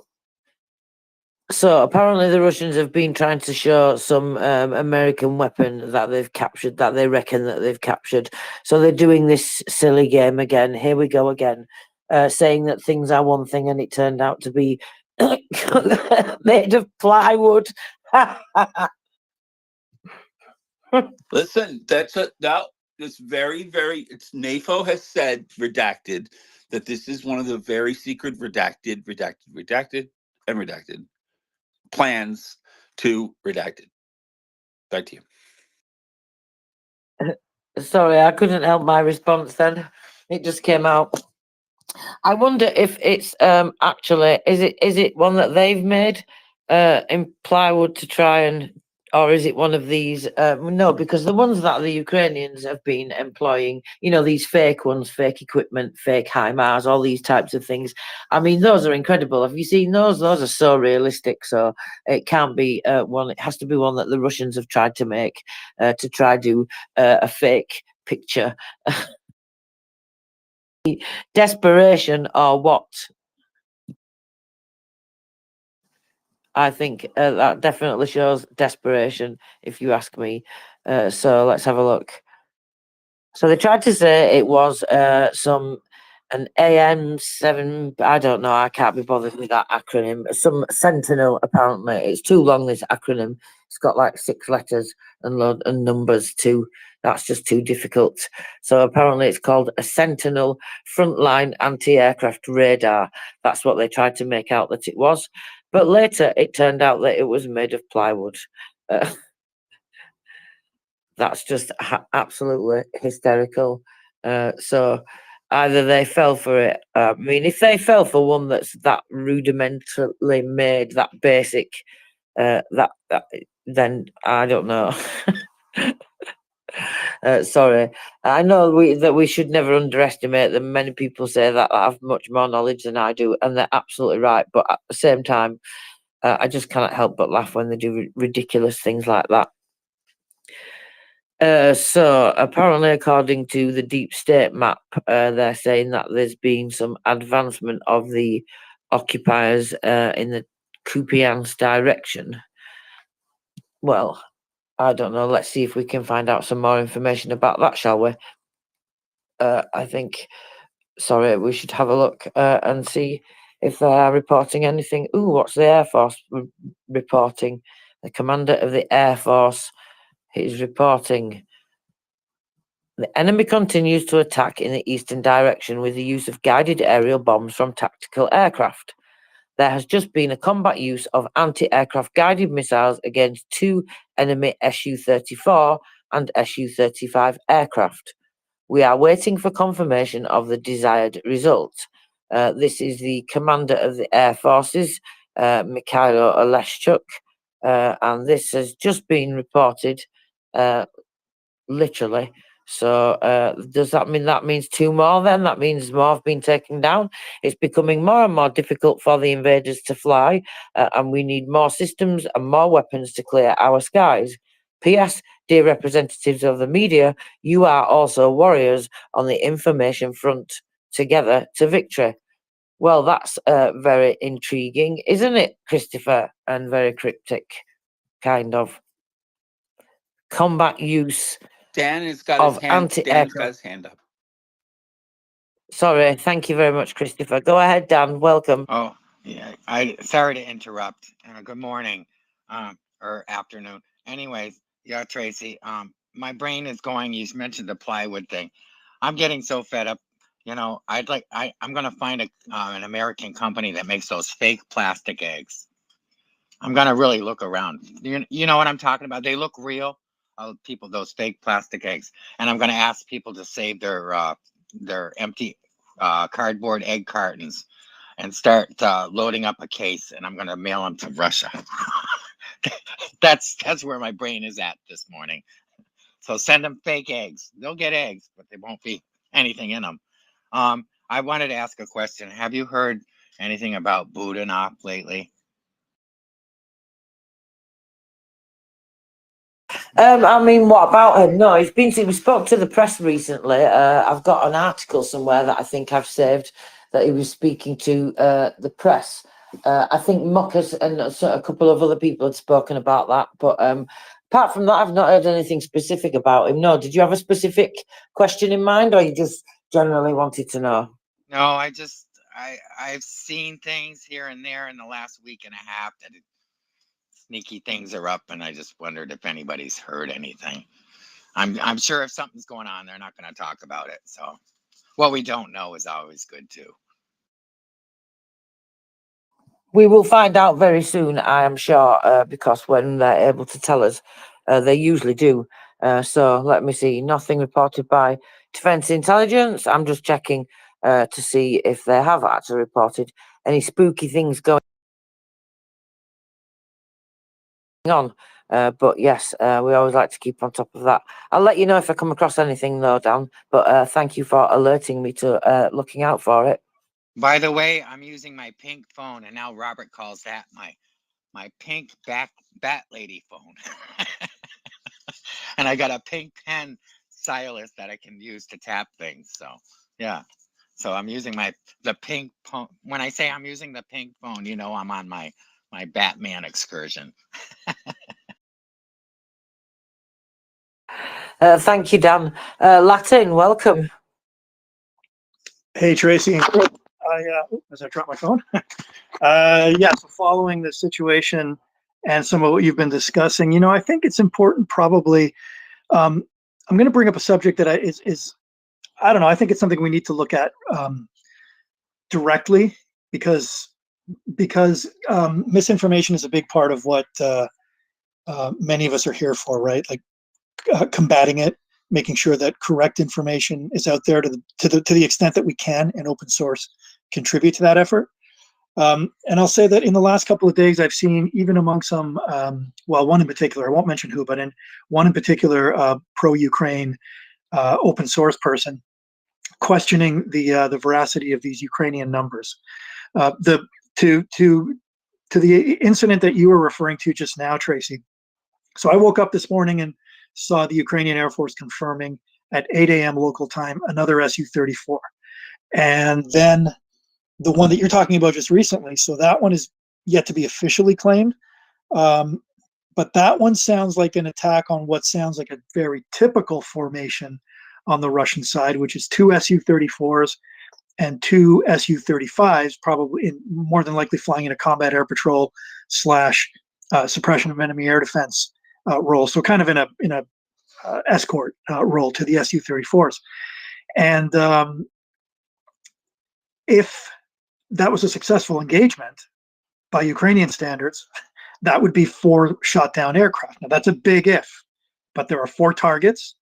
So apparently the Russians have been trying to show some American weapon that they've captured, that they reckon that they've captured. So they're doing this silly game again. Here we go again, saying that things are one thing and it turned out to be made of plywood. Listen, It's very, very. It's NAFO has said redacted that this is one of the very secret redacted plans to redacted. Back to you. Sorry, I couldn't help my response then. It just came out. I wonder if it's actually is it one that they've made in plywood to try and, or is it one of these? No, because the ones that the Ukrainians have been employing, you know, these fake ones, fake equipment, fake HIMARS, all these types of things. I mean, those are incredible. Have you seen those? Those are so realistic. So it can't be one. It has to be one that the Russians have tried to make to try do a fake picture. Desperation or what? I think that definitely shows desperation, if you ask me. So let's have a look. So they tried to say it was an AM7. I don't know. I can't be bothered with that acronym. Some Sentinel. Apparently, it's too long. This acronym. It's got like 6 letters and numbers too. That's just too difficult. So apparently, it's called a Sentinel Frontline Anti-Aircraft Radar. That's what they tried to make out that it was. But later, it turned out that it was made of plywood. That's just absolutely hysterical. So either they fell for it. I mean, if they fell for one that's that rudimentarily made, that basic, then I don't know. Sorry, I know that we should never underestimate them. Many people say that have much more knowledge than I do, and they're absolutely right. But at the same time, I just cannot help but laugh when they do ridiculous things like that. So apparently, according to the deep state map, they're saying that there's been some advancement of the occupiers in the Kupiansk direction. Well, I don't know. Let's see if we can find out some more information about that, shall we? I think. Sorry, we should have a look and see if they are reporting anything. Ooh, what's the Air Force reporting? The commander of the Air Force is reporting. The enemy continues to attack in the eastern direction with the use of guided aerial bombs from tactical aircraft. There has just been a combat use of anti-aircraft guided missiles against 2 enemy Su-34 and Su-35 aircraft. We are waiting for confirmation of the desired result. This is the commander of the Air Forces, Mikhailo Oleshchuk, and this has just been reported literally. So does that means 2 more then? That means more have been taken down. It's becoming more and more difficult for the invaders to fly, and we need more systems and more weapons to clear our skies. P.S. Dear representatives of the media, you are also warriors on the information front. Together to victory. Well, that's very intriguing, isn't it, Christopher? And very cryptic, kind of. Combat use Dan has got of his hand. Dan's got anti-aircraft. his hand up. Sorry, thank you very much, Christopher. Go ahead, Dan. Welcome. Oh, yeah. Sorry to interrupt. Good morning, or afternoon. Anyways, yeah, Tracy. My brain is going. You mentioned the plywood thing. I'm getting so fed up. You know, I'm gonna find an American company that makes those fake plastic eggs. I'm gonna really look around. You know what I'm talking about? They look real. People, those fake plastic eggs, and I'm gonna ask people to save their empty cardboard egg cartons and start loading up a case, and I'm gonna mail them to Russia. That's where my brain is at this morning. So send them fake eggs. They'll get eggs, but there won't be anything in them. I wanted to ask a question. Have you heard anything about Budanov lately? I mean, what about him? No, we spoke to the press recently. I've got an article somewhere that I think I've saved that he was speaking to the press. I think Mockers and a couple of other people had spoken about that. But apart from that, I've not heard anything specific about him. No, did you have a specific question in mind, or you just generally wanted to know? No, I've seen things here and there in the last week and a half that sneaky things are up, and I just wondered if anybody's heard anything. I'm sure if something's going on, they're not going to talk about it. So what we don't know is always good too. We will find out very soon, I am sure, because when they're able to tell us, they usually do. So let me see. Nothing reported by Defence Intelligence. I'm just checking to see if they have actually reported any spooky things going on. But yes, we always like to keep on top of that. I'll let you know if I come across anything though, Dan. But thank you for alerting me to looking out for it. By the way, I'm using my pink phone, and now Robert calls that my pink bat lady phone. And I got a pink pen stylus that I can use to tap things. So yeah. So I'm using the pink phone. When I say I'm using the pink phone, you know I'm on my Batman excursion. Thank you, Dan. Latin, welcome. Hey, Tracy. As I drop my phone. Yeah, so following the situation and some of what you've been discussing, you know, I think it's important probably, I'm going to bring up a subject that is, I don't know, I think it's something we need to look at directly because misinformation is a big part of what many of us are here for, right? Like combating it, making sure that correct information is out there to the extent that we can, and open source contribute to that effort. And I'll say that in the last couple of days, I've seen even among some, well, one in particular, I won't mention who, but in one in particular, pro-Ukraine open source person questioning the veracity of these Ukrainian numbers. To the incident that you were referring to just now, Tracy. So I woke up this morning and saw the Ukrainian Air Force confirming at 8 a.m. local time another Su-34. And then the one that you're talking about just recently, so that one is yet to be officially claimed. But that one sounds like an attack on what sounds like a very typical formation on the Russian side, which is 2 Su-34s and 2 Su-35s, probably more than likely flying in a combat air patrol / suppression of enemy air defense role. So kind of in a escort role to the Su-34s. And if that was a successful engagement by Ukrainian standards, that would be 4 shot down aircraft. Now that's a big if, but there are 4 targets,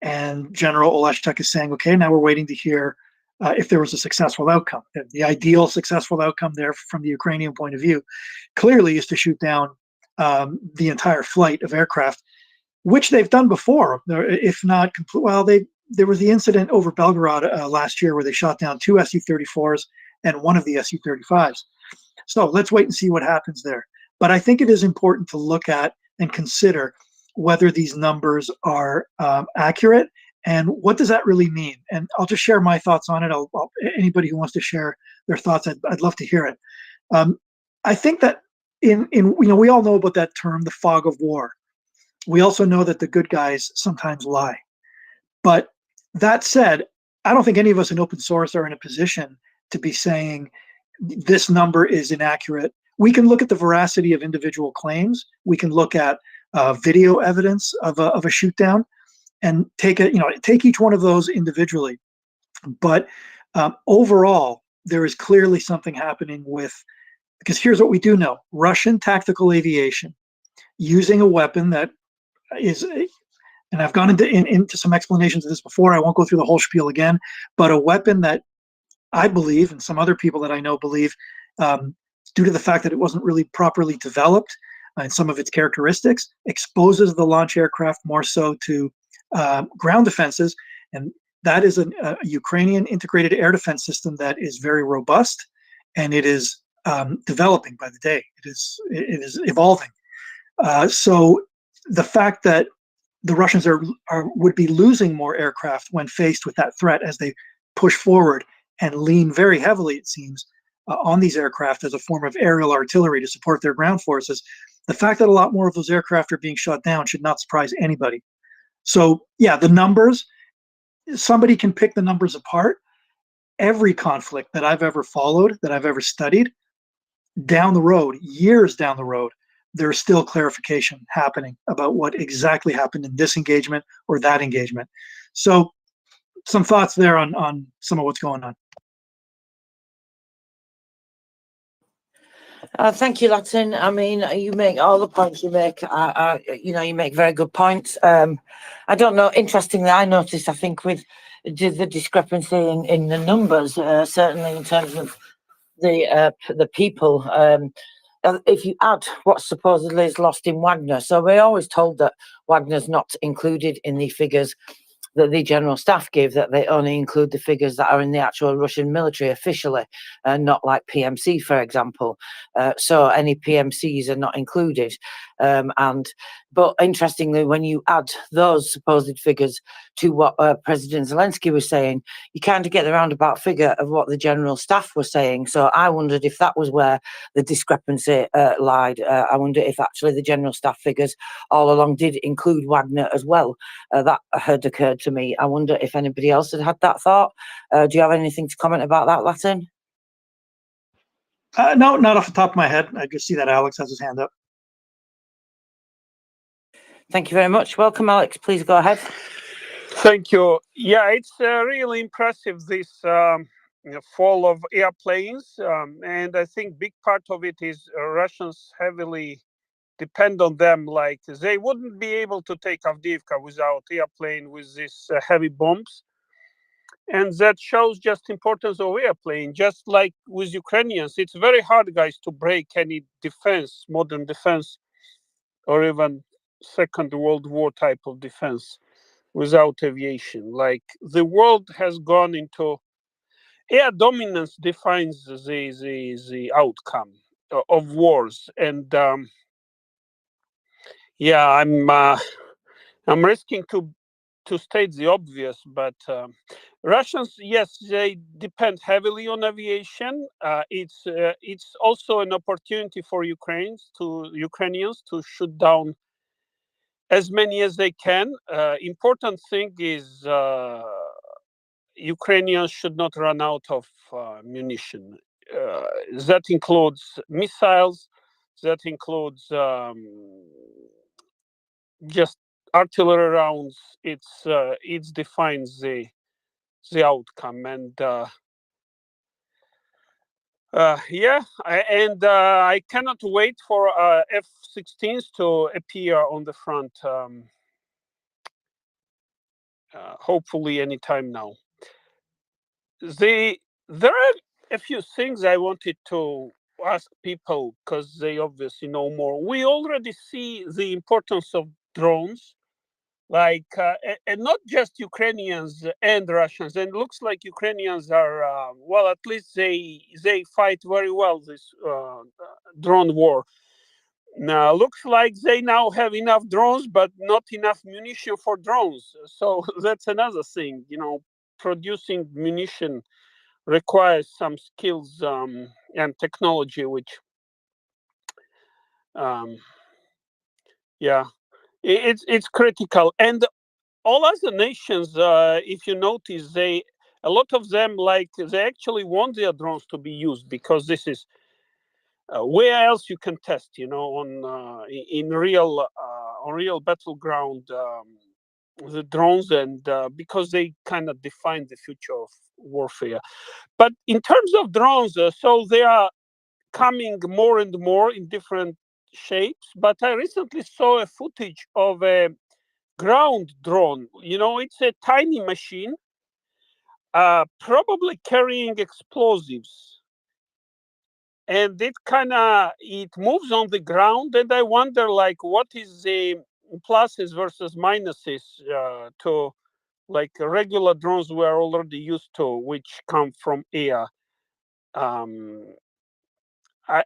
and General Oleshchuk is saying, okay, now we're waiting to hear if there was a successful outcome. The ideal successful outcome there from the Ukrainian point of view clearly is to shoot down the entire flight of aircraft, which they've done before, if not complete. Well, there was the incident over Belgorod last year where they shot down 2 Su-34s and 1 of the Su-35s. So let's wait and see what happens there. But I think it is important to look at and consider whether these numbers are accurate and what does that really mean. And I'll just share my thoughts on it. Anybody who wants to share their thoughts, I'd love to hear it. I think that we all know about that term, the fog of war. We also know that the good guys sometimes lie. But that said, I don't think any of us in open source are in a position to be saying this number is inaccurate. We can look at the veracity of individual claims. We can look at video evidence of a shoot down and take each one of those individually. But overall, there is clearly something happening because here's what we do know: Russian tactical aviation using a weapon that is, and I've gone into some explanations of this before. I won't go through the whole spiel again, but a weapon that I believe, and some other people that I know believe, due to the fact that it wasn't really properly developed and some of its characteristics, exposes the launch aircraft more so to ground defenses. And that is a Ukrainian integrated air defense system that is very robust, and it is developing by the day. It is evolving. So the fact that the Russians would be losing more aircraft when faced with that threat as they push forward and lean very heavily, it seems, on these aircraft as a form of aerial artillery to support their ground forces. The fact that a lot more of those aircraft are being shot down should not surprise anybody. So yeah, the numbers, somebody can pick the numbers apart. Every conflict that I've ever followed, that I've ever studied, down the road, years down the road, there's still clarification happening about what exactly happened in this engagement or that engagement. So some thoughts there on some of what's going on. Thank you, Latin. I mean, you make all the points you make. You make very good points. I don't know. Interestingly, I noticed, I think, with the discrepancy in the numbers, certainly in terms of the people. If you add what supposedly is lost in Wagner, so we're always told that Wagner's not included in the figures that the general staff give, that they only include the figures that are in the actual Russian military officially, not like PMC, for example. So any PMCs are not included. But interestingly, when you add those supposed figures to what President Zelensky was saying, you kind of get the roundabout figure of what the general staff were saying. So I wondered if that was where the discrepancy lied. I wonder if actually the general staff figures all along did include Wagner as well. That had occurred to me. I wonder if anybody else had had that thought. Do you have anything to comment about that, Latin? No, not off the top of my head. I just see that Alex has his hand up. Thank you very much. Welcome, Alex. Please go ahead. Thank you. Yeah, it's really impressive, this fall of airplanes. And I think big part of it is Russians heavily depend on them. Like, they wouldn't be able to take Avdiivka without airplane with these heavy bombs. And that shows just importance of airplane. Just like with Ukrainians, it's very hard, guys, to break any defense, modern defense, or even Second World War type of defense without aviation. Like, the world has gone into air dominance defines the outcome of wars. And yeah, I'm risking to state the obvious, but Russians, yes, they depend heavily on aviation. It's also an opportunity for Ukrainians to shoot down as many as they can. Important thing is Ukrainians should not run out of munition. That includes missiles. That includes just artillery rounds. It defines the outcome. And I cannot wait for F-16s to appear on the front. Hopefully anytime now. There are a few things I wanted to ask people, because they obviously know more. We already see the importance of drones, like, and not just Ukrainians and Russians. And it looks like Ukrainians are, well, at least they fight very well this drone war. Now, looks like they now have enough drones, but not enough munition for drones. So that's another thing. Producing munition requires some skills and technology, which, it's critical. And all other nations, if you notice, a lot of them, like, they actually want their drones to be used, because this is where else you can test, on real battleground, the drones, and because they kind of define the future of warfare. But in terms of drones, so they are coming more and more in different shapes. But I recently saw a footage of a ground drone. It's a tiny machine, probably carrying explosives. And it moves on the ground, and I wonder, like, what is the pluses versus minuses to, like, regular drones we are already used to, which come from air.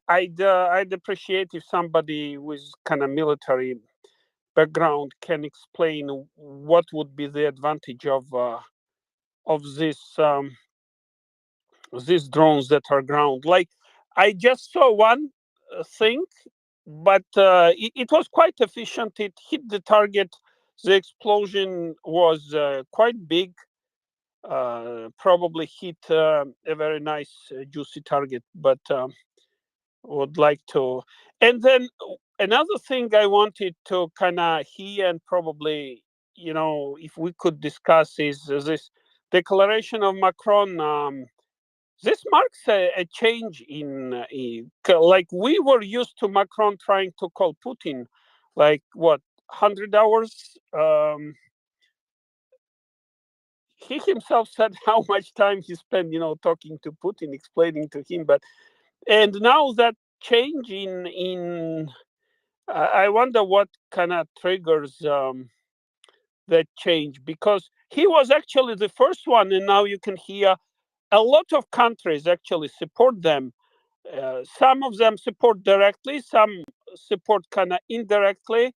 I'd appreciate if somebody with kind of military background can explain what would be the advantage of these drones that are ground. Like, I just saw one thing, but it was quite efficient. It hit the target. The explosion was quite big. Probably hit a very nice, juicy target. But would like to. And then another thing I wanted to kind of hear and probably, if we could discuss is this declaration of Macron. This marks a change like we were used to Macron trying to call Putin, like what, 100 hours. He himself said how much time he spent, talking to Putin, explaining to him. And now that change I wonder what kind of triggers that change, because he was actually the first one, and now you can hear a lot of countries actually support them. Some of them support directly, some support kind of indirectly.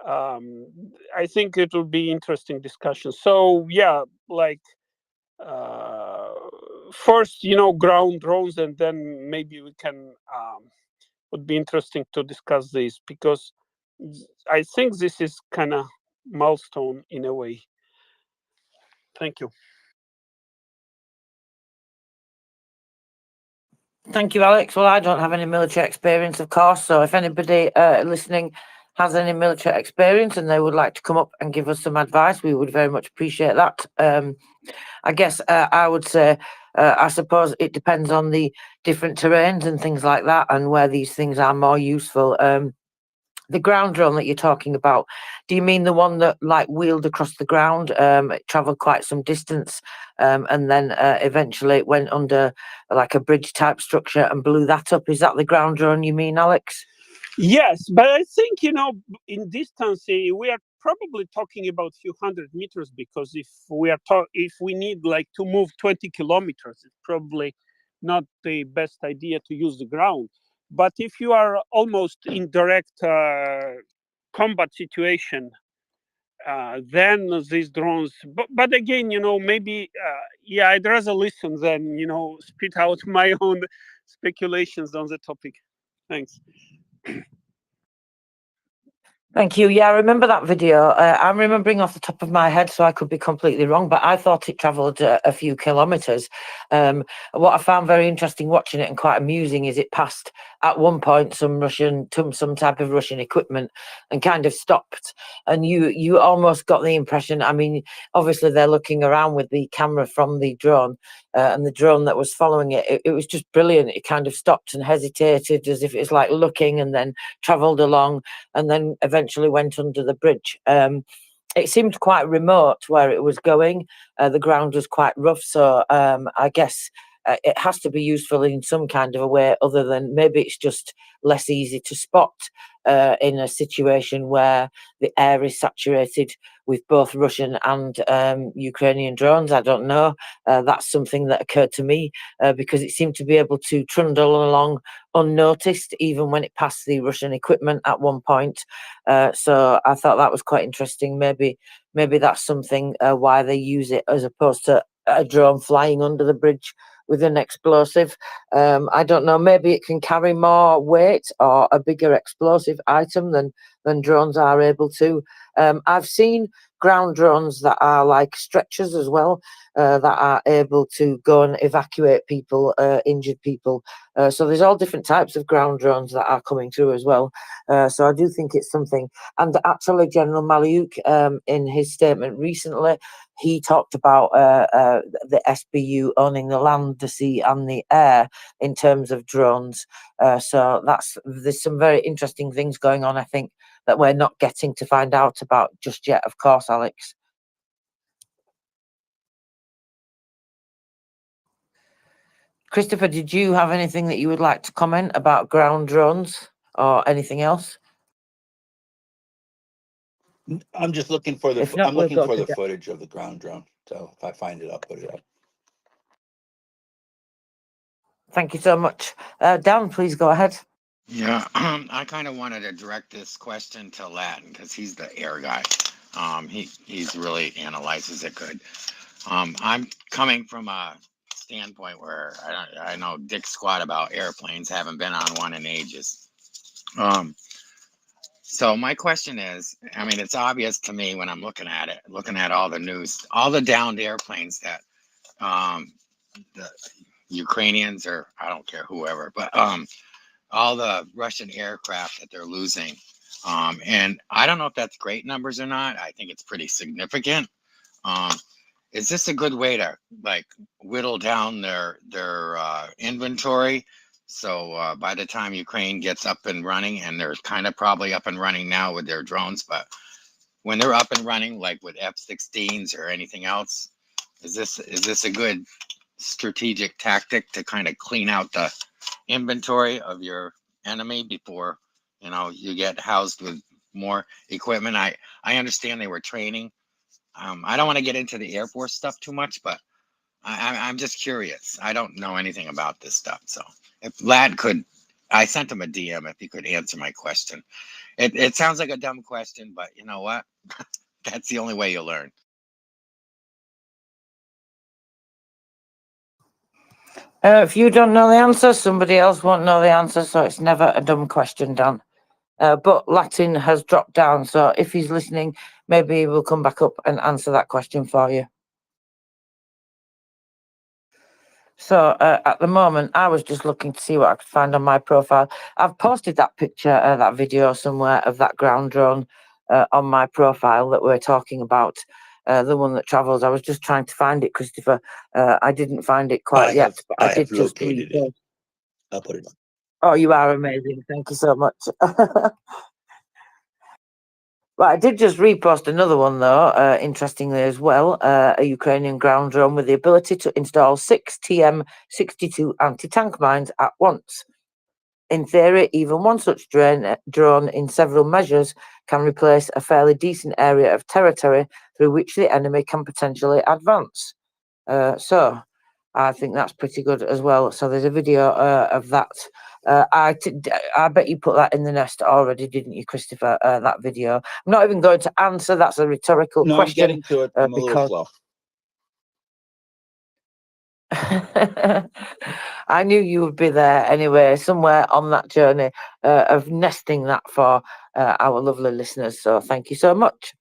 I think it will be interesting discussion. So yeah, like first, ground drones, and then maybe we can would be interesting to discuss this, because I think this is kind of milestone in a way. Thank you. Thank you, Alex. Well, I don't have any military experience, of course. So if anybody listening has any military experience and they would like to come up and give us some advice, we would very much appreciate that. I guess I would say, I suppose it depends on the different terrains and things like that, and where these things are more useful. The ground drone that you're talking about, do you mean the one that like wheeled across the ground? It traveled quite some distance, and then eventually it went under like a bridge type structure and blew that up. Is that the ground drone you mean, Alex? Yes, but I think, in distance, we are probably talking about a few 100 meters, because if we need like to move 20 kilometers, it's probably not the best idea to use the ground. But if you are almost in direct combat situation, then these drones. But again, maybe I'd rather listen than spit out my own speculations on the topic. Thanks. Thank you. Yeah, I remember that video. I'm remembering off the top of my head, so I could be completely wrong, but I thought it travelled a few kilometres. What I found very interesting watching it and quite amusing is it passed at one point some type of Russian equipment and kind of stopped. And you almost got the impression, I mean, obviously they're looking around with the camera from the drone, and the drone that was following it was just brilliant. It kind of stopped and hesitated as if it's like looking, and then travelled along, and then eventually went under the bridge. It seemed quite remote where it was going. The ground was quite rough, so I guess it has to be useful in some kind of a way, other than maybe it's just less easy to spot in a situation where the air is saturated with both Russian and Ukrainian drones. I don't know. That's something that occurred to me because it seemed to be able to trundle along unnoticed, even when it passed the Russian equipment at one point. So I thought that was quite interesting. Maybe that's something why they use it as opposed to a drone flying under the bridge with an explosive. I don't know, maybe it can carry more weight or a bigger explosive item than drones are able to. I've seen ground drones that are like stretchers as well, that are able to go and evacuate people, injured people. So there's all different types of ground drones that are coming through as well. So I do think it's something. And actually, General Maliuk, in his statement recently, he talked about the SBU owning the land, the sea, and the air in terms of drones. So there's some very interesting things going on, I think, that we're not getting to find out about just yet, of course, Alex. Christopher, did you have anything that you would like to comment about ground drones or anything else? I'm just looking for If not, we'll go to Dan. footage of the ground drone. So if I find it, I'll put it up. Thank you so much. Dan, please go ahead. Yeah, I kind of wanted to direct this question to Latin because he's the air guy. He's really analyzes it good. I'm coming from a standpoint where I know dick squat about airplanes, haven't been on one in ages. So my question is, I mean, it's obvious to me when I'm looking at all the news, all the downed airplanes that the Ukrainians, or I don't care whoever, but all the Russian aircraft that they're losing. And I don't know if that's great numbers or not. I think it's pretty significant. Is this a good way to like whittle down their inventory? So by the time Ukraine gets up and running, and they're kind of probably up and running now with their drones, but when they're up and running, like with F-16s or anything else, is this a good strategic tactic to kind of clean out the inventory of your enemy before you get housed with more equipment? I understand they were training. I don't want to get into the Air Force stuff too much, but I'm just curious. I don't know anything about this stuff. So if Lad could, I sent him a DM if he could answer my question. It sounds like a dumb question, but you know what? That's the only way you'll learn. If you don't know the answer, somebody else won't know the answer, so it's never a dumb question, Dan. But Latin has dropped down, so if he's listening, maybe we'll come back up and answer that question for you. So at the moment, I was just looking to see what I could find on my profile. I've posted that picture, that video somewhere of that ground drone on my profile that we're talking about, the one that travels. I was just trying to find it, Christopher. I didn't find it quite yet, but I did just located it. I'll put it on. Oh, you are amazing. Thank you so much. Well, I did just repost another one, though, interestingly as well, a Ukrainian ground drone with the ability to install 6 TM-62 anti-tank mines at once. In theory, even one such drone in several measures can replace a fairly decent area of territory through which the enemy can potentially advance. So I think that's pretty good as well. So there's a video of that. I bet you put that in the nest already, didn't you, Christopher? That video. I'm not even going to answer. That's a rhetorical No, question. I'm getting to it. I'm a little slow. I knew you would be there anyway, somewhere on that journey of nesting that for our lovely listeners. So thank you so much.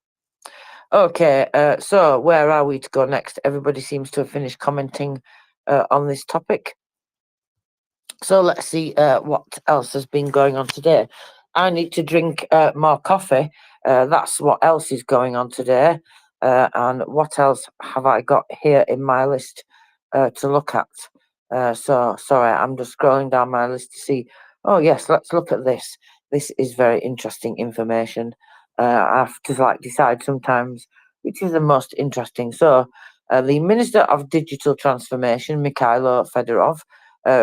Okay, so where are we to go next? Everybody seems to have finished commenting on this topic. So let's see what else has been going on today. I need to drink more coffee. That's what else is going on today. And what else have I got here in my list to look at? So sorry, I'm just scrolling down my list to see. Oh yes, let's look at this. This is very interesting information. I have to decide sometimes which is the most interesting. So the Minister of Digital Transformation, Mikhailo Fedorov,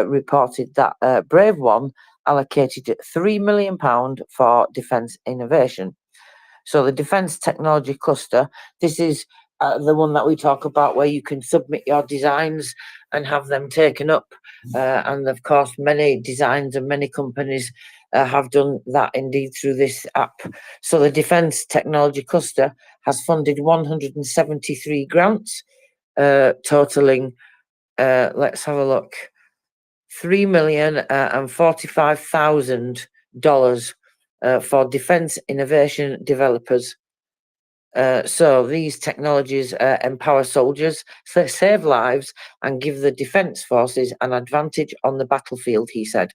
reported that Brave One allocated £3 million for defence innovation. So the Defence Technology Cluster, this is the one that we talk about where you can submit your designs and have them taken up. And of course, many designs and many companies have done that indeed through this app. So the Defence Technology Cluster has funded 173 grants, totaling, let's have a look, $3,045,000 for defence innovation developers. So these technologies empower soldiers, save lives, and give the defence forces an advantage on the battlefield, he said.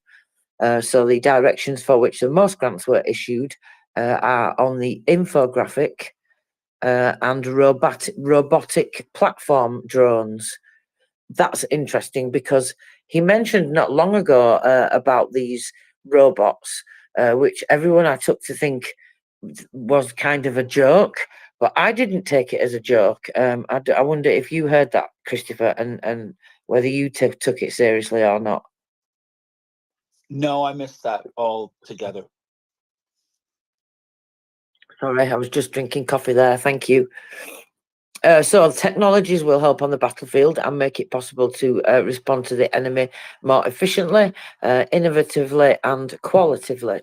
So the directions for which the most grants were issued are on the infographic and robotic platform drones. That's interesting because he mentioned not long ago about these robots, which everyone I took to think was kind of a joke, but I didn't take it as a joke. I wonder if you heard that, Christopher, and whether you took it seriously or not. No, I missed that altogether. Sorry, I was just drinking coffee there. Thank you. So technologies will help on the battlefield and make it possible to respond to the enemy more efficiently, innovatively, and qualitatively.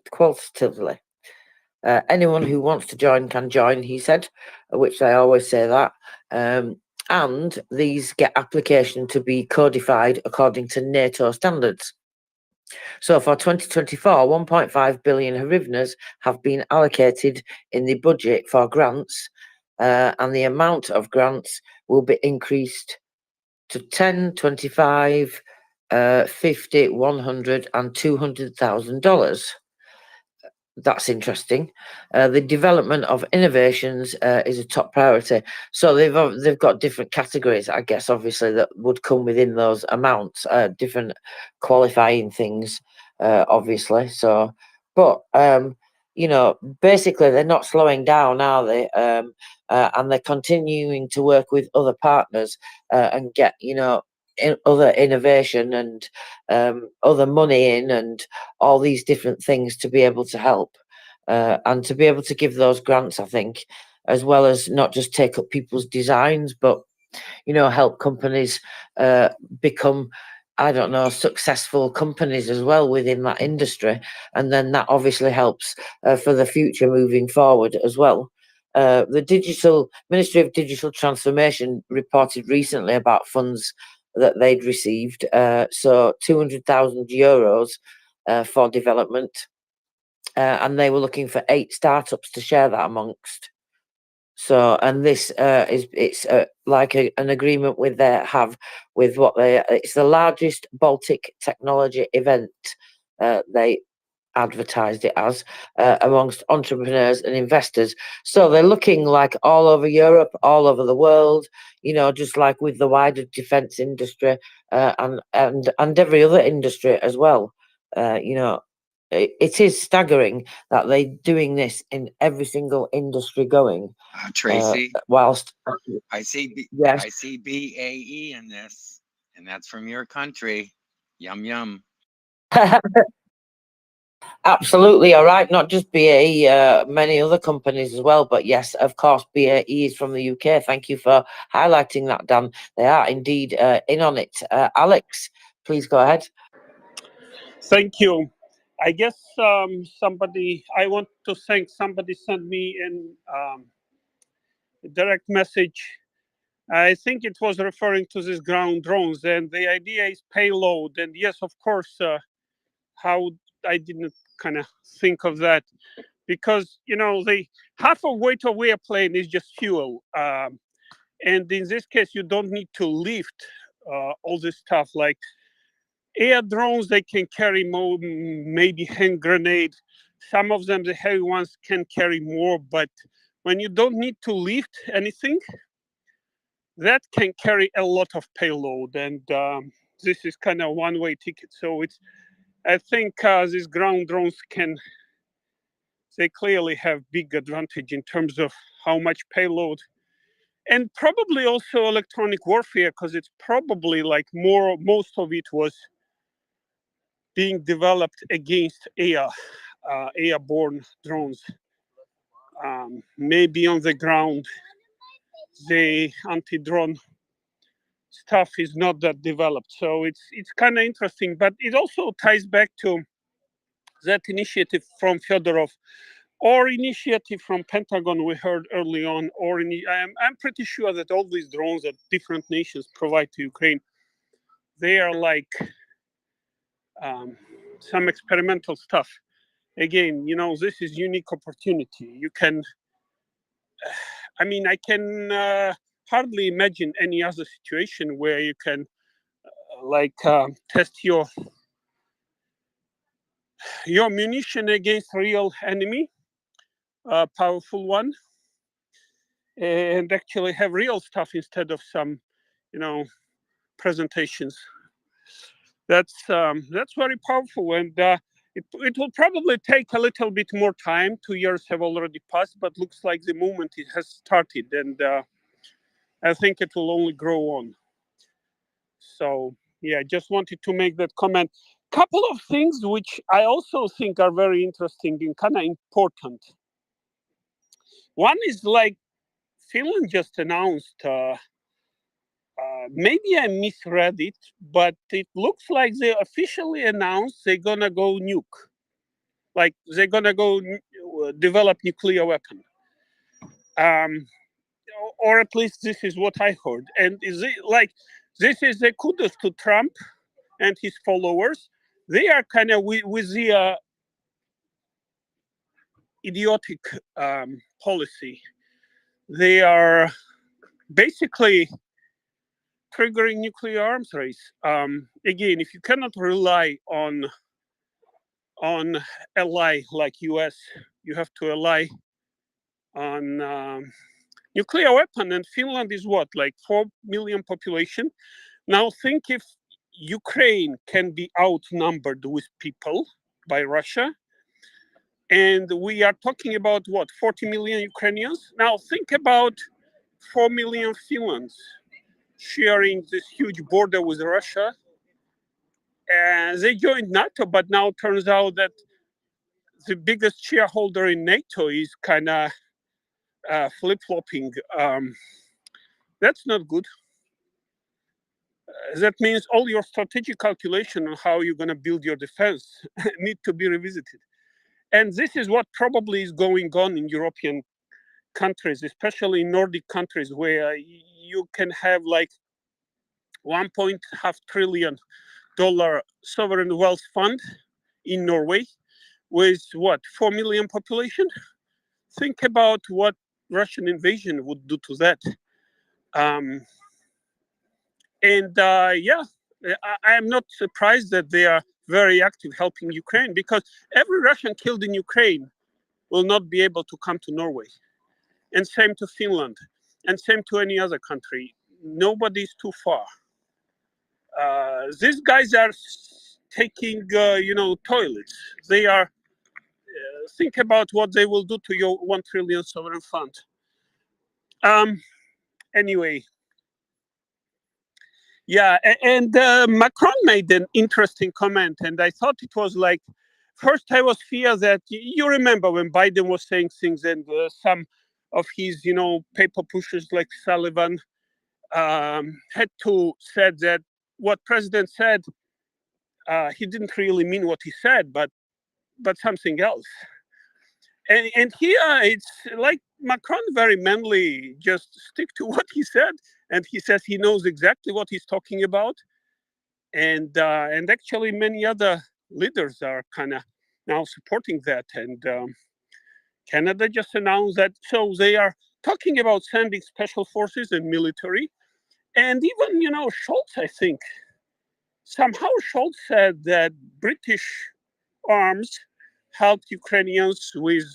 Anyone who wants to join can join, he said, which I always say that. And these get application to be codified according to NATO standards. So for 2024, 1.5 billion hryvnias have been allocated in the budget for grants, and the amount of grants will be increased to 10, 25, $50, $100, and $200,000. That's interesting. The development of innovations is a top priority. So they've got different categories, I guess, obviously, that would come within those amounts, different qualifying things, obviously. So, but you know, basically they're not slowing down, are they? And they're continuing to work with other partners and get, you know, other innovation and other money in and all these different things to be able to help and to be able to give those grants, I think, as well as not just take up people's designs, but, you know, help companies become, I don't know, successful companies as well within that industry. And then that obviously helps for the future moving forward as well. The Ministry of Digital Transformation reported recently about funds that they'd received. So €200,000 for development. And they were looking for 8 startups to share that amongst. So, and this it's like an agreement with it's the largest Baltic technology event. They advertised it as amongst entrepreneurs and investors. So they're looking like all over Europe, all over the world, you know, just like with the wider defence industry and every other industry as well. You know, it is staggering that they're doing this in every single industry going. Tracy, Whilst I see yes. I see BAE in this, and that's from your country. Yum yum. Absolutely, all right. Not just BAE, many other companies as well. But yes, of course, BAE is from the UK. Thank you for highlighting that, Dan. They are indeed in on it. Alex, please go ahead. Thank you. I guess I want to thank somebody sent me a direct message. I think it was referring to these ground drones, and the idea is payload. And yes, of course, how I didn't kind of think of that, because, you know, the half of weight of airplane is just fuel. And in this case, you don't need to lift all this stuff. Like air drones, they can carry more, maybe hand grenade. Some of them, the heavy ones, can carry more. But when you don't need to lift anything, that can carry a lot of payload. And this is kind of one-way ticket. So I think these ground drones they clearly have big advantage in terms of how much payload, and probably also electronic warfare, because it's probably like most of it was being developed against airborne drones. Maybe on the ground, the anti-drone stuff is not that developed. So it's kind of interesting, but it also ties back to that initiative from Fedorov, or initiative from Pentagon we heard early on, or I'm pretty sure that all these drones that different nations provide to Ukraine, they are like some experimental stuff. Again, you know, this is unique opportunity. You can, I can hardly imagine any other situation where you can test your munition against real enemy, powerful one, and actually have real stuff instead of some, you know, presentations. That's very powerful, and it will probably take a little bit more time. 2 years have already passed, but looks like the movement has started, and I think it will only grow on. So yeah, I just wanted to make that comment. Couple of things which I also think are very interesting and kind of important. One is like Finland just announced, maybe I misread it, but it looks like they officially announced they're gonna go nuke. Like they're gonna go develop nuclear weapon. Or at least this is what I heard. And is it like, this is a kudos to Trump and his followers. They are kind of with the idiotic policy. They are basically triggering nuclear arms race. Again, if you cannot rely on ally like US, you have to rely on nuclear weapon. And Finland is what, like 4 million population. Now think if Ukraine can be outnumbered with people by Russia, and we are talking about what, 40 million Ukrainians. Now think about 4 million Finlands sharing this huge border with Russia. And they joined NATO, but now turns out that the biggest shareholder in NATO is kind of flip-flopping. That's not good. That means all your strategic calculation on how you're going to build your defense need to be revisited. And this is what probably is going on in European countries, especially in Nordic countries, where you can have like $1.5 trillion sovereign wealth fund in Norway with what, 4 million population? Think about what Russian invasion would do to that. I am not surprised that they are very active helping Ukraine, because every Russian killed in Ukraine will not be able to come to Norway. And same to Finland, and same to any other country. Nobody's too far. These guys are taking, toilets. They are, think about what they will do to your 1 trillion sovereign fund. Anyway. Yeah, and Macron made an interesting comment, and I thought it was like, first I was fear that, you remember when Biden was saying things, and some of his, paper pushers like Sullivan had to said that what president said, he didn't really mean what he said, but something else. And here it's like Macron very manly just stick to what he said, and he says he knows exactly what he's talking about. And actually many other leaders are kind of now supporting that. And Canada just announced that, so they are talking about sending special forces and military. And even, Scholz, I think, somehow Scholz said that British arms helped Ukrainians with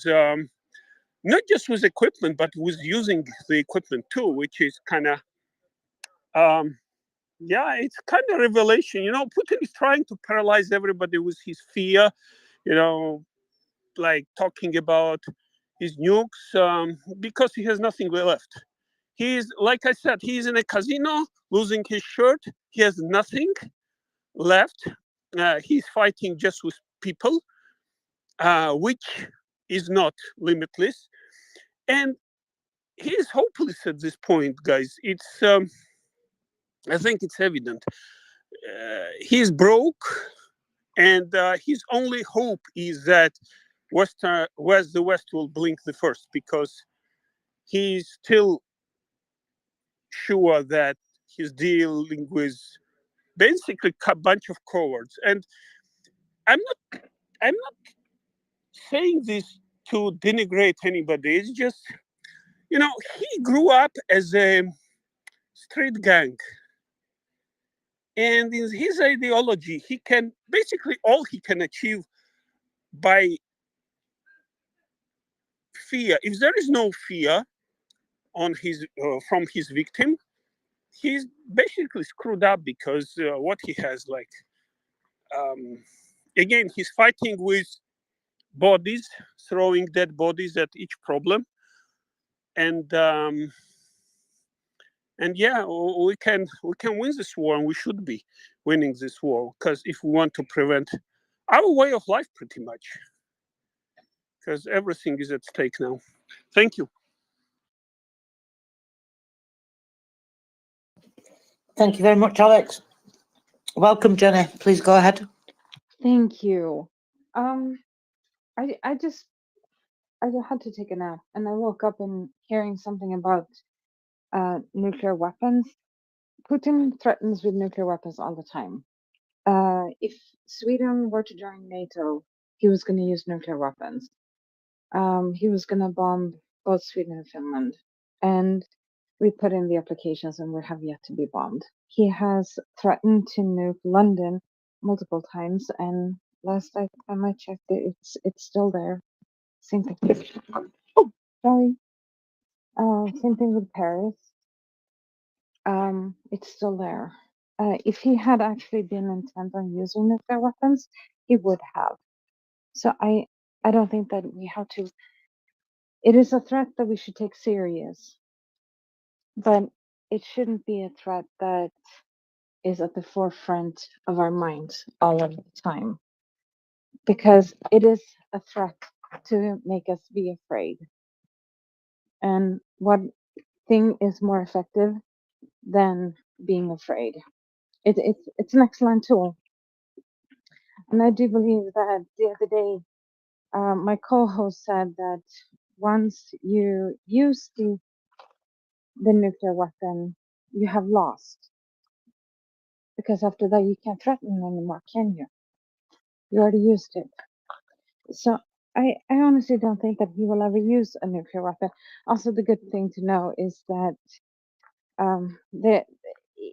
not just with equipment, but with using the equipment too, which is kind of, it's kind of revelation. Putin is trying to paralyze everybody with his fear, like talking about his nukes, because he has nothing left. He's, like I said, he's in a casino, losing his shirt. He has nothing left. He's fighting just with people, which is not limitless. And he is hopeless at this point, guys. It's, I think it's evident. He's broke, and his only hope is that the West will blink the first, because he's still sure that he's dealing with basically a bunch of cowards. And I'm not saying this to denigrate anybody. It's just, he grew up as a street gang. And in his ideology, he can basically all he can achieve by fear. If there is no fear on his from his victim, he's basically screwed up, because what he has, like, again, he's fighting with bodies, throwing dead bodies at each problem, and yeah, we can win this war, and we should be winning this war, because if we want to prevent our way of life, pretty much, because everything is at stake now. Thank you. Thank you very much, Alex. Welcome, Jenny. Please go ahead. Thank you. I had to take a nap, and I woke up and hearing something about nuclear weapons. Putin threatens with nuclear weapons all the time. If Sweden were to join NATO, he was going to use nuclear weapons. He was going to bomb both Sweden and Finland. And We put in the applications and we have yet to be bombed. He has threatened to nuke London multiple times, and last time I checked it, it's still there. Same thing. Oh, sorry. Same thing with Paris. It's still there. If he had actually been intent on using nuclear weapons, he would have. So I don't think that we have to. It is a threat that we should take serious, but it shouldn't be a threat that is at the forefront of our minds all of the time, because it is a threat to make us be afraid. And what thing is more effective than being afraid? It's an excellent tool. And I do believe that the other day, my co-host said that once you use the nuclear weapon, you have lost. Because after that, you can't threaten anymore, can you? You already used it. So I honestly don't think that he will ever use a nuclear weapon. Also, the good thing to know is that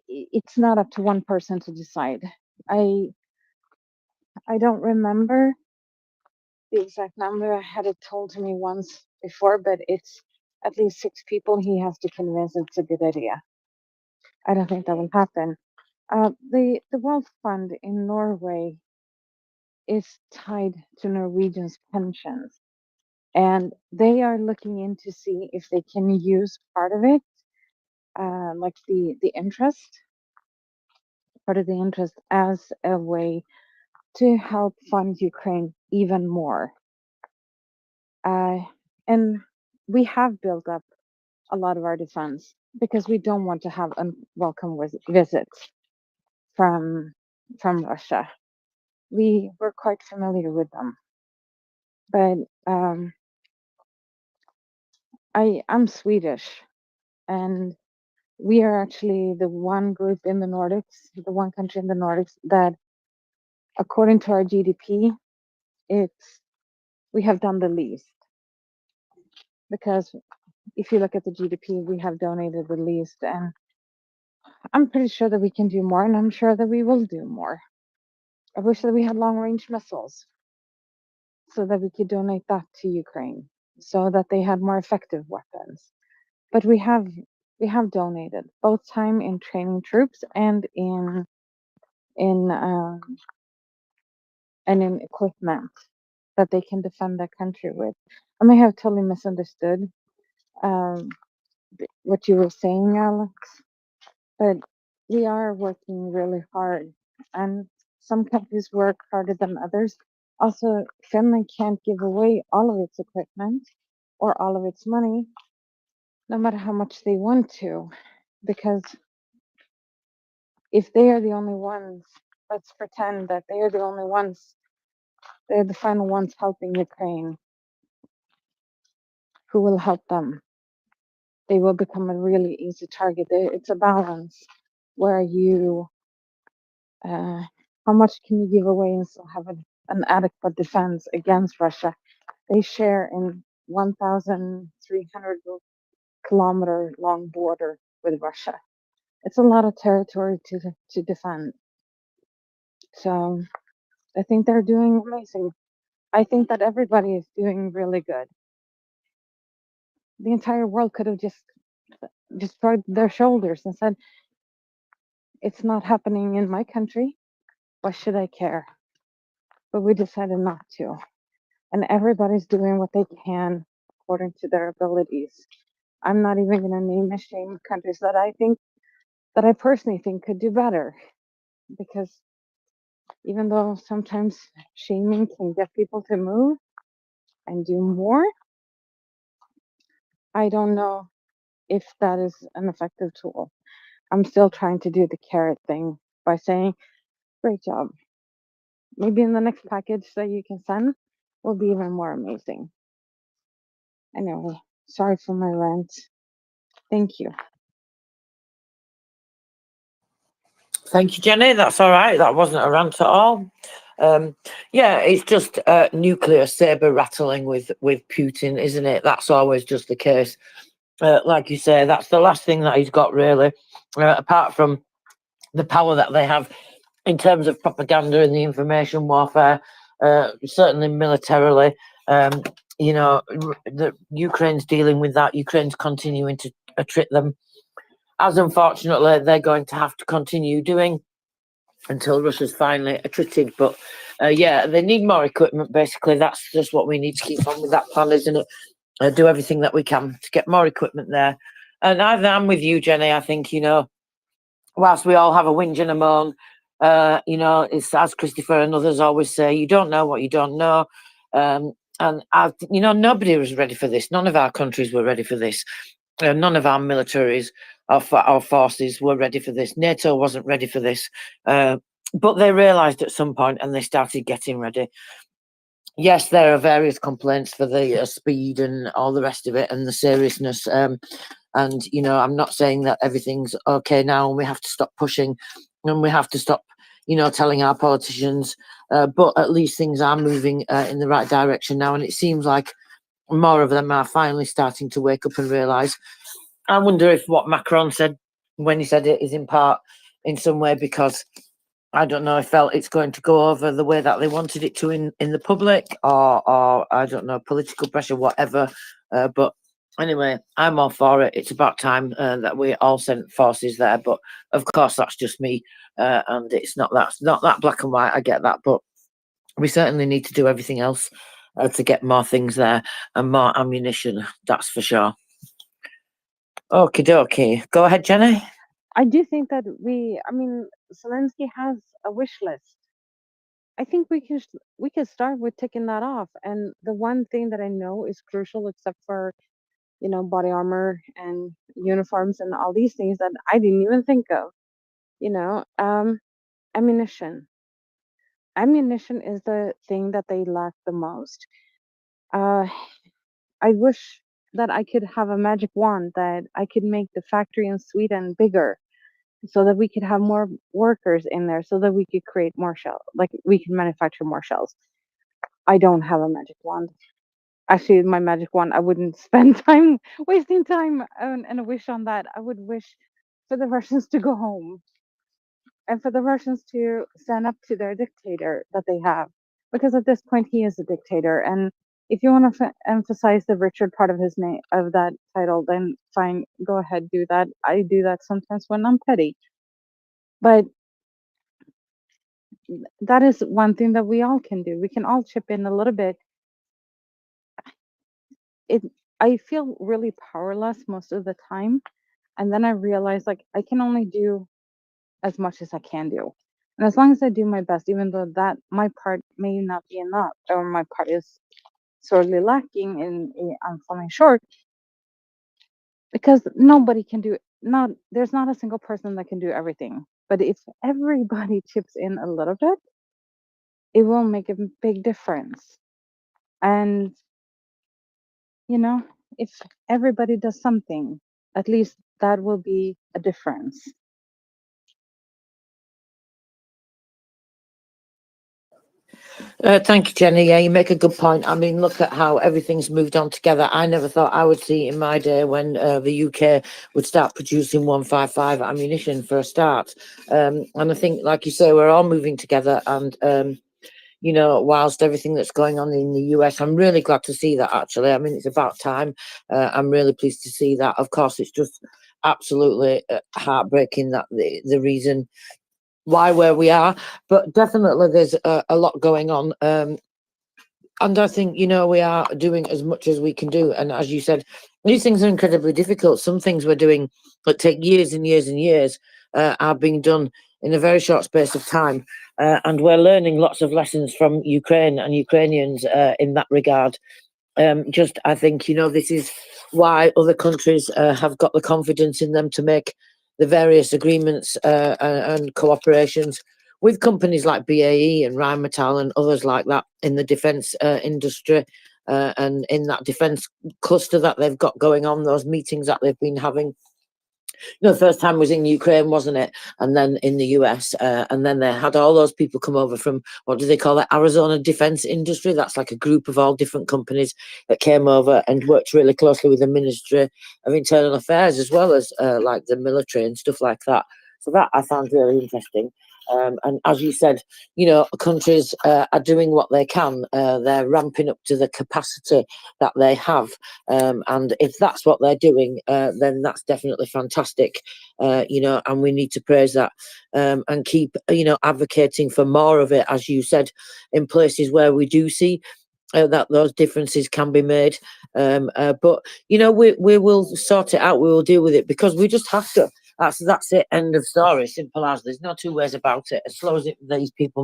it's not up to one person to decide. I don't remember the exact number. I had it told to me once before, but it's at least 6 people he has to convince it's a good idea. I don't think that will happen. The Wealth Fund in Norway is tied to Norwegians' pensions, and they are looking in to see if they can use part of it, like the interest, part of the interest, as a way to help fund Ukraine even more. And we have built up a lot of our defense because we don't want to have unwelcome visits from Russia. We're quite familiar with them, but I'm Swedish, and we are actually the one group in the Nordics, the one country in the Nordics that, according to our GDP, we have done the least. Because if you look at the GDP, we have donated the least, and I'm pretty sure that we can do more, and I'm sure that we will do more. I wish that we had long-range missiles so that we could donate that to Ukraine, so that they had more effective weapons. But we have donated both time in training troops and in equipment that they can defend their country with. I may have totally misunderstood what you were saying, Alex, but we are working really hard, and some countries work harder than others. Also, Finland can't give away all of its equipment or all of its money, no matter how much they want to, because if they are the only ones, let's pretend that they are the only ones, they're the final ones helping Ukraine, who will help them? They will become a really easy target. It's a balance where how much can you give away and still have an adequate defense against Russia? They share in 1,300 kilometer long border with Russia. It's a lot of territory to defend. So I think they're doing amazing. I think that everybody is doing really good. The entire world could have just shrugged their shoulders and said, it's not happening in my country. Why should I care? But we decided not to. And everybody's doing what they can according to their abilities. I'm not even going to name and shame countries that I personally think could do better. Because even though sometimes shaming can get people to move and do more, I don't know if that is an effective tool. I'm still trying to do the carrot thing by saying, great job. Maybe in the next package that you can send will be even more amazing. Anyway, sorry for my rant. Thank you. Thank you, Jenny. That's all right. That wasn't a rant at all. Yeah, it's just nuclear saber rattling with Putin, isn't it? That's always just the case. like you say, that's the last thing that he's got really, apart from the power that they have in terms of propaganda and the information warfare, certainly militarily. You know, the Ukraine's dealing with that. Ukraine's continuing to trick them, as unfortunately they're going to have to continue doing until Russia's finally attrited. But yeah, they need more equipment. Basically, that's just what we need to keep on with that plan, isn't it? Do everything that we can to get more equipment there. And I'm with you, Jenny. I think, you know, whilst we all have a whinge and a moan, you know, it's as Christopher and others always say, you don't know what you don't know. And you know, nobody was ready for this. None of our countries were ready for this. None of our militaries, our forces were ready for this. NATO wasn't ready for this. But they realised at some point and they started getting ready. Yes, there are various complaints for the speed and all the rest of it and the seriousness. And, you know, I'm not saying that everything's okay now and we have to stop pushing and we have to stop, you know, telling our politicians. But at least things are moving in the right direction now. And it seems like more of them are finally starting to wake up and realise. I wonder if what Macron said when he said it is in part in some way because I don't know, I felt it's going to go over the way that they wanted it to in the public or I don't know, political pressure, whatever. But anyway, I'm all for it. It's about time that we all sent forces there. But of course, that's just me. And it's not that black and white. I get that. But we certainly need to do everything else to get more things there and more ammunition. That's for sure. Okie dokie. Go ahead, Jenny. I do think that I mean, Zelensky has a wish list. I think we could start with ticking that off. And the one thing that I know is crucial, except for, you know, body armor and uniforms and all these things that I didn't even think of, you know, ammunition. Ammunition is the thing that they lack the most. I wish that I could have a magic wand that I could make the factory in Sweden bigger so that we could have more workers in there so that we could create more shells, like we can manufacture more shells. I don't have a magic wand. Actually, my magic wand, I wouldn't spend time wasting time and a wish on that. I would wish for the Russians to go home and for the Russians to stand up to their dictator that they have, because at this point he is a dictator. And if you want to emphasize the Richard part of his name of that title, then fine, go ahead, do that. I do that sometimes when I'm petty, but that is one thing that we all can do. We can all chip in a little bit. I feel really powerless most of the time, and then I realize like I can only do as much as I can do. And as long as I do my best, even though that my part may not be enough or my part is sorely lacking I'm falling short, because nobody can do there's not a single person that can do everything. But if everybody chips in a little bit, it will make a big difference. And you know, if everybody does something, at least that will be a difference. Thank you, Jenny. Yeah, you make a good point. I mean, look at how everything's moved on together. I never thought I would see in my day when the UK would start producing 155 ammunition for a start. And I think, like you say, we're all moving together. And, you know, whilst everything that's going on in the US, I'm really glad to see that, actually. I mean, it's about time. I'm really pleased to see that. Of course, it's just absolutely heartbreaking that the reason why where we are, but definitely there's a lot going on, and I think, you know, we are doing as much as we can do. And as you said, these things are incredibly difficult. Some things we're doing that take years and years and years are being done in a very short space of time, and we're learning lots of lessons from Ukraine and Ukrainians in that regard. Just, I think, you know, this is why other countries have got the confidence in them to make the various agreements and cooperations with companies like BAE and Rheinmetall and others like that in the defence industry and in that defence cluster that they've got going on, those meetings that they've been having. the first time was in Ukraine, wasn't it? And then in the US, and then they had all those people come over from, what do they call it, Arizona Defense Industry. That's like a group of all different companies that came over and worked really closely with the Ministry of Internal Affairs, as well as like the military and stuff like that. So that I found really interesting. And as you said, countries are doing what they can. They're ramping up to the capacity that they have. And if that's what they're doing, then that's definitely fantastic. And we need to praise that and keep, advocating for more of it, as you said, in places where we do see that those differences can be made. But, we will sort it out. We will deal with it because we just have to. That's it. End of story. Simple as. There's no two ways about it. As slow as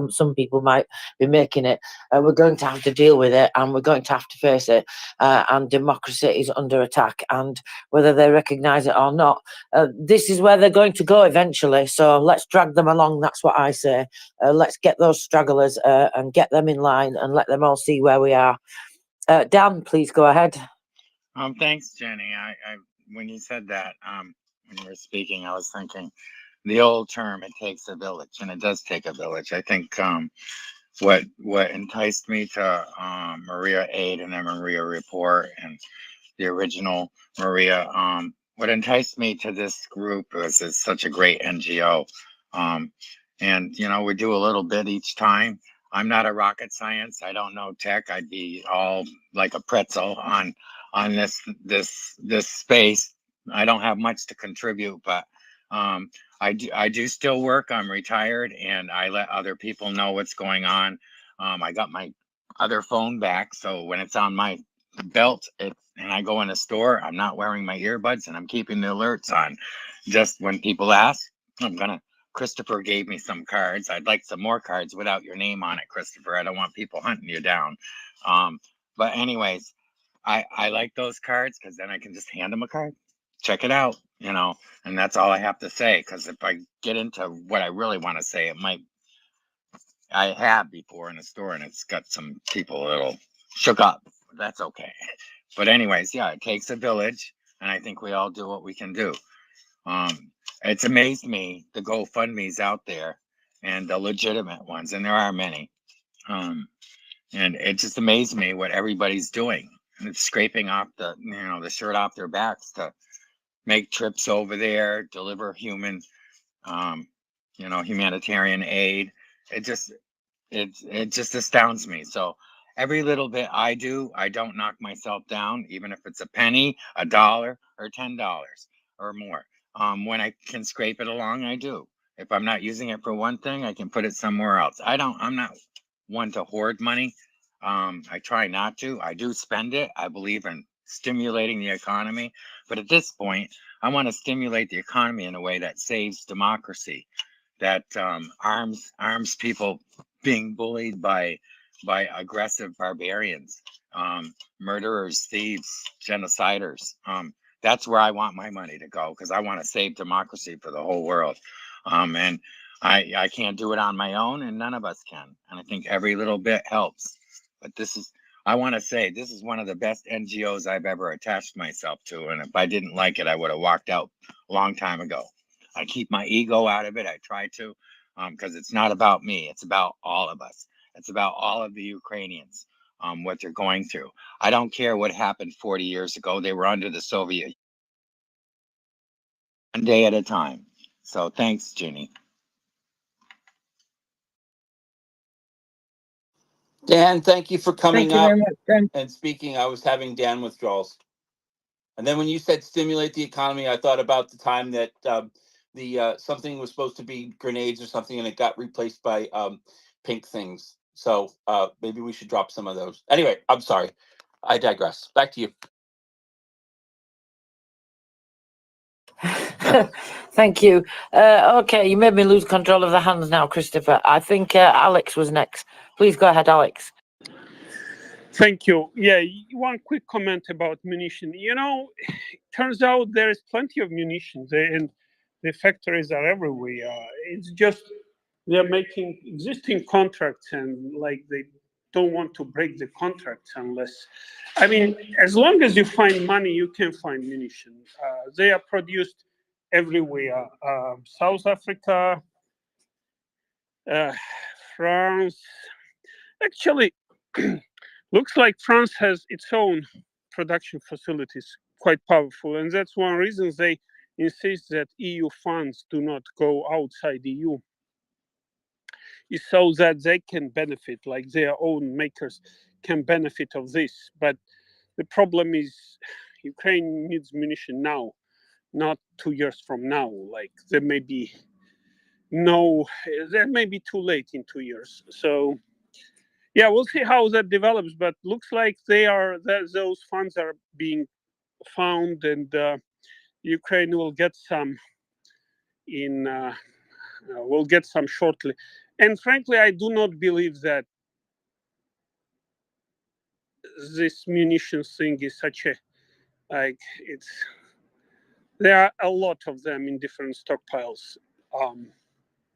some people might be making it, we're going to have to deal with it, and we're going to have to face it. And democracy is under attack. And whether they recognise it or not, this is where they're going to go eventually. So let's drag them along. That's what I say. Let's get those stragglers and get them in line and let them all see where we are. Dan, please go ahead. Thanks, Jenny. I when you said that, when you were speaking, I was thinking the old term, it takes a village, and it does take a village. I think what enticed me to Maria Aid and then MriyaReport and the original Maria, what enticed me to this group was it's such a great NGO. And we do a little bit each time. I'm not a rocket science. I don't know tech. I'd be all like a pretzel on this space. I don't have much to contribute, but I do still work. I'm retired, and I let other people know what's going on. I got my other phone back, so when it's on my belt and I go in a store, I'm not wearing my earbuds, and I'm keeping the alerts on. Just when people ask, Christopher gave me some cards. I'd like some more cards without your name on it, Christopher. I don't want people hunting you down. But anyways, I like those cards because then I can just hand them a card. Check it out, and that's all I have to say. Because if I get into what I really want to say, I have before in a store, and it's got some people a little shook up. That's okay. But anyways, yeah, it takes a village, and I think we all do what we can do. It's amazed me the GoFundMe's out there and the legitimate ones, and there are many. And it just amazed me what everybody's doing. And it's scraping off the shirt off their backs to make trips over there, deliver humanitarian aid. It just astounds me. So every little bit I do, I don't knock myself down, even if it's a penny, $1, or $10 or more. When I can scrape it along, I do. If I'm not using it for one thing, I can put it somewhere else. I'm not one to hoard money. I try not to. I do spend it. I believe in stimulating the economy. But at this point, I want to stimulate the economy in a way that saves democracy, that arms people being bullied by aggressive barbarians, murderers, thieves, genociders. That's where I want my money to go, because I want to save democracy for the whole world. And I can't do it on my own, and none of us can. And I think every little bit helps. But I want to say, this is one of the best NGOs I've ever attached myself to. And if I didn't like it, I would have walked out a long time ago. I keep my ego out of it. I try to, because it's not about me. It's about all of us. It's about all of the Ukrainians, what they're going through. I don't care what happened 40 years ago. They were under the Soviet, one day at a time. So thanks, Ginny. Dan, thank you for coming Thank you very up much, Dan. and speaking. I was having Dan withdrawals. And then when you said stimulate the economy, I thought about the time that something was supposed to be grenades or something, and it got replaced by pink things. So maybe we should drop some of those. Anyway, I'm sorry. I digress. Back to you. Thank you. Okay, you made me lose control of the hands now, Christopher. I think Alex was next. Please go ahead, Alex. Thank you. Yeah, one quick comment about munition. Turns out there is plenty of munitions, and the factories are everywhere. It's just they're making existing contracts, and they don't want to break the contracts unless, as long as you find money, you can find munition. They are produced everywhere. South Africa, France. Actually, looks like France has its own production facilities, quite powerful, and that's one reason they insist that EU funds do not go outside EU, is so that they can benefit, like their own makers can benefit of this. But the problem is Ukraine needs munition now, not 2 years from now. Like there may be too late in 2 years. So yeah, we'll see how that develops, but looks like those funds are being found, and Ukraine will get some shortly. And frankly, I do not believe that this munitions thing is such a there are a lot of them in different stockpiles,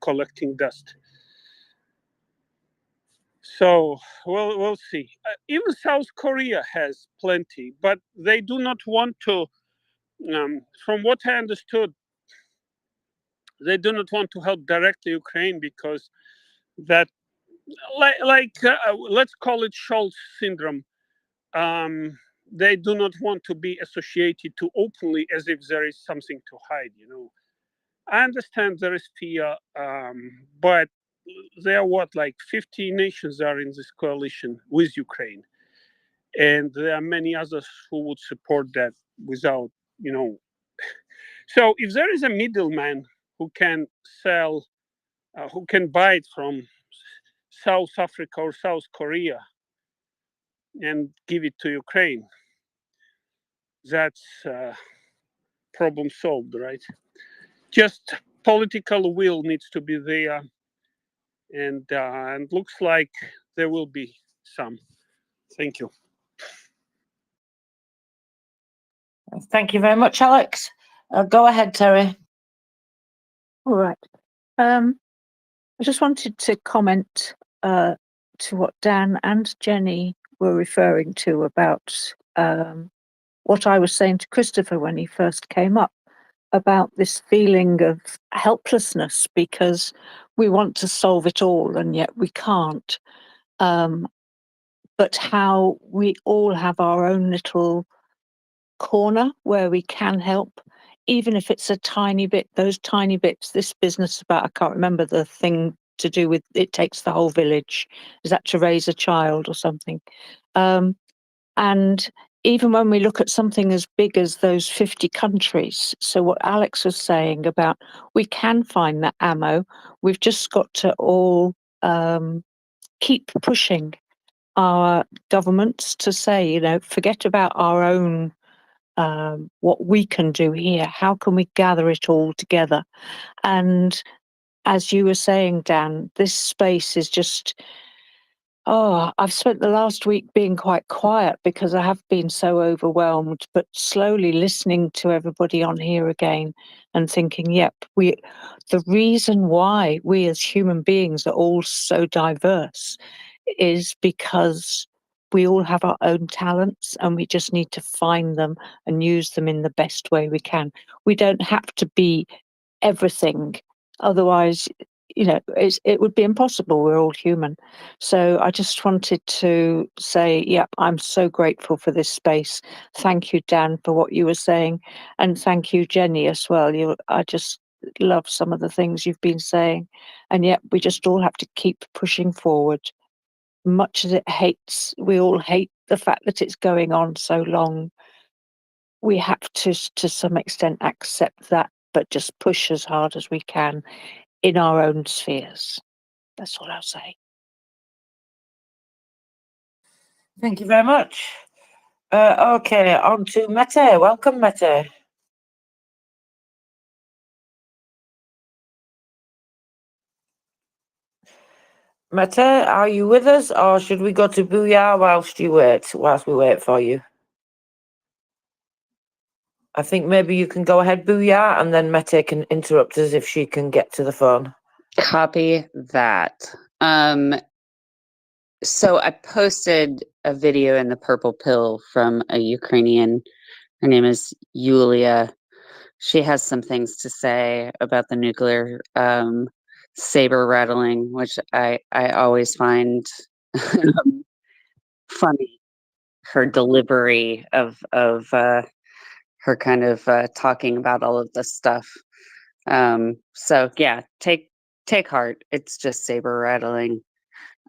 collecting dust. So we'll see. Even South Korea has plenty, but they do not want to. From what I understood, they do not want to help directly Ukraine because that, let's call it Scholz syndrome. They do not want to be associated too openly as if there is something to hide. I understand there is fear, but there are 50 nations are in this coalition with Ukraine, and there are many others who would support that without. So if there is a middleman who can sell, who can buy it from South Africa or South Korea and give it to Ukraine, that's problem solved, right? Just political will needs to be there, and looks like there will be some. Thank you. Thank you very much, Alex. Go ahead, Terry. All right. I just wanted to comment to what Dan and Jenny were referring to about what I was saying to Christopher when he first came up about this feeling of helplessness because we want to solve it all and yet we can't. But how we all have our own little corner where we can help, even if it's a tiny bit, those tiny bits. This business about, I can't remember the thing to do with, it takes the whole village. Is that to raise a child or something? And even when we look at something as big as those 50 countries, so what Alex was saying about we can find that ammo, we've just got to all keep pushing our governments to say, forget about our own what we can do here. How can we gather it all together? And as you were saying, Dan, this space is just, I've spent the last week being quite quiet because I have been so overwhelmed, but slowly listening to everybody on here again and thinking, yep, the reason why we as human beings are all so diverse is because we all have our own talents and we just need to find them and use them in the best way we can. We don't have to be everything. Otherwise, it would be impossible. We're all human. So I just wanted to say, yep, I'm so grateful for this space. Thank you, Dan, for what you were saying. And thank you, Jenny, as well. I just love some of the things you've been saying. And yet we just all have to keep pushing forward. Much as we all hate the fact that it's going on so long, we have to some extent accept that, but just push as hard as we can in our own spheres. That's all I'll say. Thank you very much. Okay, on to Mette. Welcome, Mette. Mette, are you with us, or should we go to Booyah whilst we wait for you? I think maybe you can go ahead, Booyah, and then Mette can interrupt us if she can get to the phone. Copy that. So I posted a video in the Purple Pill from a Ukrainian. Her name is Yulia she has some things to say about the nuclear saber rattling, which I always find funny. Her delivery of her kind of talking about all of this stuff. So yeah, take heart. It's just saber rattling.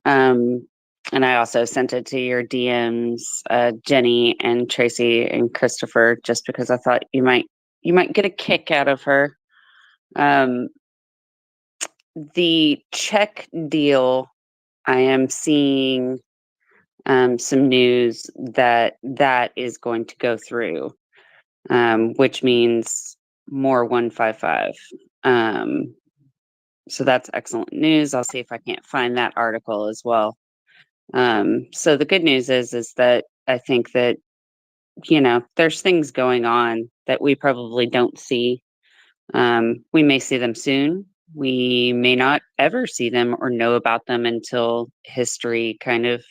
And I also sent it to your DMs, Jenny and Tracy and Christopher, just because I thought you might get a kick out of her. The check deal, I am seeing some news that is going to go through, which means more 155. So that's excellent news. I'll see if I can't find that article as well. So the good news is that I think that, there's things going on that we probably don't see. We may see them soon. We may not ever see them or know about them until history kind of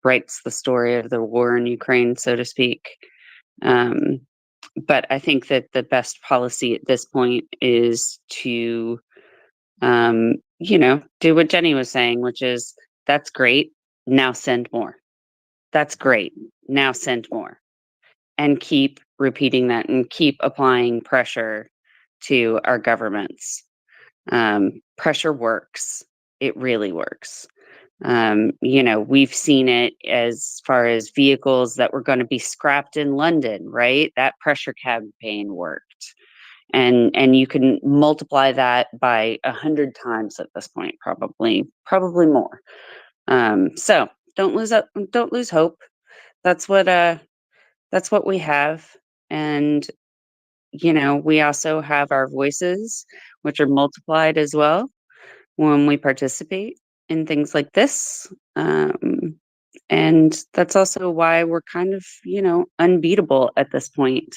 writes the story of the war in Ukraine, so to speak. But I think that the best policy at this point is to, do what Jenny was saying, which is, that's great. Now send more. That's great. Now send more. And keep repeating that and keep applying pressure to our governments. Pressure works. It really works. We've seen it as far as vehicles that were going to be scrapped in London, right? That pressure campaign worked. And you can multiply that by 100 times at this point, probably more. So don't lose hope. That's what we have. And we also have our voices, which are multiplied as well when we participate in things like this. And that's also why we're kind of, unbeatable at this point,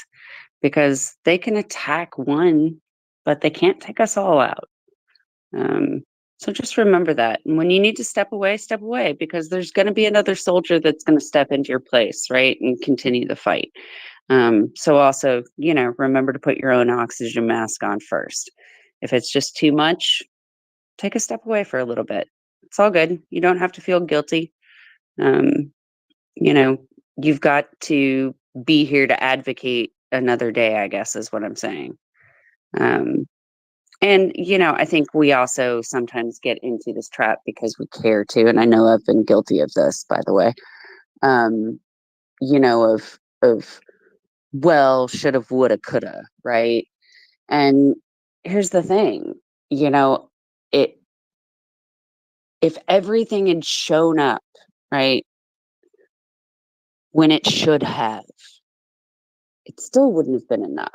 because they can attack one, but they can't take us all out. So just remember that. And when you need to step away, because there's going to be another soldier that's going to step into your place, right? And continue the fight. So also, remember to put your own oxygen mask on first. If it's just too much, take a step away for a little bit. It's all good. You don't have to feel guilty. You've got to be here to advocate another day, I guess, is what I'm saying. And, I think we also sometimes get into this trap because we care to, and I know I've been guilty of this, by the way, of well, shoulda, woulda, coulda, right? And here's the thing, if everything had shown up, right, when it should have, it still wouldn't have been enough,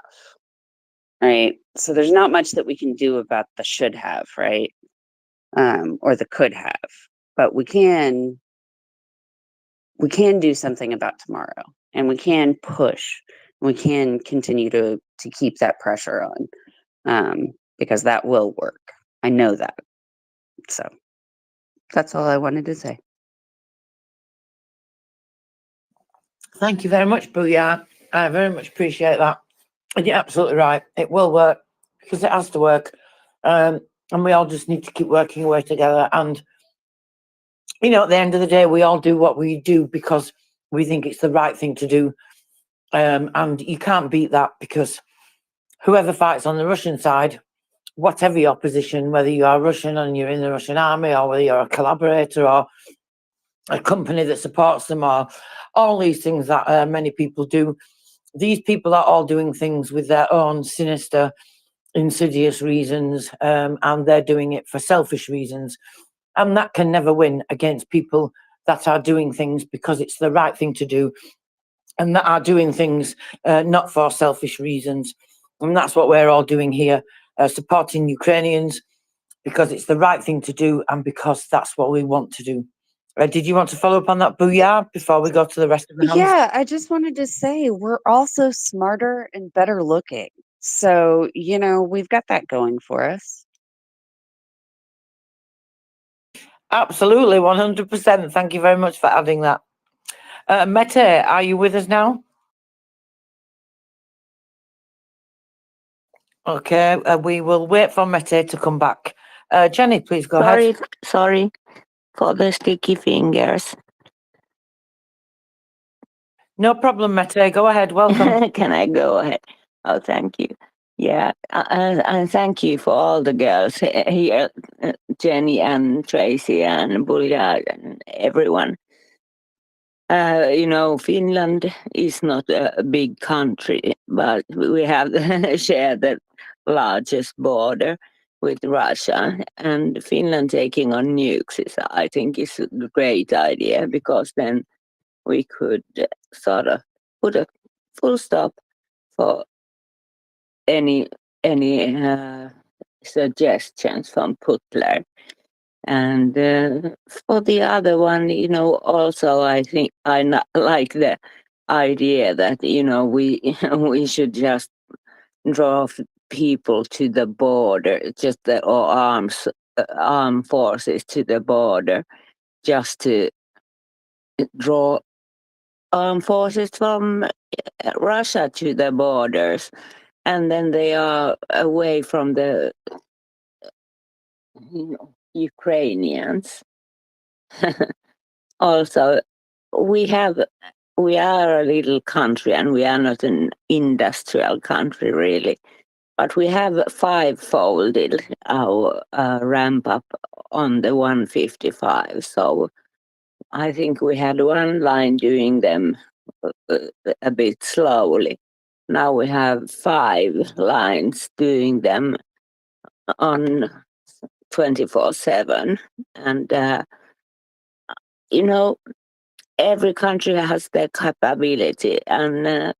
right? So there's not much that we can do about the should have, right? Or the could have, but we can do something about tomorrow, and we can push, and we can continue to keep that pressure on, because that will work. I know that. So that's all I wanted to say. Thank you very much, Booyah. I very much appreciate that. And you're absolutely right. It will work because it has to work. And we all just need to keep working away together. And, at the end of the day, we all do what we do because we think it's the right thing to do. And you can't beat that, because whoever fights on the Russian side, whatever your position, whether you are Russian and you're in the Russian army, or whether you're a collaborator or a company that supports them, or all these things that many people do, these people are all doing things with their own sinister, insidious reasons, and they're doing it for selfish reasons. And that can never win against people that are doing things because it's the right thing to do, and that are doing things not for selfish reasons. And that's what we're all doing here, supporting Ukrainians because it's the right thing to do and because that's what we want to do. Did you want to follow up on that, Booyah, before we go to the rest of the hands? Yeah, I just wanted to say we're also smarter and better looking. So, we've got that going for us. Absolutely, 100%. Thank you very much for adding that. Mete, are you with us now? Okay, we will wait for Mete to come back. Jenny, please go ahead. Sorry for the sticky fingers. No problem, Mete. Go ahead. Welcome. Can I go ahead? Oh, thank you. Yeah, and thank you for all the girls here, Jenny and Tracy and Bulja and everyone. Finland is not a big country, but we have share the largest border with Russia, and Finland taking on nukes I think, is a great idea, because then we could sort of put a full stop for any suggestions from Putler. And for the other one, also I think I like the idea that we we should just draw people to the border, or armed forces to the border, just to draw armed forces from Russia to the borders, and then they are away from the Ukrainians. Also, we are a little country, and we are not an industrial country really, but we have five-folded our ramp up on the 155. So I think we had one line doing them a bit slowly. Now we have 5 lines doing them on 24/7, and every country has their capability, and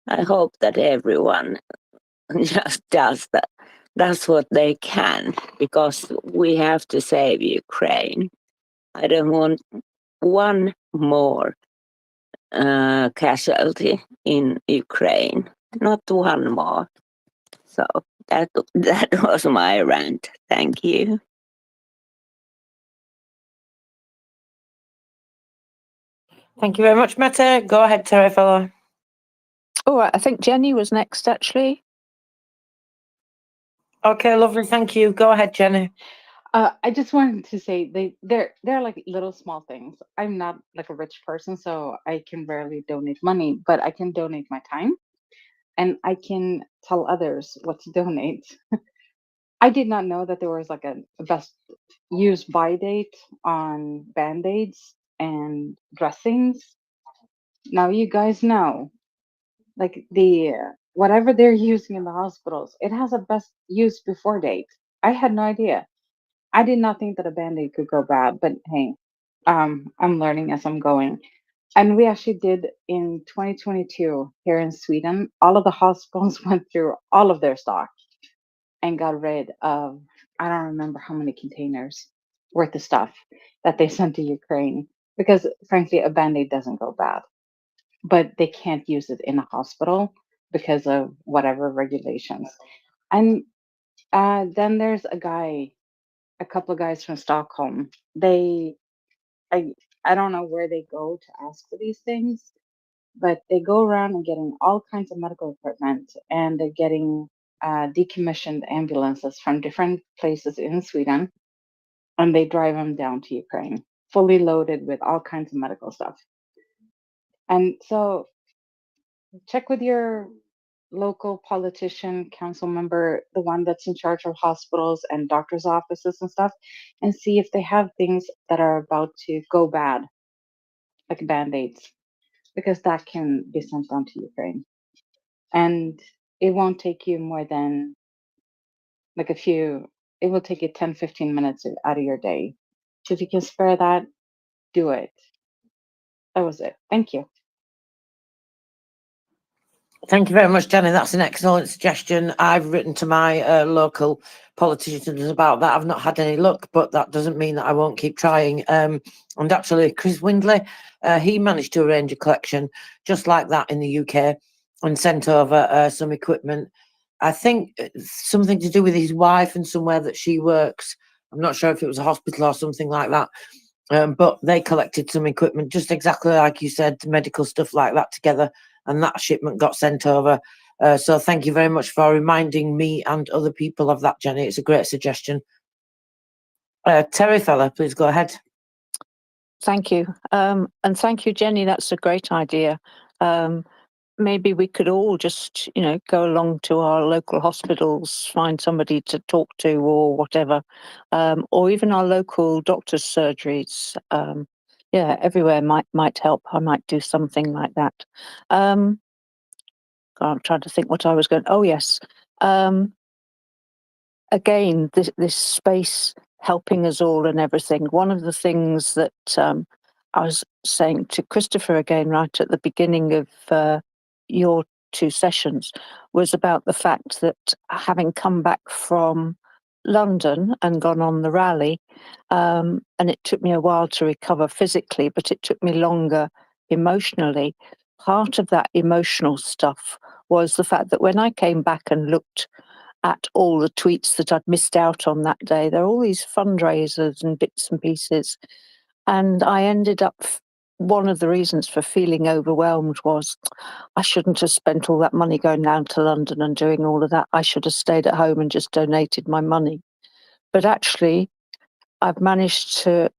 I hope that everyone just does that. That's what they can, because we have to save Ukraine. I don't want one more casualty in Ukraine, not one more. So that was my rant. Thank you. Thank you very much, Mete. Go ahead, Terry. Oh, I think Jenny was next, actually. Okay, lovely. Thank you. Go ahead, Jenny. I just wanted to say they're like little small things. I'm not like a rich person, so I can rarely donate money, but I can donate my time, and I can tell others what to donate. I did not know that there was like a best use by date on band-aids and dressings. Now you guys know, like the whatever they're using in the hospitals, it has a best use before date. I had no idea. I did not think that a band-aid could go bad, but hey, I'm learning as I'm going. And we actually did in 2022 here in Sweden, all of the hospitals went through all of their stock and got rid of, I don't remember how many containers worth of stuff that they sent to Ukraine, because frankly, a band-aid doesn't go bad, but they can't use it in a hospital because of whatever regulations. And then there's a couple of guys from Stockholm. I don't know where they go to ask for these things, but they go around and getting all kinds of medical equipment, and they're getting decommissioned ambulances from different places in Sweden, and they drive them down to Ukraine, fully loaded with all kinds of medical stuff. And so check with your local politician, council member, the one that's in charge of hospitals and doctors' offices and stuff, and see if they have things that are about to go bad, like band-aids, because that can be sent on to Ukraine. And it won't take you more than like it will take you 10, 15 minutes out of your day. So if you can spare that, do it. That was it. Thank you. Thank you very much, Jenny. That's an excellent suggestion. I've written to my local politicians about that. I've not had any luck, but that doesn't mean that I won't keep trying. And actually, Chris Windley, he managed to arrange a collection just like that in the UK and sent over some equipment. I think something to do with his wife and somewhere that she works. I'm not sure if it was a hospital or something like that. But they collected some equipment, just exactly like you said, medical stuff like that together. And that shipment got sent over So thank you very much for reminding me and other people of that, Jenny. It's a great suggestion. Terry Feller, please go ahead. Thank you. And thank you, Jenny. That's a great idea. Maybe we could all just, go along to our local hospitals, find somebody to talk to or whatever, or even our local doctor's surgeries. Yeah, everywhere might help. I might do something like that. I'm trying to think what I was going. Oh yes. Again, this space helping us all and everything. One of the things that I was saying to Christopher again right at the beginning of your two sessions was about the fact that having come back from London and gone on the rally, and it took me a while to recover physically, but it took me longer emotionally. Part of that emotional stuff was the fact that when I came back and looked at all the tweets that I'd missed out on that day, there are all these fundraisers and bits and pieces. And I ended up, one of the reasons for feeling overwhelmed was I shouldn't have spent all that money going down to London and doing all of that. I should have stayed at home and just donated my money. But actually, I've managed to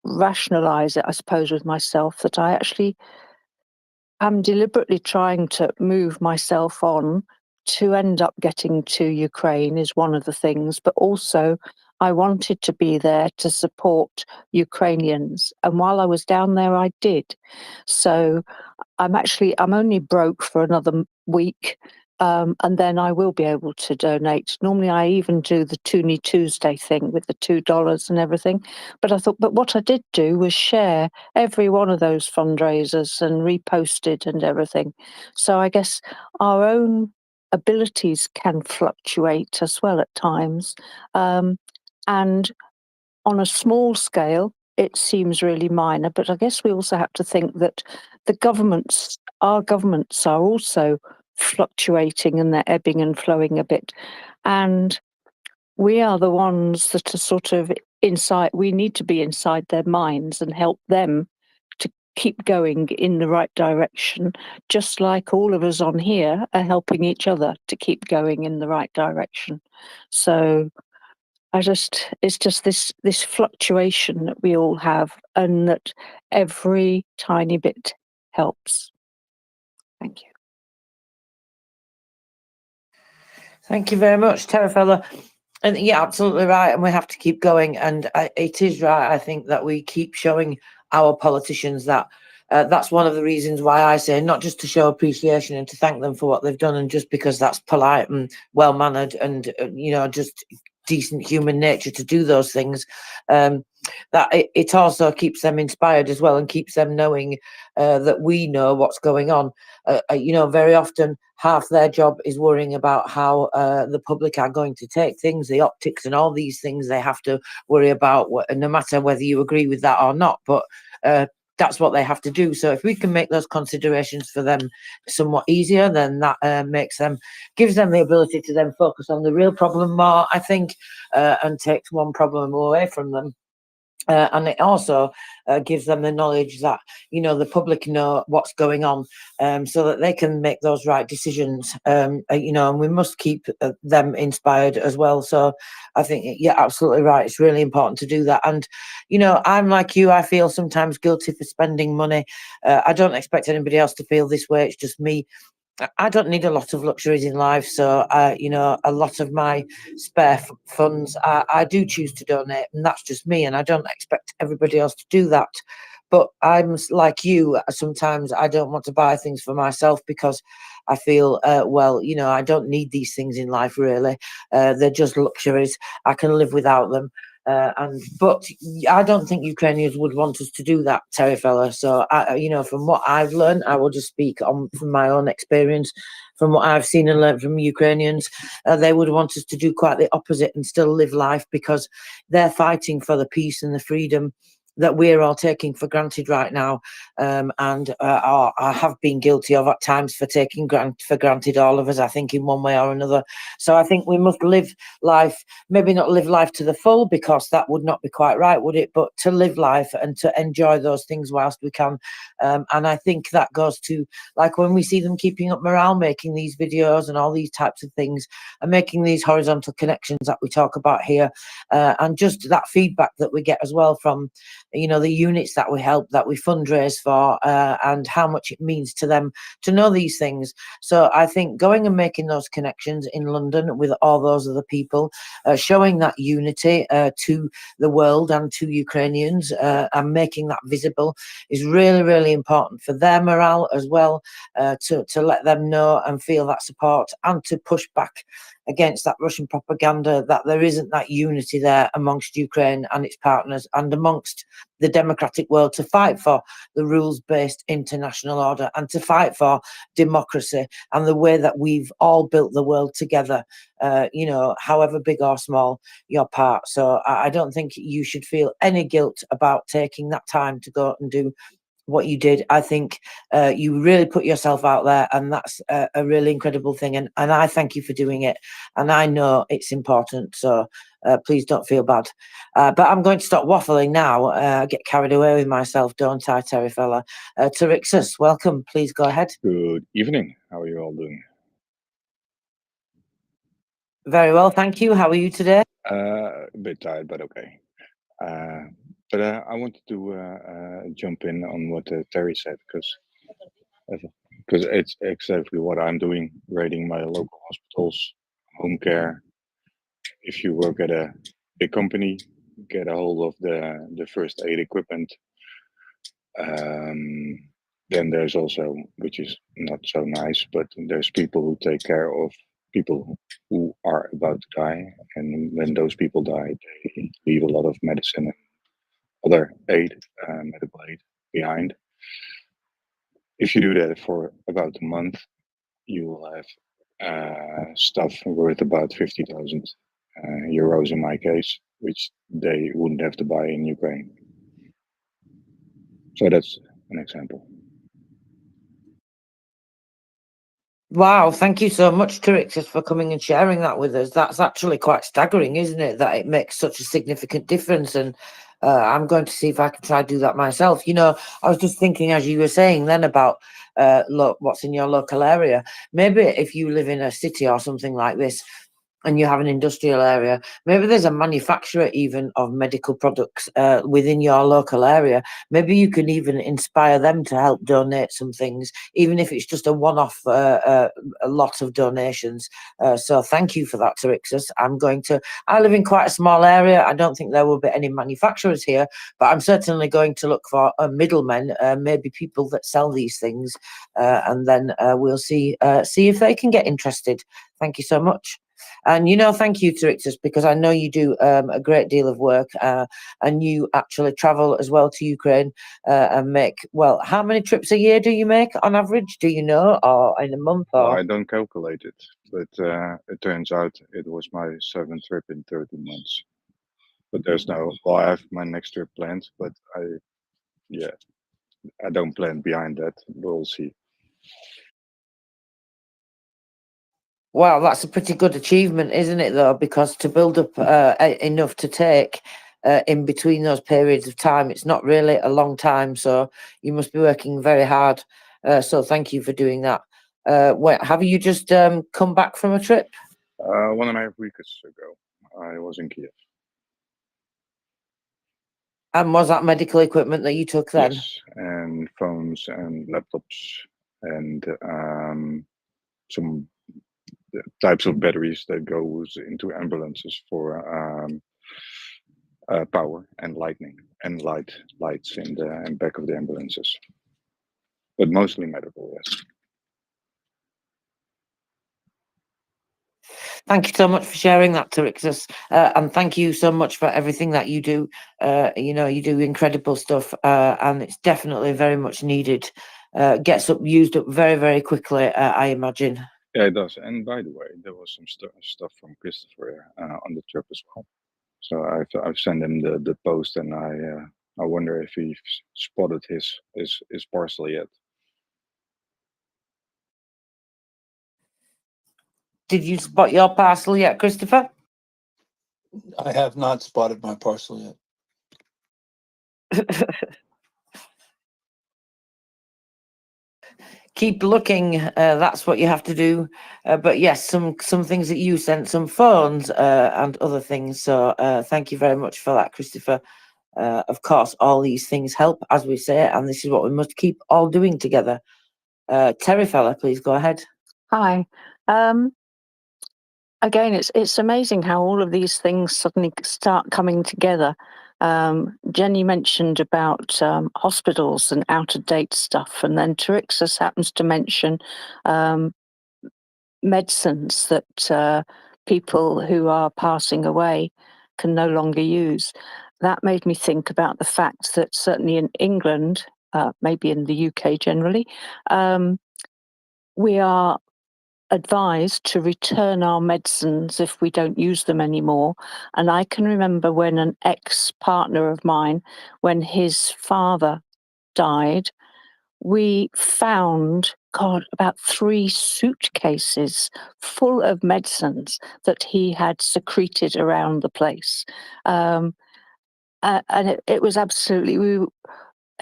rationalize it, I suppose, with myself that I actually am deliberately trying to move myself on to end up getting to Ukraine is one of the things, but also I wanted to be there to support Ukrainians. And while I was down there, I did. So I'm only broke for another week. And then I will be able to donate. Normally, I even do the Toonie Tuesday thing with the $2 and everything. But I thought, but what I did do was share every one of those fundraisers and reposted and everything. So I guess our own abilities can fluctuate as well at times. And on a small scale, it seems really minor, but I guess we also have to think that our governments are also fluctuating and they're ebbing and flowing a bit. And we are the ones that are sort of inside, we need to be inside their minds and help them to keep going in the right direction, just like all of us on here are helping each other to keep going in the right direction. So it's just this fluctuation that we all have and that every tiny bit helps. Thank you. Thank you very much, Terrafella. And yeah, absolutely right. And we have to keep going. And it is right, I think, that we keep showing our politicians that that's one of the reasons why I say not just to show appreciation and to thank them for what they've done, and just because that's polite and well-mannered and, just decent human nature to do those things, that it also keeps them inspired as well and keeps them knowing that we know what's going on. Very often half their job is worrying about how the public are going to take things, the optics and all these things they have to worry about, no matter whether you agree with that or not. But that's what they have to do. So if we can make those considerations for them somewhat easier, then that gives them the ability to then focus on the real problem more, I think, and takes one problem away from them. And it also gives them the knowledge that, the public know what's going on, so that they can make those right decisions, and we must keep them inspired as well. So I think, yeah, absolutely right. It's really important to do that. And, I'm like you, I feel sometimes guilty for spending money. I don't expect anybody else to feel this way. It's just me. I don't need a lot of luxuries in life, so a lot of my spare funds I do choose to donate, and that's just me, and I don't expect everybody else to do that. But I'm like you, sometimes I don't want to buy things for myself because I feel, I don't need these things in life really. They're just luxuries. I can live without them. But I don't think Ukrainians would want us to do that, Terry fella. So, from what I've learned, I will just speak from my own experience. From what I've seen and learned from Ukrainians, they would want us to do quite the opposite and still live life, because they're fighting for the peace and the freedom that we're all taking for granted right now, and I have been guilty of at times for taking for granted, all of us, I think, in one way or another. So I think we must live life, maybe not live life to the full, because that would not be quite right, would it? But to live life and to enjoy those things whilst we can. And I think that goes to, like, when we see them keeping up morale, making these videos and all these types of things, and making these horizontal connections that we talk about here, and just that feedback that we get as well from, you know, the units that we help, that we fundraise for, and how much it means to them to know these things. So I think going and making those connections in London with all those other people, showing that unity to the world and to Ukrainians, and making that visible is really, really important for their morale as well, to let them know and feel that support, and to push back against that Russian propaganda that there isn't that unity there amongst Ukraine and its partners and amongst the democratic world to fight for the rules-based international order and to fight for democracy and the way that we've all built the world together, you know, however big or small your part. So I don't think you should feel any guilt about taking that time to go and do what you did. I think you really put yourself out there, and that's a really incredible thing, and I thank you for doing it, and I know it's important, so please don't feel bad. But I'm going to stop waffling now. I get carried away with myself, don't I, Terry fella? Tarixus, welcome, please go ahead. Good evening. How are you all doing? Very well, thank you. How are you today? A bit tired, but okay. But I wanted to jump in on what Terry said, because it's exactly what I'm doing, rating my local hospitals, home care. If you work at a big company, get a hold of the first aid equipment. Then there's also, which is not so nice, but there's people who take care of people who are about to die, and when those people die, they leave a lot of medicine and other aid, medical aid behind. If you do that for about a month, you will have stuff worth about 50,000 euros in my case, which they wouldn't have to buy in Ukraine. So that's an example. Wow, thank you so much, Tarixus, for coming and sharing that with us. That's actually quite staggering, isn't it, that it makes such a significant difference? And I'm going to see if I can try to do that myself. You know, I was just thinking, as you were saying then, about look, what's in your local area. Maybe if you live in a city or something like this, and you have an industrial area, maybe there's a manufacturer even of medical products within your local area. Maybe you can even inspire them to help donate some things, even if it's just a one-off a lot of donations. So thank you for that, Tarixus. I live in quite a small area. I don't think there will be any manufacturers here, but I'm certainly going to look for middlemen, maybe people that sell these things, and then we'll see if they can get interested. Thank you so much. And, you know, thank you, Tarixus, because I know you do a great deal of work, and you actually travel as well to Ukraine and make, well, how many trips a year do you make on average? Do you know, or in a month? Well, Or I don't calculate it, but it turns out it was my 7th trip in 13 months. But there's no, well, I have my next trip planned, but I don't plan behind that. We'll see. Wow, that's a pretty good achievement, isn't it, though? Because to build up enough to take in between those periods of time, it's not really a long time. So you must be working very hard. So thank you for doing that. Have you just come back from a trip? 1.5 weeks ago, I was in Kiev. And was that medical equipment that you took then? Yes, and phones and laptops and some types of batteries that goes into ambulances for power and lightning and lights in the back of the ambulances, but mostly medical. Yes. Thank you so much for sharing that, Tarixus, and thank you so much for everything that you do. You know, you do incredible stuff, and it's definitely very much needed. Gets used up very, very quickly, I imagine. Yeah, it does. And by the way, there was some stuff from Christopher on the trip as well. So I've sent him the post, and I I wonder if he's spotted his parcel yet. Did you spot your parcel yet, Christopher? I have not spotted my parcel yet. Keep looking. That's what you have to do. But yes, some things that you sent, some phones and other things. So thank you very much for that, Christopher. Of course, all these things help, as we say, and this is what we must keep all doing together. Terry fella, please go ahead. Hi. Again, it's amazing how all of these things suddenly start coming together. Jenny mentioned about hospitals and out-of-date stuff, and then Trixus happens to mention medicines that people who are passing away can no longer use. That made me think about the fact that certainly in England, maybe in the UK generally, we are advised to return our medicines if we don't use them anymore. And I can remember when an ex-partner of mine, when his father died, we found, God, about 3 suitcases full of medicines that he had secreted around the place. And it was absolutely,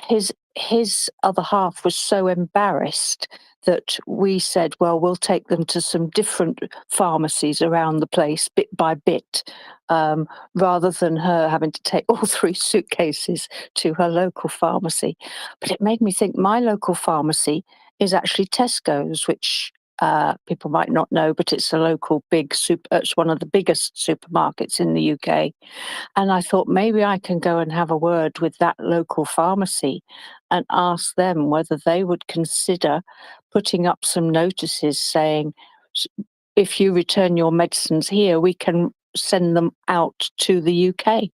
his other half was so embarrassed that we said, well, we'll take them to some different pharmacies around the place bit by bit, rather than her having to take all 3 suitcases to her local pharmacy. But it made me think my local pharmacy is actually Tesco's, which people might not know, but it's a local it's one of the biggest supermarkets in the UK. And I thought maybe I can go and have a word with that local pharmacy and ask them whether they would consider putting up some notices saying, if you return your medicines here, we can send them out to the UK,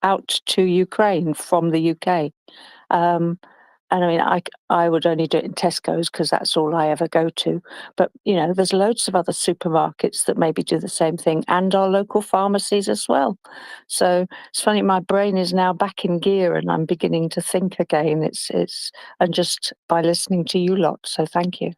out to Ukraine from the UK. And I mean, I would only do it in Tesco's because that's all I ever go to. But, you know, there's loads of other supermarkets that maybe do the same thing, and our local pharmacies as well. So it's funny, my brain is now back in gear and I'm beginning to think again. And just by listening to you lot. So thank you.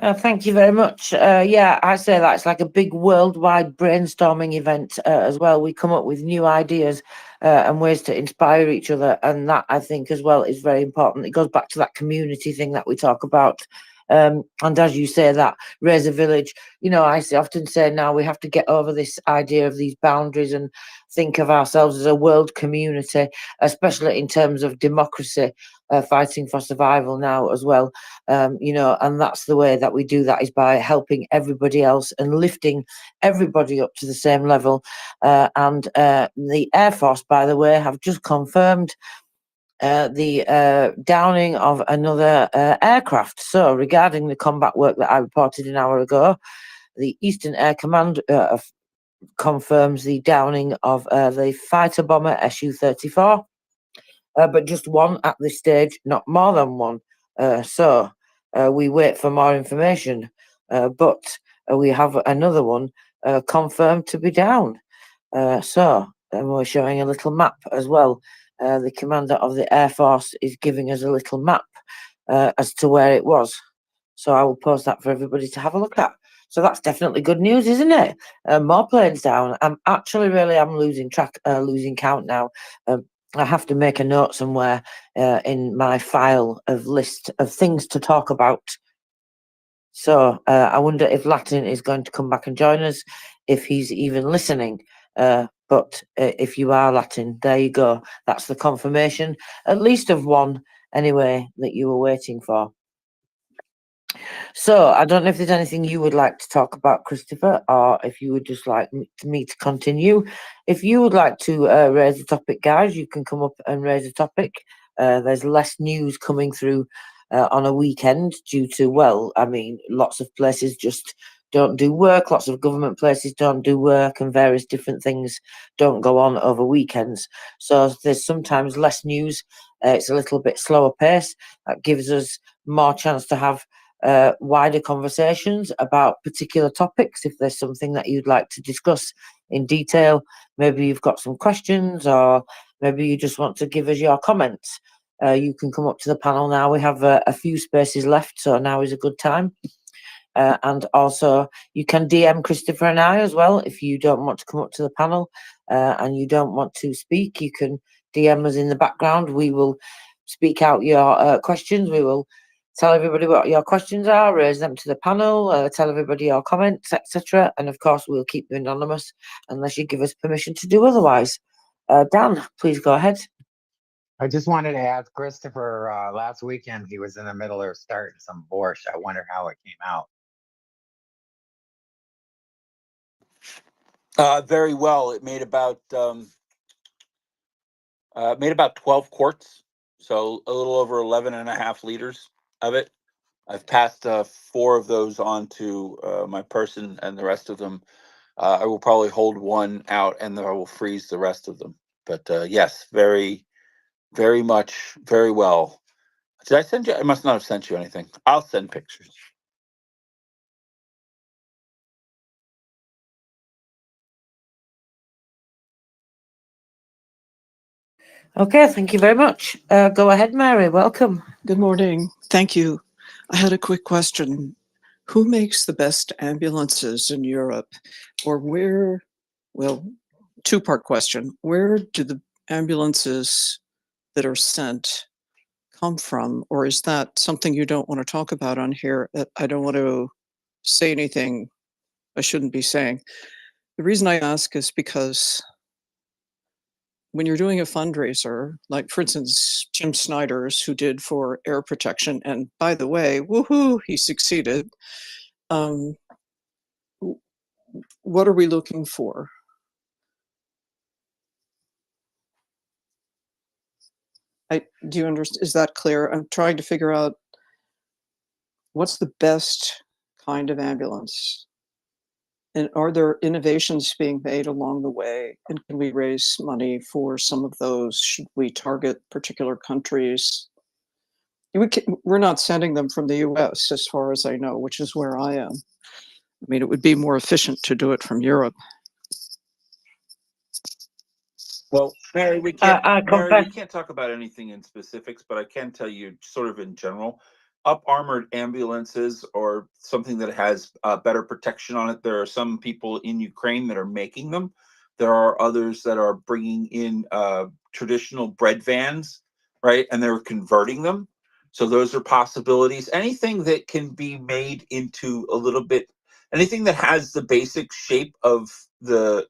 Thank you very much. Yeah, I say that's like a big worldwide brainstorming event as well. We come up with new ideas and ways to inspire each other. And that, I think, as well, is very important. It goes back to that community thing that we talk about. And as you say, that raise a village, you know, I often say now we have to get over this idea of these boundaries and think of ourselves as a world community, especially in terms of democracy, fighting for survival now as well. You know, and that's the way that we do that, is by helping everybody else and lifting everybody up to the same level. And the Air Force, by the way, have just confirmed the downing of another aircraft. So regarding the combat work that I reported an hour ago, the Eastern Air Command confirms the downing of the fighter bomber Su-34, but just one at this stage, not more than one. So we wait for more information, but we have another one confirmed to be down. So we're showing a little map as well. The commander of the Air Force is giving us a little map as to where it was. So I will post that for everybody to have a look at. So that's definitely good news, isn't it? More planes down. I'm losing track, losing count now. I have to make a note somewhere in my file of list of things to talk about. So I wonder if Latin is going to come back and join us, if he's even listening. But if you are Latin, there you go. That's the confirmation, at least of one anyway, that you were waiting for. So I don't know if there's anything you would like to talk about, Christopher, or if you would just like me to continue. If you would like to raise a topic, guys, you can come up and raise a topic. There's less news coming through on a weekend due to, well, I mean, lots of places just don't do work, lots of government places don't do work, and various different things don't go on over weekends. So there's sometimes less news. It's a little bit slower pace. That gives us more chance to have wider conversations about particular topics. If there's something that you'd like to discuss in detail, maybe you've got some questions, or maybe you just want to give us your comments, you can come up to the panel now. We have a few spaces left, so now is a good time. And also you can DM Christopher and I as well. If you don't want to come up to the panel and you don't want to speak, you can DM us in the background. We will speak out your questions. We will tell everybody what your questions are, raise them to the panel, tell everybody your comments, etc. And of course, we'll keep you anonymous unless you give us permission to do otherwise. Dan, please go ahead. I just wanted to ask Christopher, last weekend he was in the middle of starting some borscht. I wonder how it came out. Very well. It made about 12 quarts, so a little over 11.5 liters of it. I've passed 4 of those on to my person, and the rest of them, I will probably hold one out, and then I will freeze the rest of them. But yes, very, very much, very well. Did I send you? I must not have sent you anything. I'll send pictures. Okay, thank you very much. Go ahead, Mary. Welcome. Good morning. Thank you. I had a quick question. Who makes the best ambulances in Europe? Or where, well, two-part question. Where do the ambulances that are sent come from? Or is that something you don't want to talk about on here? I don't want to say anything I shouldn't be saying. The reason I ask is because when you're doing a fundraiser, like for instance, Jim Snyder's, who did for air protection, and by the way, woohoo, he succeeded. What are we looking for? Do you understand? Is that clear? I'm trying to figure out what's the best kind of ambulance, and are there innovations being made along the way? And can we raise money for some of those? Should we target particular countries? We're not sending them from the US, as far as I know, which is where I am. I mean, it would be more efficient to do it from Europe. Well, Mary, we can't talk about anything in specifics, but I can tell you sort of in general, up-armored ambulances or something that has better protection on it. There are some people in Ukraine that are making them. There are others that are bringing in traditional bread vans, right? And they're converting them. So those are possibilities. Anything that can be made into a little bit, anything that has the basic shape of the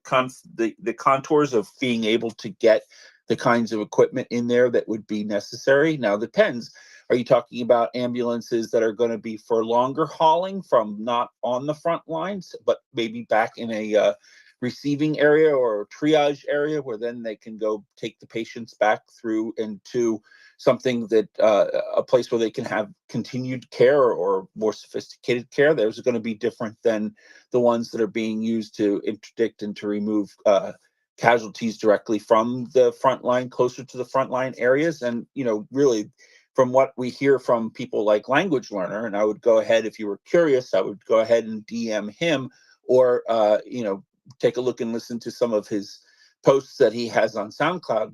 contours of being able to get the kinds of equipment in there that would be necessary. Now, depends. Are you talking about ambulances that are going to be for longer hauling from not on the front lines, but maybe back in a receiving area or a triage area where then they can go take the patients back through into something that a place where they can have continued care or more sophisticated care? Those are going to be different than the ones that are being used to interdict and to remove casualties directly from the front line, closer to the front line areas. And, you know, really from what we hear from people like Language Learner, and I would go ahead, if you were curious, I would go ahead and DM him, or, you know, take a look and listen to some of his posts that he has on SoundCloud,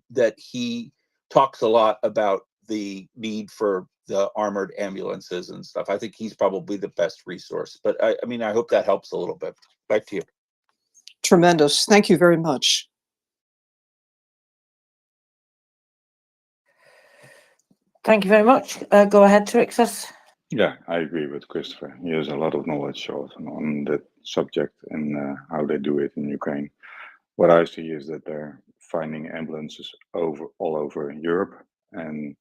that he talks a lot about the need for the armored ambulances and stuff. I think he's probably the best resource, but I mean, I hope that helps a little bit. Back to you. Tremendous. Thank you very much. Thank you very much. Go ahead, Trixus. Yeah, I agree with Christopher. He has a lot of knowledge on that subject and how they do it in Ukraine. What I see is that they're finding ambulances all over Europe, and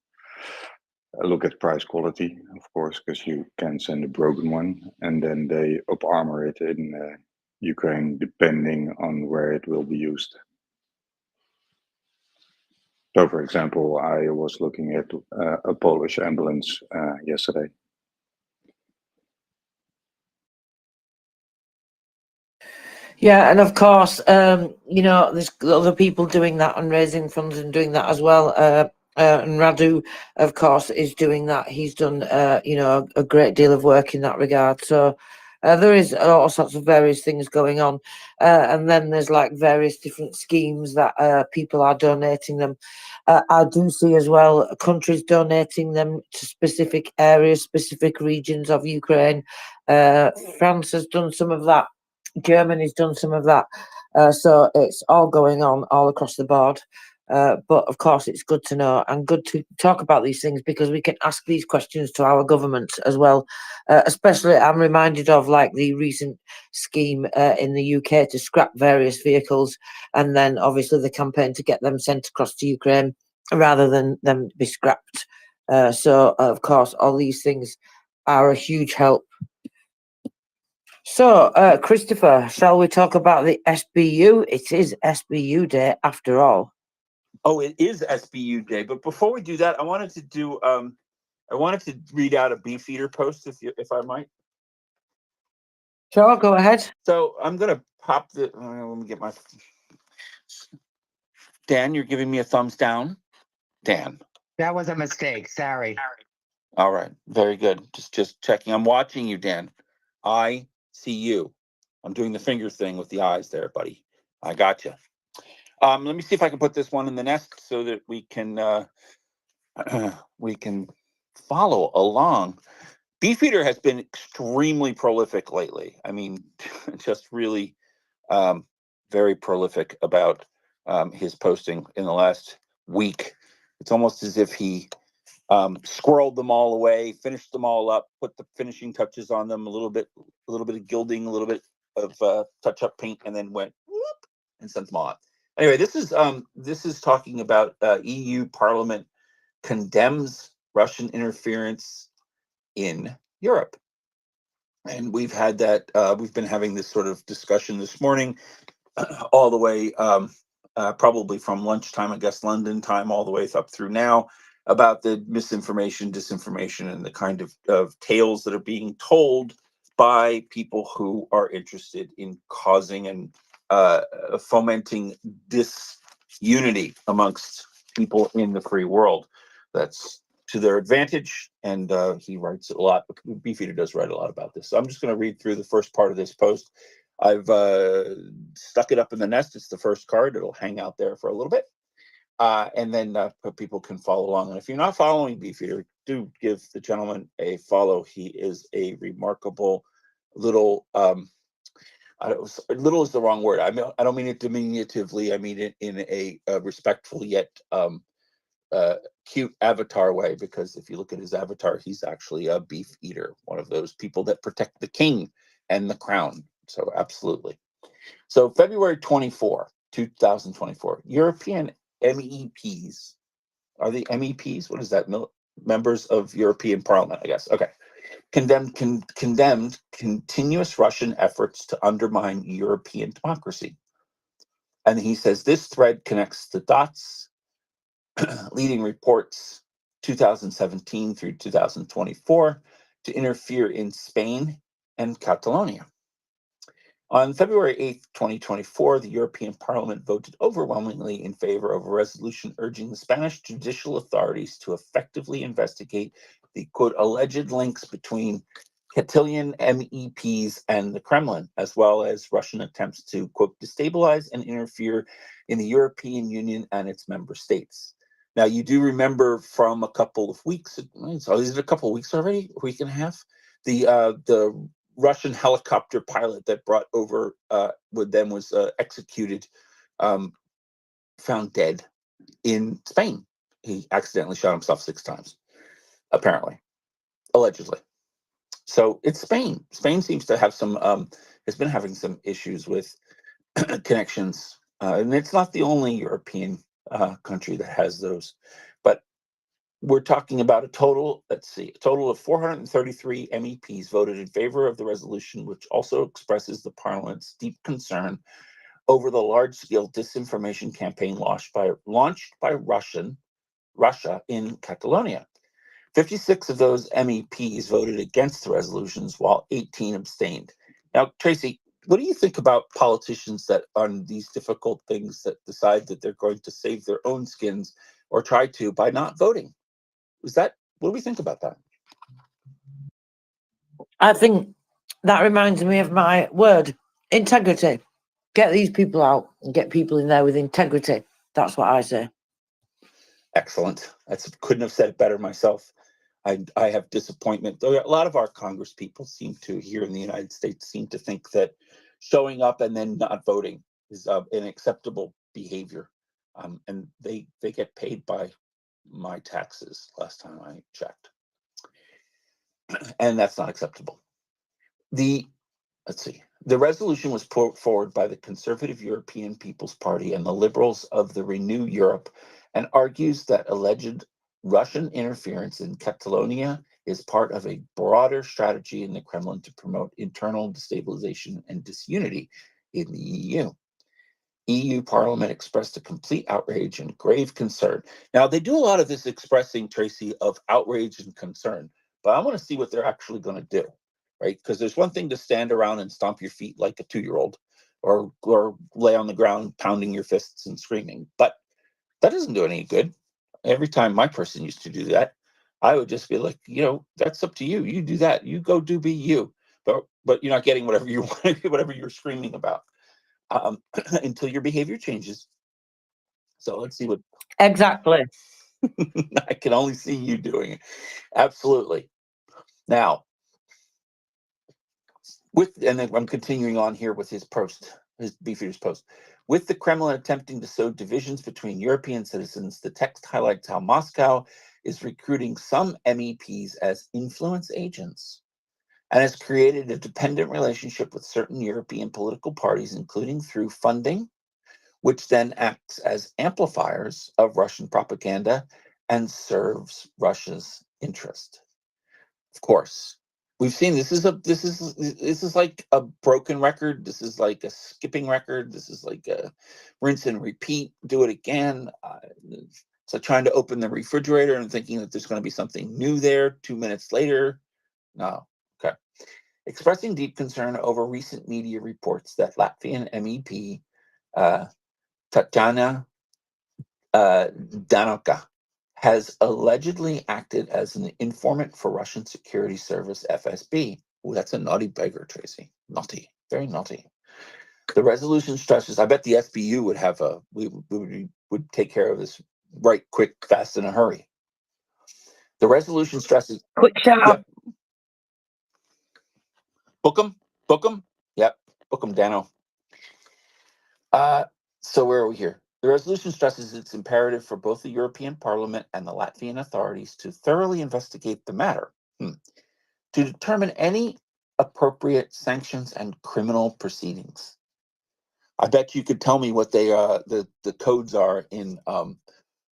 look at price quality, of course, because you can send a broken one, and then they up-armor it in Ukraine, depending on where it will be used. So, for example, I was looking at a Polish ambulance yesterday. Yeah, and of course, you know, there's other people doing that and raising funds and doing that as well. And Radu, of course, is doing that. He's done, a great deal of work in that regard. So there is all sorts of various things going on. And then there's like various different schemes that people are donating them. I do see as well countries donating them to specific areas, specific regions of Ukraine. France has done some of that. Germany's done some of that. So it's all going on all across the board. But of course, it's good to know and good to talk about these things because we can ask these questions to our governments as well. Especially, I'm reminded of like the recent scheme in the UK to scrap various vehicles, and then obviously the campaign to get them sent across to Ukraine rather than them be scrapped. So, of course, all these things are a huge help. So, Christopher, shall we talk about the SBU? It is SBU Day after all. Oh, it is SBU Day. But before we do that, I wanted to read out a Beefeater post, if I might. Sure, go ahead. So I'm gonna pop the. Let me get my. Dan, you're giving me a thumbs down. Dan. That was a mistake. Sorry. All right, very good. Just checking. I'm watching you, Dan. I see you. I'm doing the finger thing with the eyes there, buddy. I got you. Let me see if I can put this one in the nest so that we can follow along. Beefeater has been extremely prolific lately. I mean, just really very prolific about his posting in the last week. It's almost as if he squirreled them all away, finished them all up, put the finishing touches on them, a little bit of gilding, a little bit of touch-up paint, and then went whoop and sent them all out. Anyway, this is talking about EU Parliament condemns Russian interference in Europe. And we've had that, we've been having this sort of discussion this morning, all the way, probably from lunchtime, I guess, London time, all the way up through now, about the misinformation, disinformation, and the kind of tales that are being told by people who are interested in causing and fomenting disunity amongst people in the free world. That's to their advantage, and he writes a lot. Beefeater does write a lot about this. So I'm just going to read through the first part of this post. I've stuck it up in the nest. It's the first card. It'll hang out there for a little bit, and then people can follow along. And if you're not following Beefeater, do give the gentleman a follow. He is a remarkable little. Little is the wrong word. I mean, I don't mean it diminutively. I mean it in a respectful yet cute avatar way, because if you look at his avatar, he's actually a beef eater, one of those people that protect the king and the crown. So absolutely. So February 24, 2024, European MEPs. Are the MEPs? What is that? Members of European Parliament, I guess. Okay. Condemned continuous Russian efforts to undermine European democracy. And he says this thread connects the dots. Leading reports 2017 through 2024 to interfere in Spain and Catalonia. On February 8th, 2024, the European Parliament voted overwhelmingly in favor of a resolution urging the Spanish judicial authorities to effectively investigate the, quote, alleged links between Catalan MEPs and the Kremlin, as well as Russian attempts to, quote, destabilize and interfere in the European Union and its member states. Now, you do remember from a couple of weeks, so is it a couple of weeks already? A week and a half? The Russian helicopter pilot that brought over was executed, found dead in Spain. He accidentally shot himself 6 times, apparently, allegedly. So it's Spain. Spain seems to have some, has been having some issues with connections, and it's not the only European country that has those, but we're talking about a total of 433 MEPs voted in favor of the resolution, which also expresses the Parliament's deep concern over the large-scale disinformation campaign launched by Russia in Catalonia. 56 of those MEPs voted against the resolutions, while 18 abstained. Now, Tracy, what do you think about politicians that on these difficult things that decide that they're going to save their own skins or tried to by not voting. What do we think about that? I think that reminds me of my word, integrity. Get these people out and get people in there with integrity. That's what I say. Excellent. Couldn't have said it better myself. I have disappointment. A lot of our Congress people here in the United States seem to think that showing up and then not voting is an acceptable behavior. And they get paid by my taxes last time I checked. And that's not acceptable. Let's see. The resolution was put forward by the Conservative European People's Party and the Liberals of the Renew Europe and argues that alleged Russian interference in Catalonia is part of a broader strategy in the Kremlin to promote internal destabilization and disunity in the EU. EU Parliament expressed a complete outrage and grave concern. Now, they do a lot of this expressing, Tracy, of outrage and concern, but I want to see what they're actually going to do, right? Because there's one thing to stand around and stomp your feet like a 2-year-old or lay on the ground pounding your fists and screaming, but that doesn't do any good. Every time my person used to do that, I would just be like, that's up to you. You do that. You go do be you. But you're not getting whatever you want, whatever you're screaming about until your behavior changes. So let's see what. Exactly. I can only see you doing it. Absolutely. Now, and then I'm continuing on here with his post, his Beefeater's post. With the Kremlin attempting to sow divisions between European citizens, the text highlights how Moscow is recruiting some MEPs as influence agents and has created a dependent relationship with certain European political parties, including through funding, which then acts as amplifiers of Russian propaganda and serves Russia's interest. Of course, we've seen this is like a broken record. This is like a skipping record. This is like a rinse and repeat. Do it again. It's like trying to open the refrigerator and thinking that there's going to be something new there 2 minutes later. No. Okay. Expressing deep concern over recent media reports that Latvian MEP Tatjana Danoka has allegedly acted as an informant for Russian security service FSB. Ooh, that's a naughty beggar, Tracy. Naughty, very naughty. The resolution stresses. I bet the SBU would have would take care of this right, quick, fast, in a hurry. The resolution stresses. Quick shout. Yeah. Book them. Yep, book them, Dano. So where are we here? The resolution stresses it's imperative for both the European Parliament and the Latvian authorities to thoroughly investigate the matter, to determine any appropriate sanctions and criminal proceedings. I bet you could tell me what they the codes are in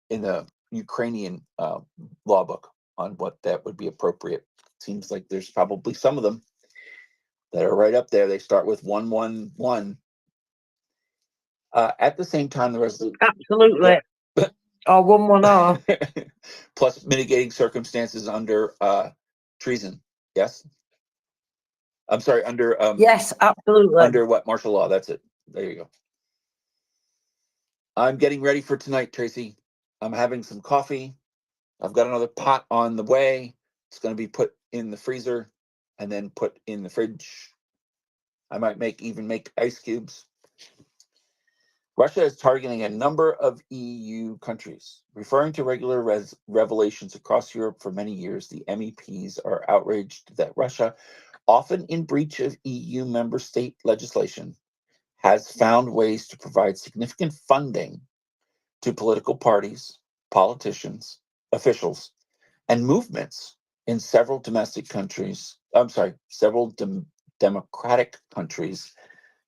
the Ukrainian law book on what that would be appropriate. Seems like there's probably some of them that are right up there. They start with 111. At the same time, the resolution. Absolutely. Yeah. Or 110. Plus mitigating circumstances under treason. Yes. I'm sorry, under yes, absolutely. Under what? Martial law. That's it. There you go. I'm getting ready for tonight, Tracy. I'm having some coffee. I've got another pot on the way. It's going to be put in the freezer and then put in the fridge. I might even make ice cubes. Russia is targeting a number of EU countries. Referring to regular revelations across Europe for many years, the MEPs are outraged that Russia, often in breach of EU member state legislation, has found ways to provide significant funding to political parties, politicians, officials, and movements in several democratic countries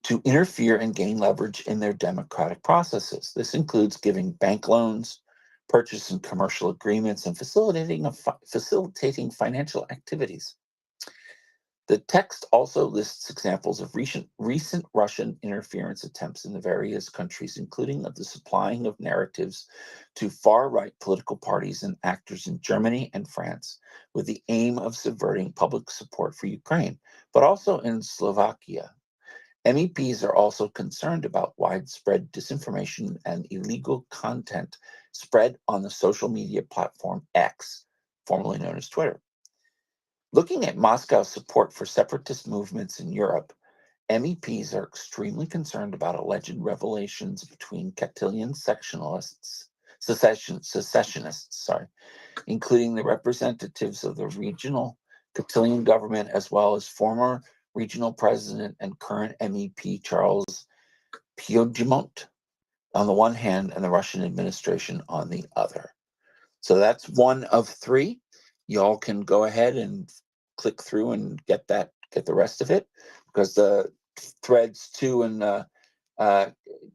to interfere and gain leverage in their democratic processes. This includes giving bank loans, purchase and commercial agreements, and facilitating financial activities. The text also lists examples of recent Russian interference attempts in the various countries, including of the supplying of narratives to far-right political parties and actors in Germany and France, with the aim of subverting public support for Ukraine, but also in Slovakia, MEPs are also concerned about widespread disinformation and illegal content spread on the social media platform X, formerly known as Twitter. Looking at Moscow's support for separatist movements in Europe, MEPs are extremely concerned about alleged revelations between Katylian secessionists, including the representatives of the regional Katylian government, as well as former regional president and current MEP Charles Piedmont on the one hand and the Russian administration on the other. So that's one of three. Y'all can go ahead and click through and get the rest of it, because the threads too, and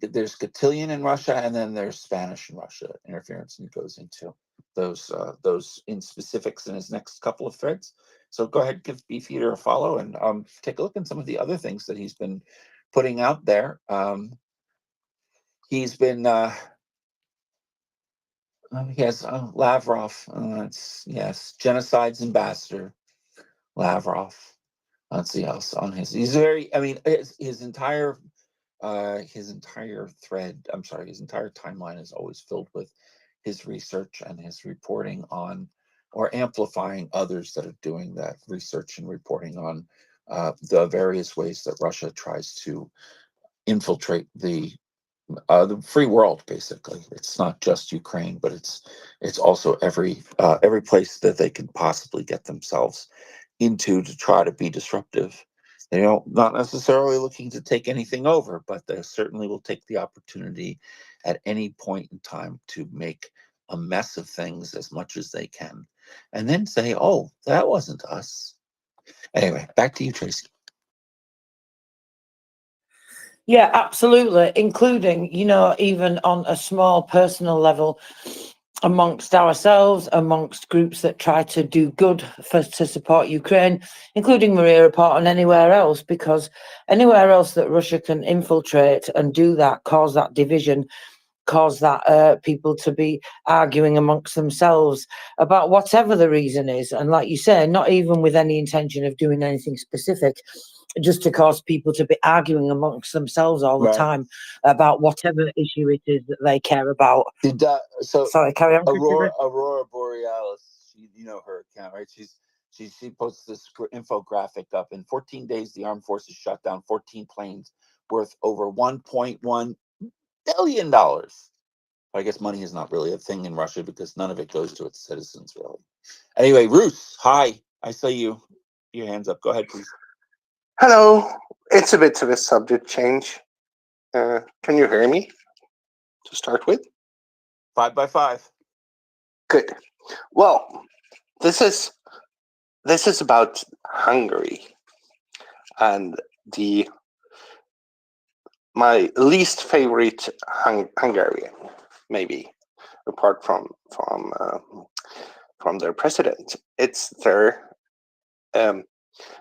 there's Katylian in Russia, and then there's Spanish in Russia interference, and he goes into those in specifics in his next couple of threads. So go ahead, give Beefeater a follow, and take a look at some of the other things that he's been putting out there. He's been he has Lavrov. Genocide's ambassador, Lavrov. Let's see else on his. He's very. I mean, his entire thread. I'm sorry, his entire timeline is always filled with his research and his reporting on, or amplifying others that are doing that research and reporting on the various ways that Russia tries to infiltrate the free world. Basically, it's not just Ukraine, but it's also every place that they can possibly get themselves into to try to be disruptive. They don't not necessarily looking to take anything over, but they certainly will take the opportunity at any point in time to make a mess of things as much as they can, and then say, "Oh, that wasn't us." Anyway, back to you, Tracy. Yeah, absolutely. Including, even on a small personal level, amongst ourselves, amongst groups that try to do good to support Ukraine, including MriyaReport and anywhere else, because anywhere else that Russia can infiltrate and do that, cause that division, cause that people to be arguing amongst themselves about whatever the reason is. And like you say, not even with any intention of doing anything specific, just to cause people to be arguing amongst themselves all the time about whatever issue it is that they care about. Sorry, carry on. Aurora Borealis, you know her account, right? She posts this infographic up. In 14 days, the armed forces shot down 14 planes worth over $1.1 billion. I guess money is not really a thing in Russia because none of it goes to its citizens, really. Anyway, Ruth, hi. I saw you. Your hands up. Go ahead, please. Hello. It's a bit of a subject change. Can you hear me to start with? 5 by 5. Good. Well, this is about Hungary and my least favorite Hungarian, maybe, apart from their president. It's their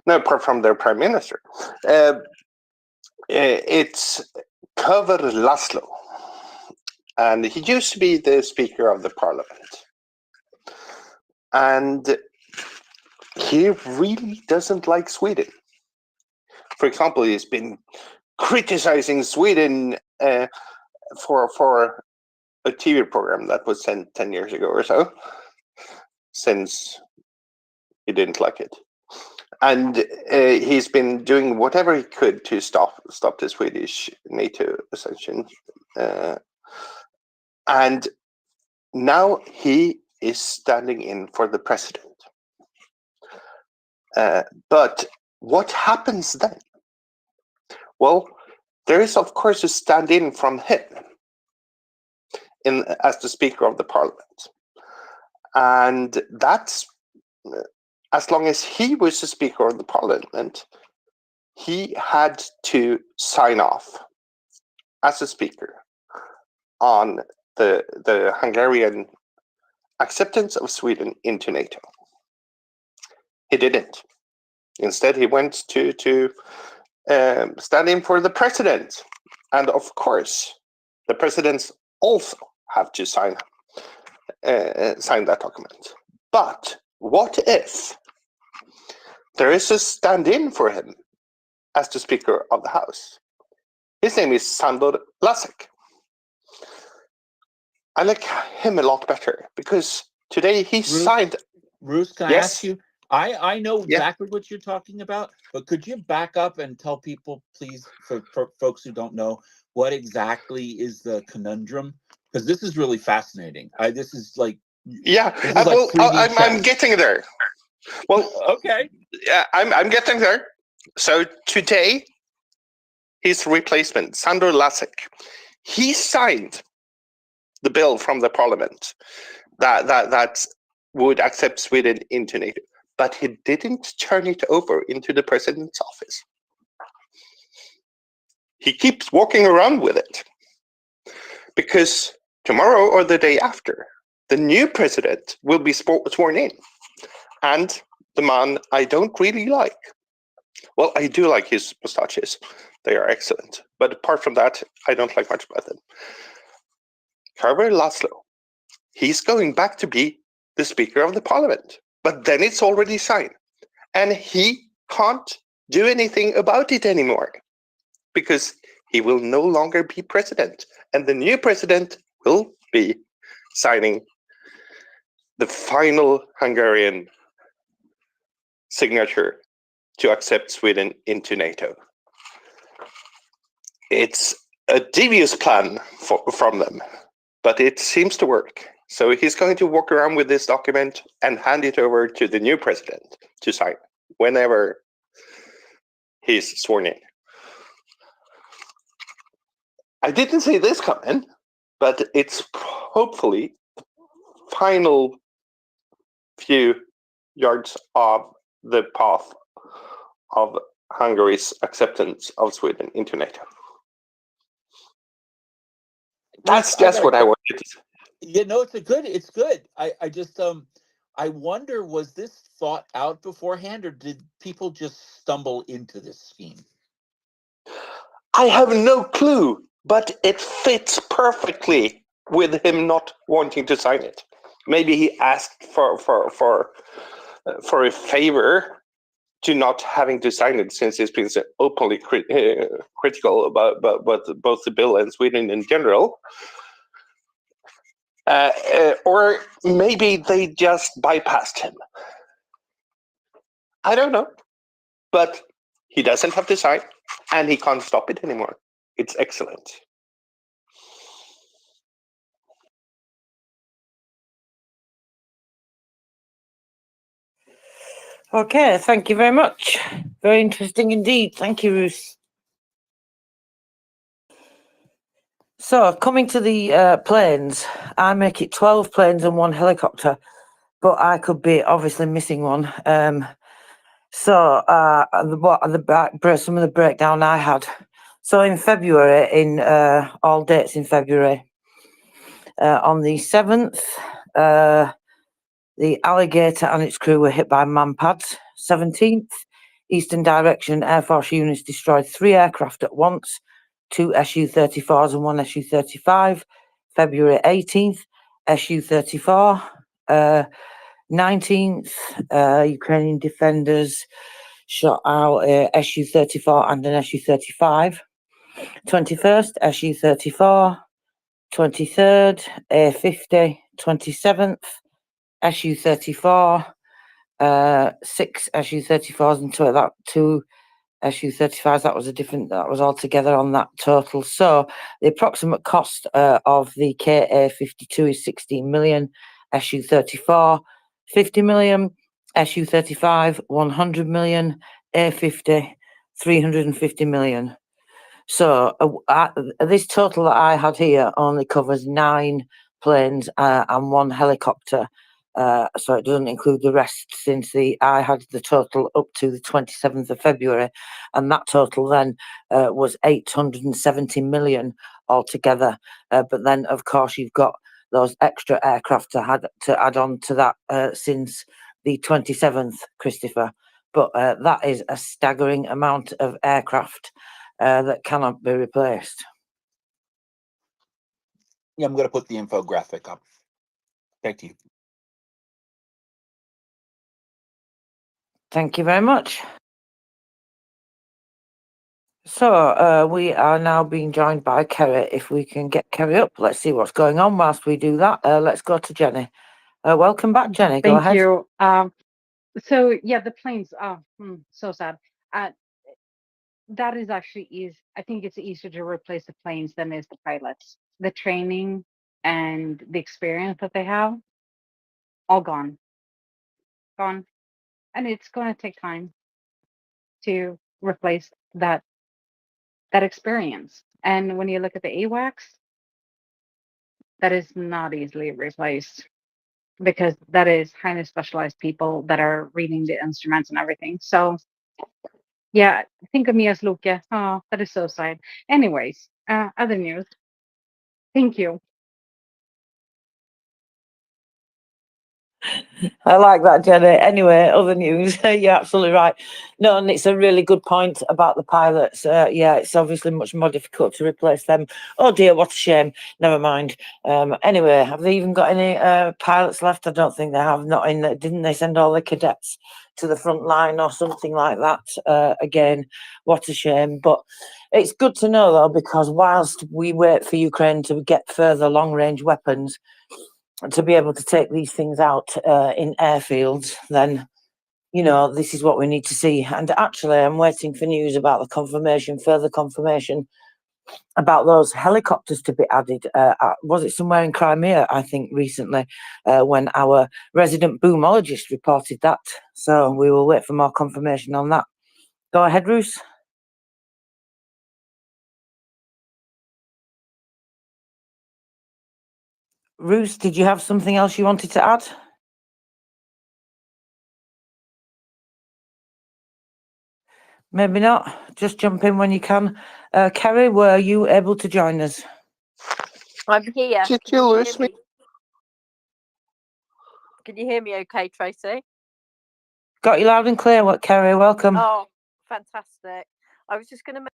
no, apart from their prime minister. It's Köver Laszlo, and he used to be the Speaker of the Parliament. And he really doesn't like Sweden. For example, he's been criticizing Sweden for a TV program that was sent 10 years ago or so, since he didn't like it. And he's been doing whatever he could to stop the Swedish NATO accession. And now he is standing in for the president. But what happens then? Well, there is, of course, a stand-in from him as the Speaker of the Parliament. And that's, as long as he was the Speaker of the Parliament, he had to sign off as a Speaker on the Hungarian acceptance of Sweden into NATO. He didn't. Instead, he went to stand in for the president. And of course, the presidents also have to sign that document. But what if there is a stand-in for him as the Speaker of the House. His name is Sandor Lasek. I like him a lot better because today he signed. Bruce, can I ask you? I know Yeah. exactly what you're talking about, but could you back up and tell people, please, for folks who don't know, what exactly is the conundrum? Because this is really fascinating. This is like Yeah, this is like well, 3D I'm chess. getting there. Well, okay. Yeah, I'm getting there. So today, his replacement, Sandor Lasek, he signed the bill from the parliament that would accept Sweden into NATO, but he didn't turn it over into the president's office. He keeps walking around with it because tomorrow or the day after, the new president will be sworn in, and the man I don't really like. Well, I do like his mustaches. They are excellent. But apart from that, I don't like much about them. Karver Laszlo, he's going back to be the Speaker of the Parliament. But then it's already signed. And he can't do anything about it anymore. Because he will no longer be president. And the new president will be signing the final Hungarian signature to accept Sweden into NATO. It's a devious plan from them, but it seems to work. So he's going to walk around with this document and hand it over to the new president to sign whenever he's sworn in. I didn't see this coming, but it's hopefully the final few yards of the path of Hungary's acceptance of Sweden into NATO. That's just what I wanted to say. Yeah, no, it's good. I just I wonder, was this thought out beforehand, or did people just stumble into this scheme? I have no clue, but it fits perfectly with him not wanting to sign it. Maybe he asked for a favor to not having to sign it, since he's been so openly critical about both the bill and Sweden in general. Or maybe they just bypassed him. I don't know. But he doesn't have to sign, and he can't stop it anymore. It's excellent. Okay, thank you very much. Very interesting indeed. Thank you, Ruth. So, coming to the planes, I make it 12 planes and 1 helicopter, but I could be obviously missing one. Some of the breakdown I had. So in February, in all dates in February, on the 7th, the Alligator and its crew were hit by manpads. 17th, Eastern Direction Air Force units destroyed 3 aircraft at once, 2 Su-34s and 1 Su-35. February 18th, Su-34. 19th, Ukrainian defenders shot out a Su-34 and an Su-35. 21st, Su-34. 23rd, A-50. 27th, Su-34. 6 Su-34s and 2 Su-35s. That was all together on that total. So the approximate cost of the Ka-52 is 16 million. Su-34, 50 million. Su-35, 100 million. A-50, 350 million. So this total that I had here only covers 9 planes and 1 helicopter. So it doesn't include the rest, since I had the total up to the 27th of February, and that total then was 870 million altogether. But then, of course, you've got those extra aircraft to add on to that since the 27th, Christopher. But that is a staggering amount of aircraft that cannot be replaced. Yeah, I'm going to put the infographic up. Thank you. Thank you very much. So we are now being joined by Kerry. If we can get Kerry up, let's see what's going on whilst we do that. Let's go to Jenny. Welcome back, Jenny. Go Thank ahead. you. So yeah, the planes. So sad. That is actually I think it's easier to replace the planes than is the pilots. The training and the experience that they have, all gone, gone, and it's going to take time to replace that experience. And when you look at the AWACS, that is not easily replaced because that is highly specialized people that are reading the instruments and everything. So yeah, think of me as Luke. Oh, that is so sad. Anyways, other news. Thank you. I like that, Jenny. Anyway, other news. You're absolutely right. No, and it's a really good point about the pilots. Yeah, it's obviously much more difficult to replace them. Oh dear, what a shame. Never mind. Anyway, have they even got any pilots left? I don't think they have. Not in. Didn't they send all the cadets to the front line or something like that? Again, what a shame. But it's good to know though, because whilst we wait for Ukraine to get further long-range weapons, to be able to take these things out in airfields, then this is what we need to see. And actually, I'm waiting for news about the further confirmation about those helicopters to be added. Was it somewhere in Crimea? I think recently, when our resident boomologist reported that. So we will wait for more confirmation on that. Go ahead, Bruce. Ruth, did you have something else you wanted to add? Maybe not. Just jump in when you can. Kerry, were you able to join us? I'm here. Did Can you you lose hear me? me? Can you hear me okay, Tracy? Got you loud and clear, Kerry. Welcome. Oh, fantastic. I was just going to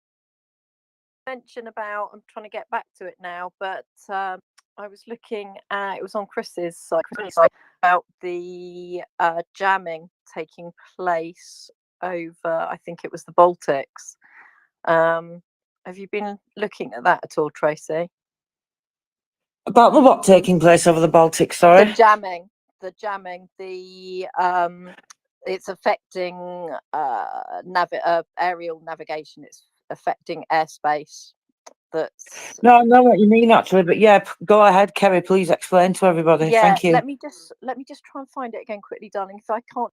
mention about, I'm trying to get back to it now, but I was looking at, it was on Chris's site about the jamming taking place over, I think it was the Baltics. Have you been looking at that at all, Tracy? About the what taking place over the Baltic, sorry? The jamming, it's affecting aerial navigation. It's affecting airspace. No, I know what you mean actually, but yeah, go ahead, Kerry. Please explain to everybody. Yeah, Thank you. let me just try and find it again quickly, darling. If I can't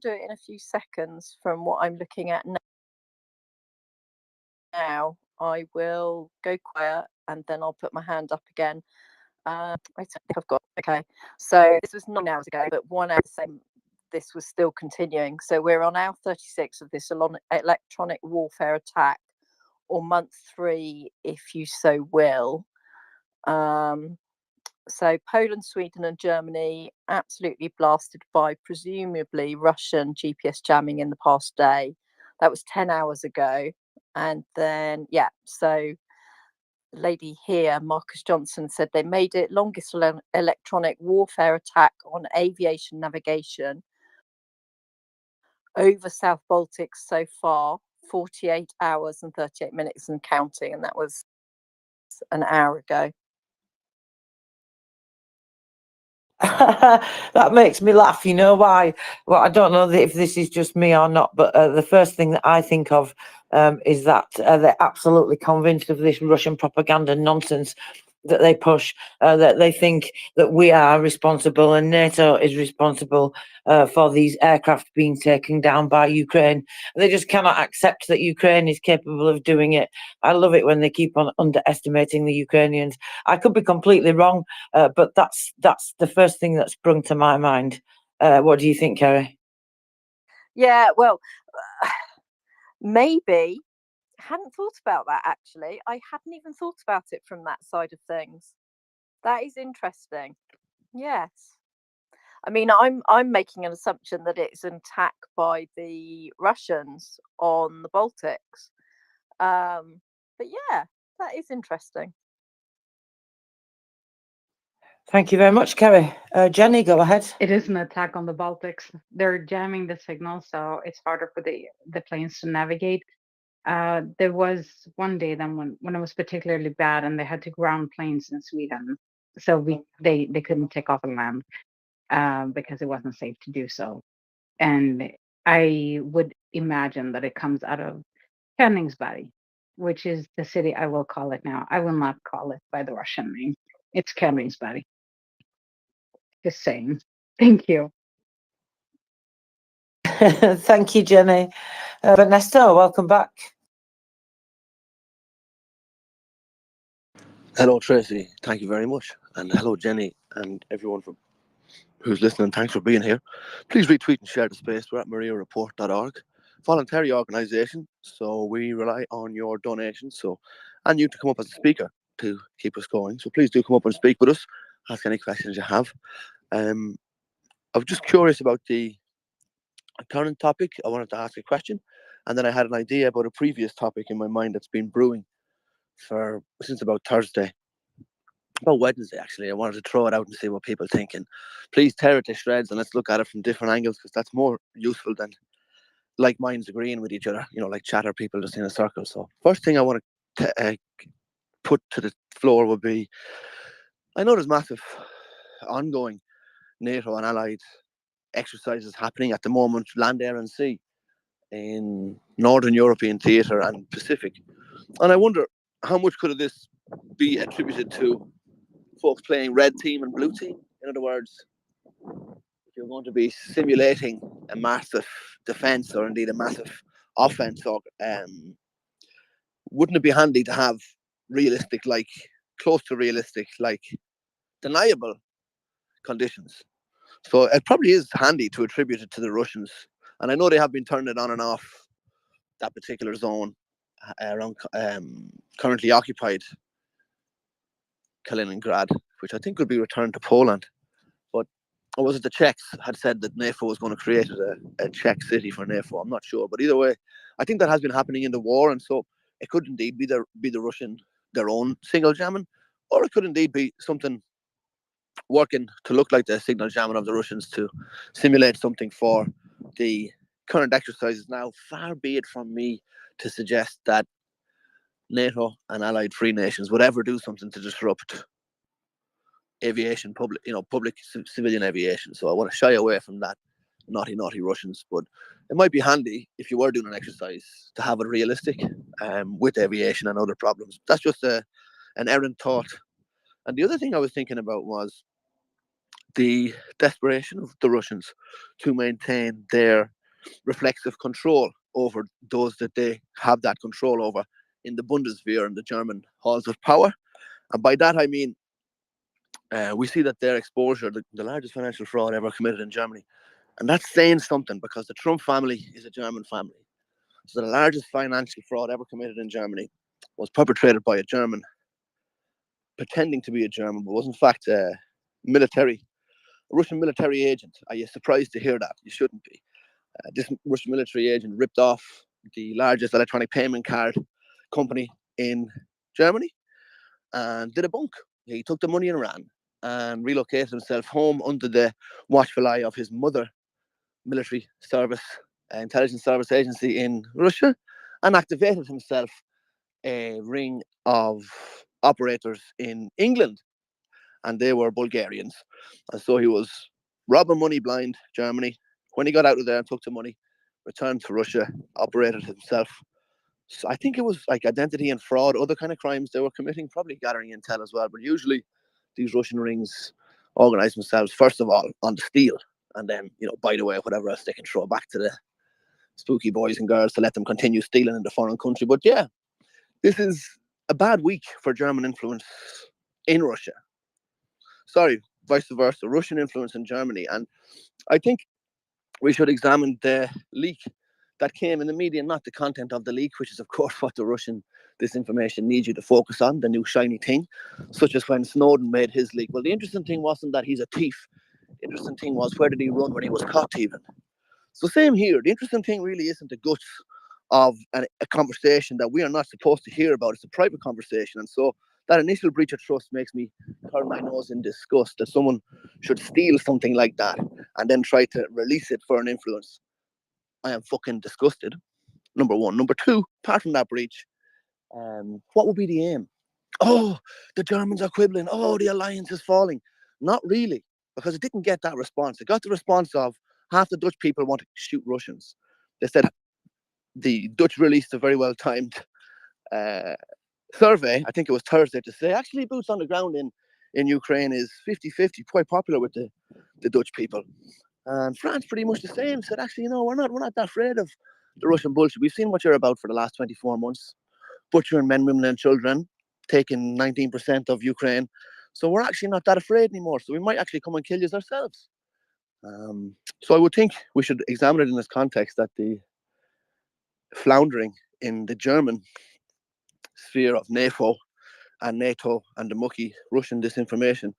do it in a few seconds from what I'm looking at now, I will go quiet and then I'll put my hand up again. Wait, I think I've got, okay. So this was 9 hours ago, but 1 hour same. This was still continuing. So we're on hour 36 of this electronic warfare attack, or month 3, if you so will. So Poland, Sweden and Germany absolutely blasted by presumably Russian GPS jamming in the past day. That was 10 hours ago. And then, yeah, so the lady here, Marcus Johnson, said they made it longest electronic warfare attack on aviation navigation over South Baltic so far, 48 hours and 38 minutes and counting. And that was an hour ago. That makes me laugh. You know why? Well, I don't know if this is just me or not, but the first thing that I think of is that they're absolutely convinced of this Russian propaganda nonsense that they push, that they think that we are responsible and NATO is responsible for these aircraft being taken down by Ukraine. They just cannot accept that Ukraine is capable of doing it. I love it when they keep on underestimating the Ukrainians. I could be completely wrong, but that's the first thing that sprung to my mind. What do you think, Kerry? Yeah, well, maybe. Hadn't thought about that actually. I hadn't even thought about it from that side of things. That is interesting. Yes. I mean, I'm making an assumption that it's an attack by the Russians on the Baltics. But yeah, that is interesting. Thank you very much, Kerry. Jenny, go ahead. It is an attack on the Baltics. They're jamming the signal, so it's harder for the planes to navigate. There was one day then when it was particularly bad and they had to ground planes in Sweden, so they couldn't take off and land because it wasn't safe to do so. And I would imagine that it comes out of Königsberg, which is the city I will call it now. I will not call it by the Russian name. It's Königsberg. Just saying. Thank you. Thank you, Jenny. Vanessa, welcome back. Hello, Tracy. Thank you very much. And hello, Jenny, and everyone who's listening. Thanks for being here. Please retweet and share the space. We're at MriyaReport.org. Voluntary organisation, so we rely on your donations. And you to come up as a speaker to keep us going. So please do come up and speak with us. Ask any questions you have. I was just curious about the current topic. I wanted to ask a question, and then I had an idea about a previous topic in my mind that's been brewing since about Thursday. About Wednesday, actually. I wanted to throw it out and see what people think. And please tear it to shreds and let's look at it from different angles, because that's more useful than like minds agreeing with each other, like chatter people just in a circle. So first thing I want to put to the floor would be, I know there's massive ongoing NATO and allied exercises happening at the moment, land, air and sea, in Northern European theatre and Pacific. And I wonder, how much could of this be attributed to folks playing red team and blue team? In other words, if you're going to be simulating a massive defence or indeed a massive offence, or wouldn't it be handy to have realistic, like close to realistic, like deniable conditions? So it probably is handy to attribute it to the Russians. And I know they have been turning it on and off, that particular zone around currently occupied Kaliningrad, which I think would be returned to Poland. But or was it the Czechs had said that NATO was going to create a Czech city for NATO? I'm not sure, but either way, I think that has been happening in the war, and so it could indeed be the Russian, their own signal jamming, or it could indeed be something working to look like the signal jamming of the Russians to simulate something for the current exercises. Now, far be it from me to suggest that NATO and allied free nations would ever do something to disrupt aviation, public civilian aviation. So I want to shy away from that naughty Russians. But it might be handy if you were doing an exercise to have it realistic with aviation and other problems. That's just an errant thought. And the other thing I was thinking about was the desperation of the Russians to maintain their reflexive control over those that they have that control over in the Bundeswehr and the German halls of power. And by that I mean, we see that their exposure, the largest financial fraud ever committed in Germany. And that's saying something, because the Trump family is a German family. So the largest financial fraud ever committed in Germany was perpetrated by a German, pretending to be a German, but was in fact a Russian military agent. Are you surprised to hear that? You shouldn't be. This Russian military agent ripped off the largest electronic payment card company in Germany and did a bunk. He took the money and ran, and relocated himself home under the watchful eye of his mother military service, intelligence service agency in Russia, and activated himself a ring of operators in England, and they were Bulgarians. And so he was robbing money blind Germany. When he got out of there and took the money, returned to Russia, operated himself. So I think it was like identity and fraud, other kind of crimes they were committing, probably gathering intel as well. But usually these Russian rings organize themselves, first of all, on the steal, and then, by the way, whatever else they can throw back to the spooky boys and girls to let them continue stealing in the foreign country. But yeah, this is a bad week for German influence in Russia. Sorry, vice versa, Russian influence in Germany. And I think we should examine the leak that came in the media, not the content of the leak, which is, of course, what the Russian disinformation needs you to focus on, the new shiny thing, such as when Snowden made his leak. Well, the interesting thing wasn't that he's a thief. The interesting thing was, where did he run when he was caught thieving? So same here. The interesting thing really isn't the guts of a conversation that we are not supposed to hear about. It's a private conversation. And so that initial breach of trust makes me turn my nose in disgust that someone should steal something like that and then try to release it for an influence. I am fucking disgusted. Number one. Number two, apart from that breach, what would be the aim? Oh, the Germans are quibbling. Oh, the alliance is falling. Not really, because it didn't get that response. It got the response of half the Dutch people want to shoot Russians. They said the Dutch released a very well timed survey, I think it was Thursday, to say actually boots on the ground in Ukraine is 50-50, quite popular with the Dutch people. And France pretty much the same, said actually, we're not that afraid of the Russian bullshit. We've seen what you're about for the last 24 months. Butchering men, women and children, taking 19% of Ukraine. So we're actually not that afraid anymore. So we might actually come and kill you ourselves. So I would think we should examine it in this context that the floundering in the German sphere of NATO and the mucky Russian disinformation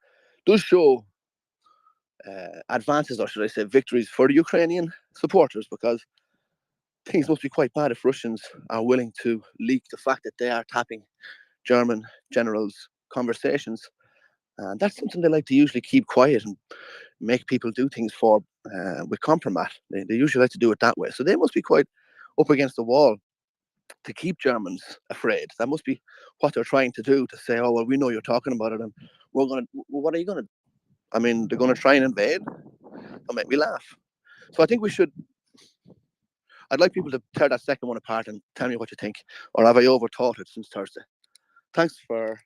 does show advances, or should I say victories, for the Ukrainian supporters, because things must be quite bad if Russians are willing to leak the fact that they are tapping German generals' conversations. And that's something they like to usually keep quiet and make people do things for with compromise. They usually like to do it that way. So they must be quite up against the wall to keep Germans afraid. That must be what they're trying to do, to say, oh, well, we know you're talking about it, and what are you going to do? I mean, they're going to try and invade? They'll make me laugh. So I think I'd like people to tear that second one apart and tell me what you think. Or have I overthought it since Thursday? Thanks for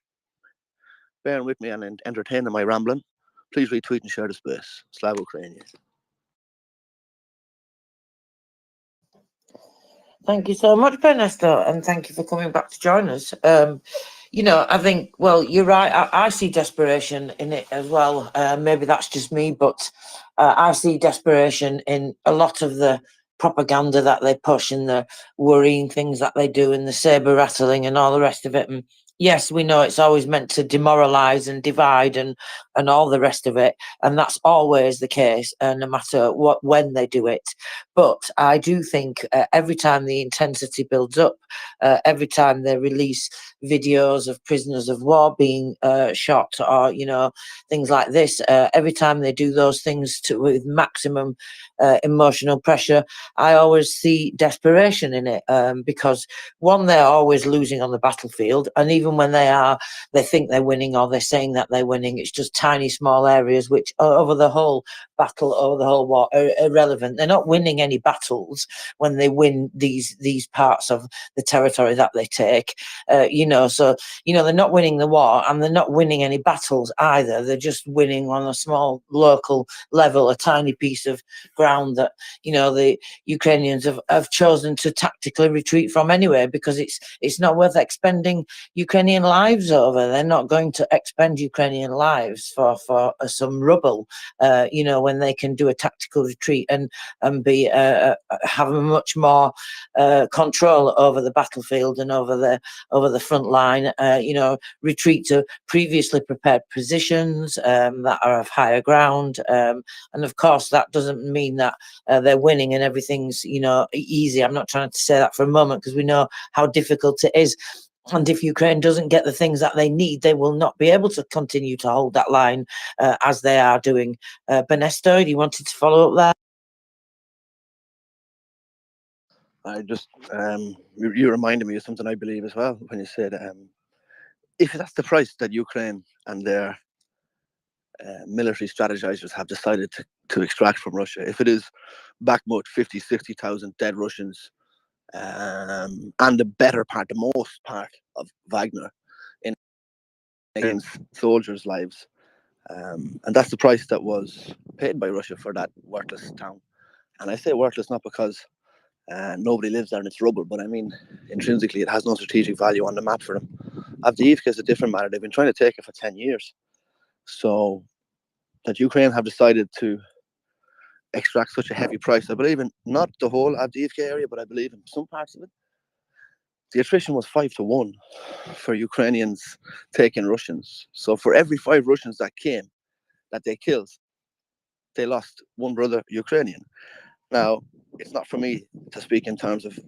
bearing with me and entertaining my rambling. Please retweet and share the space. Slava Ukraine. Thank you so much, Ernesto, and thank you for coming back to join us. I think, well, you're right. I see desperation in it as well. Maybe that's just me, but I see desperation in a lot of the propaganda that they push and the worrying things that they do and the saber rattling and all the rest of it. And yes, we know it's always meant to demoralize and divide and all the rest of it. And that's always the case, no matter when they do it. But I do think every time the intensity builds up, every time they release videos of prisoners of war being shot, or things like this, every time they do those things with maximum emotional pressure, I always see desperation in it, because one, they're always losing on the battlefield, and even when they think they're winning, or they're saying that they're winning, it's just tiny small areas which over the whole battle, over the whole war, are irrelevant. They're not winning any battles when they win these parts of the territory that they take. So they're not winning the war, and they're not winning any battles either. They're just winning on a small local level, a tiny piece of ground that the Ukrainians have chosen to tactically retreat from anyway, because it's not worth expending Ukrainian lives over. They're not going to expend Ukrainian lives for some rubble, when they can do a tactical retreat and have a much more control over the battlefield and over the front line. Retreat to previously prepared positions that are of higher ground, and of course that doesn't mean that they're winning and everything's easy. I'm not trying to say that for a moment, because we know how difficult it is. And if Ukraine doesn't get the things that they need, they will not be able to continue to hold that line as they are doing. Benesto, do you wanted to follow up there? I just, you reminded me of something I believe as well when you said, if that's the price that Ukraine and their military strategizers have decided to extract from Russia, if it is Bakhmut, 50, 60,000 dead Russians, and the most part of Wagner in against soldiers' lives, and that's the price that was paid by Russia for that worthless town. And I say worthless not because nobody lives there and it's rubble, but I mean intrinsically it has no strategic value on the map for them. Avdiivka is a different matter. They've been trying to take it for 10 years. So that Ukraine have decided to extract such a heavy price, I believe in not the whole Avdiivka area, but I believe in some parts of it. The attrition was 5-1 for Ukrainians taking Russians. So for every 5 Russians that came, that they killed, they lost one brother Ukrainian. Now, it's not for me to speak in terms of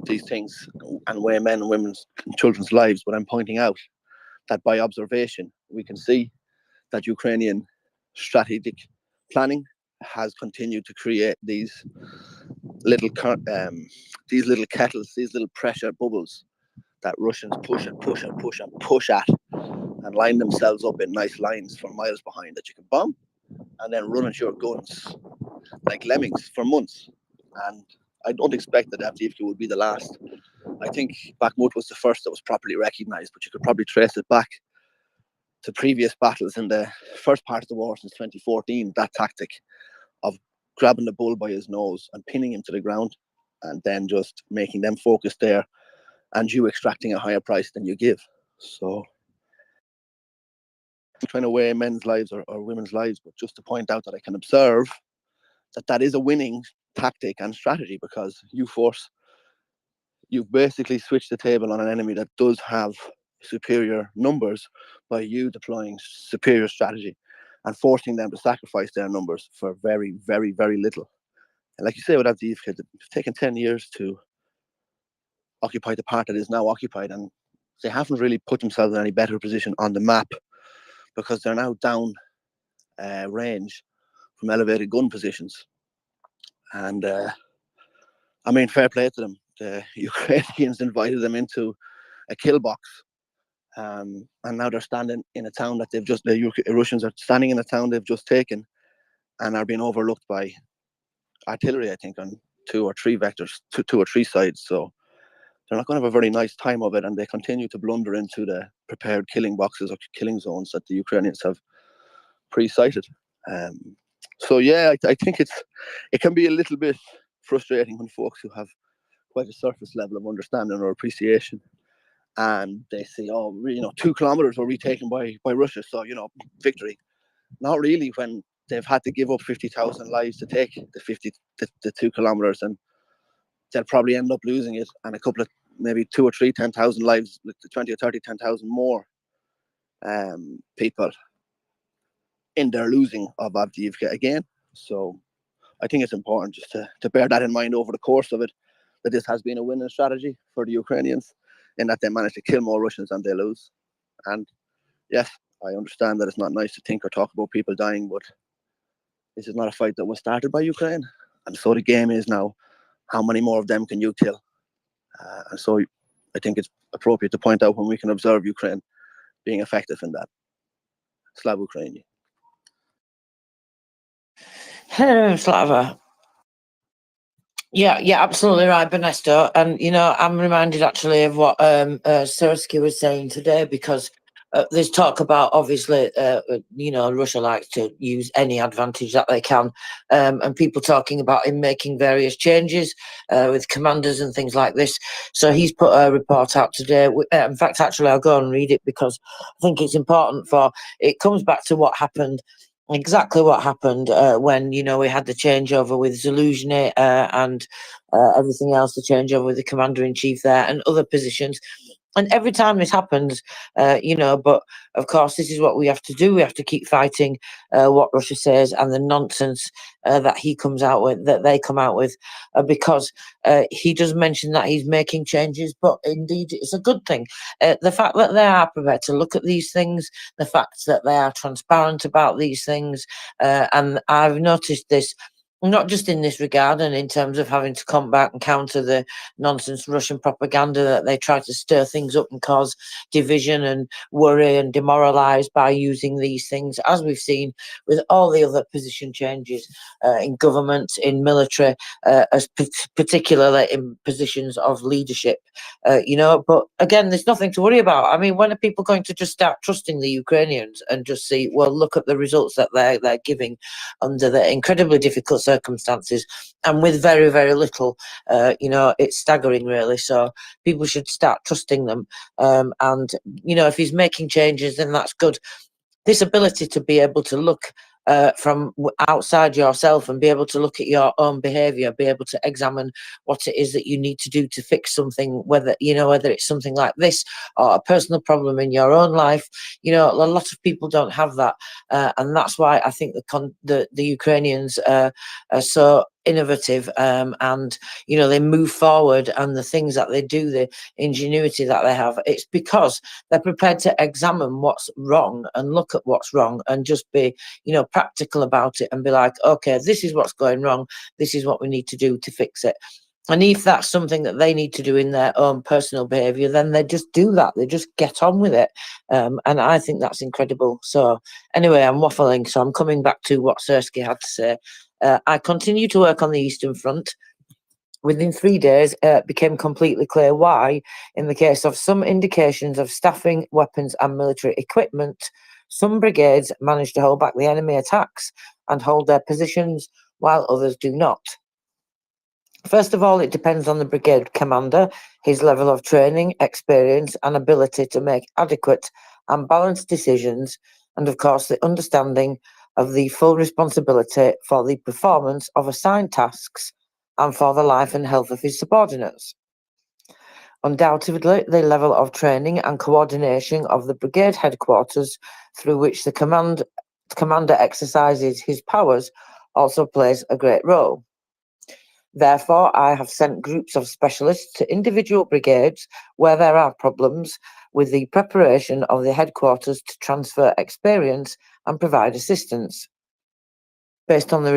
these things and weigh men and women's and children's lives, but I'm pointing out that by observation, we can see that Ukrainian strategic planning has continued to create these these little kettles, these little pressure bubbles that Russians push and push and push and push at, and line themselves up in nice lines for miles behind that you can bomb, and then run at your guns like lemmings for months. And I don't expect that Avdiivka will be the last. I think Bakhmut was the first that was properly recognised, but you could probably trace it back to previous battles in the first part of the war since 2014, that tactic of grabbing the bull by his nose and pinning him to the ground, and then just making them focus there, and you extracting a higher price than you give. So I'm trying to weigh men's lives or women's lives, but just to point out that I can observe that is a winning tactic and strategy, because you've basically switched the table on an enemy that does have superior numbers by you deploying superior strategy and forcing them to sacrifice their numbers for very, very, very little. And like you say with Avdiivka, it's taken 10 years to occupy the part that is now occupied, and they haven't really put themselves in any better position on the map, because they're now down range from elevated gun positions. And I mean, fair play to them. The Ukrainians invited them into a kill box, and now they're standing in a town that the Russians are standing in a town they've just taken, and are being overlooked by artillery, I think, on two or three sides. So they're not going to have a very nice time of it, and they continue to blunder into the prepared killing boxes or killing zones that the Ukrainians have pre-sighted. So yeah, I think it can be a little bit frustrating when folks who have quite a surface level of understanding or appreciation, and they say, oh, 2 kilometers were retaken by Russia, so victory. Not really, when they've had to give up 50,000 lives to take the 2 kilometers, and they'll probably end up losing it, and a couple of maybe 2 or 3 10,000 lives, 20 or 30 10,000 more people in their losing of Avdiivka again. So I think it's important just to bear that in mind over the course of it, that this has been a winning strategy for the Ukrainians, in that they managed to kill more Russians than they lose. And yes, I understand that it's not nice to think or talk about people dying, but this is not a fight that was started by Ukraine. And so the game is now, how many more of them can you kill? And so I think it's appropriate to point out when we can observe Ukraine being effective in that. Slav Ukraine. Hello, Slava. Yeah, absolutely right, Benesto. And I'm reminded actually of what Sersky was saying today, because there's talk about, obviously, Russia likes to use any advantage that they can, and people talking about him making various changes with commanders and things like this. So he's put a report out today. In fact, actually, I'll go and read it, because I think it's important. It comes back to what happened. Exactly what happened when we had the changeover with Zaluzhny and everything else, the changeover with the commander-in-chief there and other positions. And every time this happens, but of course, this is what we have to do. We have to keep fighting what Russia says and the nonsense that he comes out with, that they come out with, because he does mention that he's making changes, but indeed it's a good thing. The fact that they are prepared to look at these things, the fact that they are transparent about these things, and I've noticed this, not just in this regard and in terms of having to combat and counter the nonsense Russian propaganda that they try to stir things up and cause division and worry and demoralize by using these things, as we've seen with all the other position changes in government, in military, particularly in positions of leadership. But again, there's nothing to worry about. I mean, when are people going to just start trusting the Ukrainians and just see, well, look at the results that they're giving under the incredibly difficult circumstances and with very, very little? It's staggering, really. So people should start trusting them. And if he's making changes, then that's good. This ability to be able to look from outside yourself and be able to look at your own behavior, be able to examine what it is that you need to do to fix something, whether it's something like this or a personal problem in your own life. A lot of people don't have that, and that's why I think the Ukrainians are so innovative, and they move forward, and the things that they do, the ingenuity that they have, it's because they're prepared to examine what's wrong and look at what's wrong and just be practical about it and be like, okay, this is what's going wrong, this is what we need to do to fix it. And if that's something that they need to do in their own personal behaviour, then they just do that. They just get on with it. And I think that's incredible. So anyway, I'm waffling. So I'm coming back to what Sirski had to say. I continue to work on the Eastern Front. Within 3 days, it became completely clear why, in the case of some indications of staffing, weapons and military equipment, some brigades managed to hold back the enemy attacks and hold their positions while others do not. First of all, it depends on the brigade commander, his level of training, experience and ability to make adequate and balanced decisions, and of course the understanding of the full responsibility for the performance of assigned tasks and for the life and health of his subordinates. Undoubtedly, the level of training and coordination of the brigade headquarters through which the commander exercises his powers also plays a great role. Therefore, I have sent groups of specialists to individual brigades where there are problems with the preparation of the headquarters to transfer experience and provide assistance. Based on the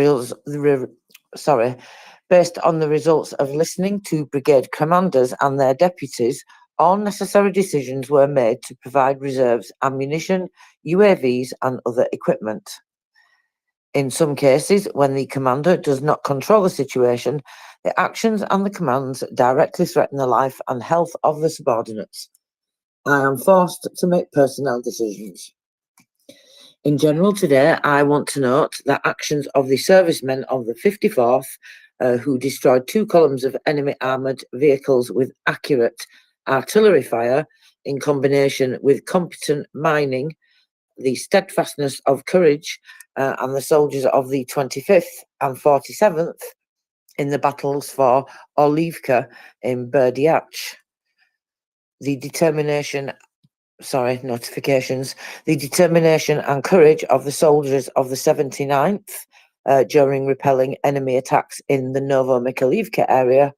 results of listening to brigade commanders and their deputies, all necessary decisions were made to provide reserves, ammunition, UAVs and other equipment. In some cases, when the commander does not control the situation, the actions and the commands directly threaten the life and health of the subordinates. I am forced to make personnel decisions. In general today, I want to note that actions of the servicemen of the 54th, who destroyed 2 columns of enemy armoured vehicles with accurate artillery fire, in combination with competent mining, the steadfastness of courage, and the soldiers of the 25th and 47th in the battles for Orlivka in Berdiach. The determination and courage of the soldiers of the 79th during repelling enemy attacks in the Novomikhailivka area.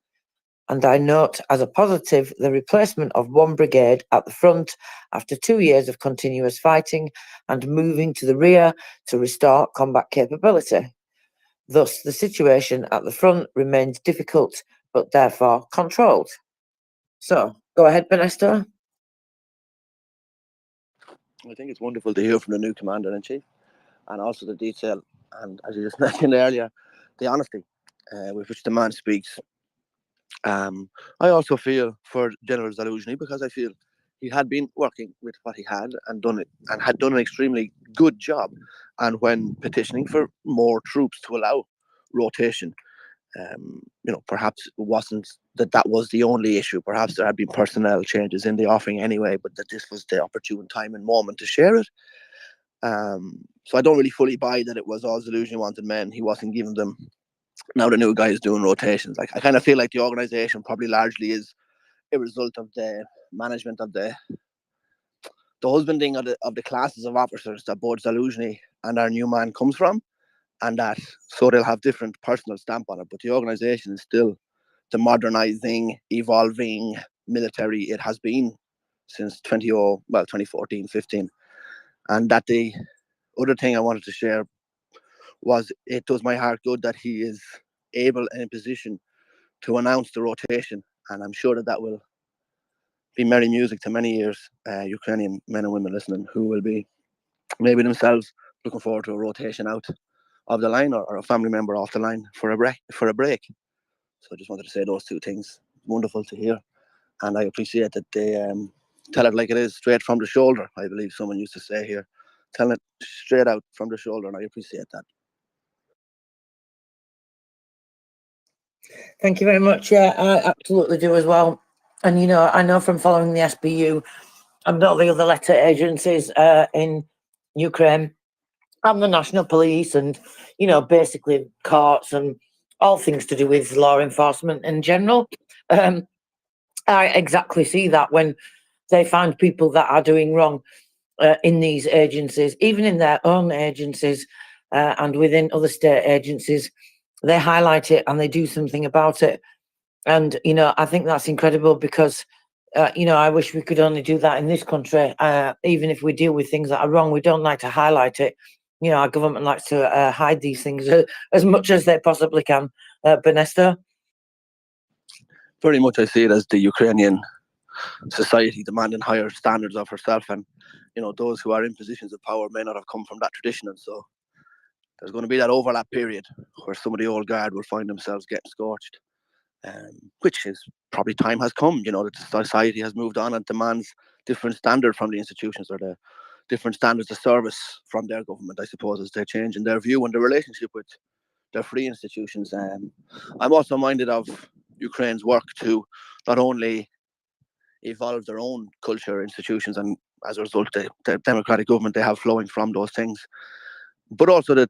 And I note as a positive the replacement of 1 brigade at the front after 2 years of continuous fighting and moving to the rear to restore combat capability. Thus, the situation at the front remains difficult, but therefore controlled. So, go ahead, Benesto. I think it's wonderful to hear from the new commander-in-chief, and also the detail, and as you just mentioned earlier, the honesty with which the man speaks. I also feel for General Zaluzhny, because I feel he had been working with what he had and had done an extremely good job. And when petitioning for more troops to allow rotation, perhaps it wasn't that was the only issue. Perhaps there had been personnel changes in the offing anyway, but that this was the opportune time and moment to share it. So I don't really fully buy that it was all Zaluzhny wanted men. He wasn't giving them. Now the new guy is doing rotations. I kind of feel like the organisation probably largely is a result of the management of the husbanding of the classes of officers that both Zaluzhny and our new man comes from, and that so they'll have different personal stamp on it. But the organisation is still the modernising, evolving military it has been since 2014-15. And that the other thing I wanted to share was it does my heart good that he is able and in position to announce the rotation, and I'm sure that will be merry music to many ears, Ukrainian men and women listening, who will be maybe themselves looking forward to a rotation out of the line, or a family member off the line for a break. So I just wanted to say those 2 things. Wonderful to hear, and I appreciate that they tell it like it is, straight from the shoulder. I believe someone used to say here, telling it straight out from the shoulder, and I appreciate that. Thank you very much. Yeah, I absolutely do as well. And I know from following the SBU and all the other letter agencies in Ukraine and the National Police, and basically courts and all things to do with law enforcement in general. I exactly see that when they find people that are doing wrong in these agencies, even in their own agencies and within other state agencies, they highlight it and they do something about it. And, you know, I think that's incredible because, you know, I wish we could only do that in this country. Even if we deal with things that are wrong, we don't like to highlight it. You know, our government likes to hide these things as much as they possibly can. Benesta? Very much I see it as the Ukrainian society demanding higher standards of herself, and you know, those who are in positions of power may not have come from that tradition, and so there's going to be that overlap period where some of the old guard will find themselves getting scorched, which is probably time has come. You know, that society has moved on and demands different standard from the institutions, or the different standards of service from their government, I suppose, as they change in their view and their relationship with their free institutions. I'm also minded of Ukraine's work to not only evolve their own culture, institutions, and as a result, the democratic government they have flowing from those things, but also that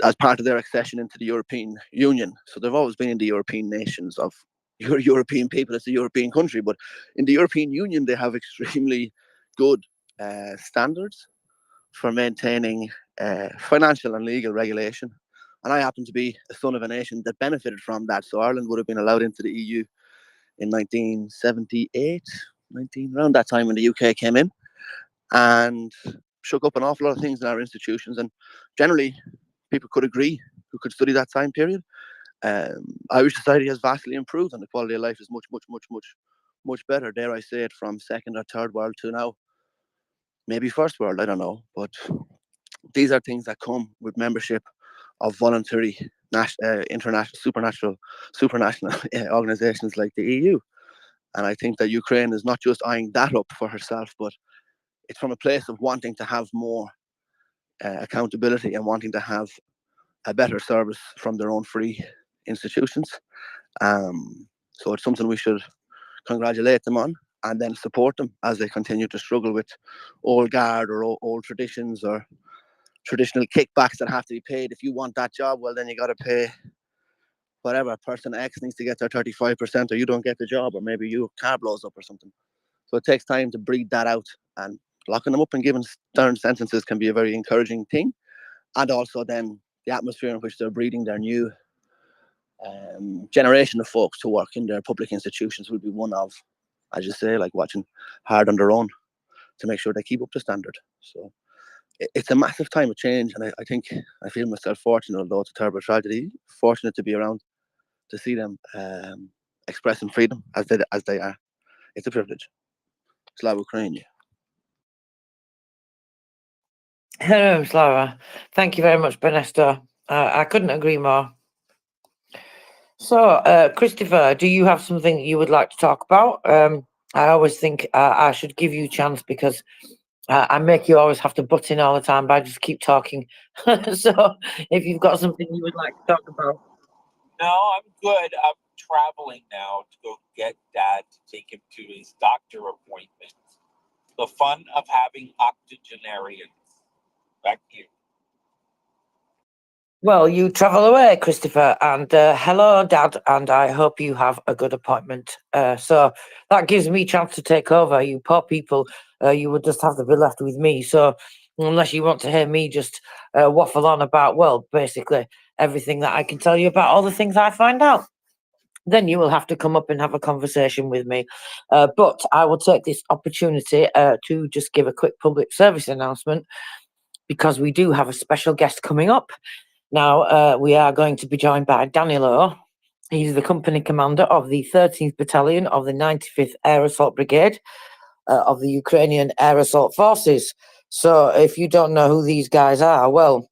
as part of their accession into the European Union. So they've always been in the European nations of European people. It's a European country, but in the European Union, they have extremely good standards for maintaining financial and legal regulation. And I happen to be a son of a nation that benefited from that. So Ireland would have been allowed into the EU in 1978, around that time when the UK came in, and shook up an awful lot of things in our institutions. And generally, people could agree who could study that time period. Irish society has vastly improved, and the quality of life is much better. Dare I say it, from second or third world to now, maybe first world. I don't know, but these are things that come with membership of voluntary, international, supranational organizations like the EU. And I think that Ukraine is not just eyeing that up for herself, but it's from a place of wanting to have more accountability and wanting to have a better service from their own free institutions. So it's something we should congratulate them on, and then support them as they continue to struggle with old guard or old traditions or traditional kickbacks that have to be paid. If you want that job, well, then you got to pay whatever. Person X needs to get their 35%, or you don't get the job, or maybe your car blows up or something. So it takes time to breed that out, and locking them up and giving stern sentences can be a very encouraging thing. And also then the atmosphere in which they're breeding their new generation of folks to work in their public institutions will be one of, as you say, like watching hard on their own to make sure they keep up the standard. So it's a massive time of change, and I think I feel myself fortunate, although it's a terrible tragedy, fortunate to be around to see them expressing freedom as they are. It's a privilege. Slava Ukraine. Hello, Slava. Thank you very much, Benesta. I couldn't agree more. So, Christopher, do you have something you would like to talk about? I always think I should give you a chance because I make you always have to butt in all the time, but I just keep talking. So, if you've got something you would like to talk about. No, I'm good. I'm traveling now to go get Dad to take him to his doctor appointment. The fun of having octogenarians. Back to you. Well, you travel away, Christopher, and hello, Dad, and I hope you have a good appointment. So that gives me a chance to take over. You poor people, you would just have to be left with me. So unless you want to hear me just waffle on about, well, basically everything that I can tell you about all the things I find out, then you will have to come up and have a conversation with me. But I will take this opportunity to just give a quick public service announcement, because we do have a special guest coming up. Now, we are going to be joined by Danilo. He's the company commander of the 13th Battalion of the 95th Air Assault Brigade of the Ukrainian Air Assault Forces. So if you don't know who these guys are, well,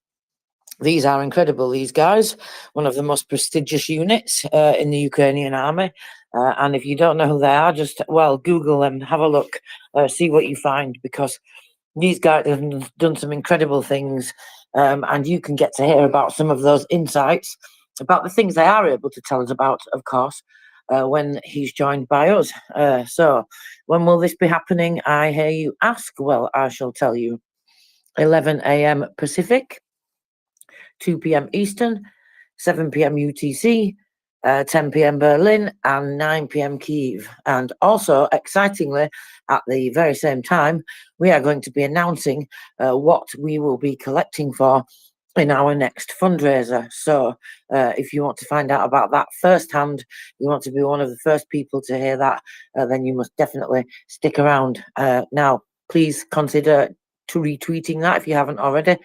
these are incredible, these guys. One of the most prestigious units in the Ukrainian army. And if you don't know who they are, just, well, Google them, have a look, see what you find, because these guys have done some incredible things, and you can get to hear about some of those insights about the things they are able to tell us about, of course, when he's joined by us. So when will this be happening, I hear you ask? Well, I shall tell you. 11 a.m. Pacific, 2 p.m. Eastern, 7 p.m. UTC, 10 p.m. Berlin, and 9 p.m. Kyiv. And also, excitingly, at the very same time, we are going to be announcing what we will be collecting for in our next fundraiser. So if you want to find out about that firsthand, you want to be one of the first people to hear that, then you must definitely stick around. Now, please consider to retweeting that if you haven't already.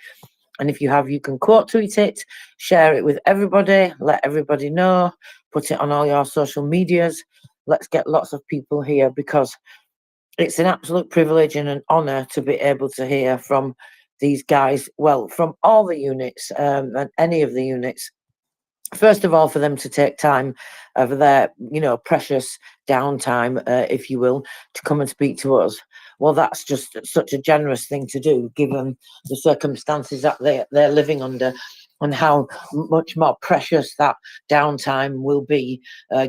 And if you have, you can quote tweet it, share it with everybody, let everybody know, put it on all your social medias. Let's get lots of people here, because it's an absolute privilege and an honour to be able to hear from these guys, well, from all the units, and any of the units. First of all, for them to take time of their, precious downtime, if you will, to come and speak to us. Well, that's just such a generous thing to do, given the circumstances that they're living under, and how much more precious that downtime will be,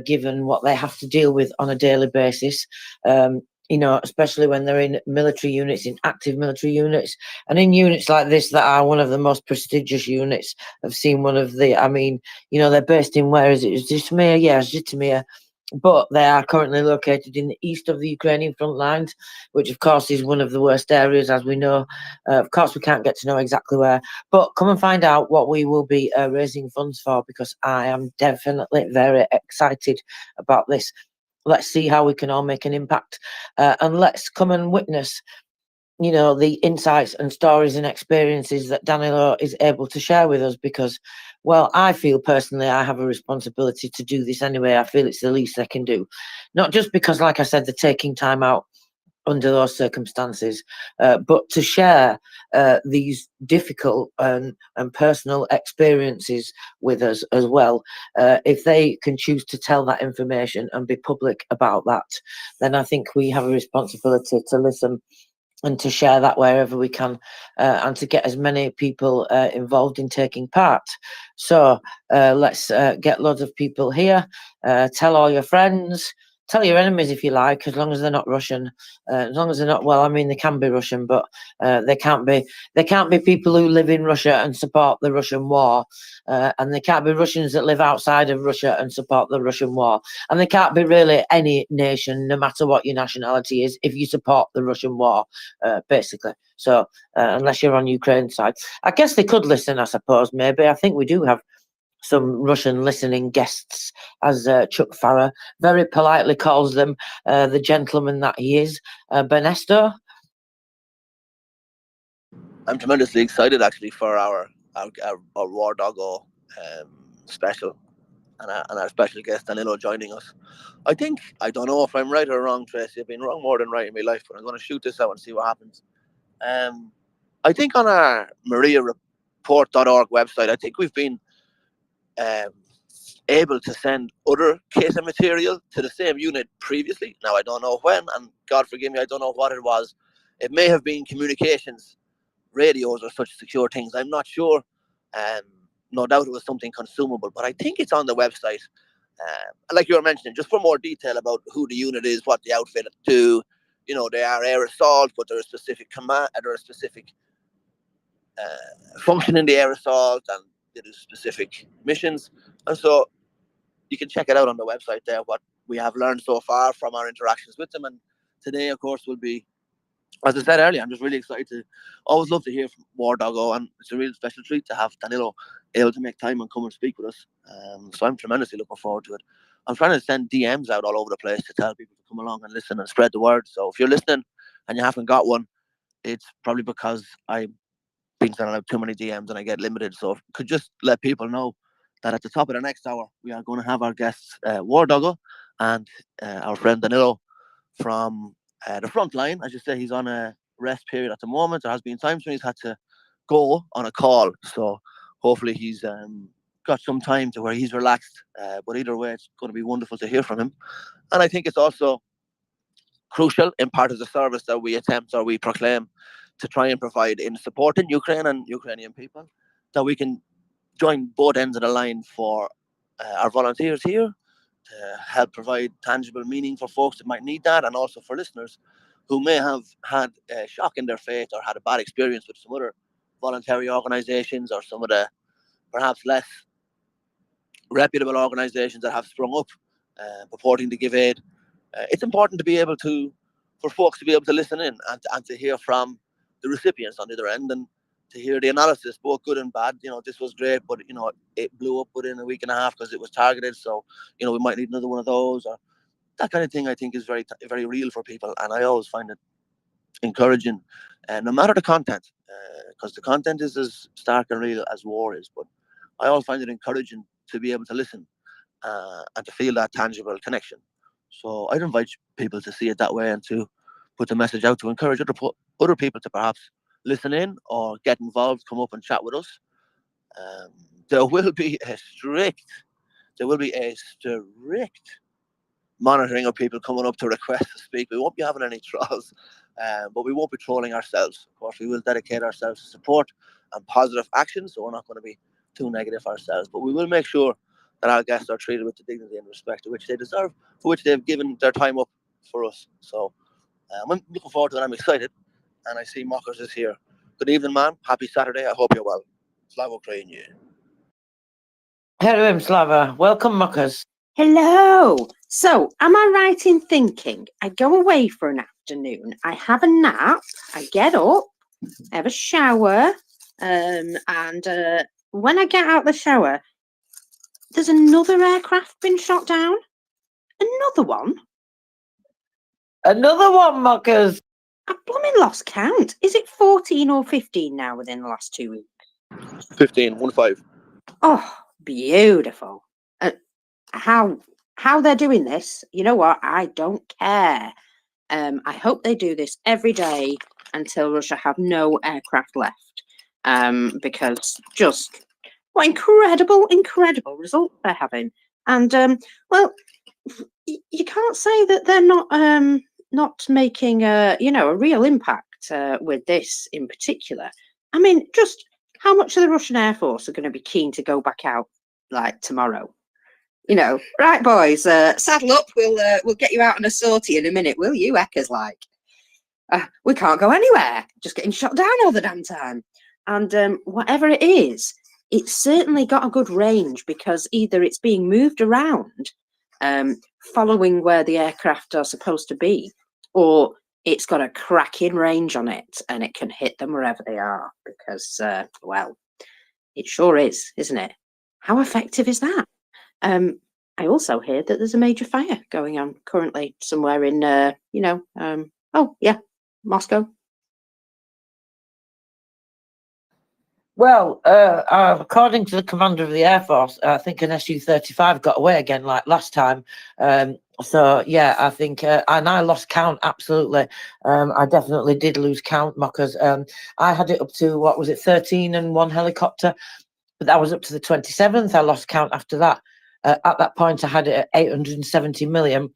given what they have to deal with on a daily basis. Especially when they're in military units, in active military units, and in units like this that are one of the most prestigious units. I've seen one of the, they're based in, where is it? Zhytomyr? Yeah, Zhytomyr. But they are currently located in the east of the Ukrainian front lines, which of course is one of the worst areas, as we know. Of course, we can't get to know exactly where, but come and find out what we will be raising funds for, because I am definitely very excited about this. Let's see how we can all make an impact, and let's come and witness, the insights and stories and experiences that Danilo is able to share with us, because, well, I feel personally I have a responsibility to do this anyway. I feel it's the least I can do. Not just because, like I said, they're taking time out under those circumstances, but to share these difficult and personal experiences with us as well. If they can choose to tell that information and be public about that, then I think we have a responsibility to listen and to share that wherever we can, and to get as many people involved in taking part. So let's get loads of people here. Tell all your friends. Tell your enemies if you like, as long as they're not Russian. As long as they're not, well, I mean, they can be Russian, but they can't be people who live in Russia and support the Russian war, and they can't be Russians that live outside of Russia and support the Russian war, and they can't be really any nation, no matter what your nationality is, if you support the Russian war, basically. So unless you're on Ukraine's side, I guess they could listen. I suppose maybe. I think we do have some Russian listening guests, as Chuck Farrer very politely calls them, the gentleman that he is, Benesto. I'm tremendously excited actually for our War Doggo special, and our special guest Danilo joining us. I don't know if I'm right or wrong, Tracy. I've been wrong more than right in my life, but I'm going to shoot this out and see what happens. I think on our MriyaReport.org website, I think we've been able to send other case of material to the same unit previously. Now, I don't know when, and God forgive me, I don't know what it was. It may have been communications, radios, or such secure things. I'm not sure. No doubt it was something consumable, but I think it's on the website. Like you were mentioning, just for more detail about who the unit is, what the outfit do. They are air assault, but there is specific command, there are specific function in the air assault, and they do specific missions. And so you can check it out on the website there, what we have learned so far from our interactions with them. And today, of course, will be, as I said earlier, I'm just really excited to always love to hear from War Doggo, and it's a real special treat to have Danilo able to make time and come and speak with us. So I'm tremendously looking forward to it. I'm trying to send DMs out all over the place to tell people to come along and listen and spread the word. So if you're listening and you haven't got one, it's probably because I've been sending out too many DMs and I get limited. So if could just let people know that at the top of the next hour, we are going to have our guests, War Doggo and our friend Danilo from the front line. As you say, he's on a rest period at the moment. There has been times when he's had to go on a call. So hopefully he's got some time to where he's relaxed. But either way, it's going to be wonderful to hear from him. And I think it's also crucial in part of the service that we attempt or we proclaim to try and provide in supporting Ukraine and Ukrainian people, that we can join both ends of the line for our volunteers here to help provide tangible meaning for folks that might need that, and also for listeners who may have had a shock in their faith or had a bad experience with some other voluntary organizations or some of the perhaps less reputable organizations that have sprung up purporting to give aid. It's important to be able to, for folks to be able to listen in and to hear from the recipients on the other end, and to hear the analysis, both good and bad. This was great, but it blew up within a week and a half because it was targeted. So we might need another one of those, or that kind of thing. I think is very very real for people, and I always find it encouraging, no matter the content, because the content is as stark and real as war is. But I always find it encouraging to be able to listen and to feel that tangible connection. So I'd invite people to see it that way and to put the message out to encourage other people to perhaps listen in or get involved, come up and chat with us. There will be a strict monitoring of people coming up to request to speak. We won't be having any trolls, but we won't be trolling ourselves. Of course, we will dedicate ourselves to support and positive action, so we're not going to be too negative ourselves. But we will make sure that our guests are treated with the dignity and respect to which they deserve, for which they've given their time up for us. So I'm looking forward to it. I'm excited, and I see Mockers is here. Good evening, man. Happy Saturday. I hope you're well. Slava Ukraine. Hello, Slava. Welcome, Mockers. Hello. So, am I right in thinking I go away for an afternoon, I have a nap, I get up, I have a shower, and when I get out of the shower, there's another aircraft been shot down? Another one? Another one, Mockers. I blooming lost count. Is it 14 or 15 now within the last 2 weeks? 15, 1-5. Oh, beautiful. How they're doing this, you know what? I don't care. I hope they do this every day until Russia have no aircraft left. Because just what incredible results they're having. And well, you can't say that they're not making a real impact with this in particular. I mean, just how much of the Russian Air Force are going to be keen to go back out like tomorrow? Right, boys, saddle up. We'll get you out on a sortie in a minute, will you? Eckers like. We can't go anywhere. Just getting shot down all the damn time. And whatever it is, it's certainly got a good range because either it's being moved around, following where the aircraft are supposed to be, or it's got a cracking range on it and it can hit them wherever they are because, well, it sure is, isn't it? How effective is that? I also hear that there's a major fire going on currently somewhere in, oh yeah, Moscow. Well, according to the commander of the Air Force, I think an Su-35 got away again like last time. So yeah, I think, and I lost count absolutely. I definitely did lose count, Mockers. I had it up to, what was it, 13 and one helicopter, but that was up to the 27th. I lost count after that. At that point, I had it at 870 million.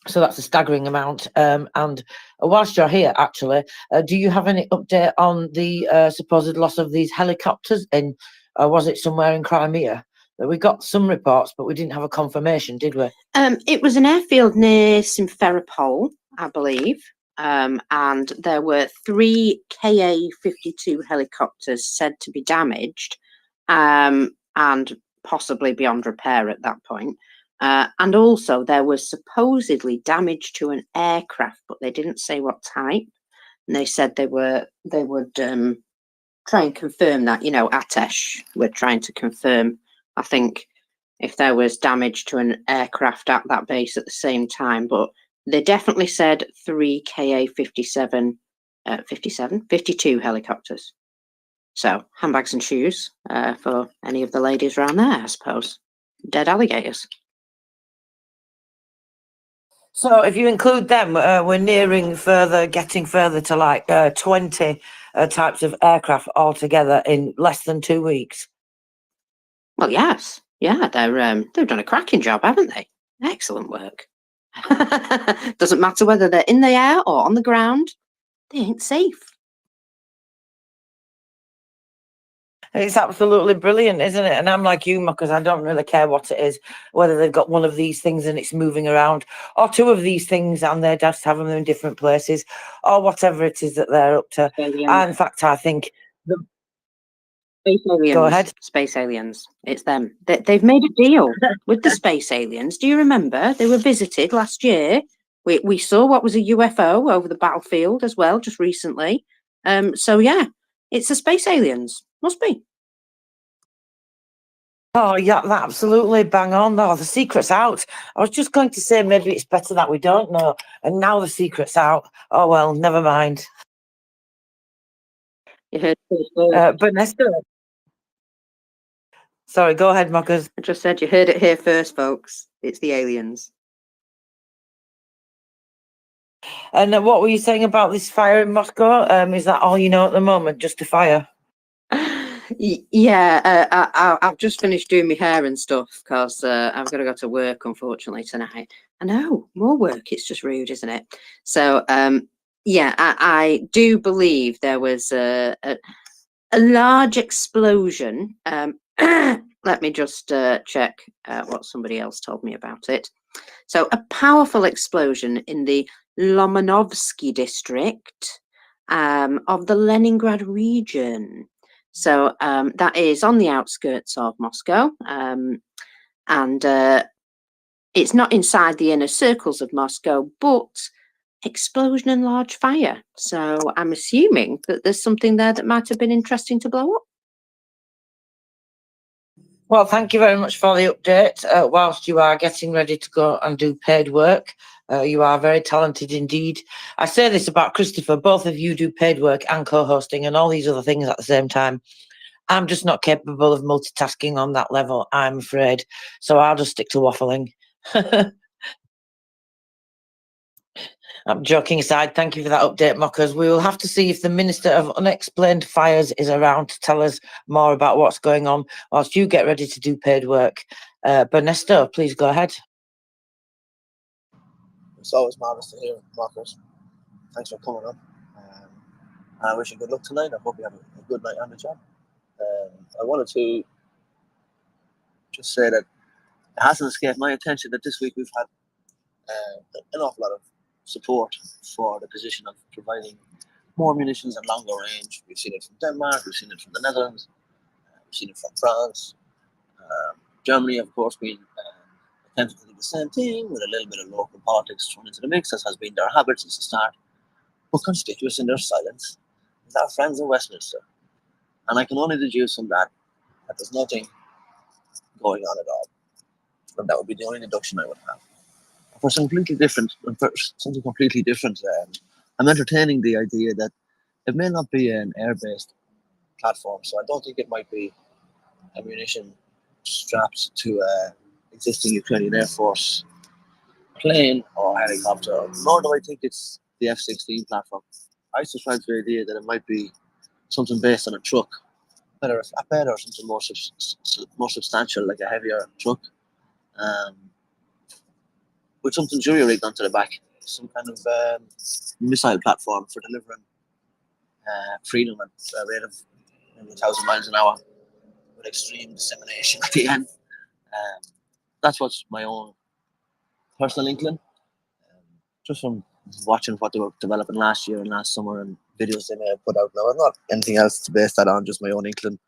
So that's a staggering amount. And whilst you're here, actually, do you have any update on the supposed loss of these helicopters in, was it somewhere in Crimea? We got some reports, but we didn't have a confirmation, did we? It was an airfield near Simferopol, I believe. And there were 3 Ka-52 helicopters said to be damaged and possibly beyond repair at that point. And also there was supposedly damage to an aircraft, but they didn't say what type. And they said they would try and confirm that, Atesh were trying to confirm, I think, if there was damage to an aircraft at that base at the same time. But they definitely said 3 Ka-52 helicopters. So handbags and shoes for any of the ladies around there, I suppose. Dead alligators. So if you include them, we're getting further to like 20 types of aircraft altogether in less than 2 weeks. Well, yes. Yeah, they've done a cracking job, haven't they? Excellent work. Doesn't matter whether they're in the air or on the ground, they ain't safe. It's absolutely brilliant, isn't it? And I'm like you, because I don't really care what it is, whether they've got one of these things and it's moving around, or 2 of these things and they're just having them in different places, or whatever it is that they're up to. In fact, I think Space aliens. Go ahead. Space aliens. It's them. They've made a deal with the space aliens. Do you remember? They were visited last year. We saw what was a UFO over the battlefield as well, just recently. So yeah, It's the space aliens. Must be. Oh, yeah, absolutely bang on. No, the secret's out. I was just going to say maybe it's better that we don't know. And now the secret's out. Oh, well, never mind. You heard it first. Vanessa. Sorry, go ahead, Mockers. I just said you heard it here first, folks. It's the aliens. And what were you saying about this fire in Moscow? Is that all you know at the moment? Just a fire? Yeah, I've just finished doing my hair and stuff because I've got to go to work, unfortunately, tonight. I know, more work. It's just rude, isn't it? So, yeah, I do believe there was a large explosion. Let me just check what somebody else told me about it. So, a powerful explosion in the Lomonovsky district of the Leningrad region. So that is on the outskirts of Moscow, and it's not inside the inner circles of Moscow, but explosion and large fire. So I'm assuming that there's something there that might have been interesting to blow up. Well, thank you very much for the update. Whilst you are getting ready to go and do paid work, you are very talented indeed. I say this about Christopher, both of you do paid work and co-hosting and all these other things at the same time. I'm just not capable of multitasking on that level, I'm afraid. So I'll just stick to waffling. I'm joking aside, thank you for that update, Mockers. We will have to see if the Minister of Unexplained Fires is around to tell us more about what's going on whilst you get ready to do paid work. Bernesto, please go ahead. It's always marvelous to hear, Marcus. Thanks for coming on. I wish you good luck tonight. I hope you have a good night on the job. I wanted to just say that it hasn't escaped my attention that this week we've had an awful lot of support for the position of providing more munitions and longer range. We've seen it from Denmark, we've seen it from the Netherlands, we've seen it from France. Germany, of course, being attempting to do the same thing with a little bit of local politics thrown into the mix, as has been their habit since the start. But conspicuous in their silence is our friends in Westminster. And I can only deduce from that there's nothing going on at all. And that would be the only deduction I would have. For something completely different, I'm entertaining the idea that it may not be an air-based platform, so I don't think it might be ammunition strapped to an existing Ukrainian Air Force plane or helicopter, nor do I think it's the F-16 platform. I subscribe to the idea that it might be something based on a truck, whether a flatbed or something more substantial, like a heavier truck, with something jury-rigged onto the back, some kind of missile platform for delivering freedom at a rate of 1,000 miles an hour with extreme dissemination at the end. That's what's my own personal inkling. Just from watching what they were developing last year and last summer and videos they may have put out now. Not anything else to base that on, just my own inkling.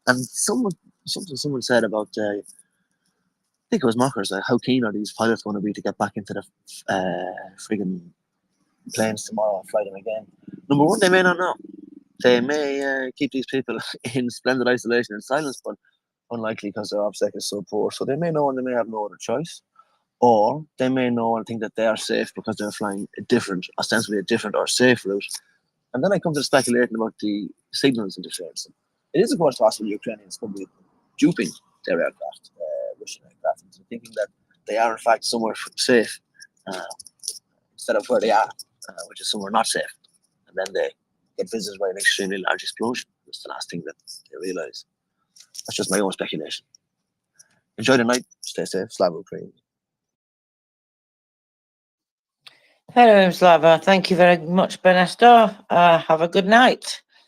And someone said about, I think it was Mockers, how keen are these pilots going to be to get back into the friggin' planes tomorrow and fly them again? Number one, they may not know. They may keep these people in splendid isolation and silence, but unlikely because their OPSEC is so poor. So they may know and they may have no other choice. Or they may know and think that they are safe because they're flying ostensibly a different or safe route. And then I come to the speculation about the signals interference. It is, of course, possible Ukrainians could be duping their aircraft, Russian aircraft, into thinking that they are, in fact, somewhere safe instead of where they are, which is somewhere not safe. And then they get visited by an extremely large explosion. That's the last thing that they realise. That's just my own speculation. Enjoy the night. Stay safe. Slava Ukraine. Hello, Slava. Thank you very much, Bernesto. Have a good night.